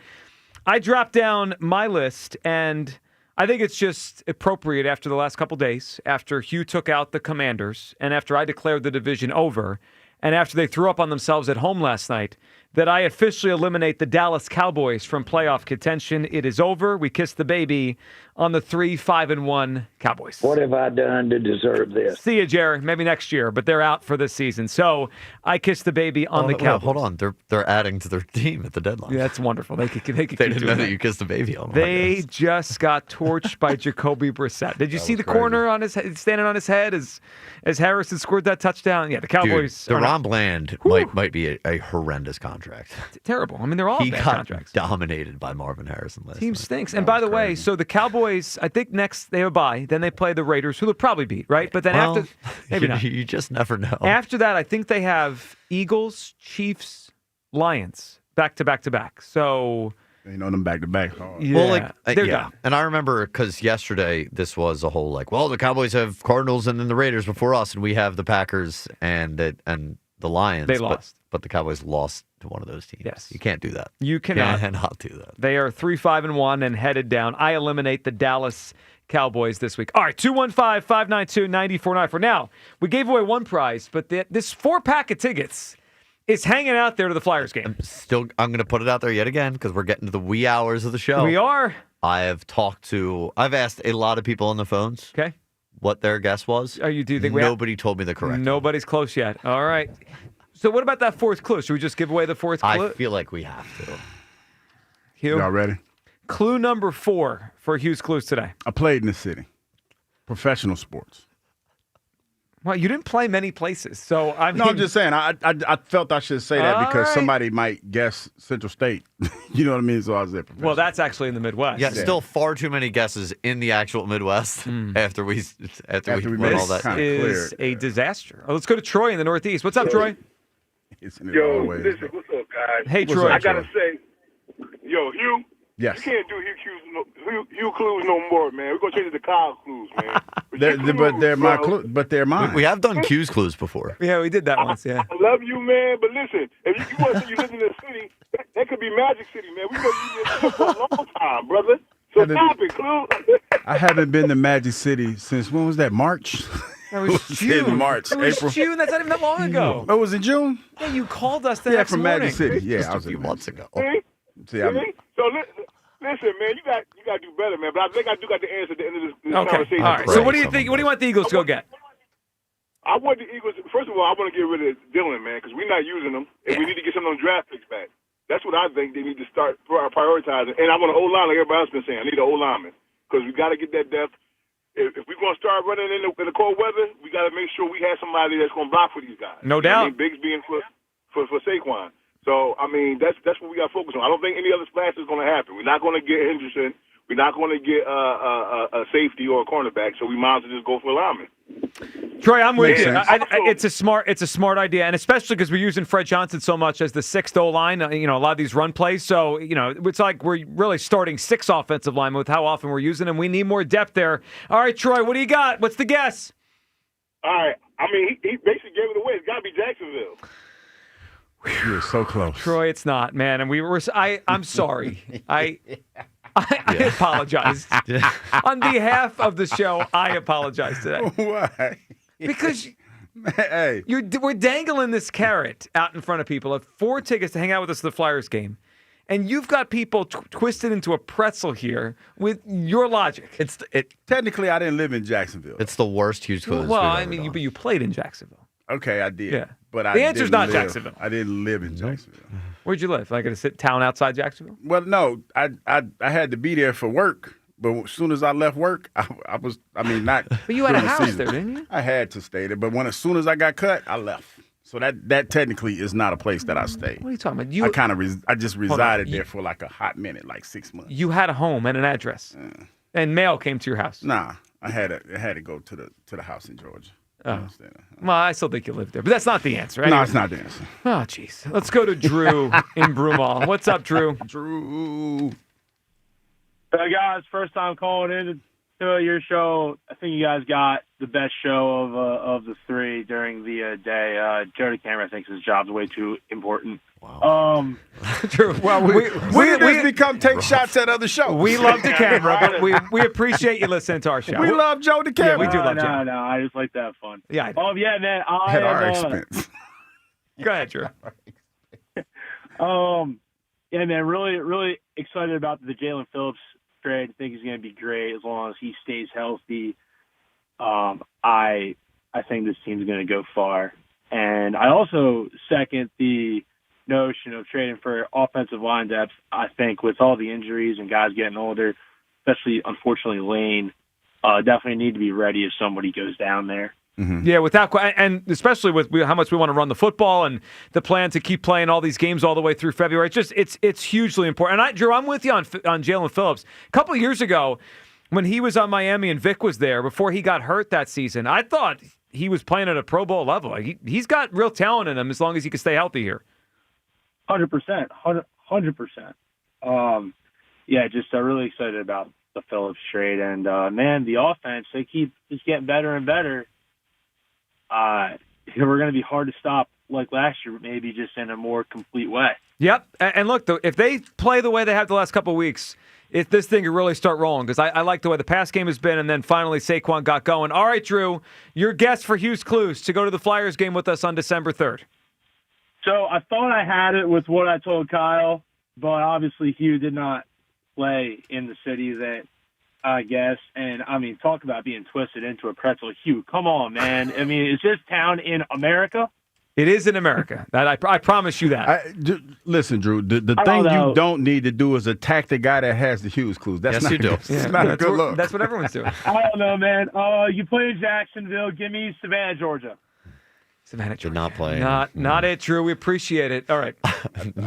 I dropped down my list, and I think it's just appropriate after the last couple days, after Hugh took out the Commanders, and after I declared the division over, and after they threw up on themselves at home last night, that I officially eliminate the Dallas Cowboys from playoff contention. It is over. We kissed the baby on the 3-5-1 Cowboys. What have I done to deserve this? See you, Jaire. Maybe next year, but they're out for this season. So I kissed the baby on the Cowboys. Hold on, they're adding to their team at the deadline. Yeah, that's wonderful. They could They keep didn't doing know that. that you kissed the baby on them. They just got torched by Jacoby Brissett. Did you see the corner on his head, standing on his head as Harrison scored that touchdown? Yeah, the Cowboys. Dude, are not- Deron Bland might be a horrendous contract. terrible. I mean, they're all He bad got contracts. dominated by Marvin Harrison last Team night. stinks. And by the way, so the Cowboys, I think next they have a bye. Then they play the Raiders, who they'll probably beat, right? But then Well, after, maybe not. You just never know. After that, I think they have Eagles, Chiefs, Lions back to back to back. So You know them back to back. yeah, Well, they're yeah. done. And I remember because yesterday this was a whole the Cowboys have Cardinals and then the Raiders before us, and we have the Packers and the Lions. They lost. But the Cowboys lost to one of those teams. Yes. You can't do that. You cannot. Cannot do that. They are 3-5-1 and headed down. I eliminate the Dallas Cowboys this week. All right, 215-592-9494. Now, we gave away one prize, but this 4-pack of tickets is hanging out there to the Flyers game. I'm going to put it out there yet again because we're getting to the wee hours of the show. We are. I've asked a lot of people on the phones. Okay. What their guess was. Do you think nobody told me the correct? Nobody's close yet. All right. So what about that fourth clue? Should we just give away the fourth clue? I feel like we have to. Hugh? Y'all ready? Clue number 4 for Hugh's Clues today. I played in the city. Professional sports. Well, you didn't play many places, so I mean. No, I'm just saying. I felt I should say that because right. somebody might guess Central State. You know what I mean? So I was there. Well, that's actually in the Midwest. Yeah, still far too many guesses in the actual Midwest after we went all that. This is a disaster. Oh, let's go to Troy in the Northeast. What's up, Troy? Yo, listen, what's up, guys? Hey, Troy. I gotta say, Hugh. Yes. You can't do Hugh Clues no more, man. We're gonna change it to Kyle Clues, man. But they're mine. We have done Q's Clues before. Yeah, we did that once. Yeah. I love you, man. But listen, if you want to say you live in the city, that could be Magic City, man. We know you live there for a long time, brother. So stop it, Clue. I haven't been to Magic City since when was that? March. That was June. In March, It was April. June. That's not even that long ago. Oh, was it June? Yeah, you called us the Yeah, next from morning. Magic City. Yeah, Just I a was few in months ago. See? So listen, man, you got to do better, man. But I think I do got the answer at the end of this Okay. conversation. All right. So what do you think? What do you want the Eagles to go get? I want the Eagles. First of all, I want to get rid of Dylan, man, because we're not using them, and we need to get some of them draft picks back. That's what I think they need to start prioritizing. And I want an O-line, like everybody else been saying. I need an O-lineman because we got to get that depth. If we're going to start running in the cold weather, we got to make sure we have somebody that's going to block for these guys. No You know doubt. what I mean? Biggs being for Saquon. So, I mean, that's what we got to focus on. I don't think any other splash is going to happen. We're not going to get Henderson. We're not going to get a safety or a cornerback, so we might as well just go for a lineman. Troy, I'm with Makes you. sense. It's a smart idea, and especially because we're using Fred Johnson so much as the sixth O-line. A lot of these run plays. So it's like we're really starting 6 offensive linemen with how often we're using them. We need more depth there. All right, Troy, what do you got? What's the guess? All right. I mean, he basically gave it away. It's got to be Jacksonville. You were so close. Troy, it's not, man. And I'm sorry. I apologize. On behalf of the show, I apologize today. Why? Because hey, we're dangling this carrot out in front of people of 4 tickets to hang out with us at the Flyers game. And you've got people twisted into a pretzel here with your logic. Technically, I didn't live in Jacksonville. It's the worst Hughes quiz. Well, I mean, you played in Jacksonville. Okay, I did. Yeah. But the answer's didn't not live. Jacksonville. I didn't live in Jacksonville. Where'd you live? Like in a town outside Jacksonville? Well, no. I had to be there for work. But as soon as I left work, I was, not. But you had a during the house season. there, didn't you? I had to stay there. But as soon as I got cut, I left. So that technically is not a place that I stayed. What are you talking about? I just resided there for like a hot minute, like 6 months. You had a home and an address, and mail came to your house. Nah, I had to go to the house in Georgia. Oh. Well, I still think you lived there, but that's not the answer. No, it's not the answer. Oh, jeez. Let's go to Drew in Broomall. What's up, Drew? Drew. Hey, guys. First time calling in to your show. I think you guys got the best show of the 3 during the day. Jody Cameron thinks his job's way too important. Wow. True. Well, we become take shots at other shows. We love the camera, but we appreciate you listening to our show. We love Joe the camera. Yeah, we do love Joe. No, I just like to have fun. Yeah. Yeah, man. At our expense. Go ahead, Drew. Yeah, man. Really, really excited about the Jalen Phillips trade. I think he's going to be great as long as he stays healthy. I think this team's going to go far, and I also second the notion of trading for offensive line depth. I think with all the injuries and guys getting older, especially unfortunately Lane, definitely need to be ready if somebody goes down there. Mm-hmm. Yeah, and especially with how much we want to run the football and the plan to keep playing all these games all the way through February. It's hugely important. And Drew, I'm with you on Jalen Phillips. A couple of years ago, when he was on Miami and Vic was there, before he got hurt that season, I thought he was playing at a Pro Bowl level. He's got real talent in him as long as he can stay healthy here. 100%. 100%. Yeah, just really excited about the Phillips trade. And, man, the offense, they keep just getting better and better. We're going to be hard to stop like last year, maybe just in a more complete way. Yep. And look, if they play the way they have the last couple of weeks, this thing could really start rolling because I like the way the pass game has been, and then finally Saquon got going. All right, Drew, your guess for Hughes Clues to go to the Flyers game with us on December 3rd. So I thought I had it with what I told Kyle, but obviously Hugh did not play in the city that I guess. And, I mean, talk about being twisted into a pretzel. Hugh, come on, man. I mean, is this town in America? It is in America. That I promise you that. Listen, Drew, the thing you don't need to do is attack the guy that has the Hughes Clues. That's yes, you do. That's not a good look. That's what everyone's doing. I don't know, man. You play in Jacksonville. Give me Savannah, Georgia. Savannah, Georgia. Did not play. Not it, Drew. We appreciate it. All right. I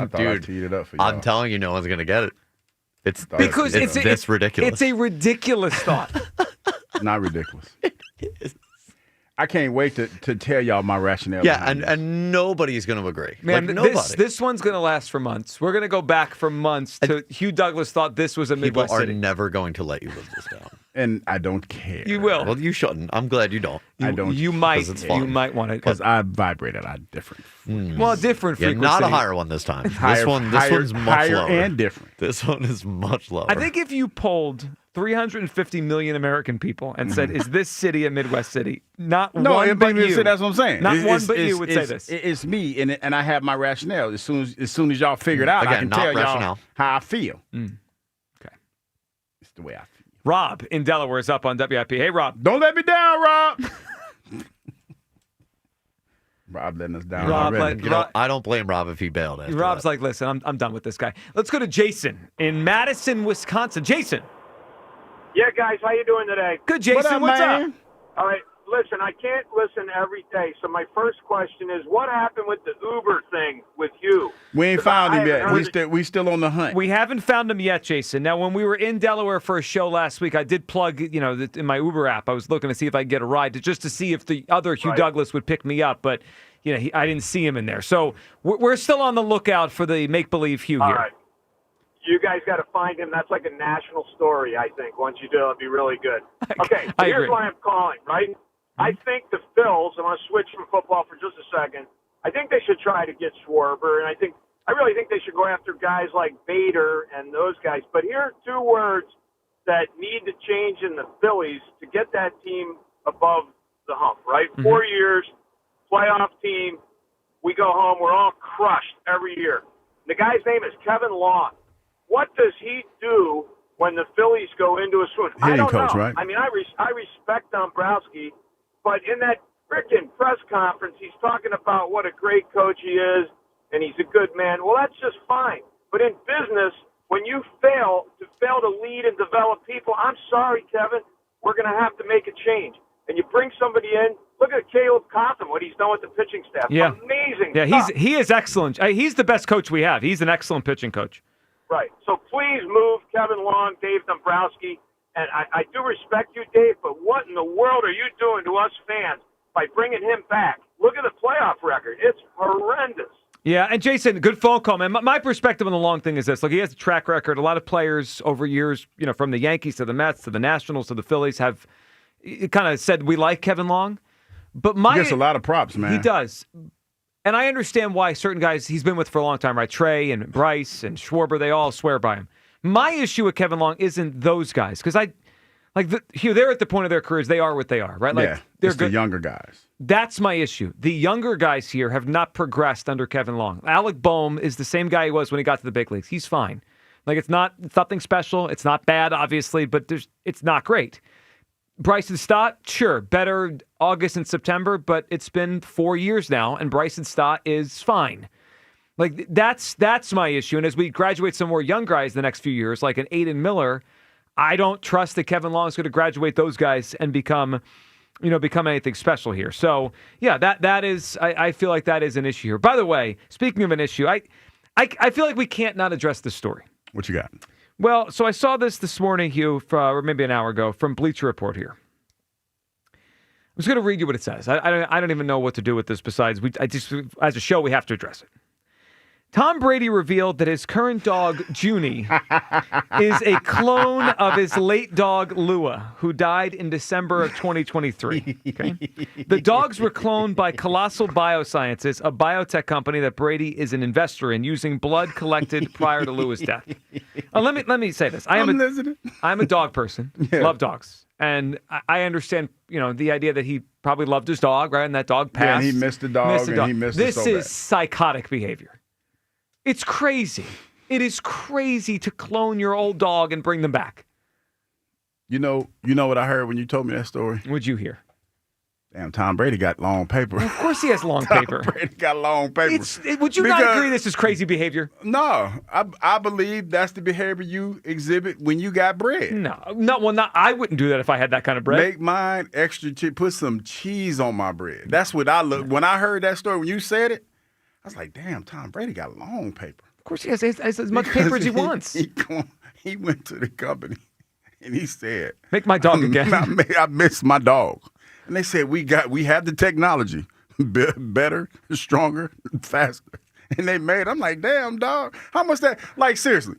thought I teed it up for you. I'm telling you, no one's going to get it. It's ridiculous. It's a ridiculous thought. Not ridiculous. I can't wait to tell y'all my rationale. Yeah, and nobody's going to agree. Man, nobody. This one's going to last for months. We're going to go back for months to Hugh Douglas thought this was a Midwest city. city. People are never going to let you live this down. And I don't care. You will. Well, you shouldn't. I'm glad you don't. I don't. You might. You might want to. Because I vibrated on different. Well, different frequency. Not a higher one this time. This one's much lower. And different. This one is much lower. I think if you polled 350 million American people and said, "Is this city a Midwest city?" Not one but you. That's what I'm saying. Not one but you would say this. It's me, and I have my rationale. As soon as y'all figure it out, I can tell y'all how I feel. Okay, it's the way I feel. Rob in Delaware is up on WIP. Hey, Rob. Don't let me down, Rob. Rob letting us down already. I don't blame Rob if he bailed. Rob's like, listen, I'm done with this guy. Let's go to Jason in Madison, Wisconsin. Jason. Yeah, guys, how you doing today? Good, Jason. What's up? All right, listen, I can't listen every day, so my first question is, what happened with the Uber thing with you? We ain't found him yet. heard We still on the hunt. We haven't found him yet, Jason. Now, when we were in Delaware for a show last week, I did plug, in my Uber app, I was looking to see if I could get a ride, just to see if the other Hugh Douglas would pick me up. But, I didn't see him in there. So we're still on the lookout for the make-believe Hugh All here. right. You guys got to find him. That's like a national story, I think. Once you do, it'll be really good. Okay, so here's why I'm calling, right? I think the Phils, I'm going to switch from football for just a second. I think they should try to get Schwarber, and I really think they should go after guys like Bader and those guys. But here are two words that need to change in the Phillies to get that team above the hump, right? 4 years, playoff team, we go home, we're all crushed every year. The guy's name is Kevin Long. What does he do when the Phillies go into a swoon? I don't know. Right? I mean, I respect Dombrowski, but in that frickin' press conference, he's talking about what a great coach he is, and he's a good man. Well, that's just fine. But in business, when you fail to lead and develop people, I'm sorry, Kevin, we're going to have to make a change. And you bring somebody in. Look at Caleb Cotham, what he's done with the pitching staff. Yeah. Amazing. Yeah, stuff. he is excellent. He's the best coach we have. He's an excellent pitching coach. Right. So please move Kevin Long, Dave Dombrowski. And I do respect you, Dave, but what in the world are you doing to us fans by bringing him back? Look at the playoff record. It's horrendous. Yeah, and Jason, good phone call, man. My perspective on the Long thing is this. Look, he has a track record. A lot of players over years, from the Yankees to the Mets to the Nationals to the Phillies have kind of said we like Kevin Long. But he gets a lot of props, man. He does. And I understand why certain guys he's been with for a long time, right? Trey and Bryce and Schwarber, they all swear by him. My issue with Kevin Long isn't those guys, because they're at the point of their careers, they are what they are, right? They're good. The younger guys. That's my issue. The younger guys here have not progressed under Kevin Long. Alec Boehm is the same guy he was when he got to the big leagues. He's fine. It's nothing special. It's not bad, obviously, but it's not great. Bryson Stott, sure, better August and September, but it's been 4 years now, and Bryson Stott is fine. That's my issue. And as we graduate some more young guys the next few years, like an Aiden Miller, I don't trust that Kevin Long is going to graduate those guys and become anything special here. So, yeah, that is, I feel like that is an issue here. By the way, speaking of an issue, I feel like we can't not address this story. What you got? Well, so I saw this morning, Hugh, or maybe an hour ago, from Bleacher Report here. I was going to read you what it says. I don't even know what to do with this besides, as a show, we have to address it. Tom Brady revealed that his current dog, Junie, is a clone of his late dog, Lua, who died in December of 2023. Okay? The dogs were cloned by Colossal Biosciences, a biotech company that Brady is an investor in, using blood collected prior to Lua's death. Let me say this. I'm a dog person. Yeah. Love dogs. And I understand, the idea that he probably loved his dog, right? And that dog passed. Yeah, and he missed the dog, he missed it so bad. This is psychotic behavior. It's crazy. It is crazy to clone your old dog and bring them back. You know what I heard when you told me that story? What'd you hear? Damn, Tom Brady got long paper. Well, of course he has long paper. Tom Brady got long paper. Would you not agree this is crazy behavior? No. I believe that's the behavior you exhibit when you got bread. I wouldn't do that if I had that kind of bread. Make mine extra cheese. Put some cheese on my bread. That's what I look. When I heard that story, when you said it, I was like, damn, Tom Brady got long paper. Of course he has as much paper as he wants. He went to the company and he said, make my dog again. I miss my dog. And they said, we have the technology, better, stronger, faster. And they made, I'm like, damn, dog. How much that, seriously,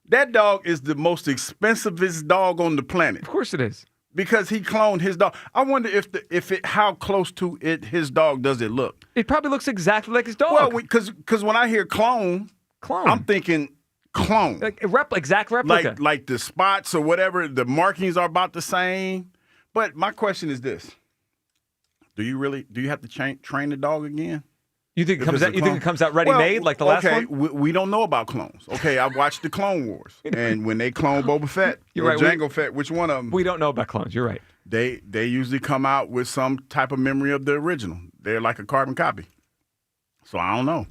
that dog is the most expensivest dog on the planet. Of course it is. Because he cloned his dog. I wonder how close to his dog does it look? It probably looks exactly like his dog. Well, because when I hear clone, I'm thinking clone, exact replica, like the spots or whatever, the markings are about the same. But my question is this: do you have to train the dog again? You think it comes out ready-made like the last one? We don't know about clones. Okay, I watched the Clone Wars, and when they clone Boba Fett or Jango Fett, which one of them? We don't know about clones. You're right. They usually come out with some type of memory of the original. They're like a carbon copy. So I don't know.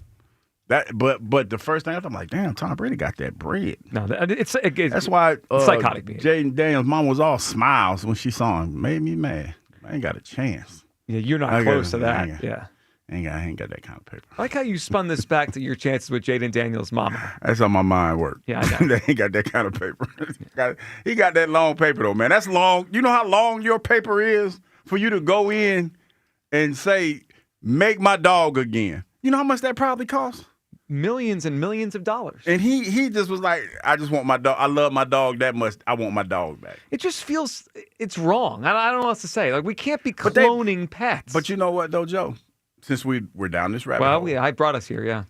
But the first thing I'm like, damn, Tom Brady got that bread. No, that's why psychotic behavior. Jaden Daniels' mom was all smiles when she saw him. Made me mad. I ain't got a chance. Yeah, you're not close to that. Yeah. I ain't got that kind of paper. I like how you spun this back to your chances with Jaden Daniels' mama. That's how my mind works. Yeah, I know. They ain't got that kind of paper. He got that long paper, though, man. That's long. You know how long your paper is for you to go in and say, make my dog again? You know how much that probably costs? Millions and millions of dollars. And he just was like, I just want my dog. I love my dog that much. I want my dog back. It just feels it's wrong. I don't know what else to say. Like, we can't be cloning pets. But you know what, though, Joe? Since we're down this rabbit hole. I brought us here, yeah.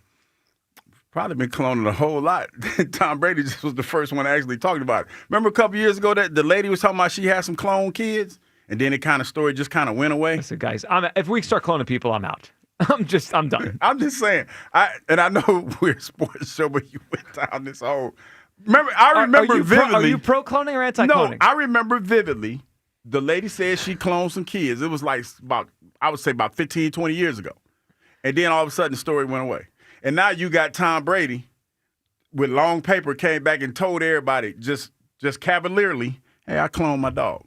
Probably been cloning a whole lot. Tom Brady just was the first one actually talking about it. Remember a couple years ago that the lady was talking about she had some clone kids? And then story just kind of went away? Listen, guys, if we start cloning people, I'm out. I'm done. I'm just saying. I know we're a sports show, but you went down this whole. I remember vividly. Are you pro cloning or anti cloning? No, I remember vividly. The lady said she cloned some kids. It was like about 15, 20 years ago. And then all of a sudden the story went away. And now you got Tom Brady with long paper came back and told everybody just cavalierly, hey, I cloned my dog.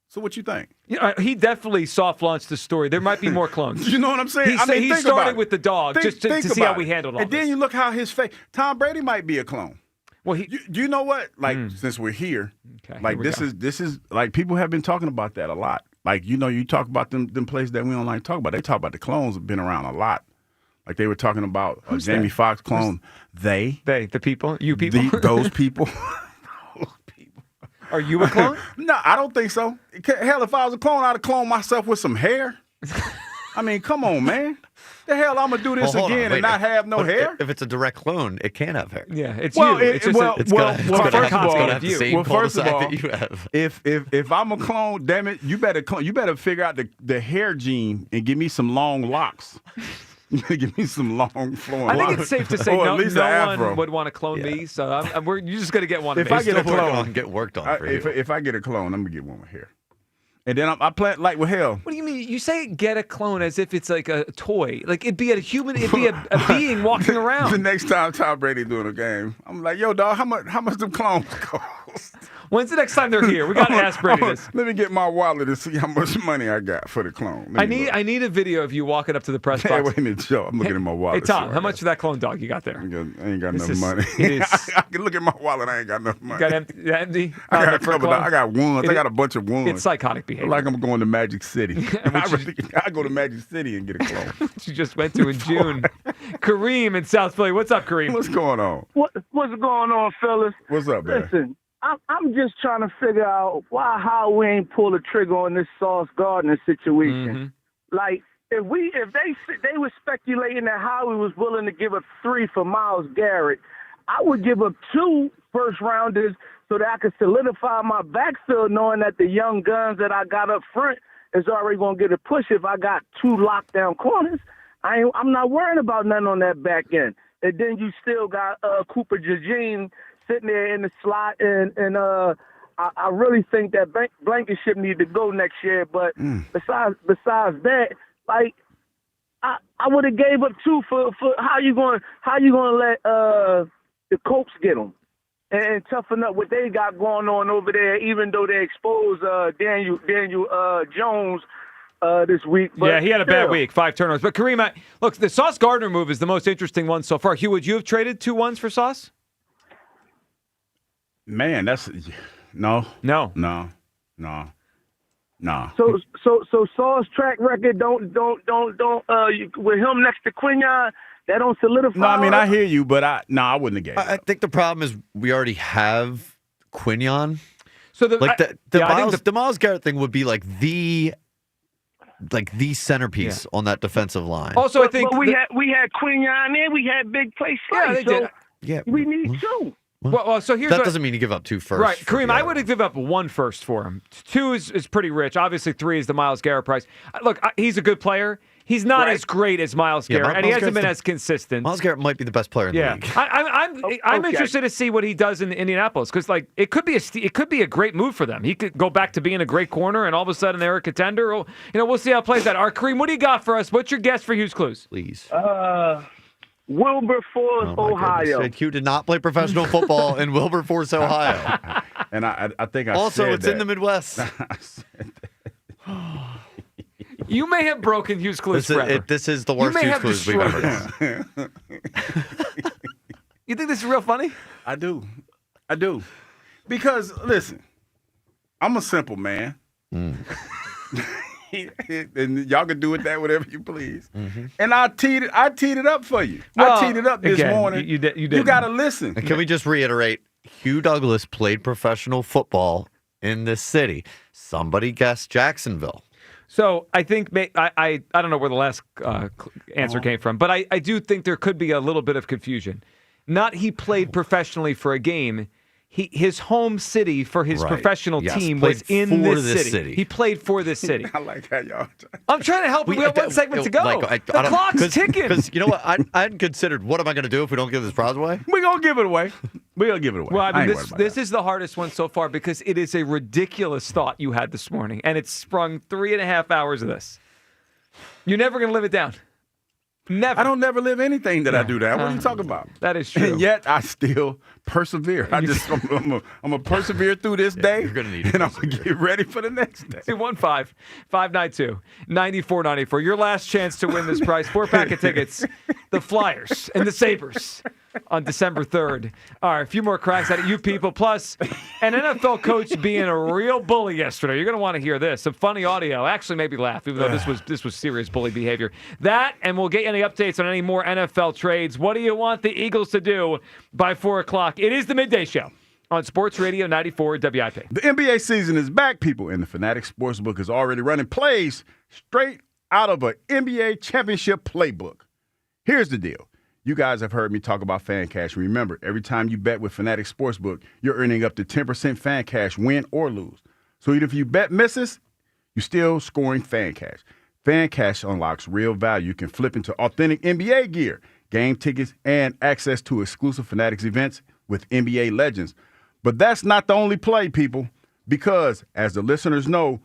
So what you think? Yeah, he definitely soft launched the story. There might be more clones. You know what I'm saying? He started with the dog just to see how we handled all this. And then you look how his face. Tom Brady might be a clone. Well, do you know what? Like, since we're here, like this is like people have been talking about that a lot. Like, you talk about them places that we don't like to talk about. They talk about the clones have been around a lot. Like they were talking about Jamie Foxx clone. The people, you people, those people. Are you a clone? No, I don't think so. Hell, if I was a clone, I'd have cloned myself with some hair. I mean, come on, man. The hell, I'm gonna do this again and not have no hair? If it's a direct clone, it can have hair. Yeah, it's you. It's gonna have the same cul-de-sac that you have. If I'm a clone, damn it, you better figure out the hair gene and give me some long locks. Give me some long flowing locks. I think it's safe to say no one would want to clone me, so you're just going to get one of me. If I get a clone, get worked on for you. If I get a clone, I'm going to get one with hair. And then I plan like with hell. What do you mean? You say get a clone as if it's like a toy. Like it'd be a human, it'd be a being walking around. The next time Tom Brady doing a game, I'm like, yo, dog, how much them clones cost? When's the next time they're here? We got to ask Brady this. Let me get my wallet and see how much money I got for the clone. I need a video of you walking up to the press box. Hey, wait a minute, Joe. I'm looking at my wallet. Hey, Tom, how much for that clone dog you got there? I ain't got enough money. I can look at my wallet. I ain't got enough money. You got empty? I got a couple. I got ones. I got a bunch of ones. It's psychotic behavior. Like I'm going to Magic City. I go to Magic City and get a clone. You just went to in June. Kareem in South Philly. What's up, Kareem? What's going on? What's going on, fellas? What's up, man? Listen. I'm just trying to figure out how we ain't pull the trigger on this Sauce Gardner situation. Mm-hmm. Like, if they were speculating that Howie was willing to give up 3 for Myles Garrett, I would give up 2 first-rounders so that I could solidify my backfield, knowing that the young guns that I got up front is already going to get a push if I got 2 lockdown corners. I'm not worrying about nothing on that back end. And then you still got Cooper DeJean sitting there in the slot, and I really think that Blankenship need to go next year. But besides that, like I would have gave up 2 for how you going to let the Colts get them and toughen up what they got going on over there, even though they exposed Daniel Jones this week. But yeah, he had a bad week, 5 turnovers. But Kareem, look, the Sauce Gardner move is the most interesting one so far. Hugh, would you have traded 2 1s for Sauce? Man, that's no. So Sauce track record don't with him next to Quinion, that don't solidify. No, I mean I hear you, but I wouldn't have gave. I think the problem is we already have Quinion. So the Myles Garrett thing would be like the centerpiece on that defensive line. Also, I think we had Quinion there, we had big play Slice. Yeah, they did. Yeah, we need 2. Well, so here's that doesn't mean you give up 2 firsts. Right, Kareem, I would have given up 1 first for him. 2 is pretty rich. Obviously, 3 is the Myles Garrett price. Look, he's a good player. He's not as great as Myles Garrett, and he hasn't been as consistent. Myles Garrett might be the best player in the league. I'm interested to see what he does in Indianapolis because, like, it could be a great move for them. He could go back to being a great corner, and all of a sudden they're a contender. We'll see how it plays out. Kareem, what do you got for us? What's your guess for Hughes Clues? Please. Wilberforce, Ohio. Hugh did not play professional football in Wilberforce, Ohio. And I think I also said it's that. in the Midwest. You may have broken Hughes Clues forever. This is the worst Hughes Clues we've ever done. You think this is real funny? I do. Because, listen, I'm a simple man. And y'all can do with that whatever you please. Mm-hmm. And I teed it up for you. I teed it up this morning. You did. You got to listen. And can we just reiterate, Hugh Douglas played professional football in this city. Somebody guessed Jacksonville. So I think I don't know where the last answer came from, but I do think there could be a little bit of confusion. Not he played professionally for a game. His home city for his professional team was in this city. He played for this city. I like how y'all. I'm trying to help you. We have one segment to go. The clock's ticking. Because you know what? I hadn't considered what am I going to do if we don't give this prize away? We're going to give it away. Well, I mean, this is the hardest one so far because it is a ridiculous thought you had this morning, and it sprung 3.5 hours of this. You're never going to live it down. Never. I don't never live anything that I do that. What are you talking about? That is true. And yet I still persevere. I'm going to persevere through this day. You're going to need it. And I'm going to get ready for the next day. 215-592-9494. Your last chance to win this prize. 4-pack of tickets. The Flyers and the Sabres on December 3rd. All right, a few more cracks at you people. Plus, an NFL coach being a real bully yesterday. You're going to want to hear this. Some funny audio. Actually, maybe laugh, even though this was serious bully behavior. That, and we'll get you any updates on any more NFL trades. What do you want the Eagles to do by 4 o'clock? It is the Midday Show on Sports Radio 94 WIP. The NBA season is back, people, and the Fanatics Sportsbook is already running plays straight out of an NBA championship playbook. Here's the deal. You guys have heard me talk about fan cash. Remember, every time you bet with Fanatics Sportsbook, you're earning up to 10% fan cash, win or lose. So even if you bet misses, you're still scoring fan cash. Fan cash unlocks real value. You can flip into authentic NBA gear, game tickets, and access to exclusive Fanatics events with NBA legends. But that's not the only play, people, because as the listeners know,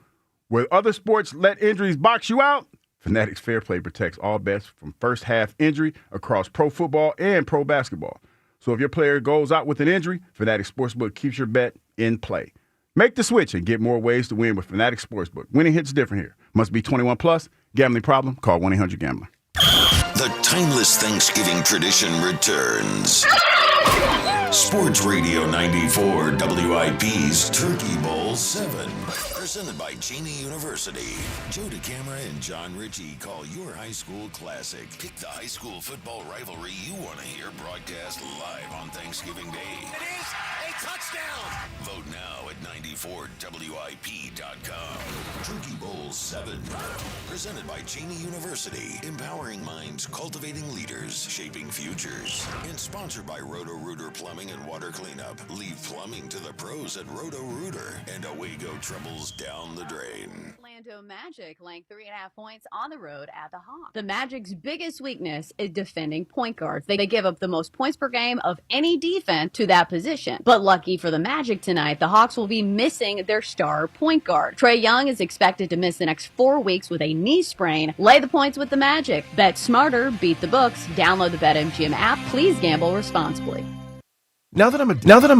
where other sports let injuries box you out, Fanatics Fair Play protects all bets from first half injury across pro football and pro basketball. So if your player goes out with an injury, Fanatics Sportsbook keeps your bet in play. Make the switch and get more ways to win with Fanatics Sportsbook. Winning hits different here. Must be 21 plus. Gambling problem? Call 1-800-GAMBLER. The timeless Thanksgiving tradition returns. Sports Radio 94 WIP's Turkey Bowl 7. Presented by Cheney University. Joe DeCamera and John Ritchie call your high school classic. Pick the high school football rivalry you want to hear broadcast live on Thanksgiving Day. It is a touchdown. Vote now at 94WIP.com. Turkey Bowl 7. Presented by Cheney University. Empowering minds, cultivating leaders, shaping futures. And sponsored by Roto-Rooter Plumbing and Water Cleanup. Leave plumbing to the pros at Roto-Rooter. And away go troubles down the drain. Orlando Magic laying 3.5 points on the road at the Hawks. The Magic's biggest weakness is defending point guards. They give up the most points per game of any defense to that position. But lucky for the Magic tonight, the Hawks will be missing their star point guard. Trae Young is expected to miss the next 4 weeks with a knee sprain. Lay the points with the Magic. Bet smarter, beat the books. Download the BetMGM app. Please gamble responsibly. Now that I'm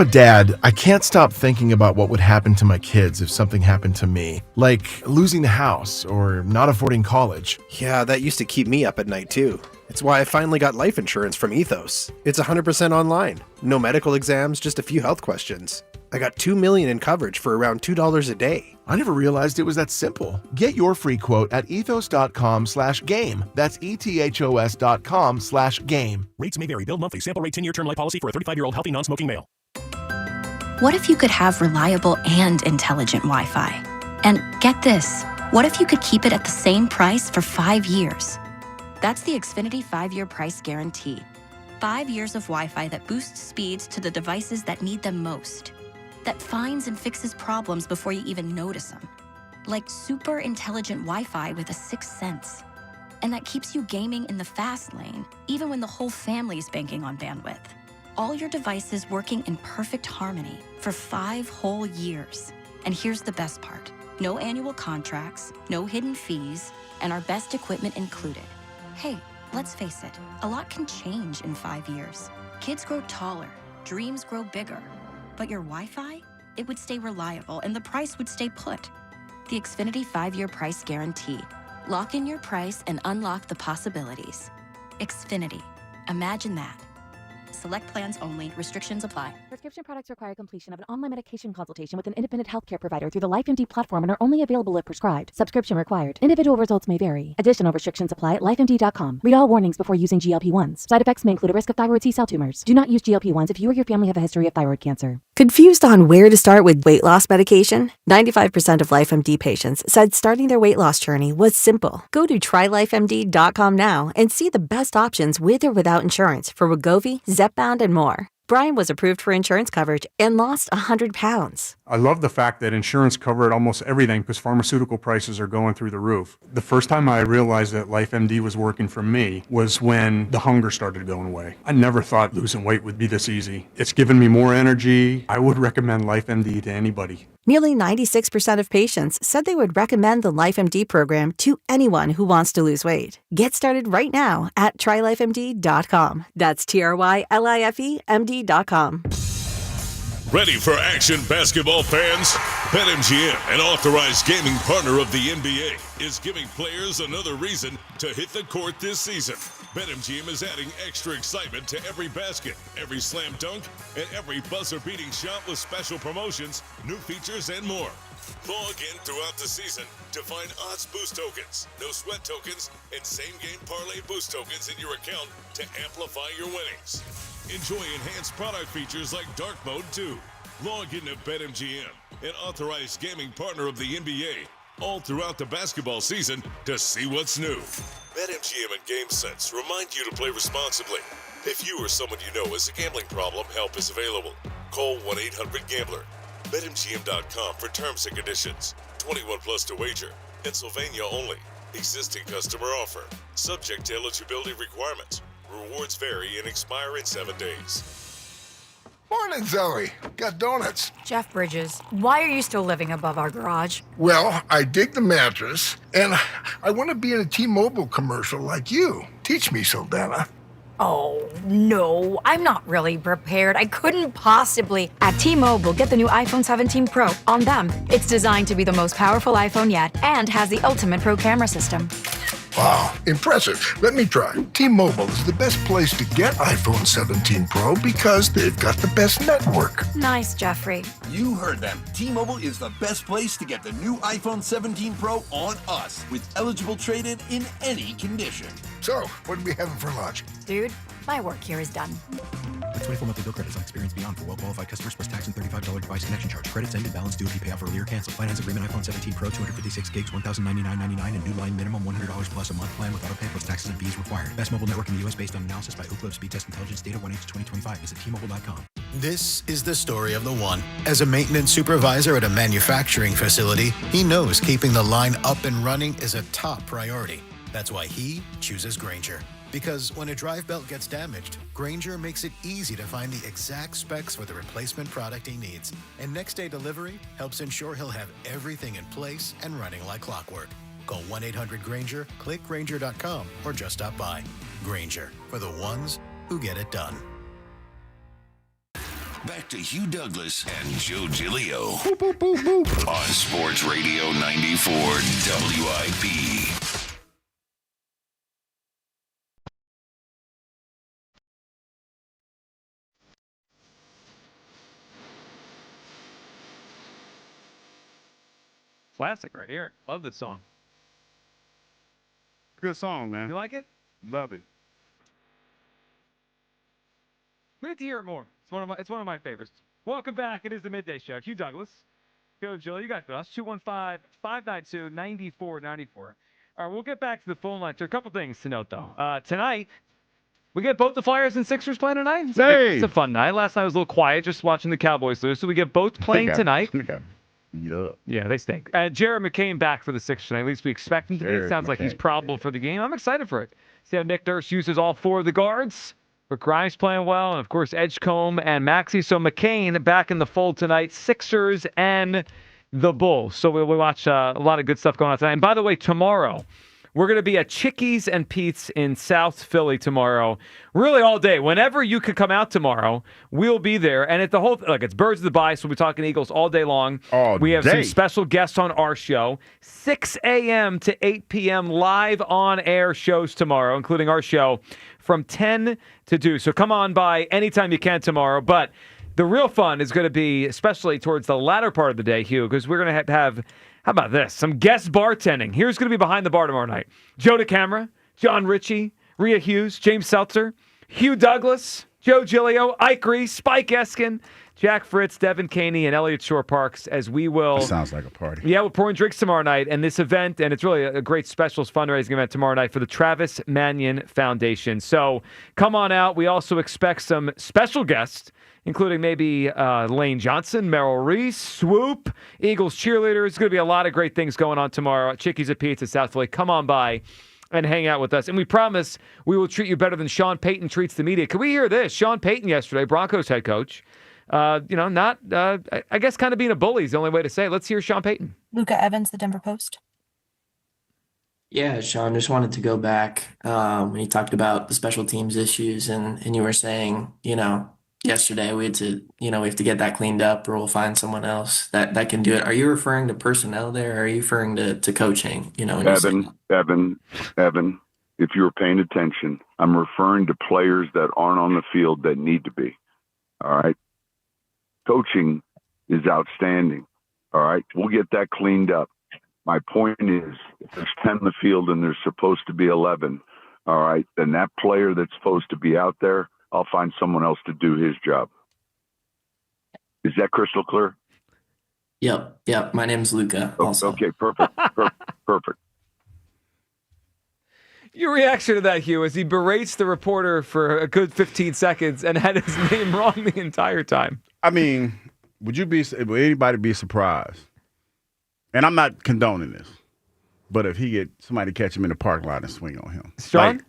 a dad, I can't stop thinking about what would happen to my kids if something happened to me. Like losing the house or not affording college. Yeah, that used to keep me up at night too. It's why I finally got life insurance from Ethos. It's 100% online. No medical exams, just a few health questions. I got $2 million in coverage for around $2 a day. I never realized it was that simple. Get your free quote at ethos.com/game. That's ethos.com/game. Rates may vary. Bill monthly. Sample rate 10-year term life policy for a 35-year-old healthy non-smoking male. What if you could have reliable and intelligent Wi-Fi? And get this, what if you could keep it at the same price for 5 years? That's the Xfinity 5-year price guarantee. 5 years of Wi-Fi that boosts speeds to the devices that need them most. That finds and fixes problems before you even notice them. Like super intelligent Wi-Fi with a 6th sense. And that keeps you gaming in the fast lane, even when the whole family is banking on bandwidth. All your devices working in perfect harmony for 5 whole years. And here's the best part. No annual contracts, no hidden fees, and our best equipment included. Hey, let's face it, a lot can change in 5 years. Kids grow taller, dreams grow bigger. But your Wi-Fi? It would stay reliable and the price would stay put. The Xfinity 5-year price guarantee. Lock in your price and unlock the possibilities. Xfinity. Imagine that. Select plans only. Restrictions apply. Prescription products require completion of an online medication consultation with an independent healthcare provider through the LifeMD platform and are only available if prescribed. Subscription required. Individual results may vary. Additional restrictions apply at lifemd.com. Read all warnings before using GLP-1s. Side effects may include a risk of thyroid C-cell tumors. Do not use GLP-1s if you or your family have a history of thyroid cancer. Confused on where to start with weight loss medication? 95% of LifeMD patients said starting their weight loss journey was simple. Go to trylifemd.com now and see the best options with or without insurance for Wegovy, Zepbound, and more. Brian was approved for insurance coverage and lost 100 pounds. I love the fact that insurance covered almost everything because pharmaceutical prices are going through the roof. The first time I realized that LifeMD was working for me was when the hunger started going away. I never thought losing weight would be this easy. It's given me more energy. I would recommend LifeMD to anybody. Nearly 96% of patients said they would recommend the LifeMD program to anyone who wants to lose weight. Get started right now at trylifemd.com. That's TRYLIFEMD.com. Ready for action, basketball fans? BetMGM, an authorized gaming partner of the NBA, is giving players another reason to hit the court this season. BetMGM is adding extra excitement to every basket, every slam dunk, and every buzzer-beating shot with special promotions, new features, and more. Log in throughout the season to find odds boost tokens, no sweat tokens, and same-game parlay boost tokens in your account to amplify your winnings. Enjoy enhanced product features like Dark Mode 2. Log into BetMGM, an authorized gaming partner of the NBA, all throughout the basketball season to see what's new. BetMGM and GameSense remind you to play responsibly. If you or someone you know has a gambling problem, help is available. Call 1-800-GAMBLER. BetMGM.com for terms and conditions. 21 plus to wager. Pennsylvania only. Existing customer offer. Subject to eligibility requirements. Rewards vary and expire in 7 days. Morning, Zoe. Got donuts. Jeff Bridges, why are you still living above our garage? Well, I dig the mattress, and I want to be in a T-Mobile commercial like you. Teach me, Saldana. Oh, no, I'm not really prepared. I couldn't possibly. At T-Mobile, get the new iPhone 17 Pro on them. It's designed to be the most powerful iPhone yet and has the ultimate pro camera system. Wow, impressive. Let me try. T-Mobile is the best place to get iPhone 17 Pro because they've got the best network. Nice, Jeffrey. You heard them. T-Mobile is the best place to get the new iPhone 17 Pro on us with eligible trade-in in any condition. So, what are we having for lunch? Dude, my work here is done. With 24 monthly bill credits on Experience Beyond for well-qualified customers plus tax and $35 device connection charge. Credits end and balance due if you pay off earlier. Cancel. Finance agreement iPhone 17 Pro 256 gigs, $1,099.99 and new line minimum $100 plus a month plan with auto pay plus taxes and fees required. Best mobile network in the U.S. based on analysis by Ookla Speed Test Intelligence data 1H2025. Visit T-Mobile.com. This is the story of the one. As a maintenance supervisor at a manufacturing facility, he knows keeping the line up and running is a top priority. That's why he chooses Grainger. Because when a drive belt gets damaged, Grainger makes it easy to find the exact specs for the replacement product he needs. And next day delivery helps ensure he'll have everything in place and running like clockwork. Call 1-800-GRAINGER, click Grainger.com, or just stop by. Grainger, for the ones who get it done. Back to Hugh Douglas and Joe Giglio on Sports Radio 94 WIP. Classic right here. Love this song. Good song, man. You like it? Love it. We need to hear it more. It's one of my favorites. Welcome back. It is the Midday Show. Hugh Douglas. Go, Jill. You got us. 215-592-9494. All right, we'll get back to the phone line. There are a couple things to note, though. Tonight, we get both the Flyers and Sixers playing tonight. It's a fun night. Last night was a little quiet, just watching the Cowboys lose. So we get both playing tonight. Yeah, they stink. Jaire McCain back for the Sixers tonight. At least we expect him to be. It sounds like he's probable for the game. I'm excited for it. See how Nick Nurse uses all four of the guards. But Grimes playing well, and of course Edgecombe and Maxey. So McCain back in the fold tonight. Sixers and the Bulls. So we'll watch a lot of good stuff going on tonight. And by the way, tomorrow We're going to be at Chickies and Pete's in South Philly tomorrow. Really all day. Whenever you could come out tomorrow, we'll be there. And it's Birds of the Bye, so we'll be talking Eagles all day long. We have some special guests on our show. 6 a.m. to 8 p.m. live on-air shows tomorrow, including our show from 10 to 2. So come on by anytime you can tomorrow. But the real fun is going to be, especially towards the latter part of the day, Hugh, because we're going to have how about this? Some guest bartending. Here's going to be behind the bar tomorrow night. Joe DeCamara, John Ritchie, Rhea Hughes, James Seltzer, Hugh Douglas, Joe Giglio, Ike Reese, Spike Eskin, Jack Fritz, Devin Caney, and Elliott Shore Parks, as we will... That sounds like a party. Yeah, we're pouring drinks tomorrow night, and this event, and it's really a great specials fundraising event tomorrow night for the Travis Manion Foundation. So come on out. We also expect some special guests, including maybe Lane Johnson, Merrill Reese, Swoop, Eagles cheerleaders. It's going to be a lot of great things going on tomorrow at Chickies at Pete's at South Philly. Come on by and hang out with us. And we promise we will treat you better than Sean Payton treats the media. Can we hear this? Sean Payton yesterday, Broncos head coach, I guess kind of being a bully is the only way to say it. Let's hear Sean Payton. Luca Evans, the Denver Post. Yeah, Sean, just wanted to go back when you talked about the special teams issues and you were saying, yesterday we have to get that cleaned up or we'll find someone else that can do it. Are you referring to personnel there or are you referring to coaching? Evan, if you were paying attention, I'm referring to players that aren't on the field that need to be. All right. Coaching is outstanding. All right. We'll get that cleaned up. My point is, if there's 10 in the field and there's supposed to be 11, all right, then that player that's supposed to be out there, I'll find someone else to do his job. Is that crystal clear? Yep. My name's Luca. Also. Okay, perfect. Perfect. Your reaction to that, Hugh, as he berates the reporter for a good 15 seconds and had his name wrong the entire time. I mean, would anybody be surprised? And I'm not condoning this, but if somebody catch him in the parking lot and swing on him. Sean?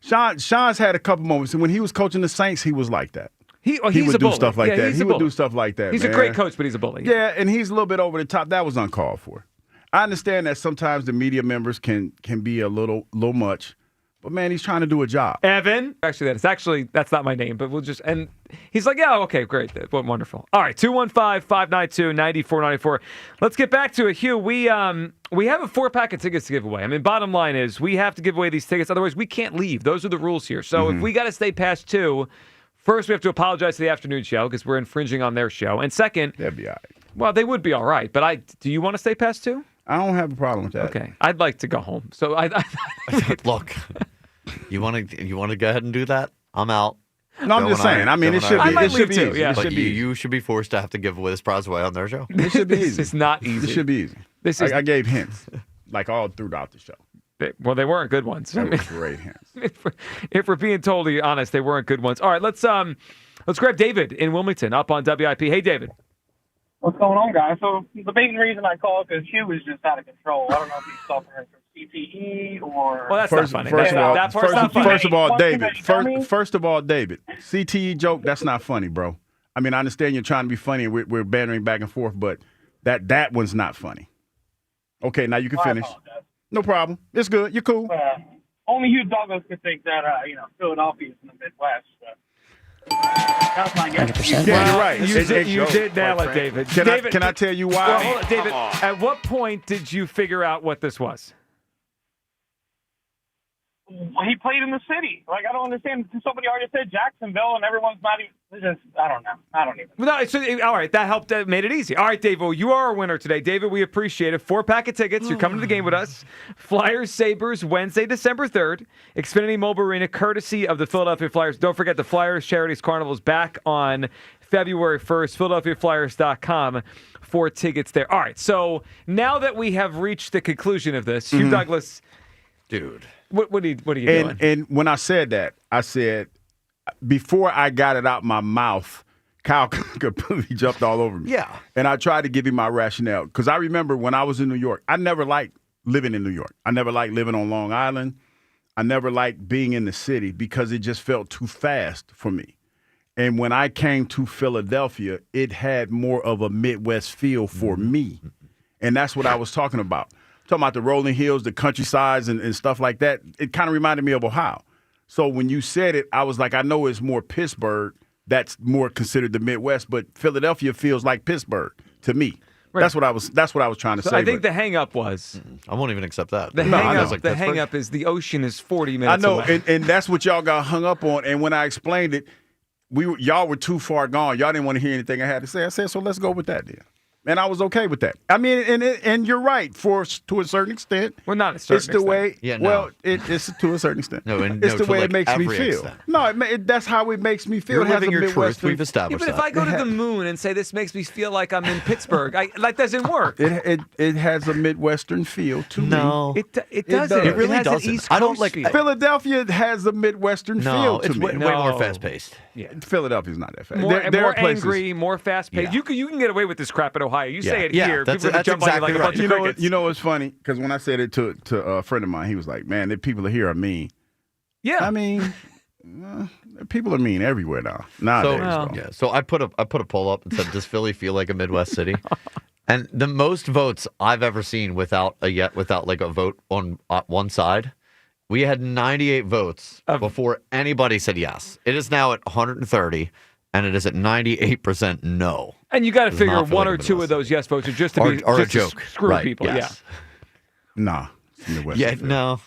Sean's had a couple moments, and when he was coaching the Saints, he was like that. He would do bully. Stuff like that. He would do stuff like that. He's man. A great coach, but he's a bully. Yeah, and he's a little bit over the top. That was uncalled for. I understand that sometimes the media members can be a little much, but man, he's trying to do a job. Evan, that's not my name, but and he's like, yeah, okay, great, wonderful. All right, 215-592-9494. Let's get back to it, Hugh. We have a 4-pack of tickets to give away. I mean, bottom line is we have to give away these tickets, otherwise we can't leave. Those are the rules here. So if we got to stay past 2. First, we have to apologize to the afternoon show because we're infringing on their show. And second, they'd be all right. Well, they would be all right. But do you want to stay past 2? I don't have a problem with that. Okay, I'd like to go home. So look, you want to go ahead and do that? I'm out. No, I'm just saying. I mean, it should be. It should be easy. Yeah. But you should be forced to have to give away this prize away on their show. It should be easy. This is not easy. It should be easy. I gave hints, like all throughout the show. They weren't good ones. They were great hints. If we're being totally honest, they weren't good ones. All right, let's grab David in Wilmington up on WIP. Hey, David. What's going on, guys? So the main reason I called because Hugh is just out of control. I don't know if he's suffering from CTE or. Well, that's not funny. First of all, David, CTE joke, that's not funny, bro. I mean, I understand you're trying to be funny and we're bantering back and forth, but that one's not funny. Okay, now you can finish. No problem. It's good. You're cool. Only Hugh Douglas could think that, Philadelphia is in the Midwest. That's my guess. Yeah, you're right. You did nail it, David. Can I tell you why? Well, hold on, David, at what point did you figure out what this was? He played in the city. Like, I don't understand. Somebody already said Jacksonville, and everyone's not even. I don't know. I don't even. No, all right. That helped. That made it easy. All right, David. Well, you are our winner today. David, we appreciate it. 4-pack of tickets. You're coming to the game with us. Flyers Sabres, Wednesday, December 3rd. Xfinity Mobile Arena, courtesy of the Philadelphia Flyers. Don't forget the Flyers Charities Carnival is back on February 1st. PhiladelphiaFlyers.com for tickets there. All right. So now that we have reached the conclusion of this, Hugh Douglas. Dude. What are you doing? And when I said that, I said, before I got it out my mouth, Kyle completely jumped all over me. Yeah. And I tried to give him my rationale. Because I remember when I was in New York, I never liked living in New York. I never liked living on Long Island. I never liked being in the city because it just felt too fast for me. And when I came to Philadelphia, it had more of a Midwest feel for me. And that's what I was talking about. talking about the rolling hills, the countrysides, and stuff like that. It kind of reminded me of Ohio. So when you said it, I was like, I know it's more Pittsburgh. That's more considered the Midwest, but Philadelphia feels like Pittsburgh to me. Right. That's what I was trying to say. I think the hang-up was. I won't even accept that. The hang-up is the ocean is 40 minutes away. I know, away. and that's what y'all got hung up on. And when I explained it, y'all were too far gone. Y'all didn't want to hear anything I had to say. I said, so let's go with that then. And I was okay with that. I mean, and you're right to a certain extent. Well, not a certain extent. It's the way. Yeah, no. Well, it's to a certain extent. It's the way it makes me feel. Extent. No, that's how it makes me feel. You're living your truth. We've established that. But if I go to the moon and say this makes me feel like I'm in Pittsburgh, that doesn't work. It has a Midwestern feel to me. It doesn't. It really has doesn't. An East Coast I don't like feel. Philadelphia has a Midwestern feel to me. Way more fast-paced. Yeah, Philadelphia's not that fast. More places, angry, more fast-paced. Yeah. You can get away with this crap at Ohio. You say it here. Yeah, people that's jump exactly on you like right. a bunch of crickets. You know what's funny? Because when I said it to a friend of mine, he was like, "Man, the people here are mean." Yeah, I mean, people are mean everywhere now. Nowadays, So I put a poll up and said, "Does Philly feel like a Midwest city?" And the most votes I've ever seen without like a vote on one side. We had 98 votes before anybody said yes. It is now at 130, and it is at 98% no. And you got to figure one or two of those yes votes are just to be a just joke. To screw right, people. Yes. Yeah. Nah. Midwest yeah. No.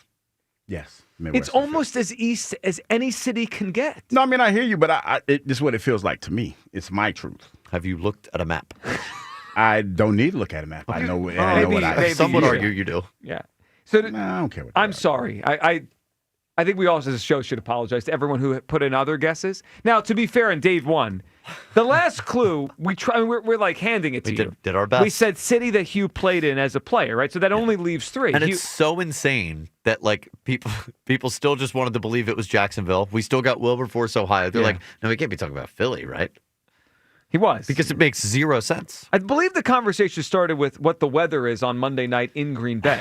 Yes. It's almost as east as any city can get. No, I mean I hear you, but this is what it feels like to me. It's my truth. Have you looked at a map? I don't need to look at a map. I know what I. Some would argue you do. Yeah. So I don't care. I'm sorry. I think we all as a show should apologize to everyone who put in other guesses. Now, to be fair, and Dave won. The last clue we're like handing it to you. Did our best. We said city that Hugh played in as a player, right? So that only leaves 3. And it's so insane that like people still just wanted to believe it was Jacksonville. We still got Wilberforce, Ohio. They're like, no, we can't be talking about Philly, right? He was. Because it makes zero sense. I believe the conversation started with what the weather is on Monday night in Green Bay.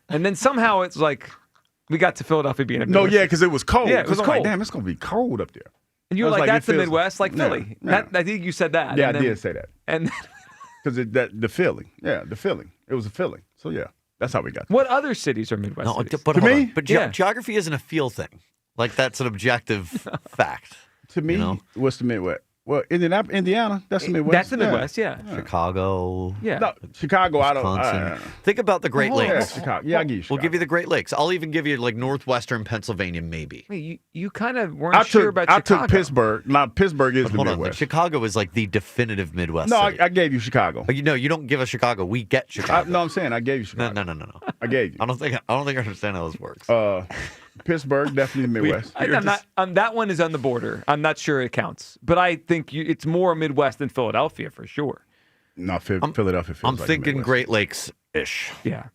And then somehow it's like we got to Philadelphia being a Midwest. No, yeah, because it was cold. Yeah, it was cold. Like, damn, it's going to be cold up there. And you were like, that's the Midwest, like Philly. Yeah. I think you said that. Yeah, I did say that. And because the feeling. Yeah, the feeling. It was a feeling. So, yeah, that's how we got there. What other cities are Midwest cities? But to me? But geography isn't a feel thing. Like, that's an objective fact. To me, what's the Midwest? Well, Indiana, that's the Midwest. That's the Midwest, yeah. Chicago. Yeah. No, Chicago, I Wisconsin. don't. Think about the Great Lakes. Yeah, Chicago. Yeah, I'll give you Chicago. We'll give you the Great Lakes. I'll even give you like northwestern Pennsylvania, maybe. Wait, you kind of weren't sure about Chicago. I took Pittsburgh. Now, Pittsburgh is the Hold Midwest. on, Chicago is like the definitive Midwest No, city. I gave you Chicago. You don't give us Chicago. We get Chicago. No, I'm saying I gave you Chicago. No. I gave you. I don't think I understand how this works. Pittsburgh, definitely the Midwest. That one is on the border. I'm not sure it counts, but I think it's more Midwest than Philadelphia for sure. No, Philadelphia feels I'm like thinking Great Lakes-ish. Yeah.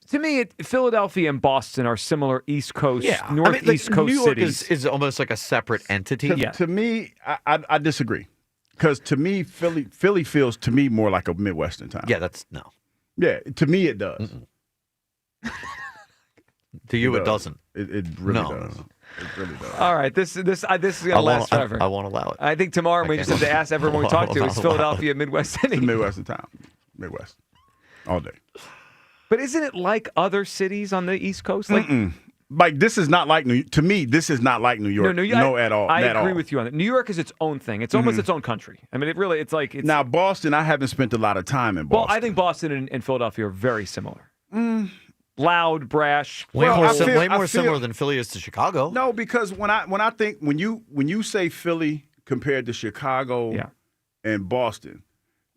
To me, Philadelphia and Boston are similar East Coast, Northeast Coast New York cities. is almost like a separate entity. To me, I disagree. Because to me, Philly feels to me more like a Midwestern town. Yeah, that's no. Yeah, to me it does. To you, it doesn't. It really does. It really does. All right, this is gonna last forever. I won't allow it. I think tomorrow we just have to ask everyone we talk to. Is Philadelphia Midwest city? It's a Midwestern town. Midwest. All day. But isn't it like other cities on the East Coast? Like this is not like to me. This is not like New York. No, at all. I agree with you on that. New York is its own thing. It's almost its own country. I mean, it's like now Boston. I haven't spent a lot of time in Boston. Well, I think Boston and Philadelphia are very similar. Loud, brash. Way more similar than Philly is to Chicago. No, because when I think when you say Philly compared to Chicago and Boston,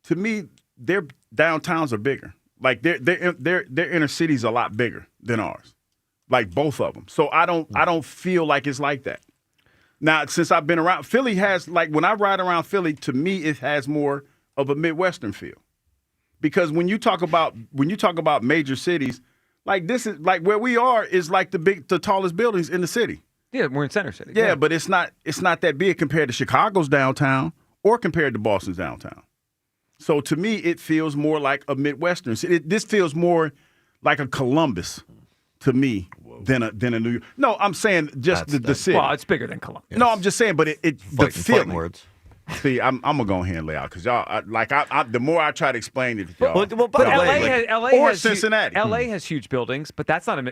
to me their downtowns are bigger. Like their inner cities a lot bigger than ours. Like both of them. So I don't feel like it's like that. Now, since I've been around, Philly has like when I ride around Philly, to me it has more of a Midwestern feel. Because when you talk about major cities, like this is like where we are is like the tallest buildings in the city. Yeah, we're in Center City. Yeah, but it's not that big compared to Chicago's downtown or compared to Boston's downtown. So to me, it feels more like a Midwestern city. This feels more like a Columbus to me than a New York. No, I'm saying just the city. Well, it's bigger than Columbus. No, I'm just saying, but the feeling. Words. See, I'm gonna go ahead and lay out because y'all the more I try to explain it to y'all. But LA or has Cincinnati. LA has huge buildings, but that's not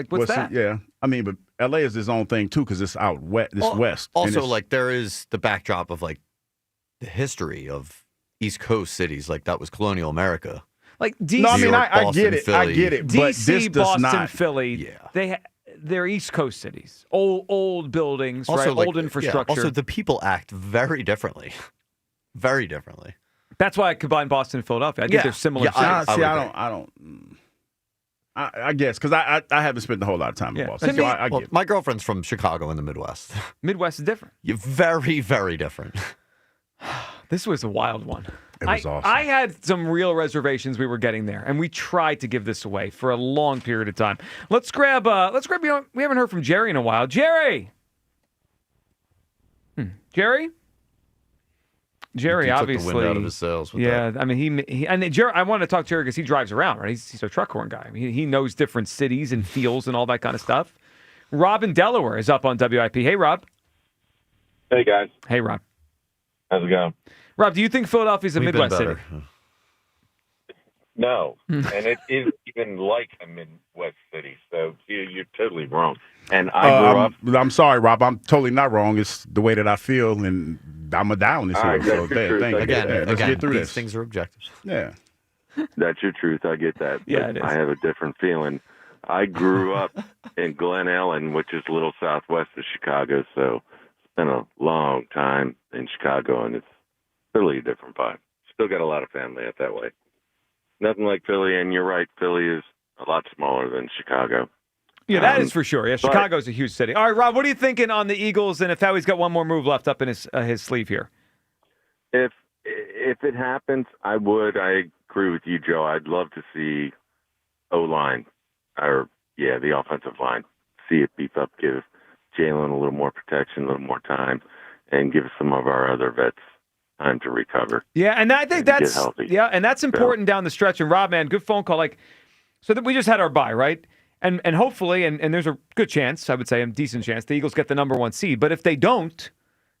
what's that? Yeah, I mean, but LA is its own thing too because it's out west. It's west. Also, there is the backdrop of the history of East Coast cities. Like that was colonial America. Like DC. No, I mean, York, I get it. Philly. I get it. But DC, this does Boston, not. Philly. Yeah. They're East Coast cities. Old buildings, Also, right? Old infrastructure. Also, the people act very differently. Very differently. That's why I combine Boston and Philadelphia. I think they're similar. I cities. I guess because I haven't spent a whole lot of time in Boston. So I get it. My girlfriend's from Chicago in the Midwest. Midwest is different. Very, very different. This was a wild one. It was awesome. I had some real reservations we were getting there, and we tried to give this away for a long period of time. Let's grab we haven't heard from Jerry in a while. Jerry! Jerry? Jerry, obviously. Took the wind out of his sails with yeah, that. I mean, and Jerry, I want to talk to Jerry because he drives around, right? He's a truck horn guy. I mean, he knows different cities and feels and all that kind of stuff. Rob in Delaware is up on WIP. Hey, Rob. Hey, guys. Hey, Rob. How's it going? Rob, do you think Philadelphia's a Midwest city? No, and it is even like a Midwest city, so you're totally wrong. And I grew up. I'm sorry, Rob. I'm totally not wrong. It's the way that I feel, and I'm a down this All hill. right, So that's your truth. let's get through these this. things are objective. Yeah. That's your truth. I get that. Yeah, But it is. I have a different feeling. I grew up in Glen Ellen, which is a little southwest of Chicago, so spent a long time in Chicago, and it's really a different vibe. Still got a lot of family out that way. Nothing like Philly, and you're right, Philly is a lot smaller than Chicago. Yeah, that is for sure. Yeah, Chicago's a huge city. All right, Rob, what are you thinking on the Eagles and if Howie's got one more move left up in his sleeve here? If it happens, I would. I agree with you, Joe. I'd love to see O-line, the offensive line. See it beef up, give Jaelan a little more protection, a little more time, and give some of our other vets time to recover. Yeah, and I think that's get healthy. and that's important down the stretch. And Rob, man, good phone call. So that we just had our bye, right? And hopefully, and there's a good chance, I would say, a decent chance, the Eagles get the number 1 seed. But if they don't,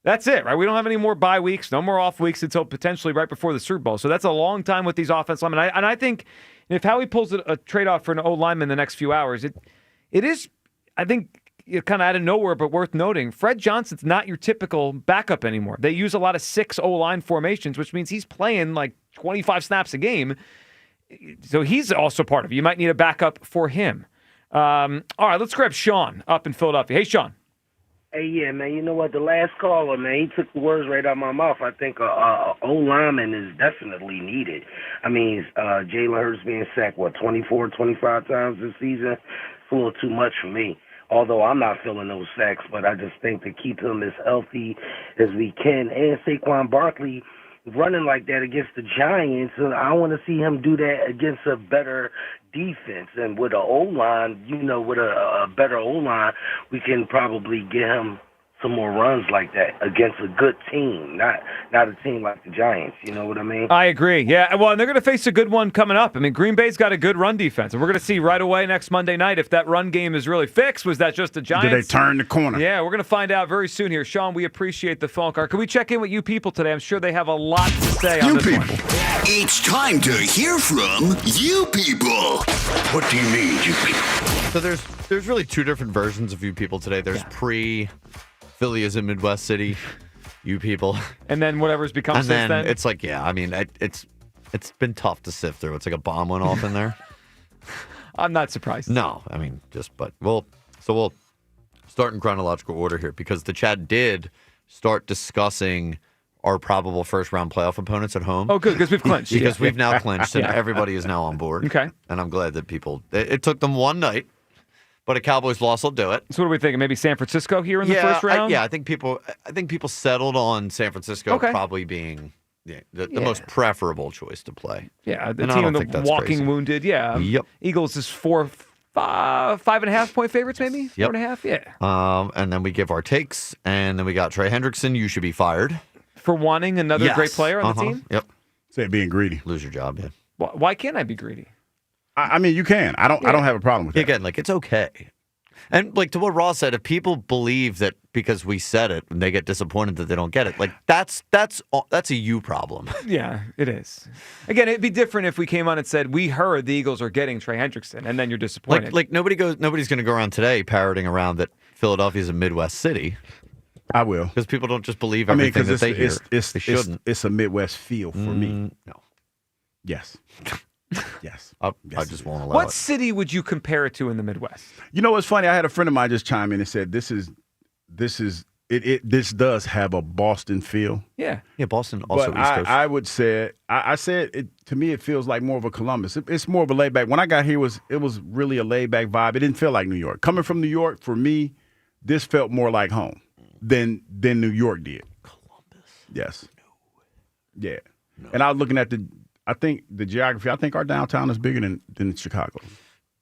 that's it, right? We don't have any more bye weeks, no more off weeks until potentially right before the Super Bowl. So that's a long time with these offensive linemen. And I think if Howie pulls a trade-off for an O-lineman in the next few hours, it is, I think, kind of out of nowhere, but worth noting, Fred Johnson's not your typical backup anymore. They use a lot of 6 O-line formations, which means he's playing like 25 snaps a game. So he's also part of it. You might need a backup for him. All right, let's grab Sean up in Philadelphia. Hey, Sean. Hey, yeah, man. You know what? The last caller, man, he took the words right out of my mouth. I think a O-lineman is definitely needed. I mean, Jalen Hurts being sacked, 24, 25 times this season? It's a little too much for me. Although I'm not feeling those sacks, but I just think to keep him as healthy as we can. And Saquon Barkley running like that against the Giants, I want to see him do that against a better defense. And with an O-line, with a better O-line, we can probably get him some more runs like that against a good team, not a team like the Giants. You know what I mean? I agree. Yeah, well, and they're going to face a good one coming up. I mean, Green Bay's got a good run defense, and we're going to see right away next Monday night if that run game is really fixed. Was that just the Giants? Did they turn the corner? Yeah, we're going to find out very soon here. Sean, we appreciate the phone call. Can we check in with you people today? I'm sure they have a lot to say on this one. It's time to hear from you people. What do you mean, you people? So there's really 2 different versions of you people today. There's Philly is a Midwest city, you people. And then whatever's become and since then? It's like, I mean, it's been tough to sift through. It's like a bomb went off in there. I'm not surprised. No, I mean, but we'll start in chronological order here because the chat did start discussing our probable first-round playoff opponents at home. Oh, good, because we've clinched. Because we've now clinched, and Yeah. everybody is now on board. Okay. And I'm glad that it took them one night, but a Cowboys loss will do it. So what are we thinking? Maybe San Francisco here in the first round? I think people settled on San Francisco probably being the most preferable choice to play. Yeah, the And I team don't of think the that's walking crazy. wounded. Yeah. Yep. Eagles is 5.5 point favorites, maybe? Yep. 4.5? Yeah. And then we give our takes, and then we got Trey Hendrickson. You should be fired. For wanting another great player on the team? Yep. Say being greedy. Lose your job, yeah. Why can't I be greedy? I mean, you can. I don't have a problem with that. Again, it's okay. And like to what Ross said, if people believe that because we said it and they get disappointed that they don't get it, like that's a you problem. Yeah, it is. Again, it'd be different if we came on and said we heard the Eagles are getting Trey Hendrickson, and then you're disappointed. Like nobody's going to go around today parroting around that Philadelphia's a Midwest city. I will, because people don't just believe everything that they hear. They shouldn't. It's a Midwest feel for me. No. Yes. Yes. I just won't allow What it. city would you compare it to in the Midwest? You know what's funny? I had a friend of mine just chime in and said, "This does have a Boston feel." Yeah. Yeah, Boston also But East Coast. I would say I said it to me. It feels like more of a Columbus. It's more of a laid back. When I got here, it was really a laid back vibe. It didn't feel like New York. Coming from New York, for me, this felt more like home than New York did. Columbus. Yes. No. Yeah. No. And I was looking at the geography. I think our downtown is bigger than Chicago.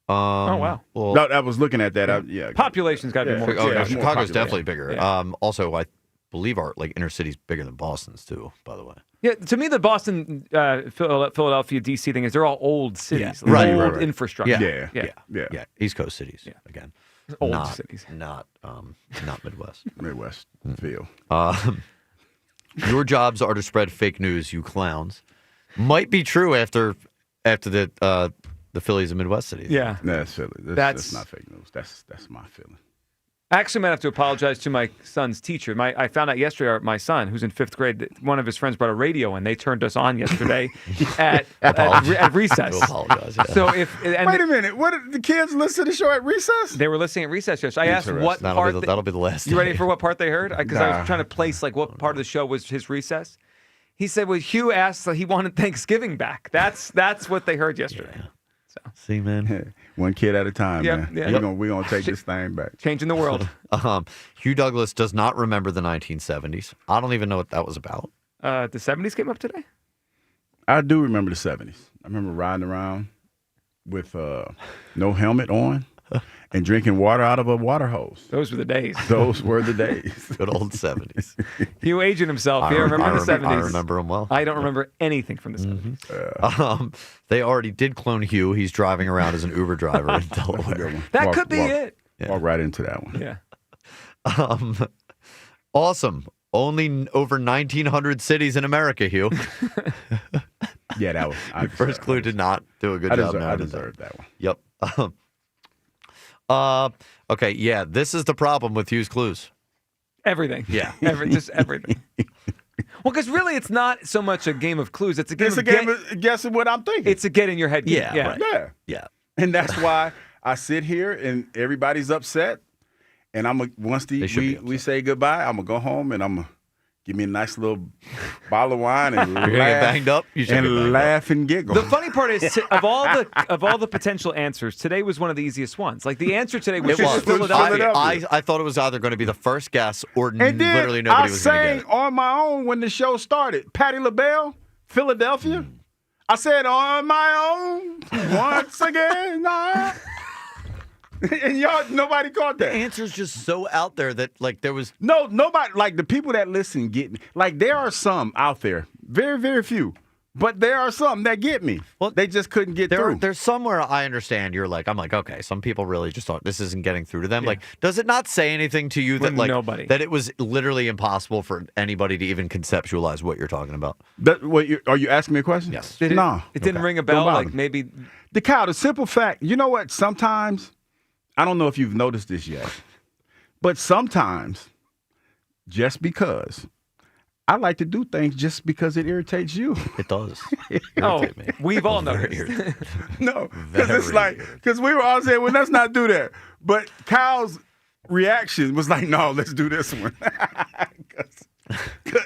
Oh, wow. Well, No, I was looking at that. Yeah. Population's got to be more. Oh, Yeah, no, it's more Chicago's popular. definitely bigger. Yeah. Also, I believe our inner city's bigger than Boston's too. By the way. Yeah, to me, the Boston, Philadelphia, D.C. thing is they're all old cities, Right. old infrastructure. Yeah. East Coast cities. Again, Old cities. not Midwest. Midwest feel. Your jobs are to spread fake news, you clowns. Might be true after the Phillies and Midwest cities. Yeah. That's Philly. That's not fake news. That's my feeling. I actually might have to apologize to my son's teacher. I found out yesterday, my son, who's in 5th grade, that one of his friends brought a radio and they turned us on yesterday at recess. I apologize. Yeah. So Wait a minute. What did the kids listen to the show at recess? They were listening at recess yesterday. I asked what part. That'll be the last. You ready for what part they heard? Because I Nah. was trying to place what part of the show was his recess. He said, "Well, Hugh asked that he wanted Thanksgiving back." That's what they heard yesterday. Yeah. See, man. One kid at a time, Yep, man. yeah. We're gonna take this thing back. Changing the world. Hugh Douglas does not remember the 1970s. I don't even know what that was about. The 70s came up today? I do remember the 70s. I remember riding around with no helmet on and drinking water out of a water hose. Those were the days. Those were the days. Good old 70s. Hugh aging himself. You remember the 70s? I remember him well. I don't remember anything from the 70s. They already did clone Hugh. He's driving around as an Uber driver in Delaware. That could be it. Walk right into that one. Yeah. Awesome. Only over 1,900 cities in America, Hugh. Yeah, that was. Your first clue did not do a good job. I deserved that one. Yep. Okay, yeah, this is the problem with Hugh's clues. Everything. Yeah. Just everything. Well, because really it's not so much a game of clues. It's a game of guessing what I'm thinking. It's a get in your head game. Yeah, right. Yeah. And that's why I sit here and everybody's upset. And once we say goodbye, I'm going to go home and I'm going to give me a nice little bottle of wine and You're gonna get banged up? You should get banged laugh and giggle. The funny part is, of all the potential answers, today was one of the easiest ones. Like the answer today was just Philadelphia. I thought it was either going to be the first guess or and then literally nobody was going to get I sang on my own when the show started. Patti LaBelle, Philadelphia. I said on my own once again. And nobody caught that. The answer's just so out there that there was nobody, like the people that listen get me. Like there are some out there, very, very few, but there are some that get me. Well, they just couldn't get through. There's somewhere I understand I'm like, okay, some people really just thought this isn't getting through to them. Yeah. Like, does it not say anything to you that nobody, that it was literally impossible for anybody to even conceptualize what you're talking about? Are you asking me a question? Yes. It didn't ring a bell. Like maybe the simple fact. You know what? Sometimes. I don't know if you've noticed this yet, but sometimes, just because, I like to do things just because it irritates you. It does. We've all noticed. No, because we were all saying, well, let's not do that. But Kyle's reaction was like, no, let's do this one.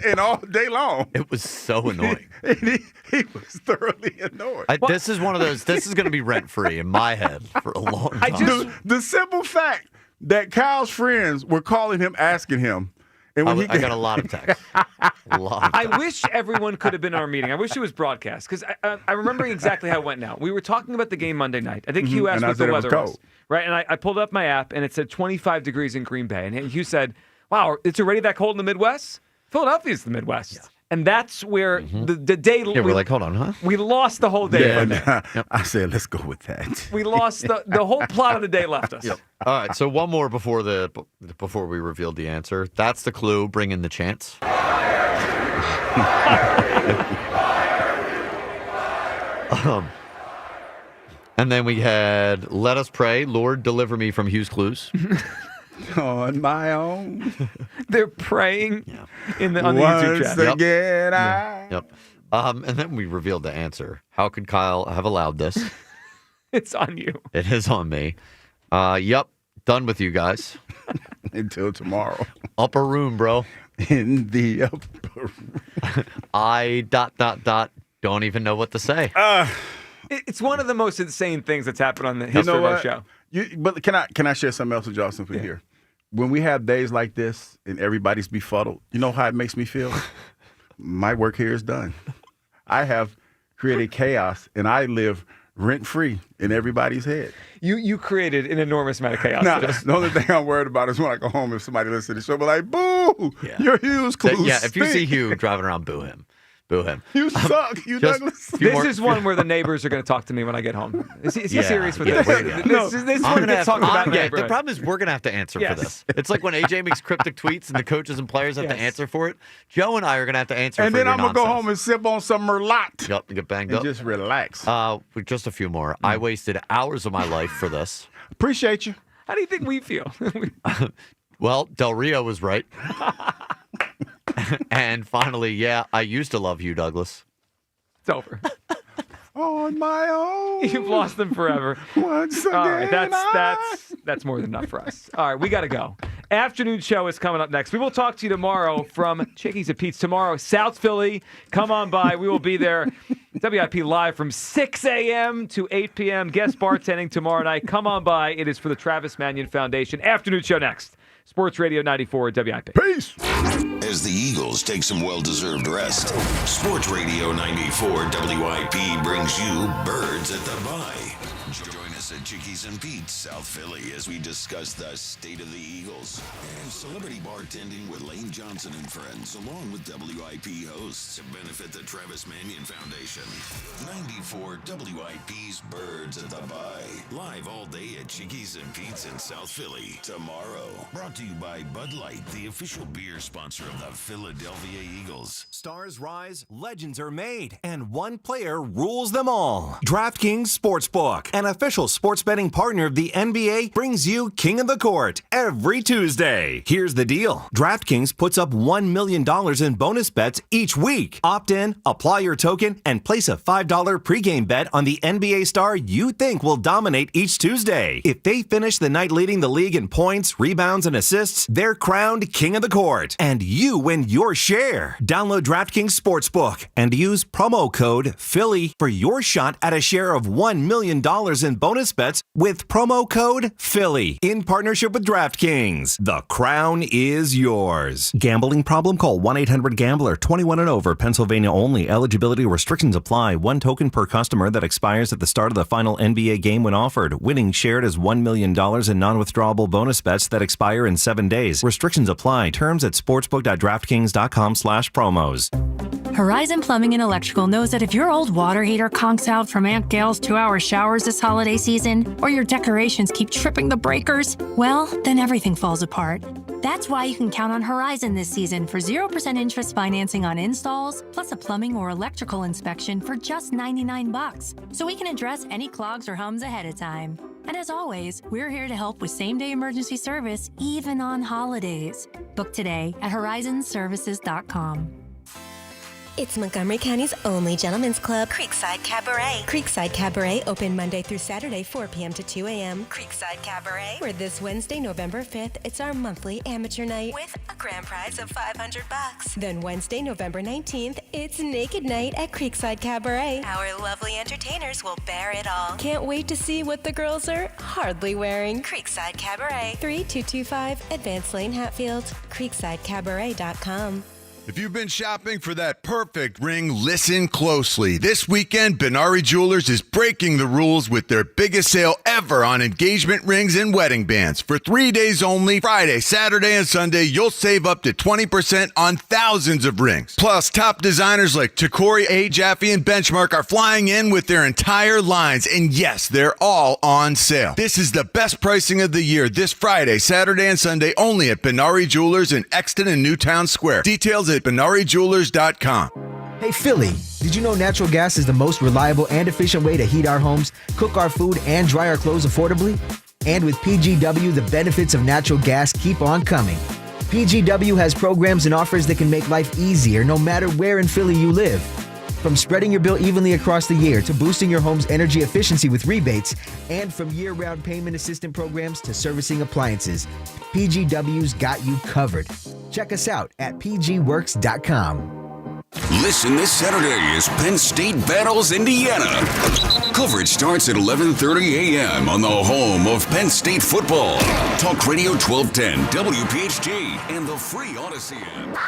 And all day long. It was so annoying. He was thoroughly annoyed. This is one of those, this is going to be rent-free in my head for a long time. The simple fact that Kyle's friends were calling him, asking him. And when I got a lot of texts. I wish everyone could have been in our meeting. I wish it was broadcast because I'm remembering exactly how it went now. We were talking about the game Monday night. I think Hugh asked what the weather was. Right, and I pulled up my app and it said 25 degrees in Green Bay. And Hugh said, wow, it's already that cold in the Midwest? Philadelphia's the Midwest. Yeah. And that's where the day. Yeah, we're like, hold on, huh? We lost the whole day. from there. I said, let's go with that. We lost the whole plot of the day left us. Yep. All right, so one more before we revealed the answer. That's the clue. Bring in the chants. And then we had Let Us Pray, Lord, deliver me from Hughes Clues. On my own. They're praying on the YouTube chat. Once again, Yep. And then we revealed the answer. How could Kyle have allowed this? It's on you. It is on me. Yep. Done with you guys. Until tomorrow. Upper room, bro. In the upper room. I ... don't even know what to say. It's one of the most insane things that's happened on the history of our show. But can I share something else with y'all simply here? When we have days like this and everybody's befuddled, you know how it makes me feel? My work here is done. I have created chaos, and I live rent-free in everybody's head. You created an enormous amount of chaos. Now, the only thing I'm worried about is when I go home, if somebody listens to the show, be like, boo, you're Hughes Clues. Yeah, if you see Hugh driving around, boo him. Boo him. You suck, you Douglas. This is one where the neighbors are going to talk to me when I get home. Is he serious with this? This is I'm one gonna that's have, talking about the neighborhood. problem is we're going to have to answer Yes. for this. It's like when AJ makes cryptic tweets and the coaches and players have to answer for it. Joe and I are going to have to answer And for then your I'm going to go nonsense. home and sip on some Merlot. Yep, and get banged And up. just relax. With just a few more. I wasted hours of my life for this. Appreciate you. How do you think we feel? Well, Del Rio was right. And finally, I used to love you, Douglas. It's over. On my own. You've lost them forever. Once again, All right, that's more than enough for us. All right, we got to go. Afternoon show is coming up next. We will talk to you tomorrow from Chickies and Pete's. Tomorrow, South Philly. Come on by. We will be there. WIP live from 6 a.m. to 8 p.m. Guest bartending tomorrow night. Come on by. It is for the Travis Manion Foundation. Afternoon show next. Sports Radio 94 WIP. Peace. As the Eagles take some well-deserved rest, Sports Radio 94 WIP brings you Birds at the Bye. Join us at Chickies and Pete's, South Philly, as we discuss the state of the Eagles and celebrity bartending with Lane Johnson and friends, along with WIP hosts to benefit the Travis Manion Foundation. 94 WIP's Birds at the Bye, live all day at Chickies and Pete's in South Philly tomorrow. Brought to you by Bud Light, the official beer sponsor of the Philadelphia Eagles. Stars rise, legends are made, and one player rules them all. DraftKings Sportsbook, an official sports betting partner of the NBA, brings you King of the Court every Tuesday. Here's the deal. DraftKings puts up $1 million in bonus bets each week. Opt in, apply your token, and place a $5 pregame bet on the NBA star you think will dominate each Tuesday. If they finish the night leading the league in points, rebounds, and assists, they're crowned King of the Court, and you win your share. Download DraftKings Sportsbook and use promo code Philly for your shot at a share of $1 million in bonus bets with promo code Philly in partnership with DraftKings. The crown is yours. Gambling problem? Call 1-800-GAMBLER. 21 and over. Pennsylvania only. Eligibility restrictions apply. One token per customer that expires at the start of the final NBA game when offered. Winning shared as $1 million in non-withdrawable bonus bets that expire in 7 days. Restrictions apply. Terms at sportsbook.draftkings.com/promos. Horizon Plumbing and Electrical knows that if your old water heater conks out from Aunt Gail's 2-hour showers this holiday season, or your decorations keep tripping the breakers, well, then everything falls apart. That's why you can count on Horizon this season for 0% interest financing on installs, plus a plumbing or electrical inspection for just $99, so we can address any clogs or hums ahead of time. And as always, we're here to help with same-day emergency service, even on holidays. Book today at horizonservices.com. It's Montgomery County's only gentlemen's club, Creekside Cabaret. Creekside Cabaret, open Monday through Saturday, 4 p.m. to 2 a.m. Creekside Cabaret, where this Wednesday, November 5th, it's our monthly amateur night with a grand prize of $500. Then Wednesday, November 19th, it's Naked Night at Creekside Cabaret. Our lovely entertainers will bear it all. Can't wait to see what the girls are hardly wearing. Creekside Cabaret, 3225 Advanced Lane, Hatfield. CreeksideCabaret.com. If you've been shopping for that perfect ring, listen closely. This weekend, Benari Jewelers is breaking the rules with their biggest sale ever on engagement rings and wedding bands. For 3 days only, Friday, Saturday, and Sunday, you'll save up to 20% on thousands of rings. Plus, top designers like Tacori, A. Jaffe, and Benchmark are flying in with their entire lines. And yes, they're all on sale. This is the best pricing of the year this Friday, Saturday, and Sunday only at Benari Jewelers in Exton and Newtown Square. Details at BenariJewelers.com. Hey Philly, did you know natural gas is the most reliable and efficient way to heat our homes, cook our food, and dry our clothes affordably? And with PGW, the benefits of natural gas keep on coming. PGW has programs and offers that can make life easier no matter where in Philly you live. From spreading your bill evenly across the year to boosting your home's energy efficiency with rebates, and from year-round payment assistance programs to servicing appliances, PGW's got you covered. Check us out at pgworks.com. Listen this Saturday as Penn State battles Indiana. Coverage starts at 11:30 a.m. on the home of Penn State football. Talk Radio 1210, WPHT, and the free Odyssey app.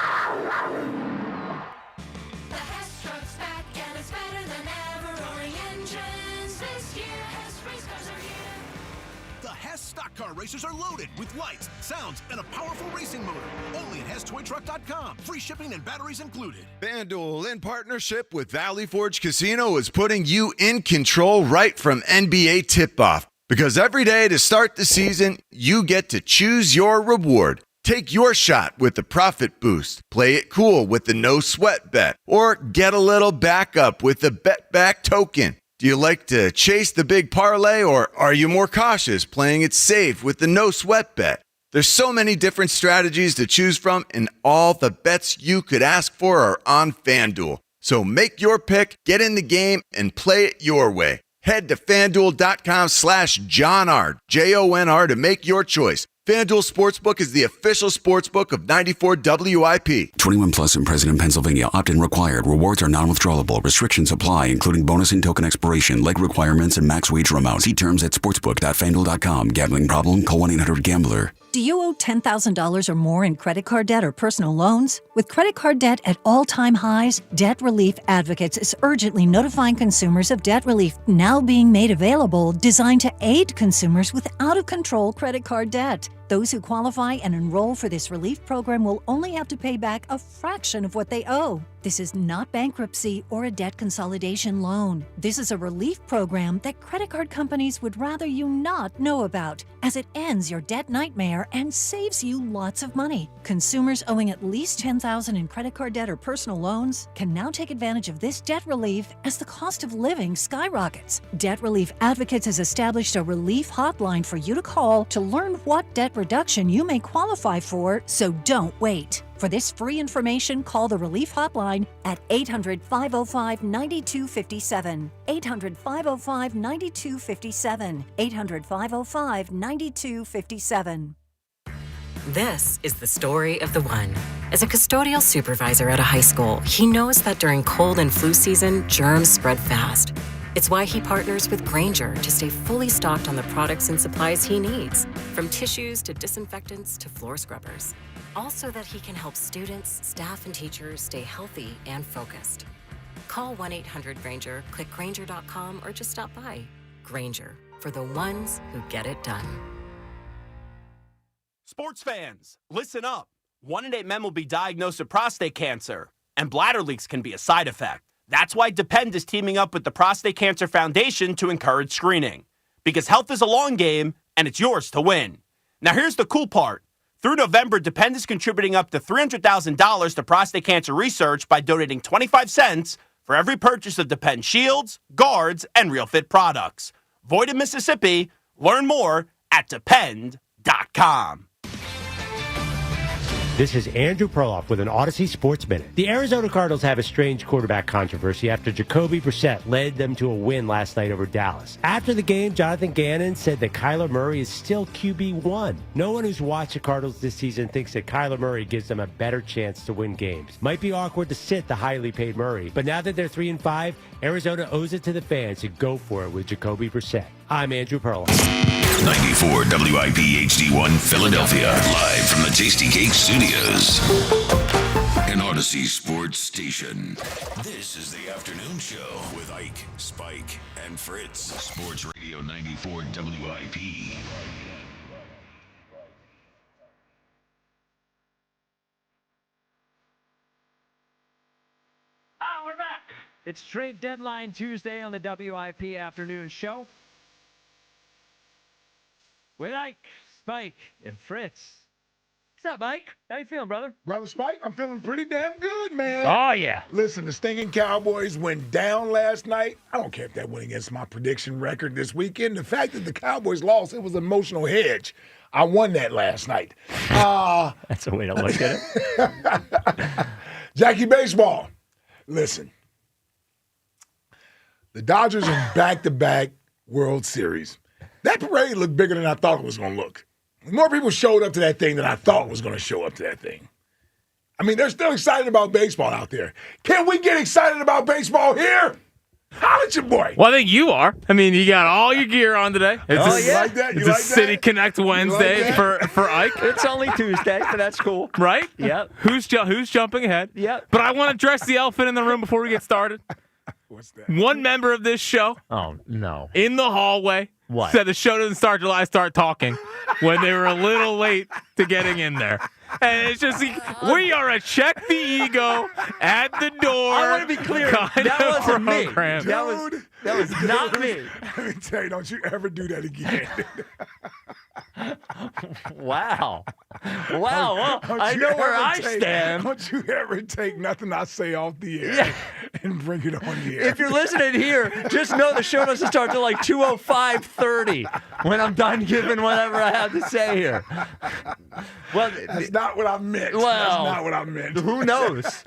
Stock car racers are loaded with lights, sounds, and a powerful racing motor. Only at HessToyTruck.com. Free shipping and batteries included. FanDuel, in partnership with Valley Forge Casino, is putting you in control right from NBA tip-off. Because every day to start the season, you get to choose your reward. Take your shot with the Profit Boost. Play it cool with the No Sweat Bet. Or get a little backup with the Bet Back Token. Do you like to chase the big parlay, or are you more cautious playing it safe with the no sweat bet? There's so many different strategies to choose from, and all the bets you could ask for are on FanDuel. So make your pick, get in the game, and play it your way. Head to FanDuel.com/JohnR, JONR, to make your choice. FanDuel Sportsbook is the official sportsbook of 94 WIP. 21 plus and present in Pennsylvania. Opt-in required. Rewards are non-withdrawable. Restrictions apply, including bonus and token expiration, leg requirements, and max wager amount. See terms at sportsbook.fanduel.com. Gambling problem? Call 1-800-GAMBLER. Do you owe $10,000 or more in credit card debt or personal loans? With credit card debt at all-time highs, Debt Relief Advocates is urgently notifying consumers of debt relief now being made available, designed to aid consumers with out-of-control credit card debt. Those who qualify and enroll for this relief program will only have to pay back a fraction of what they owe. This is not bankruptcy or a debt consolidation loan. This is a relief program that credit card companies would rather you not know about, as it ends your debt nightmare and saves you lots of money. Consumers owing at least $10,000 in credit card debt or personal loans can now take advantage of this debt relief as the cost of living skyrockets. Debt Relief Advocates has established a relief hotline for you to call to learn what debt reduction you may qualify for, so don't wait. For this free information, call the Relief Hotline at 800-505-9257. 800-505-9257. 800-505-9257. This is the story of the one. As a custodial supervisor at a high school, he knows that during cold and flu season, germs spread fast. It's why he partners with Grainger to stay fully stocked on the products and supplies he needs, from tissues to disinfectants to floor scrubbers. Also that he can help students, staff, and teachers stay healthy and focused. Call 1-800-GRAINGER, click Grainger.com, or just stop by. Grainger, for the ones who get it done. Sports fans, listen up. 1 in 8 men will be diagnosed with prostate cancer, and bladder leaks can be a side effect. That's why Depend is teaming up with the Prostate Cancer Foundation to encourage screening. Because health is a long game, and it's yours to win. Now here's the cool part. Through November, Depend is contributing up to $300,000 to prostate cancer research by donating 25 cents for every purchase of Depend shields, guards, and Real Fit products. Void in Mississippi. Learn more at Depend.com. This is Andrew Perloff with an Odyssey Sports Minute. The Arizona Cardinals have a strange quarterback controversy after Jacoby Brissett led them to a win last night over Dallas. After the game, Jonathan Gannon said that Kyler Murray is still QB1. No one who's watched the Cardinals this season thinks that Kyler Murray gives them a better chance to win games. Might be awkward to sit the highly paid Murray, but now that they're 3-5, Arizona owes it to the fans to go for it with Jacoby Brissett. I'm Andrew Perloff. 94 WIP HD1 Philadelphia, live from the Tasty Cake Studios. an Odyssey sports station. This is the afternoon show with Ike, Spike, and Fritz. Sports Radio 94 WIP. We're back. It's Trade Deadline Tuesday on the WIP Afternoon Show with Ike, Spike, and Fritz. What's up, Mike? How you feeling, brother? Brother Spike, I'm feeling pretty damn good, man. Oh, yeah. Listen, the stinging Cowboys went down last night. I don't care if that went against my prediction record this weekend. The fact that the Cowboys lost, it was an emotional hedge. I won that last night. That's a way to look at it. Jackie Baseball. Listen, the Dodgers in back-to-back World Series. That parade looked bigger than I thought it was going to look. More people showed up to that thing than I thought was going to show up to that thing. I mean, they're still excited about baseball out there. Can we get excited about baseball here? Holla at your boy. Well, I think you are. I mean, you got all your gear on today. It's you like that? You It's like a City that? Connect Wednesday for Ike. It's only Tuesday, but that's cool. Right? Yep. Who's jumping ahead? Yep. But I want to address the elephant in the room before we get started. What's that? One member of this show Oh, no. in the hallway What? said the show doesn't start till I start talking when they were a little late to getting in there. And it's just, we are a check the ego at the door. I want to be clear. kind That of wasn't me. program. That was not me. Let me tell you, don't you ever do that again. Wow. Wow. Well, I know where I stand. Don't you ever take nothing I say off the air and bring it on the air. If you're listening here, just know the show doesn't start till like 2:05:30 when I'm done giving whatever I have to say here. Well, that's not what I meant. Well, that's not what I meant. Who knows?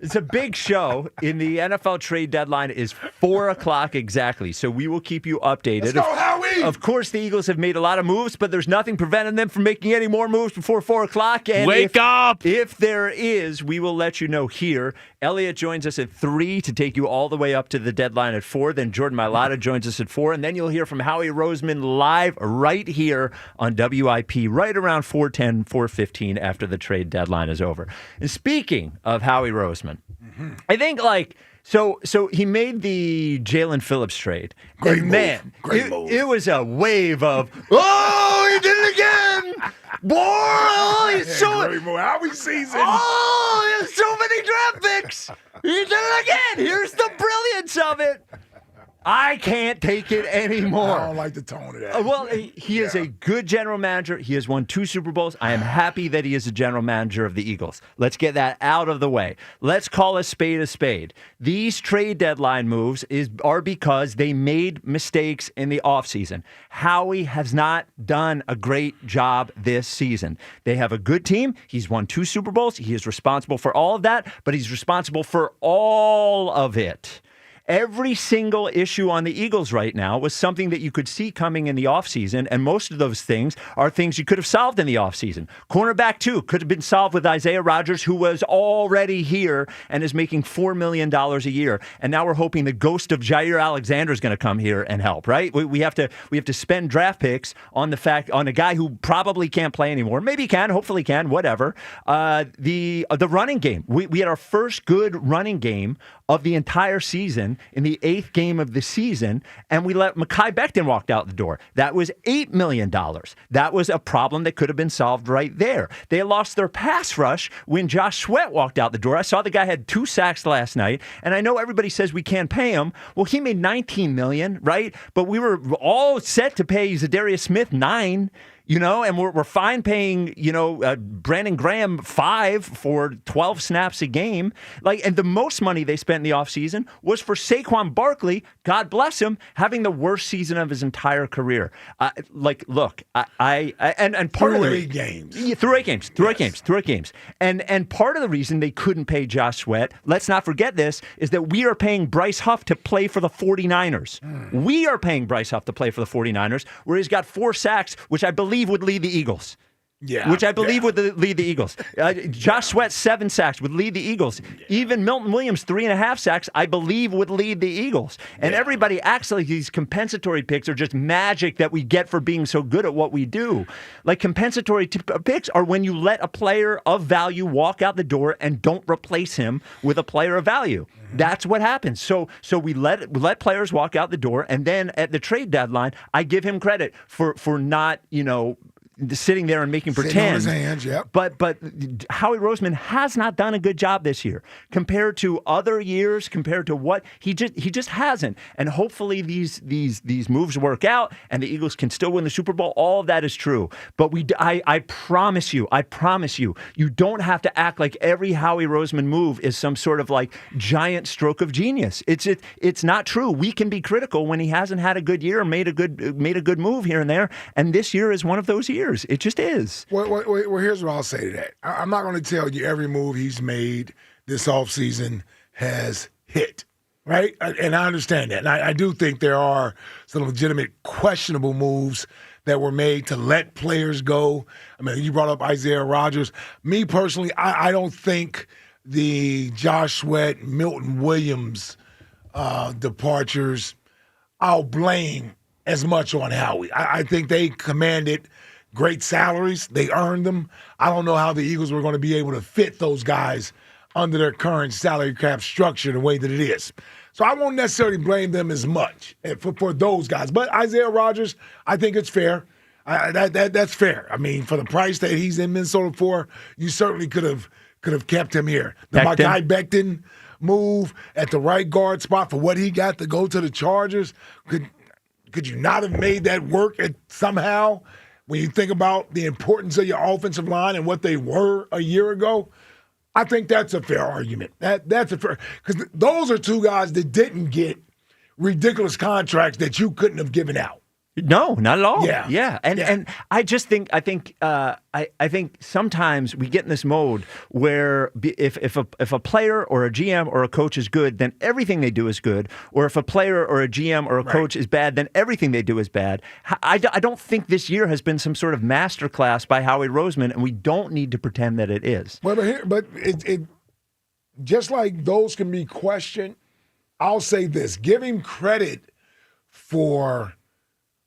It's a big show. In the NFL trade deadline is 4 o'clock exactly, so we will keep you updated. Let's go, Howie! Of course, the Eagles have made a lot of moves, but there's nothing preventing them from making any more moves before 4 o'clock. And Wake up! If there is, we will let you know here. Elliot joins us at 3 to take you all the way up to the deadline at 4. Then Jordan Mailata joins us at 4. And then you'll hear from Howie Roseman live right here on WIP right around 4:10, 4:15 after the trade deadline is over. And speaking of Howie Roseman, I think So he made the Jalen Phillips trade. Great and move. man, Great move. it was a wave of, oh, he did it again! Boy, oh, he's so... Great move. Howie season. Oh, there's so many draft picks! He did it again! Here's the brilliance of it! I can't take it anymore. I don't like the tone of that. Well, he is a good general manager. He has won 2 Super Bowls. I am happy that he is a general manager of the Eagles. Let's get that out of the way. Let's call a spade a spade. These trade deadline moves are because they made mistakes in the offseason. Howie has not done a great job this season. They have a good team. He's won 2 Super Bowls. He is responsible for all of that, but he's responsible for all of it. Every single issue on the Eagles right now was something that you could see coming in the offseason, and most of those things are things you could have solved in the offseason. Cornerback, too, could have been solved with Isaiah Rodgers, who was already here and is making $4 million a year. And now we're hoping the ghost of Jaire Alexander is going to come here and help, right? We have to spend draft picks on a guy who probably can't play anymore. Maybe he can, hopefully can, whatever. The running game. We had our first good running game of the entire season in the 8th game of the season, and we let Mekhi Becton walk out the door. That was $8 million. That was a problem that could have been solved right there. They lost their pass rush when Josh Sweat walked out the door. I saw the guy had 2 sacks last night, and I know everybody says we can't pay him. Well, he made $19 million, right? But we were all set to pay Zadarius Smith $9 and we're fine paying, Brandon Graham $5 for 12 snaps a game. And the most money they spent in the offseason was for Saquon Barkley, God bless him, having the worst season of his entire career. Look, and part of the 8 games. Yeah, through 8 games. And part of the reason they couldn't pay Josh Sweat, let's not forget this, is that we are paying Bryce Huff to play for the 49ers. We are paying Bryce Huff to play for the 49ers, where he's got 4 sacks, which I believe would lead the Eagles. Yeah. which I believe would lead the Eagles. Josh Sweat, 7 sacks, would lead the Eagles. Even Milton Williams, 3.5 sacks, I believe would lead the Eagles. And everybody acts like these compensatory picks are just magic that we get for being so good at what we do. Like compensatory picks are when you let a player of value walk out the door and don't replace him with a player of value. That's what happens. So we let players walk out the door, and then at the trade deadline, I give him credit for not, sitting there and making Sitting on his pretend. hands, yep. But Howie Roseman has not done a good job this year compared to other years, compared to what he just hasn't. And hopefully these moves work out and the Eagles can still win the Super Bowl. All of that is true. But I promise you, you don't have to act like every Howie Roseman move is some sort of like giant stroke of genius. It's not true. We can be critical when he hasn't had a good year, made a good move here and there, and this year is one of those years. It just is. Well, here's what I'll say to that. I'm not going to tell you every move he's made this offseason has hit, right? And I understand that. And I do think there are some legitimate questionable moves that were made to let players go. I mean, you brought up Isaiah Rodgers. Me personally, I don't think the Josh Sweat, Milton Williams departures, I'll blame as much on Howie. I think they commanded great salaries. They earned them. I don't know how the Eagles were going to be able to fit those guys under their current salary cap structure the way that it is. So I won't necessarily blame them as much for those guys. But Isaiah Rodgers, I think it's fair. That's fair. I mean, for the price that he's in Minnesota for, you certainly could have kept him here. The Mekhi Becton move at the right guard spot for what he got to go to the Chargers, could you not have made that work somehow? When you think about the importance of your offensive line and what they were a year ago, I think that's a fair argument. That's a fair, because those are two guys that didn't get ridiculous contracts that you couldn't have given out. No, not at all. Yeah. And I just think I think sometimes we get in this mode where if a player or a GM or a coach is good, then everything they do is good. Or if a player or a GM or a coach is bad, then everything they do is bad. I don't think this year has been some sort of masterclass by Howie Roseman, and we don't need to pretend that it is. But it just like those can be questioned, I'll say this: give him credit for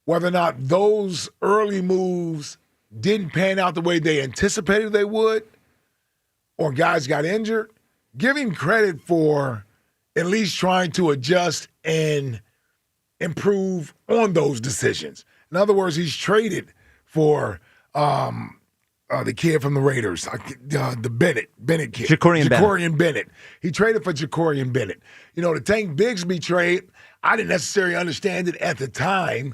whether or not those early moves didn't pan out the way they anticipated they would, or guys got injured. Give him credit for at least trying to adjust and improve on those decisions. In other words, he's traded for the kid from the Raiders, the Bennett kid. Jacorian Bennett. He traded for Jacorian Bennett. The Tank Bigsby trade, I didn't necessarily understand it at the time,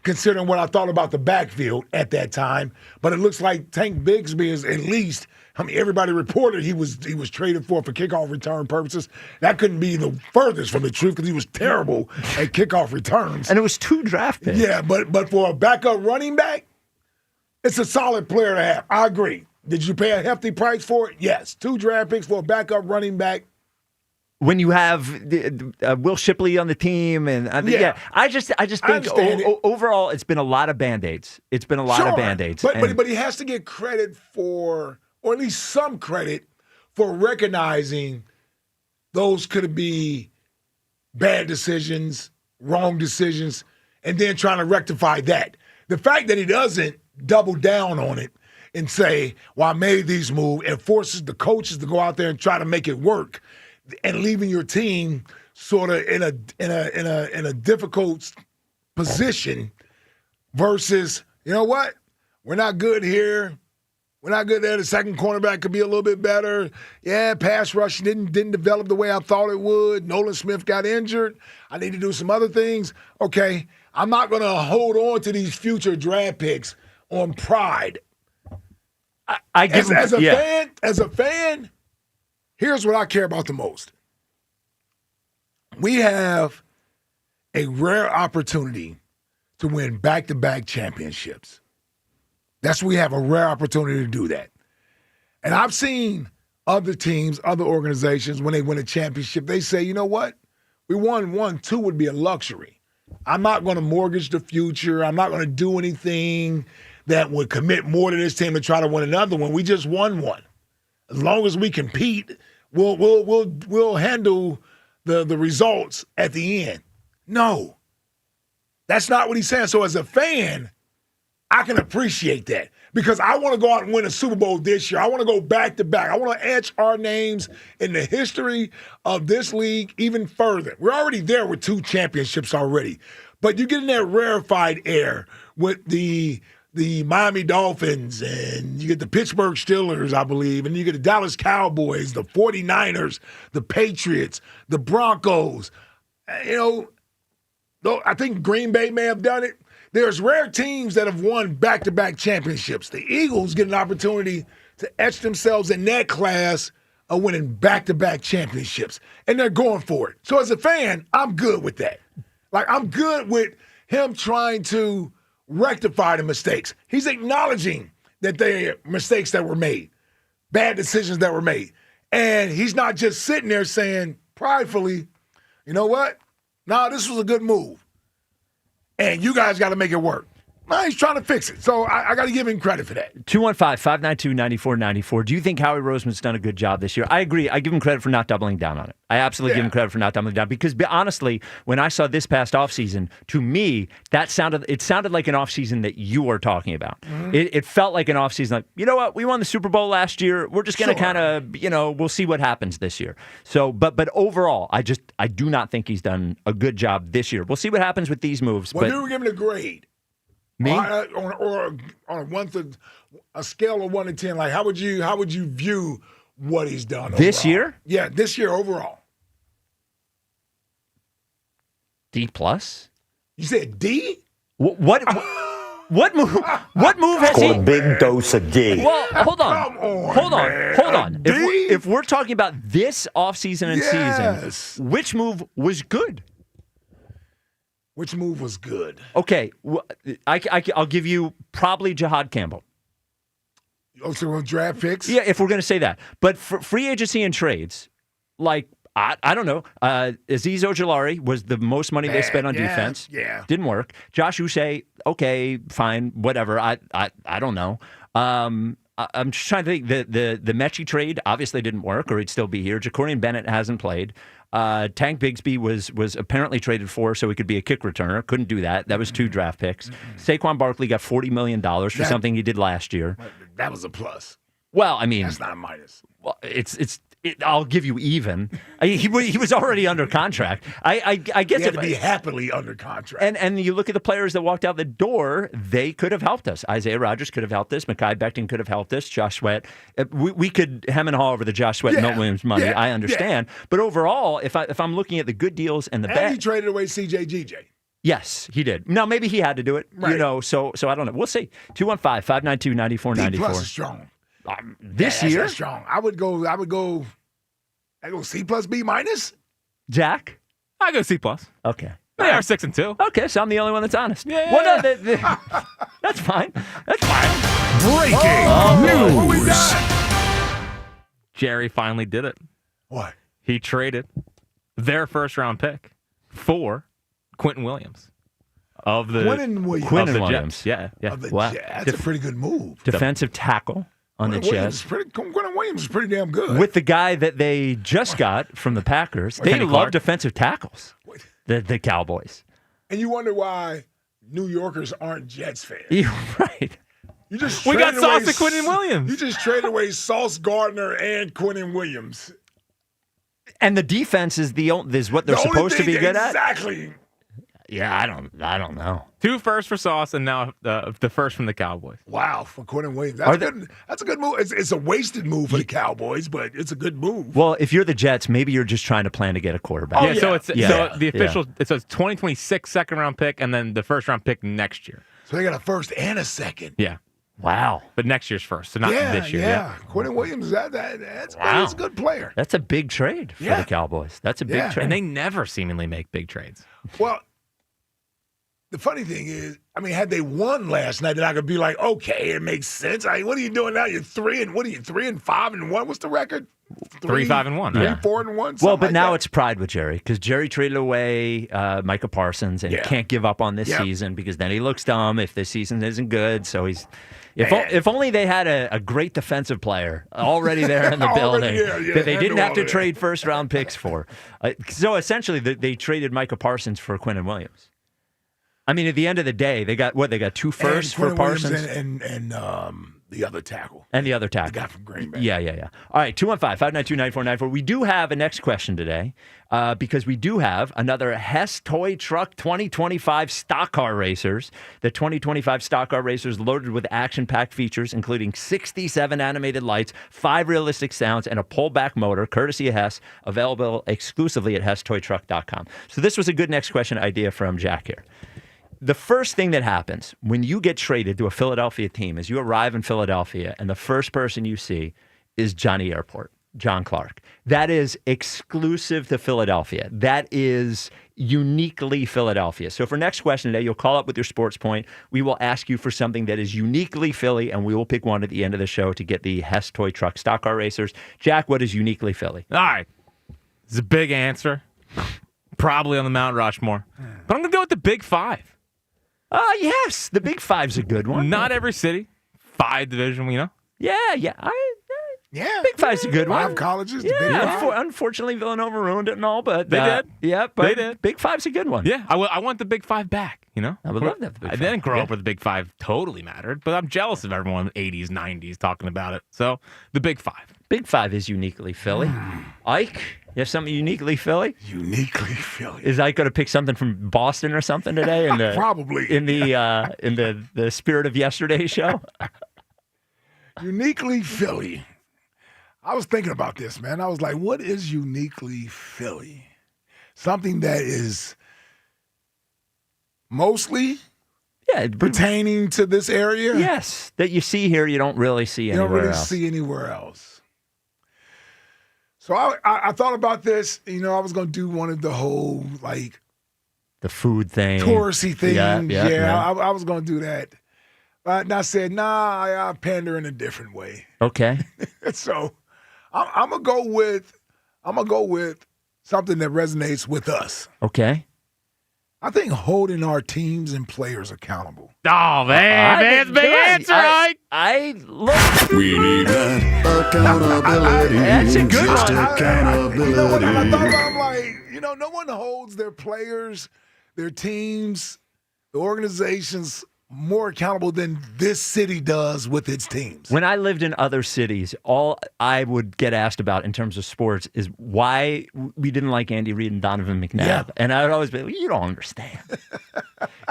considering what I thought about the backfield at that time. But it looks like Tank Bigsby is at least, everybody reported he was traded for kickoff return purposes. That couldn't be the furthest from the truth because he was terrible at kickoff returns. And it was 2 draft picks. Yeah, but for a backup running back, it's a solid player to have. I agree. Did you pay a hefty price for it? Yes. 2 draft picks for a backup running back. When you have Will Shipley on the team, and I just think overall it's been a lot of Band-Aids. It's been a lot of Band-Aids. But he has to get credit for, or at least some credit for recognizing those could be bad decisions, wrong decisions, and then trying to rectify that. The fact that he doesn't double down on it and say, well, I made these moves, and forces the coaches to go out there and try to make it work, and leaving your team sort of in a difficult position versus, you know what? We're not good here. We're not good there. The second cornerback could be a little bit better. Yeah, pass rush didn't develop the way I thought it would. Nolan Smith got injured. I need to do some other things. Okay, I'm not going to hold on to these future draft picks on pride. As a fan, here's what I care about the most. We have a rare opportunity to win back-to-back championships. We have a rare opportunity to do that. And I've seen other teams, other organizations, when they win a championship, they say, you know what? We won 1, 2 would be a luxury. I'm not going to mortgage the future. I'm not going to do anything that would commit more to this team to try to win another one. We just won one. As long as we compete, we'll handle the results at the end. No, that's not what he's saying. So as a fan, I can appreciate that because I want to go out and win a Super Bowl this year. I want to go back to back. I want to etch our names in the history of this league even further. We're already there with 2 championships already, but you get in that rarefied air with the Miami Dolphins, and you get the Pittsburgh Steelers, I believe, and you get the Dallas Cowboys, the 49ers, the Patriots, the Broncos. Though I think Green Bay may have done it. There's rare teams that have won back-to-back championships. The Eagles get an opportunity to etch themselves in that class of winning back-to-back championships, and they're going for it. So as a fan, I'm good with that. I'm good with him trying to rectify the mistakes. He's acknowledging that there are mistakes that were made, bad decisions that were made. And he's not just sitting there saying pridefully, you know what? No, this was a good move. And you guys got to make it work. No, he's trying to fix it. So I got to give him credit for that. 215-592-9494. Do you think Howie Roseman's done a good job this year? I agree. I give him credit for not doubling down on it. I absolutely give him credit for not doubling down because honestly, when I saw this past offseason, to me, it sounded like an offseason that you were talking about. Mm-hmm. It felt like an offseason like, you know what, we won the Super Bowl last year. We're just going to kind of, we'll see what happens this year. So, but overall, I do not think he's done a good job this year. We'll see what happens with these moves. Well, you were giving a grade. Me? Or on a scale of 1 to 10, how would you view what he's done this overall? Year? Yeah, this year overall. D plus. You said D? What move? What move has he? A big dose of D. Well, hold on. Hold on. D? If we're talking about this offseason and season, which move was good? Which move was good? Okay, I'll give you probably Jihad Campbell. Also, draft picks? Yeah, if we're going to say that. But for free agency and trades, I don't know. Azeez Ojulari was the most money they spent on defense. Yeah. Didn't work. Josh Uche, okay, fine, whatever. I don't know. I'm just trying to think. The Mechie trade obviously didn't work, or he'd still be here. Jacorian Bennett hasn't played. Tank Bigsby was apparently traded for so he could be a kick returner. Couldn't do that. That was 2 draft picks. Saquon Barkley got $40 million for something he did last year. That was a plus. Well, I mean, that's not a minus. Well, I'll give you even. He was already under contract. I guess he had to be happily under contract. And you look at the players that walked out the door, they could have helped us. Isaiah Rodgers could have helped us. Mekhi Becton could have helped us. Josh Sweat. We could hem and haw over the Josh Sweat and Milton Williams money. I understand. But overall, if I'm looking at the good deals and the bad, he traded away C.J. G.J. Yes, he did. Now, maybe he had to do it, right. So I don't know. We'll see. 215-592-9494. D plus is strong. This year? That's strong. I would go C plus B minus. Jack? I go C plus. Okay. They are 6 and 2. Okay, so I'm the only one that's honest. Yeah. Well, no, that's fine. That's fine. Breaking news. Jerry finally did it. What? He traded their first-round pick for Quentin Williams. Quentin Williams. Yeah. Wow. That's a pretty good move. Defensive tackle on the chest. Quentin Williams is pretty damn good. With the guy that they just got from the Packers. They love defensive tackles, the Cowboys. And you wonder why New Yorkers aren't Jets fans. Right. We got Sauce and Quentin Williams. You just traded away Sauce Gardner and Quentin Williams. And the defense is what they're supposed to be good at? Exactly. Yeah, I don't know. 2 firsts for Sauce and now the first from the Cowboys. Wow, for Quentin Williams. That's a good move. It's a wasted move for the Cowboys, but it's a good move. Well, if you're the Jets, maybe you're just trying to plan to get a quarterback. So the official it says 2026 second-round pick and then the first-round pick next year. So they got a first and a second. Yeah. Wow. But next year's first, so not this year. Yeah. Quentin Williams, that's a good player. That's a big trade for the Cowboys. That's a big trade. And they never seemingly make big trades. Well, the funny thing is, I mean, had they won last night, then I could be like, okay, it makes sense. I mean, what are you doing now? You're 3-5-1. What's the record? 3-5-1. 3-4-1. Well, but now it's pride with Jerry because Jerry traded away Micah Parsons and he can't give up on this season because then he looks dumb if this season isn't good. So he's if only they had a great defensive player already there in the building that they didn't have to trade first-round picks for. So essentially, they traded Micah Parsons for Quinnen Williams. I mean, at the end of the day, they got 2 firsts for Parsons and the other tackle. And the other tackle. The guy from Green Bay. Yeah. All right, 215-592-9494. We do have a next question today because we do have another Hess Toy Truck 2025 Stock Car Racers. The 2025 Stock Car Racers loaded with action-packed features, including 67 animated lights, 5 realistic sounds, and a pullback motor, courtesy of Hess, available exclusively at HessToyTruck.com. So this was a good next question idea from Jack here. The first thing that happens when you get traded to a Philadelphia team is you arrive in Philadelphia and the first person you see is Johnny Airport, John Clark. That is exclusive to Philadelphia. That is uniquely Philadelphia. So for next question today, you'll call up with your sports point. We will ask you for something that is uniquely Philly, and we will pick one at the end of the show to get the Hess Toy Truck Stock Car Racers. Jack, what is uniquely Philly? All right. It's a big answer. Probably on the Mount Rushmore. But I'm going to go with the Big Five. Yes, the Big Five's a good one. Not every city. 5 division, you know? Yeah. Big Five's a good one. 5 colleges. The Big Five. Unfortunately, Villanova ruined it and all, but They did. Yeah, but They did. Big Five's a good one. Yeah, I want the Big Five back, you know? I would love to have the Big I Five. didn't grow up with the Big Five totally mattered, but I'm jealous of everyone in the 80s, 90s talking about it. So, the Big Five. Big Five is uniquely Philly. Ike, you have something uniquely Philly? Uniquely Philly. Is Ike going to pick something from Boston or something today? Probably. In the spirit of yesterday's show? Uniquely Philly. I was thinking about this, man. I was like, what is uniquely Philly? Something that is mostly pertaining to this area? Yes. That you see here, you don't really see anywhere else. You don't really see anywhere else. So I thought about this. You know, I was going to do one of the whole, like, the food thing. Touristy thing. Yeah. I was going to do that. And I said, I pander in a different way. Okay. So I'm gonna go with something that resonates with us. Okay. I think holding our teams and players accountable. Oh man, that's a big answer, Ike. I look. We need that accountability. That's a good Just one. accountability. You know what I thought about? I'm like, no one holds their players, their teams, the organizations more accountable than this city does with its teams. When I lived in other cities, all I would get asked about in terms of sports is why we didn't like Andy Reid and Donovan McNabb. Yeah. And I would always be like, you don't understand.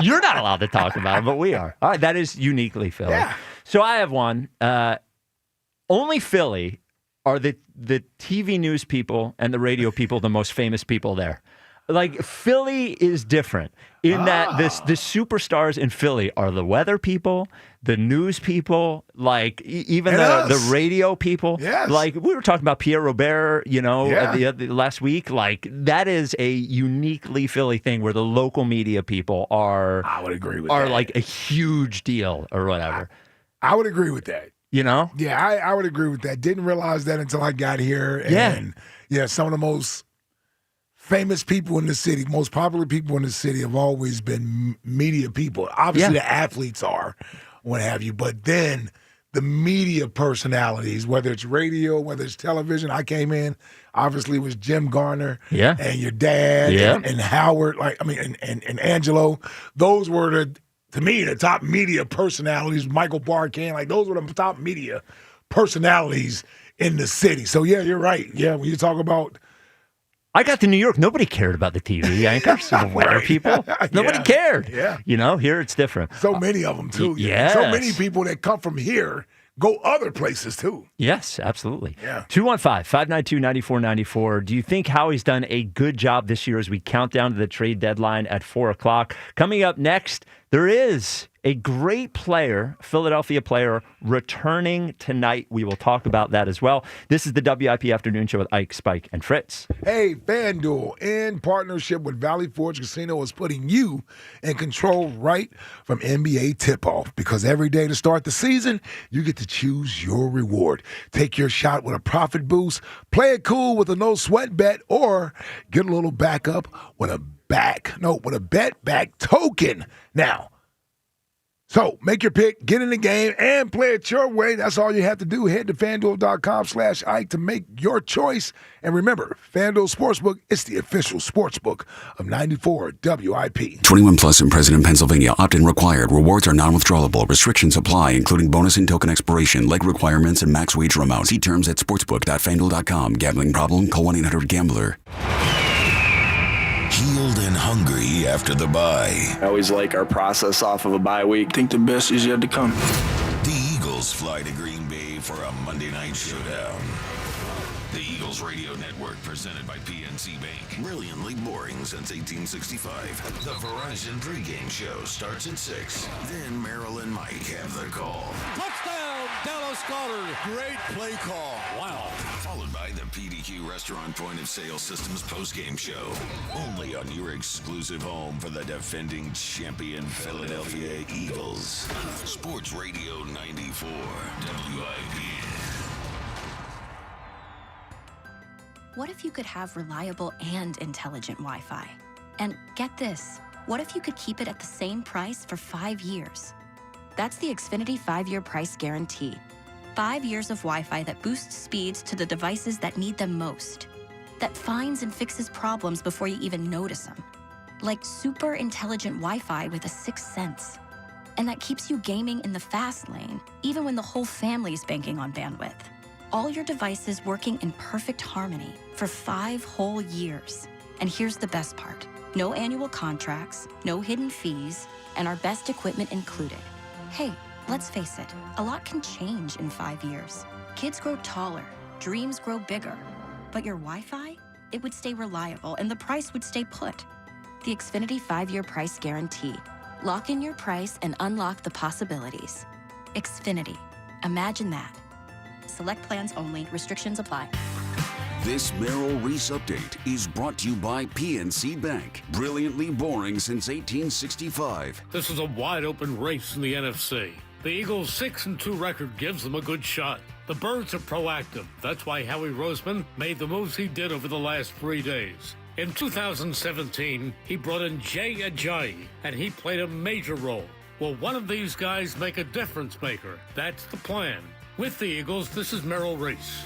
You're not allowed to talk about it, but we are. All right, that is uniquely Philly. Yeah. So I have one. Only Philly are the TV news people and the radio people the most famous people there. Like, Philly is different in that the superstars in Philly are the weather people, the news people, like even the radio people. Yes. Like, we were talking about Pierre Robert, the last week. Like, that is a uniquely Philly thing where the local media people are. I would agree with are that. like a huge deal or whatever. I would agree with that. You know? Yeah, I would agree with that. Didn't realize that until I got here. And some of the most famous people in the city, most popular people in the city have always been media people. Obviously, the athletes are, what have you. But then the media personalities, whether it's radio, whether it's television. I came in, obviously, it was Jim Garner and your dad and Howard, and Angelo. Those were to me, the top media personalities. Michael Barkan, like those were the top media personalities in the city. So, yeah, you're right. Yeah, when you talk about I got to New York. Nobody cared about the TV anchors, the weather people. Nobody cared. Yeah. Here it's different. So many of them, too. Yes. So many people that come from here go other places, too. Yes, absolutely. Yeah. 215-592-9494. Do you think Howie's done a good job this year as we count down to the trade deadline at 4 o'clock? Coming up next, there is a great player, Philadelphia player, returning tonight. We will talk about that as well. This is the WIP Afternoon Show with Ike, Spike, and Fritz. Hey, FanDuel, in partnership with Valley Forge Casino, is putting you in control right from NBA tip-off. Because every day to start the season, you get to choose your reward. Take your shot with a profit boost, play it cool with a no-sweat bet, or get a little backup with a bet back token. Now, so make your pick, get in the game, and play it your way. That's all you have to do. Head to FanDuel.com/Ike to make your choice. And remember, FanDuel Sportsbook is the official sportsbook of 94 WIP. 21 plus and present in Pennsylvania. Opt-in required. Rewards are non-withdrawable. Restrictions apply, including bonus and token expiration, leg requirements, and max wager amount. See terms at sportsbook.fanduel.com. Gambling problem? Call 1-800-GAMBLER. Healed and hungry after the bye. I always like our process off of a bye week. I think the best is yet to come. The Eagles fly to Green Bay for a Monday night showdown. The Eagles Radio Network, presented by PNC Bank. Brilliantly boring since 1865. The Verizon pregame show starts at 6. Then Merrill and Mike have the call. Touchdown, Dallas Goedert. Great play call. Wow. Followed by the PDQ Restaurant Point of Sale Systems postgame show. Only on your exclusive home for the defending champion Philadelphia Eagles. Sports Radio 94 WIP. What if you could have reliable and intelligent Wi-Fi? And get this, what if you could keep it at the same price for 5 years? That's the Xfinity 5-year price guarantee. 5 years of Wi-Fi that boosts speeds to the devices that need them most. That finds and fixes problems before you even notice them. Like super intelligent Wi-Fi with a 6th sense. And that keeps you gaming in the fast lane, even when the whole family is banking on bandwidth. All your devices working in perfect harmony for 5 whole years. And here's the best part. No annual contracts, no hidden fees, and our best equipment included. Hey, let's face it, a lot can change in 5 years. Kids grow taller, dreams grow bigger. But your Wi-Fi? It would stay reliable and the price would stay put. The Xfinity 5-year price guarantee. Lock in your price and unlock the possibilities. Xfinity. Imagine that. Select plans only. Restrictions apply. This Merrill Reese update is brought to you by PNC Bank. Brilliantly boring since 1865. This is a wide-open race in the NFC. The Eagles' 6-2 record gives them a good shot. The Birds are proactive. That's why Howie Roseman made the moves he did over the last 3 days. In 2017, he brought in Jaire, and he played a major role. Will one of these guys make a difference maker? That's the plan. With the Eagles, this is Merrill Reese.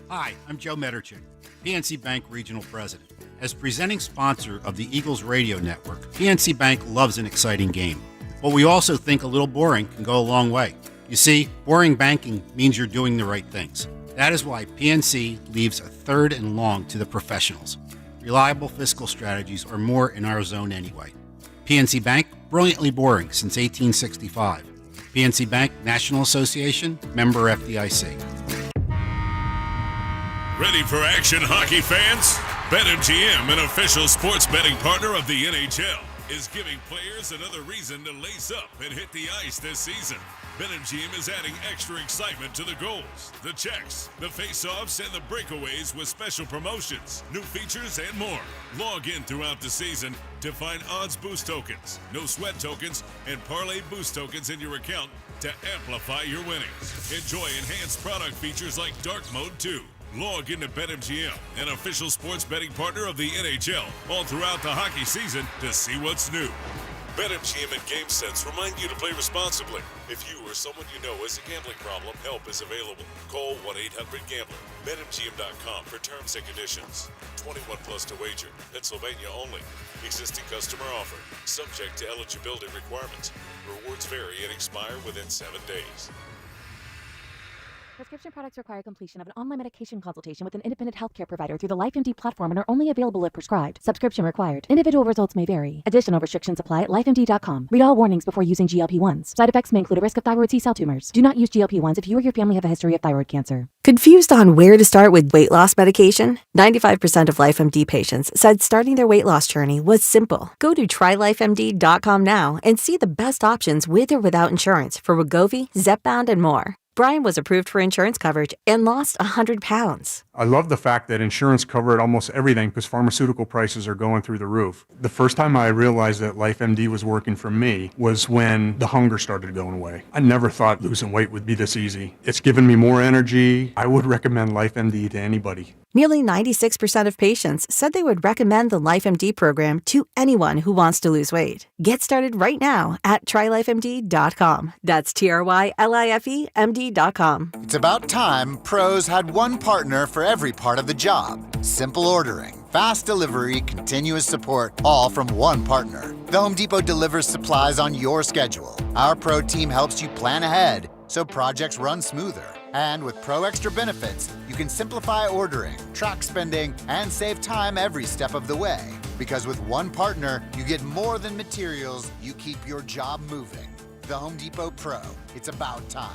Hi, I'm Joe Mederchik, PNC Bank Regional President. As presenting sponsor of the Eagles Radio Network, PNC Bank loves an exciting game. But we also think a little boring can go a long way. You see, boring banking means you're doing the right things. That is why PNC leaves a third and long to the professionals. Reliable fiscal strategies are more in our zone anyway. PNC Bank, brilliantly boring since 1865. PNC Bank, National Association, member FDIC. Ready for action, hockey fans? BetMGM, an official sports betting partner of the NHL, is giving players another reason to lace up and hit the ice this season. BetMGM is adding extra excitement to the goals, the checks, the face-offs, and the breakaways with special promotions, new features, and more. Log in throughout the season to find odds boost tokens, no sweat tokens, and parlay boost tokens in your account to amplify your winnings. Enjoy enhanced product features like Dark Mode 2. Log into BetMGM, an official sports betting partner of the NHL, all throughout the hockey season to see what's new. BetMGM and GameSense remind you to play responsibly. If you or someone you know has a gambling problem, help is available. Call 1-800-GAMBLER. BetMGM.com for terms and conditions. 21 plus to wager. Pennsylvania only. Existing customer offer. Subject to eligibility requirements. Rewards vary and expire within 7 days. Prescription products require completion of an online medication consultation with an independent healthcare provider through the LifeMD platform and are only available if prescribed. Subscription required. Individual results may vary. Additional restrictions apply at lifemd.com. Read all warnings before using GLP-1s. Side effects may include a risk of thyroid C-cell tumors. Do not use GLP-1s if you or your family have a history of thyroid cancer. Confused on where to start with weight loss medication? 95% of LifeMD patients said starting their weight loss journey was simple. Go to trylifemd.com now and see the best options with or without insurance for Wegovy, Zepbound, and more. Brian was approved for insurance coverage and lost 100 pounds. I love the fact that insurance covered almost everything because pharmaceutical prices are going through the roof. The first time I realized that LifeMD was working for me was when the hunger started going away. I never thought losing weight would be this easy. It's given me more energy. I would recommend LifeMD to anybody. Nearly 96% of patients said they would recommend the LifeMD program to anyone who wants to lose weight. Get started right now at trylifemd.com. That's TRYLIFEMD.com. It's about time pros had one partner for every part of the job. Simple ordering, fast delivery, continuous support, all from one partner. The Home Depot delivers supplies on your schedule. Our pro team helps you plan ahead so projects run smoother. And with Pro Extra benefits, you can simplify ordering, track spending, and save time every step of the way. Because with one partner, you get more than materials, you keep your job moving. The Home Depot Pro. It's about time.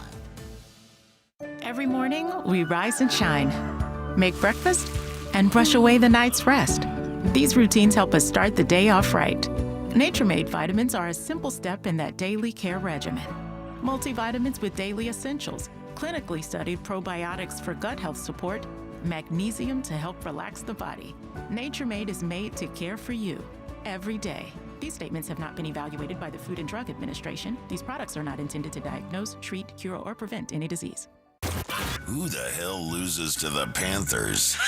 Every morning, we rise and shine, make breakfast, and brush away the night's rest. These routines help us start the day off right. Nature Made vitamins are a simple step in that daily care regimen. Multivitamins with daily essentials, clinically studied probiotics for gut health support, magnesium to help relax the body. Nature Made is made to care for you every day. These statements have not been evaluated by the Food and Drug Administration. These products are not intended to diagnose, treat, cure, or prevent any disease. Who the hell loses to the Panthers?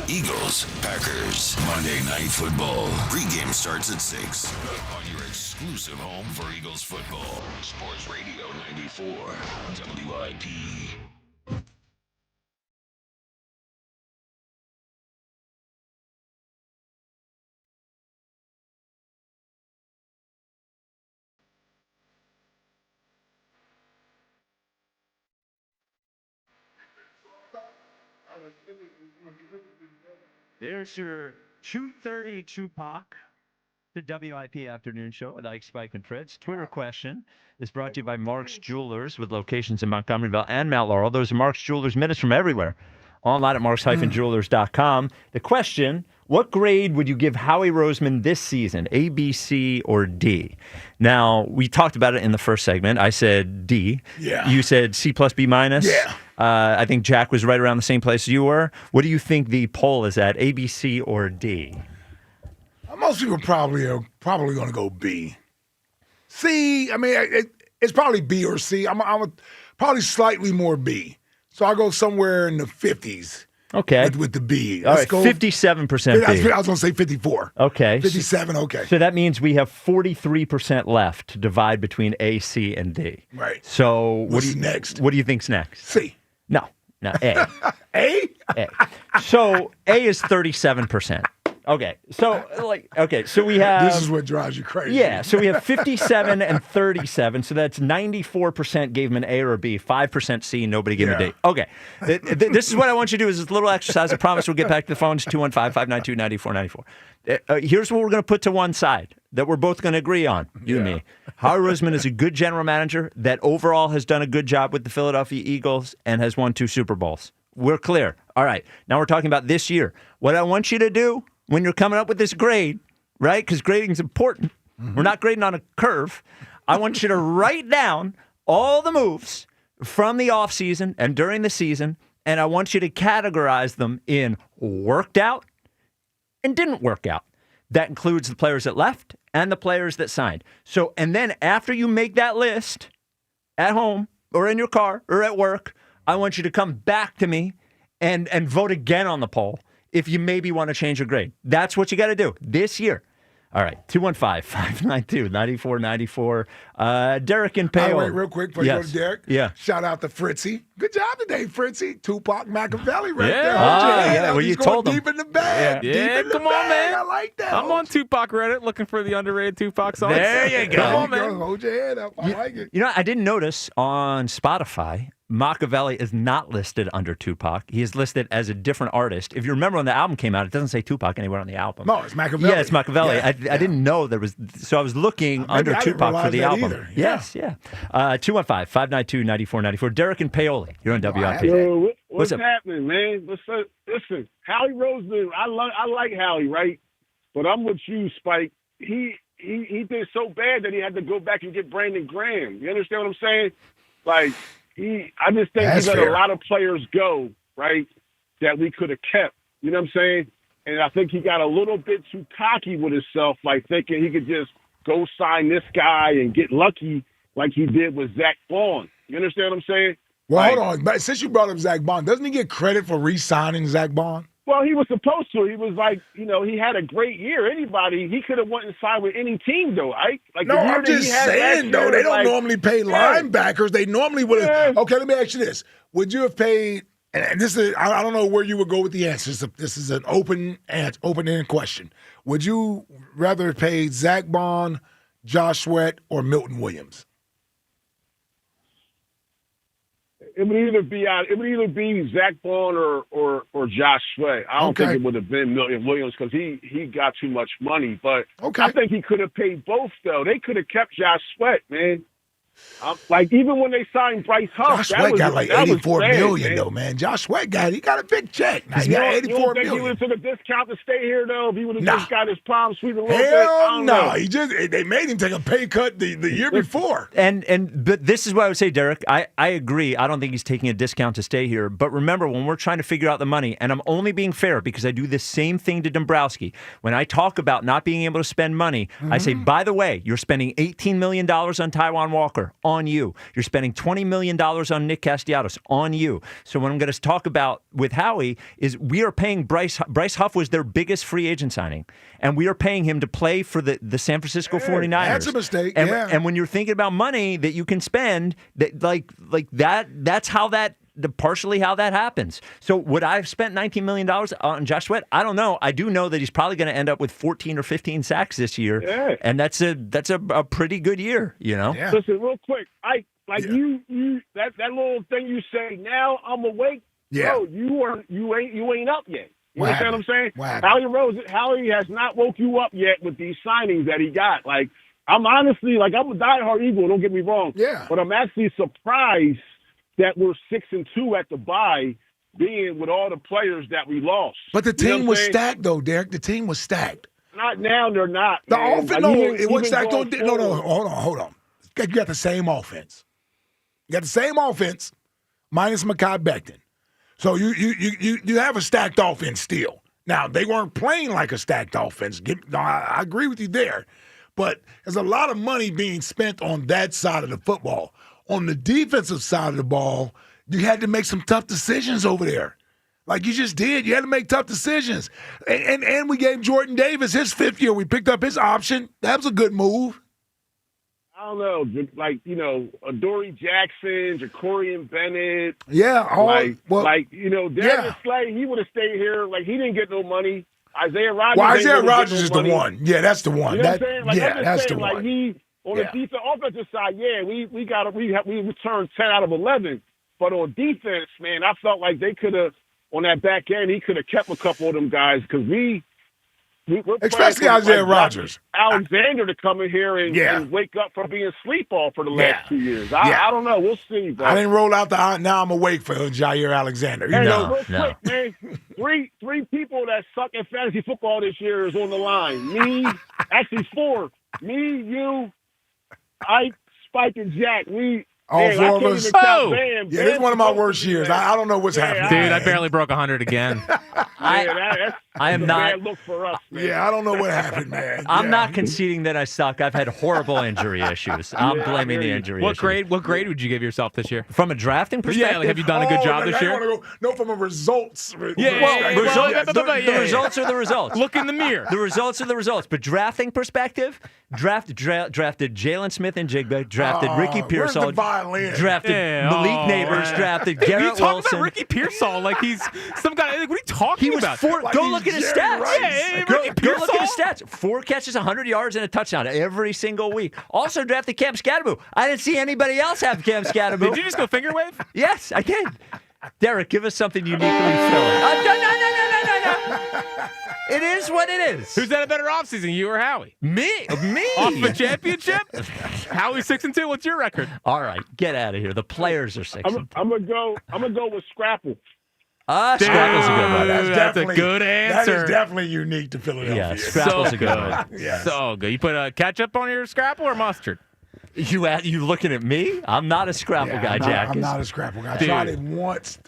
Eagles, Packers, Monday Night Football. Pre-game starts at 6 on your exclusive home for Eagles football. Sports Radio 94, WIP. There's your 2:30 Tupac, the WIP afternoon show with Ike, Spike, and Fritz. Twitter question is brought to you by Mark's Jewelers with locations in Montgomeryville and Mount Laurel. Those are Mark's Jewelers minutes from everywhere. Online at marks-jewelers.com. The question, what grade would you give Howie Roseman this season, A, B, C, or D? Now, we talked about it in the first segment. I said D. Yeah. You said C plus B minus. Yeah. I think Jack was right around the same place you were. What do you think the poll is at, A, B, C, or D? Most people probably are going to go B. C, I mean, it's probably B or C. I'm probably slightly more B. So I'll go somewhere in the 50s. Okay. With the B. All right, 57% B. I was going to say 54. Okay. 57, okay. So that means we have 43% left to divide between A, C, and D. Right. So What's next? What do you think's next? C. No, A. A? A. So A is 37%. Okay, so we have. This is what drives you crazy. Yeah, so we have 57 and 37. So that's 94% gave him an A or a B, 5% C, nobody gave him a D. Okay, this is what I want you to do. Is this little exercise. I promise we'll get back to the phones. 215-592-9494. Here's what we're going to put to one side that we're both going to agree on. You and me. Howie Roseman is a good general manager that overall has done a good job with the Philadelphia Eagles and has won 2 Super Bowls. We're clear. All right, now we're talking about this year. What I want you to do when you're coming up with this grade, right? Because grading is important. Mm-hmm. We're not grading on a curve. I want you to write down all the moves from the offseason and during the season, and I want you to categorize them in worked out and didn't work out. That includes the players that left and the players that signed. So, and then after you make that list at home or in your car or at work, I want you to come back to me and vote again on the poll if you maybe want to change your grade. That's what you got to do this year. All right, 215-592-9494. Derek and Payo. Wait, real quick before you go to Derek. Yeah. Shout out to Fritzy. Good job today, Fritzy. Tupac Machiavelli right there. Yeah, well, you told him. Deep in the bag. Yeah, come on, man. I like that. I'm on Tupac Reddit looking for the underrated Tupac songs. There you go. Come on, man. Hold your head up. I like it. You know, I didn't notice on Spotify Machiavelli is not listed under Tupac. He is listed as a different artist. If you remember when the album came out, it doesn't say Tupac anywhere on the album. No, it's Machiavelli. Yeah, it's Machiavelli. Yeah, I didn't know there was. So I was looking under Tupac for the album. Either. Yes, yeah. 215-592-9494. Derek and Paoli. You're on WIP. Yo, what's up? happening, man? Listen, Howie Roseman. I like Howie, right? But I'm with you, Spike. He did so bad that he had to go back and get Brandon Graham. You understand what I'm saying? Like I just think he let a lot of players go, right? That we could have kept. You know what I'm saying? And I think he got a little bit too cocky with himself, like thinking he could just go sign this guy and get lucky like he did with Zach Bond. You understand what I'm saying? Well, hold on. But since you brought up Zach Bond, doesn't he get credit for re-signing Zach Bond? Well, he was supposed to. He was like, he had a great year. He could have went and signed with any team, though, right? Like no, I'm just saying, though, they don't normally pay linebackers. They normally would have. Okay, let me ask you this. Would you have paid, and this is, I don't know where you would go with the answers. This is an open-ended question. Would you rather have paid Zach Bond, Josh Sweat, or Milton Williams? It would either be Zach Bond or Josh Sweat. I don't think it would have been Milton Williams because he got too much money. But I think he could have paid both though. They could have kept Josh Sweat, man. Like even when they signed Bryce Huff, Josh Sweat got like $84 million though, man. Josh Sweat got a big check. Now, he got $84 million. You think he would have took a discount to stay here though? If he would have just got his palm sweet a little bit? Hell no. They made him take a pay cut the year before. But this is what I would say, Derek. I agree. I don't think he's taking a discount to stay here. But remember, when we're trying to figure out the money, and I'm only being fair because I do the same thing to Dombrowski. When I talk about not being able to spend money, I say, by the way, you're spending $18 million on Taiwan Walker, on you. You're spending $20 million on Nick Castellanos, on you. So what I'm going to talk about with Howie is we are paying Bryce Huff was their biggest free agent signing, and we are paying him to play for the San Francisco 49ers. That's a mistake, and when you're thinking about money that you can spend, that's how that partially how that happens. So would I have spent $19 million on Josh Sweat? I don't know. I do know that he's probably going to end up with 14 or 15 sacks this year, and that's a pretty good year, you know? Yeah. Listen, real quick, you that little thing you say, now I'm awake. Yeah. Bro, you ain't up yet. You What understand what I'm saying? happened? Howie has not woke you up yet with these signings that he got. Like, I'm honestly, I'm a diehard Eagle, don't get me wrong. Yeah. But I'm actually surprised that we're 6-2 at the bye, being with all the players that we lost. But the team was stacked, though, Derek. The team was stacked. Not now, they're not. The man. offense, it wasn't stacked. No, hold on. You got the same offense. You got the same offense, minus Mekhi Becton. So you have a stacked offense still. Now, they weren't playing like a stacked offense. I agree with you there. But there's a lot of money being spent on that side of the football. On the defensive side of the ball, you had to make some tough decisions over there. Like you just did. You had to make tough decisions. And we gave Jordan Davis his 5th year. We picked up his option. That was a good move. I don't know, Adoree Jackson, Jacorian Bennett. Yeah. Darius Slay, he would have stayed here. Like, he didn't get no money. Isaiah Rodgers. Well, Isaiah Rodgers is the one. Yeah, that's the one. You know what I'm saying? That's the one. On the defense, offensive side, we returned 10 out of 11. But on defense, man, I felt like they could have, on that back end, he could have kept a couple of them guys because we're especially Isaiah Rodgers. Alexander to come in here and wake up from being sleepwalk for the last 2 years. I don't know. We'll see. Bro. I didn't roll out now I'm awake for Jaire Alexander. Real quick, man. Three people that suck at fantasy football this year is on the line. Me, actually 4. Me, you, Ike, Spike, and Jack. All 4 of us. Bam, this is one of my worst years. I don't know what's happening. Dude, I barely broke 100 again. I am not. Bad look for us, man. Yeah, I don't know what happened, man. I'm not conceding that I suck. I've had horrible injury issues. I'm blaming the injury issues. What grade would you give yourself this year? From a drafting perspective? Yeah, have you done a good job this year? No, from a results. The results are the results. Look in the mirror. The results are the results. But drafting perspective, drafted Jaelan Smith and Jigba, drafted Ricky Pearsall, drafted Malik Neighbors, drafted Garrett Wilson. Wilson. About Ricky Pearsall like he's some guy. Like, what are you talking about? Go look at his stats. Yeah, Go look at his stats. 4 catches, 100 yards, and a touchdown every single week. Also drafted Cam Scatterbo. I didn't see anybody else have Cam Scatterbo. Did you just go finger wave? Yes, I did. Derek, give us something uniquely filling. No. It is what it is. Who's had a better offseason, you or Howie? Me. Off a championship? Howie 6-2. What's your record? All right, get out of here. The players are 6-2. I'm gonna go with Scrapple. Scrapple's a good one. That's a good answer. That is definitely unique to Philadelphia. Yeah, Scrapple's a good one. Yes. So good. You put ketchup on your Scrapple or mustard? You looking at me? I'm not a Scrapple guy, Jack. I'm not a Scrapple guy. I tried it once.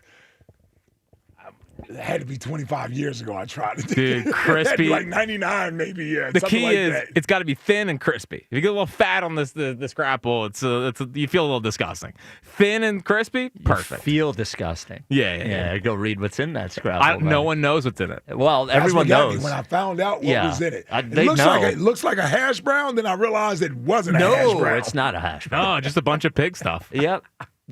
It had to be 25 years ago. I tried it. Dude, crispy. Like 99, maybe. Yeah. The something key like is that. it's got to be thin and crispy. If you get a little fat on the Scrapple, you feel a little disgusting. Thin and crispy, perfect. You feel disgusting. Yeah. Go read what's in that Scrapple. No one knows what's in it. Well, That's everyone what got me knows. when I found out what was in it. They know. It looks like a hash brown. Then I realized it wasn't a hash brown. No, it's not a hash brown. No, just a bunch of pig stuff. Yep.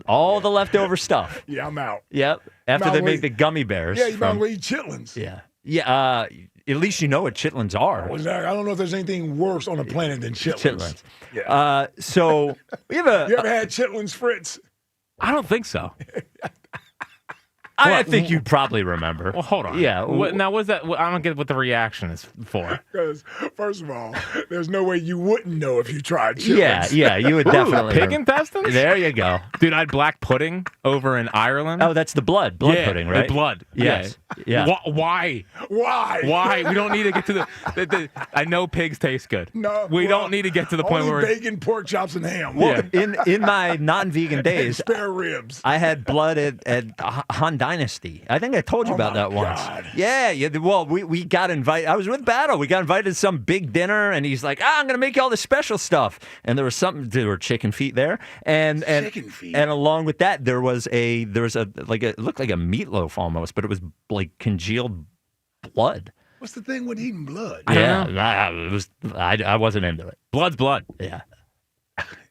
All the leftover stuff. Yeah, I'm out. Yep. After they make the gummy bears. Yeah, you might as well eat chitlins. Yeah. Yeah. At least you know what chitlins are. I don't know if there's anything worse on the planet than chitlins. Yeah. So we have You ever had chitlins, Fritz? I don't think so. I think you probably remember. Well, hold on. Yeah. Now, what's that? I don't get what the reaction is for. Because, first of all, there's no way you wouldn't know if you tried chitlins. Yeah, you would definitely. Pig intestines? There you go. Dude, I had black pudding over in Ireland. Oh, that's the blood pudding, right? Blood. Yes. Yeah. Why? Why? We don't need to get to the I know pigs taste good. No. We don't need to get to the point only where bacon, pork chops, and ham. Well, in my non-vegan days, spare ribs. I had blood at Han Dynasty. I think I told you about that once. God. Yeah. Well, we got invited. I was with Battle. We got invited to some big dinner, and he's like, I'm going to make you all this special stuff. And there were chicken feet there, and chicken feet. And along with that, there was it looked like a meatloaf almost, but it was like congealed blood. What's the thing with eating blood? I wasn't into it. Blood's blood. Yeah.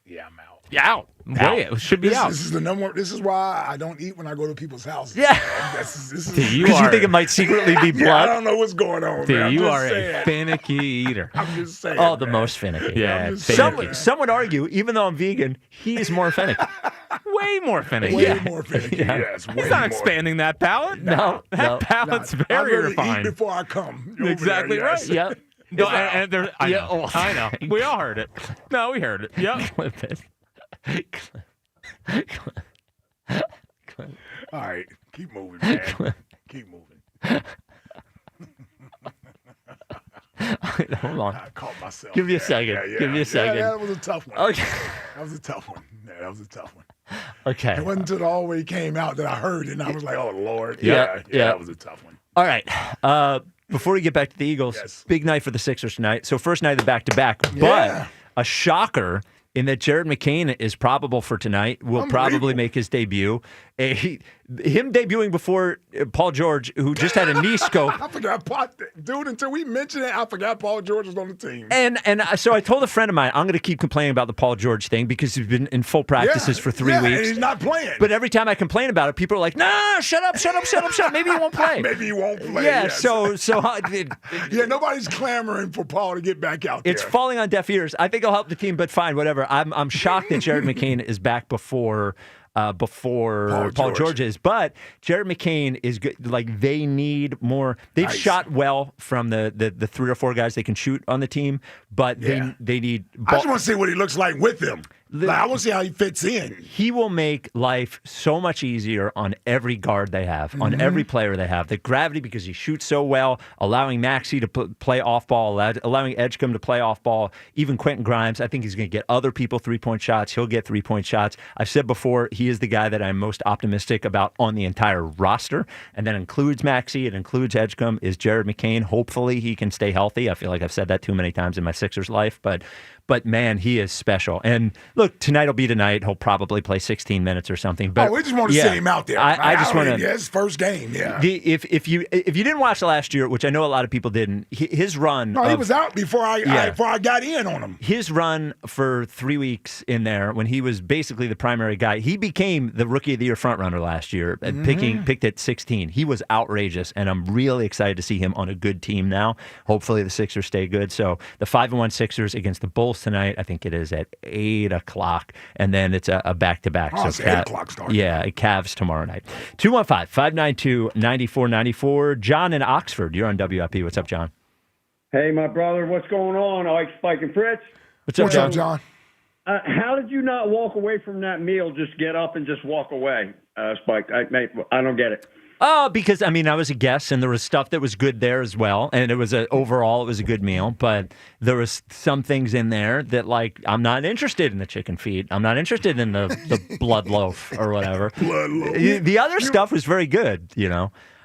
Yeah, I'm out. Yeah, out. It should be out. This is the number. This is why I don't eat when I go to people's houses. Yeah. Because you think it might secretly be blood? Yeah, I don't know what's going on. Dude, man. you are a finicky eater. I'm just saying. Oh, the most finicky. Yeah. Some would argue, even though I'm vegan, he's more finicky. Way more finicky. Way more finicky. Yeah. Yes. Way He's not more. expanding that palate. No. That palate's I'd very rather refined. eat before I come. Exactly Over there, yes. right. Yep. No, I know. We all heard it. No, we heard it. Yep. Clip it. All right, keep moving, man. Keep moving. Hold on. I caught myself. Give me a second. Yeah. Give me a second. Yeah, that was a tough one. Okay. That was a tough one. Yeah, that was a tough one. Okay. It wasn't until the all way came out that I heard it, and I was like, oh, Lord. Yeah. That was a tough one. All right. Before we get back to the Eagles, big night for the Sixers tonight. So first night of the back-to-back. But a shocker in that Jared McCain is probable for tonight, will probably make his debut. Him debuting before Paul George, who just had a knee scope. I forgot, dude, until we mentioned it, I forgot Paul George was on the team. And so I told a friend of mine, I'm going to keep complaining about the Paul George thing because he's been in full practices for 3 weeks. And he's not playing. But every time I complain about it, people are like, nah, shut up. Maybe he won't play. Maybe he won't play. Yeah, yes. Yeah, nobody's clamoring for Paul to get back out there. It's falling on deaf ears. I think he'll help the team, but fine, whatever. I'm shocked that Jared McCain is back before Paul George is. But Jared McCain is good. Like, they need more. They've shot well from the 3 or 4 guys they can shoot on the team, but they need. I just want to see what he looks like with them. I want to see how he fits in. He will make life so much easier on every guard they have, on every player they have. The gravity, because he shoots so well, allowing Maxey to play off ball, allowing Edgecombe to play off ball, even Quentin Grimes. I think he's going to get other people 3-point shots. He'll get 3-point shots. I've said before, he is the guy that I'm most optimistic about on the entire roster, and that includes Maxey, it includes Edgecombe, is Jared McCain. Hopefully he can stay healthy. I feel like I've said that too many times in my Sixers life, but But man, he is special. And look, tonight will be tonight. He'll probably play 16 minutes or something. But we just want to see him out there. I just want to. Yeah, his first game. Yeah. If you didn't watch last year, which I know a lot of people didn't, his run. No, he was out before I got in on him. His run for 3 weeks in there when he was basically the primary guy. He became the Rookie of the Year frontrunner last year, and picked at 16. He was outrageous, and I'm really excited to see him on a good team now. Hopefully the Sixers stay good. So the 5-1 Sixers against the Bulls tonight. I think it is at 8 o'clock, and then it's a back-to-back. Oh, it's 8 o'clock start. Yeah, Cavs tomorrow night. 215-592-9494. John in Oxford, you're on WIP. What's up, John? Hey, my brother, what's going on? Ike, Spike, and Fritz. What's up, John? How did you not walk away from that meal? Just get up and just walk away, Spike. I don't get it. Oh, because, I was a guest, and there was stuff that was good there as well, and overall, it was a good meal, but there was some things in there that, like, I'm not interested in the chicken feet. I'm not interested in the blood loaf or whatever. The other stuff was very good,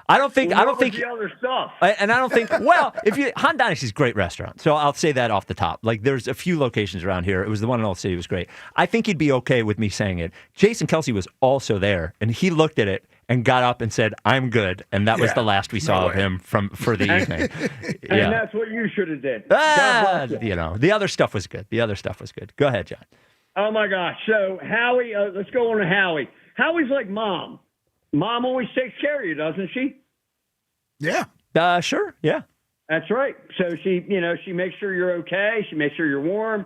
I don't think the other stuff. And I don't think, Han Dynasty's a great restaurant, so I'll say that off the top. Like, there's a few locations around here. It was the one in Old City, it was great. I think he'd be okay with me saying it. Jason Kelsey was also there, and he looked at it and got up and said, "I'm good," and that was the last we saw of him for the evening. And that's what you should have did. The other stuff was good. Go ahead, John. Oh my gosh! So Howie, let's go on to Howie. Howie's like mom. Mom always takes care of you, doesn't she? Yeah. Sure. Yeah. That's right. So she makes sure you're okay. She makes sure you're warm.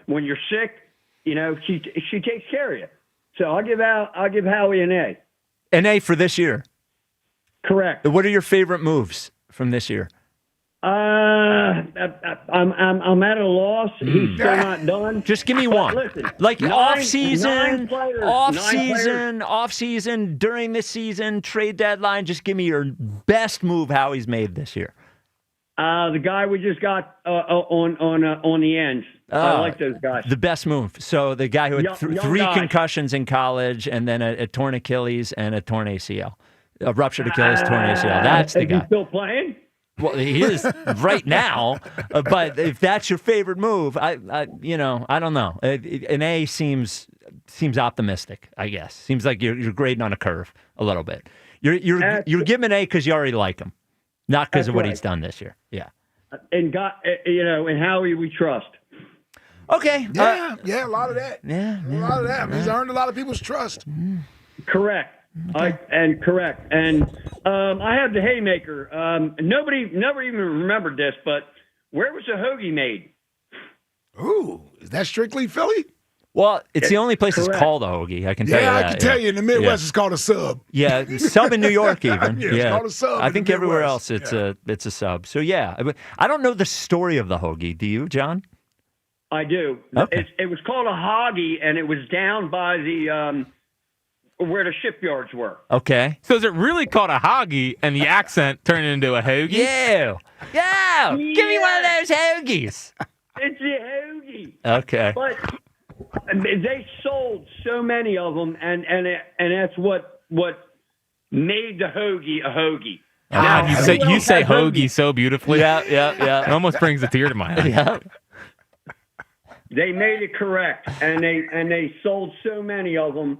When you're sick, she takes care of you. So I'll give Howie an A. An A for this year. Correct. What are your favorite moves from this year? I'm at a loss. He's still not done. Just give me one. Listen, like off season, during this season, trade deadline. Just give me your best move Howie's made this year. The guy we just got on the ends. I like those guys. The best move. So the guy who had three concussions in college, and then a torn Achilles and a torn ACL, a ruptured Achilles, torn ACL. That's the guy. Is he still playing? Well, he is right now, but if that's your favorite move, I don't know. An A seems optimistic, I guess. Seems like you're grading on a curve a little bit. You're giving an A because you already like him, not because of what he's done this year. Yeah. And and Howie we trust. Okay. Yeah, a lot of that. Yeah, a lot of that. He's earned a lot of people's trust. Correct. Okay. Correct. And I have the haymaker. Nobody never even remembered this, but where was the hoagie made? Ooh, is that strictly Philly? Well, it's the only place that's called a hoagie. I can tell you that. I can tell you in the Midwest it's called a sub. Yeah, sub in New York even. It's called a sub. I think everywhere else it's a sub. So I don't know the story of the hoagie. Do you, John? I do. Okay. It was called a hoggy, and it was down by the where the shipyards were. Okay. So is it really called a hoggy, and the accent turned into a hoagie? Yeah. Give me one of those hoagies. It's a hoagie. Okay. But they sold so many of them, and that's what made the hoagie a hoagie. Now, you say hoagie so beautifully. Yeah. It almost brings a tear to my eye. Yeah. They made it correct, and they sold so many of them.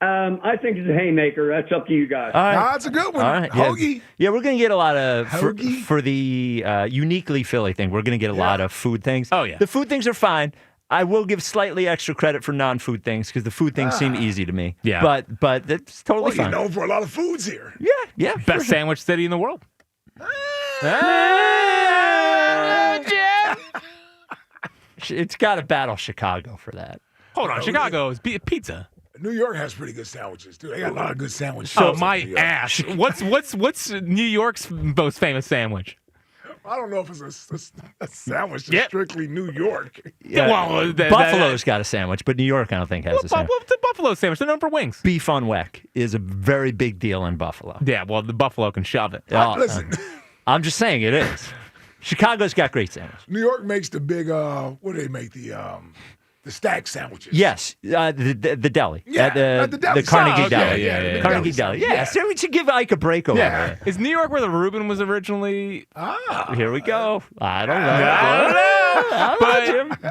I think it's a haymaker. That's up to you guys. All right. That's a good one. All right. Hoagie. Yeah, we're going to get a lot of, for the uniquely Philly thing, we're going to get a lot of food things. Oh, yeah. The food things are fine. I will give slightly extra credit for non-food things because the food things seem easy to me. Yeah. But that's totally fine. You're known for a lot of foods here. Yeah. Best sandwich city in the world. It's got to battle Chicago for that. Hold on. Chicago is pizza. New York has pretty good sandwiches, too. They got a lot of good sandwiches. Oh, my ass. What's New York's most famous sandwich? I don't know if it's a sandwich that's strictly New York. Well, Buffalo's got a sandwich, but New York I don't think has a sandwich. What's the Buffalo sandwich? They're known for wings. Beef on weck is a very big deal in Buffalo. Yeah, well, the Buffalo can shove it. Listen. I'm just saying it is. Chicago's got great sandwiches. New York makes the big, what do they make? The The stack sandwiches. Yes, the deli. Yeah, the the deli. The Carnegie Oh, Deli. yeah, the Carnegie deli. Deli. Yeah, so we should give Ike a break over Yeah. there. Is New York where the Reuben was originally? Here we go. I don't know.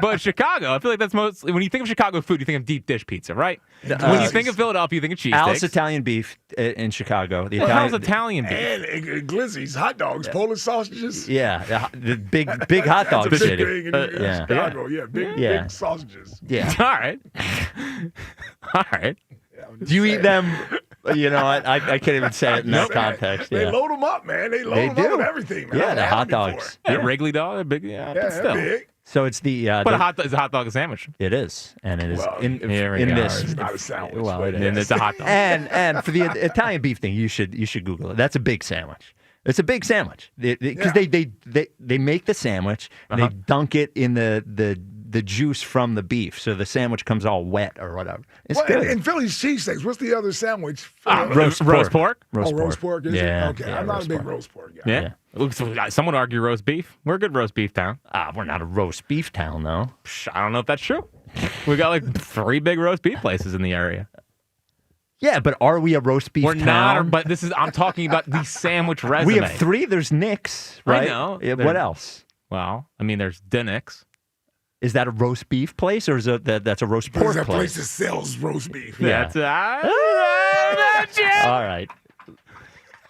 But Chicago, I feel like that's most. When you think of Chicago food, you think of deep dish pizza, right? When you think of Philadelphia, you think of cheesesteaks. Alice Italian beef in Chicago. The What the hell's Italian beef? And Glizzy's hot dogs, Polish sausages. Yeah, the big hot That's dog a big city. thing in Chicago. Yeah, big sausages. Yeah. All right. All right. Do you eat them? You know, I can't even say it in that context. They Yeah. load them up, man. They load They them do. up with everything, man. Yeah, I've the had hot them before. dogs. Yeah, Wrigley dog, they're big. Yeah, Yeah, but still. they're big. So it's the. But is a hot dog a sandwich? It is, and it is Well, in here we in go. this. It's not a sandwich. Well, but it And is. it's a hot dog. And for the Italian beef thing, you should Google it. That's a big sandwich. It's a big sandwich because they make the sandwich and they dunk it in the juice from the beef, so the sandwich comes all wet or whatever. It's Well, good. and Philly's cheesesteaks. What's the other sandwich? Roast pork. Roast pork. Is Yeah, it? Okay, yeah, I'm not roast a big pork. roast pork guy. Yeah. Some would argue roast beef. We're a good roast beef town. We're not a roast beef town, though. I don't know if that's true. We got like 3 big roast beef places in the area. Yeah, but are we a roast beef We're town? not, but I'm talking about the sandwich resume. We have 3. There's Nick's, right? I know. Yeah, what else? Well, I mean, there's Dinnick's. Is that a roast beef place, or is that's a roast pork There's a place? place that sells roast beef. Yeah. That's All right.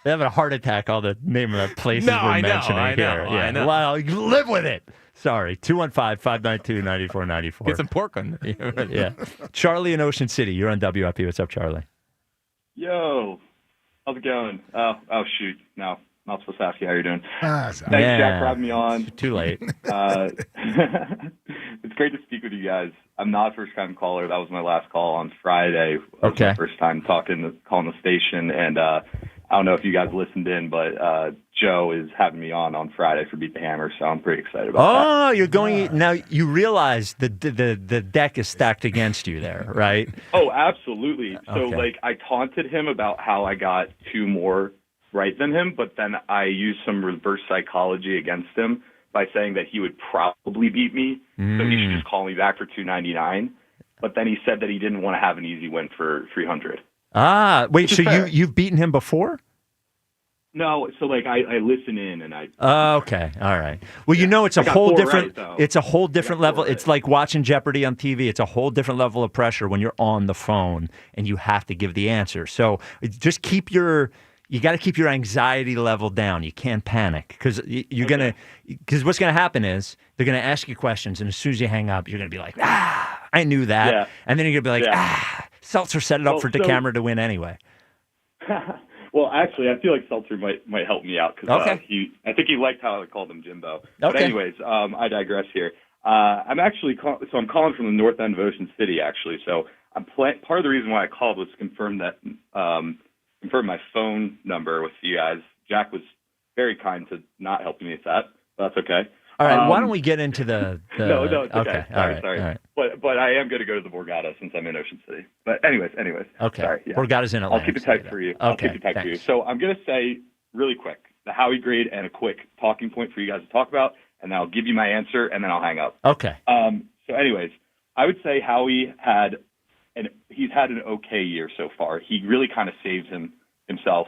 They're having a heart attack, all the name of the places No, we're I know, mentioning I here. know, I know. Well, you live with it. Sorry. 215-592-9494. Get some pork on there. Yeah. Charlie in Ocean City. You're on WIP. What's up, Charlie? Yo, how's it going? Oh, shoot. No, not supposed to ask you how you're doing. Thanks, Jack, for having me on. Too late. It's great to speak with you guys. I'm not a first-time caller. That was my last call on Friday. That was my first time calling the station, and I don't know if you guys listened in, but Joe is having me on Friday for Beat the Hammer, so I'm pretty excited about that. Oh, you're going now. You realize the deck is stacked against you there, right? Oh, absolutely. So, Okay. I taunted him about how I got 2 more right than him, but then I used some reverse psychology against him by saying that he would probably beat me, so he should just call me back for $299. But then he said that he didn't want to have an easy win for $300. Ah, wait. Which So is fair. you've beaten him before? No, so I listen in and I. Okay, all right. Well, you know, it's a I got whole 4 different. right, though. It's a whole different I got level. 4 It's like watching Jeopardy on TV. It's a whole different level of pressure when you're on the phone and you have to give the answer. So just you got to keep your anxiety level down. You can't panic because because what's going to happen is they're going to ask you questions, and as soon as you hang up, you're going to be like, I knew that, Yeah. and then you're going to be like, Seltzer set it up Well, for so- DeCamera to win anyway. Well, actually, I feel like Seltzer might help me out because I think he liked how I called him Jimbo. But Okay. anyways, I digress here. I'm actually I'm calling from the north end of Ocean City, actually. So part of the reason why I called was to confirm my phone number with you guys. Jack was very kind to not helping me with that, but that's okay. All right, why don't we get into the No, it's okay. Okay, Sorry. all right. But I am going to go to the Borgata since I'm in Ocean City. But anyways. Okay. Sorry, yeah. Borgata's in Atlanta. I'll keep it tight for you. I'll keep it tight for you. So I'm going to say really quick the Howie grade and a quick talking point for you guys to talk about, and then I'll give you my answer, and then I'll hang up. Okay. So anyways, I would say Howie he's had an okay year so far. He really kind of saves himself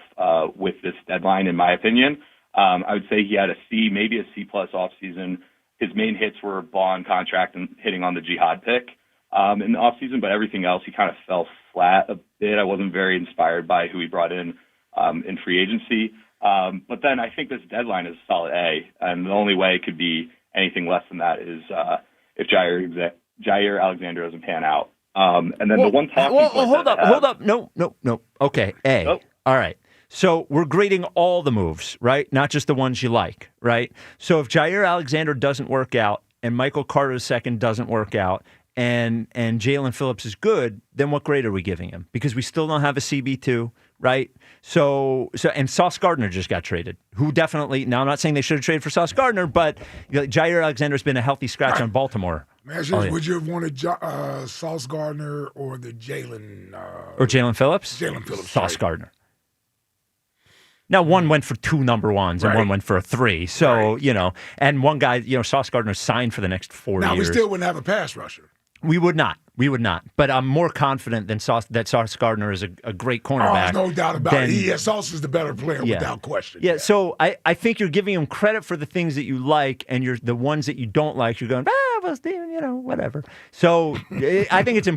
with this deadline, in my opinion. I would say he had a C, maybe a C+ off season. His main hits were Bond contract and hitting on the Jihad pick in the off season, but everything else he kind of fell flat a bit. I wasn't very inspired by who he brought in free agency. But then I think this deadline is a solid A, and the only way it could be anything less than that is if Jaire Alexander doesn't pan out. And then the one talking point hold that up. No. Okay, A. Oh. All right. So we're grading all the moves, right? Not just the ones you like, right? So if Jaire Alexander doesn't work out and Michael Carter II doesn't work out and Jalen Phillips is good, then what grade are we giving him? Because we still don't have a CB2, right? So and Sauce Gardner just got traded. Who definitely, now I'm not saying they should have traded for Sauce Gardner, but Jaire Alexander's been a healthy scratch on Baltimore. Would you have wanted Sauce Gardner or the Jaelan? Or Jalen Phillips? Jalen Phillips. Sauce Gardner. Now, one went for 2 number ones and one went for a 3. So, and one guy, Sauce Gardner signed for the next 4 years. Now, we still wouldn't have a pass rusher. We would not. But I'm more confident than that Sauce Gardner is a great cornerback. Oh, no doubt about it. Sauce is the better player without question. Yeah, so I think you're giving him credit for the things that you like, and you're the ones that you don't like, you're going, well, whatever. So I think it's,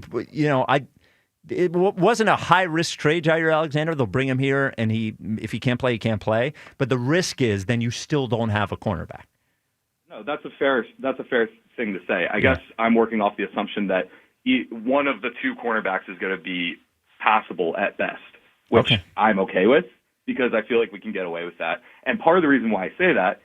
it wasn't a high-risk trade, Jaire Alexander. They'll bring him here, and if he can't play, he can't play. But the risk is then you still don't have a cornerback. No, that's a fair thing to say. I guess I'm working off the assumption that one of the two cornerbacks is going to be passable at best, which I'm okay with because I feel like we can get away with that. And part of the reason why I say that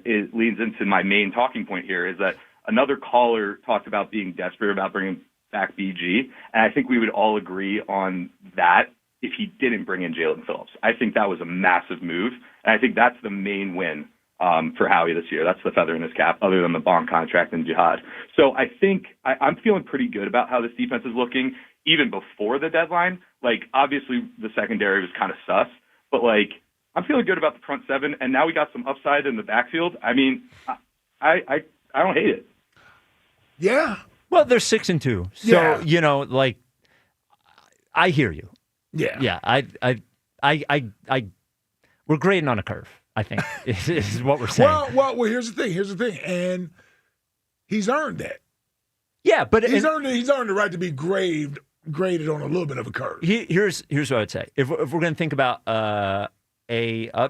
it leads into my main talking point here is that another caller talked about being desperate about bringing back BG, and I think we would all agree on that if he didn't bring in Jalen Phillips. I think that was a massive move, and I think that's the main win for Howie this year. That's the feather in his cap, other than the Bond contract and Jihad. So I think I'm feeling pretty good about how this defense is looking, even before the deadline. Like, obviously, the secondary was kind of sus, but, like, I'm feeling good about the front seven, and now we got some upside in the backfield. I mean, I don't hate it. Yeah. Well, they're 6-2. So, I hear you. Yeah. Yeah. We're grading on a curve, I think, is what we're saying. Well, here's the thing. And he's earned that. Yeah, but he's earned the right to be graded on a little bit of a curve. Here's what I would say. If we're going to think about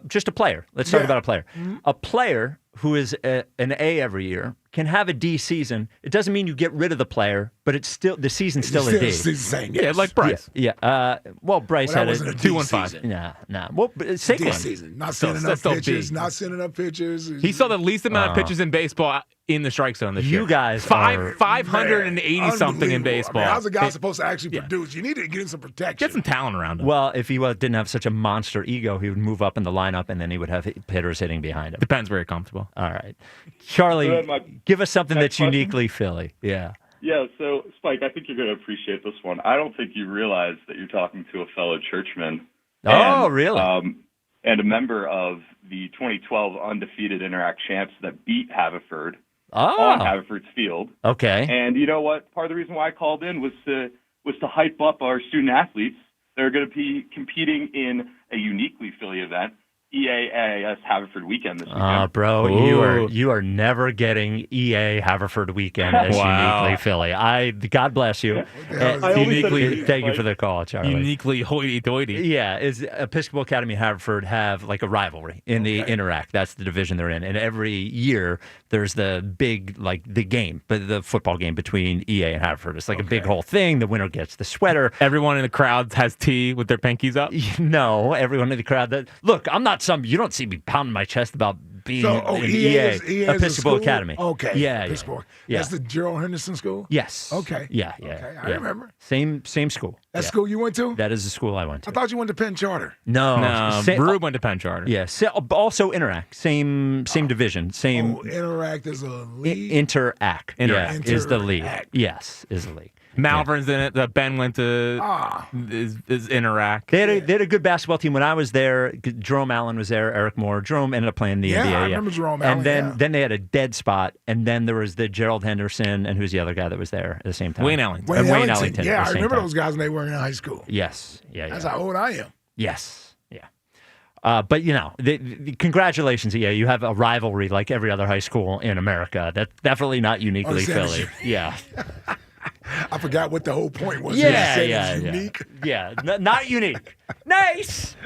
just a player, let's talk about a player. Mm-hmm. A player who is an A every year can have a D season. It doesn't mean you get rid of the player, but it's still the season's still a D. It's the same. Yes. Yeah, like Bryce. Yeah. Bryce had wasn't a a D 2-5. season. Nah. Well, Saquon. D season. Not sending up pitches. Not sending up pitches. He saw the least amount of pitches in baseball in the strike zone this year. You guys 580 something in baseball. I mean, how's a guy supposed to actually produce? You need to get him some protection. Get some talent around him. Well, if he didn't have such a monster ego, he would move up in the lineup, and then he would have hitters hitting behind him. Depends where you're comfortable. All right. Charlie, give us something that's uniquely Philly. Yeah. Yeah, so, Spike, I think you're going to appreciate this one. I don't think you realize that you're talking to a fellow churchman. Oh, really? And a member of the 2012 undefeated Interact champs that beat Haverford on Haverford's field. Okay. And you know what? Part of the reason why I called in was to hype up our student athletes. They're going to be competing in a uniquely Philly event, EAAS Haverford Weekend this weekend. Bro, you are never getting EA Haverford Weekend as uniquely Philly. God bless you. Uniquely, thank you for the call, Charlie. Uniquely hoity-toity. Yeah, is Episcopal Academy Haverford have like a rivalry in the Interact? That's the division they're in, and every year there's the big the game, but the football game between EA and Haverford. It's like a big whole thing. The winner gets the sweater. Everyone in the crowd has tea with their pinkies up. No, everyone in the crowd. Look, I'm not you don't see me pounding my chest about being in EA Episcopal Academy. Okay. Yeah. That's the Gerald Henderson school? Yes. Okay. Yeah. Okay. I remember. Same school. That school you went to? That is the school I went to. I thought you went to Penn Charter. No. Brew went to Penn Charter. Yeah. Also Interact. Same division. Same. Interact is a league? Interact. Interact. Is the league. Yes, is the league. Malvern's in it. That Ben went to is Interact. They had a good basketball team when I was there. Jerome Allen was there. Eric Moore. Jerome ended up playing the NBA. I remember Jerome Allen. And then they had a dead spot. And then there was the Gerald Henderson, and who's the other guy that was there at the same time? Wayne Ellington. Wayne Ellington. Yeah, I remember those guys when they were in high school. Yes. Yeah. That's how old I am. Yes. Yeah. But congratulations. Yeah, you have a rivalry like every other high school in America. That's definitely not uniquely Philly. Yeah. I forgot what the whole point was. Yeah. Unique. Yeah, not unique. Nice.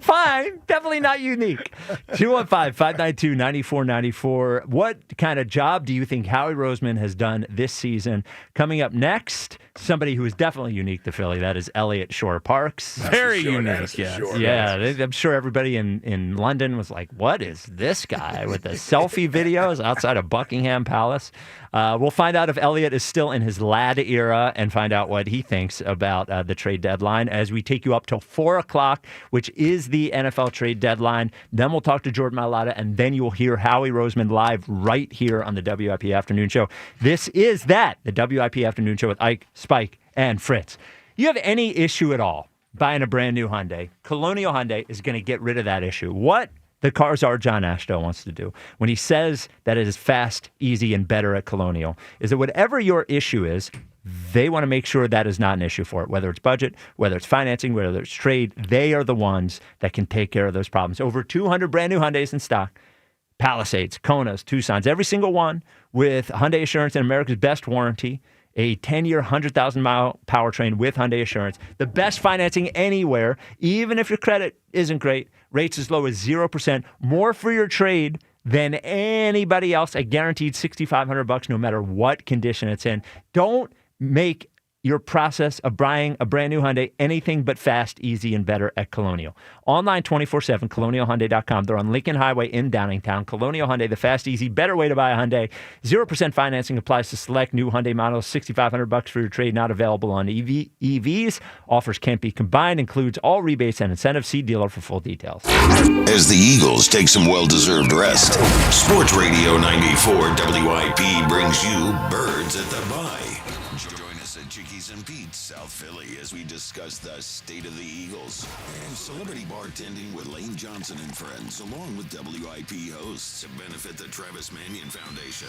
Fine. Definitely not unique. 215-592-9494. What kind of job do you think Howie Roseman has done this season? Coming up next, somebody who is definitely unique to Philly. That is Elliott Shore-Parks. Very unique. Yeah. I'm sure everybody in London was like, what is this guy with the selfie videos outside of Buckingham Palace? We'll find out if Elliott is still in his lad era and find out what he thinks about the trade deadline as we take you up till 4 o'clock, which is the NFL trade deadline. Then we'll talk to Jordan Mailata, and then you'll hear Howie Roseman live right here on the WIP Afternoon Show. This is the WIP Afternoon Show with Ike, Spike, and Fritz. You have any issue at all buying a brand new Hyundai? Colonial Hyundai is going to get rid of that issue. What the Carzar John Ashton wants to do when he says that it is fast, easy, and better at Colonial is that whatever your issue is, they want to make sure that is not an issue for it, whether it's budget, whether it's financing, whether it's trade. They are the ones that can take care of those problems. Over 200 brand new Hyundais in stock. Palisades, Konas, Tucsons, every single one with Hyundai Assurance and America's best warranty. A 10-year, 100,000-mile powertrain with Hyundai Assurance. The best financing anywhere, even if your credit isn't great. Rates as low as 0%. More for your trade than anybody else. A guaranteed $6,500 no matter what condition it's in. Don't make your process of buying a brand new Hyundai anything but fast, easy, and better at Colonial. Online 24/7, colonialhyundai.com. They're on Lincoln Highway in Downingtown. Colonial Hyundai, the fast, easy, better way to buy a Hyundai. 0% financing applies to select new Hyundai models. $6,500 for your trade, not available on EVs. Offers can't be combined. Includes all rebates and incentives. See dealer for full details. As the Eagles take some well-deserved rest, Sports Radio 94 WIP brings you Birds at the Bye. Join us at Chickies and Pete's, South Philly, as we discuss the state of the Eagles and celebrity bartending with Lane Johnson and friends, along with WIP hosts to benefit the Travis Manion Foundation.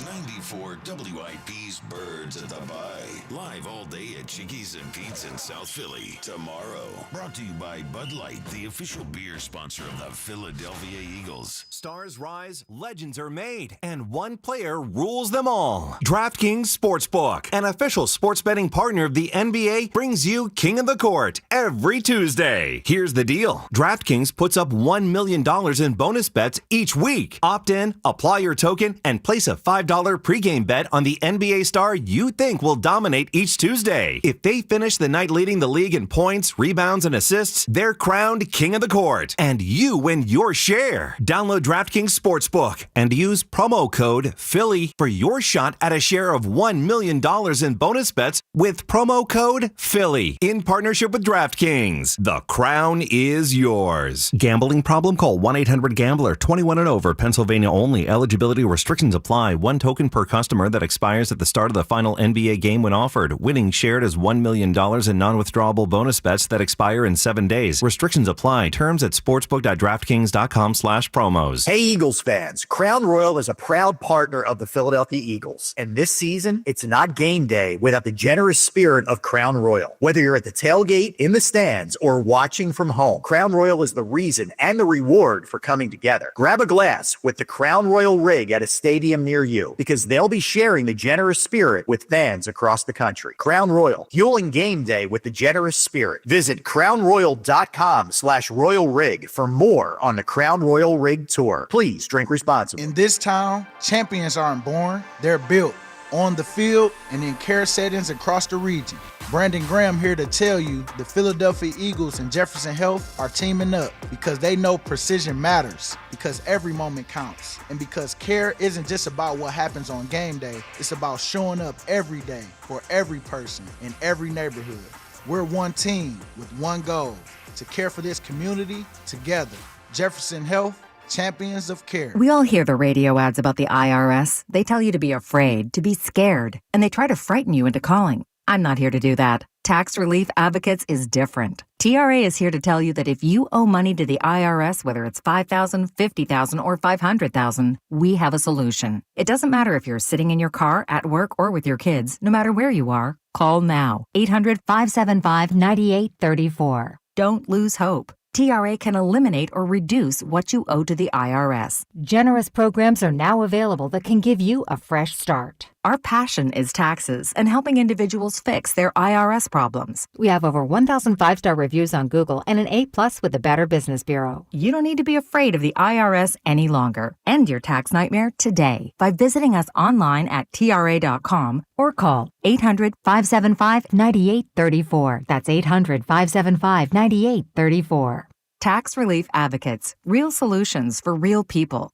94 WIP's Birds at the Bye, live all day at Chickies and Pete's in South Philly. Tomorrow, brought to you by Bud Light, the official beer sponsor of the Philadelphia Eagles. Stars rise, legends are made, and one player rules them all. DraftKings Sportsbook, an official sports betting partner of the NBA, brings you King of the Court every Tuesday. Here's the deal. DraftKings puts up $1 million in bonus bets each week. Opt in, apply your token, and place a $5 pregame bet on the NBA star you think will dominate each Tuesday. If they finish the night leading the league in points, rebounds, and assists, they're crowned King of the Court, and you win your share. Download DraftKings Sportsbook and use promo code Philly for your shot at a share of $1 million in bonus bets with promo code Philly in partnership with DraftKings. The crown is yours. Gambling problem? Call 1-800-GAMBLER. 21 and over. Pennsylvania only. Eligibility restrictions apply. One token per customer that expires at the start of the final NBA game when offered. Winning shared as $1 million in non-withdrawable bonus bets that expire in 7 days. Restrictions apply. Terms at sportsbook.draftkings.com/promos. Hey, Eagles fans. Crown Royal is a proud partner of the Philadelphia Eagles. And this season, it's not game day without the generous spirit of Crown Royal. Whether you're at the tailgate, in the stands, or watching from home, Crown Royal is the reason and the reward for coming together. Grab a glass with the Crown Royal rig at a stadium near you, because they'll be sharing the generous spirit with fans across the country. Crown Royal, fueling game day with the generous spirit. Visit crownroyal.com/royal rig for more on the Crown Royal Rig Tour. Please drink responsibly. In this town, champions aren't born, they're built on the field and in care settings across the region. Brandon Graham here to tell you the Philadelphia Eagles and Jefferson Health are teaming up because they know precision matters, because every moment counts, and because care isn't just about what happens on game day, it's about showing up every day for every person in every neighborhood. We're one team with one goal, to care for this community together. Jefferson Health, champions of care. We all hear the radio ads about the IRS. They tell you to be afraid, to be scared, and they try to frighten you into calling. I'm not here to do that. Tax Relief Advocates is different. TRA is here to tell you that if you owe money to the IRS, whether it's $5,000, $50,000, or $500,000, we have a solution. It doesn't matter if you're sitting in your car, at work, or with your kids. No matter where you are, call now. 800-575-9834. Don't lose hope. TRA can eliminate or reduce what you owe to the IRS. Generous programs are now available that can give you a fresh start. Our passion is taxes and helping individuals fix their IRS problems. We have over 1,000 5-star reviews on Google and an A+ with the Better Business Bureau. You don't need to be afraid of the IRS any longer. End your tax nightmare today by visiting us online at TRA.com or call 800-575-9834. That's 800-575-9834. Tax Relief Advocates. Real solutions for real people.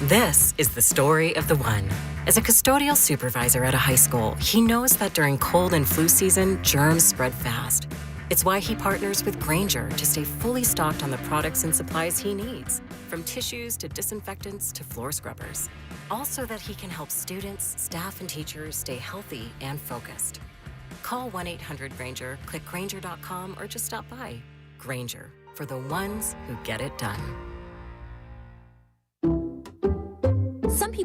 This is the story of the one. As a custodial supervisor at a high school, he knows that during cold and flu season, germs spread fast. It's why he partners with Grainger to stay fully stocked on the products and supplies he needs, from tissues to disinfectants to floor scrubbers. All so that he can help students, staff, and teachers stay healthy and focused. Call 1-800-GRAINGER, click Grainger.com, or just stop by. Grainger, for the ones who get it done.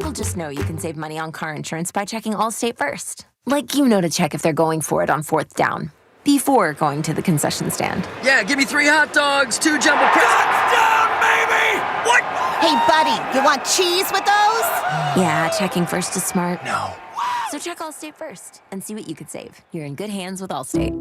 people just know you can save money on car insurance by checking Allstate first. Like you know to check if they're going for it on 4th down before going to the concession stand. Yeah, give me 3 hot dogs, 2 jumbo touchdown, baby! What? Hey, buddy, you want cheese with those? Yeah, checking first is smart. No. So check Allstate first and see what you could save. You're in good hands with Allstate.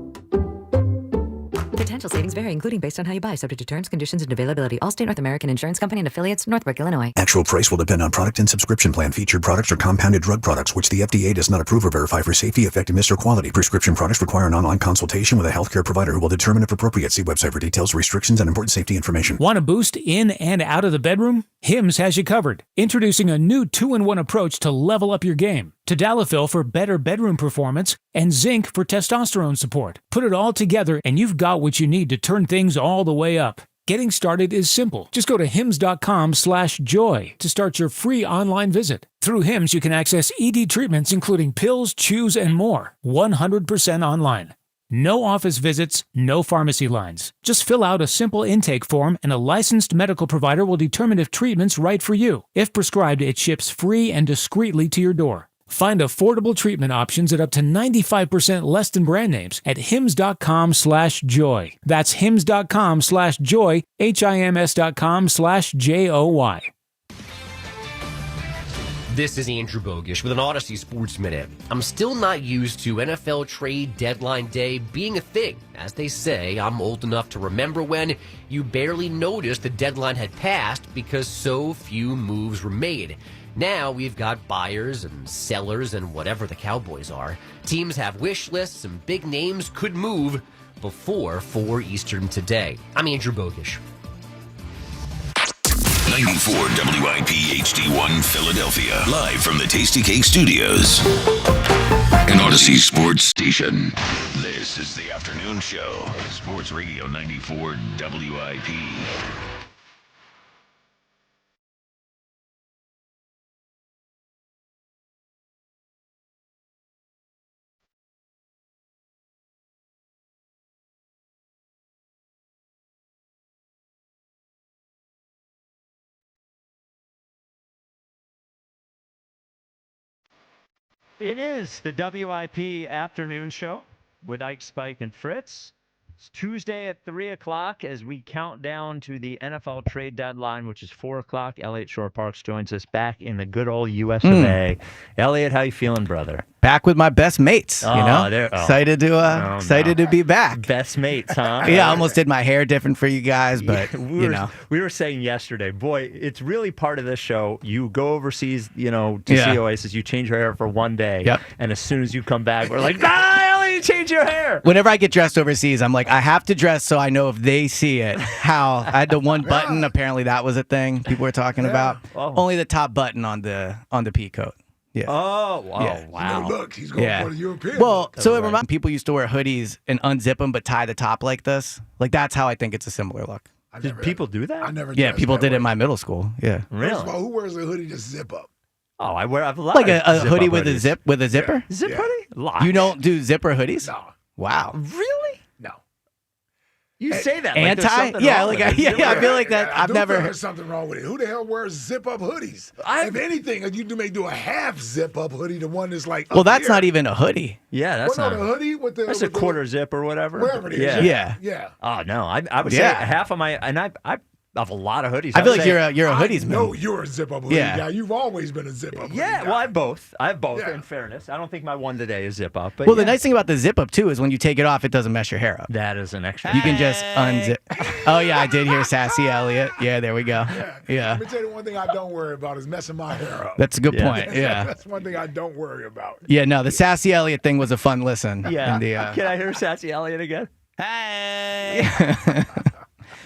Potential savings vary, including based on how you buy, subject to terms, conditions, and availability. Allstate North American Insurance Company and affiliates, Northbrook, Illinois. Actual price will depend on product and subscription plan. Featured products are compounded drug products, which the FDA does not approve or verify for safety, effectiveness, or quality. Prescription products require an online consultation with a healthcare provider who will determine if appropriate. See website for details, restrictions, and important safety information. Want a boost in and out of the bedroom? Hims has you covered. Introducing a new 2-in-1 approach to level up your game. Tadalafil for better bedroom performance and zinc for testosterone support. Put it all together and you've got what you need to turn things all the way up. Getting started is simple. Just go to hims.com/joy to start your free online visit. Through Hims, you can access ED treatments including pills, chews, and more. 100% online. No office visits, no pharmacy lines. Just fill out a simple intake form and a licensed medical provider will determine if treatment's right for you. If prescribed, it ships free and discreetly to your door. Find affordable treatment options at up to 95% less than brand names at hims.com/joy. That's hims.com/joy, HIMS.com/JOY. This is Andrew Bogish with an Odyssey Sports Minute. I'm still not used to NFL trade deadline day being a thing. As they say, I'm old enough to remember when you barely noticed the deadline had passed because so few moves were made. Now we've got buyers and sellers and whatever the Cowboys are. Teams have wish lists and big names could move before 4 Eastern today. I'm Andrew Bogish. 94 WIP HD1 Philadelphia. Live from the Tasty Cake Studios. An Odyssey Sports Station. This is the afternoon show. Sports Radio 94 WIP. It is the WIP afternoon show with Ike, Spike, and Fritz. It's Tuesday at 3 o'clock as we count down to the NFL trade deadline, which is 4 o'clock. Elliot Shore-Parks joins us back in the good old US of A. Elliot, how you feeling, brother? Back with my best mates, excited to be back. Best mates, huh? Yeah, I almost did my hair different for you guys, but we were saying yesterday, boy, it's really part of this show. You go overseas, to see Oasis, you change your hair for one day, and as soon as you come back, we're like, Elliot, change your hair. Whenever I get dressed overseas, I'm like, I have to dress so I know if they see it. How I had the one button. Apparently, that was a thing people were talking about. Oh. Only the top button on the pea coat. Yeah. Oh, wow. Yeah. Wow. Look, he's going for the European. Well, so it reminds people used to wear hoodies and unzip them but tie the top like this. Like that's how I think it's a similar look. Did people do that? I never. Yeah, people did it in my middle school. Yeah. Really? First of all, who wears a hoodie to zip up? Oh, I have a lot like of a hoodie zip-up with hoodies. a zipper. Zip hoodie? Lots. You don't do zipper hoodies? No. Wow. Really? No. You say that anti? like there's something Yeah, wrong like with it. I feel like that. I've never. There's something wrong with it. Who the hell wears zip-up hoodies? If anything, you may do a half zip-up hoodie, the one that's like. Well, that's not even a hoodie. Yeah, that's well, not. No, the hoodie with the. That's with a quarter zip or whatever. Wherever it is. Yeah. Yeah. Oh no, I would say half of my, and I have a lot of hoodies. I feel would like say- you're a hoodies man. No, you're a zip-up hoodie Yeah. guy. You've always been a zip-up hoodie Yeah, guy. well, I have both. Yeah. In fairness, I don't think my one today is zip up. But Well, the nice thing about the zip up too is when you take it off, it doesn't mess your hair up. that is an extra. You can just unzip. Oh yeah, I did hear Sassy Elliott. Yeah, there we go. Yeah. Let me tell you one thing I don't worry about is messing my hair up. That's a good point. Yeah. That's one thing I don't worry about. Yeah, no, the Sassy Elliott thing was a fun listen. Yeah. In the, Can I hear Sassy Elliott again? Hey.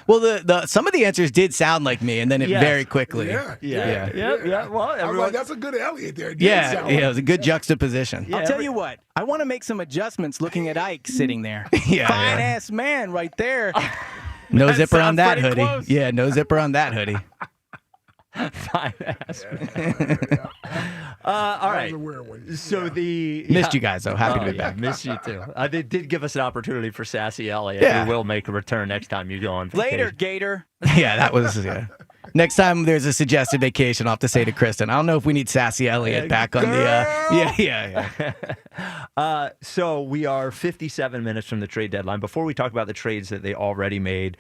Well, the some of the answers did sound like me, and then it very quickly. Yeah. Well, I was everyone. like, that's a good Elliott there. It did Yeah, sound yeah, like it was a good juxtaposition. I'll tell you what. I want to make some adjustments looking at Ike sitting there. Yeah, Fine ass man right there. No That zipper on sounds that pretty hoodie. close. Yeah, no zipper on that hoodie. Fine ass. All right. So Missed you guys, though. Happy to be back. Missed you too. They did give us an opportunity for Sassy Elliott. Yeah. Who will make a return next time you go on Later, vacation. Gator. Yeah, that was Next time there's a suggested vacation, I'll have to say to Kristen, I don't know if we need Sassy Elliott back on the. So we are 57 minutes from the trade deadline. Before we talk about the trades that they already made,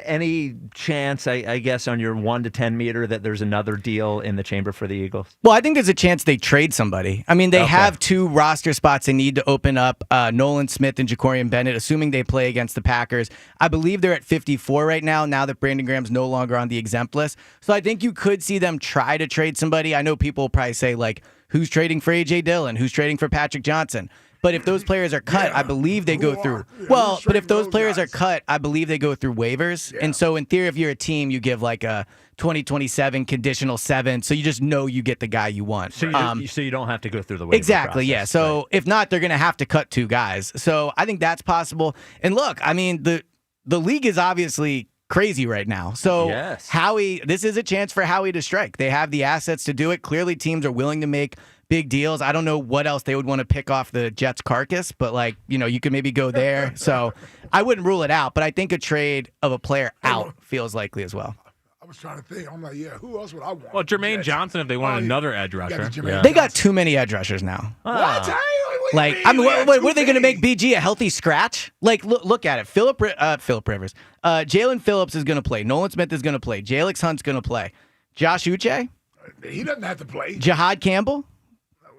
any chance, I guess, on your 1 to 10 meter that there's another deal in the chamber for the Eagles? Well, I think there's a chance they trade somebody. I mean, they have 2 roster spots they need to open up. Nolan Smith and Jacorian Bennett, assuming they play against the Packers. I believe they're at 54 right now that Brandon Graham's no longer on the exempt list. So I think you could see them try to trade somebody. I know people will probably say, like, who's trading for A.J. Dillon? Who's trading for Patrick Johnson? But if those players are cut, I believe they go through. But if those players are cut, I believe they go through waivers. And so in theory, if you're a team, you give like a 2027 conditional 7, so you just know you get the guy you want. So you don't have to go through the waiver exactly, process. yeah. So if not, they're going to have to cut 2 guys. So I think that's possible. And look, I mean, the league is obviously crazy right now. So Howie, this is a chance for Howie to strike. They have the assets to do it. Clearly, teams are willing to make big deals. I don't know what else they would want to pick off the Jets' carcass, but you could maybe go there. So I wouldn't rule it out, but I think a trade of a player out feels likely as well. I was trying to think. I'm like, who else would I want? Well, Jermaine Johnson, if they want another edge rusher. They got too many edge rushers now. What? What are they going to make BG a healthy scratch? Like, look at it. Philip Rivers. Jalen Phillips is going to play. Nolan Smith is going to play. Jalen Hunt's going to play. Josh Uche? He doesn't have to play. Jihad Campbell?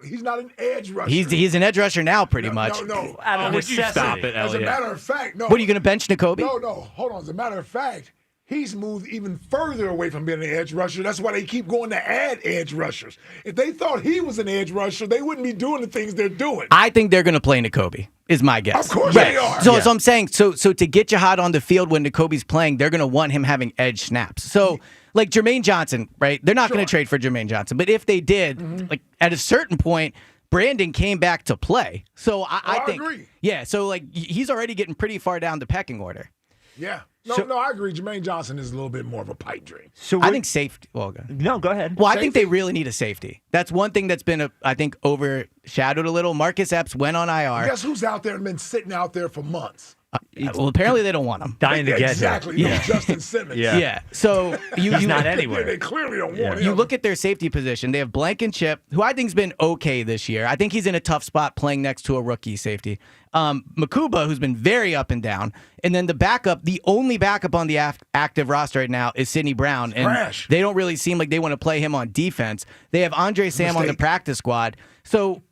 He's not an edge rusher. He's an edge rusher now, pretty much. No. Would you stop it, As a Elliot? matter of fact, no. What, are you going to bench N'Kobe? No. Hold on. As a matter of fact, he's moved even further away from being an edge rusher. That's why they keep going to add edge rushers. If they thought he was an edge rusher, they wouldn't be doing the things they're doing. I think they're going to play N'Kobe, is my guess. Of course they are. So I'm saying, so to get Jihad on the field when N'Kobe's playing, they're going to want him having edge snaps. So, like Jermaine Johnson, right? They're not going to trade for Jermaine Johnson. But if they did, like at a certain point, Brandon came back to play. So I think, agree. Yeah, so like he's already getting pretty far down the pecking order. Yeah. No, I agree. Jermaine Johnson is a little bit more of a pipe dream. So I think safety. Well, no, go ahead. Well, I think they really need a safety. That's one thing that's been, I think, overshadowed a little. Marcus Epps went on IR. Guess who's out there and been sitting out there for months? Well, apparently they don't want him. Dying to get exactly. him. No, Justin Simmons. Yeah. So he's not anywhere. They clearly don't want him. You look at their safety position. They have Blankenship, who I think's been okay this year. I think he's in a tough spot playing next to a rookie safety. Makuba, who's been very up and down, and then the only backup on the active roster right now is Sidney Brown, and they don't really seem like they want to play him on defense. They have Andre Sam on the practice squad. So,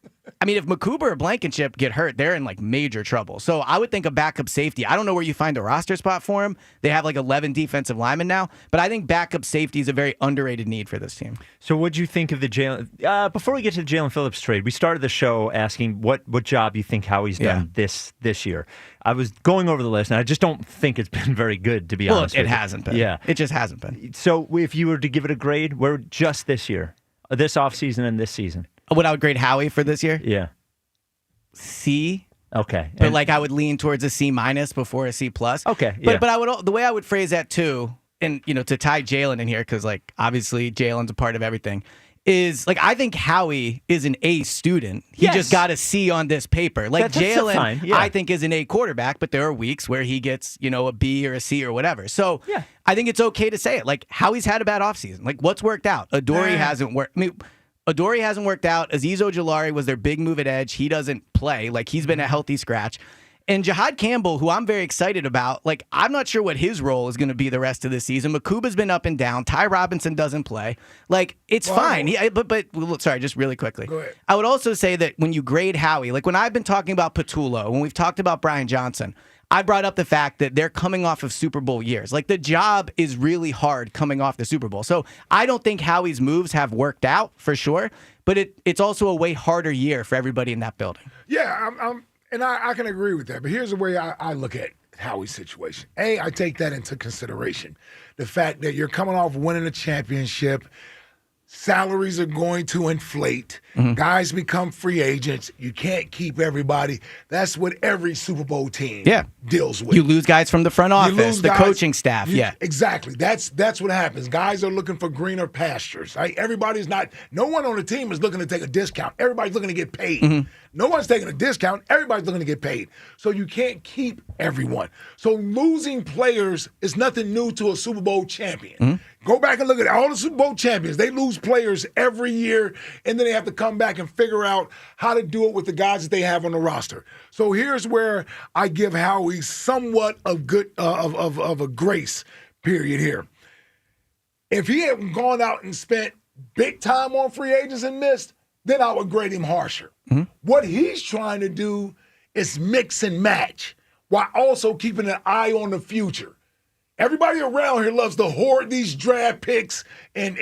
I mean, if Makuba or Blankenship get hurt, they're in like major trouble. So I would think a backup safety. I don't know where you find a roster spot for him. They have like 11 defensive linemen now, but I think backup safety is a very underrated need for this team. So what'd you think of the Jalen? Before we get to the Jalen Phillips trade, we started the show asking what job you think Howie's done this year. I was going over the list, and I just don't think it's been very good, to be honest with you. It hasn't been. Yeah. It just hasn't been. So if you were to give it a grade, where just this year, this offseason and this season? What I would grade Howie for this year? Yeah. C. Okay. But like I would lean towards a C- before a C+. Okay. Yeah. But I would, the way I would phrase that too, and to tie Jaelan in here, because like obviously Jalen's a part of everything, is like I think Howie is an A student. He just got a C on this paper. Like Jaelan, I think is an A quarterback, but there are weeks where he gets a B or a C or whatever. So I think it's okay to say it. Like Howie's had a bad offseason. Like what's worked out? Adoree hasn't worked. I mean, Adoree hasn't worked out. Azeez Ojulari was their big move at edge. He doesn't play. Like, he's been a healthy scratch. And Jihad Campbell, who I'm very excited about, like, I'm not sure what his role is going to be the rest of the season. Makuba's been up and down. Ty Robinson doesn't play. Like, it's fine. Sorry, just really quickly. Go ahead. I would also say that when you grade Howie, like when I've been talking about Patullo, when we've talked about Brian Johnson, I brought up the fact that they're coming off of Super Bowl years. Like, the job is really hard coming off the Super Bowl. So I don't think Howie's moves have worked out, for sure, but it's also a way harder year for everybody in that building. Yeah, I can agree with that. But here's the way I look at Howie's situation. I take that into consideration. The fact that you're coming off winning a championship, salaries are going to inflate. Mm-hmm. Guys become free agents. You can't keep everybody. That's what every Super Bowl team deals with. You lose guys from the front office, the coaching staff. Exactly. That's what happens. Guys are looking for greener pastures. Right? No one on the team is looking to take a discount. Everybody's looking to get paid. Mm-hmm. No one's taking a discount. Everybody's looking to get paid. So you can't keep everyone. So losing players is nothing new to a Super Bowl champion. Mm-hmm. Go back and look at all the Super Bowl champions. They lose players every year, and then they have to come back and figure out how to do it with the guys that they have on the roster. So here's where I give Howie somewhat of good of a grace period here. If he hadn't gone out and spent big time on free agents and missed, then I would grade him harsher. Mm-hmm. What he's trying to do is mix and match while also keeping an eye on the future. Everybody around here loves to hoard these draft picks, and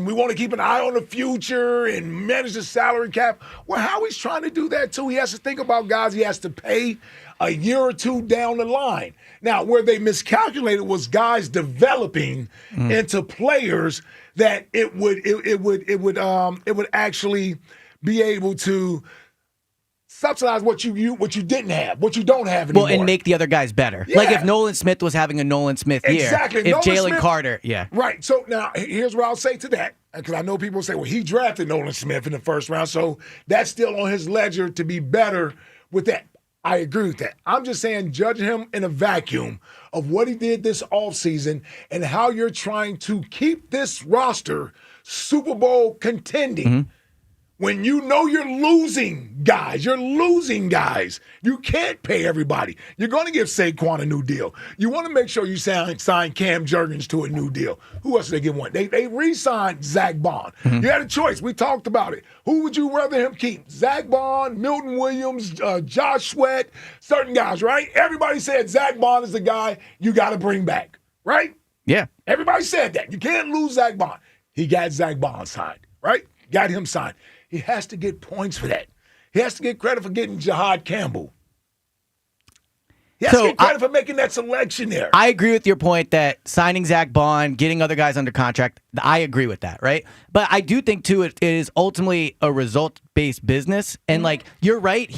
we want to keep an eye on the future and manage the salary cap. Well, Howie's trying to do that too. He has to think about guys he has to pay a year or two down the line. Now, where they miscalculated was guys developing into players that it would actually be able to subsidize what you didn't have, what you don't have anymore. Well, and make the other guys better. Yeah. Like if Nolan Smith was having a Nolan Smith year. Exactly. If Nolan Jalen Smith- Carter, yeah. Right. So now here's what I'll say to that, because I know people say, well, he drafted Nolan Smith in the first round, so that's still on his ledger to be better with that. I agree with that. I'm just saying, judge him in a vacuum of what he did this offseason and how you're trying to keep this roster Super Bowl contending. When you know you're losing guys, you can't pay everybody. You're going to give Saquon a new deal. You want to make sure you sign Cam Jurgens to a new deal. Who else did they give one? They re-signed Zach Bond. You had a choice. We talked about it. Who would you rather him keep? Zach Bond, Milton Williams, Josh Sweat, certain guys, right? Everybody said Zach Bond is the guy you got to bring back, right? Yeah. Everybody said that. You can't lose Zach Bond. He got Zach Bond signed, right? Got him signed. He has to get points for that. He has to get credit for getting Jahad Campbell. He has to get credit for making that selection there. I agree with your point that signing Zach Bond, getting other guys under contract, I agree with that, right? But I do think, too, it is ultimately a result-based business. And, like, you're right.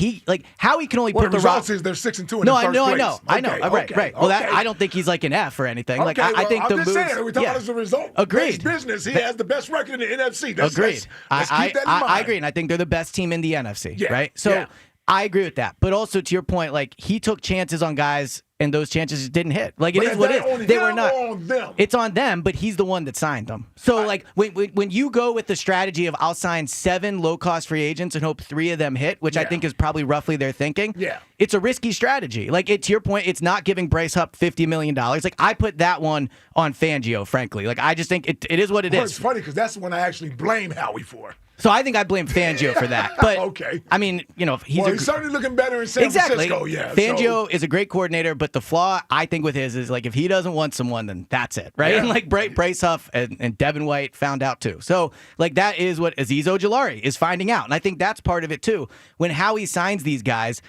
How he can only Well, put the the results is they're 6-2 in the first place. I know. Right. Well, I don't think he's like an F or anything. Like, I think I'm the just moves. saying, we're talking about as a result. Agreed. Business. He has the best record in the NFC. Agreed. Let's keep that in mind. I agree, and I think they're the best team in the NFC, Yeah, right? So yeah. I agree with that. But also, to your point, like, he took chances on guys, and those chances didn't hit. Like, it is what it is. They were not. On them. It's on them, but he's the one that signed them. So, like, when you go with the strategy of I'll sign 7 low-cost free agents and hope 3 of them hit, which I think is probably roughly their thinking, it's a risky strategy. Like, to your point, it's not giving Bryce Hupp $50 million. Like, I put that one on Fangio, frankly. Like, I just think it is what it is. It's funny because that's the one I actually blame Howie for. So I think I blame Fangio for that. But okay. I mean, he's certainly looking better in San Francisco. Yeah, Fangio is a great coordinator, but the flaw I think with his is like if he doesn't want someone, then that's it, right? Yeah. And like Bryce Huff and Devin White found out too. So like that is what Azeez Ojulari is finding out, and I think that's part of it too. When Howie signs these guys,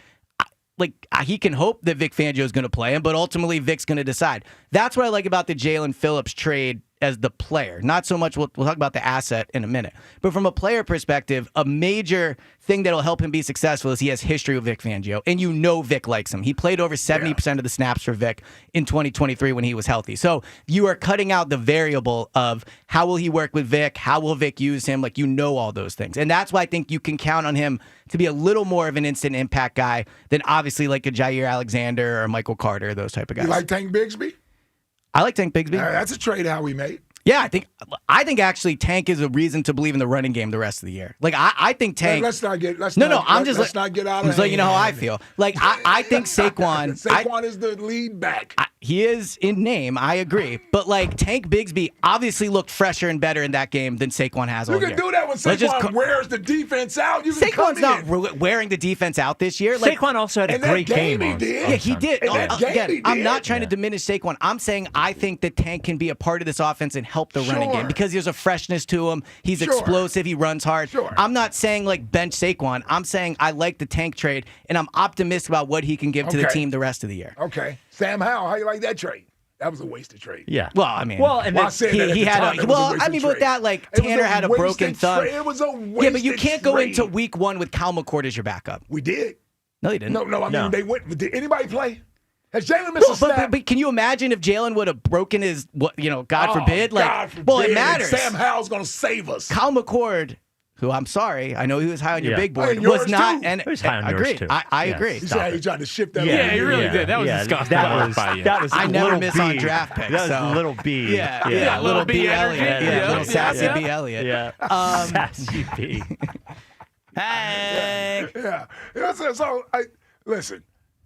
he can hope that Vic Fangio is going to play him, but ultimately Vic's going to decide. That's what I like about the Jalen Phillips trade as the player. Not so much, we'll talk about the asset in a minute. But from a player perspective, a major thing that'll help him be successful is he has history with Vic Fangio, and Vic likes him. He played over 70% of the snaps for Vic in 2023 when he was healthy. So you are cutting out the variable of how will he work with Vic, how will Vic use him, all those things. And that's why I think you can count on him to be a little more of an instant impact guy than obviously like a Jaire Alexander or Michael Carter, those type of guys. You like Tank Bigsby? I like Tank Bigsby. That's a trade Howie made. Yeah, I think actually Tank is a reason to believe in the running game the rest of the year. Like I think Tank. Let's not get. Let's not get out. I'm just letting you know how I feel. Like I think Saquon. Saquon is the lead back. He is in name. I agree, but like Tank Bigsby obviously looked fresher and better in that game than Saquon has all year. You can do that when Saquon wears the defense out. Saquon's not wearing the defense out this year. Like, Saquon also had a great game. He did. Yeah, he did. Again, I'm not trying to diminish Saquon. I'm saying I think that Tank can be a part of this offense and help the running game because there's a freshness to him. He's explosive. He runs hard. I'm not saying like bench Saquon. I'm saying I like the Tank trade, and I'm optimistic about what he can give to the team the rest of the year. Okay. Sam Howell, how you like that trade? That was a wasted trade. Yeah. Well, I mean, and he had a with that, like Tanner had a broken thumb. It was a wasted Yeah, but you can't go into week 1 with Kyle McCord as your backup. We did. No, you didn't. No, I mean they went. Did anybody play? Has Jaelan missed a snap? But can you imagine if Jaelan would have broken his, God forbid? God forbid. Well, it matters. Sam Howell's going to save us. Kyle McCord, who I'm sorry, I know he was high on your Yeah. big board, Hey, yours was not. too. And He was high on yours, agreed. too. I Yeah, agree. He said he tried to shift that. Yeah, over. he really did. That was disgusting work by you. That was I never little miss B. on draft picks. That was so. little B. Yeah, little B. energy. Elliott. Yeah, Little sassy yeah. B. Elliott. Yeah. Sassy B. Hey. Yeah. So listen.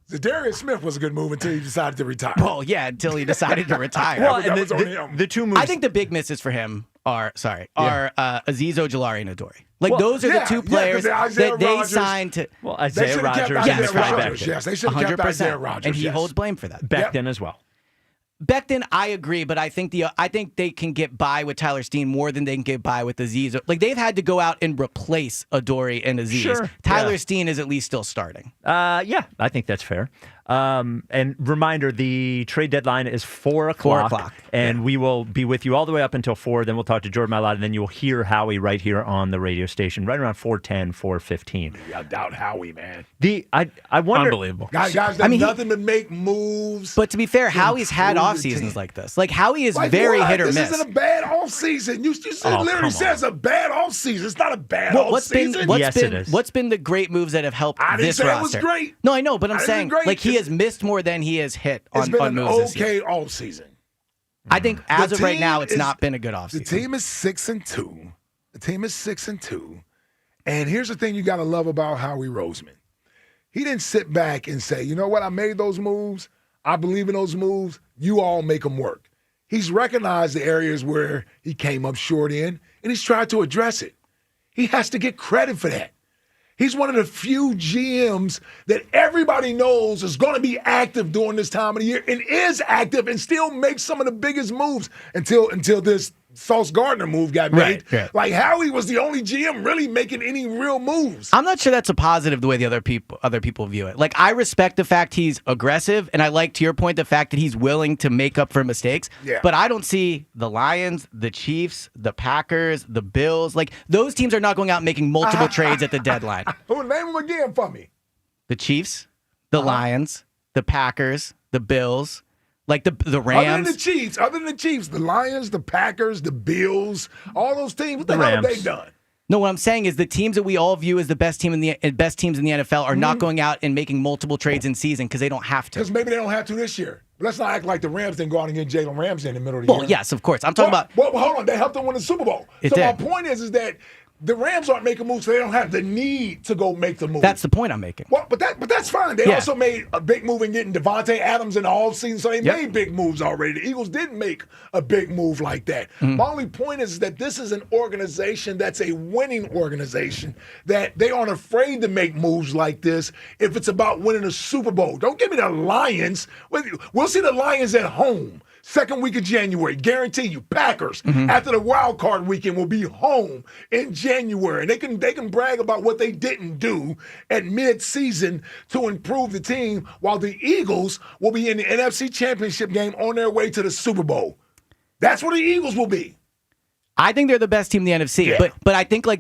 Darius Smith was a good move until he decided to retire. Well, yeah, until he decided to retire. Well, that and was on him. the two moves. I think the big misses for him are Aziz Ojulari and Adoree. Like Well, those are the two players that they Rogers- signed to. Well, They Isaiah should have kept Rogers. Isaiah Yes, Rogers. Becton. Yes, they should have kept Isaiah Rogers. And he yes. holds blame for that. Becton as well. Becton, I agree, but I think they can get by with Tyler Steen more than they can get by with Aziz. Like they've had to go out and replace Adoree and Aziz. Sure, Tyler yeah. Steen is at least still starting. Yeah, I think that's fair. And reminder, the trade deadline is 4 o'clock. 4 o'clock. And we will be with you all the way up until 4. Then we'll talk to Jordan Mailata, and then you'll hear Howie right here on the radio station, right around 4:10, 4:15. I doubt Howie, man. I wonder. Unbelievable. Guys done nothing but make moves. But to be fair, Howie's had improve off the seasons team. like this. Like Howie is Like very what? hit or this miss. isn't a bad off season. You literally said it's a bad off season. It's not a bad off season. What's been the great moves that have helped I didn't this say roster? it was great. No, I know, but I'm I didn't saying say great. like he has missed more than he has hit It's on, been on an moves this year. okay off season. I think as The of right team now, it's is- not been a good off The season. team is 6-2. The team is 6-2. And here's the thing you got to love about Howie Roseman. He didn't sit back and say, you know what, I made those moves. I believe in those moves. You all make them work. He's recognized the areas where he came up short in, and he's tried to address it. He has to get credit for that. He's one of the few GMs that everybody knows is going to be active during this time of the year and is active and still makes some of the biggest moves until this Sauce Gardner move got made. Right. Like Howie was the only GM really making any real moves. I'm not sure that's a positive the way the other people view it. Like I respect the fact he's aggressive, and I like, to your point, the fact that he's willing to make up for mistakes. Yeah. But I don't see the Lions, the Chiefs, the Packers, the Bills. Like those teams are not going out and making multiple trades at the deadline. Who name them again for me? The Chiefs, the Lions, the Packers, the Bills. Like the Other than Rams. the Chiefs, the Lions, the Packers, the Bills, all those teams, what the The hell have they Rams. done? No, what I'm saying is the teams that we all view as the best teams in the NFL are not going out and making multiple trades in season because they don't have to. Because maybe they don't have to this year. But let's not act like the Rams didn't go out and get Jalen Ramsey in the middle of the year. Well, yes, of course. I'm talking about. Well, hold on. They helped them win the Super Bowl. It So my did. point is that the Rams aren't making moves, so they don't have the need to go make the move. That's the point I'm making. Well, but that's fine. They Yeah. also made a big move in getting Devontae Adams in the offseason, so they Yep. made big moves already. The Eagles didn't make a big move like that. Mm-hmm. My only point is that this is an organization that's a winning organization, that they aren't afraid to make moves like this if it's about winning a Super Bowl. Don't give me the Lions. We'll see the Lions at home. Second week of January, guarantee you, Packers after the wild card weekend will be home in January. And they can brag about what they didn't do at mid-season to improve the team, while the Eagles will be in the NFC Championship game on their way to the Super Bowl. That's where the Eagles will be. I think they're the best team in the NFC, Yeah. but I think like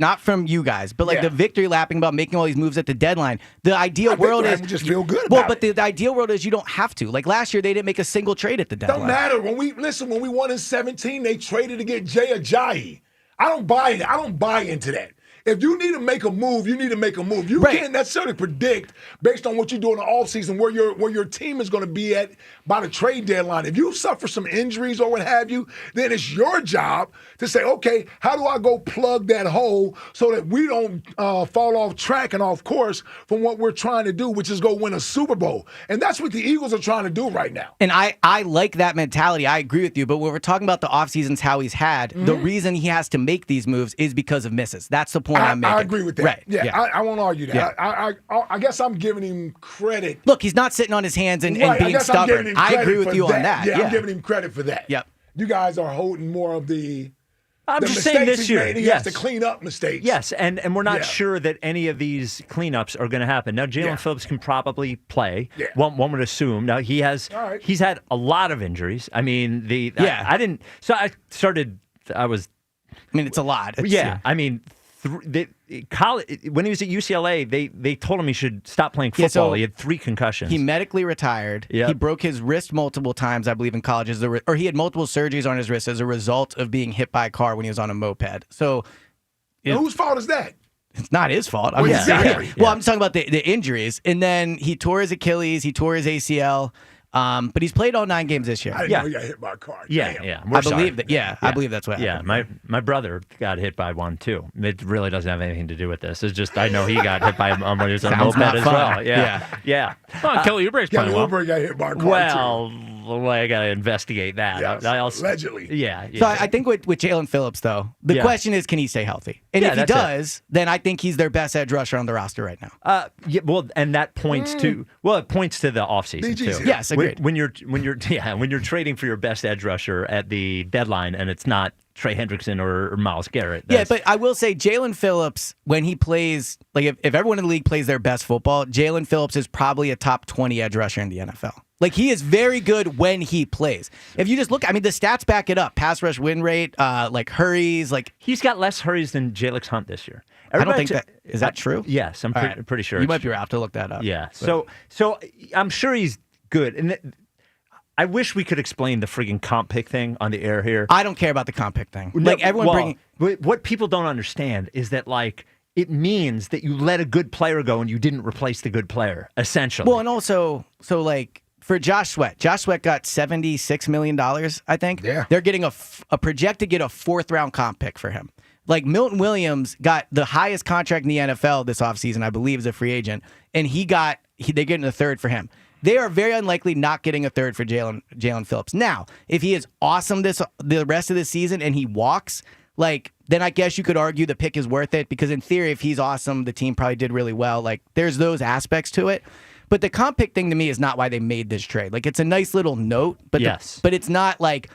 not from you guys, but like Yeah. the victory lapping about making all these moves at the deadline. The ideal world is just feel good well, about but the ideal world is you don't have to. Like last year, they didn't make a single trade at the deadline. Don't matter. When we won in 2017, they traded to get Jaire. I don't buy it. I don't buy into that. If you need to make a move, you need to make a move. You can't necessarily predict based on what you do in the offseason where your team is going to be at by the trade deadline. If you suffer some injuries or what have you, then it's your job to say, okay, how do I go plug that hole so that we don't fall off track and off course from what we're trying to do, which is go win a Super Bowl. And that's what the Eagles are trying to do right now. And I like that mentality. I agree with you. But when we're talking about the off seasons Howie's had, the reason he has to make these moves is because of misses. That's the point I'm making. I agree with that. Right. Yeah. I won't argue that. Yeah. I guess I'm giving him credit. Look, he's not sitting on his hands and Right, I being guess I'm giving stubborn. him I credit agree with for you on that. Yeah, I'm giving him credit for that. Yep. You guys are holding more of the. I'm the just saying mistakes this he year, made, he yes. has to clean up mistakes. Yes, and we're not Yeah. sure that any of these cleanups are going to happen. Now, Jalen Phillips can probably play. Yeah. One would assume. Now, he's had a lot of injuries. I mean, I didn't. So I mean, it's a lot. I mean, college, when he was at UCLA, they told him he should stop playing football. so he had 3 concussions. He medically retired. Yep. He broke his wrist multiple times, I believe, in college, or he had multiple surgeries on his wrist as a result of being hit by a car when he was on a moped. So Now, whose fault is that? It's not his fault. Well, Well, I'm talking about the injuries. And then he tore his Achilles, he tore his ACL. But he's played all 9 games this year. I didn't know he got hit by a car. Yeah, Damn. yeah. I believe that. Yeah, I believe that's what happened. Yeah, my brother got hit by one too. It really doesn't have anything to do with this. It's just I know he got hit by one of his own Sounds moped not as fun. well. Yeah. Oh, Kelly Oubre's playing well. Oubre got hit by a car Well, I got to investigate that. Yes, I also, allegedly. Yeah. So I think with Jalen Phillips, though, the question is, can he stay healthy? And if he does, then I think he's their best edge rusher on the roster right now. Well, and that points to it points to the offseason too. Yes, agreed. When you're trading for your best edge rusher at the deadline, and it's not Trey Hendrickson or Myles Garrett. Yeah, but I will say Jalen Phillips, when he plays, like if everyone in the league plays their best football, Jalen Phillips is probably a top 20 edge rusher in the NFL. Like, he is very good when he plays. If you just look, I mean, the stats back it up. Pass rush win rate, like hurries, like he's got less hurries than Jalix Hunt this year. I don't think that is that true. Yes, I'm pretty sure. You might be right. I have to look that up. Yeah. So I'm sure he's good. And I wish we could explain the friggin' comp pick thing on the air here. I don't care about the comp pick thing. Like everyone what people don't understand is that like it means that you let a good player go and you didn't replace the good player, essentially. Well, and also like for Josh Sweat got $76 million, I think. Yeah. They're getting a project to get a 4th-round comp pick for him. Like Milton Williams got the highest contract in the NFL this offseason, I believe, as a free agent, and they're getting a 3rd for him. They are very unlikely not getting a 3rd for Jalen Phillips. Now, if he is awesome the rest of the season and he walks, like then I guess you could argue the pick is worth it because in theory, if he's awesome, the team probably did really well. Like there's those aspects to it. But the comp pick thing to me is not why they made this trade. Like it's a nice little note, but but it's not like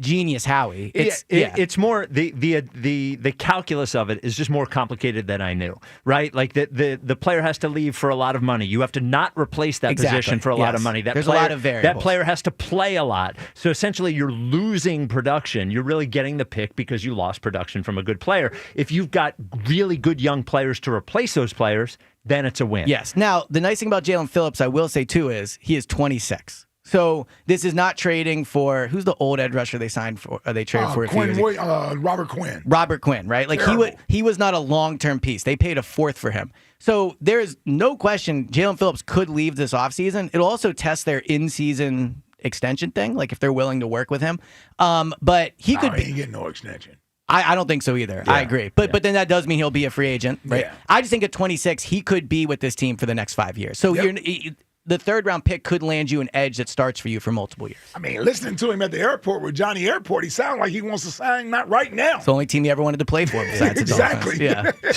genius Howie. It's more the calculus of it is just more complicated than I knew. Right? Like the player has to leave for a lot of money. You have to not replace that position for a lot of money. There's a lot of variables. That player has to play a lot. So essentially you're losing production. You're really getting the pick because you lost production from a good player. If you've got really good young players to replace those players, then it's a win. Yes. Now, the nice thing about Jalen Phillips, I will say too, is he is 26. So this is not trading for who's the old edge rusher they signed for? They traded for a few years ago? Robert Quinn. Robert Quinn, right? Like he was not a long-term piece. They paid a 4th for him. So there's no question Jalen Phillips could leave this offseason. It'll also test their in-season extension thing, like if they're willing to work with him. But he could be getting no extension. I don't think so either. Yeah, I agree. But then that does mean he'll be a free agent, right? Yeah. I just think at 26, he could be with this team for the next 5 years. So the 3rd-round pick could land you an edge that starts for you for multiple years. I mean, listening to him at the airport with Johnny Airport, he sounded like he wants to sign not right now. It's the only team he ever wanted to play for besides exactly. the Dolphins. Yeah.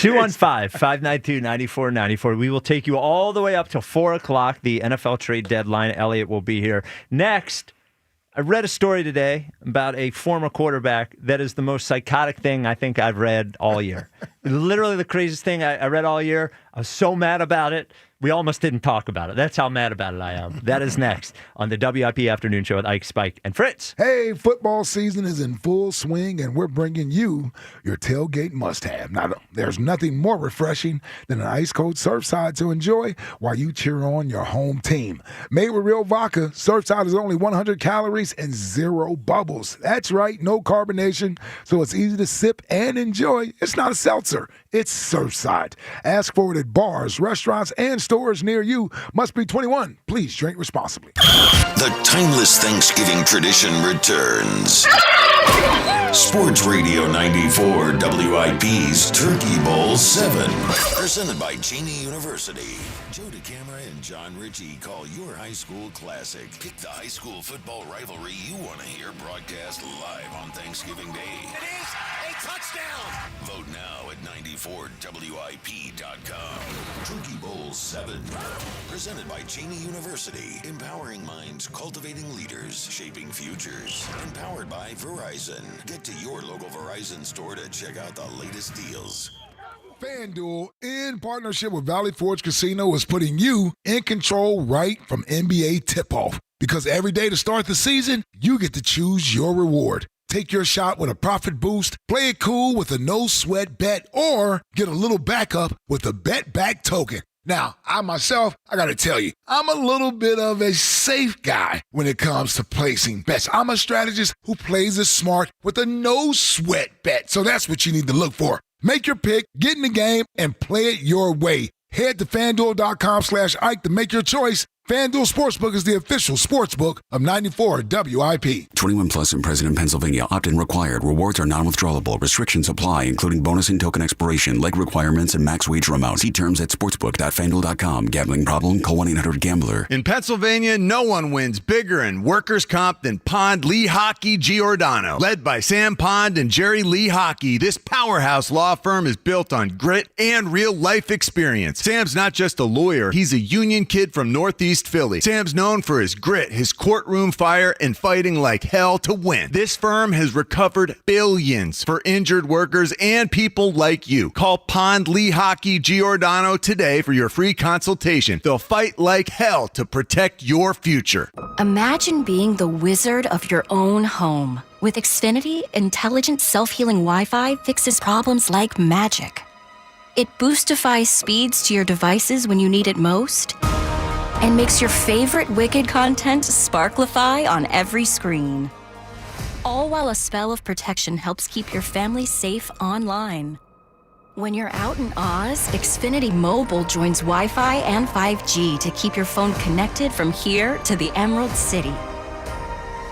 215-592-9494. We will take you all the way up till 4 o'clock. The NFL trade deadline. Elliot will be here. Next, I read a story today about a former quarterback that is the most psychotic thing I think I've read all year. Literally the craziest thing I read all year. I was so mad about it. We almost didn't talk about it. That's how mad about it I am. That is next on the WIP Afternoon Show with Ike, Spike, and Fritz. Hey, football season is in full swing, and we're bringing you your tailgate must-have. Now, there's nothing more refreshing than an ice-cold Surfside to enjoy while you cheer on your home team. Made with real vodka, Surfside is only 100 calories and 0 bubbles. That's right, no carbonation, so it's easy to sip and enjoy. It's not a seltzer. It's Surfside. Ask for it at bars, restaurants, and stores near you. Must be 21. Please drink responsibly. The timeless Thanksgiving tradition returns. Sports Radio 94 WIP's Turkey Bowl 7. Presented by Cheney University. Joe DeCamera and John Ritchie call your high school classic. Pick the high school football rivalry you want to hear broadcast live on Thanksgiving Day. It is a touchdown. Vote now at 94WIP.com. Turkey Bowl 7. Presented by Cheney University. Empowering minds, cultivating leaders, shaping futures. Empowered by Verizon. Get to your local Verizon store to check out the latest deals. FanDuel, in partnership with Valley Forge Casino, is putting you in control right from NBA tip-off. Because every day to start the season, you get to choose your reward. Take your shot with a profit boost, play it cool with a no-sweat bet, or get a little backup with a bet-back token. Now, I got to tell you, I'm a little bit of a safe guy when it comes to placing bets. I'm a strategist who plays it smart with a no-sweat bet. So that's what you need to look for. Make your pick, get in the game, and play it your way. Head to FanDuel.com/Ike to make your choice. FanDuel Sportsbook is the official sportsbook of 94 WIP. 21 plus and present in Pennsylvania. Opt-in required. Rewards are non-withdrawable. Restrictions apply, including bonus and token expiration, leg requirements, and max wager amount. See terms at sportsbook.fanduel.com. Gambling problem? Call 1-800-GAMBLER. In Pennsylvania, no one wins bigger in workers' comp than Pond Lee Hockey Giordano. Led by Sam Pond and Jerry Lee Hockey, this powerhouse law firm is built on grit and real-life experience. Sam's not just a lawyer. He's a union kid from Northeast Philly. Sam's known for his grit, his courtroom fire, and fighting like hell to win. This firm has recovered billions for injured workers and people like you. Call Pond Lee Hockey Giordano today for your free consultation. They'll fight like hell to protect your future. Imagine being the wizard of your own home. With Xfinity, intelligent self-healing Wi-Fi fixes problems like magic. It boostifies speeds to your devices when you need it most, and makes your favorite Wicked content sparklify on every screen. All while a spell of protection helps keep your family safe online. When you're out in Oz, Xfinity Mobile joins Wi-Fi and 5G to keep your phone connected from here to the Emerald City.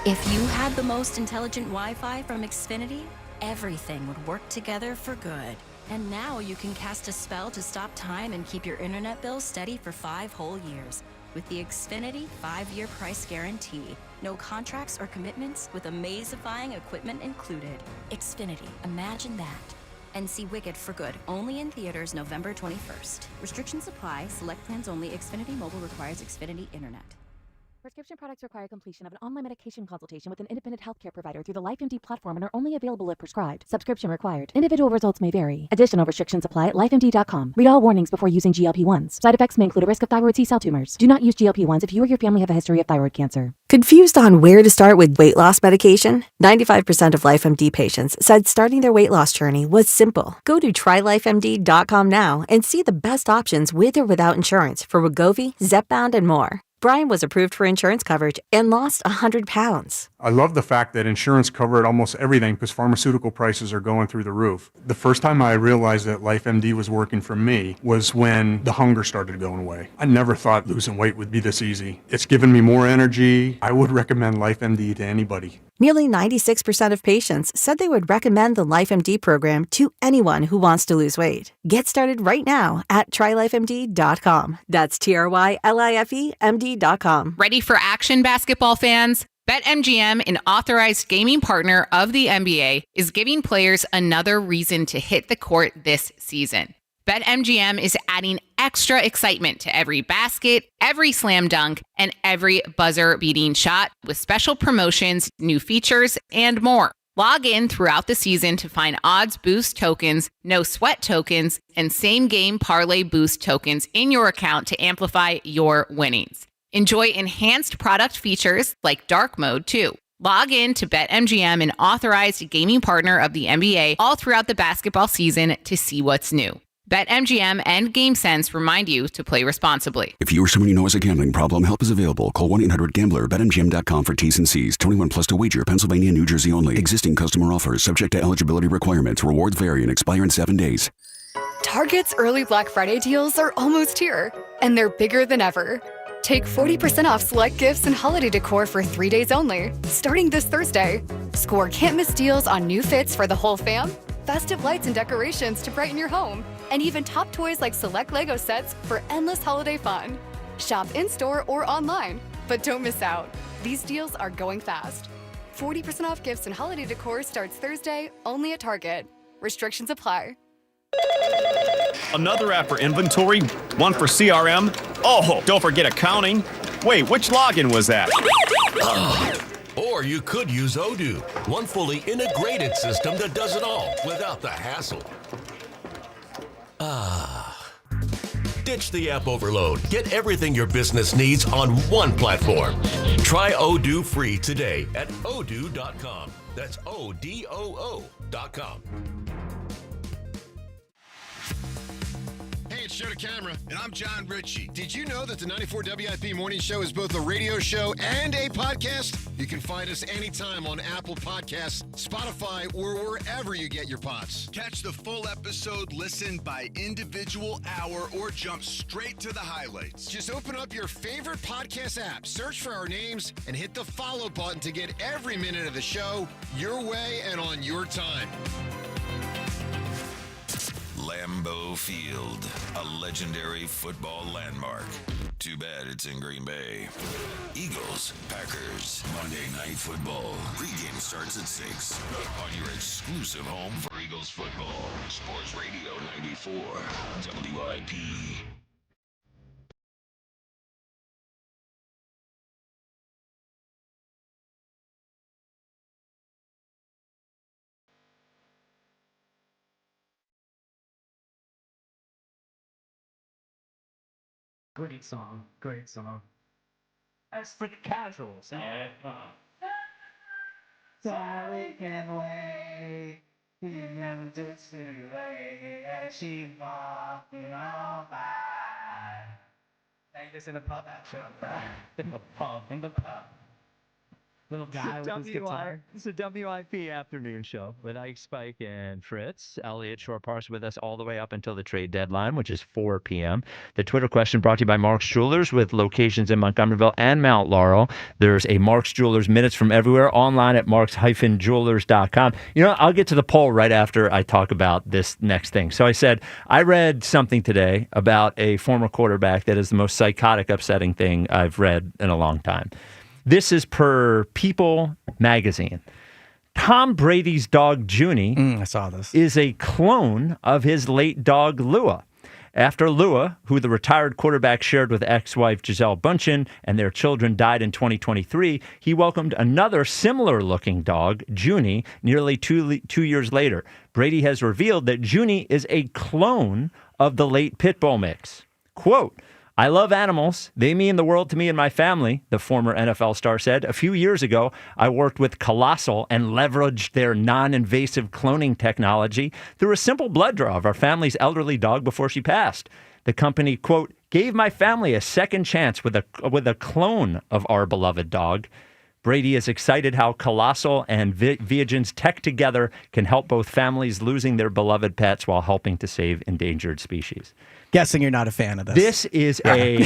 If you had the most intelligent Wi-Fi from Xfinity, everything would work together for good. And now you can cast a spell to stop time and keep your internet bill steady for 5 whole years. With the Xfinity 5-year price guarantee. No contracts or commitments with amazifying equipment included. Xfinity, imagine that. And see Wicked for good, only in theaters November 21st. Restrictions apply, select plans only. Xfinity Mobile requires Xfinity Internet. Prescription products require completion of an online medication consultation with an independent healthcare provider through the LifeMD platform and are only available if prescribed. Subscription required. Individual results may vary. Additional restrictions apply at lifemd.com. Read all warnings before using GLP-1s. Side effects may include a risk of thyroid C-cell tumors. Do not use GLP-1s if you or your family have a history of thyroid cancer. Confused on where to start with weight loss medication? 95% of LifeMD patients said starting their weight loss journey was simple. Go to trylifemd.com now and see the best options with or without insurance for Wegovy, Zepbound, and more. Brian was approved for insurance coverage and lost 100 pounds. I love the fact that insurance covered almost everything because pharmaceutical prices are going through the roof. The first time I realized that LifeMD was working for me was when the hunger started going away. I never thought losing weight would be this easy. It's given me more energy. I would recommend LifeMD to anybody. Nearly 96% of patients said they would recommend the LifeMD program to anyone who wants to lose weight. Get started right now at trylifemd.com. That's TRYLIFEMD.com. Ready for action, basketball fans? BetMGM, an authorized gaming partner of the NBA, is giving players another reason to hit the court this season. BetMGM is adding extra excitement to every basket, every slam dunk, and every buzzer-beating shot with special promotions, new features, and more. Log in throughout the season to find odds boost tokens, no sweat tokens, and same-game parlay boost tokens in your account to amplify your winnings. Enjoy enhanced product features like dark mode, too. Log in to BetMGM, an authorized gaming partner of the NBA, all throughout the basketball season to see what's new. BetMGM and GameSense remind you to play responsibly. If you or someone you know has a gambling problem, help is available. Call 1-800-GAMBLER. BetMGM.com for T's and C's. 21 plus to wager. Pennsylvania and New Jersey only. Existing customer offers. Subject to eligibility requirements. Rewards vary and expire in 7 days. Target's early Black Friday deals are almost here, and they're bigger than ever. Take 40% off select gifts and holiday decor for 3 days only, starting this Thursday. Score can't-miss deals on new fits for the whole fam, festive lights and decorations to brighten your home, and even top toys like select Lego sets for endless holiday fun. Shop in-store or online, but don't miss out. These deals are going fast. 40% off gifts and holiday decor starts Thursday, only at Target. Restrictions apply. Another app for inventory, one for CRM. Oh, don't forget accounting. Wait, which login was that? Or you could use Odoo, one fully integrated system that does it all without the hassle. Ditch the app overload. Get everything your business needs on one platform. Try Odoo free today at odoo.com. That's ODOO.com. Hey, it's Show to camera. And I'm John Ritchie. Did you know that the 94 WIP Morning Show is both a radio show and a podcast? You can find us anytime on Apple Podcasts, Spotify, or wherever you get your pods. Catch the full episode, listen by individual hour, or jump straight to the highlights. Just open up your favorite podcast app, search for our names, and hit the follow button to get every minute of the show your way and on your time. Lambeau Field, a legendary football landmark. Too bad it's in Green Bay. Eagles, Packers, Monday Night Football. Pregame starts at 6 on your exclusive home for Eagles football. Sports Radio 94, WIP. Great song, great song. That's for the casuals. Sally can wait. He never just too late. And she walking on by. Like this in the pub action. In the pub. Little guy with his guitar. It's a WIP afternoon show with Ike, Spike, and Fritz. Elliot Shore-Parks with us all the way up until the trade deadline, which is 4 p.m. The Twitter question brought to you by Mark's Jewelers with locations in Montgomeryville and Mount Laurel. There's a Mark's Jewelers Minutes from everywhere online at marks-jewelers.com. You know, I'll get to the poll right after I talk about this next thing. So I said, I read something today about a former quarterback that is the most psychotic, upsetting thing I've read in a long time. This is per People magazine. Tom Brady's dog, Junie, I saw this, is a clone of his late dog, Lua. After Lua, who the retired quarterback shared with ex-wife Gisele Bündchen, and their children died in 2023, he welcomed another similar-looking dog, Junie, nearly two years later. Brady has revealed that Junie is a clone of the late Pitbull mix. Quote, "I love animals. They mean the world to me and my family," the former NFL star said. "A few years ago, I worked with Colossal and leveraged their non-invasive cloning technology through a simple blood draw of our family's elderly dog before she passed. The company, quote, gave my family a second chance with a clone of our beloved dog." Brady is excited how Colossal and Viagen's tech together can help both families losing their beloved pets while helping to save endangered species. Guessing you're not a fan of this. This is a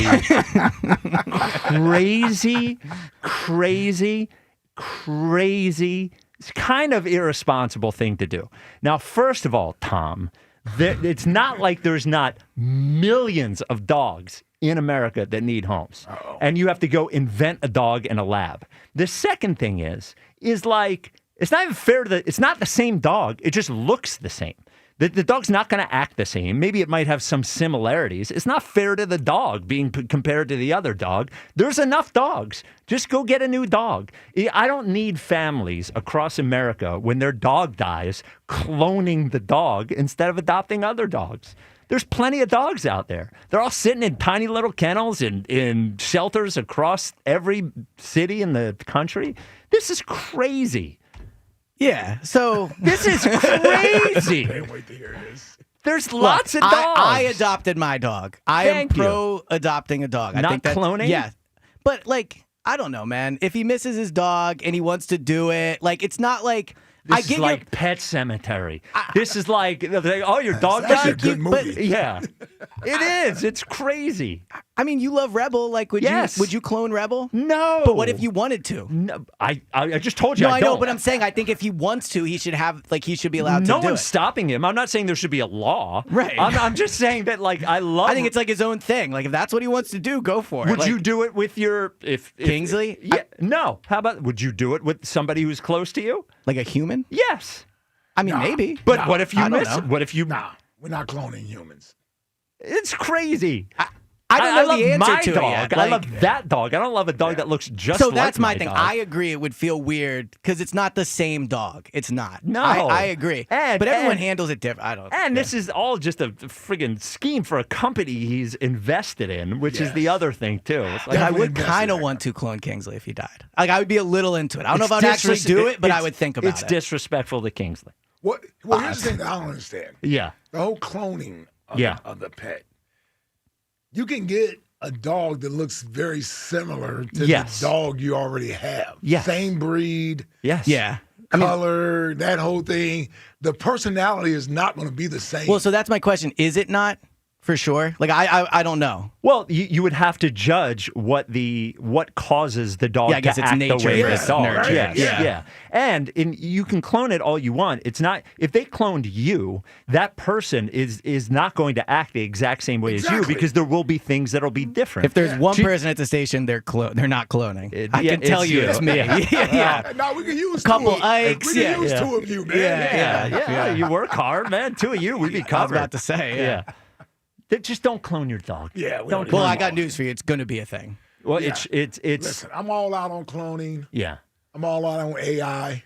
crazy, kind of irresponsible thing to do. Now, first of all, Tom, it's not like there's not millions of dogs in America that need homes. And you have to go invent a dog in a lab. The second thing is like, it's not even fair to it's not the same dog. It just looks the same. The dog's not going to act the same. Maybe it might have some similarities. It's not fair to the dog being compared to the other dog. There's enough dogs. Just go get a new dog. I don't need families across America, when their dog dies, cloning the dog instead of adopting other dogs. There's plenty of dogs out there. They're all sitting in tiny little kennels in shelters across every city in the country. This is crazy. Yeah, so this is crazy. Can't wait to hear this. There's lots of dogs. I adopted my dog. I am pro adopting a dog. Not I think that, cloning? Yeah, but like, I don't know, man. If he misses his dog and he wants to do it, like, it's not like This is like Pet Cemetery. This is like, oh, your dog That's died? a good movie. Yeah, it is. It's crazy. I mean, you love Rebel. Like, would you clone Rebel? No. But what if you wanted to? No, I just told you. No, I I don't. know, but I'm saying I think if he wants to, he should have he should be allowed to do it. No one's stopping him. I'm not saying there should be a law. Right. I'm just saying that I think it's like his own thing. Like, if that's what he wants to do, go for it. Would you do it with your if Kingsley? Yeah. No. How about would you do it with somebody who's close to you? Like a human? Yes. I mean, maybe. But what if you miss know. it? What if you? Nah, we're not cloning humans. It's crazy. I don't know love the answer my to dog. it yet. I love that dog. I don't love a dog that looks just so like that's my thing. dog. I agree. It would feel weird because it's not the same dog. It's not. No. I agree. But everyone and- handles it different. I don't. And this is all just a friggin' scheme for a company he's invested in, which is the other thing, too. It's like, I would kind of want to clone Kingsley if he died. Like, I would be a little into it. I don't know if I'd actually do it, but I would think about It's it. disrespectful to Kingsley. Well, here's the thing that I don't understand. Yeah. The whole cloning of the pet. you can get a dog that looks very similar to Yes. the dog you already have. Yes. Same breed. Yes. Yeah. Color, that whole thing. The personality is not going to be the same. Well, so that's my question. Is it not for sure? Like I don't know. Well, you would have to judge what causes the dog Yeah, I guess to it's act nature the way the versus dog. nurture. Yes, yeah. And you can clone it all you want. It's not if they cloned you, that person is not going to act the exact same way as you because there will be things that'll be different. If there's one person at the station, they're not cloning. I can tell you it's me. Yeah. No, we can use a couple two of, Ikes. We can use two of you, man. Yeah. You work hard, man. Two of you, we'd be covered. I was about to say, yeah. Just don't clone your dog. Yeah. Well, I got news for you. It's going to be a thing. Well, Yeah. it's Listen, I'm all out on cloning. yeah. I'm all out on AI.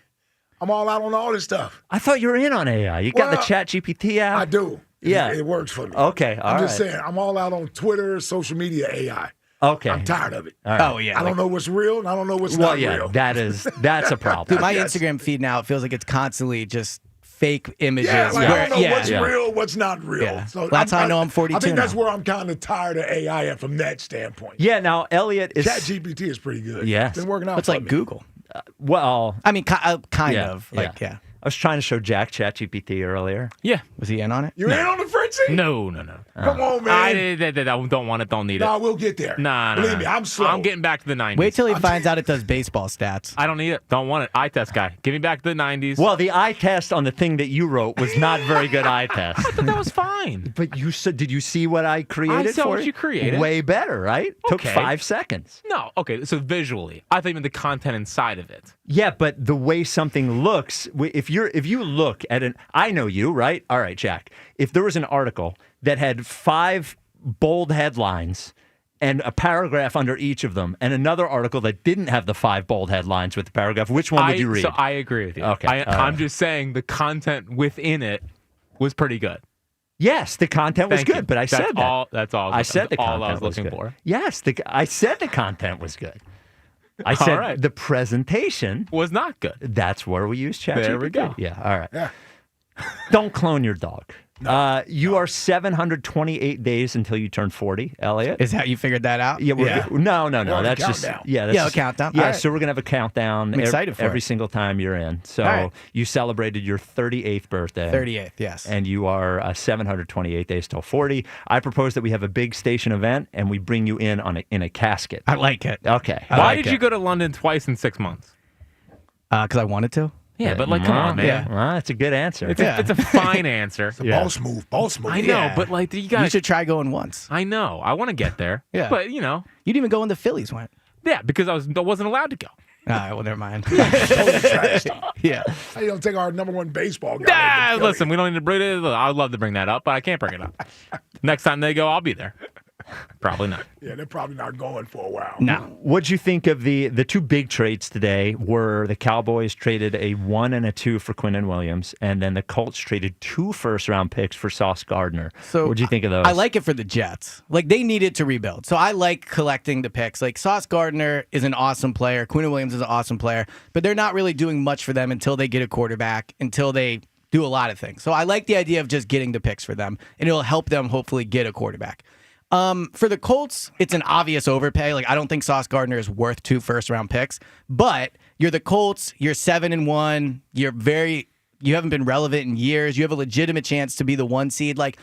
I'm all out on all this stuff. I thought you were in on AI. You got the Chat GPT app. I do. Yeah. It works for me. Okay, all I'm just right. saying, I'm all out on Twitter, social media, AI. Okay. I'm tired of it. All right. Oh, yeah. I don't know what's real, and I don't know what's Well, not yeah, real. that's a problem. Dude, my Instagram feed now, it feels like it's constantly just fake images. Yeah, like, I don't know what's yeah. real, what's not real. Yeah. So That's how I know I'm 42 I think that's now. where I'm kind of tired of AI at from that standpoint. Yeah, now Elliot is ChatGPT is pretty good. Yes. It's been working out It's for like me. Google. well. I mean, kind Yeah, of. Like, yeah. I was trying to show Jack ChatGPT earlier. Yeah. Was he in on it? You ain't on the Frenchie? No. Come on, man. I don't want it. Don't need it. No, we'll get there. Nah. Believe me, I'm slow. I'm getting back to the 90s. Wait till he finds out it does baseball stats. I don't need it. Don't want it. Eye test guy. Give me back to the 90s. Well, the eye test on the thing that you wrote was not very good eye test. I thought that was fine. But you said, did you see what I created? I saw for what you created. Way better, right? Took Okay. 5 seconds. No. Okay. So visually, I thought you meant the content inside of it. Yeah, but the way something looks, if you look at I know you, right? All right, Jack. If there was an article that had 5 bold headlines and a paragraph under each of them, and another article that didn't have the 5 bold headlines with the paragraph, which one would you read? So I agree with you. Okay. I'm just saying the content within it was pretty good. Yes, the content was Thank you. good, but I said that. That's all. I said the all content I was looking good. for. Yes, I said the content was good. I said All right. the presentation was not good. That's where we use ChatGPT. There we go. Yeah, all right. Yeah. Don't clone your dog. You are 728 days until you turn 40, Elliot. Is how you figured that out? Yeah. No. We're on That's a just countdown. A countdown. Yeah. All right. So we're gonna have a countdown. I'm excited for every it. single time you're in. So All right. you celebrated your 38th birthday. 38th, yes. And you are 728 days till 40. I propose that we have a big station event and we bring you in in a casket. I like it. Okay. Why did you go to London twice in 6 months? Because I wanted to. Yeah, but come on, man. Yeah. Well, that's a good answer. It's a fine answer. It's a boss move. Boss move. I know, Yeah. but you got. You should try going once. I know. I want to get there. Yeah. But You didn't even go when the Phillies went. yeah, because I wasn't allowed to go. All right, well, never mind. Totally trash talk. Yeah. How you don't take our number 1 baseball guy? Listen, we don't need to bring it. I'd love to bring that up, but I can't bring it up. Next time they go, I'll be there. Probably not. Yeah, they're probably not going for a while. No. What'd you think of the 2 big trades today? Were the Cowboys traded a 1 and a 2 for Quinnen Williams, and then the Colts traded 2 first-round picks for Sauce Gardner. So what'd you think of those? I like it for the Jets. Like, they needed to rebuild. So I like collecting the picks. Like, Sauce Gardner is an awesome player. Quinnen Williams is an awesome player. But they're not really doing much for them until they get a quarterback, until they do a lot of things. So I like the idea of just getting the picks for them, and it'll help them hopefully get a quarterback. For the Colts, it's an obvious overpay. Like, I don't think Sauce Gardner is worth 2 first-round picks. But you're the Colts. You're 7-1. You haven't been relevant in years. You have a legitimate chance to be the 1 seed. Like,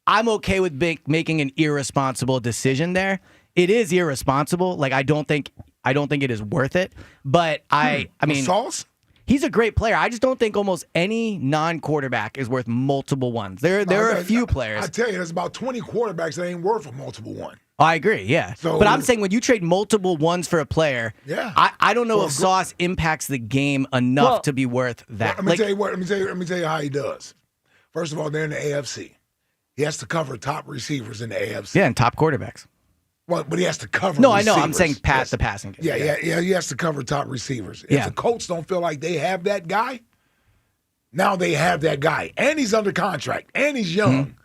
I'm okay with making an irresponsible decision there. It is irresponsible. Like, I don't think it is worth it. But I mean, Sauce? he's a great player. I just don't think almost any non-quarterback is worth multiple ones. There are a few players. I tell you, there's about 20 quarterbacks that ain't worth a multiple one. I agree, yeah. So- but I'm saying when you trade multiple ones for a player, Yeah. I don't know Well, if Sauce impacts the game enough to be worth that. Let me tell you what. Let me tell you how he does. First of all, they're in the AFC. He has to cover top receivers in the AFC. Yeah, and top quarterbacks. Well, but he has to cover. No, I know. I'm receivers. saying Yes. the passing game. Yeah. He has to cover top receivers. If Yeah. the Colts don't feel like they have that guy, now they have that guy, and he's under contract, and he's young.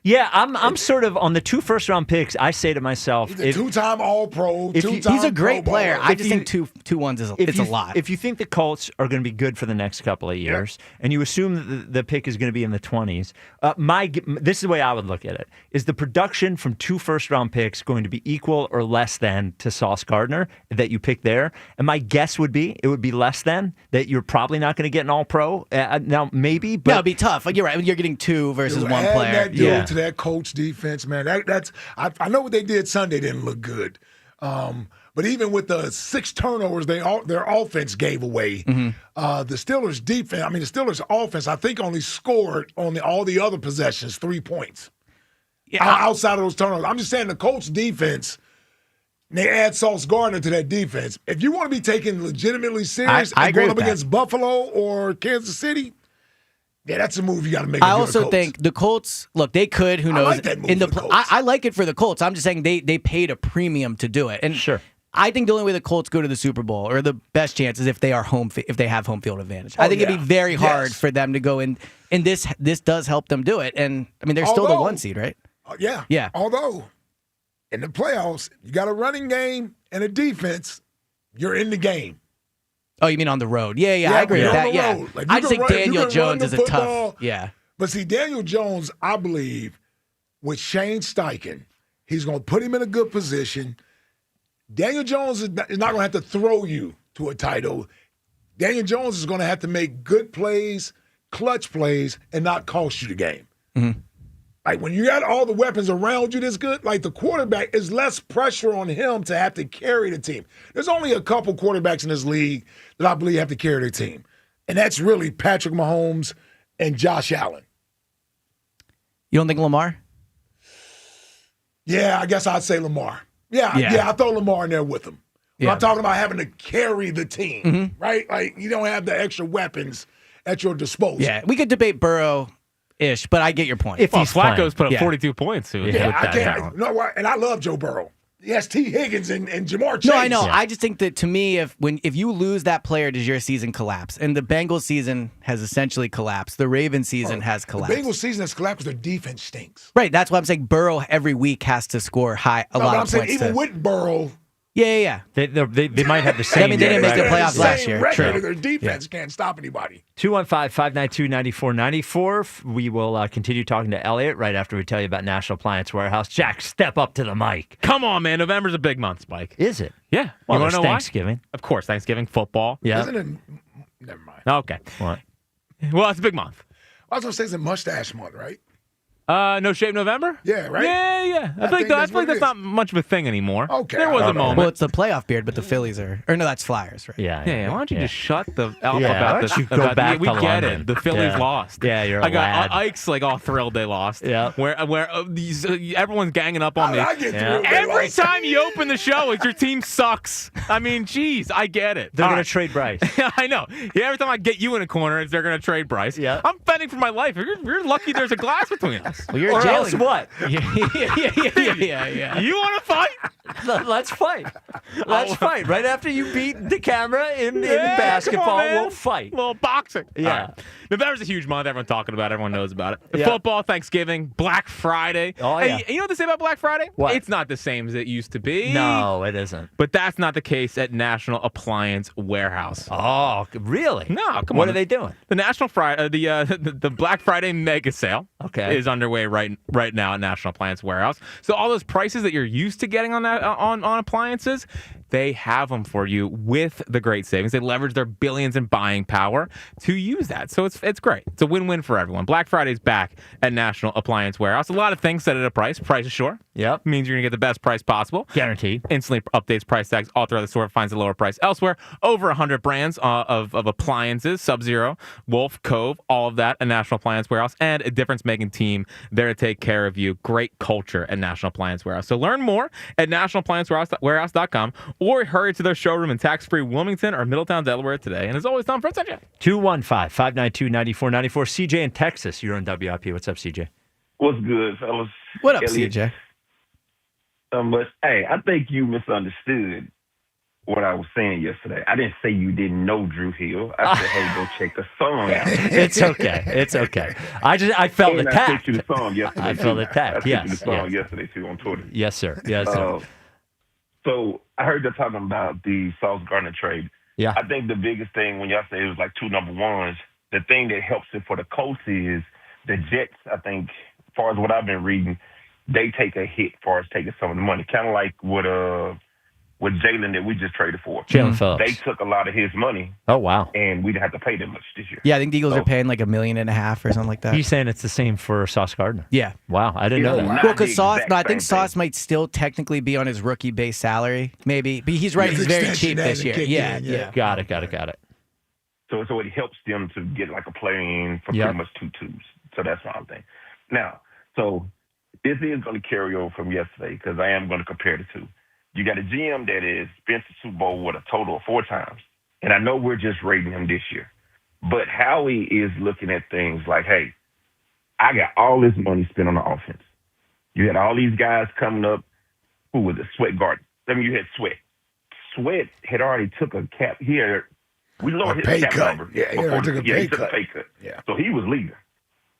Yeah, I'm sort of on the 2 first-round picks. I say to myself, He's a two-time All-Pro, two-time He's a great Pro player. Bowler. I just think two ones is a lot. If you think the Colts are going to be good for the next couple of years, and you assume that the pick is going to be in the 20s, this is the way I would look at it: is the production from 2 first-round picks going to be equal or less than to Sauce Gardner that you picked there? And my guess would be it would be less than. That you're probably not going to get an All-Pro. Now maybe, but it'd be tough. Like, you're right. You're getting 2 versus 1 player. That dude to that Colts defense, man. I know what they did Sunday didn't look good. But even with the 6 turnovers their offense gave away, the Steelers' defense, the Steelers' offense, I think only scored on all the other possessions 3 points. Outside of those turnovers. I'm just saying the Colts' defense, they add Sauce Gardner to that defense. If you want to be taken legitimately serious I and agree going up with against Buffalo or Kansas City, yeah, that's a move you got to make. I also think the Colts, look, they could, who knows? I like that move for the Colts. I like it for the Colts. I'm just saying they paid a premium to do it. And sure. I think the only way the Colts go to the Super Bowl, or the best chance, is if they are if they have home field advantage. I think it'd be very hard for them to go in, and this does help them do it. And they're still the 1 seed, right? Yeah. Although in the playoffs, you got a running game and a defense, you're in the game. Oh, you mean on the road? Yeah, I agree with that. Yeah, Like, I just think Daniel Jones is a tough. Yeah, but see, Daniel Jones, I believe, with Shane Steichen, he's going to put him in a good position. Daniel Jones is not going to have to throw you to a title. Daniel Jones is going to have to make good plays, clutch plays, and not cost you the game. Mm-hmm. Like, when you got all the weapons around you this good, like, the quarterback is less pressure on him to have to carry the team. There's only a couple quarterbacks in this league that I believe have to carry their team. And that's really Patrick Mahomes and Josh Allen. You don't think Lamar? Yeah, I guess I'd say Lamar. Yeah, I throw Lamar in there with him. I'm talking about having to carry the team, right? Like, you don't have the extra weapons at your disposal. Yeah, we could debate Burrow-ish, but I get your point. If Flacco's put up 42 points, I can't. No, and I love Joe Burrow. Yes, T. Higgins and Jamar Chase. No, I know. I just think that, to me, if you lose that player, does your season collapse? And the Bengals season has essentially collapsed. The Ravens season has collapsed. The Bengals season has collapsed because their defense stinks. Right. That's why I'm saying Burrow every week has to score a lot of points. I'm saying even with Burrow. Yeah. They might have the same. They didn't make the playoffs last year. True. Their defense can't stop anybody. 215-592-9494. We will continue talking to Elliot right after we tell you about National Appliance Warehouse. Jack, step up to the mic. Come on, man. November's a big month, Spike. Is it? Yeah. Well, you want there's to know Thanksgiving. Why? Of course, Thanksgiving, football. Yeah. Isn't it? Never mind. Okay. What? Well, it's a big month. I was going to say it's a mustache month, right? No Shave November? Yeah, right? Yeah. I feel like that's not much of a thing anymore. Okay. There was a moment. Well, it's the playoff beard, but the Phillies are. Or no, that's Flyers, right? Yeah. Why don't you just shut the Alpha Why about don't this? you go back we to get London? it. The Phillies lost. Yeah, you're a I got lad. Ike's like all thrilled they lost. Yeah. Where everyone's ganging up on me. I get thrilled they Every lost. time you open the show, it's your team sucks. I mean, geez, I get it. They're All going right. to trade Bryce. I know. Yeah, every time I get you in a corner, they're going to trade Bryce. Yeah. I'm fending for my life. You're lucky there's a glass between us. Well, you're Or Jaelan. else what? Yeah. You want to fight? Let's fight. Let's fight. Right after you beat the camera in basketball, come on, man. we'll fight. A little boxing. Yeah. All right. November's a huge month. Everyone's talking about it. Everyone knows about it. Yeah. Football, Thanksgiving, Black Friday. Oh, Hey, yeah. you know what they say about Black Friday? What? It's not the same as it used to be. No, it isn't. But that's not the case at National Appliance Warehouse. Oh, really? No, come on. What are they doing? The National Friday, the Black Friday mega sale is underway right now at National Appliance Warehouse. So all those prices that you're used to getting on that on appliances, they have them for you with the great savings. They leverage their billions in buying power to use that. So it's great. It's a win-win for everyone. Black Friday's back at National Appliance Warehouse. A lot of things set at a price. Price is sure. Yep. Means you're going to get the best price possible. Guaranteed. Instantly updates price tags all throughout the store. Finds a lower price elsewhere. Over 100 brands of appliances. Sub-Zero, Wolf, Cove, all of that at National Appliance Warehouse. And a difference-making team there to take care of you. Great culture at National Appliance Warehouse. So learn more at nationalappliancewarehouse.com or hurry to their showroom in tax-free Wilmington or Middletown, Delaware today. And as always, Tom Fritz, 215-592-9494. CJ in Texas. You're on WIP. What's up, CJ? What's good, fellas? What up, Elliot? CJ? But hey, I think you misunderstood what I was saying yesterday. I didn't say you didn't know Drew Hill. I said, hey, go check the song out. It's okay. It's okay. I felt and attacked. I sent you the song yesterday. I felt attacked. I Yes. sent you the song yesterday too on Twitter. Yes, sir. Yes, sir. So I heard you talking about the Sauce Gardner trade. Yeah. I think the biggest thing when y'all say it was like 2 number ones, the thing that helps it for the Colts is the Jets, I think, as far as what I've been reading, they take a hit as far as taking some of the money. Kind of like with Jaelan that we just traded for. Jalen Phillips. They took a lot of his money. Oh, wow. And we didn't have to pay that much this year. Yeah, I think the Eagles are paying like $1.5 million or something like that. He's saying it's the same for Sauce Gardner. Yeah. Wow, I didn't know that. Well, because Sauce, I think Sauce might still technically be on his rookie base salary, maybe. But he's right, he's very cheap this year. Yeah. Got it. So it helps them to get like a player in for pretty much 2 twos. So that's what I'm thinking. Now, so this is going to carry over from yesterday because I am going to compare the two. You got a GM that has been to Super Bowl with a total of 4 times. And I know we're just rating him this year. But Howie is looking at things like, hey, I got all this money spent on the offense. You had all these guys coming up. Who was it? Sweat Garden. I mean, you had Sweat. Sweat had already took a cap. We lowered his pay cap cut. number. Yeah, he took a pay cut. Yeah. So he was leaving.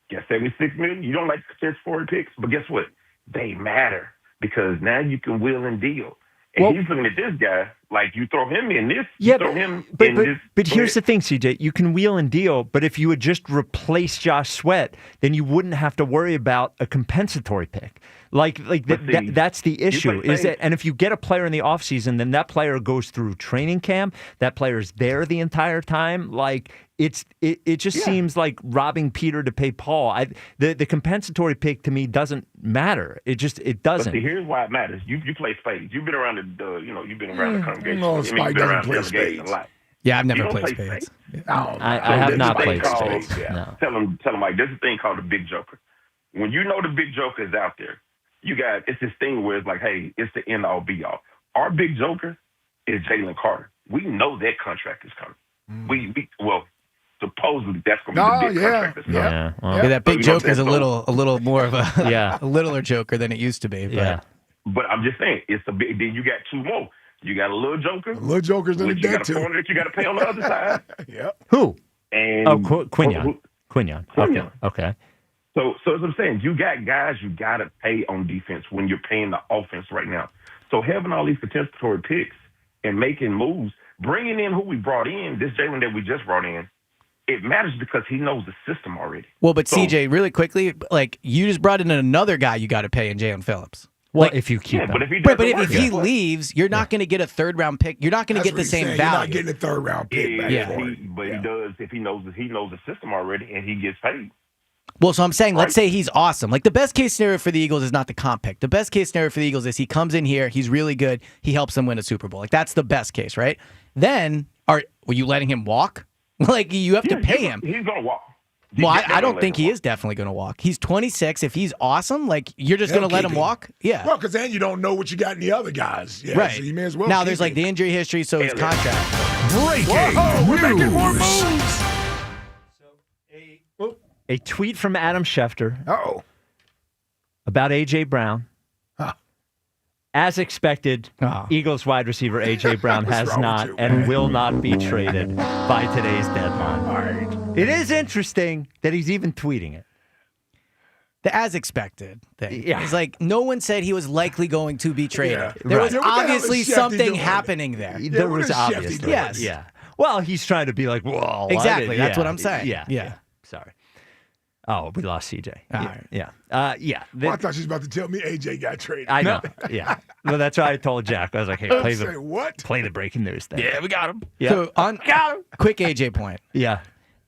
Got $76 million. You don't like the for picks, but guess what? They matter because now you can wheel and deal. And he's looking at this guy like you throw him in this. Yeah, throw him but in this. But here's the thing, CJ. You can wheel and deal, but if you would just replace Josh Sweat, then you wouldn't have to worry about a compensatory pick. That's the issue. Is that, and if you get a player in the offseason, then that player goes through training camp. That player's there the entire time. Like it just seems like robbing Peter to pay Paul. The compensatory pick to me doesn't matter. It doesn't. But see, here's why it matters. You play spades. You've been around you've been around the congregation. No, Spike doesn't play spades a lot. Yeah, I've never You don't played play spades. I have not played spades. No. Tell them, Mike, there's a thing called the big joker. When you know the big joker is out there, it's this thing where it's like, hey, it's the end all be all. Our big joker is Jalen Carter. We know that contract is coming. Supposedly that's going to be the big contract that's coming. Yeah, that big joker is a little more of a littler joker than it used to be. But. Yeah. But I'm just saying, it's a big. Then you got 2 more. You got a little joker. Little joker's in the You debt got a too. corner that you got to pay on the other side. Yep. Who? And Quinyon. Quinyon. Okay. So as I'm saying, you got guys you got to pay on defense when you're paying the offense right now. So having all these compensatory picks and making moves, bringing in who we brought in, this Jaelan that we just brought in, it matters because he knows the system already. Well, but CJ, really quickly, like you just brought in another guy you got to pay in Jalen Phillips. Well, if you keep him. But if he leaves, you're not going to get a 3rd-round pick. You're not going to get the same value. You're not getting a 3rd-round pick back for it. But he does if he knows the system already and he gets paid. Well, so I'm saying, let's say he's awesome. Like the best case scenario for the Eagles is not the comp pick. The best case scenario for the Eagles is he comes in here, he's really good, he helps them win a Super Bowl. Like that's the best case, right? Then, were you letting him walk? Like you have to pay him. He's going to walk. Well, I don't think he is definitely going to walk. He's 26. If he's awesome, like you're just going to let him walk? Yeah. Well, because then you don't know what you got in the other guys. Yeah, right. So you may as well. Now there's like the injury history, so his contract. Breaking We're making more moves. A tweet from Adam Schefter. Uh-oh. About A.J. Brown. Huh. As expected, Eagles wide receiver A.J. Brown has not and will not be traded by today's deadline. All right. It is interesting that he's even tweeting it. The as expected thing. Yeah. It's like no one said he was likely going to be traded. Yeah. There was Right. What the hell obviously is Shefty something doing? happening there. There what was is Shefty obviously. doing? Yes. Yeah. Well, he's trying to be like, well, Exactly. That's what I'm saying. Yeah. Sorry. Oh, we lost CJ. All right. Yeah. Well, I thought she was about to tell me AJ got traded. I know. Yeah. Well, that's why I told Jack. I was like, hey, play the breaking news thing. Yeah, we got him. Yeah. So quick AJ point. Yeah.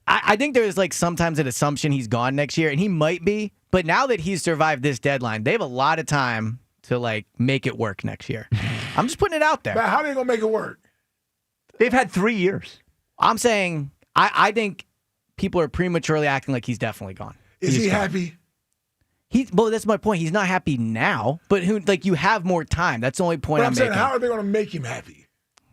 I think there's like sometimes an assumption he's gone next year, and he might be. But now that he's survived this deadline, they have a lot of time to like make it work next year. I'm just putting it out there. But how are they gonna make it work? They've had 3 years. I'm saying I think people are prematurely acting like he's definitely gone. Is he happy? Well, that's my point. He's not happy now, but you have more time. That's the only point But I'm I'm saying, making. how are they gonna make him happy?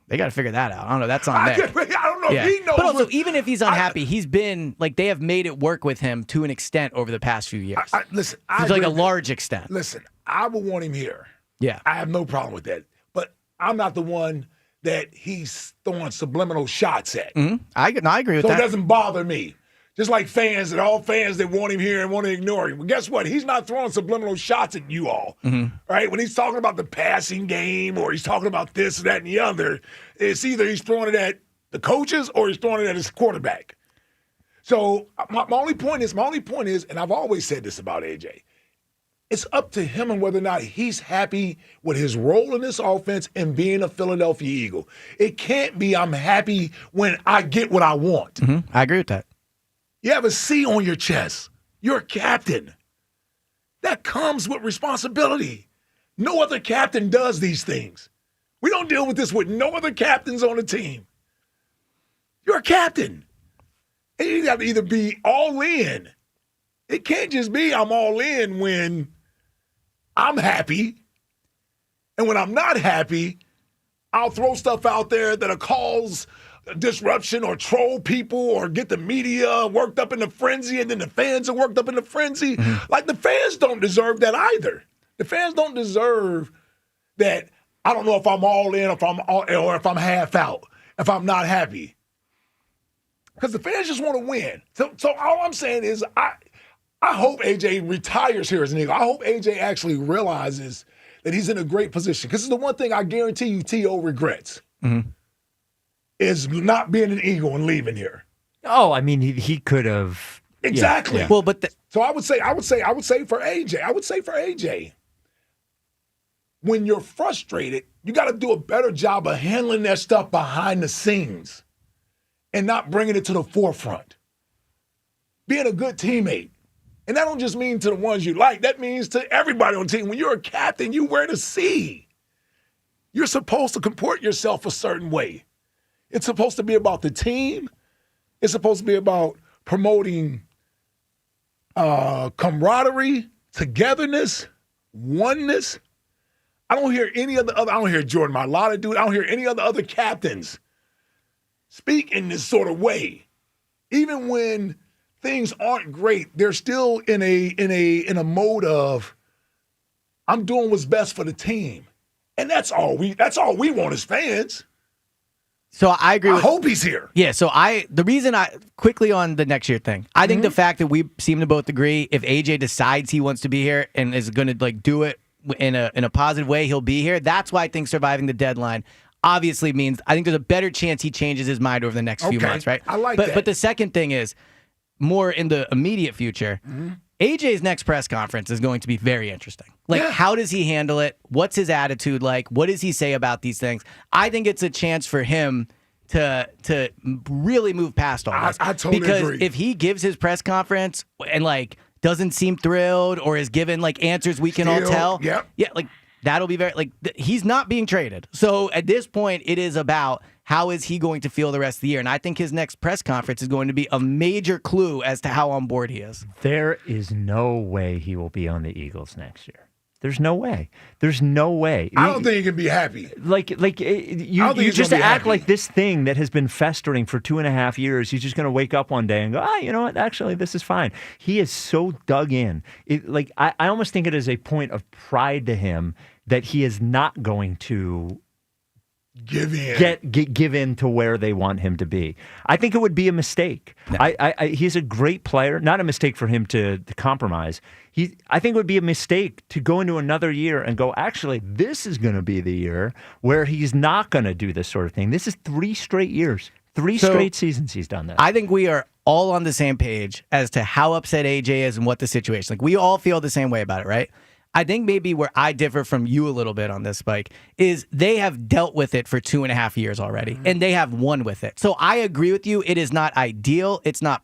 They got to figure that out. I don't know. That's on I there. don't know if he knows. But also, even if he's unhappy, he's been like they have made it work with him to an extent over the past few years. Listen, to like a large extent. Listen, I would want him here. Yeah, I have no problem with that. But I'm not the one that he's throwing subliminal shots at. I agree with so that. So it doesn't bother me. Just like fans, and all fans that want him here and want to ignore him. Well, guess what? He's not throwing subliminal shots at you all. Right? When he's talking about the passing game or he's talking about this, that, and the other, it's either he's throwing it at the coaches or he's throwing it at his quarterback. So my only point is, and I've always said this about AJ, it's up to him and whether or not he's happy with his role in this offense and being a Philadelphia Eagle. It can't be I'm happy when I get what I want. I agree with that. You have a C on your chest. You're a captain. That comes with responsibility. No other captain does these things. We don't deal with this with no other captains on the team. You're a captain. And you got to either be all in. It can't just be I'm all in when I'm happy. And when I'm not happy, I'll throw stuff out there that'll cause disruption or troll people or get the media worked up in a frenzy, and then the fans are worked up in a frenzy. Like, the fans don't deserve that either. The fans don't deserve that. I don't know if I'm all in, or if I'm half out, if I'm not happy. Because the fans just want to win. So all I'm saying is I hope AJ retires here as an Eagle. I hope AJ actually realizes that he's in a great position. Because it's the one thing I guarantee you T.O. regrets. Is not being an Eagle and leaving here. Oh, I mean, he could have. Exactly. Yeah. Well, but so I would say for AJ, when you're frustrated, you got to do a better job of handling that stuff behind the scenes and not bringing it to the forefront. Being a good teammate. And that don't just mean to the ones you like. That means to everybody on the team. When you're a captain, you wear the C. You're supposed to comport yourself a certain way. It's supposed to be about the team. It's supposed to be about promoting camaraderie, togetherness, oneness. I don't hear any of the other. I don't hear Jordan Mailata do it. I don't hear any of the other captains speak in this sort of way. Even when things aren't great, they're still in a mode of I'm doing what's best for the team, and that's all we want as fans. So I agree. I hope he's here. Yeah. So the reason quickly on the next year thing, I think the fact that we seem to both agree, if AJ decides he wants to be here and is going to do it in a positive way, he'll be here. That's why I think surviving the deadline obviously means I think there's a better chance he changes his mind over the next few months, right? I like that. But the second thing is more in the immediate future. AJ's next press conference is going to be very interesting. How does he handle it? What's his attitude like? What does he say about these things? I think it's a chance for him to really move past all this. I totally because agree. If he gives his press conference and doesn't seem thrilled or is given answers we can all tell, that'll be very he's not being traded. So at this point, it is about how is he going to feel the rest of the year, and I think his next press conference is going to be a major clue as to how on board he is. There is no way he will be on the Eagles next year. There's no way. There's no way. I don't think he can be happy. You just act like this thing that has been festering for 2.5 years, he's just going to wake up one day and go, you know what? Actually, this is fine. He is so dug in. I almost think it is a point of pride to him that he is not going to give in. Give in to where they want him to be. I think it would be a mistake. No. He's a great player. Not a mistake for him to compromise. I think it would be a mistake to go into another year and go, actually, this is going to be the year where he's not going to do this sort of thing. This is 3 straight years, 3 straight seasons he's done that. I think we are all on the same page as to how upset AJ is and what the situation is. We all feel the same way about it, right? I think maybe where I differ from you a little bit on this, Spike, is they have dealt with it for 2.5 years already, and they have won with it. So I agree with you. It is not ideal. It's not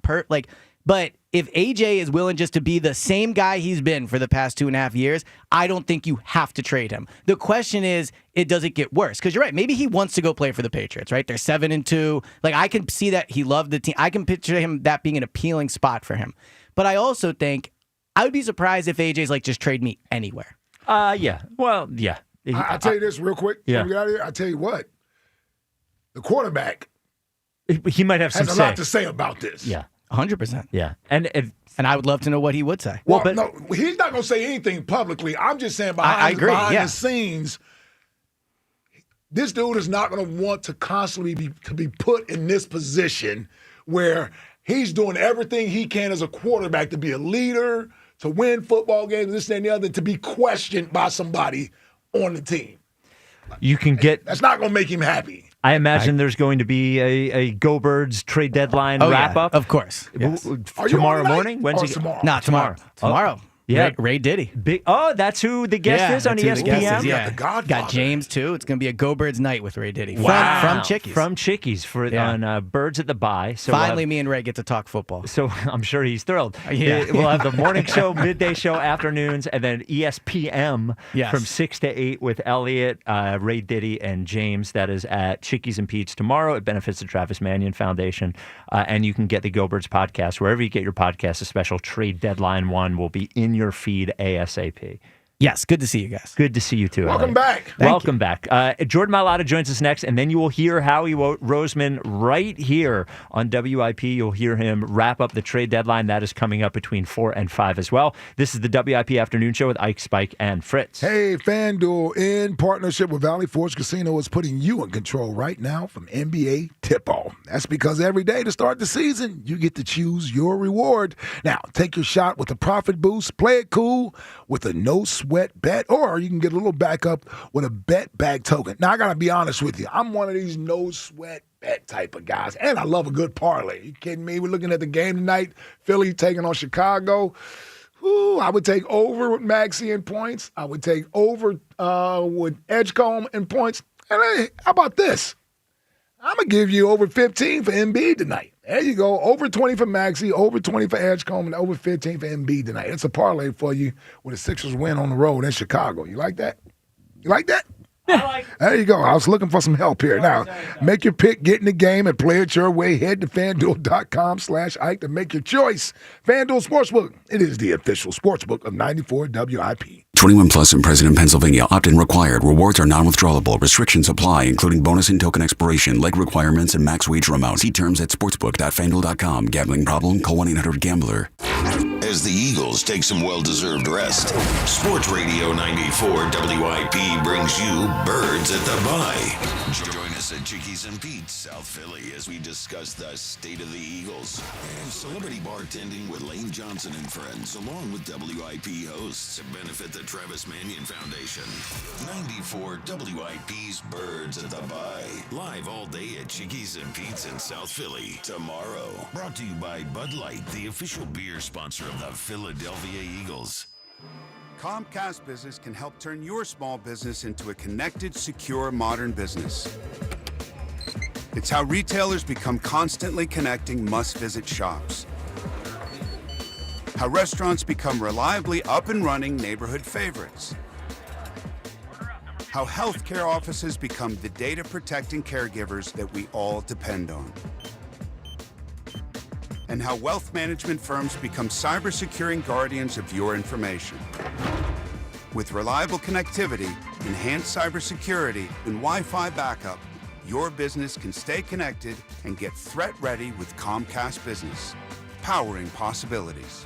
but if AJ is willing just to be the same guy he's been for the past 2.5 years, I don't think you have to trade him. The question is, does it get worse? Because you're right. Maybe he wants to go play for the Patriots, right? They're 7-2. I can see that he loved the team. I can picture him that being an appealing spot for him. But I also think I would be surprised if AJ's just trade me anywhere. Yeah. Well, yeah. I'll tell you this real quick. Yeah. Before we get out of here, I'll tell you what. The quarterback he might have has a lot to say about this. Yeah. 100%. Yeah. And I would love to know what he would say. Well, no, he's not going to say anything publicly. I'm just saying behind the scenes, This dude is not going to want to constantly be put in this position where he's doing everything he can as a quarterback to be a leader, to win football games, this and the other, to be questioned by somebody on the team. You can get. That's not going to make him happy. I imagine there's going to be a Go Birds trade deadline wrap up. Of course. Yes. Tomorrow morning? When's it? Tomorrow? Not tomorrow. Tomorrow. Yeah, Ray Diddy. That's who the guest is on ESPN. Yeah, got James too. It's going to be a Go Birds night with Ray Diddy. Wow. From Chickies. From Chickies on Birds at the Bye. So finally, me and Ray get to talk football. So I'm sure he's thrilled. Yeah. We'll have the morning show, midday show, afternoons, and then ESPN from 6 to 8 with Elliot, Ray Diddy, and James. That is at Chickies and Pete's tomorrow. It benefits the Travis Manion Foundation. And you can get the Go Birds podcast wherever you get your podcast. A special trade deadline one will be in your feed ASAP. Yes, good to see you guys. Good to see you too. Welcome back. Welcome back. Jordan Mailata joins us next, and then you will hear Howie Roseman right here on WIP. You'll hear him wrap up the trade deadline. That is coming up between 4 and 5 as well. This is the WIP Afternoon Show with Ike, Spike, and Fritz. Hey, FanDuel, in partnership with Valley Forge Casino, is putting you in control right now from NBA tip-off. That's because every day to start the season, you get to choose your reward. Now, take your shot with a profit boost. Play it cool with a no-sweat bet, or you can get a little backup with a bet bag token. Now, I got to be honest with you. I'm one of these no-sweat bet type of guys, and I love a good parlay. You kidding me? We're looking at the game tonight. Philly taking on Chicago. Ooh, I would take over with Maxey in points. I would take over with Edgecombe in points. And hey, how about this? I'm going to give you over 15 for Embiid tonight. There you go. Over 20 for Maxey, over 20 for Edgecombe, and over 15 for Embiid tonight. It's a parlay for you with a Sixers win on the road in Chicago. You like that? You like that? There you go. I was looking for some help here. Now, make your pick, get in the game, and play it your way. Head to FanDuel.com/Ike to make your choice. FanDuel Sportsbook. It is the official sportsbook of 94 WIP. 21 plus and present in Pennsylvania. Opt-in required. Rewards are non-withdrawable. Restrictions apply, including bonus and token expiration, leg requirements, and max wager amount. See terms at sportsbook.fanduel.com. Gambling problem? Call 1-800-GAMBLER. As the Eagles take some well-deserved rest, Sports Radio 94 WIP brings you Birds at the Bye. Join us at Chickies and Pete's, South Philly, as we discuss the state of the Eagles and celebrity bartending with Lane Johnson and friends, along with WIP hosts to benefit the Travis Manion Foundation. 94 WIP's Birds at the Bye. Live all day at Chickies and Pete's in South Philly. Tomorrow. Brought to you by Bud Light, the official beer sponsor of the Philadelphia Eagles. Comcast Business can help turn your small business into a connected, secure, modern business. It's how retailers become constantly connecting must-visit shops. How restaurants become reliably up and running neighborhood favorites. How healthcare offices become the data-protecting caregivers that we all depend on. And how wealth management firms become cyber-securing guardians of your information. With reliable connectivity, enhanced cybersecurity, and Wi-Fi backup, your business can stay connected and get threat-ready with Comcast Business, powering possibilities.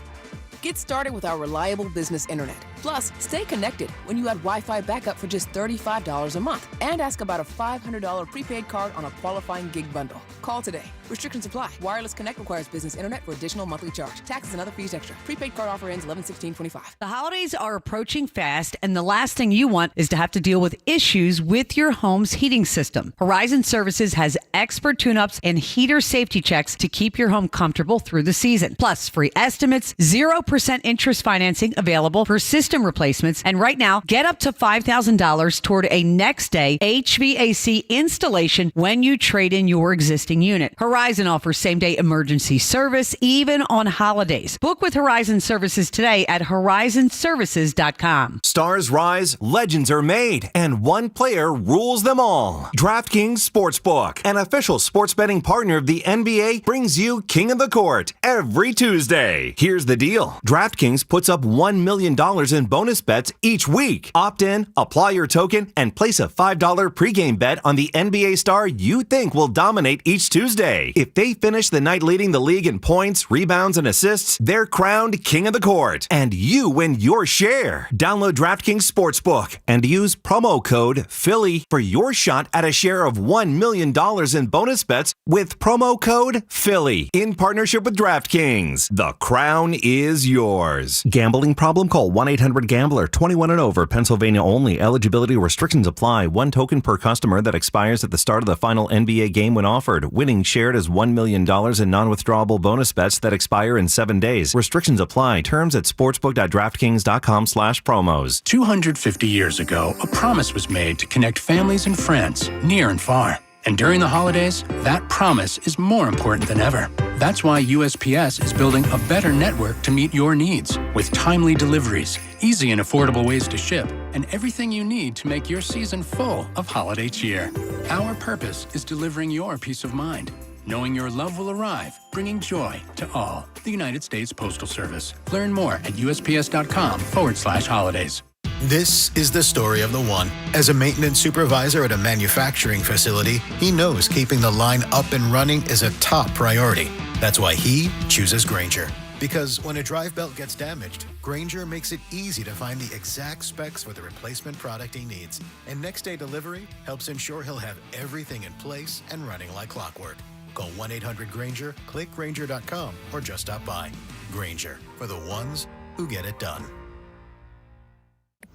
Get started with our reliable business internet. Plus, stay connected when you add Wi-Fi backup for just $35 a month. And ask about a $500 prepaid card on a qualifying gig bundle. Call today. Restrictions apply. Wireless Connect requires business internet for additional monthly charge. Taxes and other fees extra. Prepaid card offer ends 11/16/25. The holidays are approaching fast, and the last thing you want is to have to deal with issues with your home's heating system. Horizon Services has expert tune-ups and heater safety checks to keep your home comfortable through the season. Plus, free estimates, 0% interest financing available for system replacements, and right now, get up to $5,000 toward a next-day HVAC installation when you trade in your existing unit. Horizon offers same-day emergency service, even on holidays. Book with Horizon Services today at horizonservices.com. Stars rise, legends are made, and one player rules them all. DraftKings Sportsbook, an official sports betting partner of the NBA, brings you King of the Court every Tuesday. Here's the deal. DraftKings puts up $1 million in bonus bets each week. Opt in, apply your token, and place a $5 pregame bet on the NBA star you think will dominate each each Tuesday. If they finish the night leading the league in points, rebounds, and assists, they're crowned King of the Court, and you win your share. Download DraftKings Sportsbook and use promo code Philly for your shot at a share of $1 million in bonus bets with promo code Philly in partnership with DraftKings. The crown is yours. Gambling problem? Call 1-800-GAMBLER. 21 and over. Pennsylvania only. Eligibility restrictions apply. One token per customer that expires at the start of the final NBA game when offered. Winning shared as $1 million in non-withdrawable bonus bets that expire in 7 days. Restrictions apply. Terms at sportsbook.draftkings.com/promos. 250 years ago, a promise was made to connect families and friends near and far. And during the holidays, that promise is more important than ever. That's why USPS is building a better network to meet your needs with timely deliveries, easy and affordable ways to ship, and everything you need to make your season full of holiday cheer. Our purpose is delivering your peace of mind, knowing your love will arrive, bringing joy to all. The United States Postal Service. Learn more at USPS.com/holidays. This is the story of the one. As a maintenance supervisor at a manufacturing facility, he knows keeping the line up and running is a top priority. That's why he chooses Grainger. Because when a drive belt gets damaged, Grainger makes it easy to find the exact specs for the replacement product he needs. And next day delivery helps ensure he'll have everything in place and running like clockwork. Call 1-800-GRAINGER, click Grainger.com, or just stop by. Grainger, for the ones who get it done.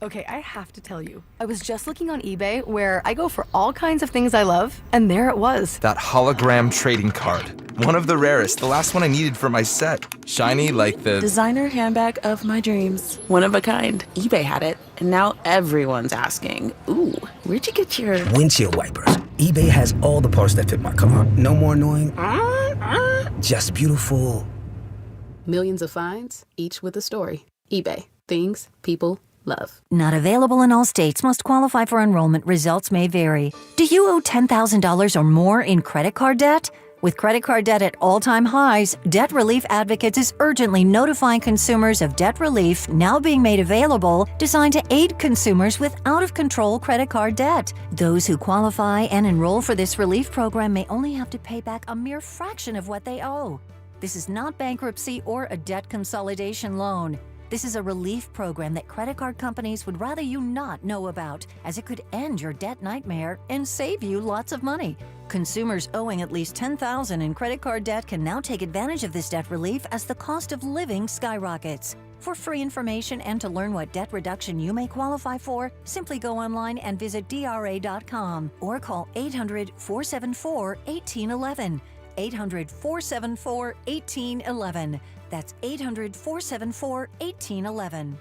Okay, I have to tell you, I was just looking on eBay where I go for all kinds of things I love, and there it was. That hologram trading card. One of the rarest, the last one I needed for my set. Shiny like the designer handbag of my dreams. One of a kind. eBay had it, and now everyone's asking, ooh, where'd you get your windshield wipers? eBay has all the parts that fit my car. No more annoying, just beautiful. Millions of finds, each with a story. eBay. Things people love. Not available in all states. Must qualify for enrollment. Results may vary. Do you owe $10,000 or more in credit card debt? With credit card debt at all-time highs, Debt Relief Advocates is urgently notifying consumers of debt relief now being made available, designed to aid consumers with out-of-control credit card debt. Those who qualify and enroll for this relief program may only have to pay back a mere fraction of what they owe. This is not bankruptcy or a debt consolidation loan. This is a relief program that credit card companies would rather you not know about, as it could end your debt nightmare and save you lots of money. Consumers owing at least $10,000 in credit card debt can now take advantage of this debt relief as the cost of living skyrockets. For free information and to learn what debt reduction you may qualify for, simply go online and visit DRA.com or call 800-474-1811. 800-474-1811. That's 800-474-1811.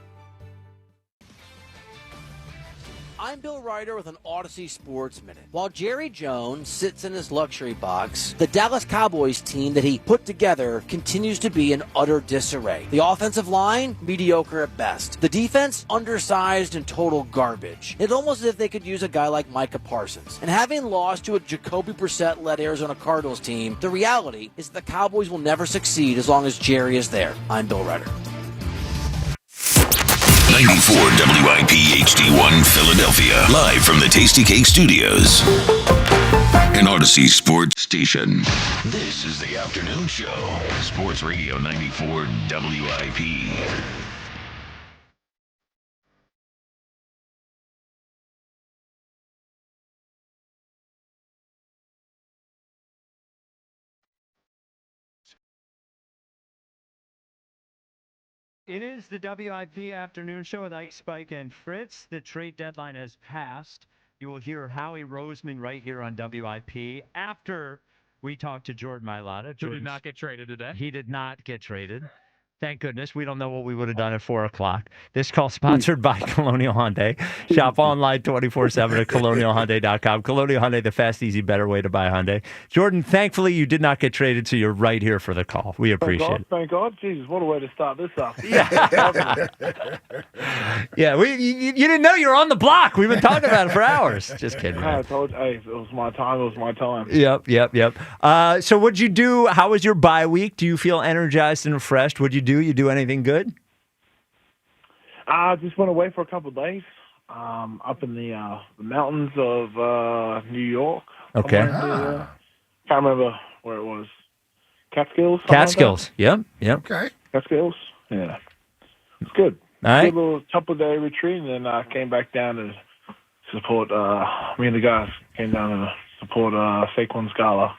I'm Bill Ryder with an Odyssey Sports Minute. While Jerry Jones sits in his luxury box, the Dallas Cowboys team that he put together continues to be in utter disarray. The offensive line, mediocre at best. The defense, undersized and total garbage. It's almost as if they could use a guy like Micah Parsons. And having lost to a Jacoby Brissett-led Arizona Cardinals team, the reality is the Cowboys will never succeed as long as Jerry is there. I'm Bill Ryder. 94 WIP HD1 Philadelphia. Live from the Tasty Cake Studios. An Odyssey Sports Station. This is the afternoon show. Sports Radio 94 WIP. It is the WIP afternoon show with Ike, Spike, and Fritz. The trade deadline has passed. You will hear Howie Roseman right here on WIP after we talk to Jordan Mailata. Who did not get traded today. He did not get traded. Thank goodness. We don't know what we would have done at 4 o'clock. This call sponsored by Colonial Hyundai. Shop online 24/7 at colonialhyundai.com. Colonial Hyundai, the fast, easy, better way to buy Hyundai. Jordan, thankfully you did not get traded, so you're right here for the call. We appreciate it. Thank God. Jesus, what a way to start this off. Yeah, you didn't know you were on the block. We've been talking about it for hours. Just kidding. I told you, hey, it was my time. It was my time. Yep. So what'd you do? How was your bye week? Do you feel energized and refreshed? What'd you do? You do anything good? I just went away for a couple of days up in the mountains of New York. Okay. Can't remember where it was. Catskills? Catskills. Yep. Okay. Catskills? Yeah. It's good. All right. Good little couple-day retreat, and then I came back down to support, me and the guys came down to support Saquon's gala.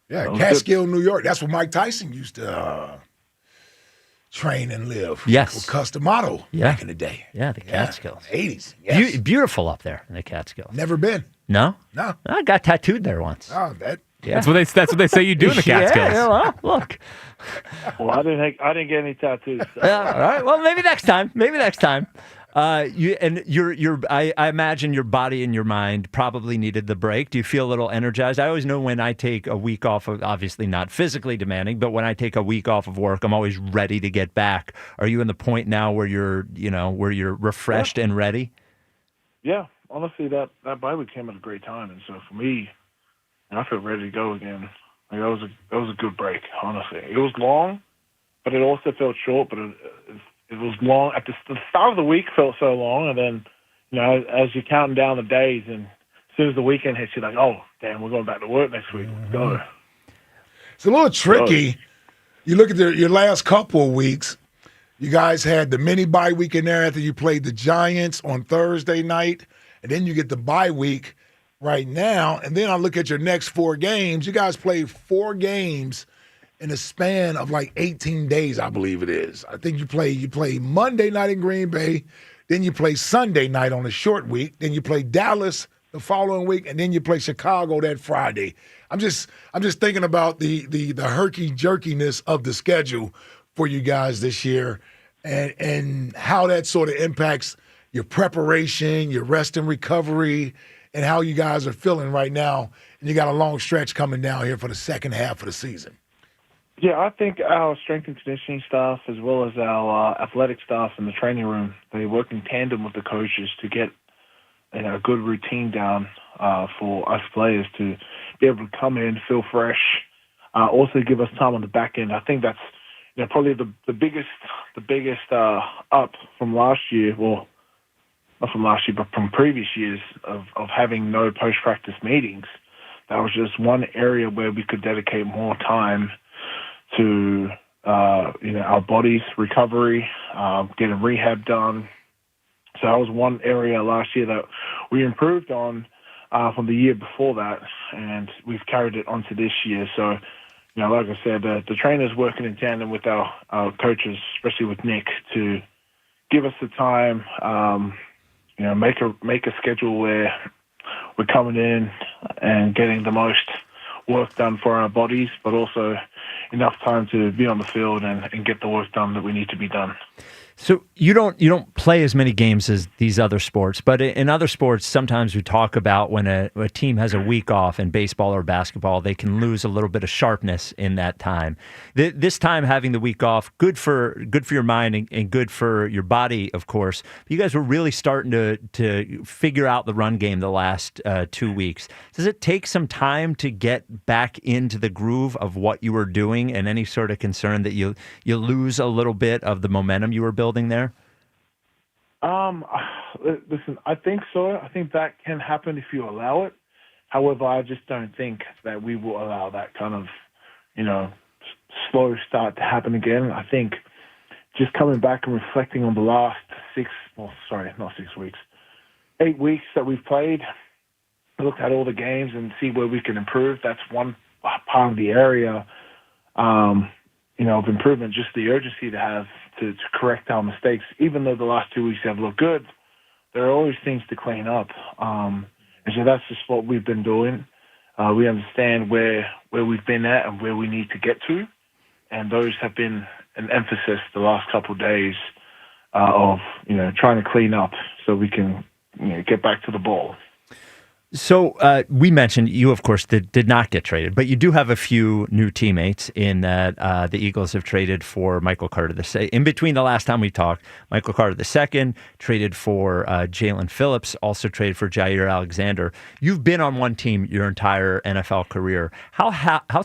Yeah, That was Catskill, New York. That's where Mike Tyson used to train and live. Yes. With Customato back in the day. Yeah, the Catskills. 80s. Yes. Beautiful up there in the Catskills. Never been. No? No. I got tattooed there once. Oh, that. Yeah. That's what they say you do in the Catskills. Yeah, well, look. Well, I didn't get any tattoos. So. All right. Well, maybe next time. I imagine your body and your mind probably needed the break. Do you feel a little energized? I always know when I take a week off of, obviously not physically demanding, but when I take a week off of work, I'm always ready to get back. Are you in the point now where you're refreshed and ready? Yeah, honestly, that bye week came at a great time, and so for me, I feel ready to go again. Like, that was a good break. Honestly, it was long, but it also felt short. But it was long at the start of the week. Felt so long, and then as you're counting down the days, and as soon as the weekend hits, you're like, oh damn, we're going back to work next week. Let's go. It's a little tricky. You look at your last couple of weeks. You guys had the mini bye week in there after you played the Giants on Thursday night, and then you get the bye week right now. And then I look at your next 4 games. You guys played 4 games in a span of like 18 days, I believe it is. I think you play Monday night in Green Bay, then you play Sunday night on a short week, then you play Dallas the following week, and then you play Chicago that Friday. I'm just thinking about the herky-jerkiness of the schedule for you guys this year, and how that sort of impacts your preparation, your rest and recovery, and how you guys are feeling right now. And you got a long stretch coming down here for the second half of the season. Yeah, I think our strength and conditioning staff, as well as our athletic staff in the training room, they work in tandem with the coaches to get a good routine down for us players to be able to come in, feel fresh, also give us time on the back end. I think that's probably the biggest up from last year. Well, not from last year, but from previous years of having no post-practice meetings. That was just one area where we could dedicate more time to, our body's recovery, getting rehab done. So that was one area last year that we improved on from the year before that, and we've carried it onto this year. So, like I said, the trainers working in tandem with our coaches, especially with Nick, to give us the time, make a schedule where we're coming in and getting the most work done for our bodies, but also enough time to be on the field and get the work done that we need to be done. So you don't play as many games as these other sports, but in other sports, sometimes we talk about when a team has a week off in baseball or basketball, they can lose a little bit of sharpness in that time. This time, having the week off, good for your mind and good for your body, of course. You guys were really starting to figure out the run game the last 2 weeks. Does it take some time to get back into the groove of what you were doing, and any sort of concern that you lose a little bit of the momentum you were building there? Listen, I think so. I think that can happen if you allow it. However, I just don't think that we will allow that kind of, slow start to happen again. I think just coming back and reflecting on the last 8 weeks that we've played, looked at all the games and see where we can improve. That's one part of the area, of improvement, just the urgency to have to correct our mistakes. Even though the last 2 weeks have looked good, there are always things to clean up. And so that's just what we've been doing. We understand where we've been at and where we need to get to. And those have been an emphasis the last couple of days of, trying to clean up so we can get back to the ball. So we mentioned you, of course, did not get traded, but you do have a few new teammates in that the Eagles have traded for Michael Carter II. In between the last time we talked, Michael Carter II traded for Jalen Phillips, also traded for Jaire Alexander. You've been on one team your entire NFL career. How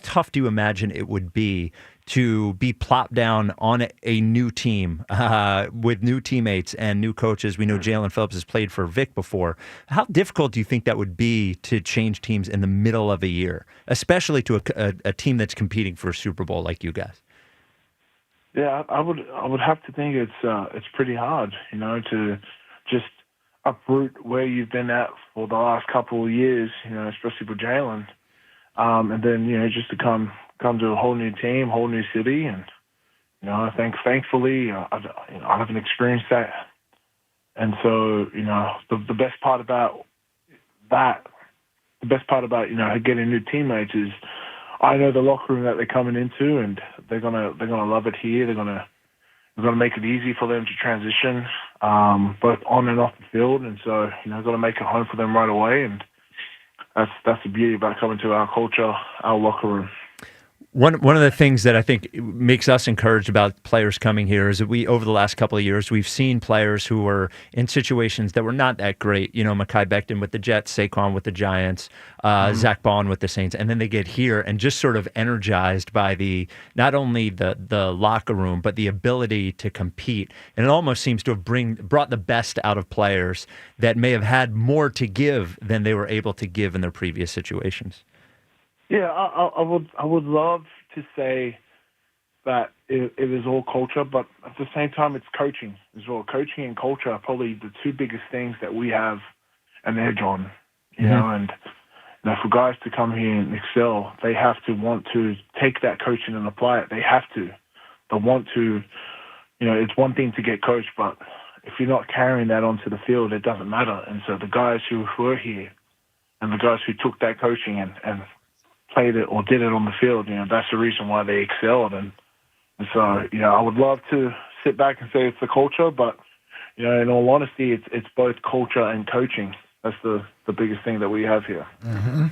tough do you imagine it would be to be plopped down on a new team with new teammates and new coaches. We know Jalen Phillips has played for Vic before. How difficult do you think that would be to change teams in the middle of a year, especially to a team that's competing for a Super Bowl like you guys? Yeah, I would have to think it's pretty hard, to just uproot where you've been at for the last couple of years, especially for Jaelan, and then just to come to a whole new team, whole new city, and I think thankfully I haven't experienced that, and so the best part about that, getting new teammates is I know the locker room that they're coming into, and they're gonna love it here. We're gonna make it easy for them to transition, both on and off the field, and so gonna make it home for them right away, and that's the beauty about coming to our culture, our locker room. One of the things that I think makes us encouraged about players coming here is that over the last couple of years, we've seen players who were in situations that were not that great. Mekhi Becton with the Jets, Saquon with the Giants, Zach Bond with the Saints, and then they get here and just sort of energized by not only the locker room, but the ability to compete. And it almost seems to have brought the best out of players that may have had more to give than they were able to give in their previous situations. Yeah, I would love to say that it is all culture, but at the same time, it's coaching as well. Coaching and culture are probably the two biggest things that we have an edge on, and for guys to come here and excel, they have to want to take that coaching and apply it. They have to. They want to, it's one thing to get coached, but if you're not carrying that onto the field, it doesn't matter. And so the guys who were here and the guys who took that coaching and played it or did it on the field, that's the reason why they excelled. And so, I would love to sit back and say it's the culture, but, in all honesty, it's both culture and coaching. That's the biggest thing that we have here. Mm-hmm.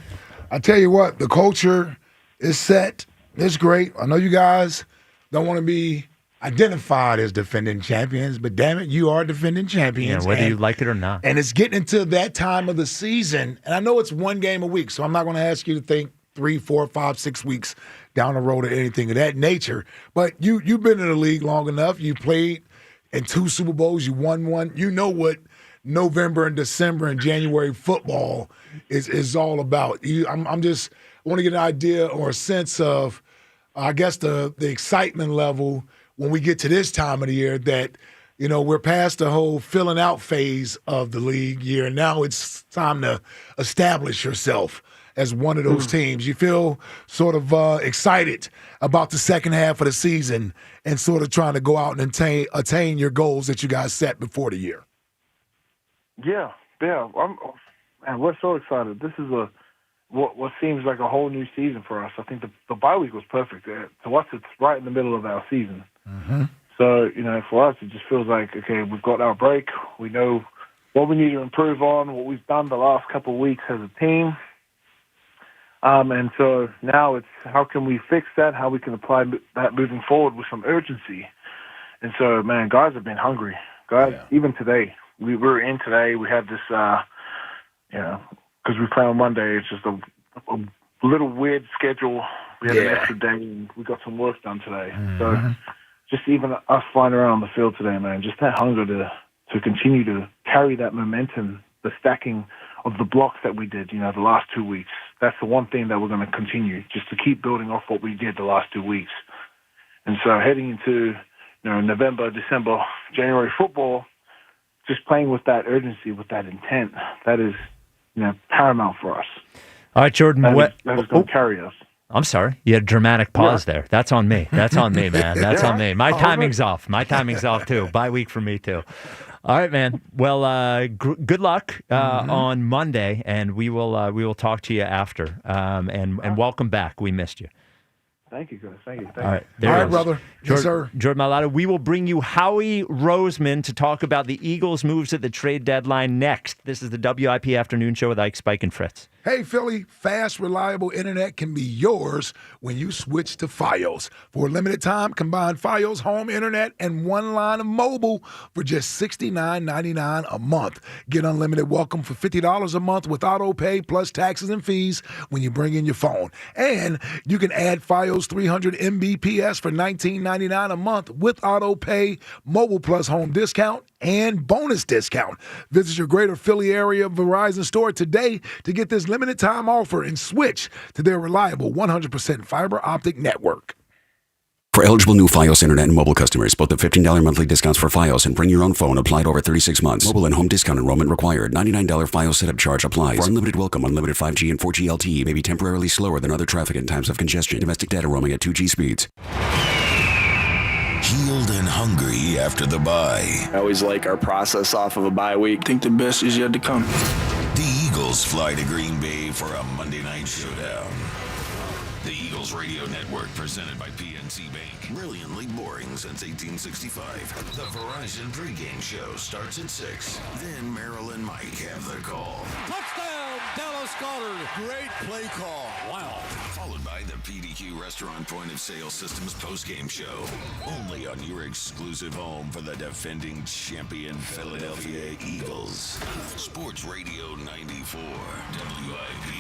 I tell you what, the culture is set. It's great. I know you guys don't want to be identified as defending champions, but damn it, you are defending champions. Yeah, whether you like it or not. And it's getting into that time of the season. And I know it's one game a week, so I'm not going to ask you to think 3, 4, 5, 6 weeks down the road or anything of that nature. But you've been in the league long enough. You played in 2 Super Bowls. You won one. You know what November and December and January football is all about. I want to get an idea or a sense of, I guess, the excitement level when we get to this time of the year that, we're past the whole filling out phase of the league year. And now it's time to establish yourself as one of those teams. You feel sort of excited about the second half of the season and sort of trying to go out and attain your goals that you guys set before the year. Yeah. And we're so excited. This is what seems like a whole new season for us. I think the bye week was perfect. To us, it's right in the middle of our season. Mm-hmm. So, for us, it just feels like, okay, we've got our break. We know what we need to improve on, what we've done the last couple of weeks as a team. And so now it's how can we fix that, how we can apply that moving forward with some urgency. And so, man, guys have been hungry. Guys, even today, we were in today. We had this, because we play on Monday, it's just a little weird schedule. We had an extra day, and we got some work done today. Mm-hmm. So just even us flying around on the field today, man, just that hunger to continue to carry that momentum, the stacking of the blocks that we did, the last 2 weeks. That's the one thing that we're going to continue, just to keep building off what we did the last 2 weeks. And so heading into November, December, January football, just playing with that urgency, with that intent, that is paramount for us. All right, Jordan. That is going to carry us. I'm sorry. You had a dramatic pause there. That's on me. That's on me, man. That's on me. My timing's off. My timing's off, too. Bye week for me, too. All right, man. Well, good luck on Monday, and we will talk to you after. And welcome back. We missed you. Thank you, guys. Thank you. All right, brother. Yes, sir. Jordan Mailata. We will bring you Howie Roseman to talk about the Eagles' moves at the trade deadline next. This is the WIP Afternoon Show with Ike, Spike, and Fritz. Hey, Philly, fast, reliable internet can be yours when you switch to Fios. For a limited time, combine Fios home internet and one line of mobile for just $69.99 a month. Get unlimited welcome for $50 a month with auto pay plus taxes and fees when you bring in your phone. And you can add Fios 300 Mbps for $19.99 a month with auto pay, mobile plus home discount, and bonus discount. Visit your greater Philly area Verizon store today to get this limited time offer and switch to their reliable 100% fiber optic network. For eligible new Fios internet and mobile customers, both the $15 monthly discounts for Fios and bring your own phone applied over 36 months. Mobile and home discount enrollment required. $99 Fios setup charge applies. For unlimited welcome, unlimited 5G and 4G LTE may be temporarily slower than other traffic in times of congestion. Domestic data roaming at 2G speeds. Healed and hungry after the bye. I always like our process off of a bye week. I think the best is yet to come. The Eagles fly to Green Bay for a Monday night showdown. The Eagles Radio Network, presented by PNC Bank. Brilliantly boring since 1865. The Verizon pregame show starts at 6. Then Merrill and Mike have the call. Touchdown, Dallas Goedert. Great play call. Wow. Followed by the PDQ Restaurant Point of Sale Systems postgame show. Only on your exclusive home for the defending champion Philadelphia Eagles. Sports Radio 94 WIP.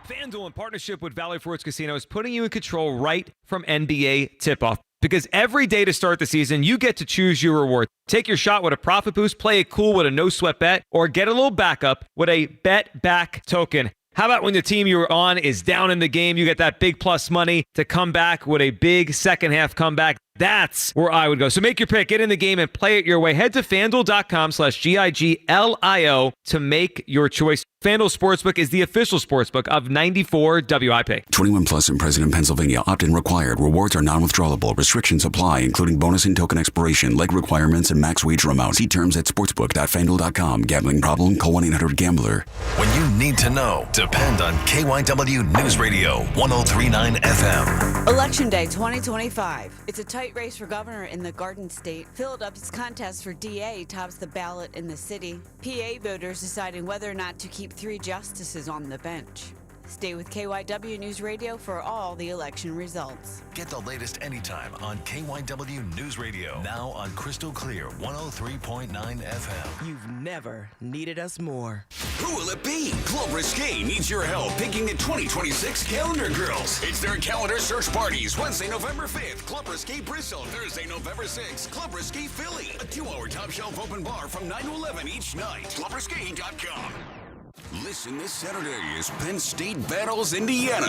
FanDuel, in partnership with Valley Forge Casino, is putting you in control right from NBA tip-off. Because every day to start the season, you get to choose your reward. Take your shot with a profit boost, play it cool with a no-sweat bet, or get a little backup with a bet-back token. How about when the team you're on is down in the game, you get that big plus money to come back with a big second-half comeback? That's where I would go. So make your pick, get in the game, and play it your way. Head to FanDuel.com/GIGLIO to make your choice. FanDuel Sportsbook is the official sportsbook of 94 WIP. 21 plus and present in Pennsylvania. Opt-in required. Rewards are non-withdrawable. Restrictions apply, including bonus and token expiration, leg requirements, and max wager amount. See terms at sportsbook.fanduel.com. Gambling problem? Call 1-800-GAMBLER. When you need to know, depend on KYW News Radio 103.9 FM. Election Day 2025. It's a tight race for governor in the Garden State. Philadelphia's contest for DA tops the ballot in the city. PA voters deciding whether or not to keep 3 justices on the bench. Stay with KYW News Radio for all the election results. Get the latest anytime on KYW News Radio. Now on Crystal Clear 103.9 FM. You've never needed us more. Who will it be? Club Risque needs your help picking the 2026 Calendar Girls. It's their calendar search parties. Wednesday, November 5th. Club Risque Bristol. Thursday, November 6th. Club Risque Philly. A 2-hour top shelf open bar from 9 to 11 each night. ClubRisque.com. Listen this Saturday as Penn State battles Indiana.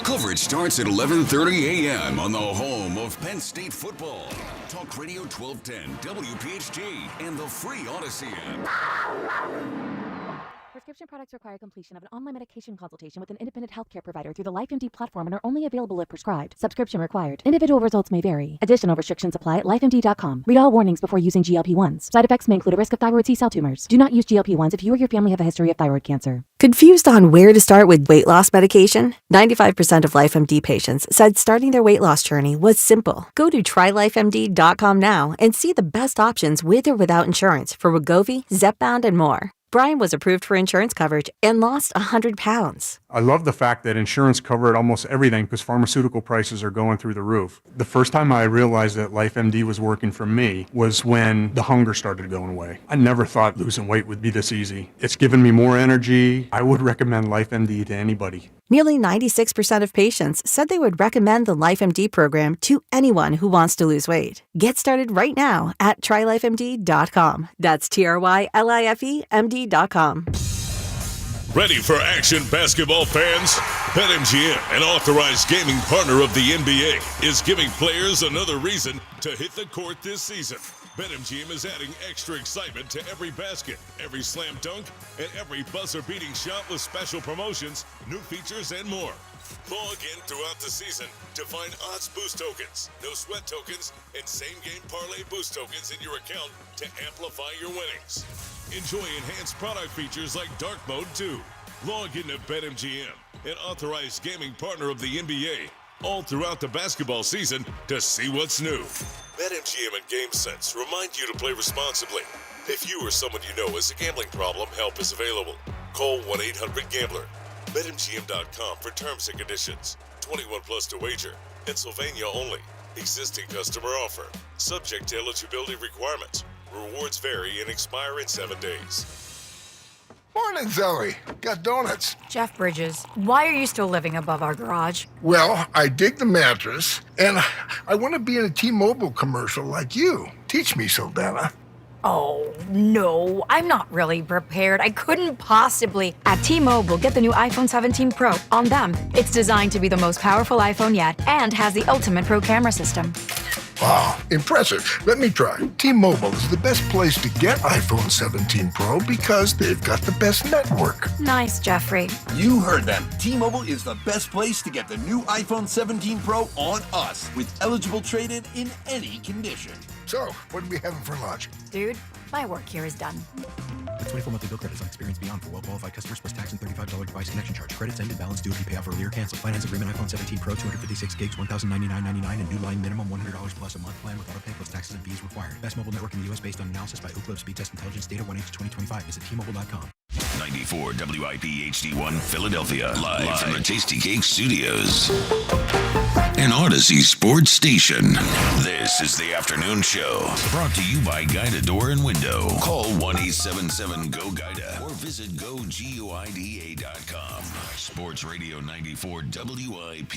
Coverage starts at 11:30 a.m. on the home of Penn State football. Talk Radio 1210, WPHT, and the free Odyssey app. Prescription products require completion of an online medication consultation with an independent healthcare provider through the LifeMD platform and are only available if prescribed. Subscription required. Individual results may vary. Additional restrictions apply at lifemd.com. Read all warnings before using GLP-1s. Side effects may include a risk of thyroid C-cell tumors. Do not use GLP-1s if you or your family have a history of thyroid cancer. Confused on where to start with weight loss medication? 95% of LifeMD patients said starting their weight loss journey was simple. Go to trylifemd.com now and see the best options with or without insurance for Wegovy, Zepbound, and more. Brian was approved for insurance coverage and lost 100 pounds. I love the fact that insurance covered almost everything because pharmaceutical prices are going through the roof. The first time I realized that LifeMD was working for me was when the hunger started going away. I never thought losing weight would be this easy. It's given me more energy. I would recommend LifeMD to anybody. Nearly 96% of patients said they would recommend the LifeMD program to anyone who wants to lose weight. Get started right now at trylifemd.com. That's TRYLIFEMD.com. Ready for action, basketball fans? BetMGM, an authorized gaming partner of the NBA, is giving players another reason to hit the court this season. BetMGM is adding extra excitement to every basket, every slam dunk, and every buzzer-beating shot with special promotions, new features, and more. Log in throughout the season to find odds boost tokens, no sweat tokens, and same-game parlay boost tokens in your account to amplify your winnings. Enjoy enhanced product features like Dark Mode 2. Log into BetMGM, an authorized gaming partner of the NBA, all throughout the basketball season to see what's new. BetMGM and GameSense remind you to play responsibly. If you or someone you know has a gambling problem, help is available. Call 1-800-GAMBLER. BetMGM.com for terms and conditions. 21 plus to wager. Pennsylvania only. Existing customer offer. Subject to eligibility requirements. Rewards vary and expire in 7 days. Morning, Zoe. Got donuts. Jeff Bridges, why are you still living above our garage? Well, I dig the mattress, and I want to be in a T-Mobile commercial like you. Teach me, Saldana. Oh, no, I'm not really prepared. I couldn't possibly. At T-Mobile, get the new iPhone 17 Pro. On them, it's designed to be the most powerful iPhone yet and has the ultimate pro camera system. Wow, impressive. Let me try. T-Mobile is the best place to get iPhone 17 Pro because they've got the best network. Nice, Jeffrey. You heard them. T-Mobile is the best place to get the new iPhone 17 Pro on us with eligible trade-in in any condition. So, what are we having for lunch? Dude, my work here is done. The 24 monthly bill credits on experience beyond for well-qualified customers plus tax and $35 device connection charge. Credits end and balance due if you pay off earlier. Cancel. Finance agreement iPhone 17 Pro 256 gigs, $1,099.99 and new line minimum $100 plus a month plan with auto pay plus taxes and fees required. Best mobile network in the U.S. based on analysis by Ookla Speed Test Intelligence data 1H2025. Visit T-Mobile.com. 94 WIP HD1 Philadelphia. Live from the Tasty Cake Studios. An Odyssey sports station. This is the afternoon show. Brought to you by Guida Door and Window. Call 1-877-GO-GUIDA or visit GoGuida.com. Sports Radio 94 WIP.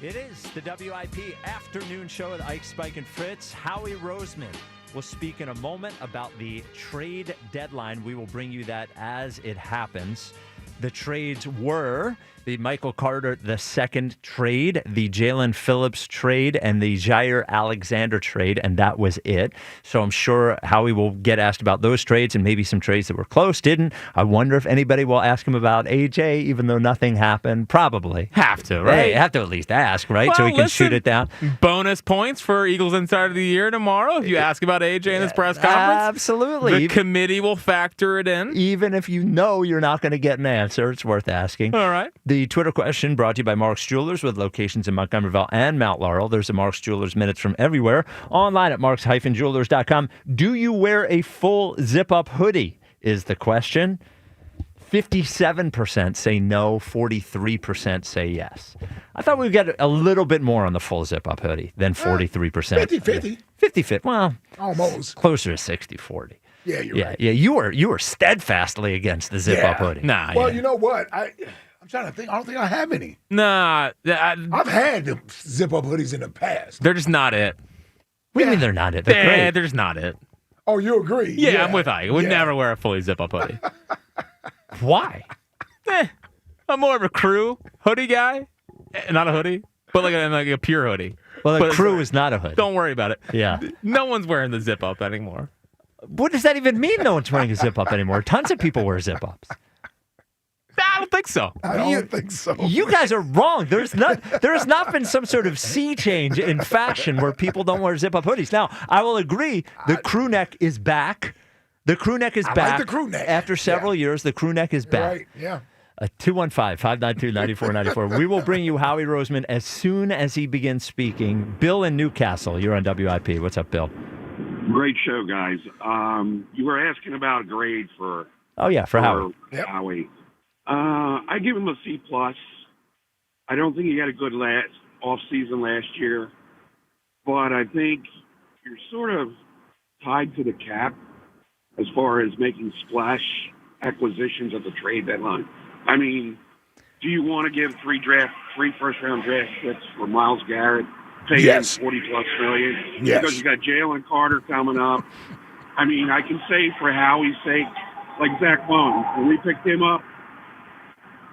It is the WIP afternoon show with Ike, Spike, and Fritz. Howie Roseman will speak in a moment about the trade deadline. We will bring you that as it happens. The trades were the Michael Carter II trade, the Jalen Phillips trade, and the Jaire Alexander trade, and that was it. So I'm sure Howie will get asked about those trades and maybe some trades that were close, didn't. I wonder if anybody will ask him about AJ, even though nothing happened. Probably. Have to, right? Hey, have to at least ask, right? Well, so he can shoot it down. Bonus points for Eagles Insider of the Year tomorrow if you ask about AJ in this press conference. Absolutely. The committee will factor it in. Even if you know you're not going to get an answer, it's worth asking. All right. The Twitter question brought to you by Mark's Jewelers with locations in Montgomeryville and Mount Laurel. There's a Mark's Jewelers Minutes from everywhere. Online at marks-jewelers.com. Do you wear a full zip-up hoodie is the question. 57% say no, 43% say yes. I thought we'd get a little bit more on the full zip-up hoodie than 43%. 50-50. 50-50. Well, almost. Closer to 60-40. Yeah, you're right. Yeah, you were steadfastly against the zip-up hoodie. Well, you know what? I'm trying to think. I don't think I have any. Nah. I've had the zip-up hoodies in the past. They're just not it. What do you mean they're not it? They're great. They're just not it. Oh, you agree? Yeah, I'm with Ike. I would never wear a fully zip-up hoodie. Why? I'm more of a crew hoodie guy. Not a hoodie, but like a pure hoodie. Well, the crew is not a hoodie. Don't worry about it. Yeah. No one's wearing the zip-up anymore. What does that even mean, no one's wearing a zip-up anymore? Tons of people wear zip-ups. I don't think so. I don't think so. You guys are wrong. There has not been some sort of sea change in fashion where people don't wear zip-up hoodies. Now, I will agree, the crew neck is back. The crew neck is back. Like the crew neck. After several years, the crew neck is back. Right, yeah. 215-592-9494. We will bring you Howie Roseman as soon as he begins speaking. Bill in Newcastle, you're on WIP. What's up, Bill? Great show, guys. You were asking about a grade for Howie. Howie. I give him a C+. I don't think he had a good off season last year, but I think you're sort of tied to the cap as far as making splash acquisitions at the trade deadline. I mean, do you want to give three first-round draft picks for Myles Garrett, pay him $40+ million? Yes. Because you got Jalen Carter coming up. I mean, I can say for Howie's sake, like Zach Bone, when we picked him up,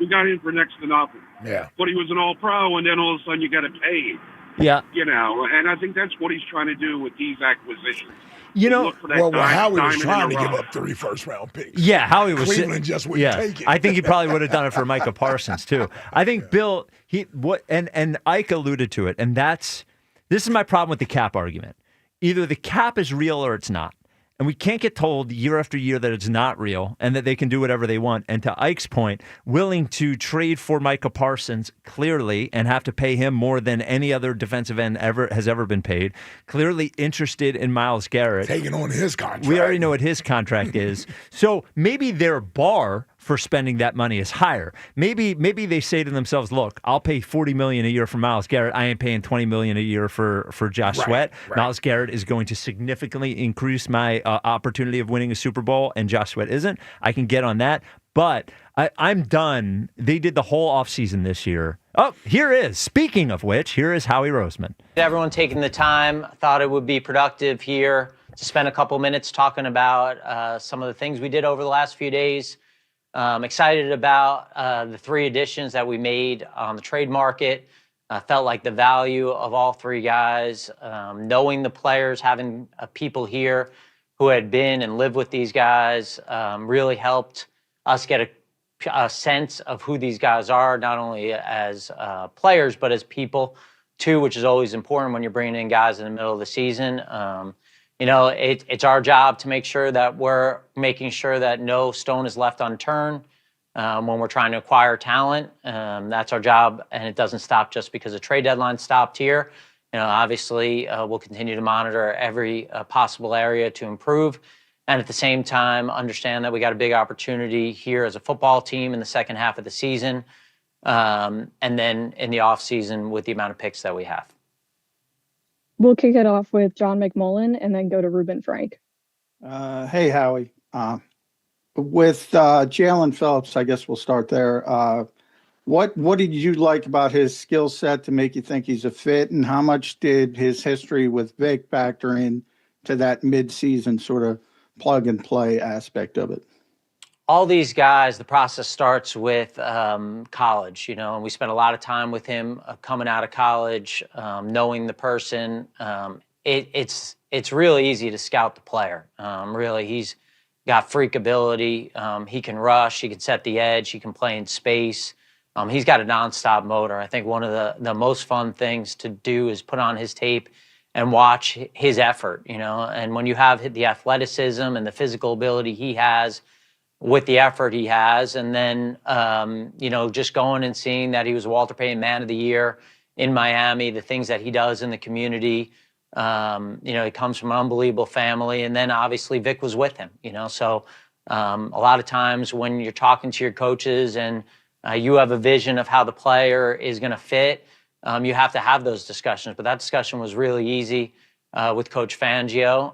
we got him for next to nothing. Yeah. But he was an all-pro, and then all of a sudden you got to pay him. Yeah. You know, and I think that's what he's trying to do with these acquisitions. Well, Howie was diamond trying in to the give rough. up 3 first-round picks. Yeah, Howie was. Cleveland just wouldn't take it. I think he probably would have done it for Micah Parsons too. I think Bill, and Ike alluded to it, and this is my problem with the cap argument. Either the cap is real or it's not. And we can't get told year after year that it's not real and that they can do whatever they want. And to Ike's point, willing to trade for Micah Parsons clearly and have to pay him more than any other defensive end has ever been paid. Clearly interested in Myles Garrett. Taking on his contract. We already know what his contract is. So maybe their bar for spending that money is higher. Maybe they say to themselves, look, I'll pay $40 million a year for Myles Garrett. I ain't paying $20 million a year for Josh Sweat. Right. Myles Garrett is going to significantly increase my opportunity of winning a Super Bowl, and Josh Sweat isn't. I can get on that. But I'm done. They did the whole offseason this year. Oh, here is. Speaking of which, here is Howie Roseman. Everyone taking the time. Thought it would be productive here to spend a couple minutes talking about some of the things we did over the last few days. Excited about the 3 additions that we made on the trade market. Felt like the value of all 3 guys, knowing the players, having people here who had been and lived with these guys really helped us get a sense of who these guys are, not only as players, but as people too, which is always important when you're bringing in guys in the middle of the season. It's our job to make sure that we're making sure that no stone is left unturned when we're trying to acquire talent. That's our job, and it doesn't stop just because the trade deadline stopped here. Obviously, we'll continue to monitor every possible area to improve, and at the same time, understand that we got a big opportunity here as a football team in the second half of the season, and then in the offseason with the amount of picks that we have. We'll kick it off with John McMullen and then go to Ruben Frank. Hey, Howie. With Jalen Phillips, I guess we'll start there. What did you like about his skill set to make you think he's a fit, and how much did his history with Vic factor in to that mid-season sort of plug-and-play aspect of it? All these guys, the process starts with college, and we spent a lot of time with him coming out of college, knowing the person. It's really easy to scout the player. Really, he's got freak ability. He can rush. He can set the edge. He can play in space. He's got a nonstop motor. I think one of the most fun things to do is put on his tape and watch his effort, And when you have the athleticism and the physical ability he has, with the effort he has, and then, just going and seeing that he was Walter Payton Man of the Year in Miami, the things that he does in the community. He comes from an unbelievable family, and then obviously Vic was with him, So a lot of times when you're talking to your coaches and you have a vision of how the player is going to fit, you have to have those discussions. But that discussion was really easy with Coach Fangio.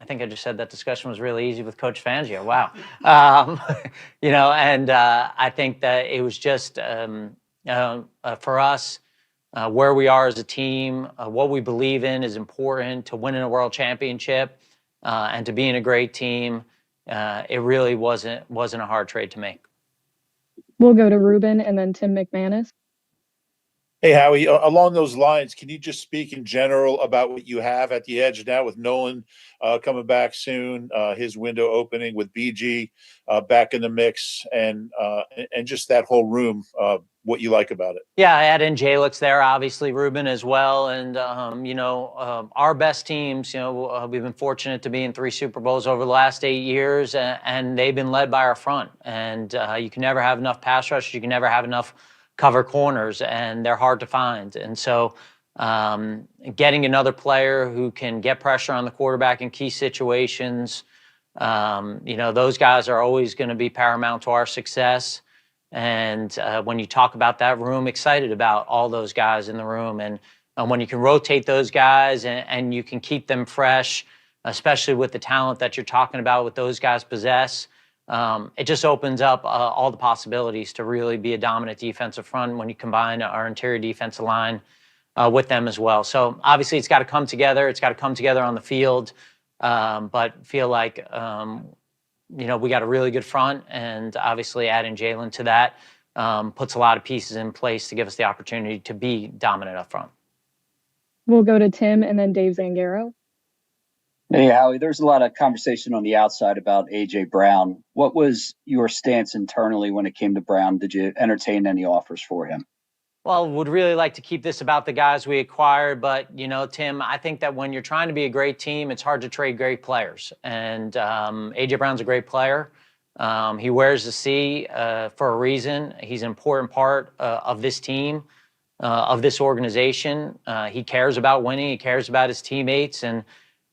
I think I just said that discussion was really easy with Coach Fangio. Wow. I think that it was just for us, where we are as a team, what we believe in is important to winning a world championship and to being a great team. It really wasn't a hard trade to make. We'll go to Ruben and then Tim McManus. Hey, Howie, along those lines, can you just speak in general about what you have at the edge now with Nolan coming back soon, his window opening with BG back in the mix, and just that whole room, what you like about it? Yeah, I add in Jaelan there, obviously, Ruben as well. And, our best teams, we've been fortunate to be in 3 Super Bowls over the last 8 years, and they've been led by our front. And you can never have enough pass rush. You can never have enough cover corners, and they're hard to find. And so getting another player who can get pressure on the quarterback in key situations, those guys are always going to be paramount to our success. And when you talk about that room, excited about all those guys in the room. And when you can rotate those guys and you can keep them fresh, especially with the talent that you're talking about, what those guys possess, it just opens up all the possibilities to really be a dominant defensive front when you combine our interior defensive line with them as well. So obviously it's got to come together. It's got to come together on the field, but feel like, we got a really good front, and obviously adding Jaelan to that puts a lot of pieces in place to give us the opportunity to be dominant up front. We'll go to Tim and then Dave Zangaro. Hey, Howie, there's a lot of conversation on the outside about A.J. Brown. What was your stance internally when it came to Brown? Did you entertain any offers for him? Well, would really like to keep this about the guys we acquired, but Tim, I think that when you're trying to be a great team, it's hard to trade great players. And AJ Brown's a great player. He wears the C for a reason. He's an important part of this team, of this organization. He cares about winning. He cares about his teammates. And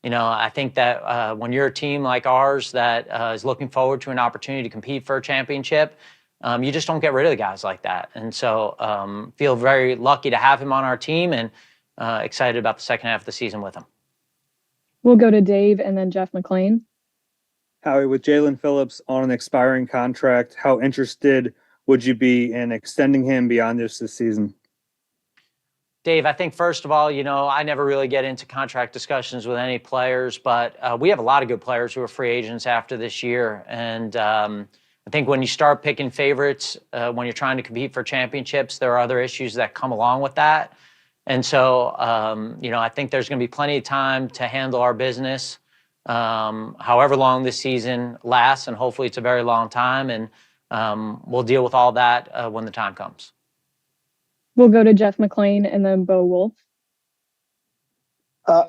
I think that when you're a team like ours that is looking forward to an opportunity to compete for a championship, you just don't get rid of the guys like that. And so feel very lucky to have him on our team and excited about the second half of the season with him. We'll go to Dave and then Jeff McClain. Howie, with Jalen Phillips on an expiring contract, how interested would you be in extending him beyond just this season? Dave, I think first of all, I never really get into contract discussions with any players, but we have a lot of good players who are free agents after this year. And I think when you start picking favorites, when you're trying to compete for championships, there are other issues that come along with that. And so, I think there's going to be plenty of time to handle our business, however long this season lasts, and hopefully it's a very long time. And we'll deal with all that when the time comes. We'll go to Jeff McClain and then Bo Wolf.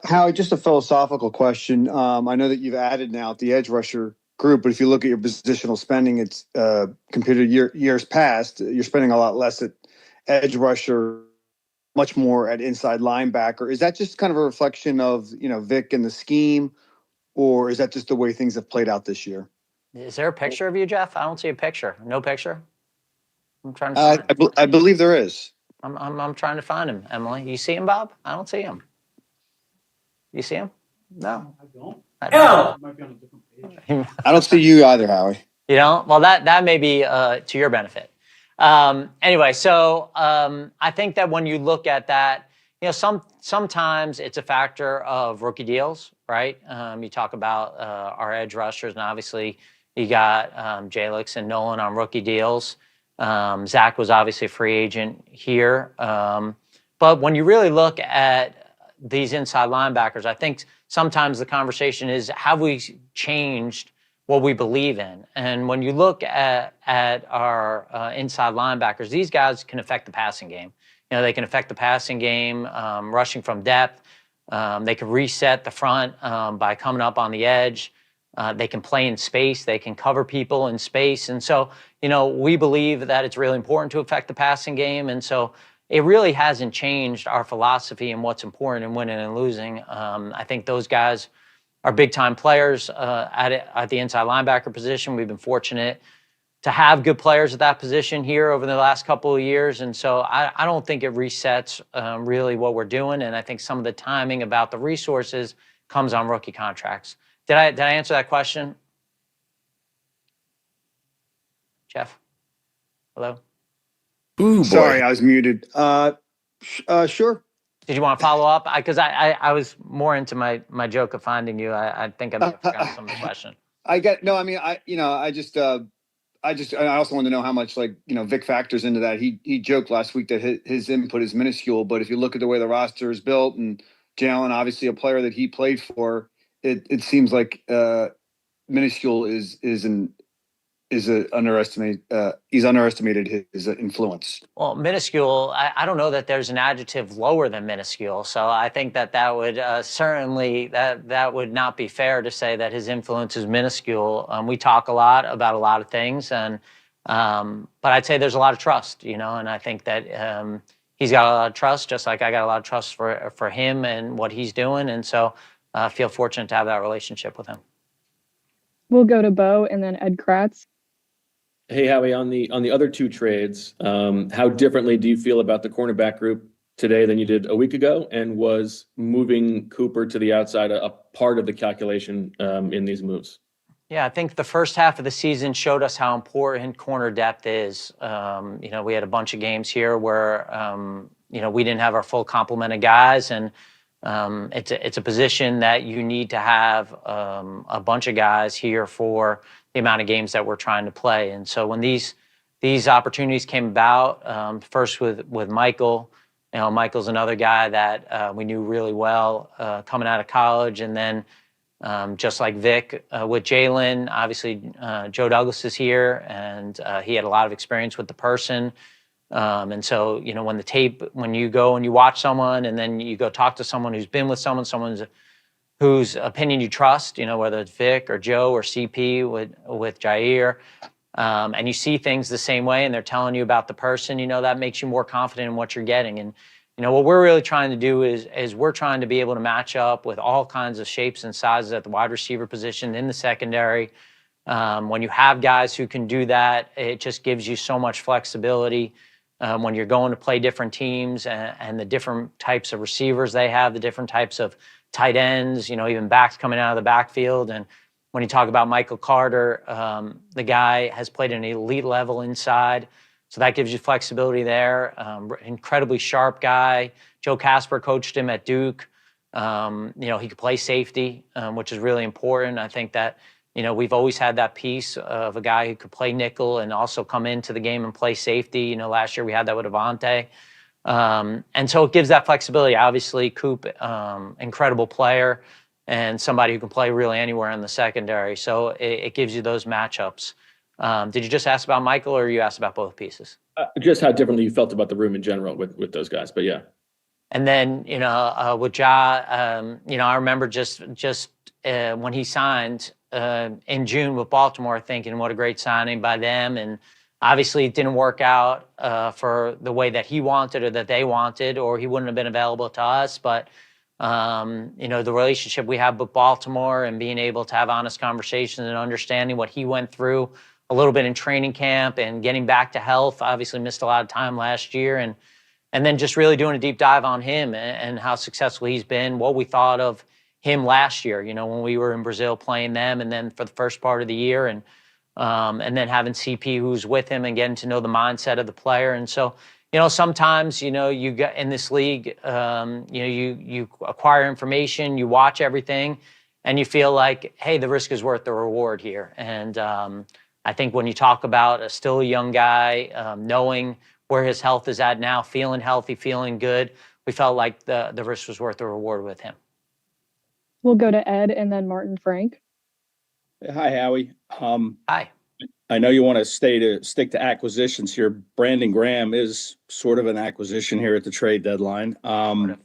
Howie, just a philosophical question. I know that you've added now the edge rusher group, but if you look at your positional spending, it's compared to years past, you're spending a lot less at edge rusher, much more at inside linebacker. Is that just kind of a reflection of, Vic and the scheme, or is that just the way things have played out this year? Is there a picture of you, Jeff? I don't see a picture. No picture? I'm trying to find I believe there is. I'm trying to find him, Emily. You see him, Bob? I don't see him. You see him? No. I don't. I don't see you either, Howie. Well, that may be to your benefit. Anyway, so I think that when you look at that, sometimes it's a factor of rookie deals, right? You talk about our edge rushers, and obviously you got Jalix and Nolan on rookie deals. Zach was obviously a free agent here. But when you really look at these inside linebackers, I think sometimes the conversation is, have we changed what we believe in? And when you look at our inside linebackers, these guys can affect the passing game. They can affect the passing game, rushing from depth. They can reset the front by coming up on the edge. They can play in space. They can cover people in space. And so, we believe that it's really important to affect the passing game. And so it really hasn't changed our philosophy and what's important in winning and losing. I think those guys are big-time players at the inside linebacker position. We've been fortunate to have good players at that position here over the last couple of years. And so I don't think it resets really what we're doing. And I think some of the timing about the resources comes on rookie contracts. Did I answer that question? Jeff? Hello? Ooh, sorry, I was muted. Sure. Did you want to follow up? Because I was more into my joke of finding you. I think I may have forgotten some of the question. I also want to know how much Vic factors into that. He joked last week that his input is minuscule, but if you look at the way the roster is built, and Jaelan, obviously a player that he played for, it seems like minuscule is underestimated. He's underestimated his influence. Well, minuscule, I don't know that there's an adjective lower than minuscule. So I think that would certainly, that would not be fair to say that his influence is minuscule. We talk a lot about a lot of things, and but I'd say there's a lot of trust, and I think that he's got a lot of trust, just like I got a lot of trust for him and what he's doing. And so I feel fortunate to have that relationship with him. We'll go to Bo and then Ed Kratz. Hey, Howie, on the other two trades, how differently do you feel about the cornerback group today than you did a week ago? And was moving Cooper to the outside a part of the calculation in these moves? Yeah, I think the first half of the season showed us how important corner depth is. We had a bunch of games here where, we didn't have our full complement of guys, and it's a position that you need to have a bunch of guys here for the amount of games that we're trying to play. And so when these opportunities came about, first with Michael, Michael's another guy that we knew really well coming out of college. And then just like Vic with Jaelan, obviously Joe Douglas is here, and he had a lot of experience with the person. And so, when you go and you watch someone and then you go talk to someone who's been with someone whose opinion you trust, whether it's Vic or Joe or CP with Jaire, and you see things the same way and they're telling you about the person, that makes you more confident in what you're getting. And, what we're really trying to do is we're trying to be able to match up with all kinds of shapes and sizes at the wide receiver position in the secondary. When you have guys who can do that, it just gives you so much flexibility. When you're going to play different teams and the different types of receivers they have, the different types of tight ends, even backs coming out of the backfield. And when you talk about Michael Carter, the guy has played an elite level inside. So that gives you flexibility there. Incredibly sharp guy. Joe Casper coached him at Duke. He could play safety, which is really important. I think that, we've always had that piece of a guy who could play nickel and also come into the game and play safety. Last year we had that with Avante. And so it gives that flexibility. Obviously, Coop, incredible player and somebody who can play really anywhere in the secondary. So it gives you those matchups. Did you just ask about Michael or you asked about both pieces? Just how differently you felt about the room in general with those guys, but yeah. And then, with Ja, I remember just when he signed in June with Baltimore, thinking what a great signing by them. And obviously it didn't work out for the way that he wanted or that they wanted, or he wouldn't have been available to us. But, the relationship we have with Baltimore and being able to have honest conversations and understanding what he went through a little bit in training camp and getting back to health, obviously missed a lot of time last year. And then just really doing a deep dive on him and how successful he's been, what we thought of him last year, when we were in Brazil playing them, and then for the first part of the year, and then having CP who's with him and getting to know the mindset of the player. And so, sometimes, you get in this league, you acquire information, you watch everything, and you feel like, hey, the risk is worth the reward here. And I think when you talk about still a young guy, knowing where his health is at now, feeling healthy, feeling good, we felt like the risk was worth the reward with him. We'll go to Ed and then Martin Frank. Hi, Howie. Hi. I know you want to stick to acquisitions here. Brandon Graham is sort of an acquisition here at the trade deadline. Can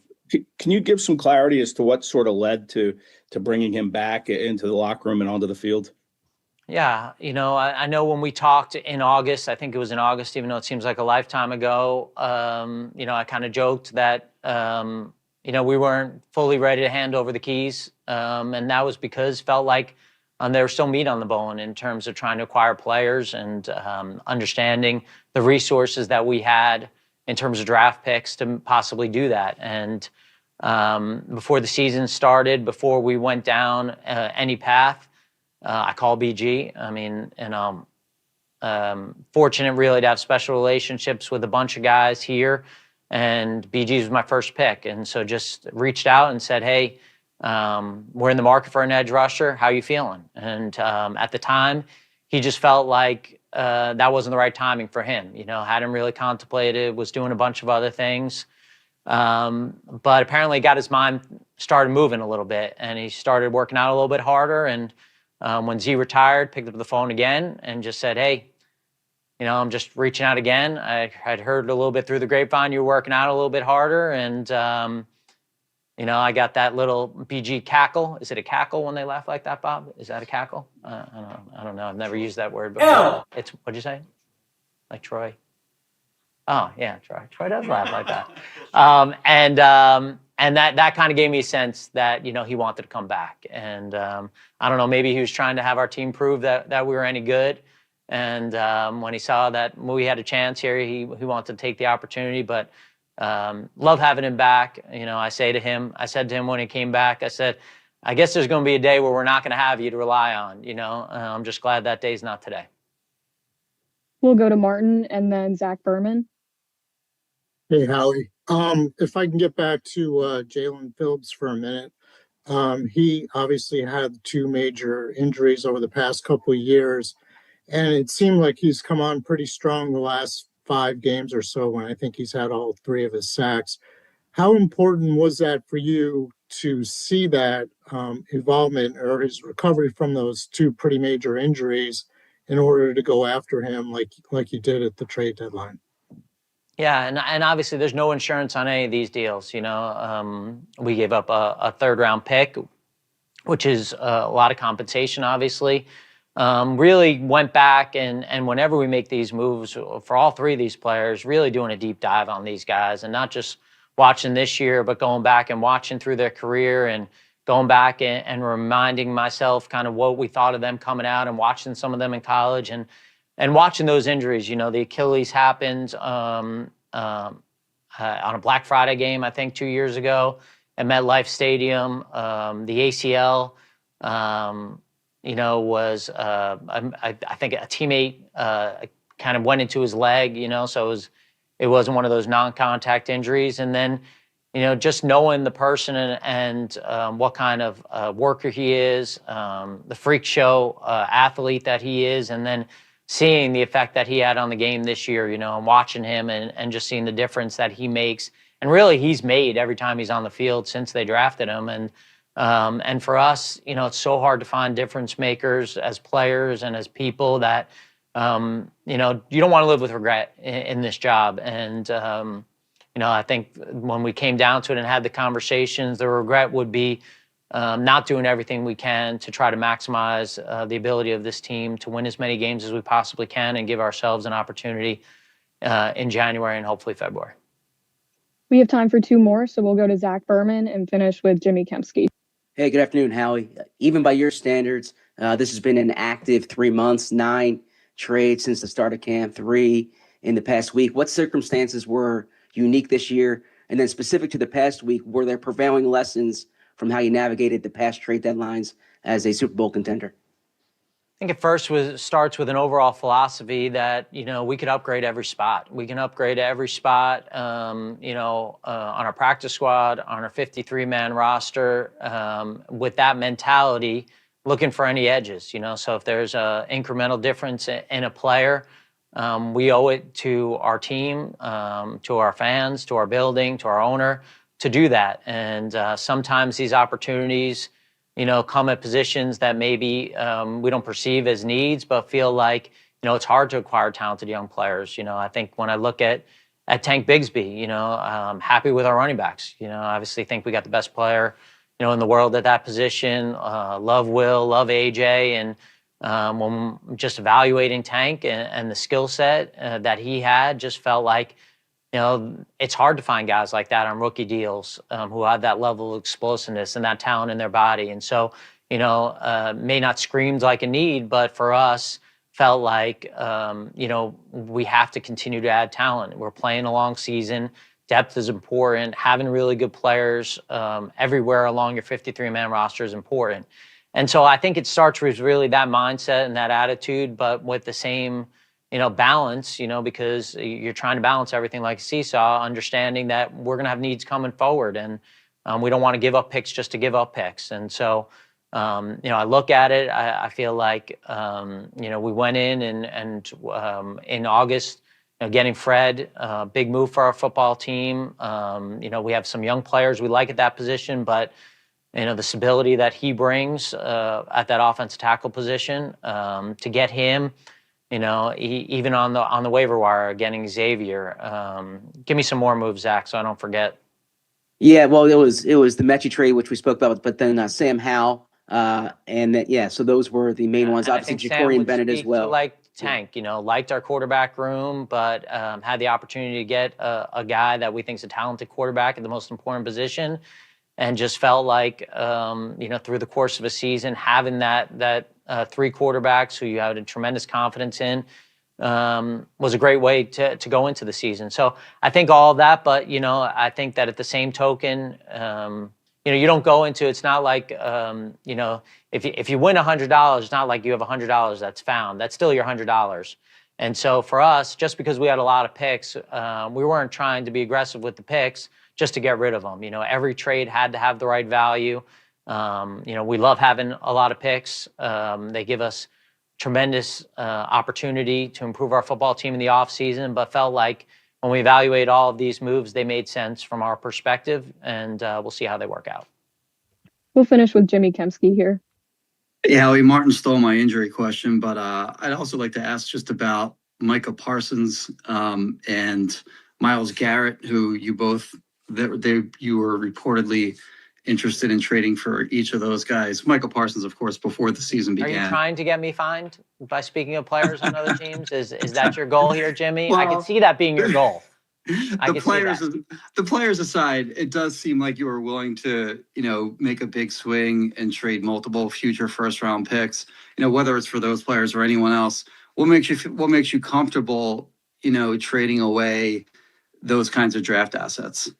you give some clarity as to what sort of led to bringing him back into the locker room and onto the field? Yeah, I know when we talked in August, I think it was in August, even though it seems like a lifetime ago, I kind of joked that, we weren't fully ready to hand over the keys. And that was because felt like there was still meat on the bone in terms of trying to acquire players and understanding the resources that we had in terms of draft picks to possibly do that. And before the season started, before we went down any path, I called BG. I mean, fortunate really to have special relationships with a bunch of guys here. And BG was my first pick. And so just reached out and said, hey, we're in the market for an edge rusher. How are you feeling? And at the time, he just felt like that wasn't the right timing for him. Hadn't really contemplated, was doing a bunch of other things. But apparently got his mind started moving a little bit. And he started working out a little bit harder. And when Z retired, picked up the phone again and just said, hey, I'm just reaching out again. I had heard a little bit through the grapevine you were working out a little bit harder. And, I got that little BG cackle. Is it a cackle when they laugh like that, Bob? Is that a cackle? I don't know. I've never used that word before. It's, what'd you say? Like Troy? Oh, yeah, Troy. Troy does laugh like that. And that kind of gave me a sense that, he wanted to come back. And I don't know, maybe he was trying to have our team prove that we were any good. And when he saw that we had a chance here, he wanted to take the opportunity. But love having him back. I said to him when he came back, I said, I guess there's going to be a day where we're not going to have you to rely on, I'm just glad that day's not today. We'll go to Martin and then Zach Berman. Hey, Howie. If I can get back to Jalen Phillips for a minute. He obviously had 2 major injuries over the past couple of years, and it seemed like he's come on pretty strong the last 5 games or so when I think he's had all 3 of his sacks. How important was that for you to see that involvement or his recovery from those 2 pretty major injuries in order to go after him like you did at the trade deadline? Yeah, and obviously there's no insurance on any of these deals. We gave up a third round pick, which is a lot of compensation, obviously. Really went back and whenever we make these moves for all three of these players, really doing a deep dive on these guys and not just watching this year, but going back and watching through their career and going back and reminding myself kind of what we thought of them coming out and watching some of them in college and watching those injuries. The Achilles happened on a Black Friday game, I think 2 years ago at MetLife Stadium. The ACL, was I think a teammate kind of went into his leg, so it wasn't one of those non-contact injuries. And then, just knowing the person and what kind of worker he is, the freak show athlete that he is, and then seeing the effect that he had on the game this year, and watching him and just seeing the difference that he makes. And really he's made every time he's on the field since they drafted him. And for us, it's so hard to find difference makers as players and as people that, you don't want to live with regret in this job. And, I think when we came down to it and had the conversations, the regret would be not doing everything we can to try to maximize the ability of this team to win as many games as we possibly can and give ourselves an opportunity in January and hopefully February. We have time for two more, so we'll go to Zach Berman and finish with Jimmy Kempski. Hey, good afternoon, Howie. Even by your standards, this has been an active 3 months, 9 trades since the start of camp, 3 in the past week. What circumstances were unique this year? And then specific to the past week, were there prevailing lessons from how you navigated the past trade deadlines as a Super Bowl contender? I think at first starts with an overall philosophy that, we could upgrade every spot. We can upgrade every spot, on our practice squad, on our 53-man roster, with that mentality, looking for any edges, So if there's an incremental difference in a player, we owe it to our team, to our fans, to our building, to our owner to do that. And sometimes these opportunities, come at positions that maybe we don't perceive as needs, but feel like, it's hard to acquire talented young players. I think when I look at Tank Bigsby, I'm happy with our running backs. Obviously think we got the best player, in the world at that position. Love Will, love AJ. And when just evaluating Tank and the skill set that he had, just felt like, it's hard to find guys like that on rookie deals who have that level of explosiveness and that talent in their body. And so, may not scream like a need, but for us, felt like, we have to continue to add talent. We're playing a long season. Depth is important. Having really good players everywhere along your 53-man roster is important. And so I think it starts with really that mindset and that attitude, but with the same balance, because you're trying to balance everything like a seesaw, understanding that we're going to have needs coming forward. And we don't want to give up picks just to give up picks. And so, I look at it, I feel like, we went in and in August, getting Fred, big move for our football team. We have some young players we like at that position, but the stability that he brings at that offensive tackle position, to get him, even on the waiver wire, getting Xavier. Give me some more moves, Zach, so I don't forget. Yeah, well, it was the Mechie trade, which we spoke about, but then Sam Howell, and then, so those were the main ones. Obviously, Jacorian Bennett as well. Like Tank, liked our quarterback room, but had the opportunity to get a guy that we think is a talented quarterback at the most important position, and just felt like, through the course of a season, having that 3 quarterbacks who you had a tremendous confidence in was a great way to go into the season. So I think all of that, but, I think that at the same token, you don't go into, it's not like, if you win $100, it's not like you have $100 that's found. That's still your $100. And so for us, just because we had a lot of picks, we weren't trying to be aggressive with the picks just to get rid of them. Every trade had to have the right value. We love having a lot of picks. They give us tremendous opportunity to improve our football team in the offseason, but felt like when we evaluate all of these moves, they made sense from our perspective, and we'll see how they work out. We'll finish with Jimmy Kempski here. Yeah, Howie, Martin stole my injury question, but I'd also like to ask just about Micah Parsons and Myles Garrett, who you both you were reportedly interested in trading for each of those guys. Michael Parsons, of course, before the season began. Are you trying to get me fined by speaking of players on other teams? Is that your goal here, Jimmy? I can see that being your goal. The players aside, it does seem like you are willing to, make a big swing and trade multiple future first-round picks. Whether it's for those players or anyone else. What makes you comfortable, trading away those kinds of draft assets?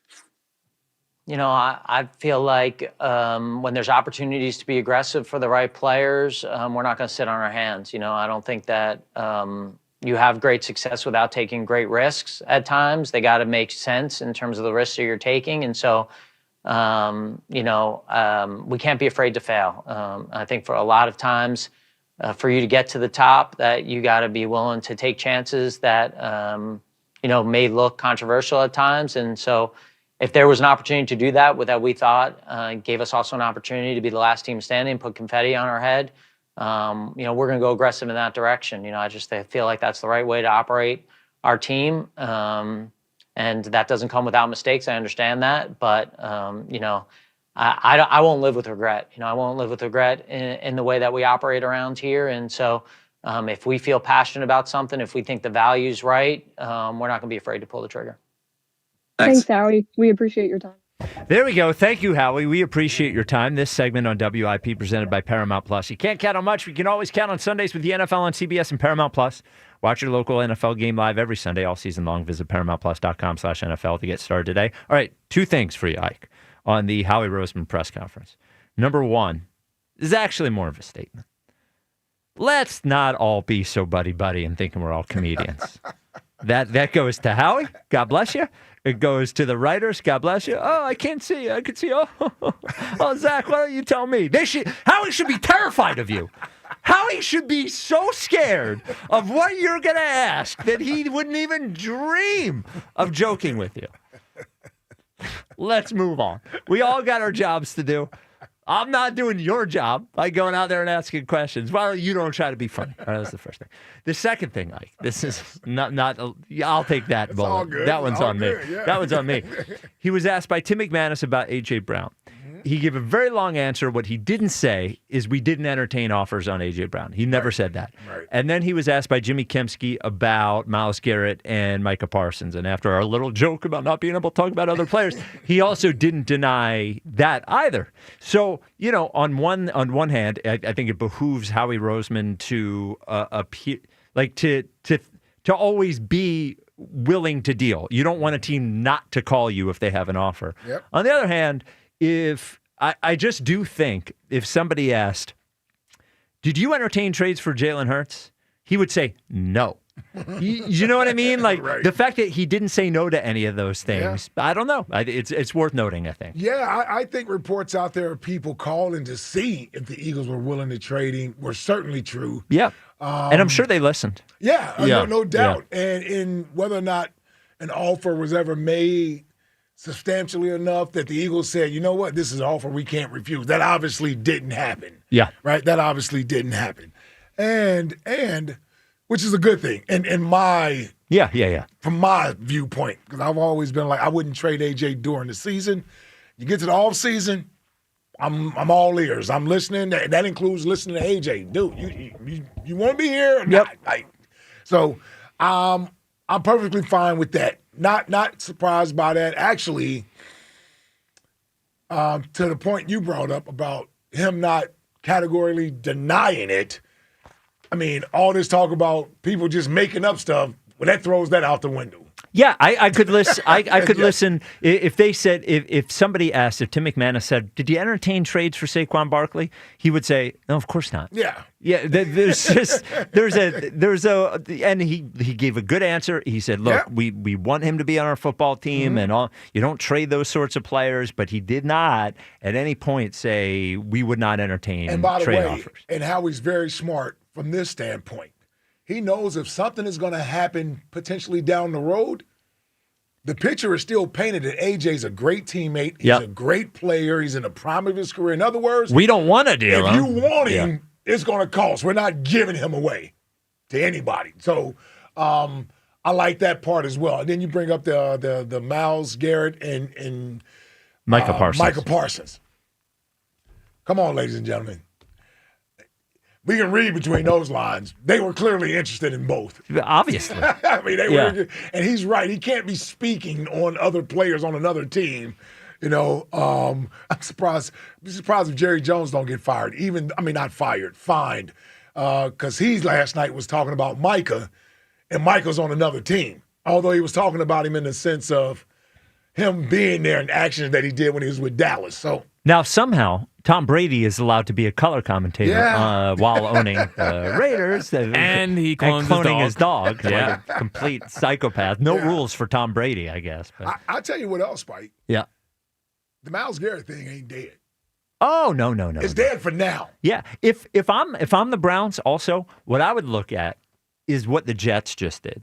I feel like when there's opportunities to be aggressive for the right players, we're not going to sit on our hands. I don't think that you have great success without taking great risks at times. They got to make sense in terms of the risks that you're taking. And so, we can't be afraid to fail. I think for a lot of times, for you to get to the top, that you got to be willing to take chances that, may look controversial at times. And so if there was an opportunity to do that, we thought gave us also an opportunity to be the last team standing, put confetti on our head, we're going to go aggressive in that direction. I feel like that's the right way to operate our team. And that doesn't come without mistakes. I understand that. But, I won't live with regret. I won't live with regret in the way that we operate around here. And so if we feel passionate about something, if we think the value's right, we're not going to be afraid to pull the trigger. Thanks, Howie. We appreciate your time. There we go. Thank you, Howie. We appreciate your time. This segment on WIP presented by Paramount Plus. You can't count on much. We can always count on Sundays with the NFL on CBS and Paramount Plus. Watch your local NFL game live every Sunday all season long. Visit ParamountPlus.com/NFL to get started today. All right, 2 things for you, Ike, on the Howie Roseman press conference. Number 1 is actually more of a statement. Let's not all be so buddy-buddy and thinking we're all comedians. That goes to Howie. God bless you. It goes to the writers. God bless you. Oh, I can't see you. I can see you. Oh, Zach, why don't you tell me? Howie should be terrified of you. Howie should be so scared of what you're going to ask that he wouldn't even dream of joking with you. Let's move on. We all got our jobs to do. I'm not doing your job by going out there and asking questions. Well, you don't try to be funny. All right, that's the first thing. The second thing, Ike, this is not I'll take that bullet. That one's on me. Yeah. That one's on me. He was asked by Tim McManus about A.J. Brown. He gave a very long answer. What he didn't say is we didn't entertain offers on A.J. Brown. He never said that. Right. And then he was asked by Jimmy Kempski about Myles Garrett and Micah Parsons. And after our little joke about not being able to talk about other players, he also didn't deny that either. So, on one hand, I think it behooves Howie Roseman to appear, to always be willing to deal. You don't want a team not to call you if they have an offer. Yep. On the other hand, if I just do think if somebody asked, did you entertain trades for Jalen Hurts? He would say no. You know what I mean? Like Right. the fact that he didn't say no to any of those things, I don't know. It's worth noting, I think. Yeah, I think reports out there of people calling to see if the Eagles were willing to trade him were certainly true. Yeah. And I'm sure they listened. Yeah, Yeah. no doubt. And in whether or not an offer was ever made substantially enough that the Eagles said, you know what, this is an offer we can't refuse. That obviously didn't happen. Yeah. Right? That obviously didn't happen. And which is a good thing. And in my from my viewpoint, because I've always been like, I wouldn't trade AJ during the season. You get to the off season, I'm all ears. I'm listening. That includes listening to AJ. Dude, you want to be here or not? So I'm perfectly fine with that. Not surprised by that. Actually, to the point you brought up about him not categorically denying it. I mean, all this talk about people just making up stuff, well, that throws that out the window. Yeah, I could listen. I could listen if they said if somebody asked if Tim McManus said, "Did you entertain trades for Saquon Barkley?" He would say, "No, of course not." Yeah. There's a and he gave a good answer. He said, "Look, we want him to be on our football team, and all. You don't trade those sorts of players." But he did not at any point say we would not entertain And by the trade way, offers. and Howie's very smart from this standpoint. He knows if something is going to happen potentially down the road, the picture is still painted that AJ's a great teammate. He's a great player. He's in the prime of his career. In other words, We don't want to deal. if you want him, it's going to cost. We're not giving him away to anybody. So I like that part as well. And then you bring up the Myles Garrett and Micah Parsons. Micah Parsons. Come on, ladies and gentlemen. We can read between those lines. They were clearly interested in both. Obviously. I mean, they were, and he's right. He can't be speaking on other players on another team. You know, I'm surprised if Jerry Jones don't get fired. Not fired, fined. Because he last night was talking about Micah, and Micah's on another team. Although he was talking about him in the sense of him being there and actions that he did when he was with Dallas. So now somehow Tom Brady is allowed to be a color commentator while owning the Raiders, and he cloning his dog. Yeah, like a complete psychopath. No rules for Tom Brady, I guess. But. I'll tell you what else, Spike. Yeah, the Myles Garrett thing ain't dead. Oh no! It's dead for now. Yeah, if I'm the Browns, also what I would look at is what the Jets just did,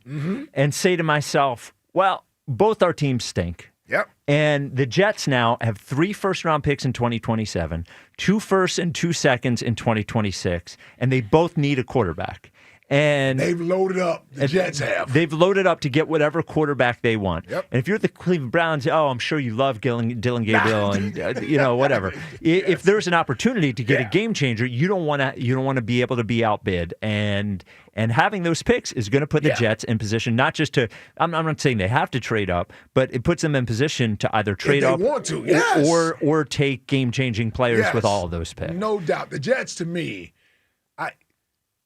and say to myself, well, both our teams stink. Yep. And the Jets now have 3 first-round picks in 2027, 2 firsts and 2 seconds in 2026, and they both need a quarterback. And they've loaded up. The Jets have. They've loaded up to get whatever quarterback they want. Yep. And if you're the Cleveland Browns, I'm sure you love Dylan Gabriel and whatever. Yes. If there's an opportunity to get a game changer, you don't want to be able to be outbid. And having those picks is going to put the Jets in position, not just to. I'm not saying they have to trade up, but it puts them in position to either trade up want to, yes. or take game changing players with all of those picks. No doubt. The Jets, to me,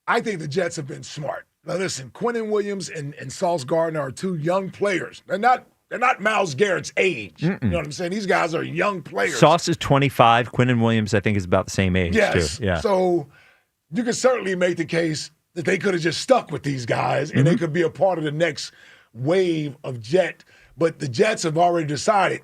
I think the Jets have been smart. Now listen, Quinnen Williams and Sauce Gardner are 2 young players. They're not Myles Garrett's age. You know what I'm saying? These guys are young players. Sauce is 25. Quinnen Williams, I think, is about the same age too. Yeah. So you can certainly make the case that they could have just stuck with these guys and they could be a part of the next wave of Jet. But the Jets have already decided.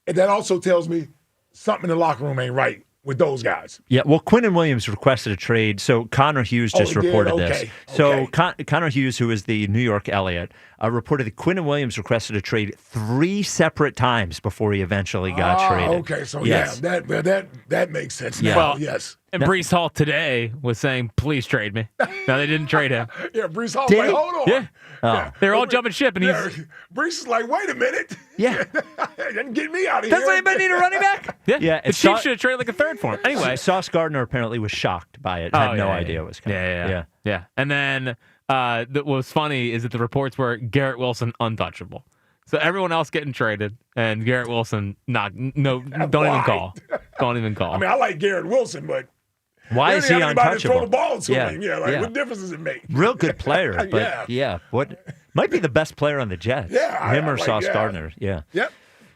And that also tells me something in the locker room ain't right with those guys. Yeah, well, Quinnen Williams requested a trade, so Connor Hughes just reported this. So Connor Hughes, who is the New York Elliott, reported that Quinnen Williams requested a trade 3 separate times before he eventually got traded. Okay, so that makes sense now. Well, yes. And Breece Hall today was saying, please trade me. No, they didn't trade him. Yeah, Breece Hall's like, hold on. Yeah. Oh. They're all jumping ship, and Breece is like, wait a minute. Yeah. Get me out of Does here. anybody need a running back? Yeah. The Chiefs should have traded like a third for him. Anyway. Sauce Gardner apparently was shocked by it. Had no idea it was coming. Yeah. And then what was funny is that the reports were Garrett Wilson untouchable. So everyone else getting traded, and Garrett Wilson don't even call. Don't even call. I mean, I like Garrett Wilson, but why is he untouchable? Throw the ball to him. What difference does it make? Real good player, but what might be the best player on the Jets? Yeah, him or Sauce Gardner? Yeah. Yep.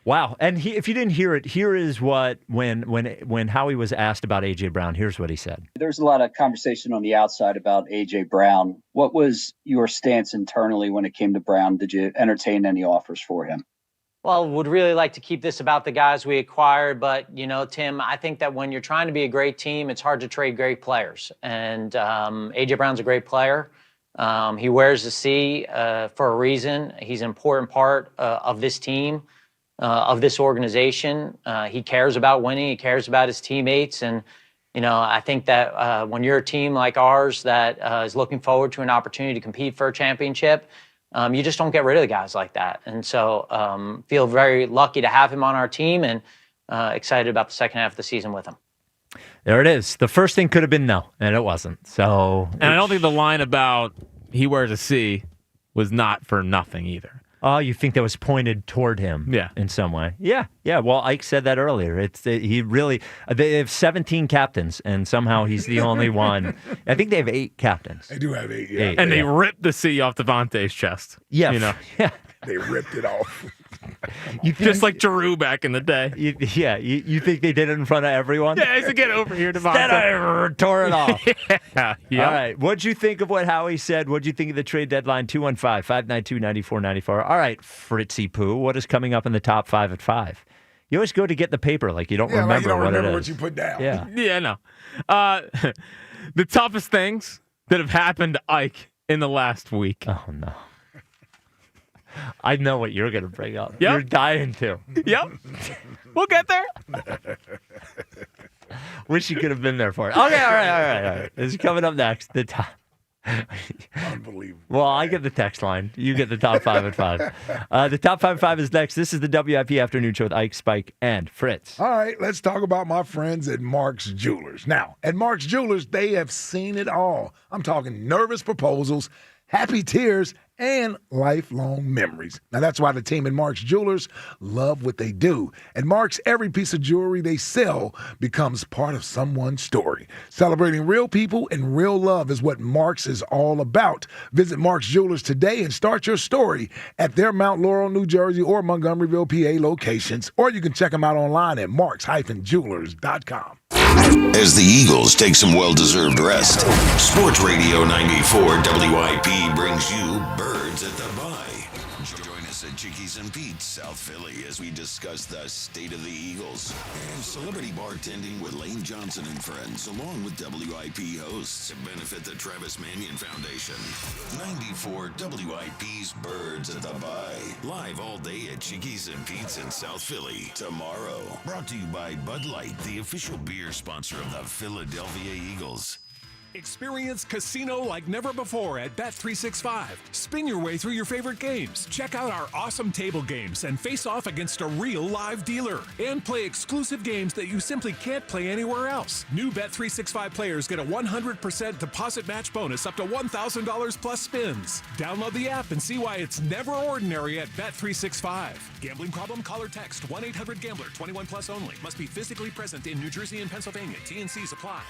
Wow. And if you didn't hear it, here is what when Howie was asked about A.J. Brown, here's what he said. There's a lot of conversation on the outside about A.J. Brown. What was your stance internally when it came to Brown? Did you entertain any offers for him? Well, would really like to keep this about the guys we acquired, but, Tim, I think that when you're trying to be a great team, it's hard to trade great players. And A.J. Brown's a great player. He wears the C for a reason. He's an important part of this team. Of this organization. He cares about winning. He cares about his teammates. And, I think that when you're a team like ours that is looking forward to an opportunity to compete for a championship, you just don't get rid of the guys like that. And so feel very lucky to have him on our team and excited about the second half of the season with him. There it is. The first thing could have been no, and it wasn't. So, and I don't think the line about he wears a C was not for nothing either. Oh, you think that was pointed toward him? Yeah, in some way. Yeah. Well, Ike said that earlier. They have 17 captains, and somehow he's the only one. I think they have 8 captains. They do have 8. Yeah. And they ripped the C off Devontae's chest. Yeah, yeah. They ripped it off. Just like Giroux back in the day. You think they did it in front of everyone? Yeah, I said, get over here, Devontae. Then I tore it off. Yeah. All right. What'd you think of what Howie said? What'd you think of the trade deadline? 215-592-9494. All right, Fritzy Poo, what is coming up in the top 5 at 5? You always go to get the paper like you don't remember like you don't what remember it is. what you put down. Yeah. Yeah, no. The toughest things that have happened to Ike in the last week. Oh, no. I know what you're going to bring up. Yep. You're dying to. Yep. We'll get there. Wish you could have been there for it. Okay, all right. This is coming up next. The top. Unbelievable. unbelievable. Well, I get the text line. You get the top 5 at 5. The top 5 at 5 is next. This is the WIP Afternoon Show with Ike, Spike, and Fritz. All right, let's talk about my friends at Mark's Jewelers. Now, at Mark's Jewelers, they have seen it all. I'm talking nervous proposals, happy tears, and lifelong memories. Now, that's why the team at Mark's Jewelers love what they do. At Mark's, every piece of jewelry they sell becomes part of someone's story. Celebrating real people and real love is what Mark's is all about. Visit Mark's Jewelers today and start your story at their Mount Laurel, New Jersey, or Montgomeryville, PA locations, or you can check them out online at marks-jewelers.com. As the Eagles take some well-deserved rest, Sports Radio 94 WIP brings you Birds at the Bye. Join us at Chickies and Pete's, South Philly, as we discuss the state of the Eagles and celebrity bartending with Lane Johnson and friends, along with WIP hosts, to benefit the Travis Manion Foundation. 94 WIP's Birds at the Bye, live all day at Chickies and Pete's in South Philly tomorrow. Brought to you by Bud Light, the official beer sponsor of the Philadelphia Eagles. Experience casino like never before at Bet365. Spin your way through your favorite games. Check out our awesome table games and face off against a real live dealer. And play exclusive games that you simply can't play anywhere else. New Bet365 players get a 100% deposit match bonus up to $1,000 plus spins. Download the app and see why it's never ordinary at Bet365. Gambling problem? Call or text 1-800-GAMBLER. 21 plus only. Must be physically present in New Jersey and Pennsylvania. T&Cs apply.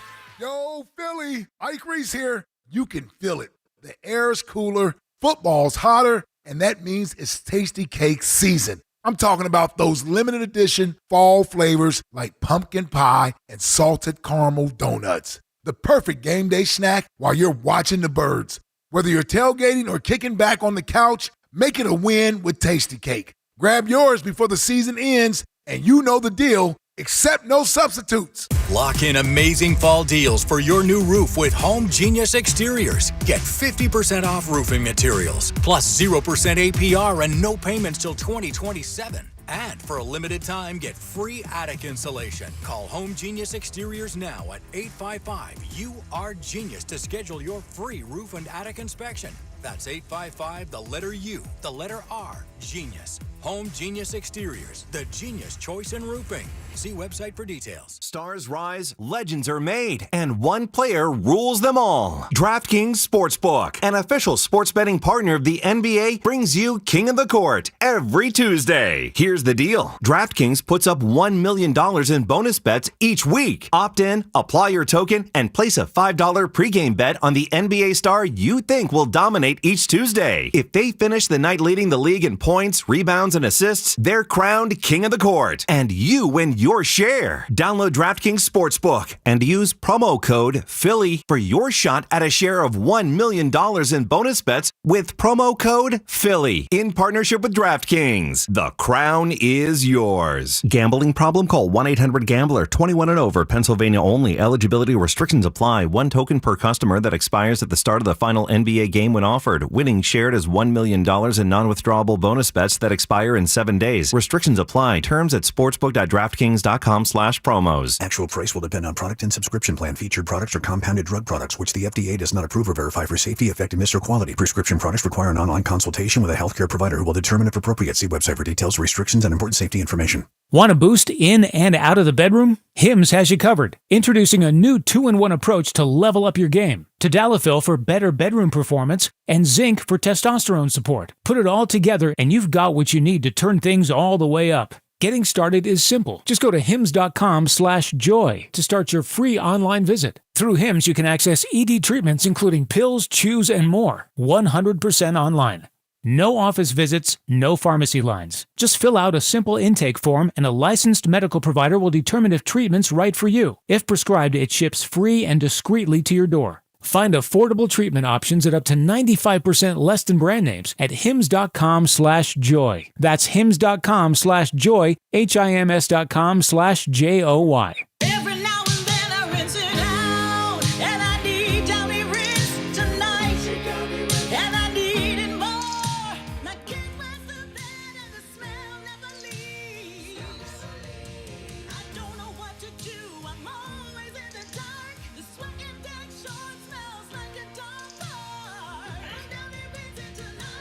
Yo, Philly, Ike Reese here. You can feel it. The air's cooler, football's hotter, and that means it's tasty cake season. I'm talking about those limited edition fall flavors like pumpkin pie and salted caramel donuts. The perfect game day snack while you're watching the birds. Whether you're tailgating or kicking back on the couch, make it a win with Tasty Cake. Grab yours before the season ends, and you know the deal. Accept no substitutes. Lock in amazing fall deals for your new roof with Home Genius Exteriors. Get 50% off roofing materials, plus 0% APR and no payments till 2027. And for a limited time, get free attic insulation. Call Home Genius Exteriors now at 855-U-R-GENIUS to schedule your free roof and attic inspection. That's 855, the letter U, the letter R, Genius. Home Genius Exteriors, the genius choice in roofing. See website for details. Stars rise, legends are made, and one player rules them all. DraftKings Sportsbook, an official sports betting partner of the NBA, brings you King of the Court every Tuesday. Here's the deal. DraftKings puts up $1 million in bonus bets each week. Opt in, apply your token, and place a $5 pregame bet on the NBA star you think will dominate each Tuesday. If they finish the night leading the league in points, rebounds, and assists, they're crowned King of the Court, and you win your share. Download DraftKings Sportsbook and use promo code Philly for your shot at a share of $1 million in bonus bets with promo code Philly in partnership with DraftKings. The crown is yours. Gambling problem? Call 1-800-GAMBLER. 21 and over. Pennsylvania only. Eligibility restrictions apply. One token per customer that expires at the start of the final NBA game when offered. Winning shared as $1 million in non-withdrawable bonus bets that expire in 7 days. Restrictions apply. Terms at sportsbook.draftkings.com/promos. Actual price will depend on product and subscription plan. Featured products are compounded drug products, which the FDA does not approve or verify for safety, effectiveness, or quality. Prescription products require an online consultation with a healthcare provider who will determine if appropriate. See website for details, restrictions, and important safety information. Want a boost in and out of the bedroom? Hims has you covered. Introducing a new 2-in-1 approach to level up your game. Tadalafil for better bedroom performance and zinc for testosterone support. Put it all together and you've got what you need to turn things all the way up. Getting started is simple. Just go to hims.com/joy to start your free online visit. Through Hims, you can access ED treatments including pills, chews, and more. 100% online. No office visits, no pharmacy lines. Just fill out a simple intake form and a licensed medical provider will determine if treatment's right for you. If prescribed, it ships free and discreetly to your door. Find affordable treatment options at up to 95% less than brand names at hims.com/joy. That's hims.com/joy, HIMS.com/JOY.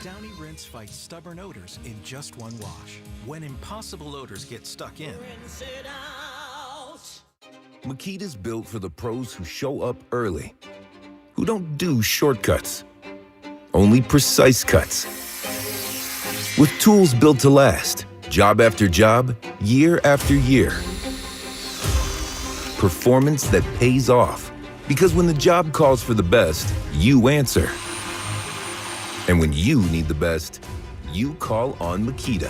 Downy Rinse fights stubborn odors in just one wash. When impossible odors get stuck in, Makita's built for the pros who show up early, who don't do shortcuts, only precise cuts. With tools built to last, job after job, year after year. Performance that pays off, because when the job calls for the best, you answer. And when you need the best, you call on Makita.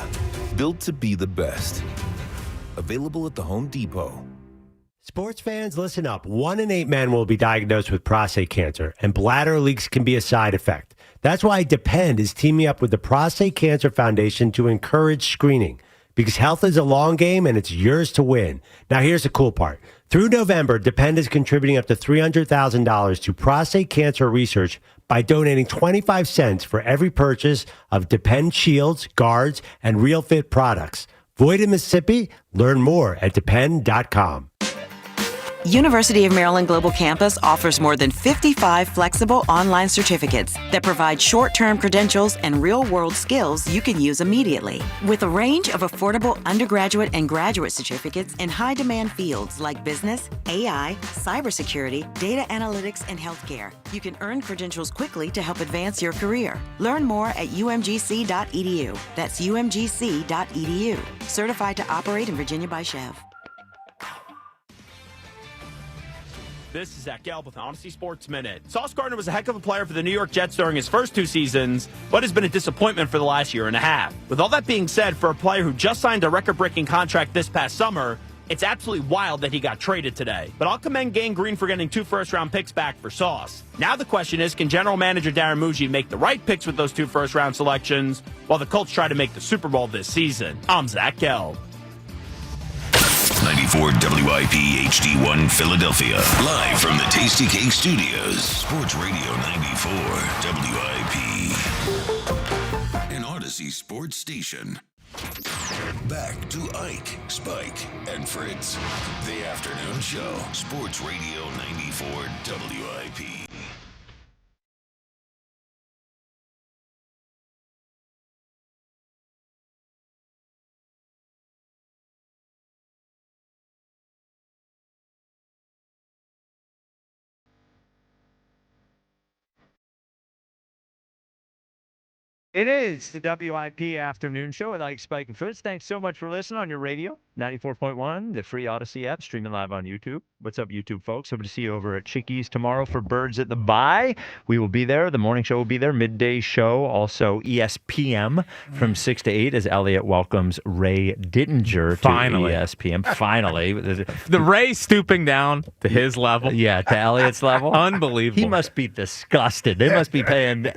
Built to be the best. Available at the Home Depot. Sports fans, listen up. 1 in 8 men will be diagnosed with prostate cancer, and bladder leaks can be a side effect. That's why Depend is teaming up with the Prostate Cancer Foundation to encourage screening, because health is a long game and it's yours to win. Now, here's the cool part. Through November, Depend is contributing up to $300,000 to prostate cancer research by donating 25 cents for every purchase of Depend shields, guards, and Real Fit products. Void in Mississippi? Learn more at depend.com. University of Maryland Global Campus offers more than 55 flexible online certificates that provide short-term credentials and real-world skills you can use immediately. With a range of affordable undergraduate and graduate certificates in high-demand fields like business, AI, cybersecurity, data analytics, and healthcare, you can earn credentials quickly to help advance your career. Learn more at umgc.edu. That's umgc.edu. Certified to operate in Virginia by Chev. This is Zach Gelb with Honesty Sports Minute. Sauce Gardner was a heck of a player for the New York Jets during his first 2 seasons, but has been a disappointment for the last year and a half. With all that being said, for a player who just signed a record-breaking contract this past summer, it's absolutely wild that he got traded today. But I'll commend Gang Green for getting 2 first-round picks back for Sauce. Now the question is, can general manager Darren Muji make the right picks with those 2 first-round selections while the Colts try to make the Super Bowl this season? I'm Zach Gelb. 94 WIP HD1 Philadelphia. Live from the Tasty Cake Studios. Sports Radio 94 WIP. An Odyssey sports station. Back to Ike, Spike, and Fritz. The Afternoon Show. Sports Radio 94 WIP. It is the WIP Afternoon Show with Ike, Spike, and Fritz. Thanks so much for listening on your radio. 94.1, the free Odyssey app, streaming live on YouTube. What's up, YouTube folks? Hope to see you over at Chickies tomorrow for Birds at the Bye. We will be there. The morning show will be there. Midday show, also ESPN from 6 to 8 as Elliot welcomes Ray Dittinger to ESPN. Finally. The Ray stooping down to his level. Yeah, to Elliot's level. Unbelievable. He must be disgusted. They must be paying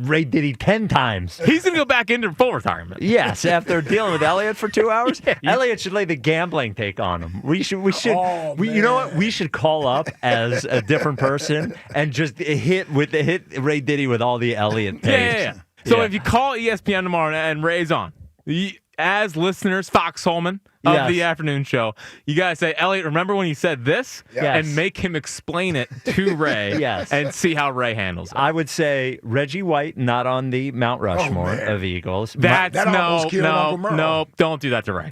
Ray Diddy 10 times. He's going to go back into full retirement. Yes, after dealing with Elliot for 2 hours. Yeah. Elliot should lay the gambling take on him. We should. You know what? We should call up as a different person and just hit Ray Diddy with all the Elliot takes. Yeah. So if you call ESPN tomorrow and Ray's on, as listeners, Fox Holman of the afternoon show, you guys say, Elliot, remember when you said this? Yes. And make him explain it to Ray and see how Ray handles it. I would say Reggie White not on the Mount Rushmore of Eagles. That no, don't do that to Ray.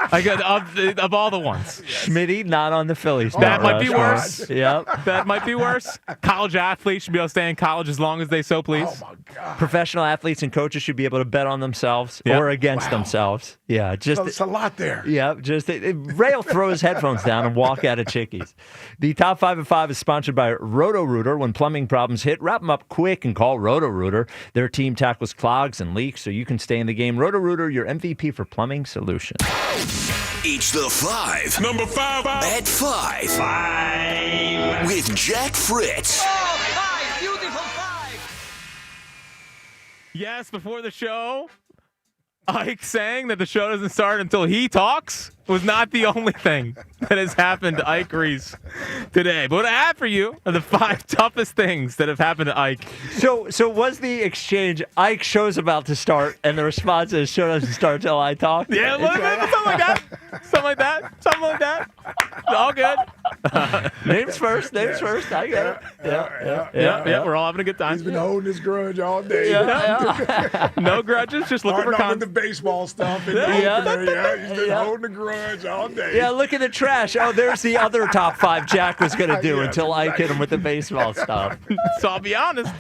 Of all the ones. Schmitty not on the Phillies. That might be worse. Yep. That might be worse. College athletes should be able to stay in college as long as they so please. Oh, my God. Professional athletes and coaches should be able to bet on themselves or against themselves. Yeah, It's a lot there. Yeah, Ray will throw his headphones down and walk out of Chickies. The Top 5 at 5 is sponsored by Roto-Rooter. When plumbing problems hit, wrap them up quick and call Roto-Rooter. Their team tackles clogs and leaks so you can stay in the game. Roto-Rooter, your MVP for plumbing solutions. It's the 5. Number 5 at 5. 5 with Jack Fritz. Yes, before the show, Ike saying that the show doesn't start until he talks was not the only thing that has happened to Ike Reese today. But what I have for you are the 5 toughest things that have happened to Ike. So was the exchange, Ike, show's about to start, and the response is, show doesn't start till I talk? Yeah, something like that. Something like that. All good. Names first. Names first. I get it. Yeah. We're all having a good time. He's been holding his grudge all day. No grudges, just looking for with content. the baseball stuff. In the opener, He's been holding the grudge all day. Yeah, look at the trash. Oh, there's the other top 5 Jack was going to do until I hit him with the baseball stuff. So I'll be honest.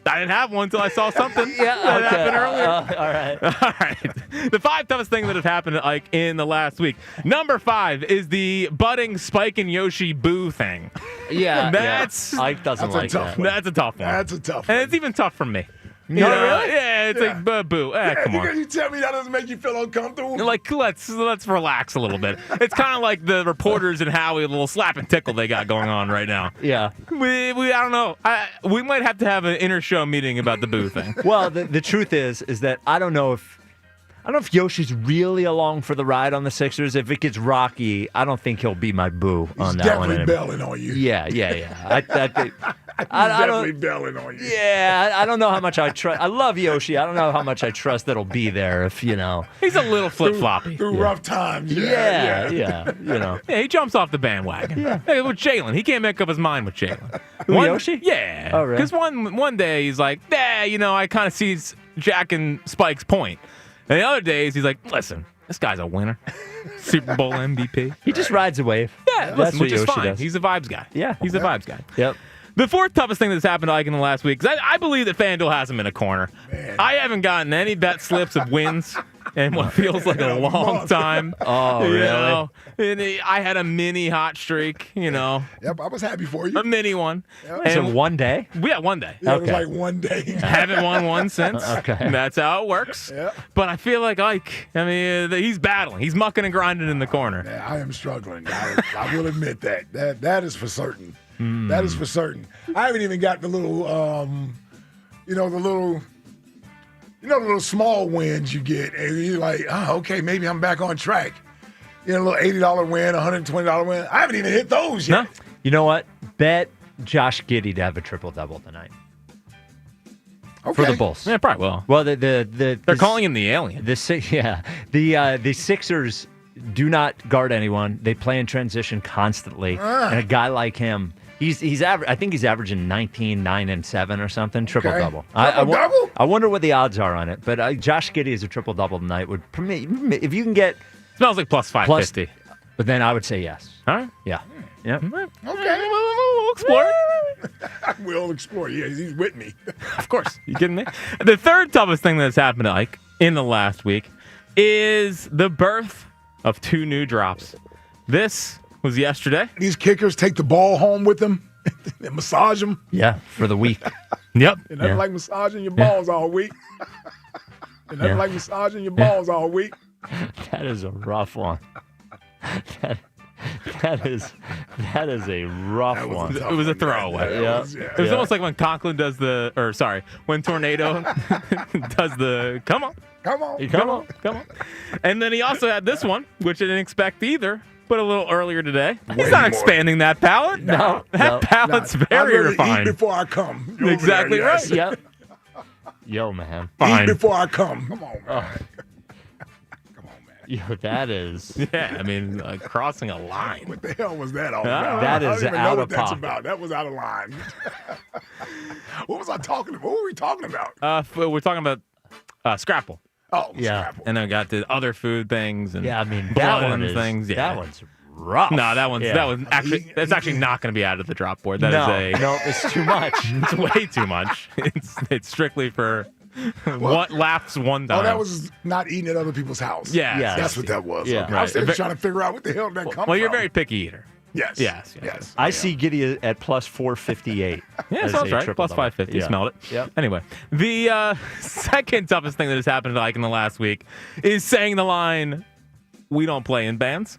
I didn't have one until I saw something that happened earlier. All right. All right. The 5 toughest things that have happened like in the last week. Number 5 is the budding Spike and Yoshi boo thing. That's Ike doesn't like that. That's a tough one. That's a tough one. And it's even tough for me. No, really? Yeah, it's like boo. Come on. You tell me that doesn't make you feel uncomfortable? Like let's relax a little bit. It's kind of like the reporters and Howie, a little slap and tickle they got going on right now. Yeah. We I don't know. We might have to have an inter show meeting about the boo thing. Well, the truth is that I don't know if Yoshi's really along for the ride on the Sixers. If it gets rocky, I don't think he'll be my boo on that one. He's definitely belling on you. Yeah. I think He's definitely belling on you. Yeah, I don't know how much I trust. I love Yoshi. I don't know how much I trust that'll be there if, He's a little flip-floppy. Through rough times. Yeah. Yeah, he jumps off the bandwagon. Yeah. Hey, with Jaelan, he can't make up his mind with Jaelan. Yoshi? Yeah. Oh, really? Because one day he's like, I kind of see Jack and Spike's point. And the other days he's like, listen, this guy's a winner. Super Bowl MVP. He just rides a wave. Yeah, That's which what is Yoshi fine. does. He's a vibes guy. Yeah. He's a vibes guy. Yep. The 4th toughest thing that's happened to Ike in the last week, because I believe that FanDuel has him in a corner. Man. I haven't gotten any bet slips of wins in what feels like a long time. Oh, really? And I had a mini hot streak, Yep, I was happy for you. a mini one. Yep. So one day? Yeah, one day. Yeah, it was like one day. Haven't won one since. Okay. That's how it works. Yeah. But I feel like Ike, he's battling. He's mucking and grinding in the corner. Yeah, I am struggling. I will admit that. That is for certain. That is for certain. I haven't even got the little, the little small wins you get, and you're like, oh, okay, maybe I'm back on track. A little $80 win, $120 win. I haven't even hit those yet. No. You know what? Bet Josh Giddey to have a triple-double tonight. Okay. For the Bulls. Yeah, probably will. Well, They're calling him the alien. The Sixers do not guard anyone. They play in transition constantly. And a guy like him, he's I think he's averaging 19, 9, and 7 or something. Triple-double. Triple-double? I wonder what the odds are on it. But Josh Giddey is a triple-double tonight. Would if you can get Smells like plus 550. But then I would say yes. All right. Yeah. Yep. Okay. We'll explore. We'll explore. Yeah, he's with me. Of course. You kidding me? The 3rd toughest thing that's happened to Ike in the last week is the birth of 2 new drops. This was yesterday. These kickers take the ball home with them and massage them. Yeah, for the week. Yep. And nothing like massaging your balls all week. And nothing like massaging your balls all week. That is a rough one. That is a rough one. It was a throwaway. Yeah. It was almost like when Conklin does when Tornado does the come on. And then he also had this one, which I didn't expect either, but a little earlier today. He's not expanding that palate. No. That palate's very refined. Eat before I come. Exactly right. Yep. Yo, man. Fine. Eat before I come. Come on, man. Yo, that is. Yeah, crossing a line. What the hell was that all about? That I is don't even out know of what that's pocket. about. That was out of line. What was I talking about? What were we talking about? We're talking about Scrapple. Oh, Yeah. Scrapple. And then got the other food things and Yeah, that blood one and is. things. Yeah. That one's rough. No, that one's Yeah. that's actually not going to be out of the drop board. That is No, it's too much. It's way too much. It's strictly for what laughs one time. Oh, that was not eating at other people's house. Yeah, Yes. That's what that was. Yeah. Okay. I was Right. trying to figure out what the hell did that come from. Well, you're a very picky eater. Yes. Yes. I see Giddey at plus 458. Yeah, as sounds a right. triple Plus double. 550. Yeah. Smelled it. Yep. Anyway, the second toughest thing that has happened in the last week is saying the line, "We don't play in bands."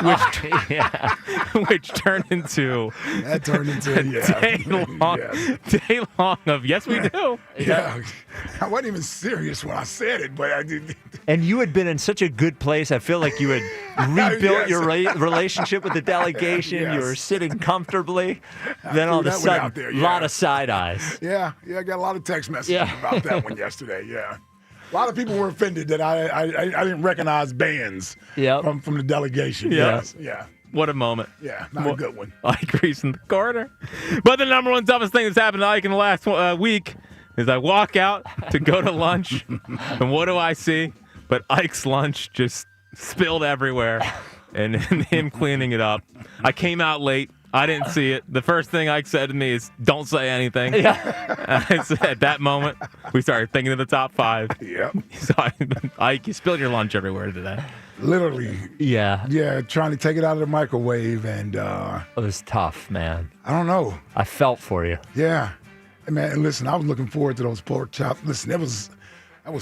Which turned into That turned into day long of yes we do. Yeah. I wasn't even serious when I said it, but I did. And you had been in such a good place. I feel like you had rebuilt Yes. your relationship with the delegation. Yes. You were sitting comfortably. Then threw all of a that one sudden, out there, a yeah. lot of side eyes. Yeah, I got a lot of text messages about that one yesterday. Yeah, a lot of people were offended that I didn't recognize bands Yep. from the delegation. Yeah. Yes, yeah. What a moment. Yeah, not a good one. Ike Reese in the corner. But the number one toughest thing that's happened to Ike in the last week is I walk out to go to lunch, and what do I see? But Ike's lunch just spilled everywhere, and him cleaning it up. I came out late. I didn't see it. The first thing Ike said to me is, "Don't say anything." Yeah. At that moment, we started thinking of the top 5. Yep. So Ike, you spilled your lunch everywhere today. Literally. Yeah. Yeah, trying to take it out of the microwave, and it was tough, man. I don't know. I felt for you. Yeah. And man, and listen, I was looking forward to those pork chops. Listen, that was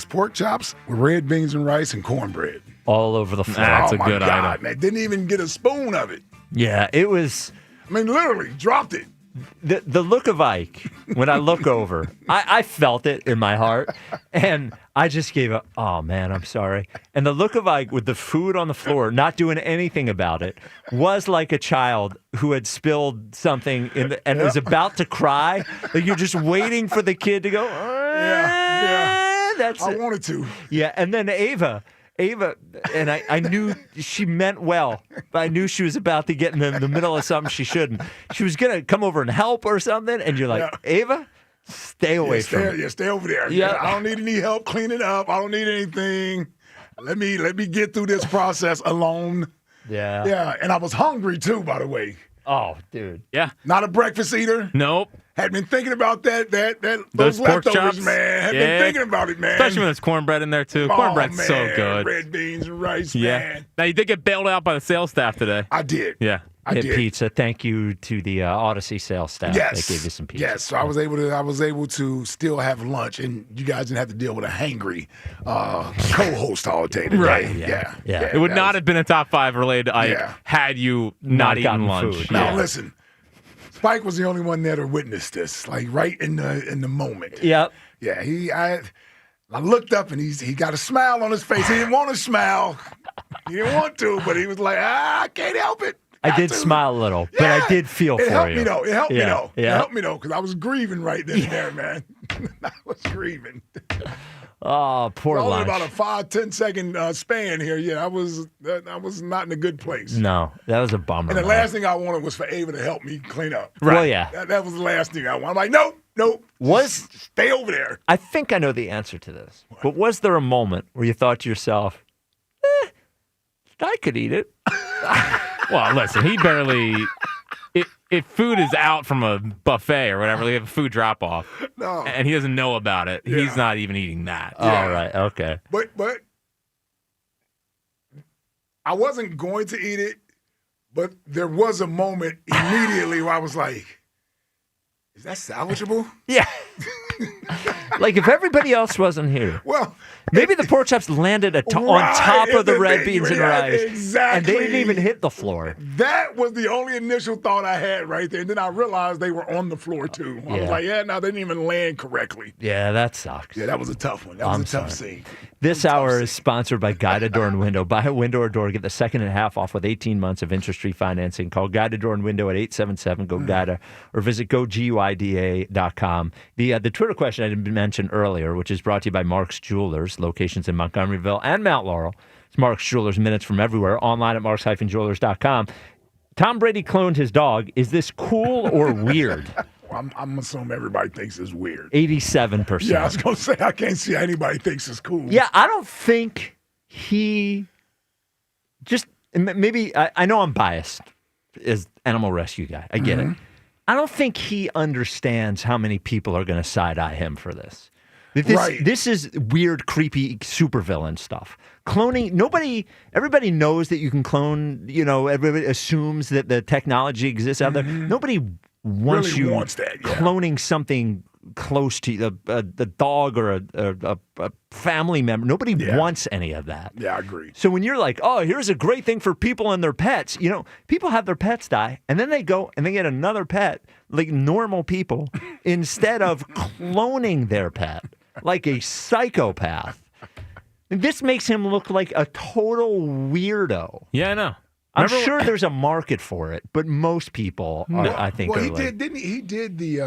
pork chops with red beans and rice and cornbread. All over the floor. That's oh a good my God, item. man. Didn't even get a spoon of it. Yeah, it was. I mean, literally, dropped it. The look of Ike, when I look over, I felt it in my heart, and I just gave a, oh, man, I'm sorry. And the look of Ike with the food on the floor, not doing anything about it, was like a child who had spilled something and was about to cry. Like you're just waiting for the kid to go, Yeah. That's I it. wanted to. Yeah, and then Ava, and I knew she meant well, but I knew she was about to get in the middle of something she shouldn't. She was going to come over and help or something, and you're like, Ava, stay away from it. Yeah, stay over there. Yeah. I don't need any help cleaning up. I don't need anything. Let me get through this process alone. Yeah. Yeah, and I was hungry too, by the way. Oh, dude. Yeah. Not a breakfast eater. Nope. Had been thinking about those Those pork leftovers, chops, man. Had yeah. been thinking about it, man. Especially when there's cornbread in there, too. Cornbread's man. so good. Red beans and rice, Yeah. man. Now, you did get bailed out by the sales staff today. I did. Yeah. I did. Pizza. Thank you to the Odyssey sales staff. Yes. They gave you some pizza. Yes. So I was able to still have lunch, and you guys didn't have to deal with a hangry co-host all day today. Right. Yeah. It would not have been a top 5 related to Ike had you not eaten gotten lunch. food. Now listen, Spike was the only one there to witness this, like right in the moment. Yep. Yeah. I looked up and he got a smile on his face. He didn't want to smile. He didn't want to, but he was like, I can't help it. I did smile a little, but I did feel for you. It helped me though. It helped me though. Yeah. It helped me though, because I was grieving right then and there, man. I was grieving. Oh, poor Only lunch. about a 5-10 second span here. Yeah, I was not in a good place. No, that was a bummer. And the man. last thing I wanted was for Ava to help me clean up. Right. Well, yeah. That was the last thing I wanted. I'm like, nope. Stay over there. I think I know the answer to this, but was there a moment where you thought to yourself, I could eat it? Well, listen, he barely. If food is out from a buffet or whatever, they have a food drop off, and he doesn't know about it, he's not even eating that. All right, okay. But I wasn't going to eat it, but there was a moment immediately where I was like, is that salvageable? Yeah. Like if everybody else wasn't here. Well, maybe the pork chops landed on top of the red beans and rice. Exactly. And they didn't even hit the floor. That was the only initial thought I had right there. And then I realized they were on the floor too. I was like, they didn't even land correctly. Yeah, that sucks. Yeah, that was a tough one. That was a tough scene. This hour is sponsored by Guided Door and Window. Buy a window or door, get the second and a half off with 18 months of interest-free financing. Call Guided Door and Window at 877-GO-GUIDA or visit GoGUIDA.com. The Twitter question I didn't mention earlier, which is brought to you by Mark's Jewelers, locations in Montgomeryville and Mount Laurel. It's Mark's Jewelers, minutes from everywhere, online at marks-jewelers.com. Tom Brady cloned his dog. Is this cool or weird? I'm assuming everybody thinks it's weird. 87%. Yeah, I was going to say, I can't see how anybody thinks it's cool. Yeah, I don't think he just maybe I know I'm biased as animal rescue guy. I get it. I don't think he understands how many people are going to side-eye him for this. This is weird, creepy supervillain stuff. Cloning, everybody knows that you can clone, everybody assumes that the technology exists out there. Nobody wants really wants that, cloning something close to the dog or a family member. Nobody wants any of that. Yeah, I agree. So when you're like, oh, here's a great thing for people and their pets, people have their pets die, and then they go and they get another pet, like normal people, instead of cloning their pet like a psychopath. And this makes him look like a total weirdo. Yeah, I know. I'm sure there's a market for it, but most people, I think, well, are he like... did, didn't he? He did the,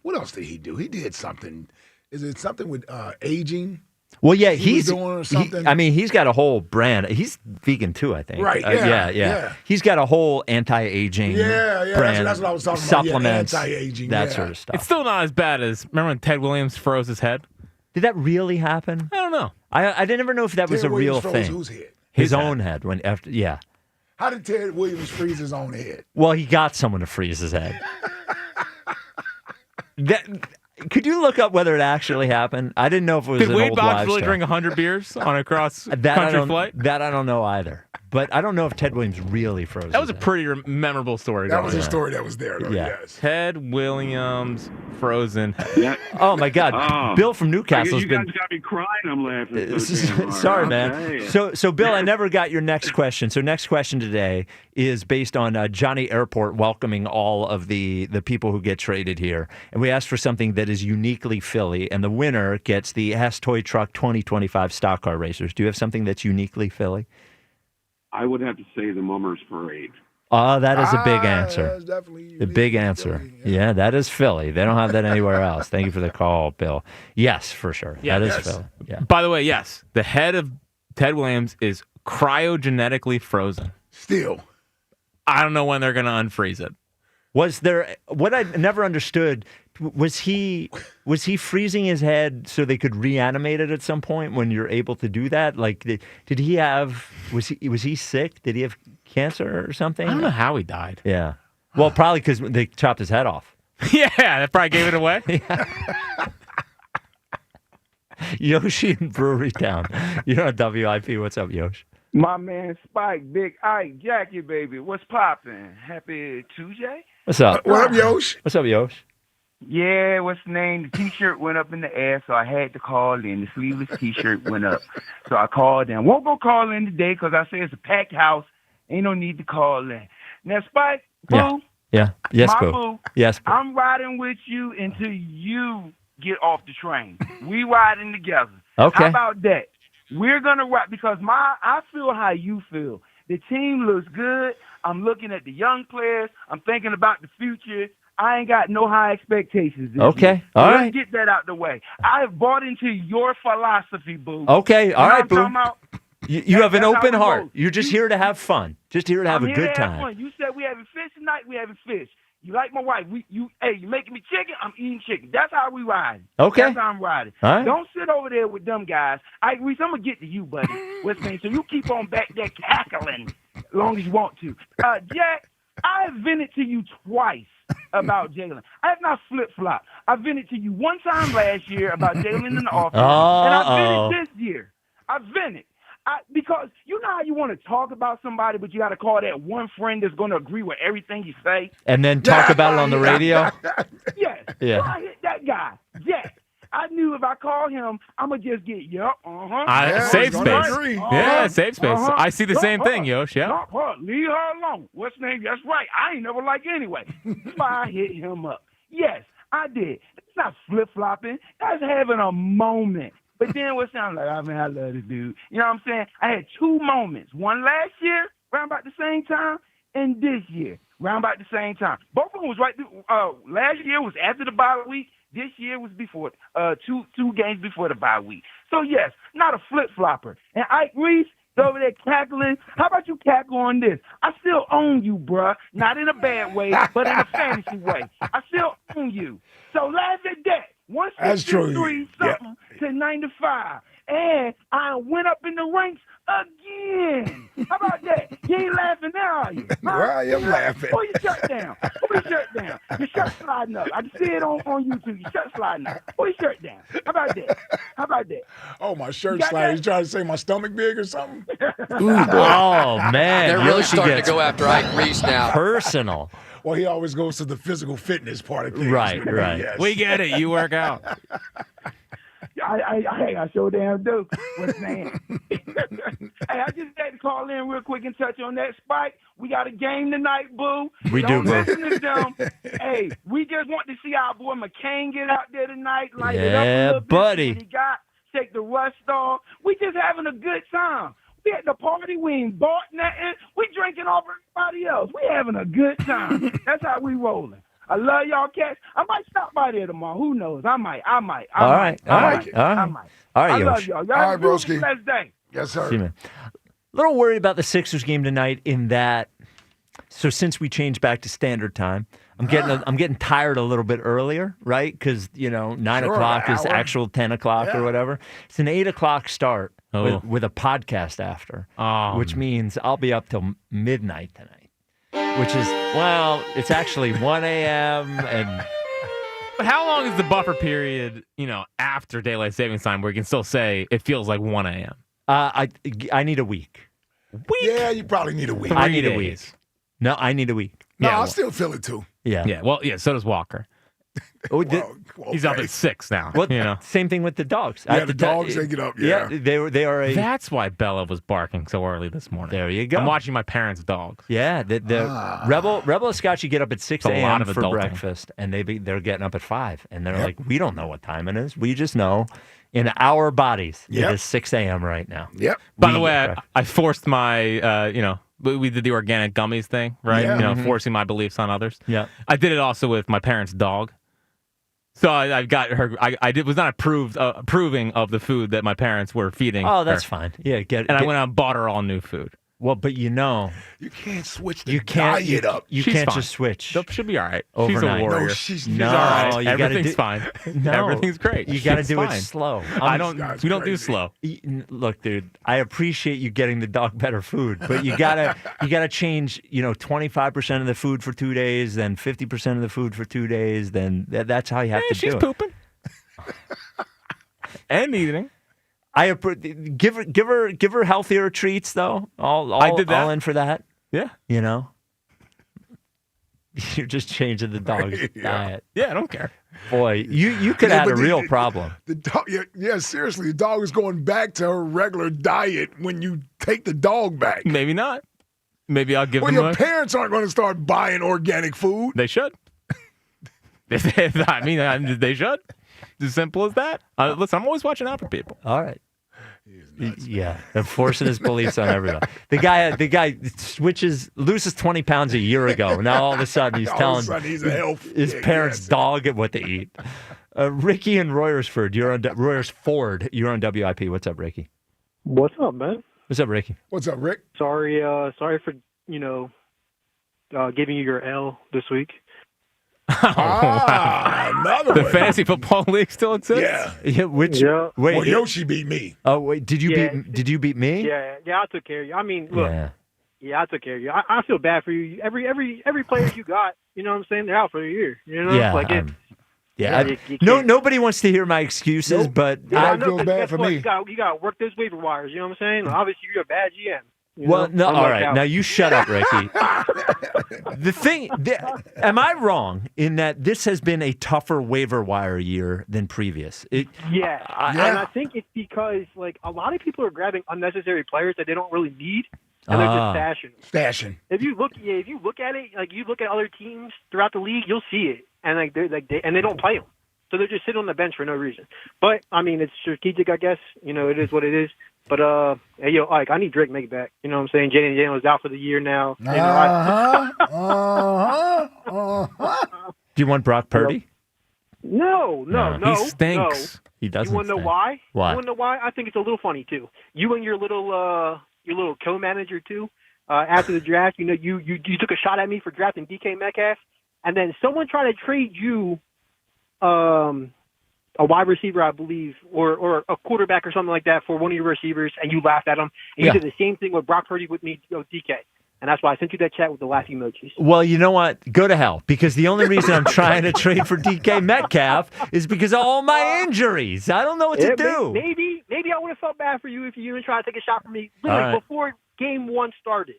what else did he do? He did something. Is it something with aging? Well, yeah, he was he's doing or something. I mean, he's got a whole brand. He's vegan too, I think. Right, yeah. He's got a whole anti-aging Yeah, brand. that's what I was talking about. Supplements, Yeah, anti-aging, that sort of stuff. It's still not as bad as remember when Ted Williams froze his head? Did that really happen? I don't know. I didn't ever know if that was a Ted Williams real froze thing. whose head? His own head. When after, yeah. How did Ted Williams freeze his own head? Well, he got someone to freeze his head. Could you look up whether it actually happened? I didn't know if it was Did an Wade old Boggs wives' really tale. drink 100 beers on a cross-country flight? That I don't know either. But I don't know if Ted Williams really froze. That was a pretty memorable story. That was a story that was there, though, yes. Ted Williams frozen. Oh my God, Bill from Newcastle has you been. guys got me crying. I'm laughing. Sorry, man. So Bill, I never got your next question. So next question today is based on Johnny Airport welcoming all of the people who get traded here, and we asked for something that is uniquely Philly, and the winner gets the Ask Toy Truck 2025 Stock Car Racers. Do you have something that's uniquely Philly? I would have to say the Mummers Parade. Oh, that is a big answer. That's definitely The big answer. Yeah, that is Philly. They don't have that anywhere else. Thank you for the call, Bill. Yes, for sure. Yeah, that is yes. Philly. Yeah. By the way, yes, the head of Ted Williams is cryogenetically frozen. Still. I don't know when they're going to unfreeze it. Was there what I never understood? Was he freezing his head so they could reanimate it at some point when you're able to do that? Like, did he have? Was he sick? Did he have cancer or something? I don't know how he died. Yeah. Well, probably because they chopped his head off. Yeah, that probably gave it away. Yoshi in Brewery Town. You're on WIP. What's up, Yosh? My man Spike, Big Ike, Jackie, baby. What's poppin'? Happy Tuesday? What's up? What up, Yosh? What's up, Yosh? Yeah, what's the name? The T-shirt went up in the air, so I had to call in. The sleeveless T-shirt went up. So I called in. Won't go call in today because I say it's a packed house. Ain't no need to call in. Now, Spike, boo. Yeah. Yes, my boo. Yes, boo. I'm riding with you until you get off the train. We riding together. Okay. How about that? We're going to ride because I feel how you feel. The team looks good. I'm looking at the young players. I'm thinking about the future. I ain't got no high expectations. Okay. All Let's right. get that out the way. I have bought into your philosophy, boo. Okay. All right, boo. You have an That's how open it heart. goes. You're just here to have fun. Just here to have I'm a here good to have time. fun. You said we having fish tonight. We having fish. You like my wife? You making me chicken? I'm eating chicken. That's how we ride. Okay. That's how I'm riding. All right. Don't sit over there with them guys. Reese, I'm gonna get to you, buddy. What's the name? So you keep on back there cackling as long as you want to. Jack, I have vented to you twice about Jaelan. I have not flip-flopped. I vented to you one time last year about Jaelan in the office, and I vented this year. I vented. Because you know how you want to talk about somebody, but you got to call that one friend that's going to agree with everything you say? And then talk about it on the radio? Yes. Yeah. So I hit that guy, Jack. I knew if I call him, I'm going to just get, Safe space. Yeah, safe space. I see the same thing, Yosh. Yeah. Stop her. Leave her alone. What's the name? That's right. I ain't never like anyway. That's why I hit him up. Yes, I did. It's not flip-flopping. That's having a moment. But then what sounds like, I love this dude. You know what I'm saying? I had two moments. One last year, around about the same time, and this year, around about the same time. Both of them was right. Last year was after the bye week. This year was before, two games before the bye week. So, yes, not a flip-flopper. And Ike Reese is over there cackling. How about you cackle on this? I still own you, bruh. Not in a bad way, but in a fantasy way. I still own you. So laugh at that. 163 something to 95. And I went up in the ranks again. How about that? You ain't laughing now, are you? Huh? Well, I am laughing. Pull your shirt down. Pull your shirt down. Your shirt sliding up. I can see it on YouTube. Your shirt sliding up. Pull your shirt down. How about that? How about that? Oh, my shirt sliding. You trying to say my stomach big or something? Oh, man. They're really Yoshi starting to gets go after Ike Reese now. Personal. Well, he always goes to the physical fitness part of things. Right. Yes. We get it. You work out. I sure damn do. What's the name? Hey, I just had to call in real quick and touch on that, Spike. We got a game tonight, boo. We Don't do, boo. listen to them. Hey, we just want to see our boy McCain get out there tonight, light it up a Yeah, little bit. buddy. See what he got, take the rust off. We just having a good time. We at the party, we ain't bought nothing. We drinking off everybody else. We having a good time. That's how we rolling. I love y'all cats. I might stop by there tomorrow. Who knows? I might. All right. All right, I love Yosh. y'all. Y'all have a beautiful, blessed day. Yes, See you, man. A little worried about the Sixers game tonight in that. So since we changed back to standard time, I'm getting tired a little bit earlier, right? Because 9 o'clock is actual 10 o'clock or whatever. It's an 8 o'clock start with a podcast after, which means I'll be up till midnight tonight. Which is it's actually 1 a.m. and. But how long is the buffer period? After daylight savings time, where you can still say it feels like 1 a.m. I need a week. Yeah, you probably need a week. I need a week. No, I need a week. No, I still feel it too. Yeah. Yeah. Well, yeah. So does Walker. He's up at 6 now. Well, same thing with the dogs. Yeah, the dogs, they get up. Yeah. They are a. That's why Bella was barking so early this morning. There you go. I'm watching my parents' dogs. Yeah, the Rebel and Scotchy get up at 6 a.m. for adulting. breakfast, and they're getting up at 5, and they're like, we don't know what time it is. We just know in our bodies it is 6 a.m. right now. Yep. By the way, I forced my we did the organic gummies thing, right? Yeah. Forcing my beliefs on others. Yeah. I did it also with my parents' dog. So I got her. I was not approving of the food that my parents were feeding. Oh, that's her. fine. Yeah, I went out and bought her all new food. Well, but you can't switch the diet up. You She's can't fine. just switch. She'll be all right. Overnight. She's a warrior. No, she's No, all right. you gotta Everything's do- fine. No. Everything's great. You got to She's do fine. it slow. We don't do slow. Look, dude, I appreciate you getting the dog better food, but you gotta change 25% of the food for 2 days, then 50% of the food for 2 days. Then that's how you have to do she's it. pooping and eating. Give her healthier treats though. I did that. All in for that. Yeah. You're just changing the dog's diet. Yeah, I don't care. Boy, you could have had a real problem. The dog, seriously, the dog is going back to her regular diet when you take the dog back. Maybe not. Maybe I'll give Well, them your parents aren't going to start buying organic food. They should. I mean, they should. As simple as that. Listen, I'm always watching out for people. All right. Yeah, enforcing his beliefs on everyone. The guy loses 20 pounds a year ago. Now all of a sudden he's telling his parents' dog what to eat. Ricky in Royersford, you're on WIP. What's up, Ricky? What's up, man? What's up, Ricky? What's up, Rick? Sorry for giving you your L this week. Another the one. Fantasy Football League still exists? Yeah. Wait. Well, Yoshi beat me. Oh wait, did you beat me? Yeah, I took care of you. I mean, look, I took care of you. I feel bad for you. Every player you got, you know what I'm saying? They're out for a year. You know, Nobody wants to hear my excuses, but I feel bad for me. You got to work those waiver wires. You know what I'm saying? Obviously, you're a bad GM. All right. Now you shut up, Ricky. Am I wrong in that this has been a tougher waiver wire year than previous? And I think it's because a lot of people are grabbing unnecessary players that they don't really need, and they're just stashing. If you look at it, you look at other teams throughout the league, you'll see it, and they don't play them, so they're just sitting on the bench for no reason. But I mean, it's strategic, I guess. It is what it is. But, I need Drake to make it back. You know what I'm saying? Jaelan was out for the year now. Do you want Brock Purdy? No. He stinks. No. He doesn't. You want to know stink. why? Why? You want to know why? I think it's a little funny, too. You and your little co-manager, too, after the draft, you took a shot at me for drafting DK Metcalf, and then someone tried to trade you a wide receiver, I believe, or a quarterback or something like that for one of your receivers, and you laughed at him. And you did the same thing with Brock Purdy with me, DK. And that's why I sent you that chat with the laughing emojis. Well, you know what? Go to hell. Because the only reason I'm trying to trade for DK Metcalf is because of all my injuries. I don't know what to do. Maybe I would have felt bad for you if you even tried to take a shot for me before game one started.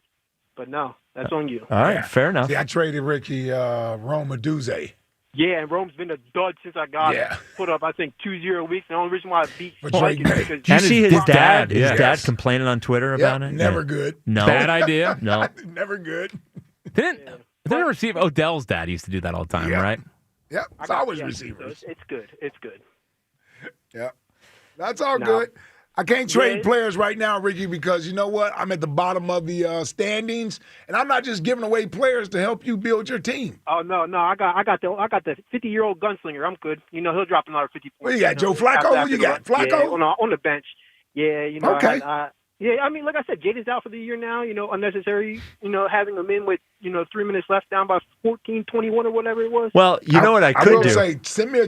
But no, that's on you. All right, fair enough. See, I traded Ricky Rome Aduze. Yeah, and Rome's been a dud since I got it. Put up, I think, 2-0 weeks. And the only reason why I beat Vikings is because... Did you see his dad? His Yes. dad complaining on Twitter about it? Never good. No. Bad idea. No. Never good. Didn't receive Odell's dad used to do that all the time, right? Yep. It's always receivers. It's good. It's good. Yeah. That's all good. I can't trade players right now, Ricky, because you know what? I'm at the bottom of the standings, and I'm not just giving away players to help you build your team. Oh no, I got the 50-year-old gunslinger. I'm good. You know he'll drop another 50 points. What you got, Joe Flacco? Who you got? Flacco? Yeah, on the bench. Yeah, you know. Okay. I mean, like I said, Jaden's out for the year now. You know, unnecessary. You know, having him in with 3 minutes left, down by 14, 21 or whatever it was. Well, you know what I could will do? say, send me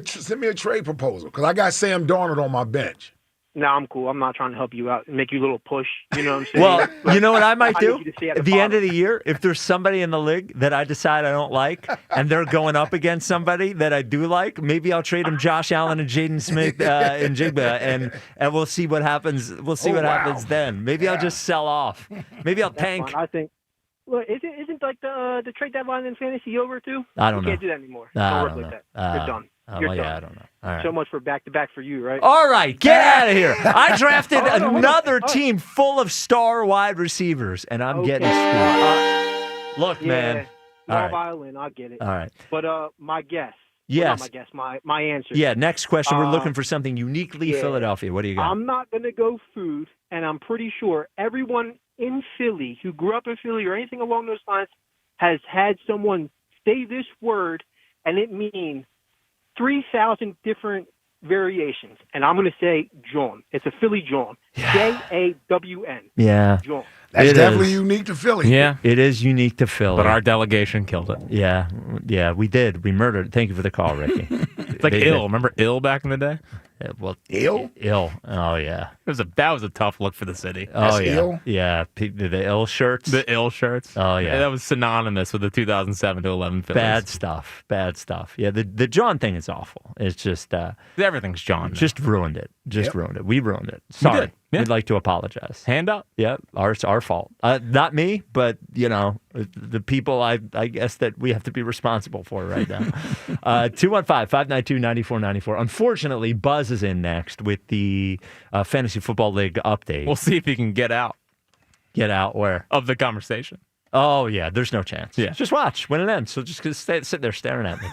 a trade proposal because I got Sam Darnold on my bench. No, I'm cool. I'm not trying to help you out and make you a little push. You know what I'm saying? Well, you know what I might do? need you to stay at At the the end of bottom. the year, if there's somebody in the league that I decide I don't like, and they're going up against somebody that I do like, maybe I'll trade them Josh Allen and Jaden Smith and Jigba, and we'll see what happens. We'll see what happens then. Maybe I'll just sell off. Maybe I'll tank. Fine. I think. Look, isn't like the trade deadline in fantasy over too? I don't You know. can't do that anymore. I Don't work don't like know. that. You're done. Oh, You're well, done. yeah, I don't know. All right. So much for back-to-back for you, right? All right, get out of here. I drafted Hold on. another team full of star wide receivers, and I'm getting screwed. Look, man. Small All right. violin, I get it. All right. But my guess. Yes. Well, not my guess. My answer. Yeah, next question. We're Uh, looking for something uniquely yeah. Philadelphia. What do you got? I'm not going to go food, and I'm pretty sure everyone in Philly who grew up in Philly or anything along those lines has had someone say this word, and it means 3,000 different variations. And I'm going to say John. It's a Philly John. Jawn. Yeah. John. That's It definitely is. unique to Philly. Yeah. It is unique to Philly. But our delegation killed it. Yeah, we did. We murdered. Thank you for the call, Ricky. It's like ill. Remember ill back in the day? Well, ill. Oh yeah. That was a tough look for the city. Oh yeah. ill? Yeah. The ill shirts. The ill shirts. Oh yeah. That was synonymous with the 2007 to 11 Phillies. Bad stuff. Bad stuff. Yeah. The John thing is awful. It's just everything's John. now. just ruined it. Yep. Ruined it. We ruined it. Sorry. did. Yeah. We'd like to apologize. Hand up. Yeah, our fault. Not me, but the people I guess that we have to be responsible for right now. 215-592-9494. Unfortunately, Buzz is in next with the Fantasy Football League update. We'll see if he can get out Get out where? of the conversation. Oh yeah, there's no chance. Yeah. Just watch when it ends. So just sit there staring at me.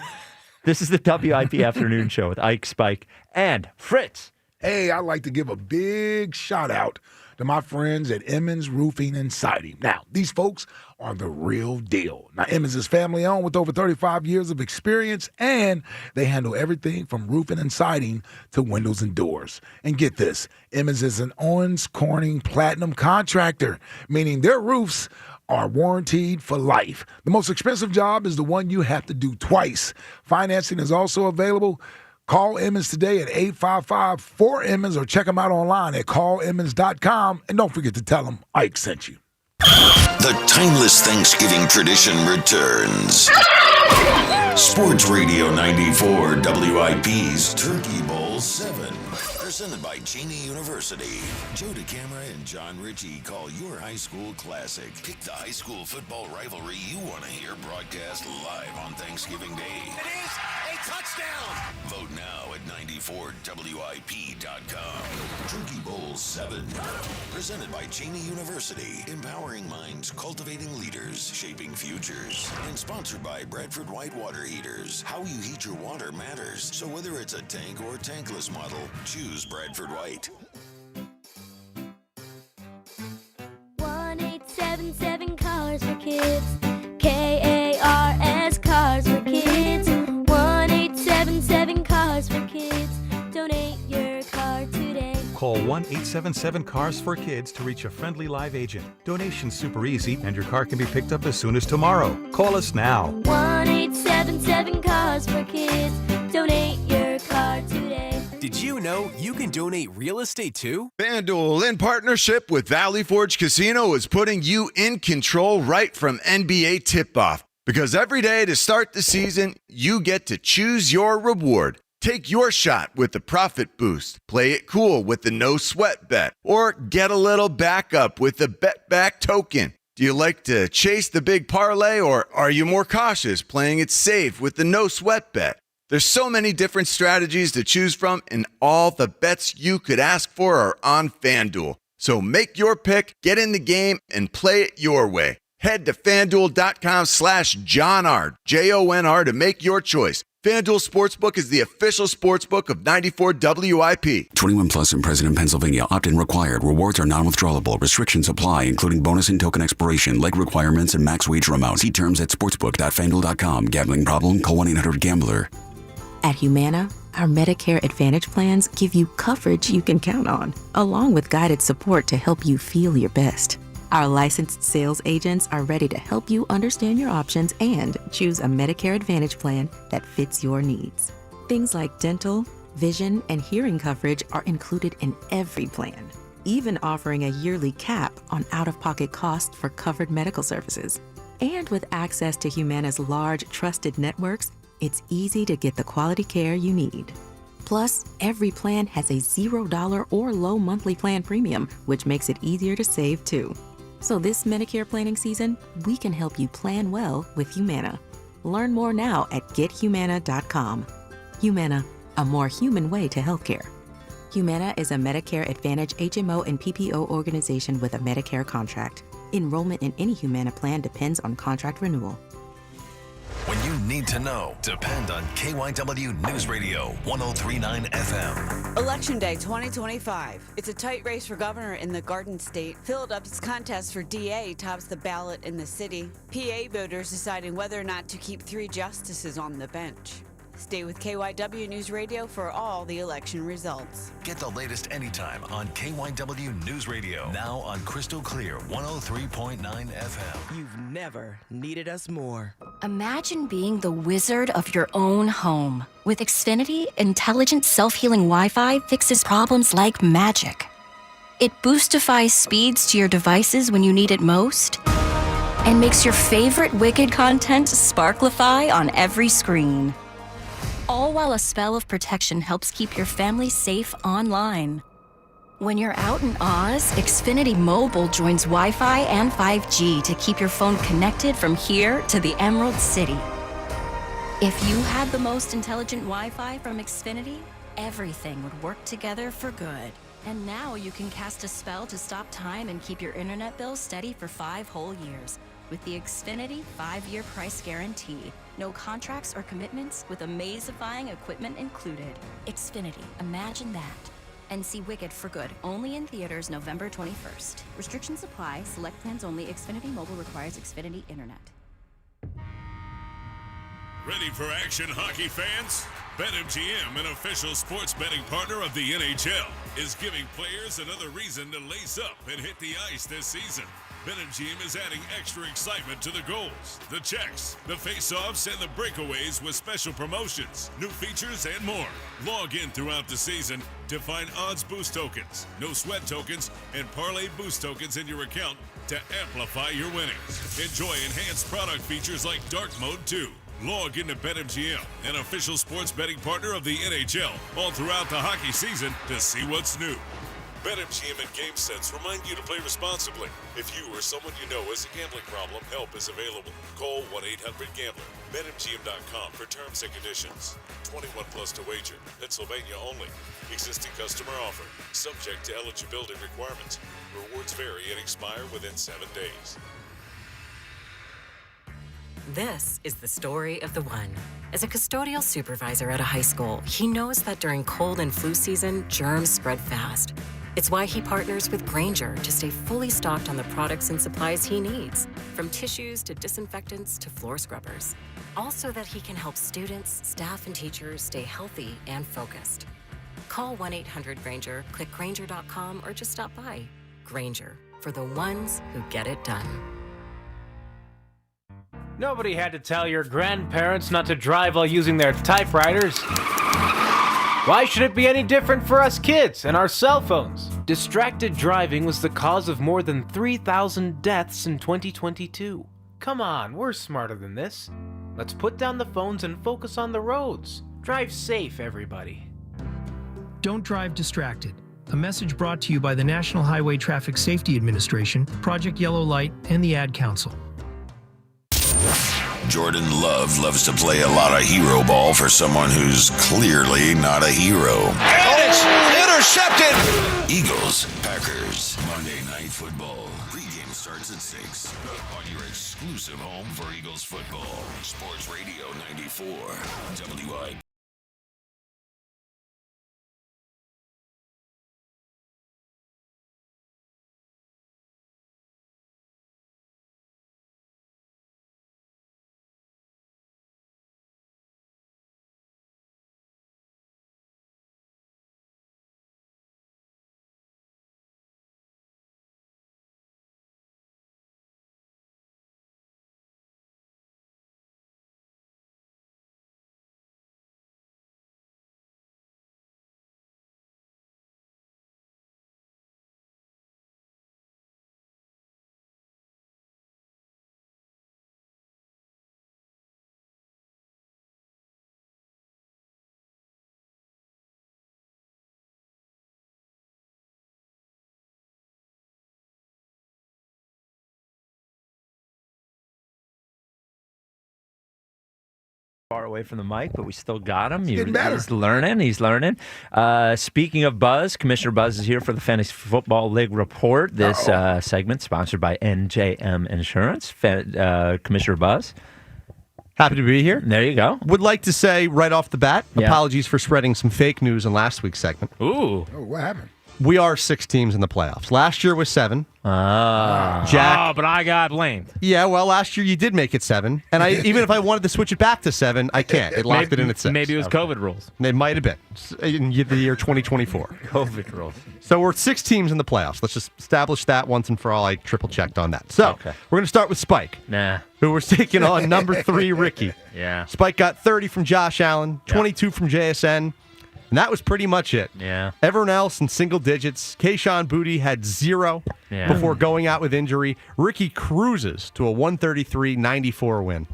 This is the WIP Afternoon Show with Ike, Spike, and Fritz. Hey, I'd like to give a big shout out to my friends at Emmons Roofing and Siding. Now, these folks are the real deal. Now, Emmons is family owned with over 35 years of experience, and they handle everything from roofing and siding to windows and doors. And get this, Emmons is an Owens Corning Platinum contractor, meaning their roofs are warranted for life. The most expensive job is the one you have to do twice. Financing is also available. Call Emmons today at 855-4-EMMONS or check them out online at callemmons.com. And don't forget to tell them Ike sent you. The timeless Thanksgiving tradition returns. Sports Radio 94 WIP's Turkey Bowl 7. Presented by Cheney University. Joe DeCamara and John Ritchie call your high school classic. Pick the high school football rivalry you want to hear broadcast live on Thanksgiving Day. It is a touchdown. Vote now at 94WIP.com. Turkey Bowl 7. Presented by Cheney University. Empowering minds, cultivating leaders, shaping futures. And sponsored by Bradford White Water Heaters. How you heat your water matters. So whether it's a tank or tankless model, choose Bradford White. 1877 Cars for Kids. KARS Cars for Kids. 1877 Cars for Kids. Donate your car today. Call 1-877-CARS-FOR-KIDS to reach a friendly live agent. Donation's super easy, and your car can be picked up as soon as tomorrow. Call us now. 1877 Cars for Kids. Donate your car today. Did you know you can donate real estate too? FanDuel, in partnership with Valley Forge Casino, is putting you in control right from NBA tip-off. Because every day to start the season, you get to choose your reward. Take your shot with the Profit Boost. Play it cool with the No Sweat Bet. Or get a little backup with the Bet Back Token. Do you like to chase the big parlay, or are you more cautious playing it safe with the No Sweat Bet? There's so many different strategies to choose from, and all the bets you could ask for are on FanDuel. So make your pick, get in the game, and play it your way. Head to FanDuel.com/JohnR, JONR, to make your choice. FanDuel Sportsbook is the official sportsbook of 94 WIP. 21 plus and present in Pennsylvania. Opt-in required. Rewards are non-withdrawable. Restrictions apply, including bonus and token expiration, leg requirements, and max wager amounts. See terms at sportsbook.fanduel.com. Gambling problem? Call 1-800-GAMBLER. At Humana, our Medicare Advantage plans give you coverage you can count on, along with guided support to help you feel your best. Our licensed sales agents are ready to help you understand your options and choose a Medicare Advantage plan that fits your needs. Things like dental, vision, and hearing coverage are included in every plan, even offering a yearly cap on out-of-pocket costs for covered medical services. And with access to Humana's large, trusted networks, it's easy to get the quality care you need. Plus, every plan has a $0 or low monthly plan premium, which makes it easier to save too. So this Medicare planning season, we can help you plan well with Humana. Learn more now at gethumana.com. Humana, a more human way to healthcare. Humana is a Medicare Advantage HMO and PPO organization with a Medicare contract. Enrollment in any Humana plan depends on contract renewal. When you need to know, depend on KYW News Radio 103.9 FM. Election Day 2025. It's a tight race for governor in the Garden State. Philadelphia's contest for DA tops the ballot in the city. PA voters deciding whether or not to keep 3 justices on the bench. Stay with KYW News Radio for all the election results. Get the latest anytime on KYW News Radio. Now on Crystal Clear 103.9 FM. You've never needed us more. Imagine being the wizard of your own home. With Xfinity, intelligent self-healing Wi-Fi fixes problems like magic. It boostifies speeds to your devices when you need it most, and makes your favorite Wicked content sparklify on every screen. All while a spell of protection helps keep your family safe online. When you're out in Oz, Xfinity Mobile joins Wi-Fi and 5G to keep your phone connected from here to the Emerald City. If you had the most intelligent Wi-Fi from Xfinity, everything would work together for good. And now you can cast a spell to stop time and keep your internet bill steady for 5 whole years. With the Xfinity 5-year price guarantee. No contracts or commitments with amazifying equipment included. Xfinity, imagine that. And see Wicked for good, only in theaters November 21st. Restrictions apply, select plans only. Xfinity Mobile requires Xfinity Internet. Ready for action, hockey fans? BetMGM, an official sports betting partner of the NHL, is giving players another reason to lace up and hit the ice this season. BetMGM is adding extra excitement to the goals, the checks, the face-offs, and the breakaways with special promotions, new features, and more. Log in throughout the season to find odds boost tokens, no sweat tokens, and parlay boost tokens in your account to amplify your winnings. Enjoy enhanced product features like Dark Mode 2. Log into BetMGM, an official sports betting partner of the NHL, all throughout the hockey season to see what's new. BetMGM and GameSense remind you to play responsibly. If you or someone you know has a gambling problem, help is available. Call 1-800-GAMBLER. BetMGM.com for terms and conditions. 21 plus to wager. Pennsylvania only. Existing customer offer. Subject to eligibility requirements. Rewards vary and expire within 7 days. This is the story of the one. As a custodial supervisor at a high school, he knows that during cold and flu season, germs spread fast. It's why he partners with Grainger to stay fully stocked on the products and supplies he needs, from tissues to disinfectants to floor scrubbers. All so that he can help students, staff, and teachers stay healthy and focused. Call 1-800-GRAINGER, click Grainger.com, or just stop by. Grainger, for the ones who get it done. Nobody had to tell your grandparents not to drive while using their typewriters. Why should it be any different for us kids and our cell phones? Distracted driving was the cause of more than 3,000 deaths in 2022. Come on, we're smarter than this. Let's put down the phones and focus on the roads. Drive safe, everybody. Don't drive distracted. A message brought to you by the National Highway Traffic Safety Administration, Project Yellow Light, and the Ad Council. Jordan Love loves to play a lot of hero ball for someone who's clearly not a hero. And it's intercepted! Eagles, Packers, Monday Night Football. Pregame starts at 6 on your exclusive home for Eagles football. Sports Radio 94 WIP. Far away from the mic, but we still got him. Getting better. He's learning. Speaking of Buzz, Commissioner Buzz is here for the Fantasy Football League Report. This segment sponsored by NJM Insurance. Commissioner Buzz. Happy to be here. There you go. Would like to say right off the bat, Yeah. apologies for spreading some fake news in last week's segment. Ooh. Oh, what happened? We are 6 teams in the playoffs. Last year was 7. Jack. Oh, but I got blamed. Yeah, well, last year you did make it 7. And even if I wanted to switch it back to 7, I can't. It locked it in at 6. Maybe it was COVID rules. It might have been in the year 2024. COVID rules. So we're 6 teams in the playoffs. Let's just establish that once and for all. I triple-checked on that. So we're going to start with Spike. Nah. Who was taking on number 3, Ricky. Yeah. Spike got 30 from Josh Allen, 22 from JSN. And that was pretty much it. Yeah. Everyone else in single digits. Kayshawn Boutte had 0 before going out with injury. Ricky cruises to a 133-94 win.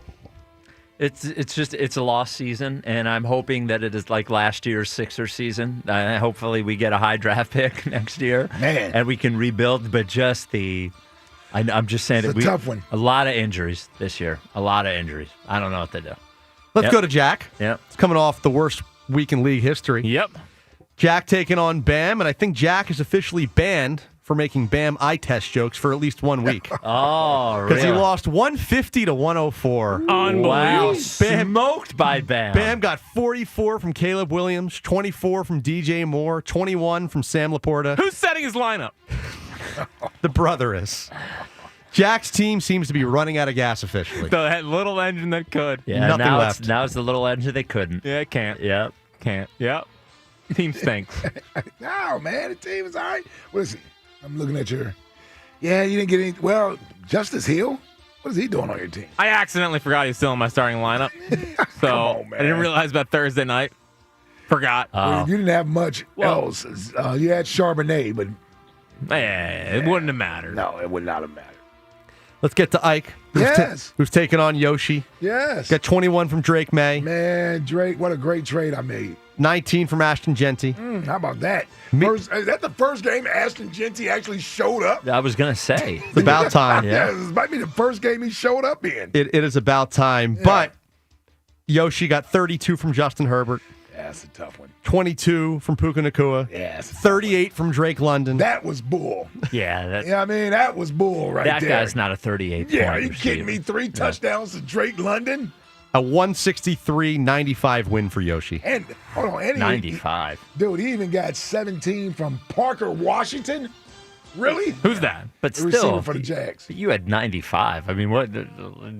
It's a lost season, and I'm hoping that it is like last year's Sixers season. Hopefully we get a high draft pick next year. Man. And we can rebuild, but just I'm just saying It's a tough one. A lot of injuries this year. A lot of injuries. I don't know what to do. Let's go to Jack. Yep. It's coming off the worst week in league history. Yep. Jack taking on Bam, and I think Jack is officially banned for making Bam eye test jokes for at least 1 week. Oh, really? Because he lost 150 to 104. Unbelievable. Wow. Bam, Smoked by Bam. Bam got 44 from Caleb Williams, 24 from DJ Moore, 21 from Sam Laporta. Who's setting his lineup? The brother is. Jack's team seems to be running out of gas officially. The little engine that could. Yeah, Nothing now left. Now it's the little engine they couldn't. Yeah, it can't. Yep. Can't. Yep. Team stinks. No, man, the team is all right. What is he? I'm looking at your. Yeah, you didn't get any. Well, Justice Hill? What is he doing on your team? I accidentally forgot he was still in my starting lineup. So on, man. I didn't realize about Thursday night. Forgot. Well, you didn't have much else. You had Charbonnet, but. It wouldn't have mattered. No, it would not have mattered. Let's get to Ike, who's taking on Yoshi. Yes. Got 21 from Drake May. Man, Drake, what a great trade I made. 19 from Ashton Genty. How about that? Is that the first game Ashton Genty actually showed up? I was going to say. It's about time. Yeah, this might be the first game he showed up in. It is about time. Yeah. But Yoshi got 32 from Justin Herbert. Yeah, that's a tough one. 22 from Puka Nacua. Yeah, 38 from Drake London. That was bull. Yeah. Yeah, I mean, that was bull right that there. guy's not a 38 Yeah, point are you receiver. kidding me? 3 touchdowns to Drake London? A 163-95 win for Yoshi. And, hold on. And 95. Dude, he even got 17 from Parker Washington? Really? Who's that? But The receiver still, for the Jags. you had 95. I mean,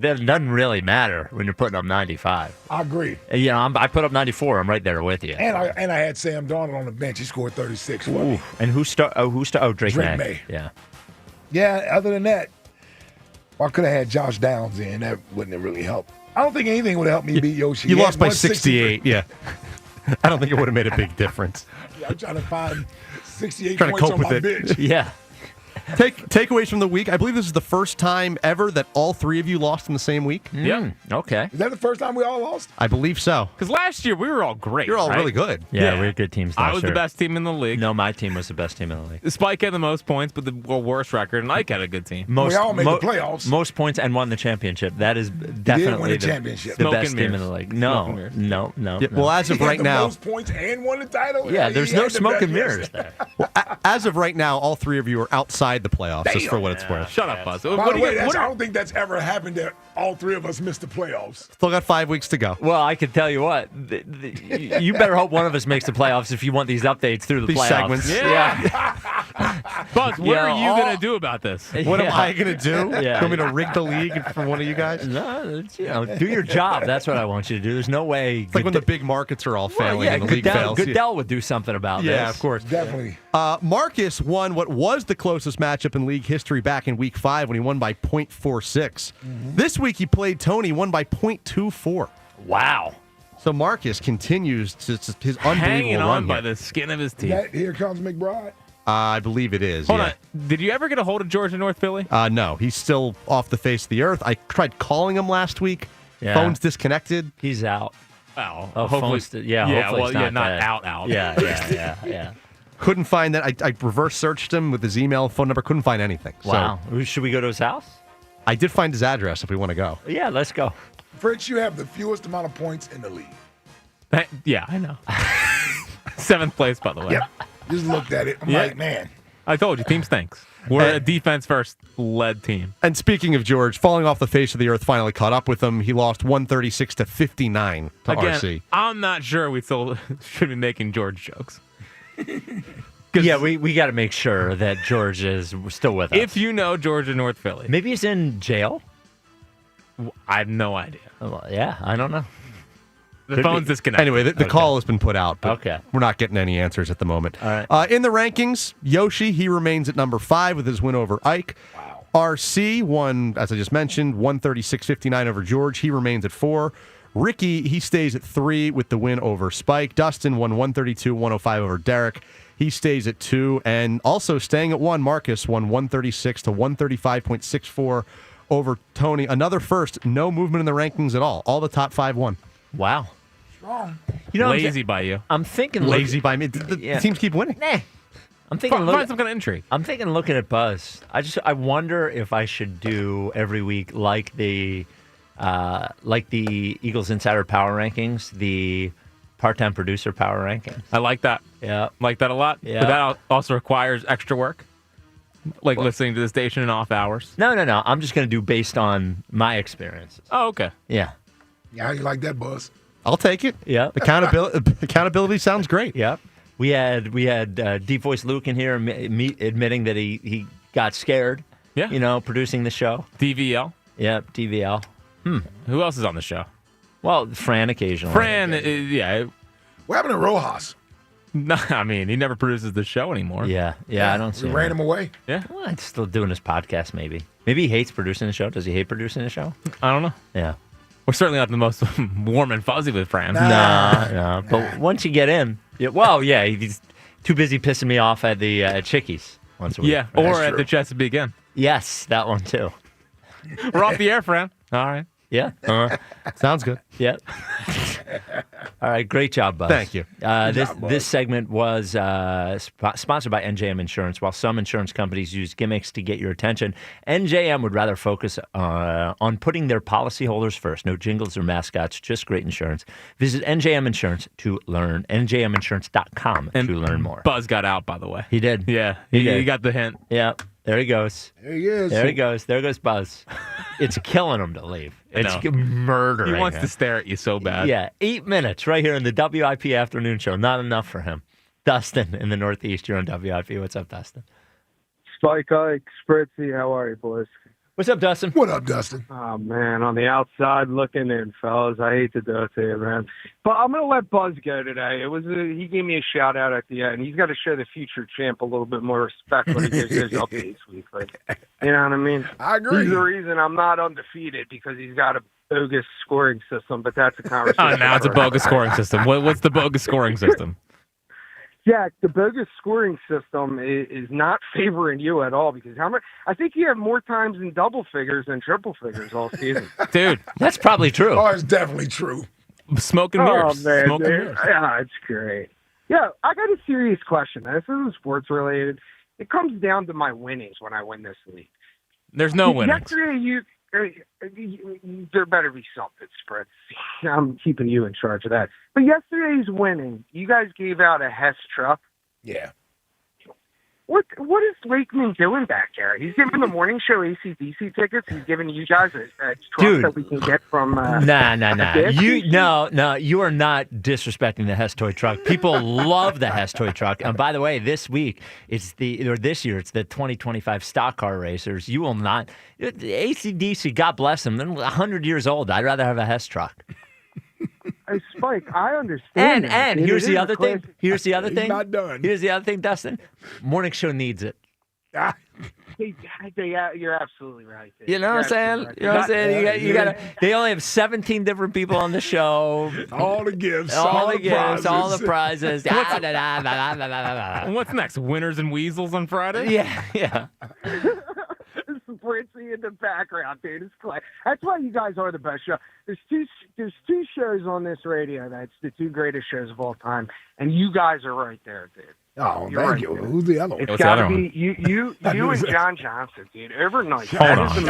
that doesn't really matter when you're putting up 95. I agree. You know, I put up 94. I'm right there with you. And I had Sam Darnold on the bench. He scored 36 for me. And who Drake Drake May. May. Yeah. Yeah, other than that, I could have had Josh Downs in. That wouldn't have really helped. I don't think anything would have helped me beat Yoshi. You He lost had by 68, yeah. I don't think it would have made a big difference. Yeah, I'm trying to find 68 Trying to points cope on with my it. bench. Yeah. Takeaways from the week. I believe this is the first time ever that all 3 of you lost in the same week. Yeah. Okay. Is that the first time we all lost? I believe so. Because last year we were all great. You're all right? really good. Yeah, we were good teams last I was year. the best team in the league. No, my team was the best team in the league. Spike had the most points, but the worst record, and Ike had a good team. We all made the playoffs. Most points and won the championship. That is didn't definitely win the the championship. the Smoke best and team in mirrors. the league. Smoke and No, mirrors. no. Yeah, well, as He of had right the now, most points and won the title? Yeah, there's He no had the smoke best- and mirrors there. As of right now, all three of you are outside the playoffs, just for what it's worth. Shut up, Buzz. By the way, I don't think that's ever happened that all three of us missed the playoffs. Still got 5 weeks to go. Well, I can tell you what. You better hope one of us makes the playoffs if you want these updates through the These playoffs. segments. Yeah. Buzz, what are you going to do about this? What am I going to do? Yeah. You want me to rig the league for one of you guys? No, do your job. That's what I want you to do. There's no way. It's like when the big markets are all failing and the league fails. Goodell would do something about this. Yeah, of course. Definitely. Marcus won what was the closest matchup in league history back in week 5 when he won by .46. Mm-hmm. This week he played Tony, won by .24. Wow. So Marcus continues his unbelievable Hanging on run by here. the skin of his teeth. Here comes McBride. I believe it is. Hold yeah. on. Did you ever get a hold of George in North Philly? No, he's still off the face of the earth. I tried calling him last week. Yeah. Phone's disconnected. He's out. Oh, hopefully. hopefully Hopefully not dead. out. Yeah. Couldn't find that. I reverse searched him with his email, phone number. Couldn't find anything. Wow. So Should we go to his house? I did find his address if we want to go. Yeah, let's go. Fritz, you have the fewest amount of points in the league. Yeah, I know. 7th place, by the way. Yep. Just looked at it. I'm like, man. I told you, team stinks. We're a defense-first led team. And speaking of George, falling off the face of the earth finally caught up with him. He lost 136-59 to Again, RC. I'm not sure we still should be making George jokes. Yeah, we got to make sure that George is still with us. If you know George in North Philly. Maybe he's in jail? I have no idea. Well, yeah, I don't know. The phone's disconnected. Anyway, the call has been put out, but Okay. we're not getting any answers at the moment. All right. In the rankings, Yoshi, he remains at number 5 with his win over Ike. Wow. RC won, as I just mentioned, 136-59 over George. He remains at 4. Ricky, he stays at 3 with the win over Spike. Dustin won 132-105 over Derek. He stays at 2. And also staying at 1, Marcus won 136-135.64 over Tony. Another first, no movement in the rankings at all. All the top 5 won. Wow. Strong. You know, Lazy by you. I'm thinking Lazy by me. The teams keep winning. Nah. I'm thinking Find some kind of intrigue. I'm thinking looking at Buzz. I wonder if I should do every week like the Eagles Insider Power Rankings, the part-time producer power rankings. I like that. Yeah. Like that a lot. Yeah. But that also requires extra work. Like listening to the station in off hours. No. I'm just going to do based on my experiences. Oh, okay. Yeah. Yeah, how you like that, Buzz? I'll take it. Yeah. Accountability sounds great. Yeah. We had Deep Voice Luke in here admitting that he got scared. Yeah. You know, producing the show. DVL. Yep, DVL. Who else is on the show? Well, Fran occasionally. Fran, yeah. What happened to Rojas? No, I mean, he never produces the show anymore. Yeah, I don't see We him. ran him away. Yeah. Well, he's still doing his podcast, maybe. Maybe he hates producing the show. Does he hate producing the show? I don't know. Yeah. We're certainly not the most warm and fuzzy with Fran. No. But once you get in, he's too busy pissing me off at the Chickies once a week. Yeah, or at the Chesapeake Inn. Yes, that one too. We're off the air, Fran. All right. Yeah. Sounds good. Yeah. All right. Great job, Buzz. Thank you. This segment was sponsored by NJM Insurance. While some insurance companies use gimmicks to get your attention, NJM would rather focus on putting their policyholders first. No jingles or mascots, just great insurance. Visit NJM Insurance to learn. NJMinsurance.com to learn more. Buzz got out, by the way. He did. Yeah. He did. He got the hint. Yeah. There he goes. There he is. There he goes. There goes Buzz. It's killing him to leave. It's murdering He wants him. to stare at you so bad. Yeah, 8 minutes right here in the WIP afternoon show. Not enough for him. Dustin in the Northeast, you're on WIP. What's up, Dustin? Spike Ike, Spritzy, how are you, boys? What's up, Dustin? What up, Dustin? Oh, man, on the outside looking in, fellas. I hate to do it to you, man. But I'm going to let Buzz go today. He gave me a shout-out at the end. He's got to show the future champ a little bit more respect when he gives his updates weekly. You know what I mean? I agree. He's the reason I'm not undefeated because he's got a bogus scoring system, but that's a conversation. Oh, now it's a bogus scoring system. What's the bogus scoring system? Jack, the bogus scoring system is not favoring you at all because I think you have more times in double figures than triple figures all season. Dude, that's probably true. Oh, it's definitely true. Smoke and mirrors. Oh, man. Smoke and mirrors. Yeah, it's great. Yeah, I got a serious question. This isn't sports related. It comes down to my winnings when I win this league. There's no winnings. Yesterday, there better be something, Spritz. I'm keeping you in charge of that. But yesterday's winning, you guys gave out a Hess truck. Yeah. what is Lakeman doing back there? He's giving the morning show AC/DC tickets. He's giving you guys a truck Dude. that we can get from. Nah. gas station? No. You are not disrespecting the Hess toy truck. People love the Hess toy truck. And by the way, this year it's the 2025 stock car racers. You will not. AC/DC, God bless them. They're 100 years old. I'd rather have a Hess truck. Hey, Spike, I understand. And here's the other thing. Here's the other He's thing. not done. Here's the other thing, Dustin. Morning show needs it. You're absolutely right. Dude. You know what I'm saying? Right. You know what I'm saying? You got. They only have 17 different people on the show. All the gifts, all the prizes. all the prizes. What's next? Winners and Weasels on Friday? Yeah. Fritzy in the background, dude. It's class. That's why you guys are the best show. There's two shows on this radio that's the two greatest shows of all time, and you guys are right there, dude. Oh, You're thank right you. there. Who's the other one? It's What's the got to other be you and John Johnson, dude. Overnight. Hold on.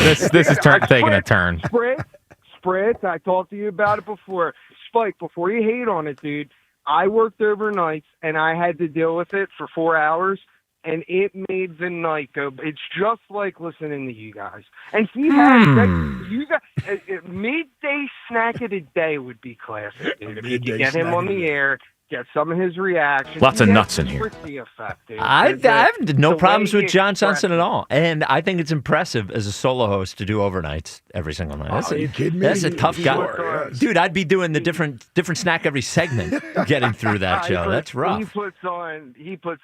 This is taking a turn. Spritz, I talked to you about it before. Spike, before you hate on it, dude, I worked overnights, and I had to deal with it for 4 hours. And it made the night go. It's just like listening to you guys. And he had you guys. Midday snack of the day would be classic, dude. If you could get him on the air, get some of his reactions. Lots of nuts in here. I have no problems with John Johnson at all, and I think it's impressive as a solo host to do overnights every single night. Are you kidding me? That's a tough guy, Yes. dude. I'd be doing the different snack every segment, getting through that show. That's rough. He puts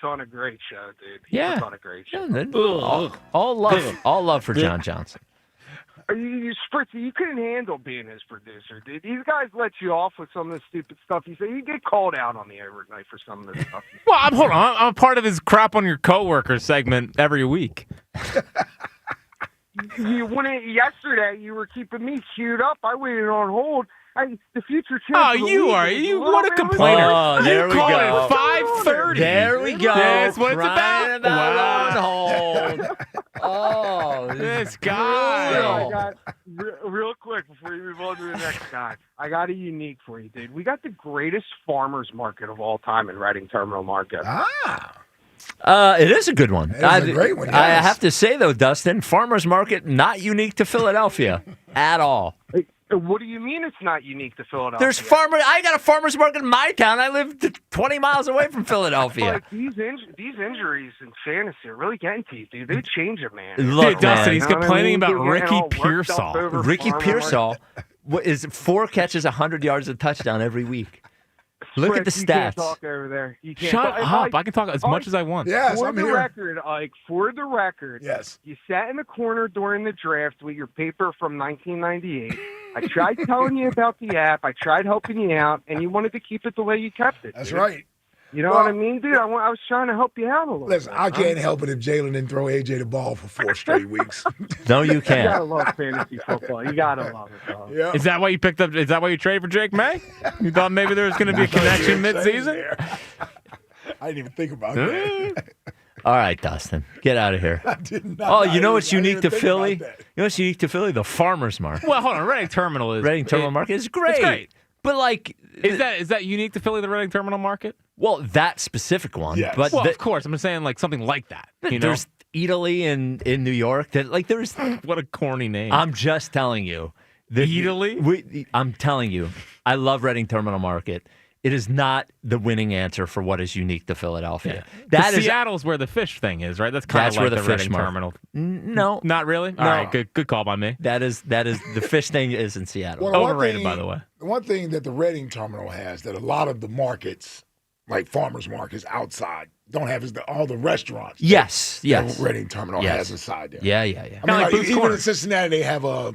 on a great show, dude. He Yeah. puts on a great show. All love for John Johnson. You Spritzy, you couldn't handle being his producer, dude. These guys let you off with some of the stupid stuff you say. You get called out on the overnight for some of this stuff. Well, hold on. I'm a part of his crap on your coworkers segment every week. You wouldn't. Yesterday, you were keeping me queued up. I waited on hold. The future champ. Oh, you what a complainer. Oh, there you we call go. it 5:30. There we go. That's what it's Crying about. on hold. Oh, this guy. I got, real quick before you move on to the next guy, I got a unique for you, dude. We got the greatest farmers market of all time in Reading Terminal Market. It is a good one. It is a great one, I yes. have to say, though, Dustin, farmers market, not unique to Philadelphia at all. What do you mean it's not unique to Philadelphia? I got a farmers market in my town. I live 20 miles away from Philadelphia. Like these injuries in fantasy are really getting to you, dude. They change it, man. Look, Dustin, man. he's You know what I complaining mean? about They're getting Ricky all worked up Pearsall. over Ricky farmer Pearsall is 4 catches, 100 yards, a touchdown every week. Look at the You can't stats. talk over there. You can't Shut talk. up. I can talk as much as I want. Yes, For I'm the here. record, Ike, for the record, Yes. you sat in the corner during the draft with your paper from 1998. I tried telling you about the app. I tried helping you out, and you wanted to keep it the way you kept it. That's dude. right. You know Well, what I mean, dude? I was trying to help you out a little Listen, bit. I can't help it if Jaelan didn't throw AJ the ball for 4 straight weeks. No, you You gotta can't. love fantasy football. You gotta love it, dog. Yeah. Is that why you picked up? Is that why you traded for Jake May? You thought maybe there was going to be a connection mid-season? I didn't even think about that. All right, Dustin, get out of here. I did not. Oh, you know what's I didn't unique to even think Philly? about that. You know what's unique to Philly? The farmers market. Well, hold on. Reading Terminal is Reading Terminal Market is great. It's great. But like, Is that unique to Philly, the Reading Terminal Market? well, that specific one. Yes. But Well, the- of course. I'm saying like something like that. You know, there's Italy in New York. That like there's. what a corny name. I'm just telling you. Italy? I'm telling you. I love Reading Terminal Market. It is not the winning answer for what is unique to Philadelphia. That is Seattle's where the fish thing is, right? That's kind That's of like where the fish Reading market- Terminal. no, Not really. All right, good call by me. that is the fish thing is in Seattle. Well, the one Overrated, thing- by the way. The one thing that the Reading Terminal has that a lot of the markets, like farmers markets outside, don't have is all the restaurants. Yes, that yes. the Reading Terminal Yes. has inside there. Yeah. I mean, Kinda like Booth's even Corner. in Cincinnati, they have a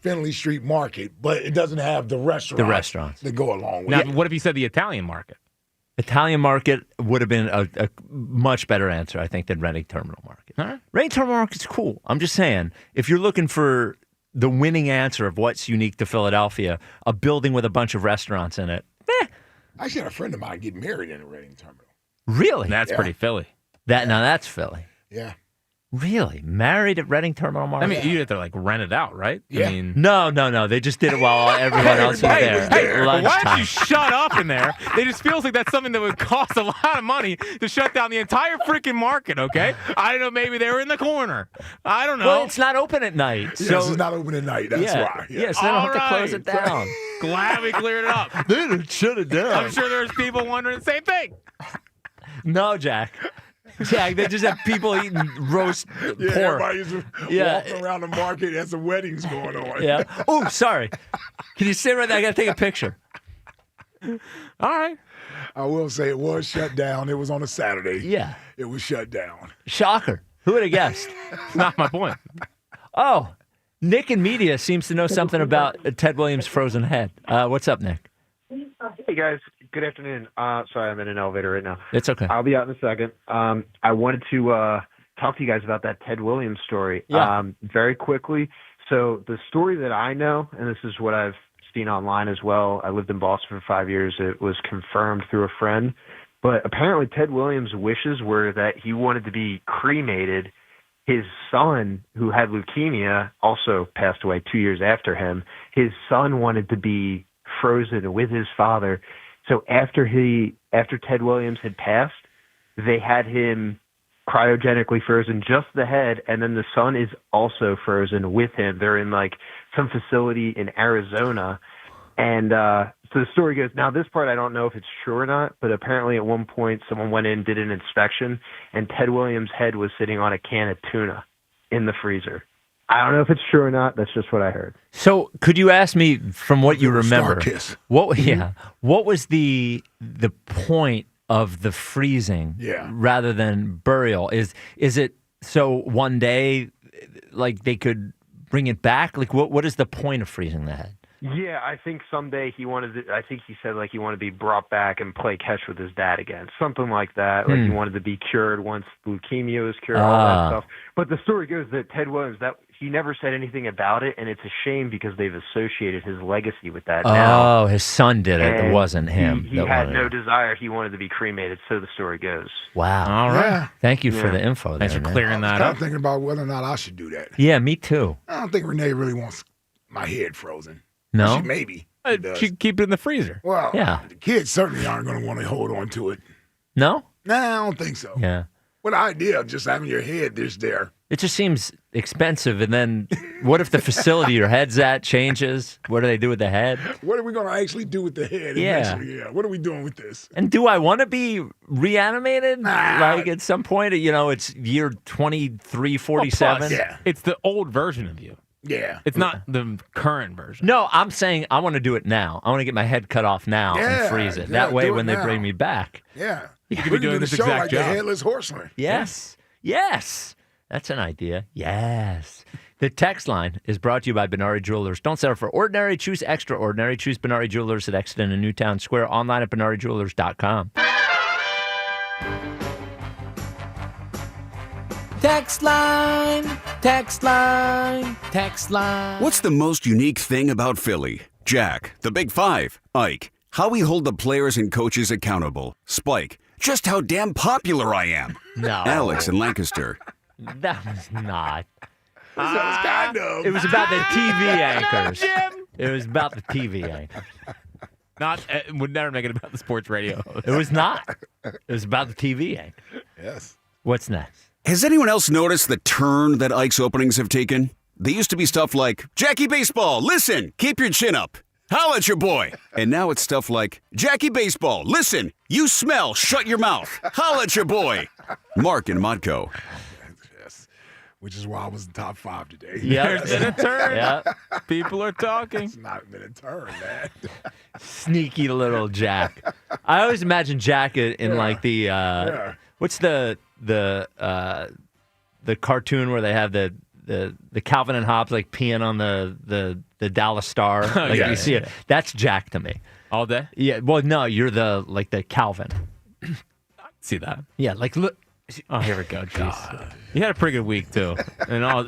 Finley Street Market, but it doesn't have the restaurants that go along with Now, it. what if you said the Italian market? Italian market would have been a much better answer, I think, than Reading Terminal Market. All right. Reading Terminal Market's cool. I'm just saying, if you're looking for the winning answer of what's unique to Philadelphia, a building with a bunch of restaurants in it, I actually had a friend of mine get married in a Reading Terminal. really? That's Yeah. pretty Philly. Now that's Philly. Yeah. Really? Married at Reading Terminal Market? I mean, you have to rent it out, right? Yeah. I mean, No. They just did it while everyone else was there. Hey, why don't Lunchtime. you shut up in there? It just feels like that's something that would cost a lot of money to shut down the entire freaking market, okay? I don't know, maybe they were in the corner. I don't know. Well, it's not open at night. Yes, So it's not open at night. That's why. Yeah. Yes, they don't have to close it All down. Glad we cleared it up. They didn't shut it down. I'm sure there's people wondering the same thing. No, Jack. Jack, they just have people eating roast pork. Everybody's walking around the market. There's some weddings going on. Yeah. Oh, sorry. Can you sit right there? I got to take a picture. All right. I will say it was shut down. It was on a Saturday. Yeah. It was shut down. Shocker. Who would have guessed? Not my point. Oh, Nick in media seems to know something about Ted Williams' frozen head. What's up, Nick? Hey, guys. Good afternoon. Sorry, I'm in an elevator right now. It's okay. I'll be out in a second. I wanted to talk to you guys about that Ted Williams story. Yeah. Very quickly. So the story that I know, and this is what I've seen online as well. I lived in Boston for 5 years. It was confirmed through a friend. But apparently Ted Williams' wishes were that he wanted to be cremated. His son, who had leukemia, also passed away 2 years after him. His son wanted to be frozen with his father. So after Ted Williams had passed, they had him cryogenically frozen, just the head, and then the son is also frozen with him. They're in some facility in Arizona. And so the story goes, now this part I don't know if it's true or not, but apparently at one point someone went in, did an inspection, and Ted Williams' head was sitting on a can of tuna in the freezer. I don't know if it's true or not. That's just what I heard. So could you ask me, from what you remember, what was the point of the freezing rather than burial? Is it so one day they could bring it back? What is the point of freezing the head? Yeah, I think someday he said he wanted to be brought back and play catch with his dad again. Something like that. He wanted to be cured once leukemia was cured, all that stuff. But the story goes that Ted Williams, he never said anything about it, and it's a shame because they've associated his legacy with that now. Oh, his son did it. It wasn't him. He had no desire. He wanted to be cremated, so the story goes. Wow. All right. Yeah. Thank you for the info. Thanks for clearing that I'm up. thinking about whether or not I should do that. Yeah, me too. I don't think Renee really wants my head frozen. No? Maybe. Keep it in the freezer. Well, yeah. The kids certainly aren't going to want to hold on to it. No? Nah, I don't think so. Yeah. What the idea of just having your head just there? It just seems expensive. And then what if the facility your head's at changes? What do they do with the head? What are we going to actually do with the head? Yeah. What are we doing with this? And do I want to be reanimated? At some point, it's year 2347? Well, plus, it's the old version of you. Yeah. It's not the current version. No, I'm saying I want to do it now. I want to get my head cut off now and freeze it. That way, when they bring me back. Yeah. You could be doing this exact like job. The Headless Horseman. Yes. Yes. That's an idea. Yes. The text line is brought to you by Benari Jewelers. Don't settle for ordinary. Choose extraordinary. Choose Benari Jewelers at Exton and Newtown Square. Online at BenariJewelers.com. Text line, text line, text line. What's the most unique thing about Philly? Jack, the Big Five, Ike, how we hold the players and coaches accountable, Spike, just how damn popular I am. No. Alex in Lancaster. That was not. It was kind of. It was about the TV anchors. Jim. It was about the TV anchors. Would never make it about the sports radio host. It was not. It was about the TV anchors. Yes. What's next? Has anyone else noticed the turn that Ike's openings have taken? They used to be stuff like, Jackie Baseball, listen, keep your chin up. Holla at your boy. And now it's stuff like, Jackie Baseball, listen, you smell, shut your mouth. Holla at your boy. Mark and Modco. Yes. Which is why I was in top 5 today. Yeah. There's been a turn. Yeah. People are talking. It's not been a turn, man. Sneaky little Jack. I always imagine Jack in like the what's the cartoon where they have the Calvin and Hobbes peeing on the Dallas Star. You see it. That's Jack to me. All day? Yeah. Well, no, you're the Calvin. See that? Yeah. Look. Oh, here we go. Jeez. You had a pretty good week too. And all.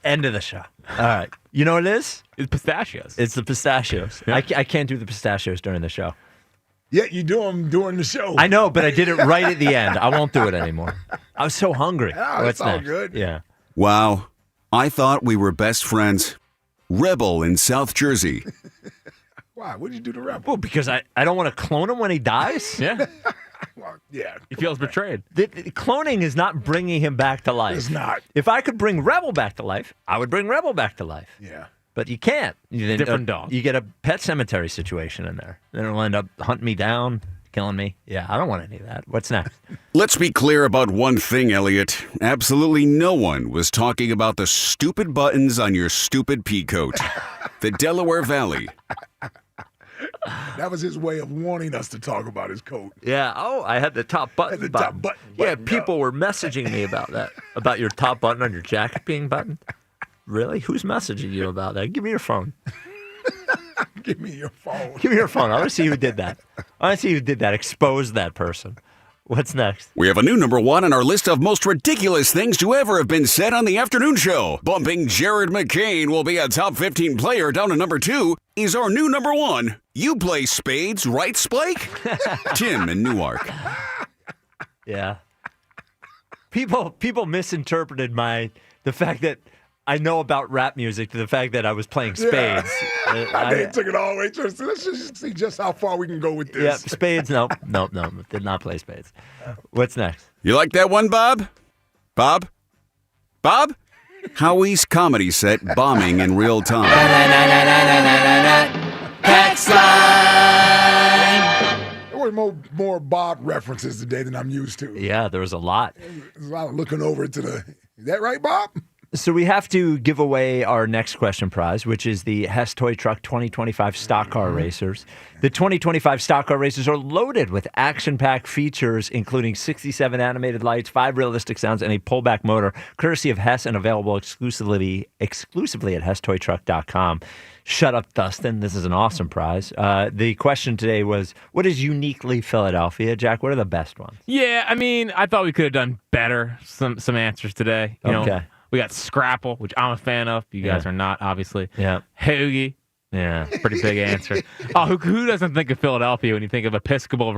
End of the show. All right. You know what it is? It's pistachios. It's the pistachios. Yeah. I can't do the pistachios during the show. Yet you do them during the show. I know, but I did it right at the end. I won't do it anymore. I was so hungry. Oh, What's it's all next? good. Yeah. Wow. I thought we were best friends. Rebel in South Jersey. Why? What did you do to Rebel? Well, because I don't want to clone him when he dies. Yeah. Well, yeah. He feels betrayed. The cloning is not bringing him back to life. It's not. If I could bring Rebel back to life, I would bring Rebel back to life. Yeah. But you can't. Different dog. You get a pet cemetery situation in there. Then it'll end up hunting me down, killing me. Yeah, I don't want any of that. What's next? Let's be clear about one thing, Elliot. Absolutely no one was talking about the stupid buttons on your stupid peacoat. The Delaware Valley. That was his way of wanting us to talk about his coat. Yeah. Oh, I had the top button. The top button. Yeah, people were messaging me about that, about your top button on your jacket being buttoned. Really? Who's messaging you about that? Give me your phone. Give me your phone. Give me your phone. I want to see who did that. I want to see who did that. Expose that person. What's next? We have a new number one on our list of most ridiculous things to ever have been said on the afternoon show. Bumping Jared McCain will be a top 15 player. Down to number 2 is our new number 1. You play spades, right, Splake? Tim in Newark. Yeah. People misinterpreted the fact that I know about rap music to the fact that I was playing spades. They took it all the way through. So let's just see just how far we can go with this. Yeah, spades. No. Did not play spades. What's next? You like that one, Bob? Bob? Howie's comedy set bombing in real time. Text line. There were more Bob references today than I'm used to. Yeah, there was a lot. There's a lot of looking over to the. Is that right, Bob? So we have to give away our next question prize, which is the Hess Toy Truck 2025 Stock Car Racers. The 2025 Stock Car Racers are loaded with action-packed features, including 67 animated lights, 5 realistic sounds, and a pullback motor, courtesy of Hess and available exclusively at HessToyTruck.com. Shut up, Dustin. This is an awesome prize. The question today was, what is uniquely Philadelphia? Jack, what are the best ones? Yeah, I mean, I thought we could have done better. Some answers today. You know, we got Scrapple, which I'm a fan of. You guys are not, obviously. Yeah. Hoagie. Yeah. Pretty big answer. Oh, who doesn't think of Philadelphia when you think of Episcopal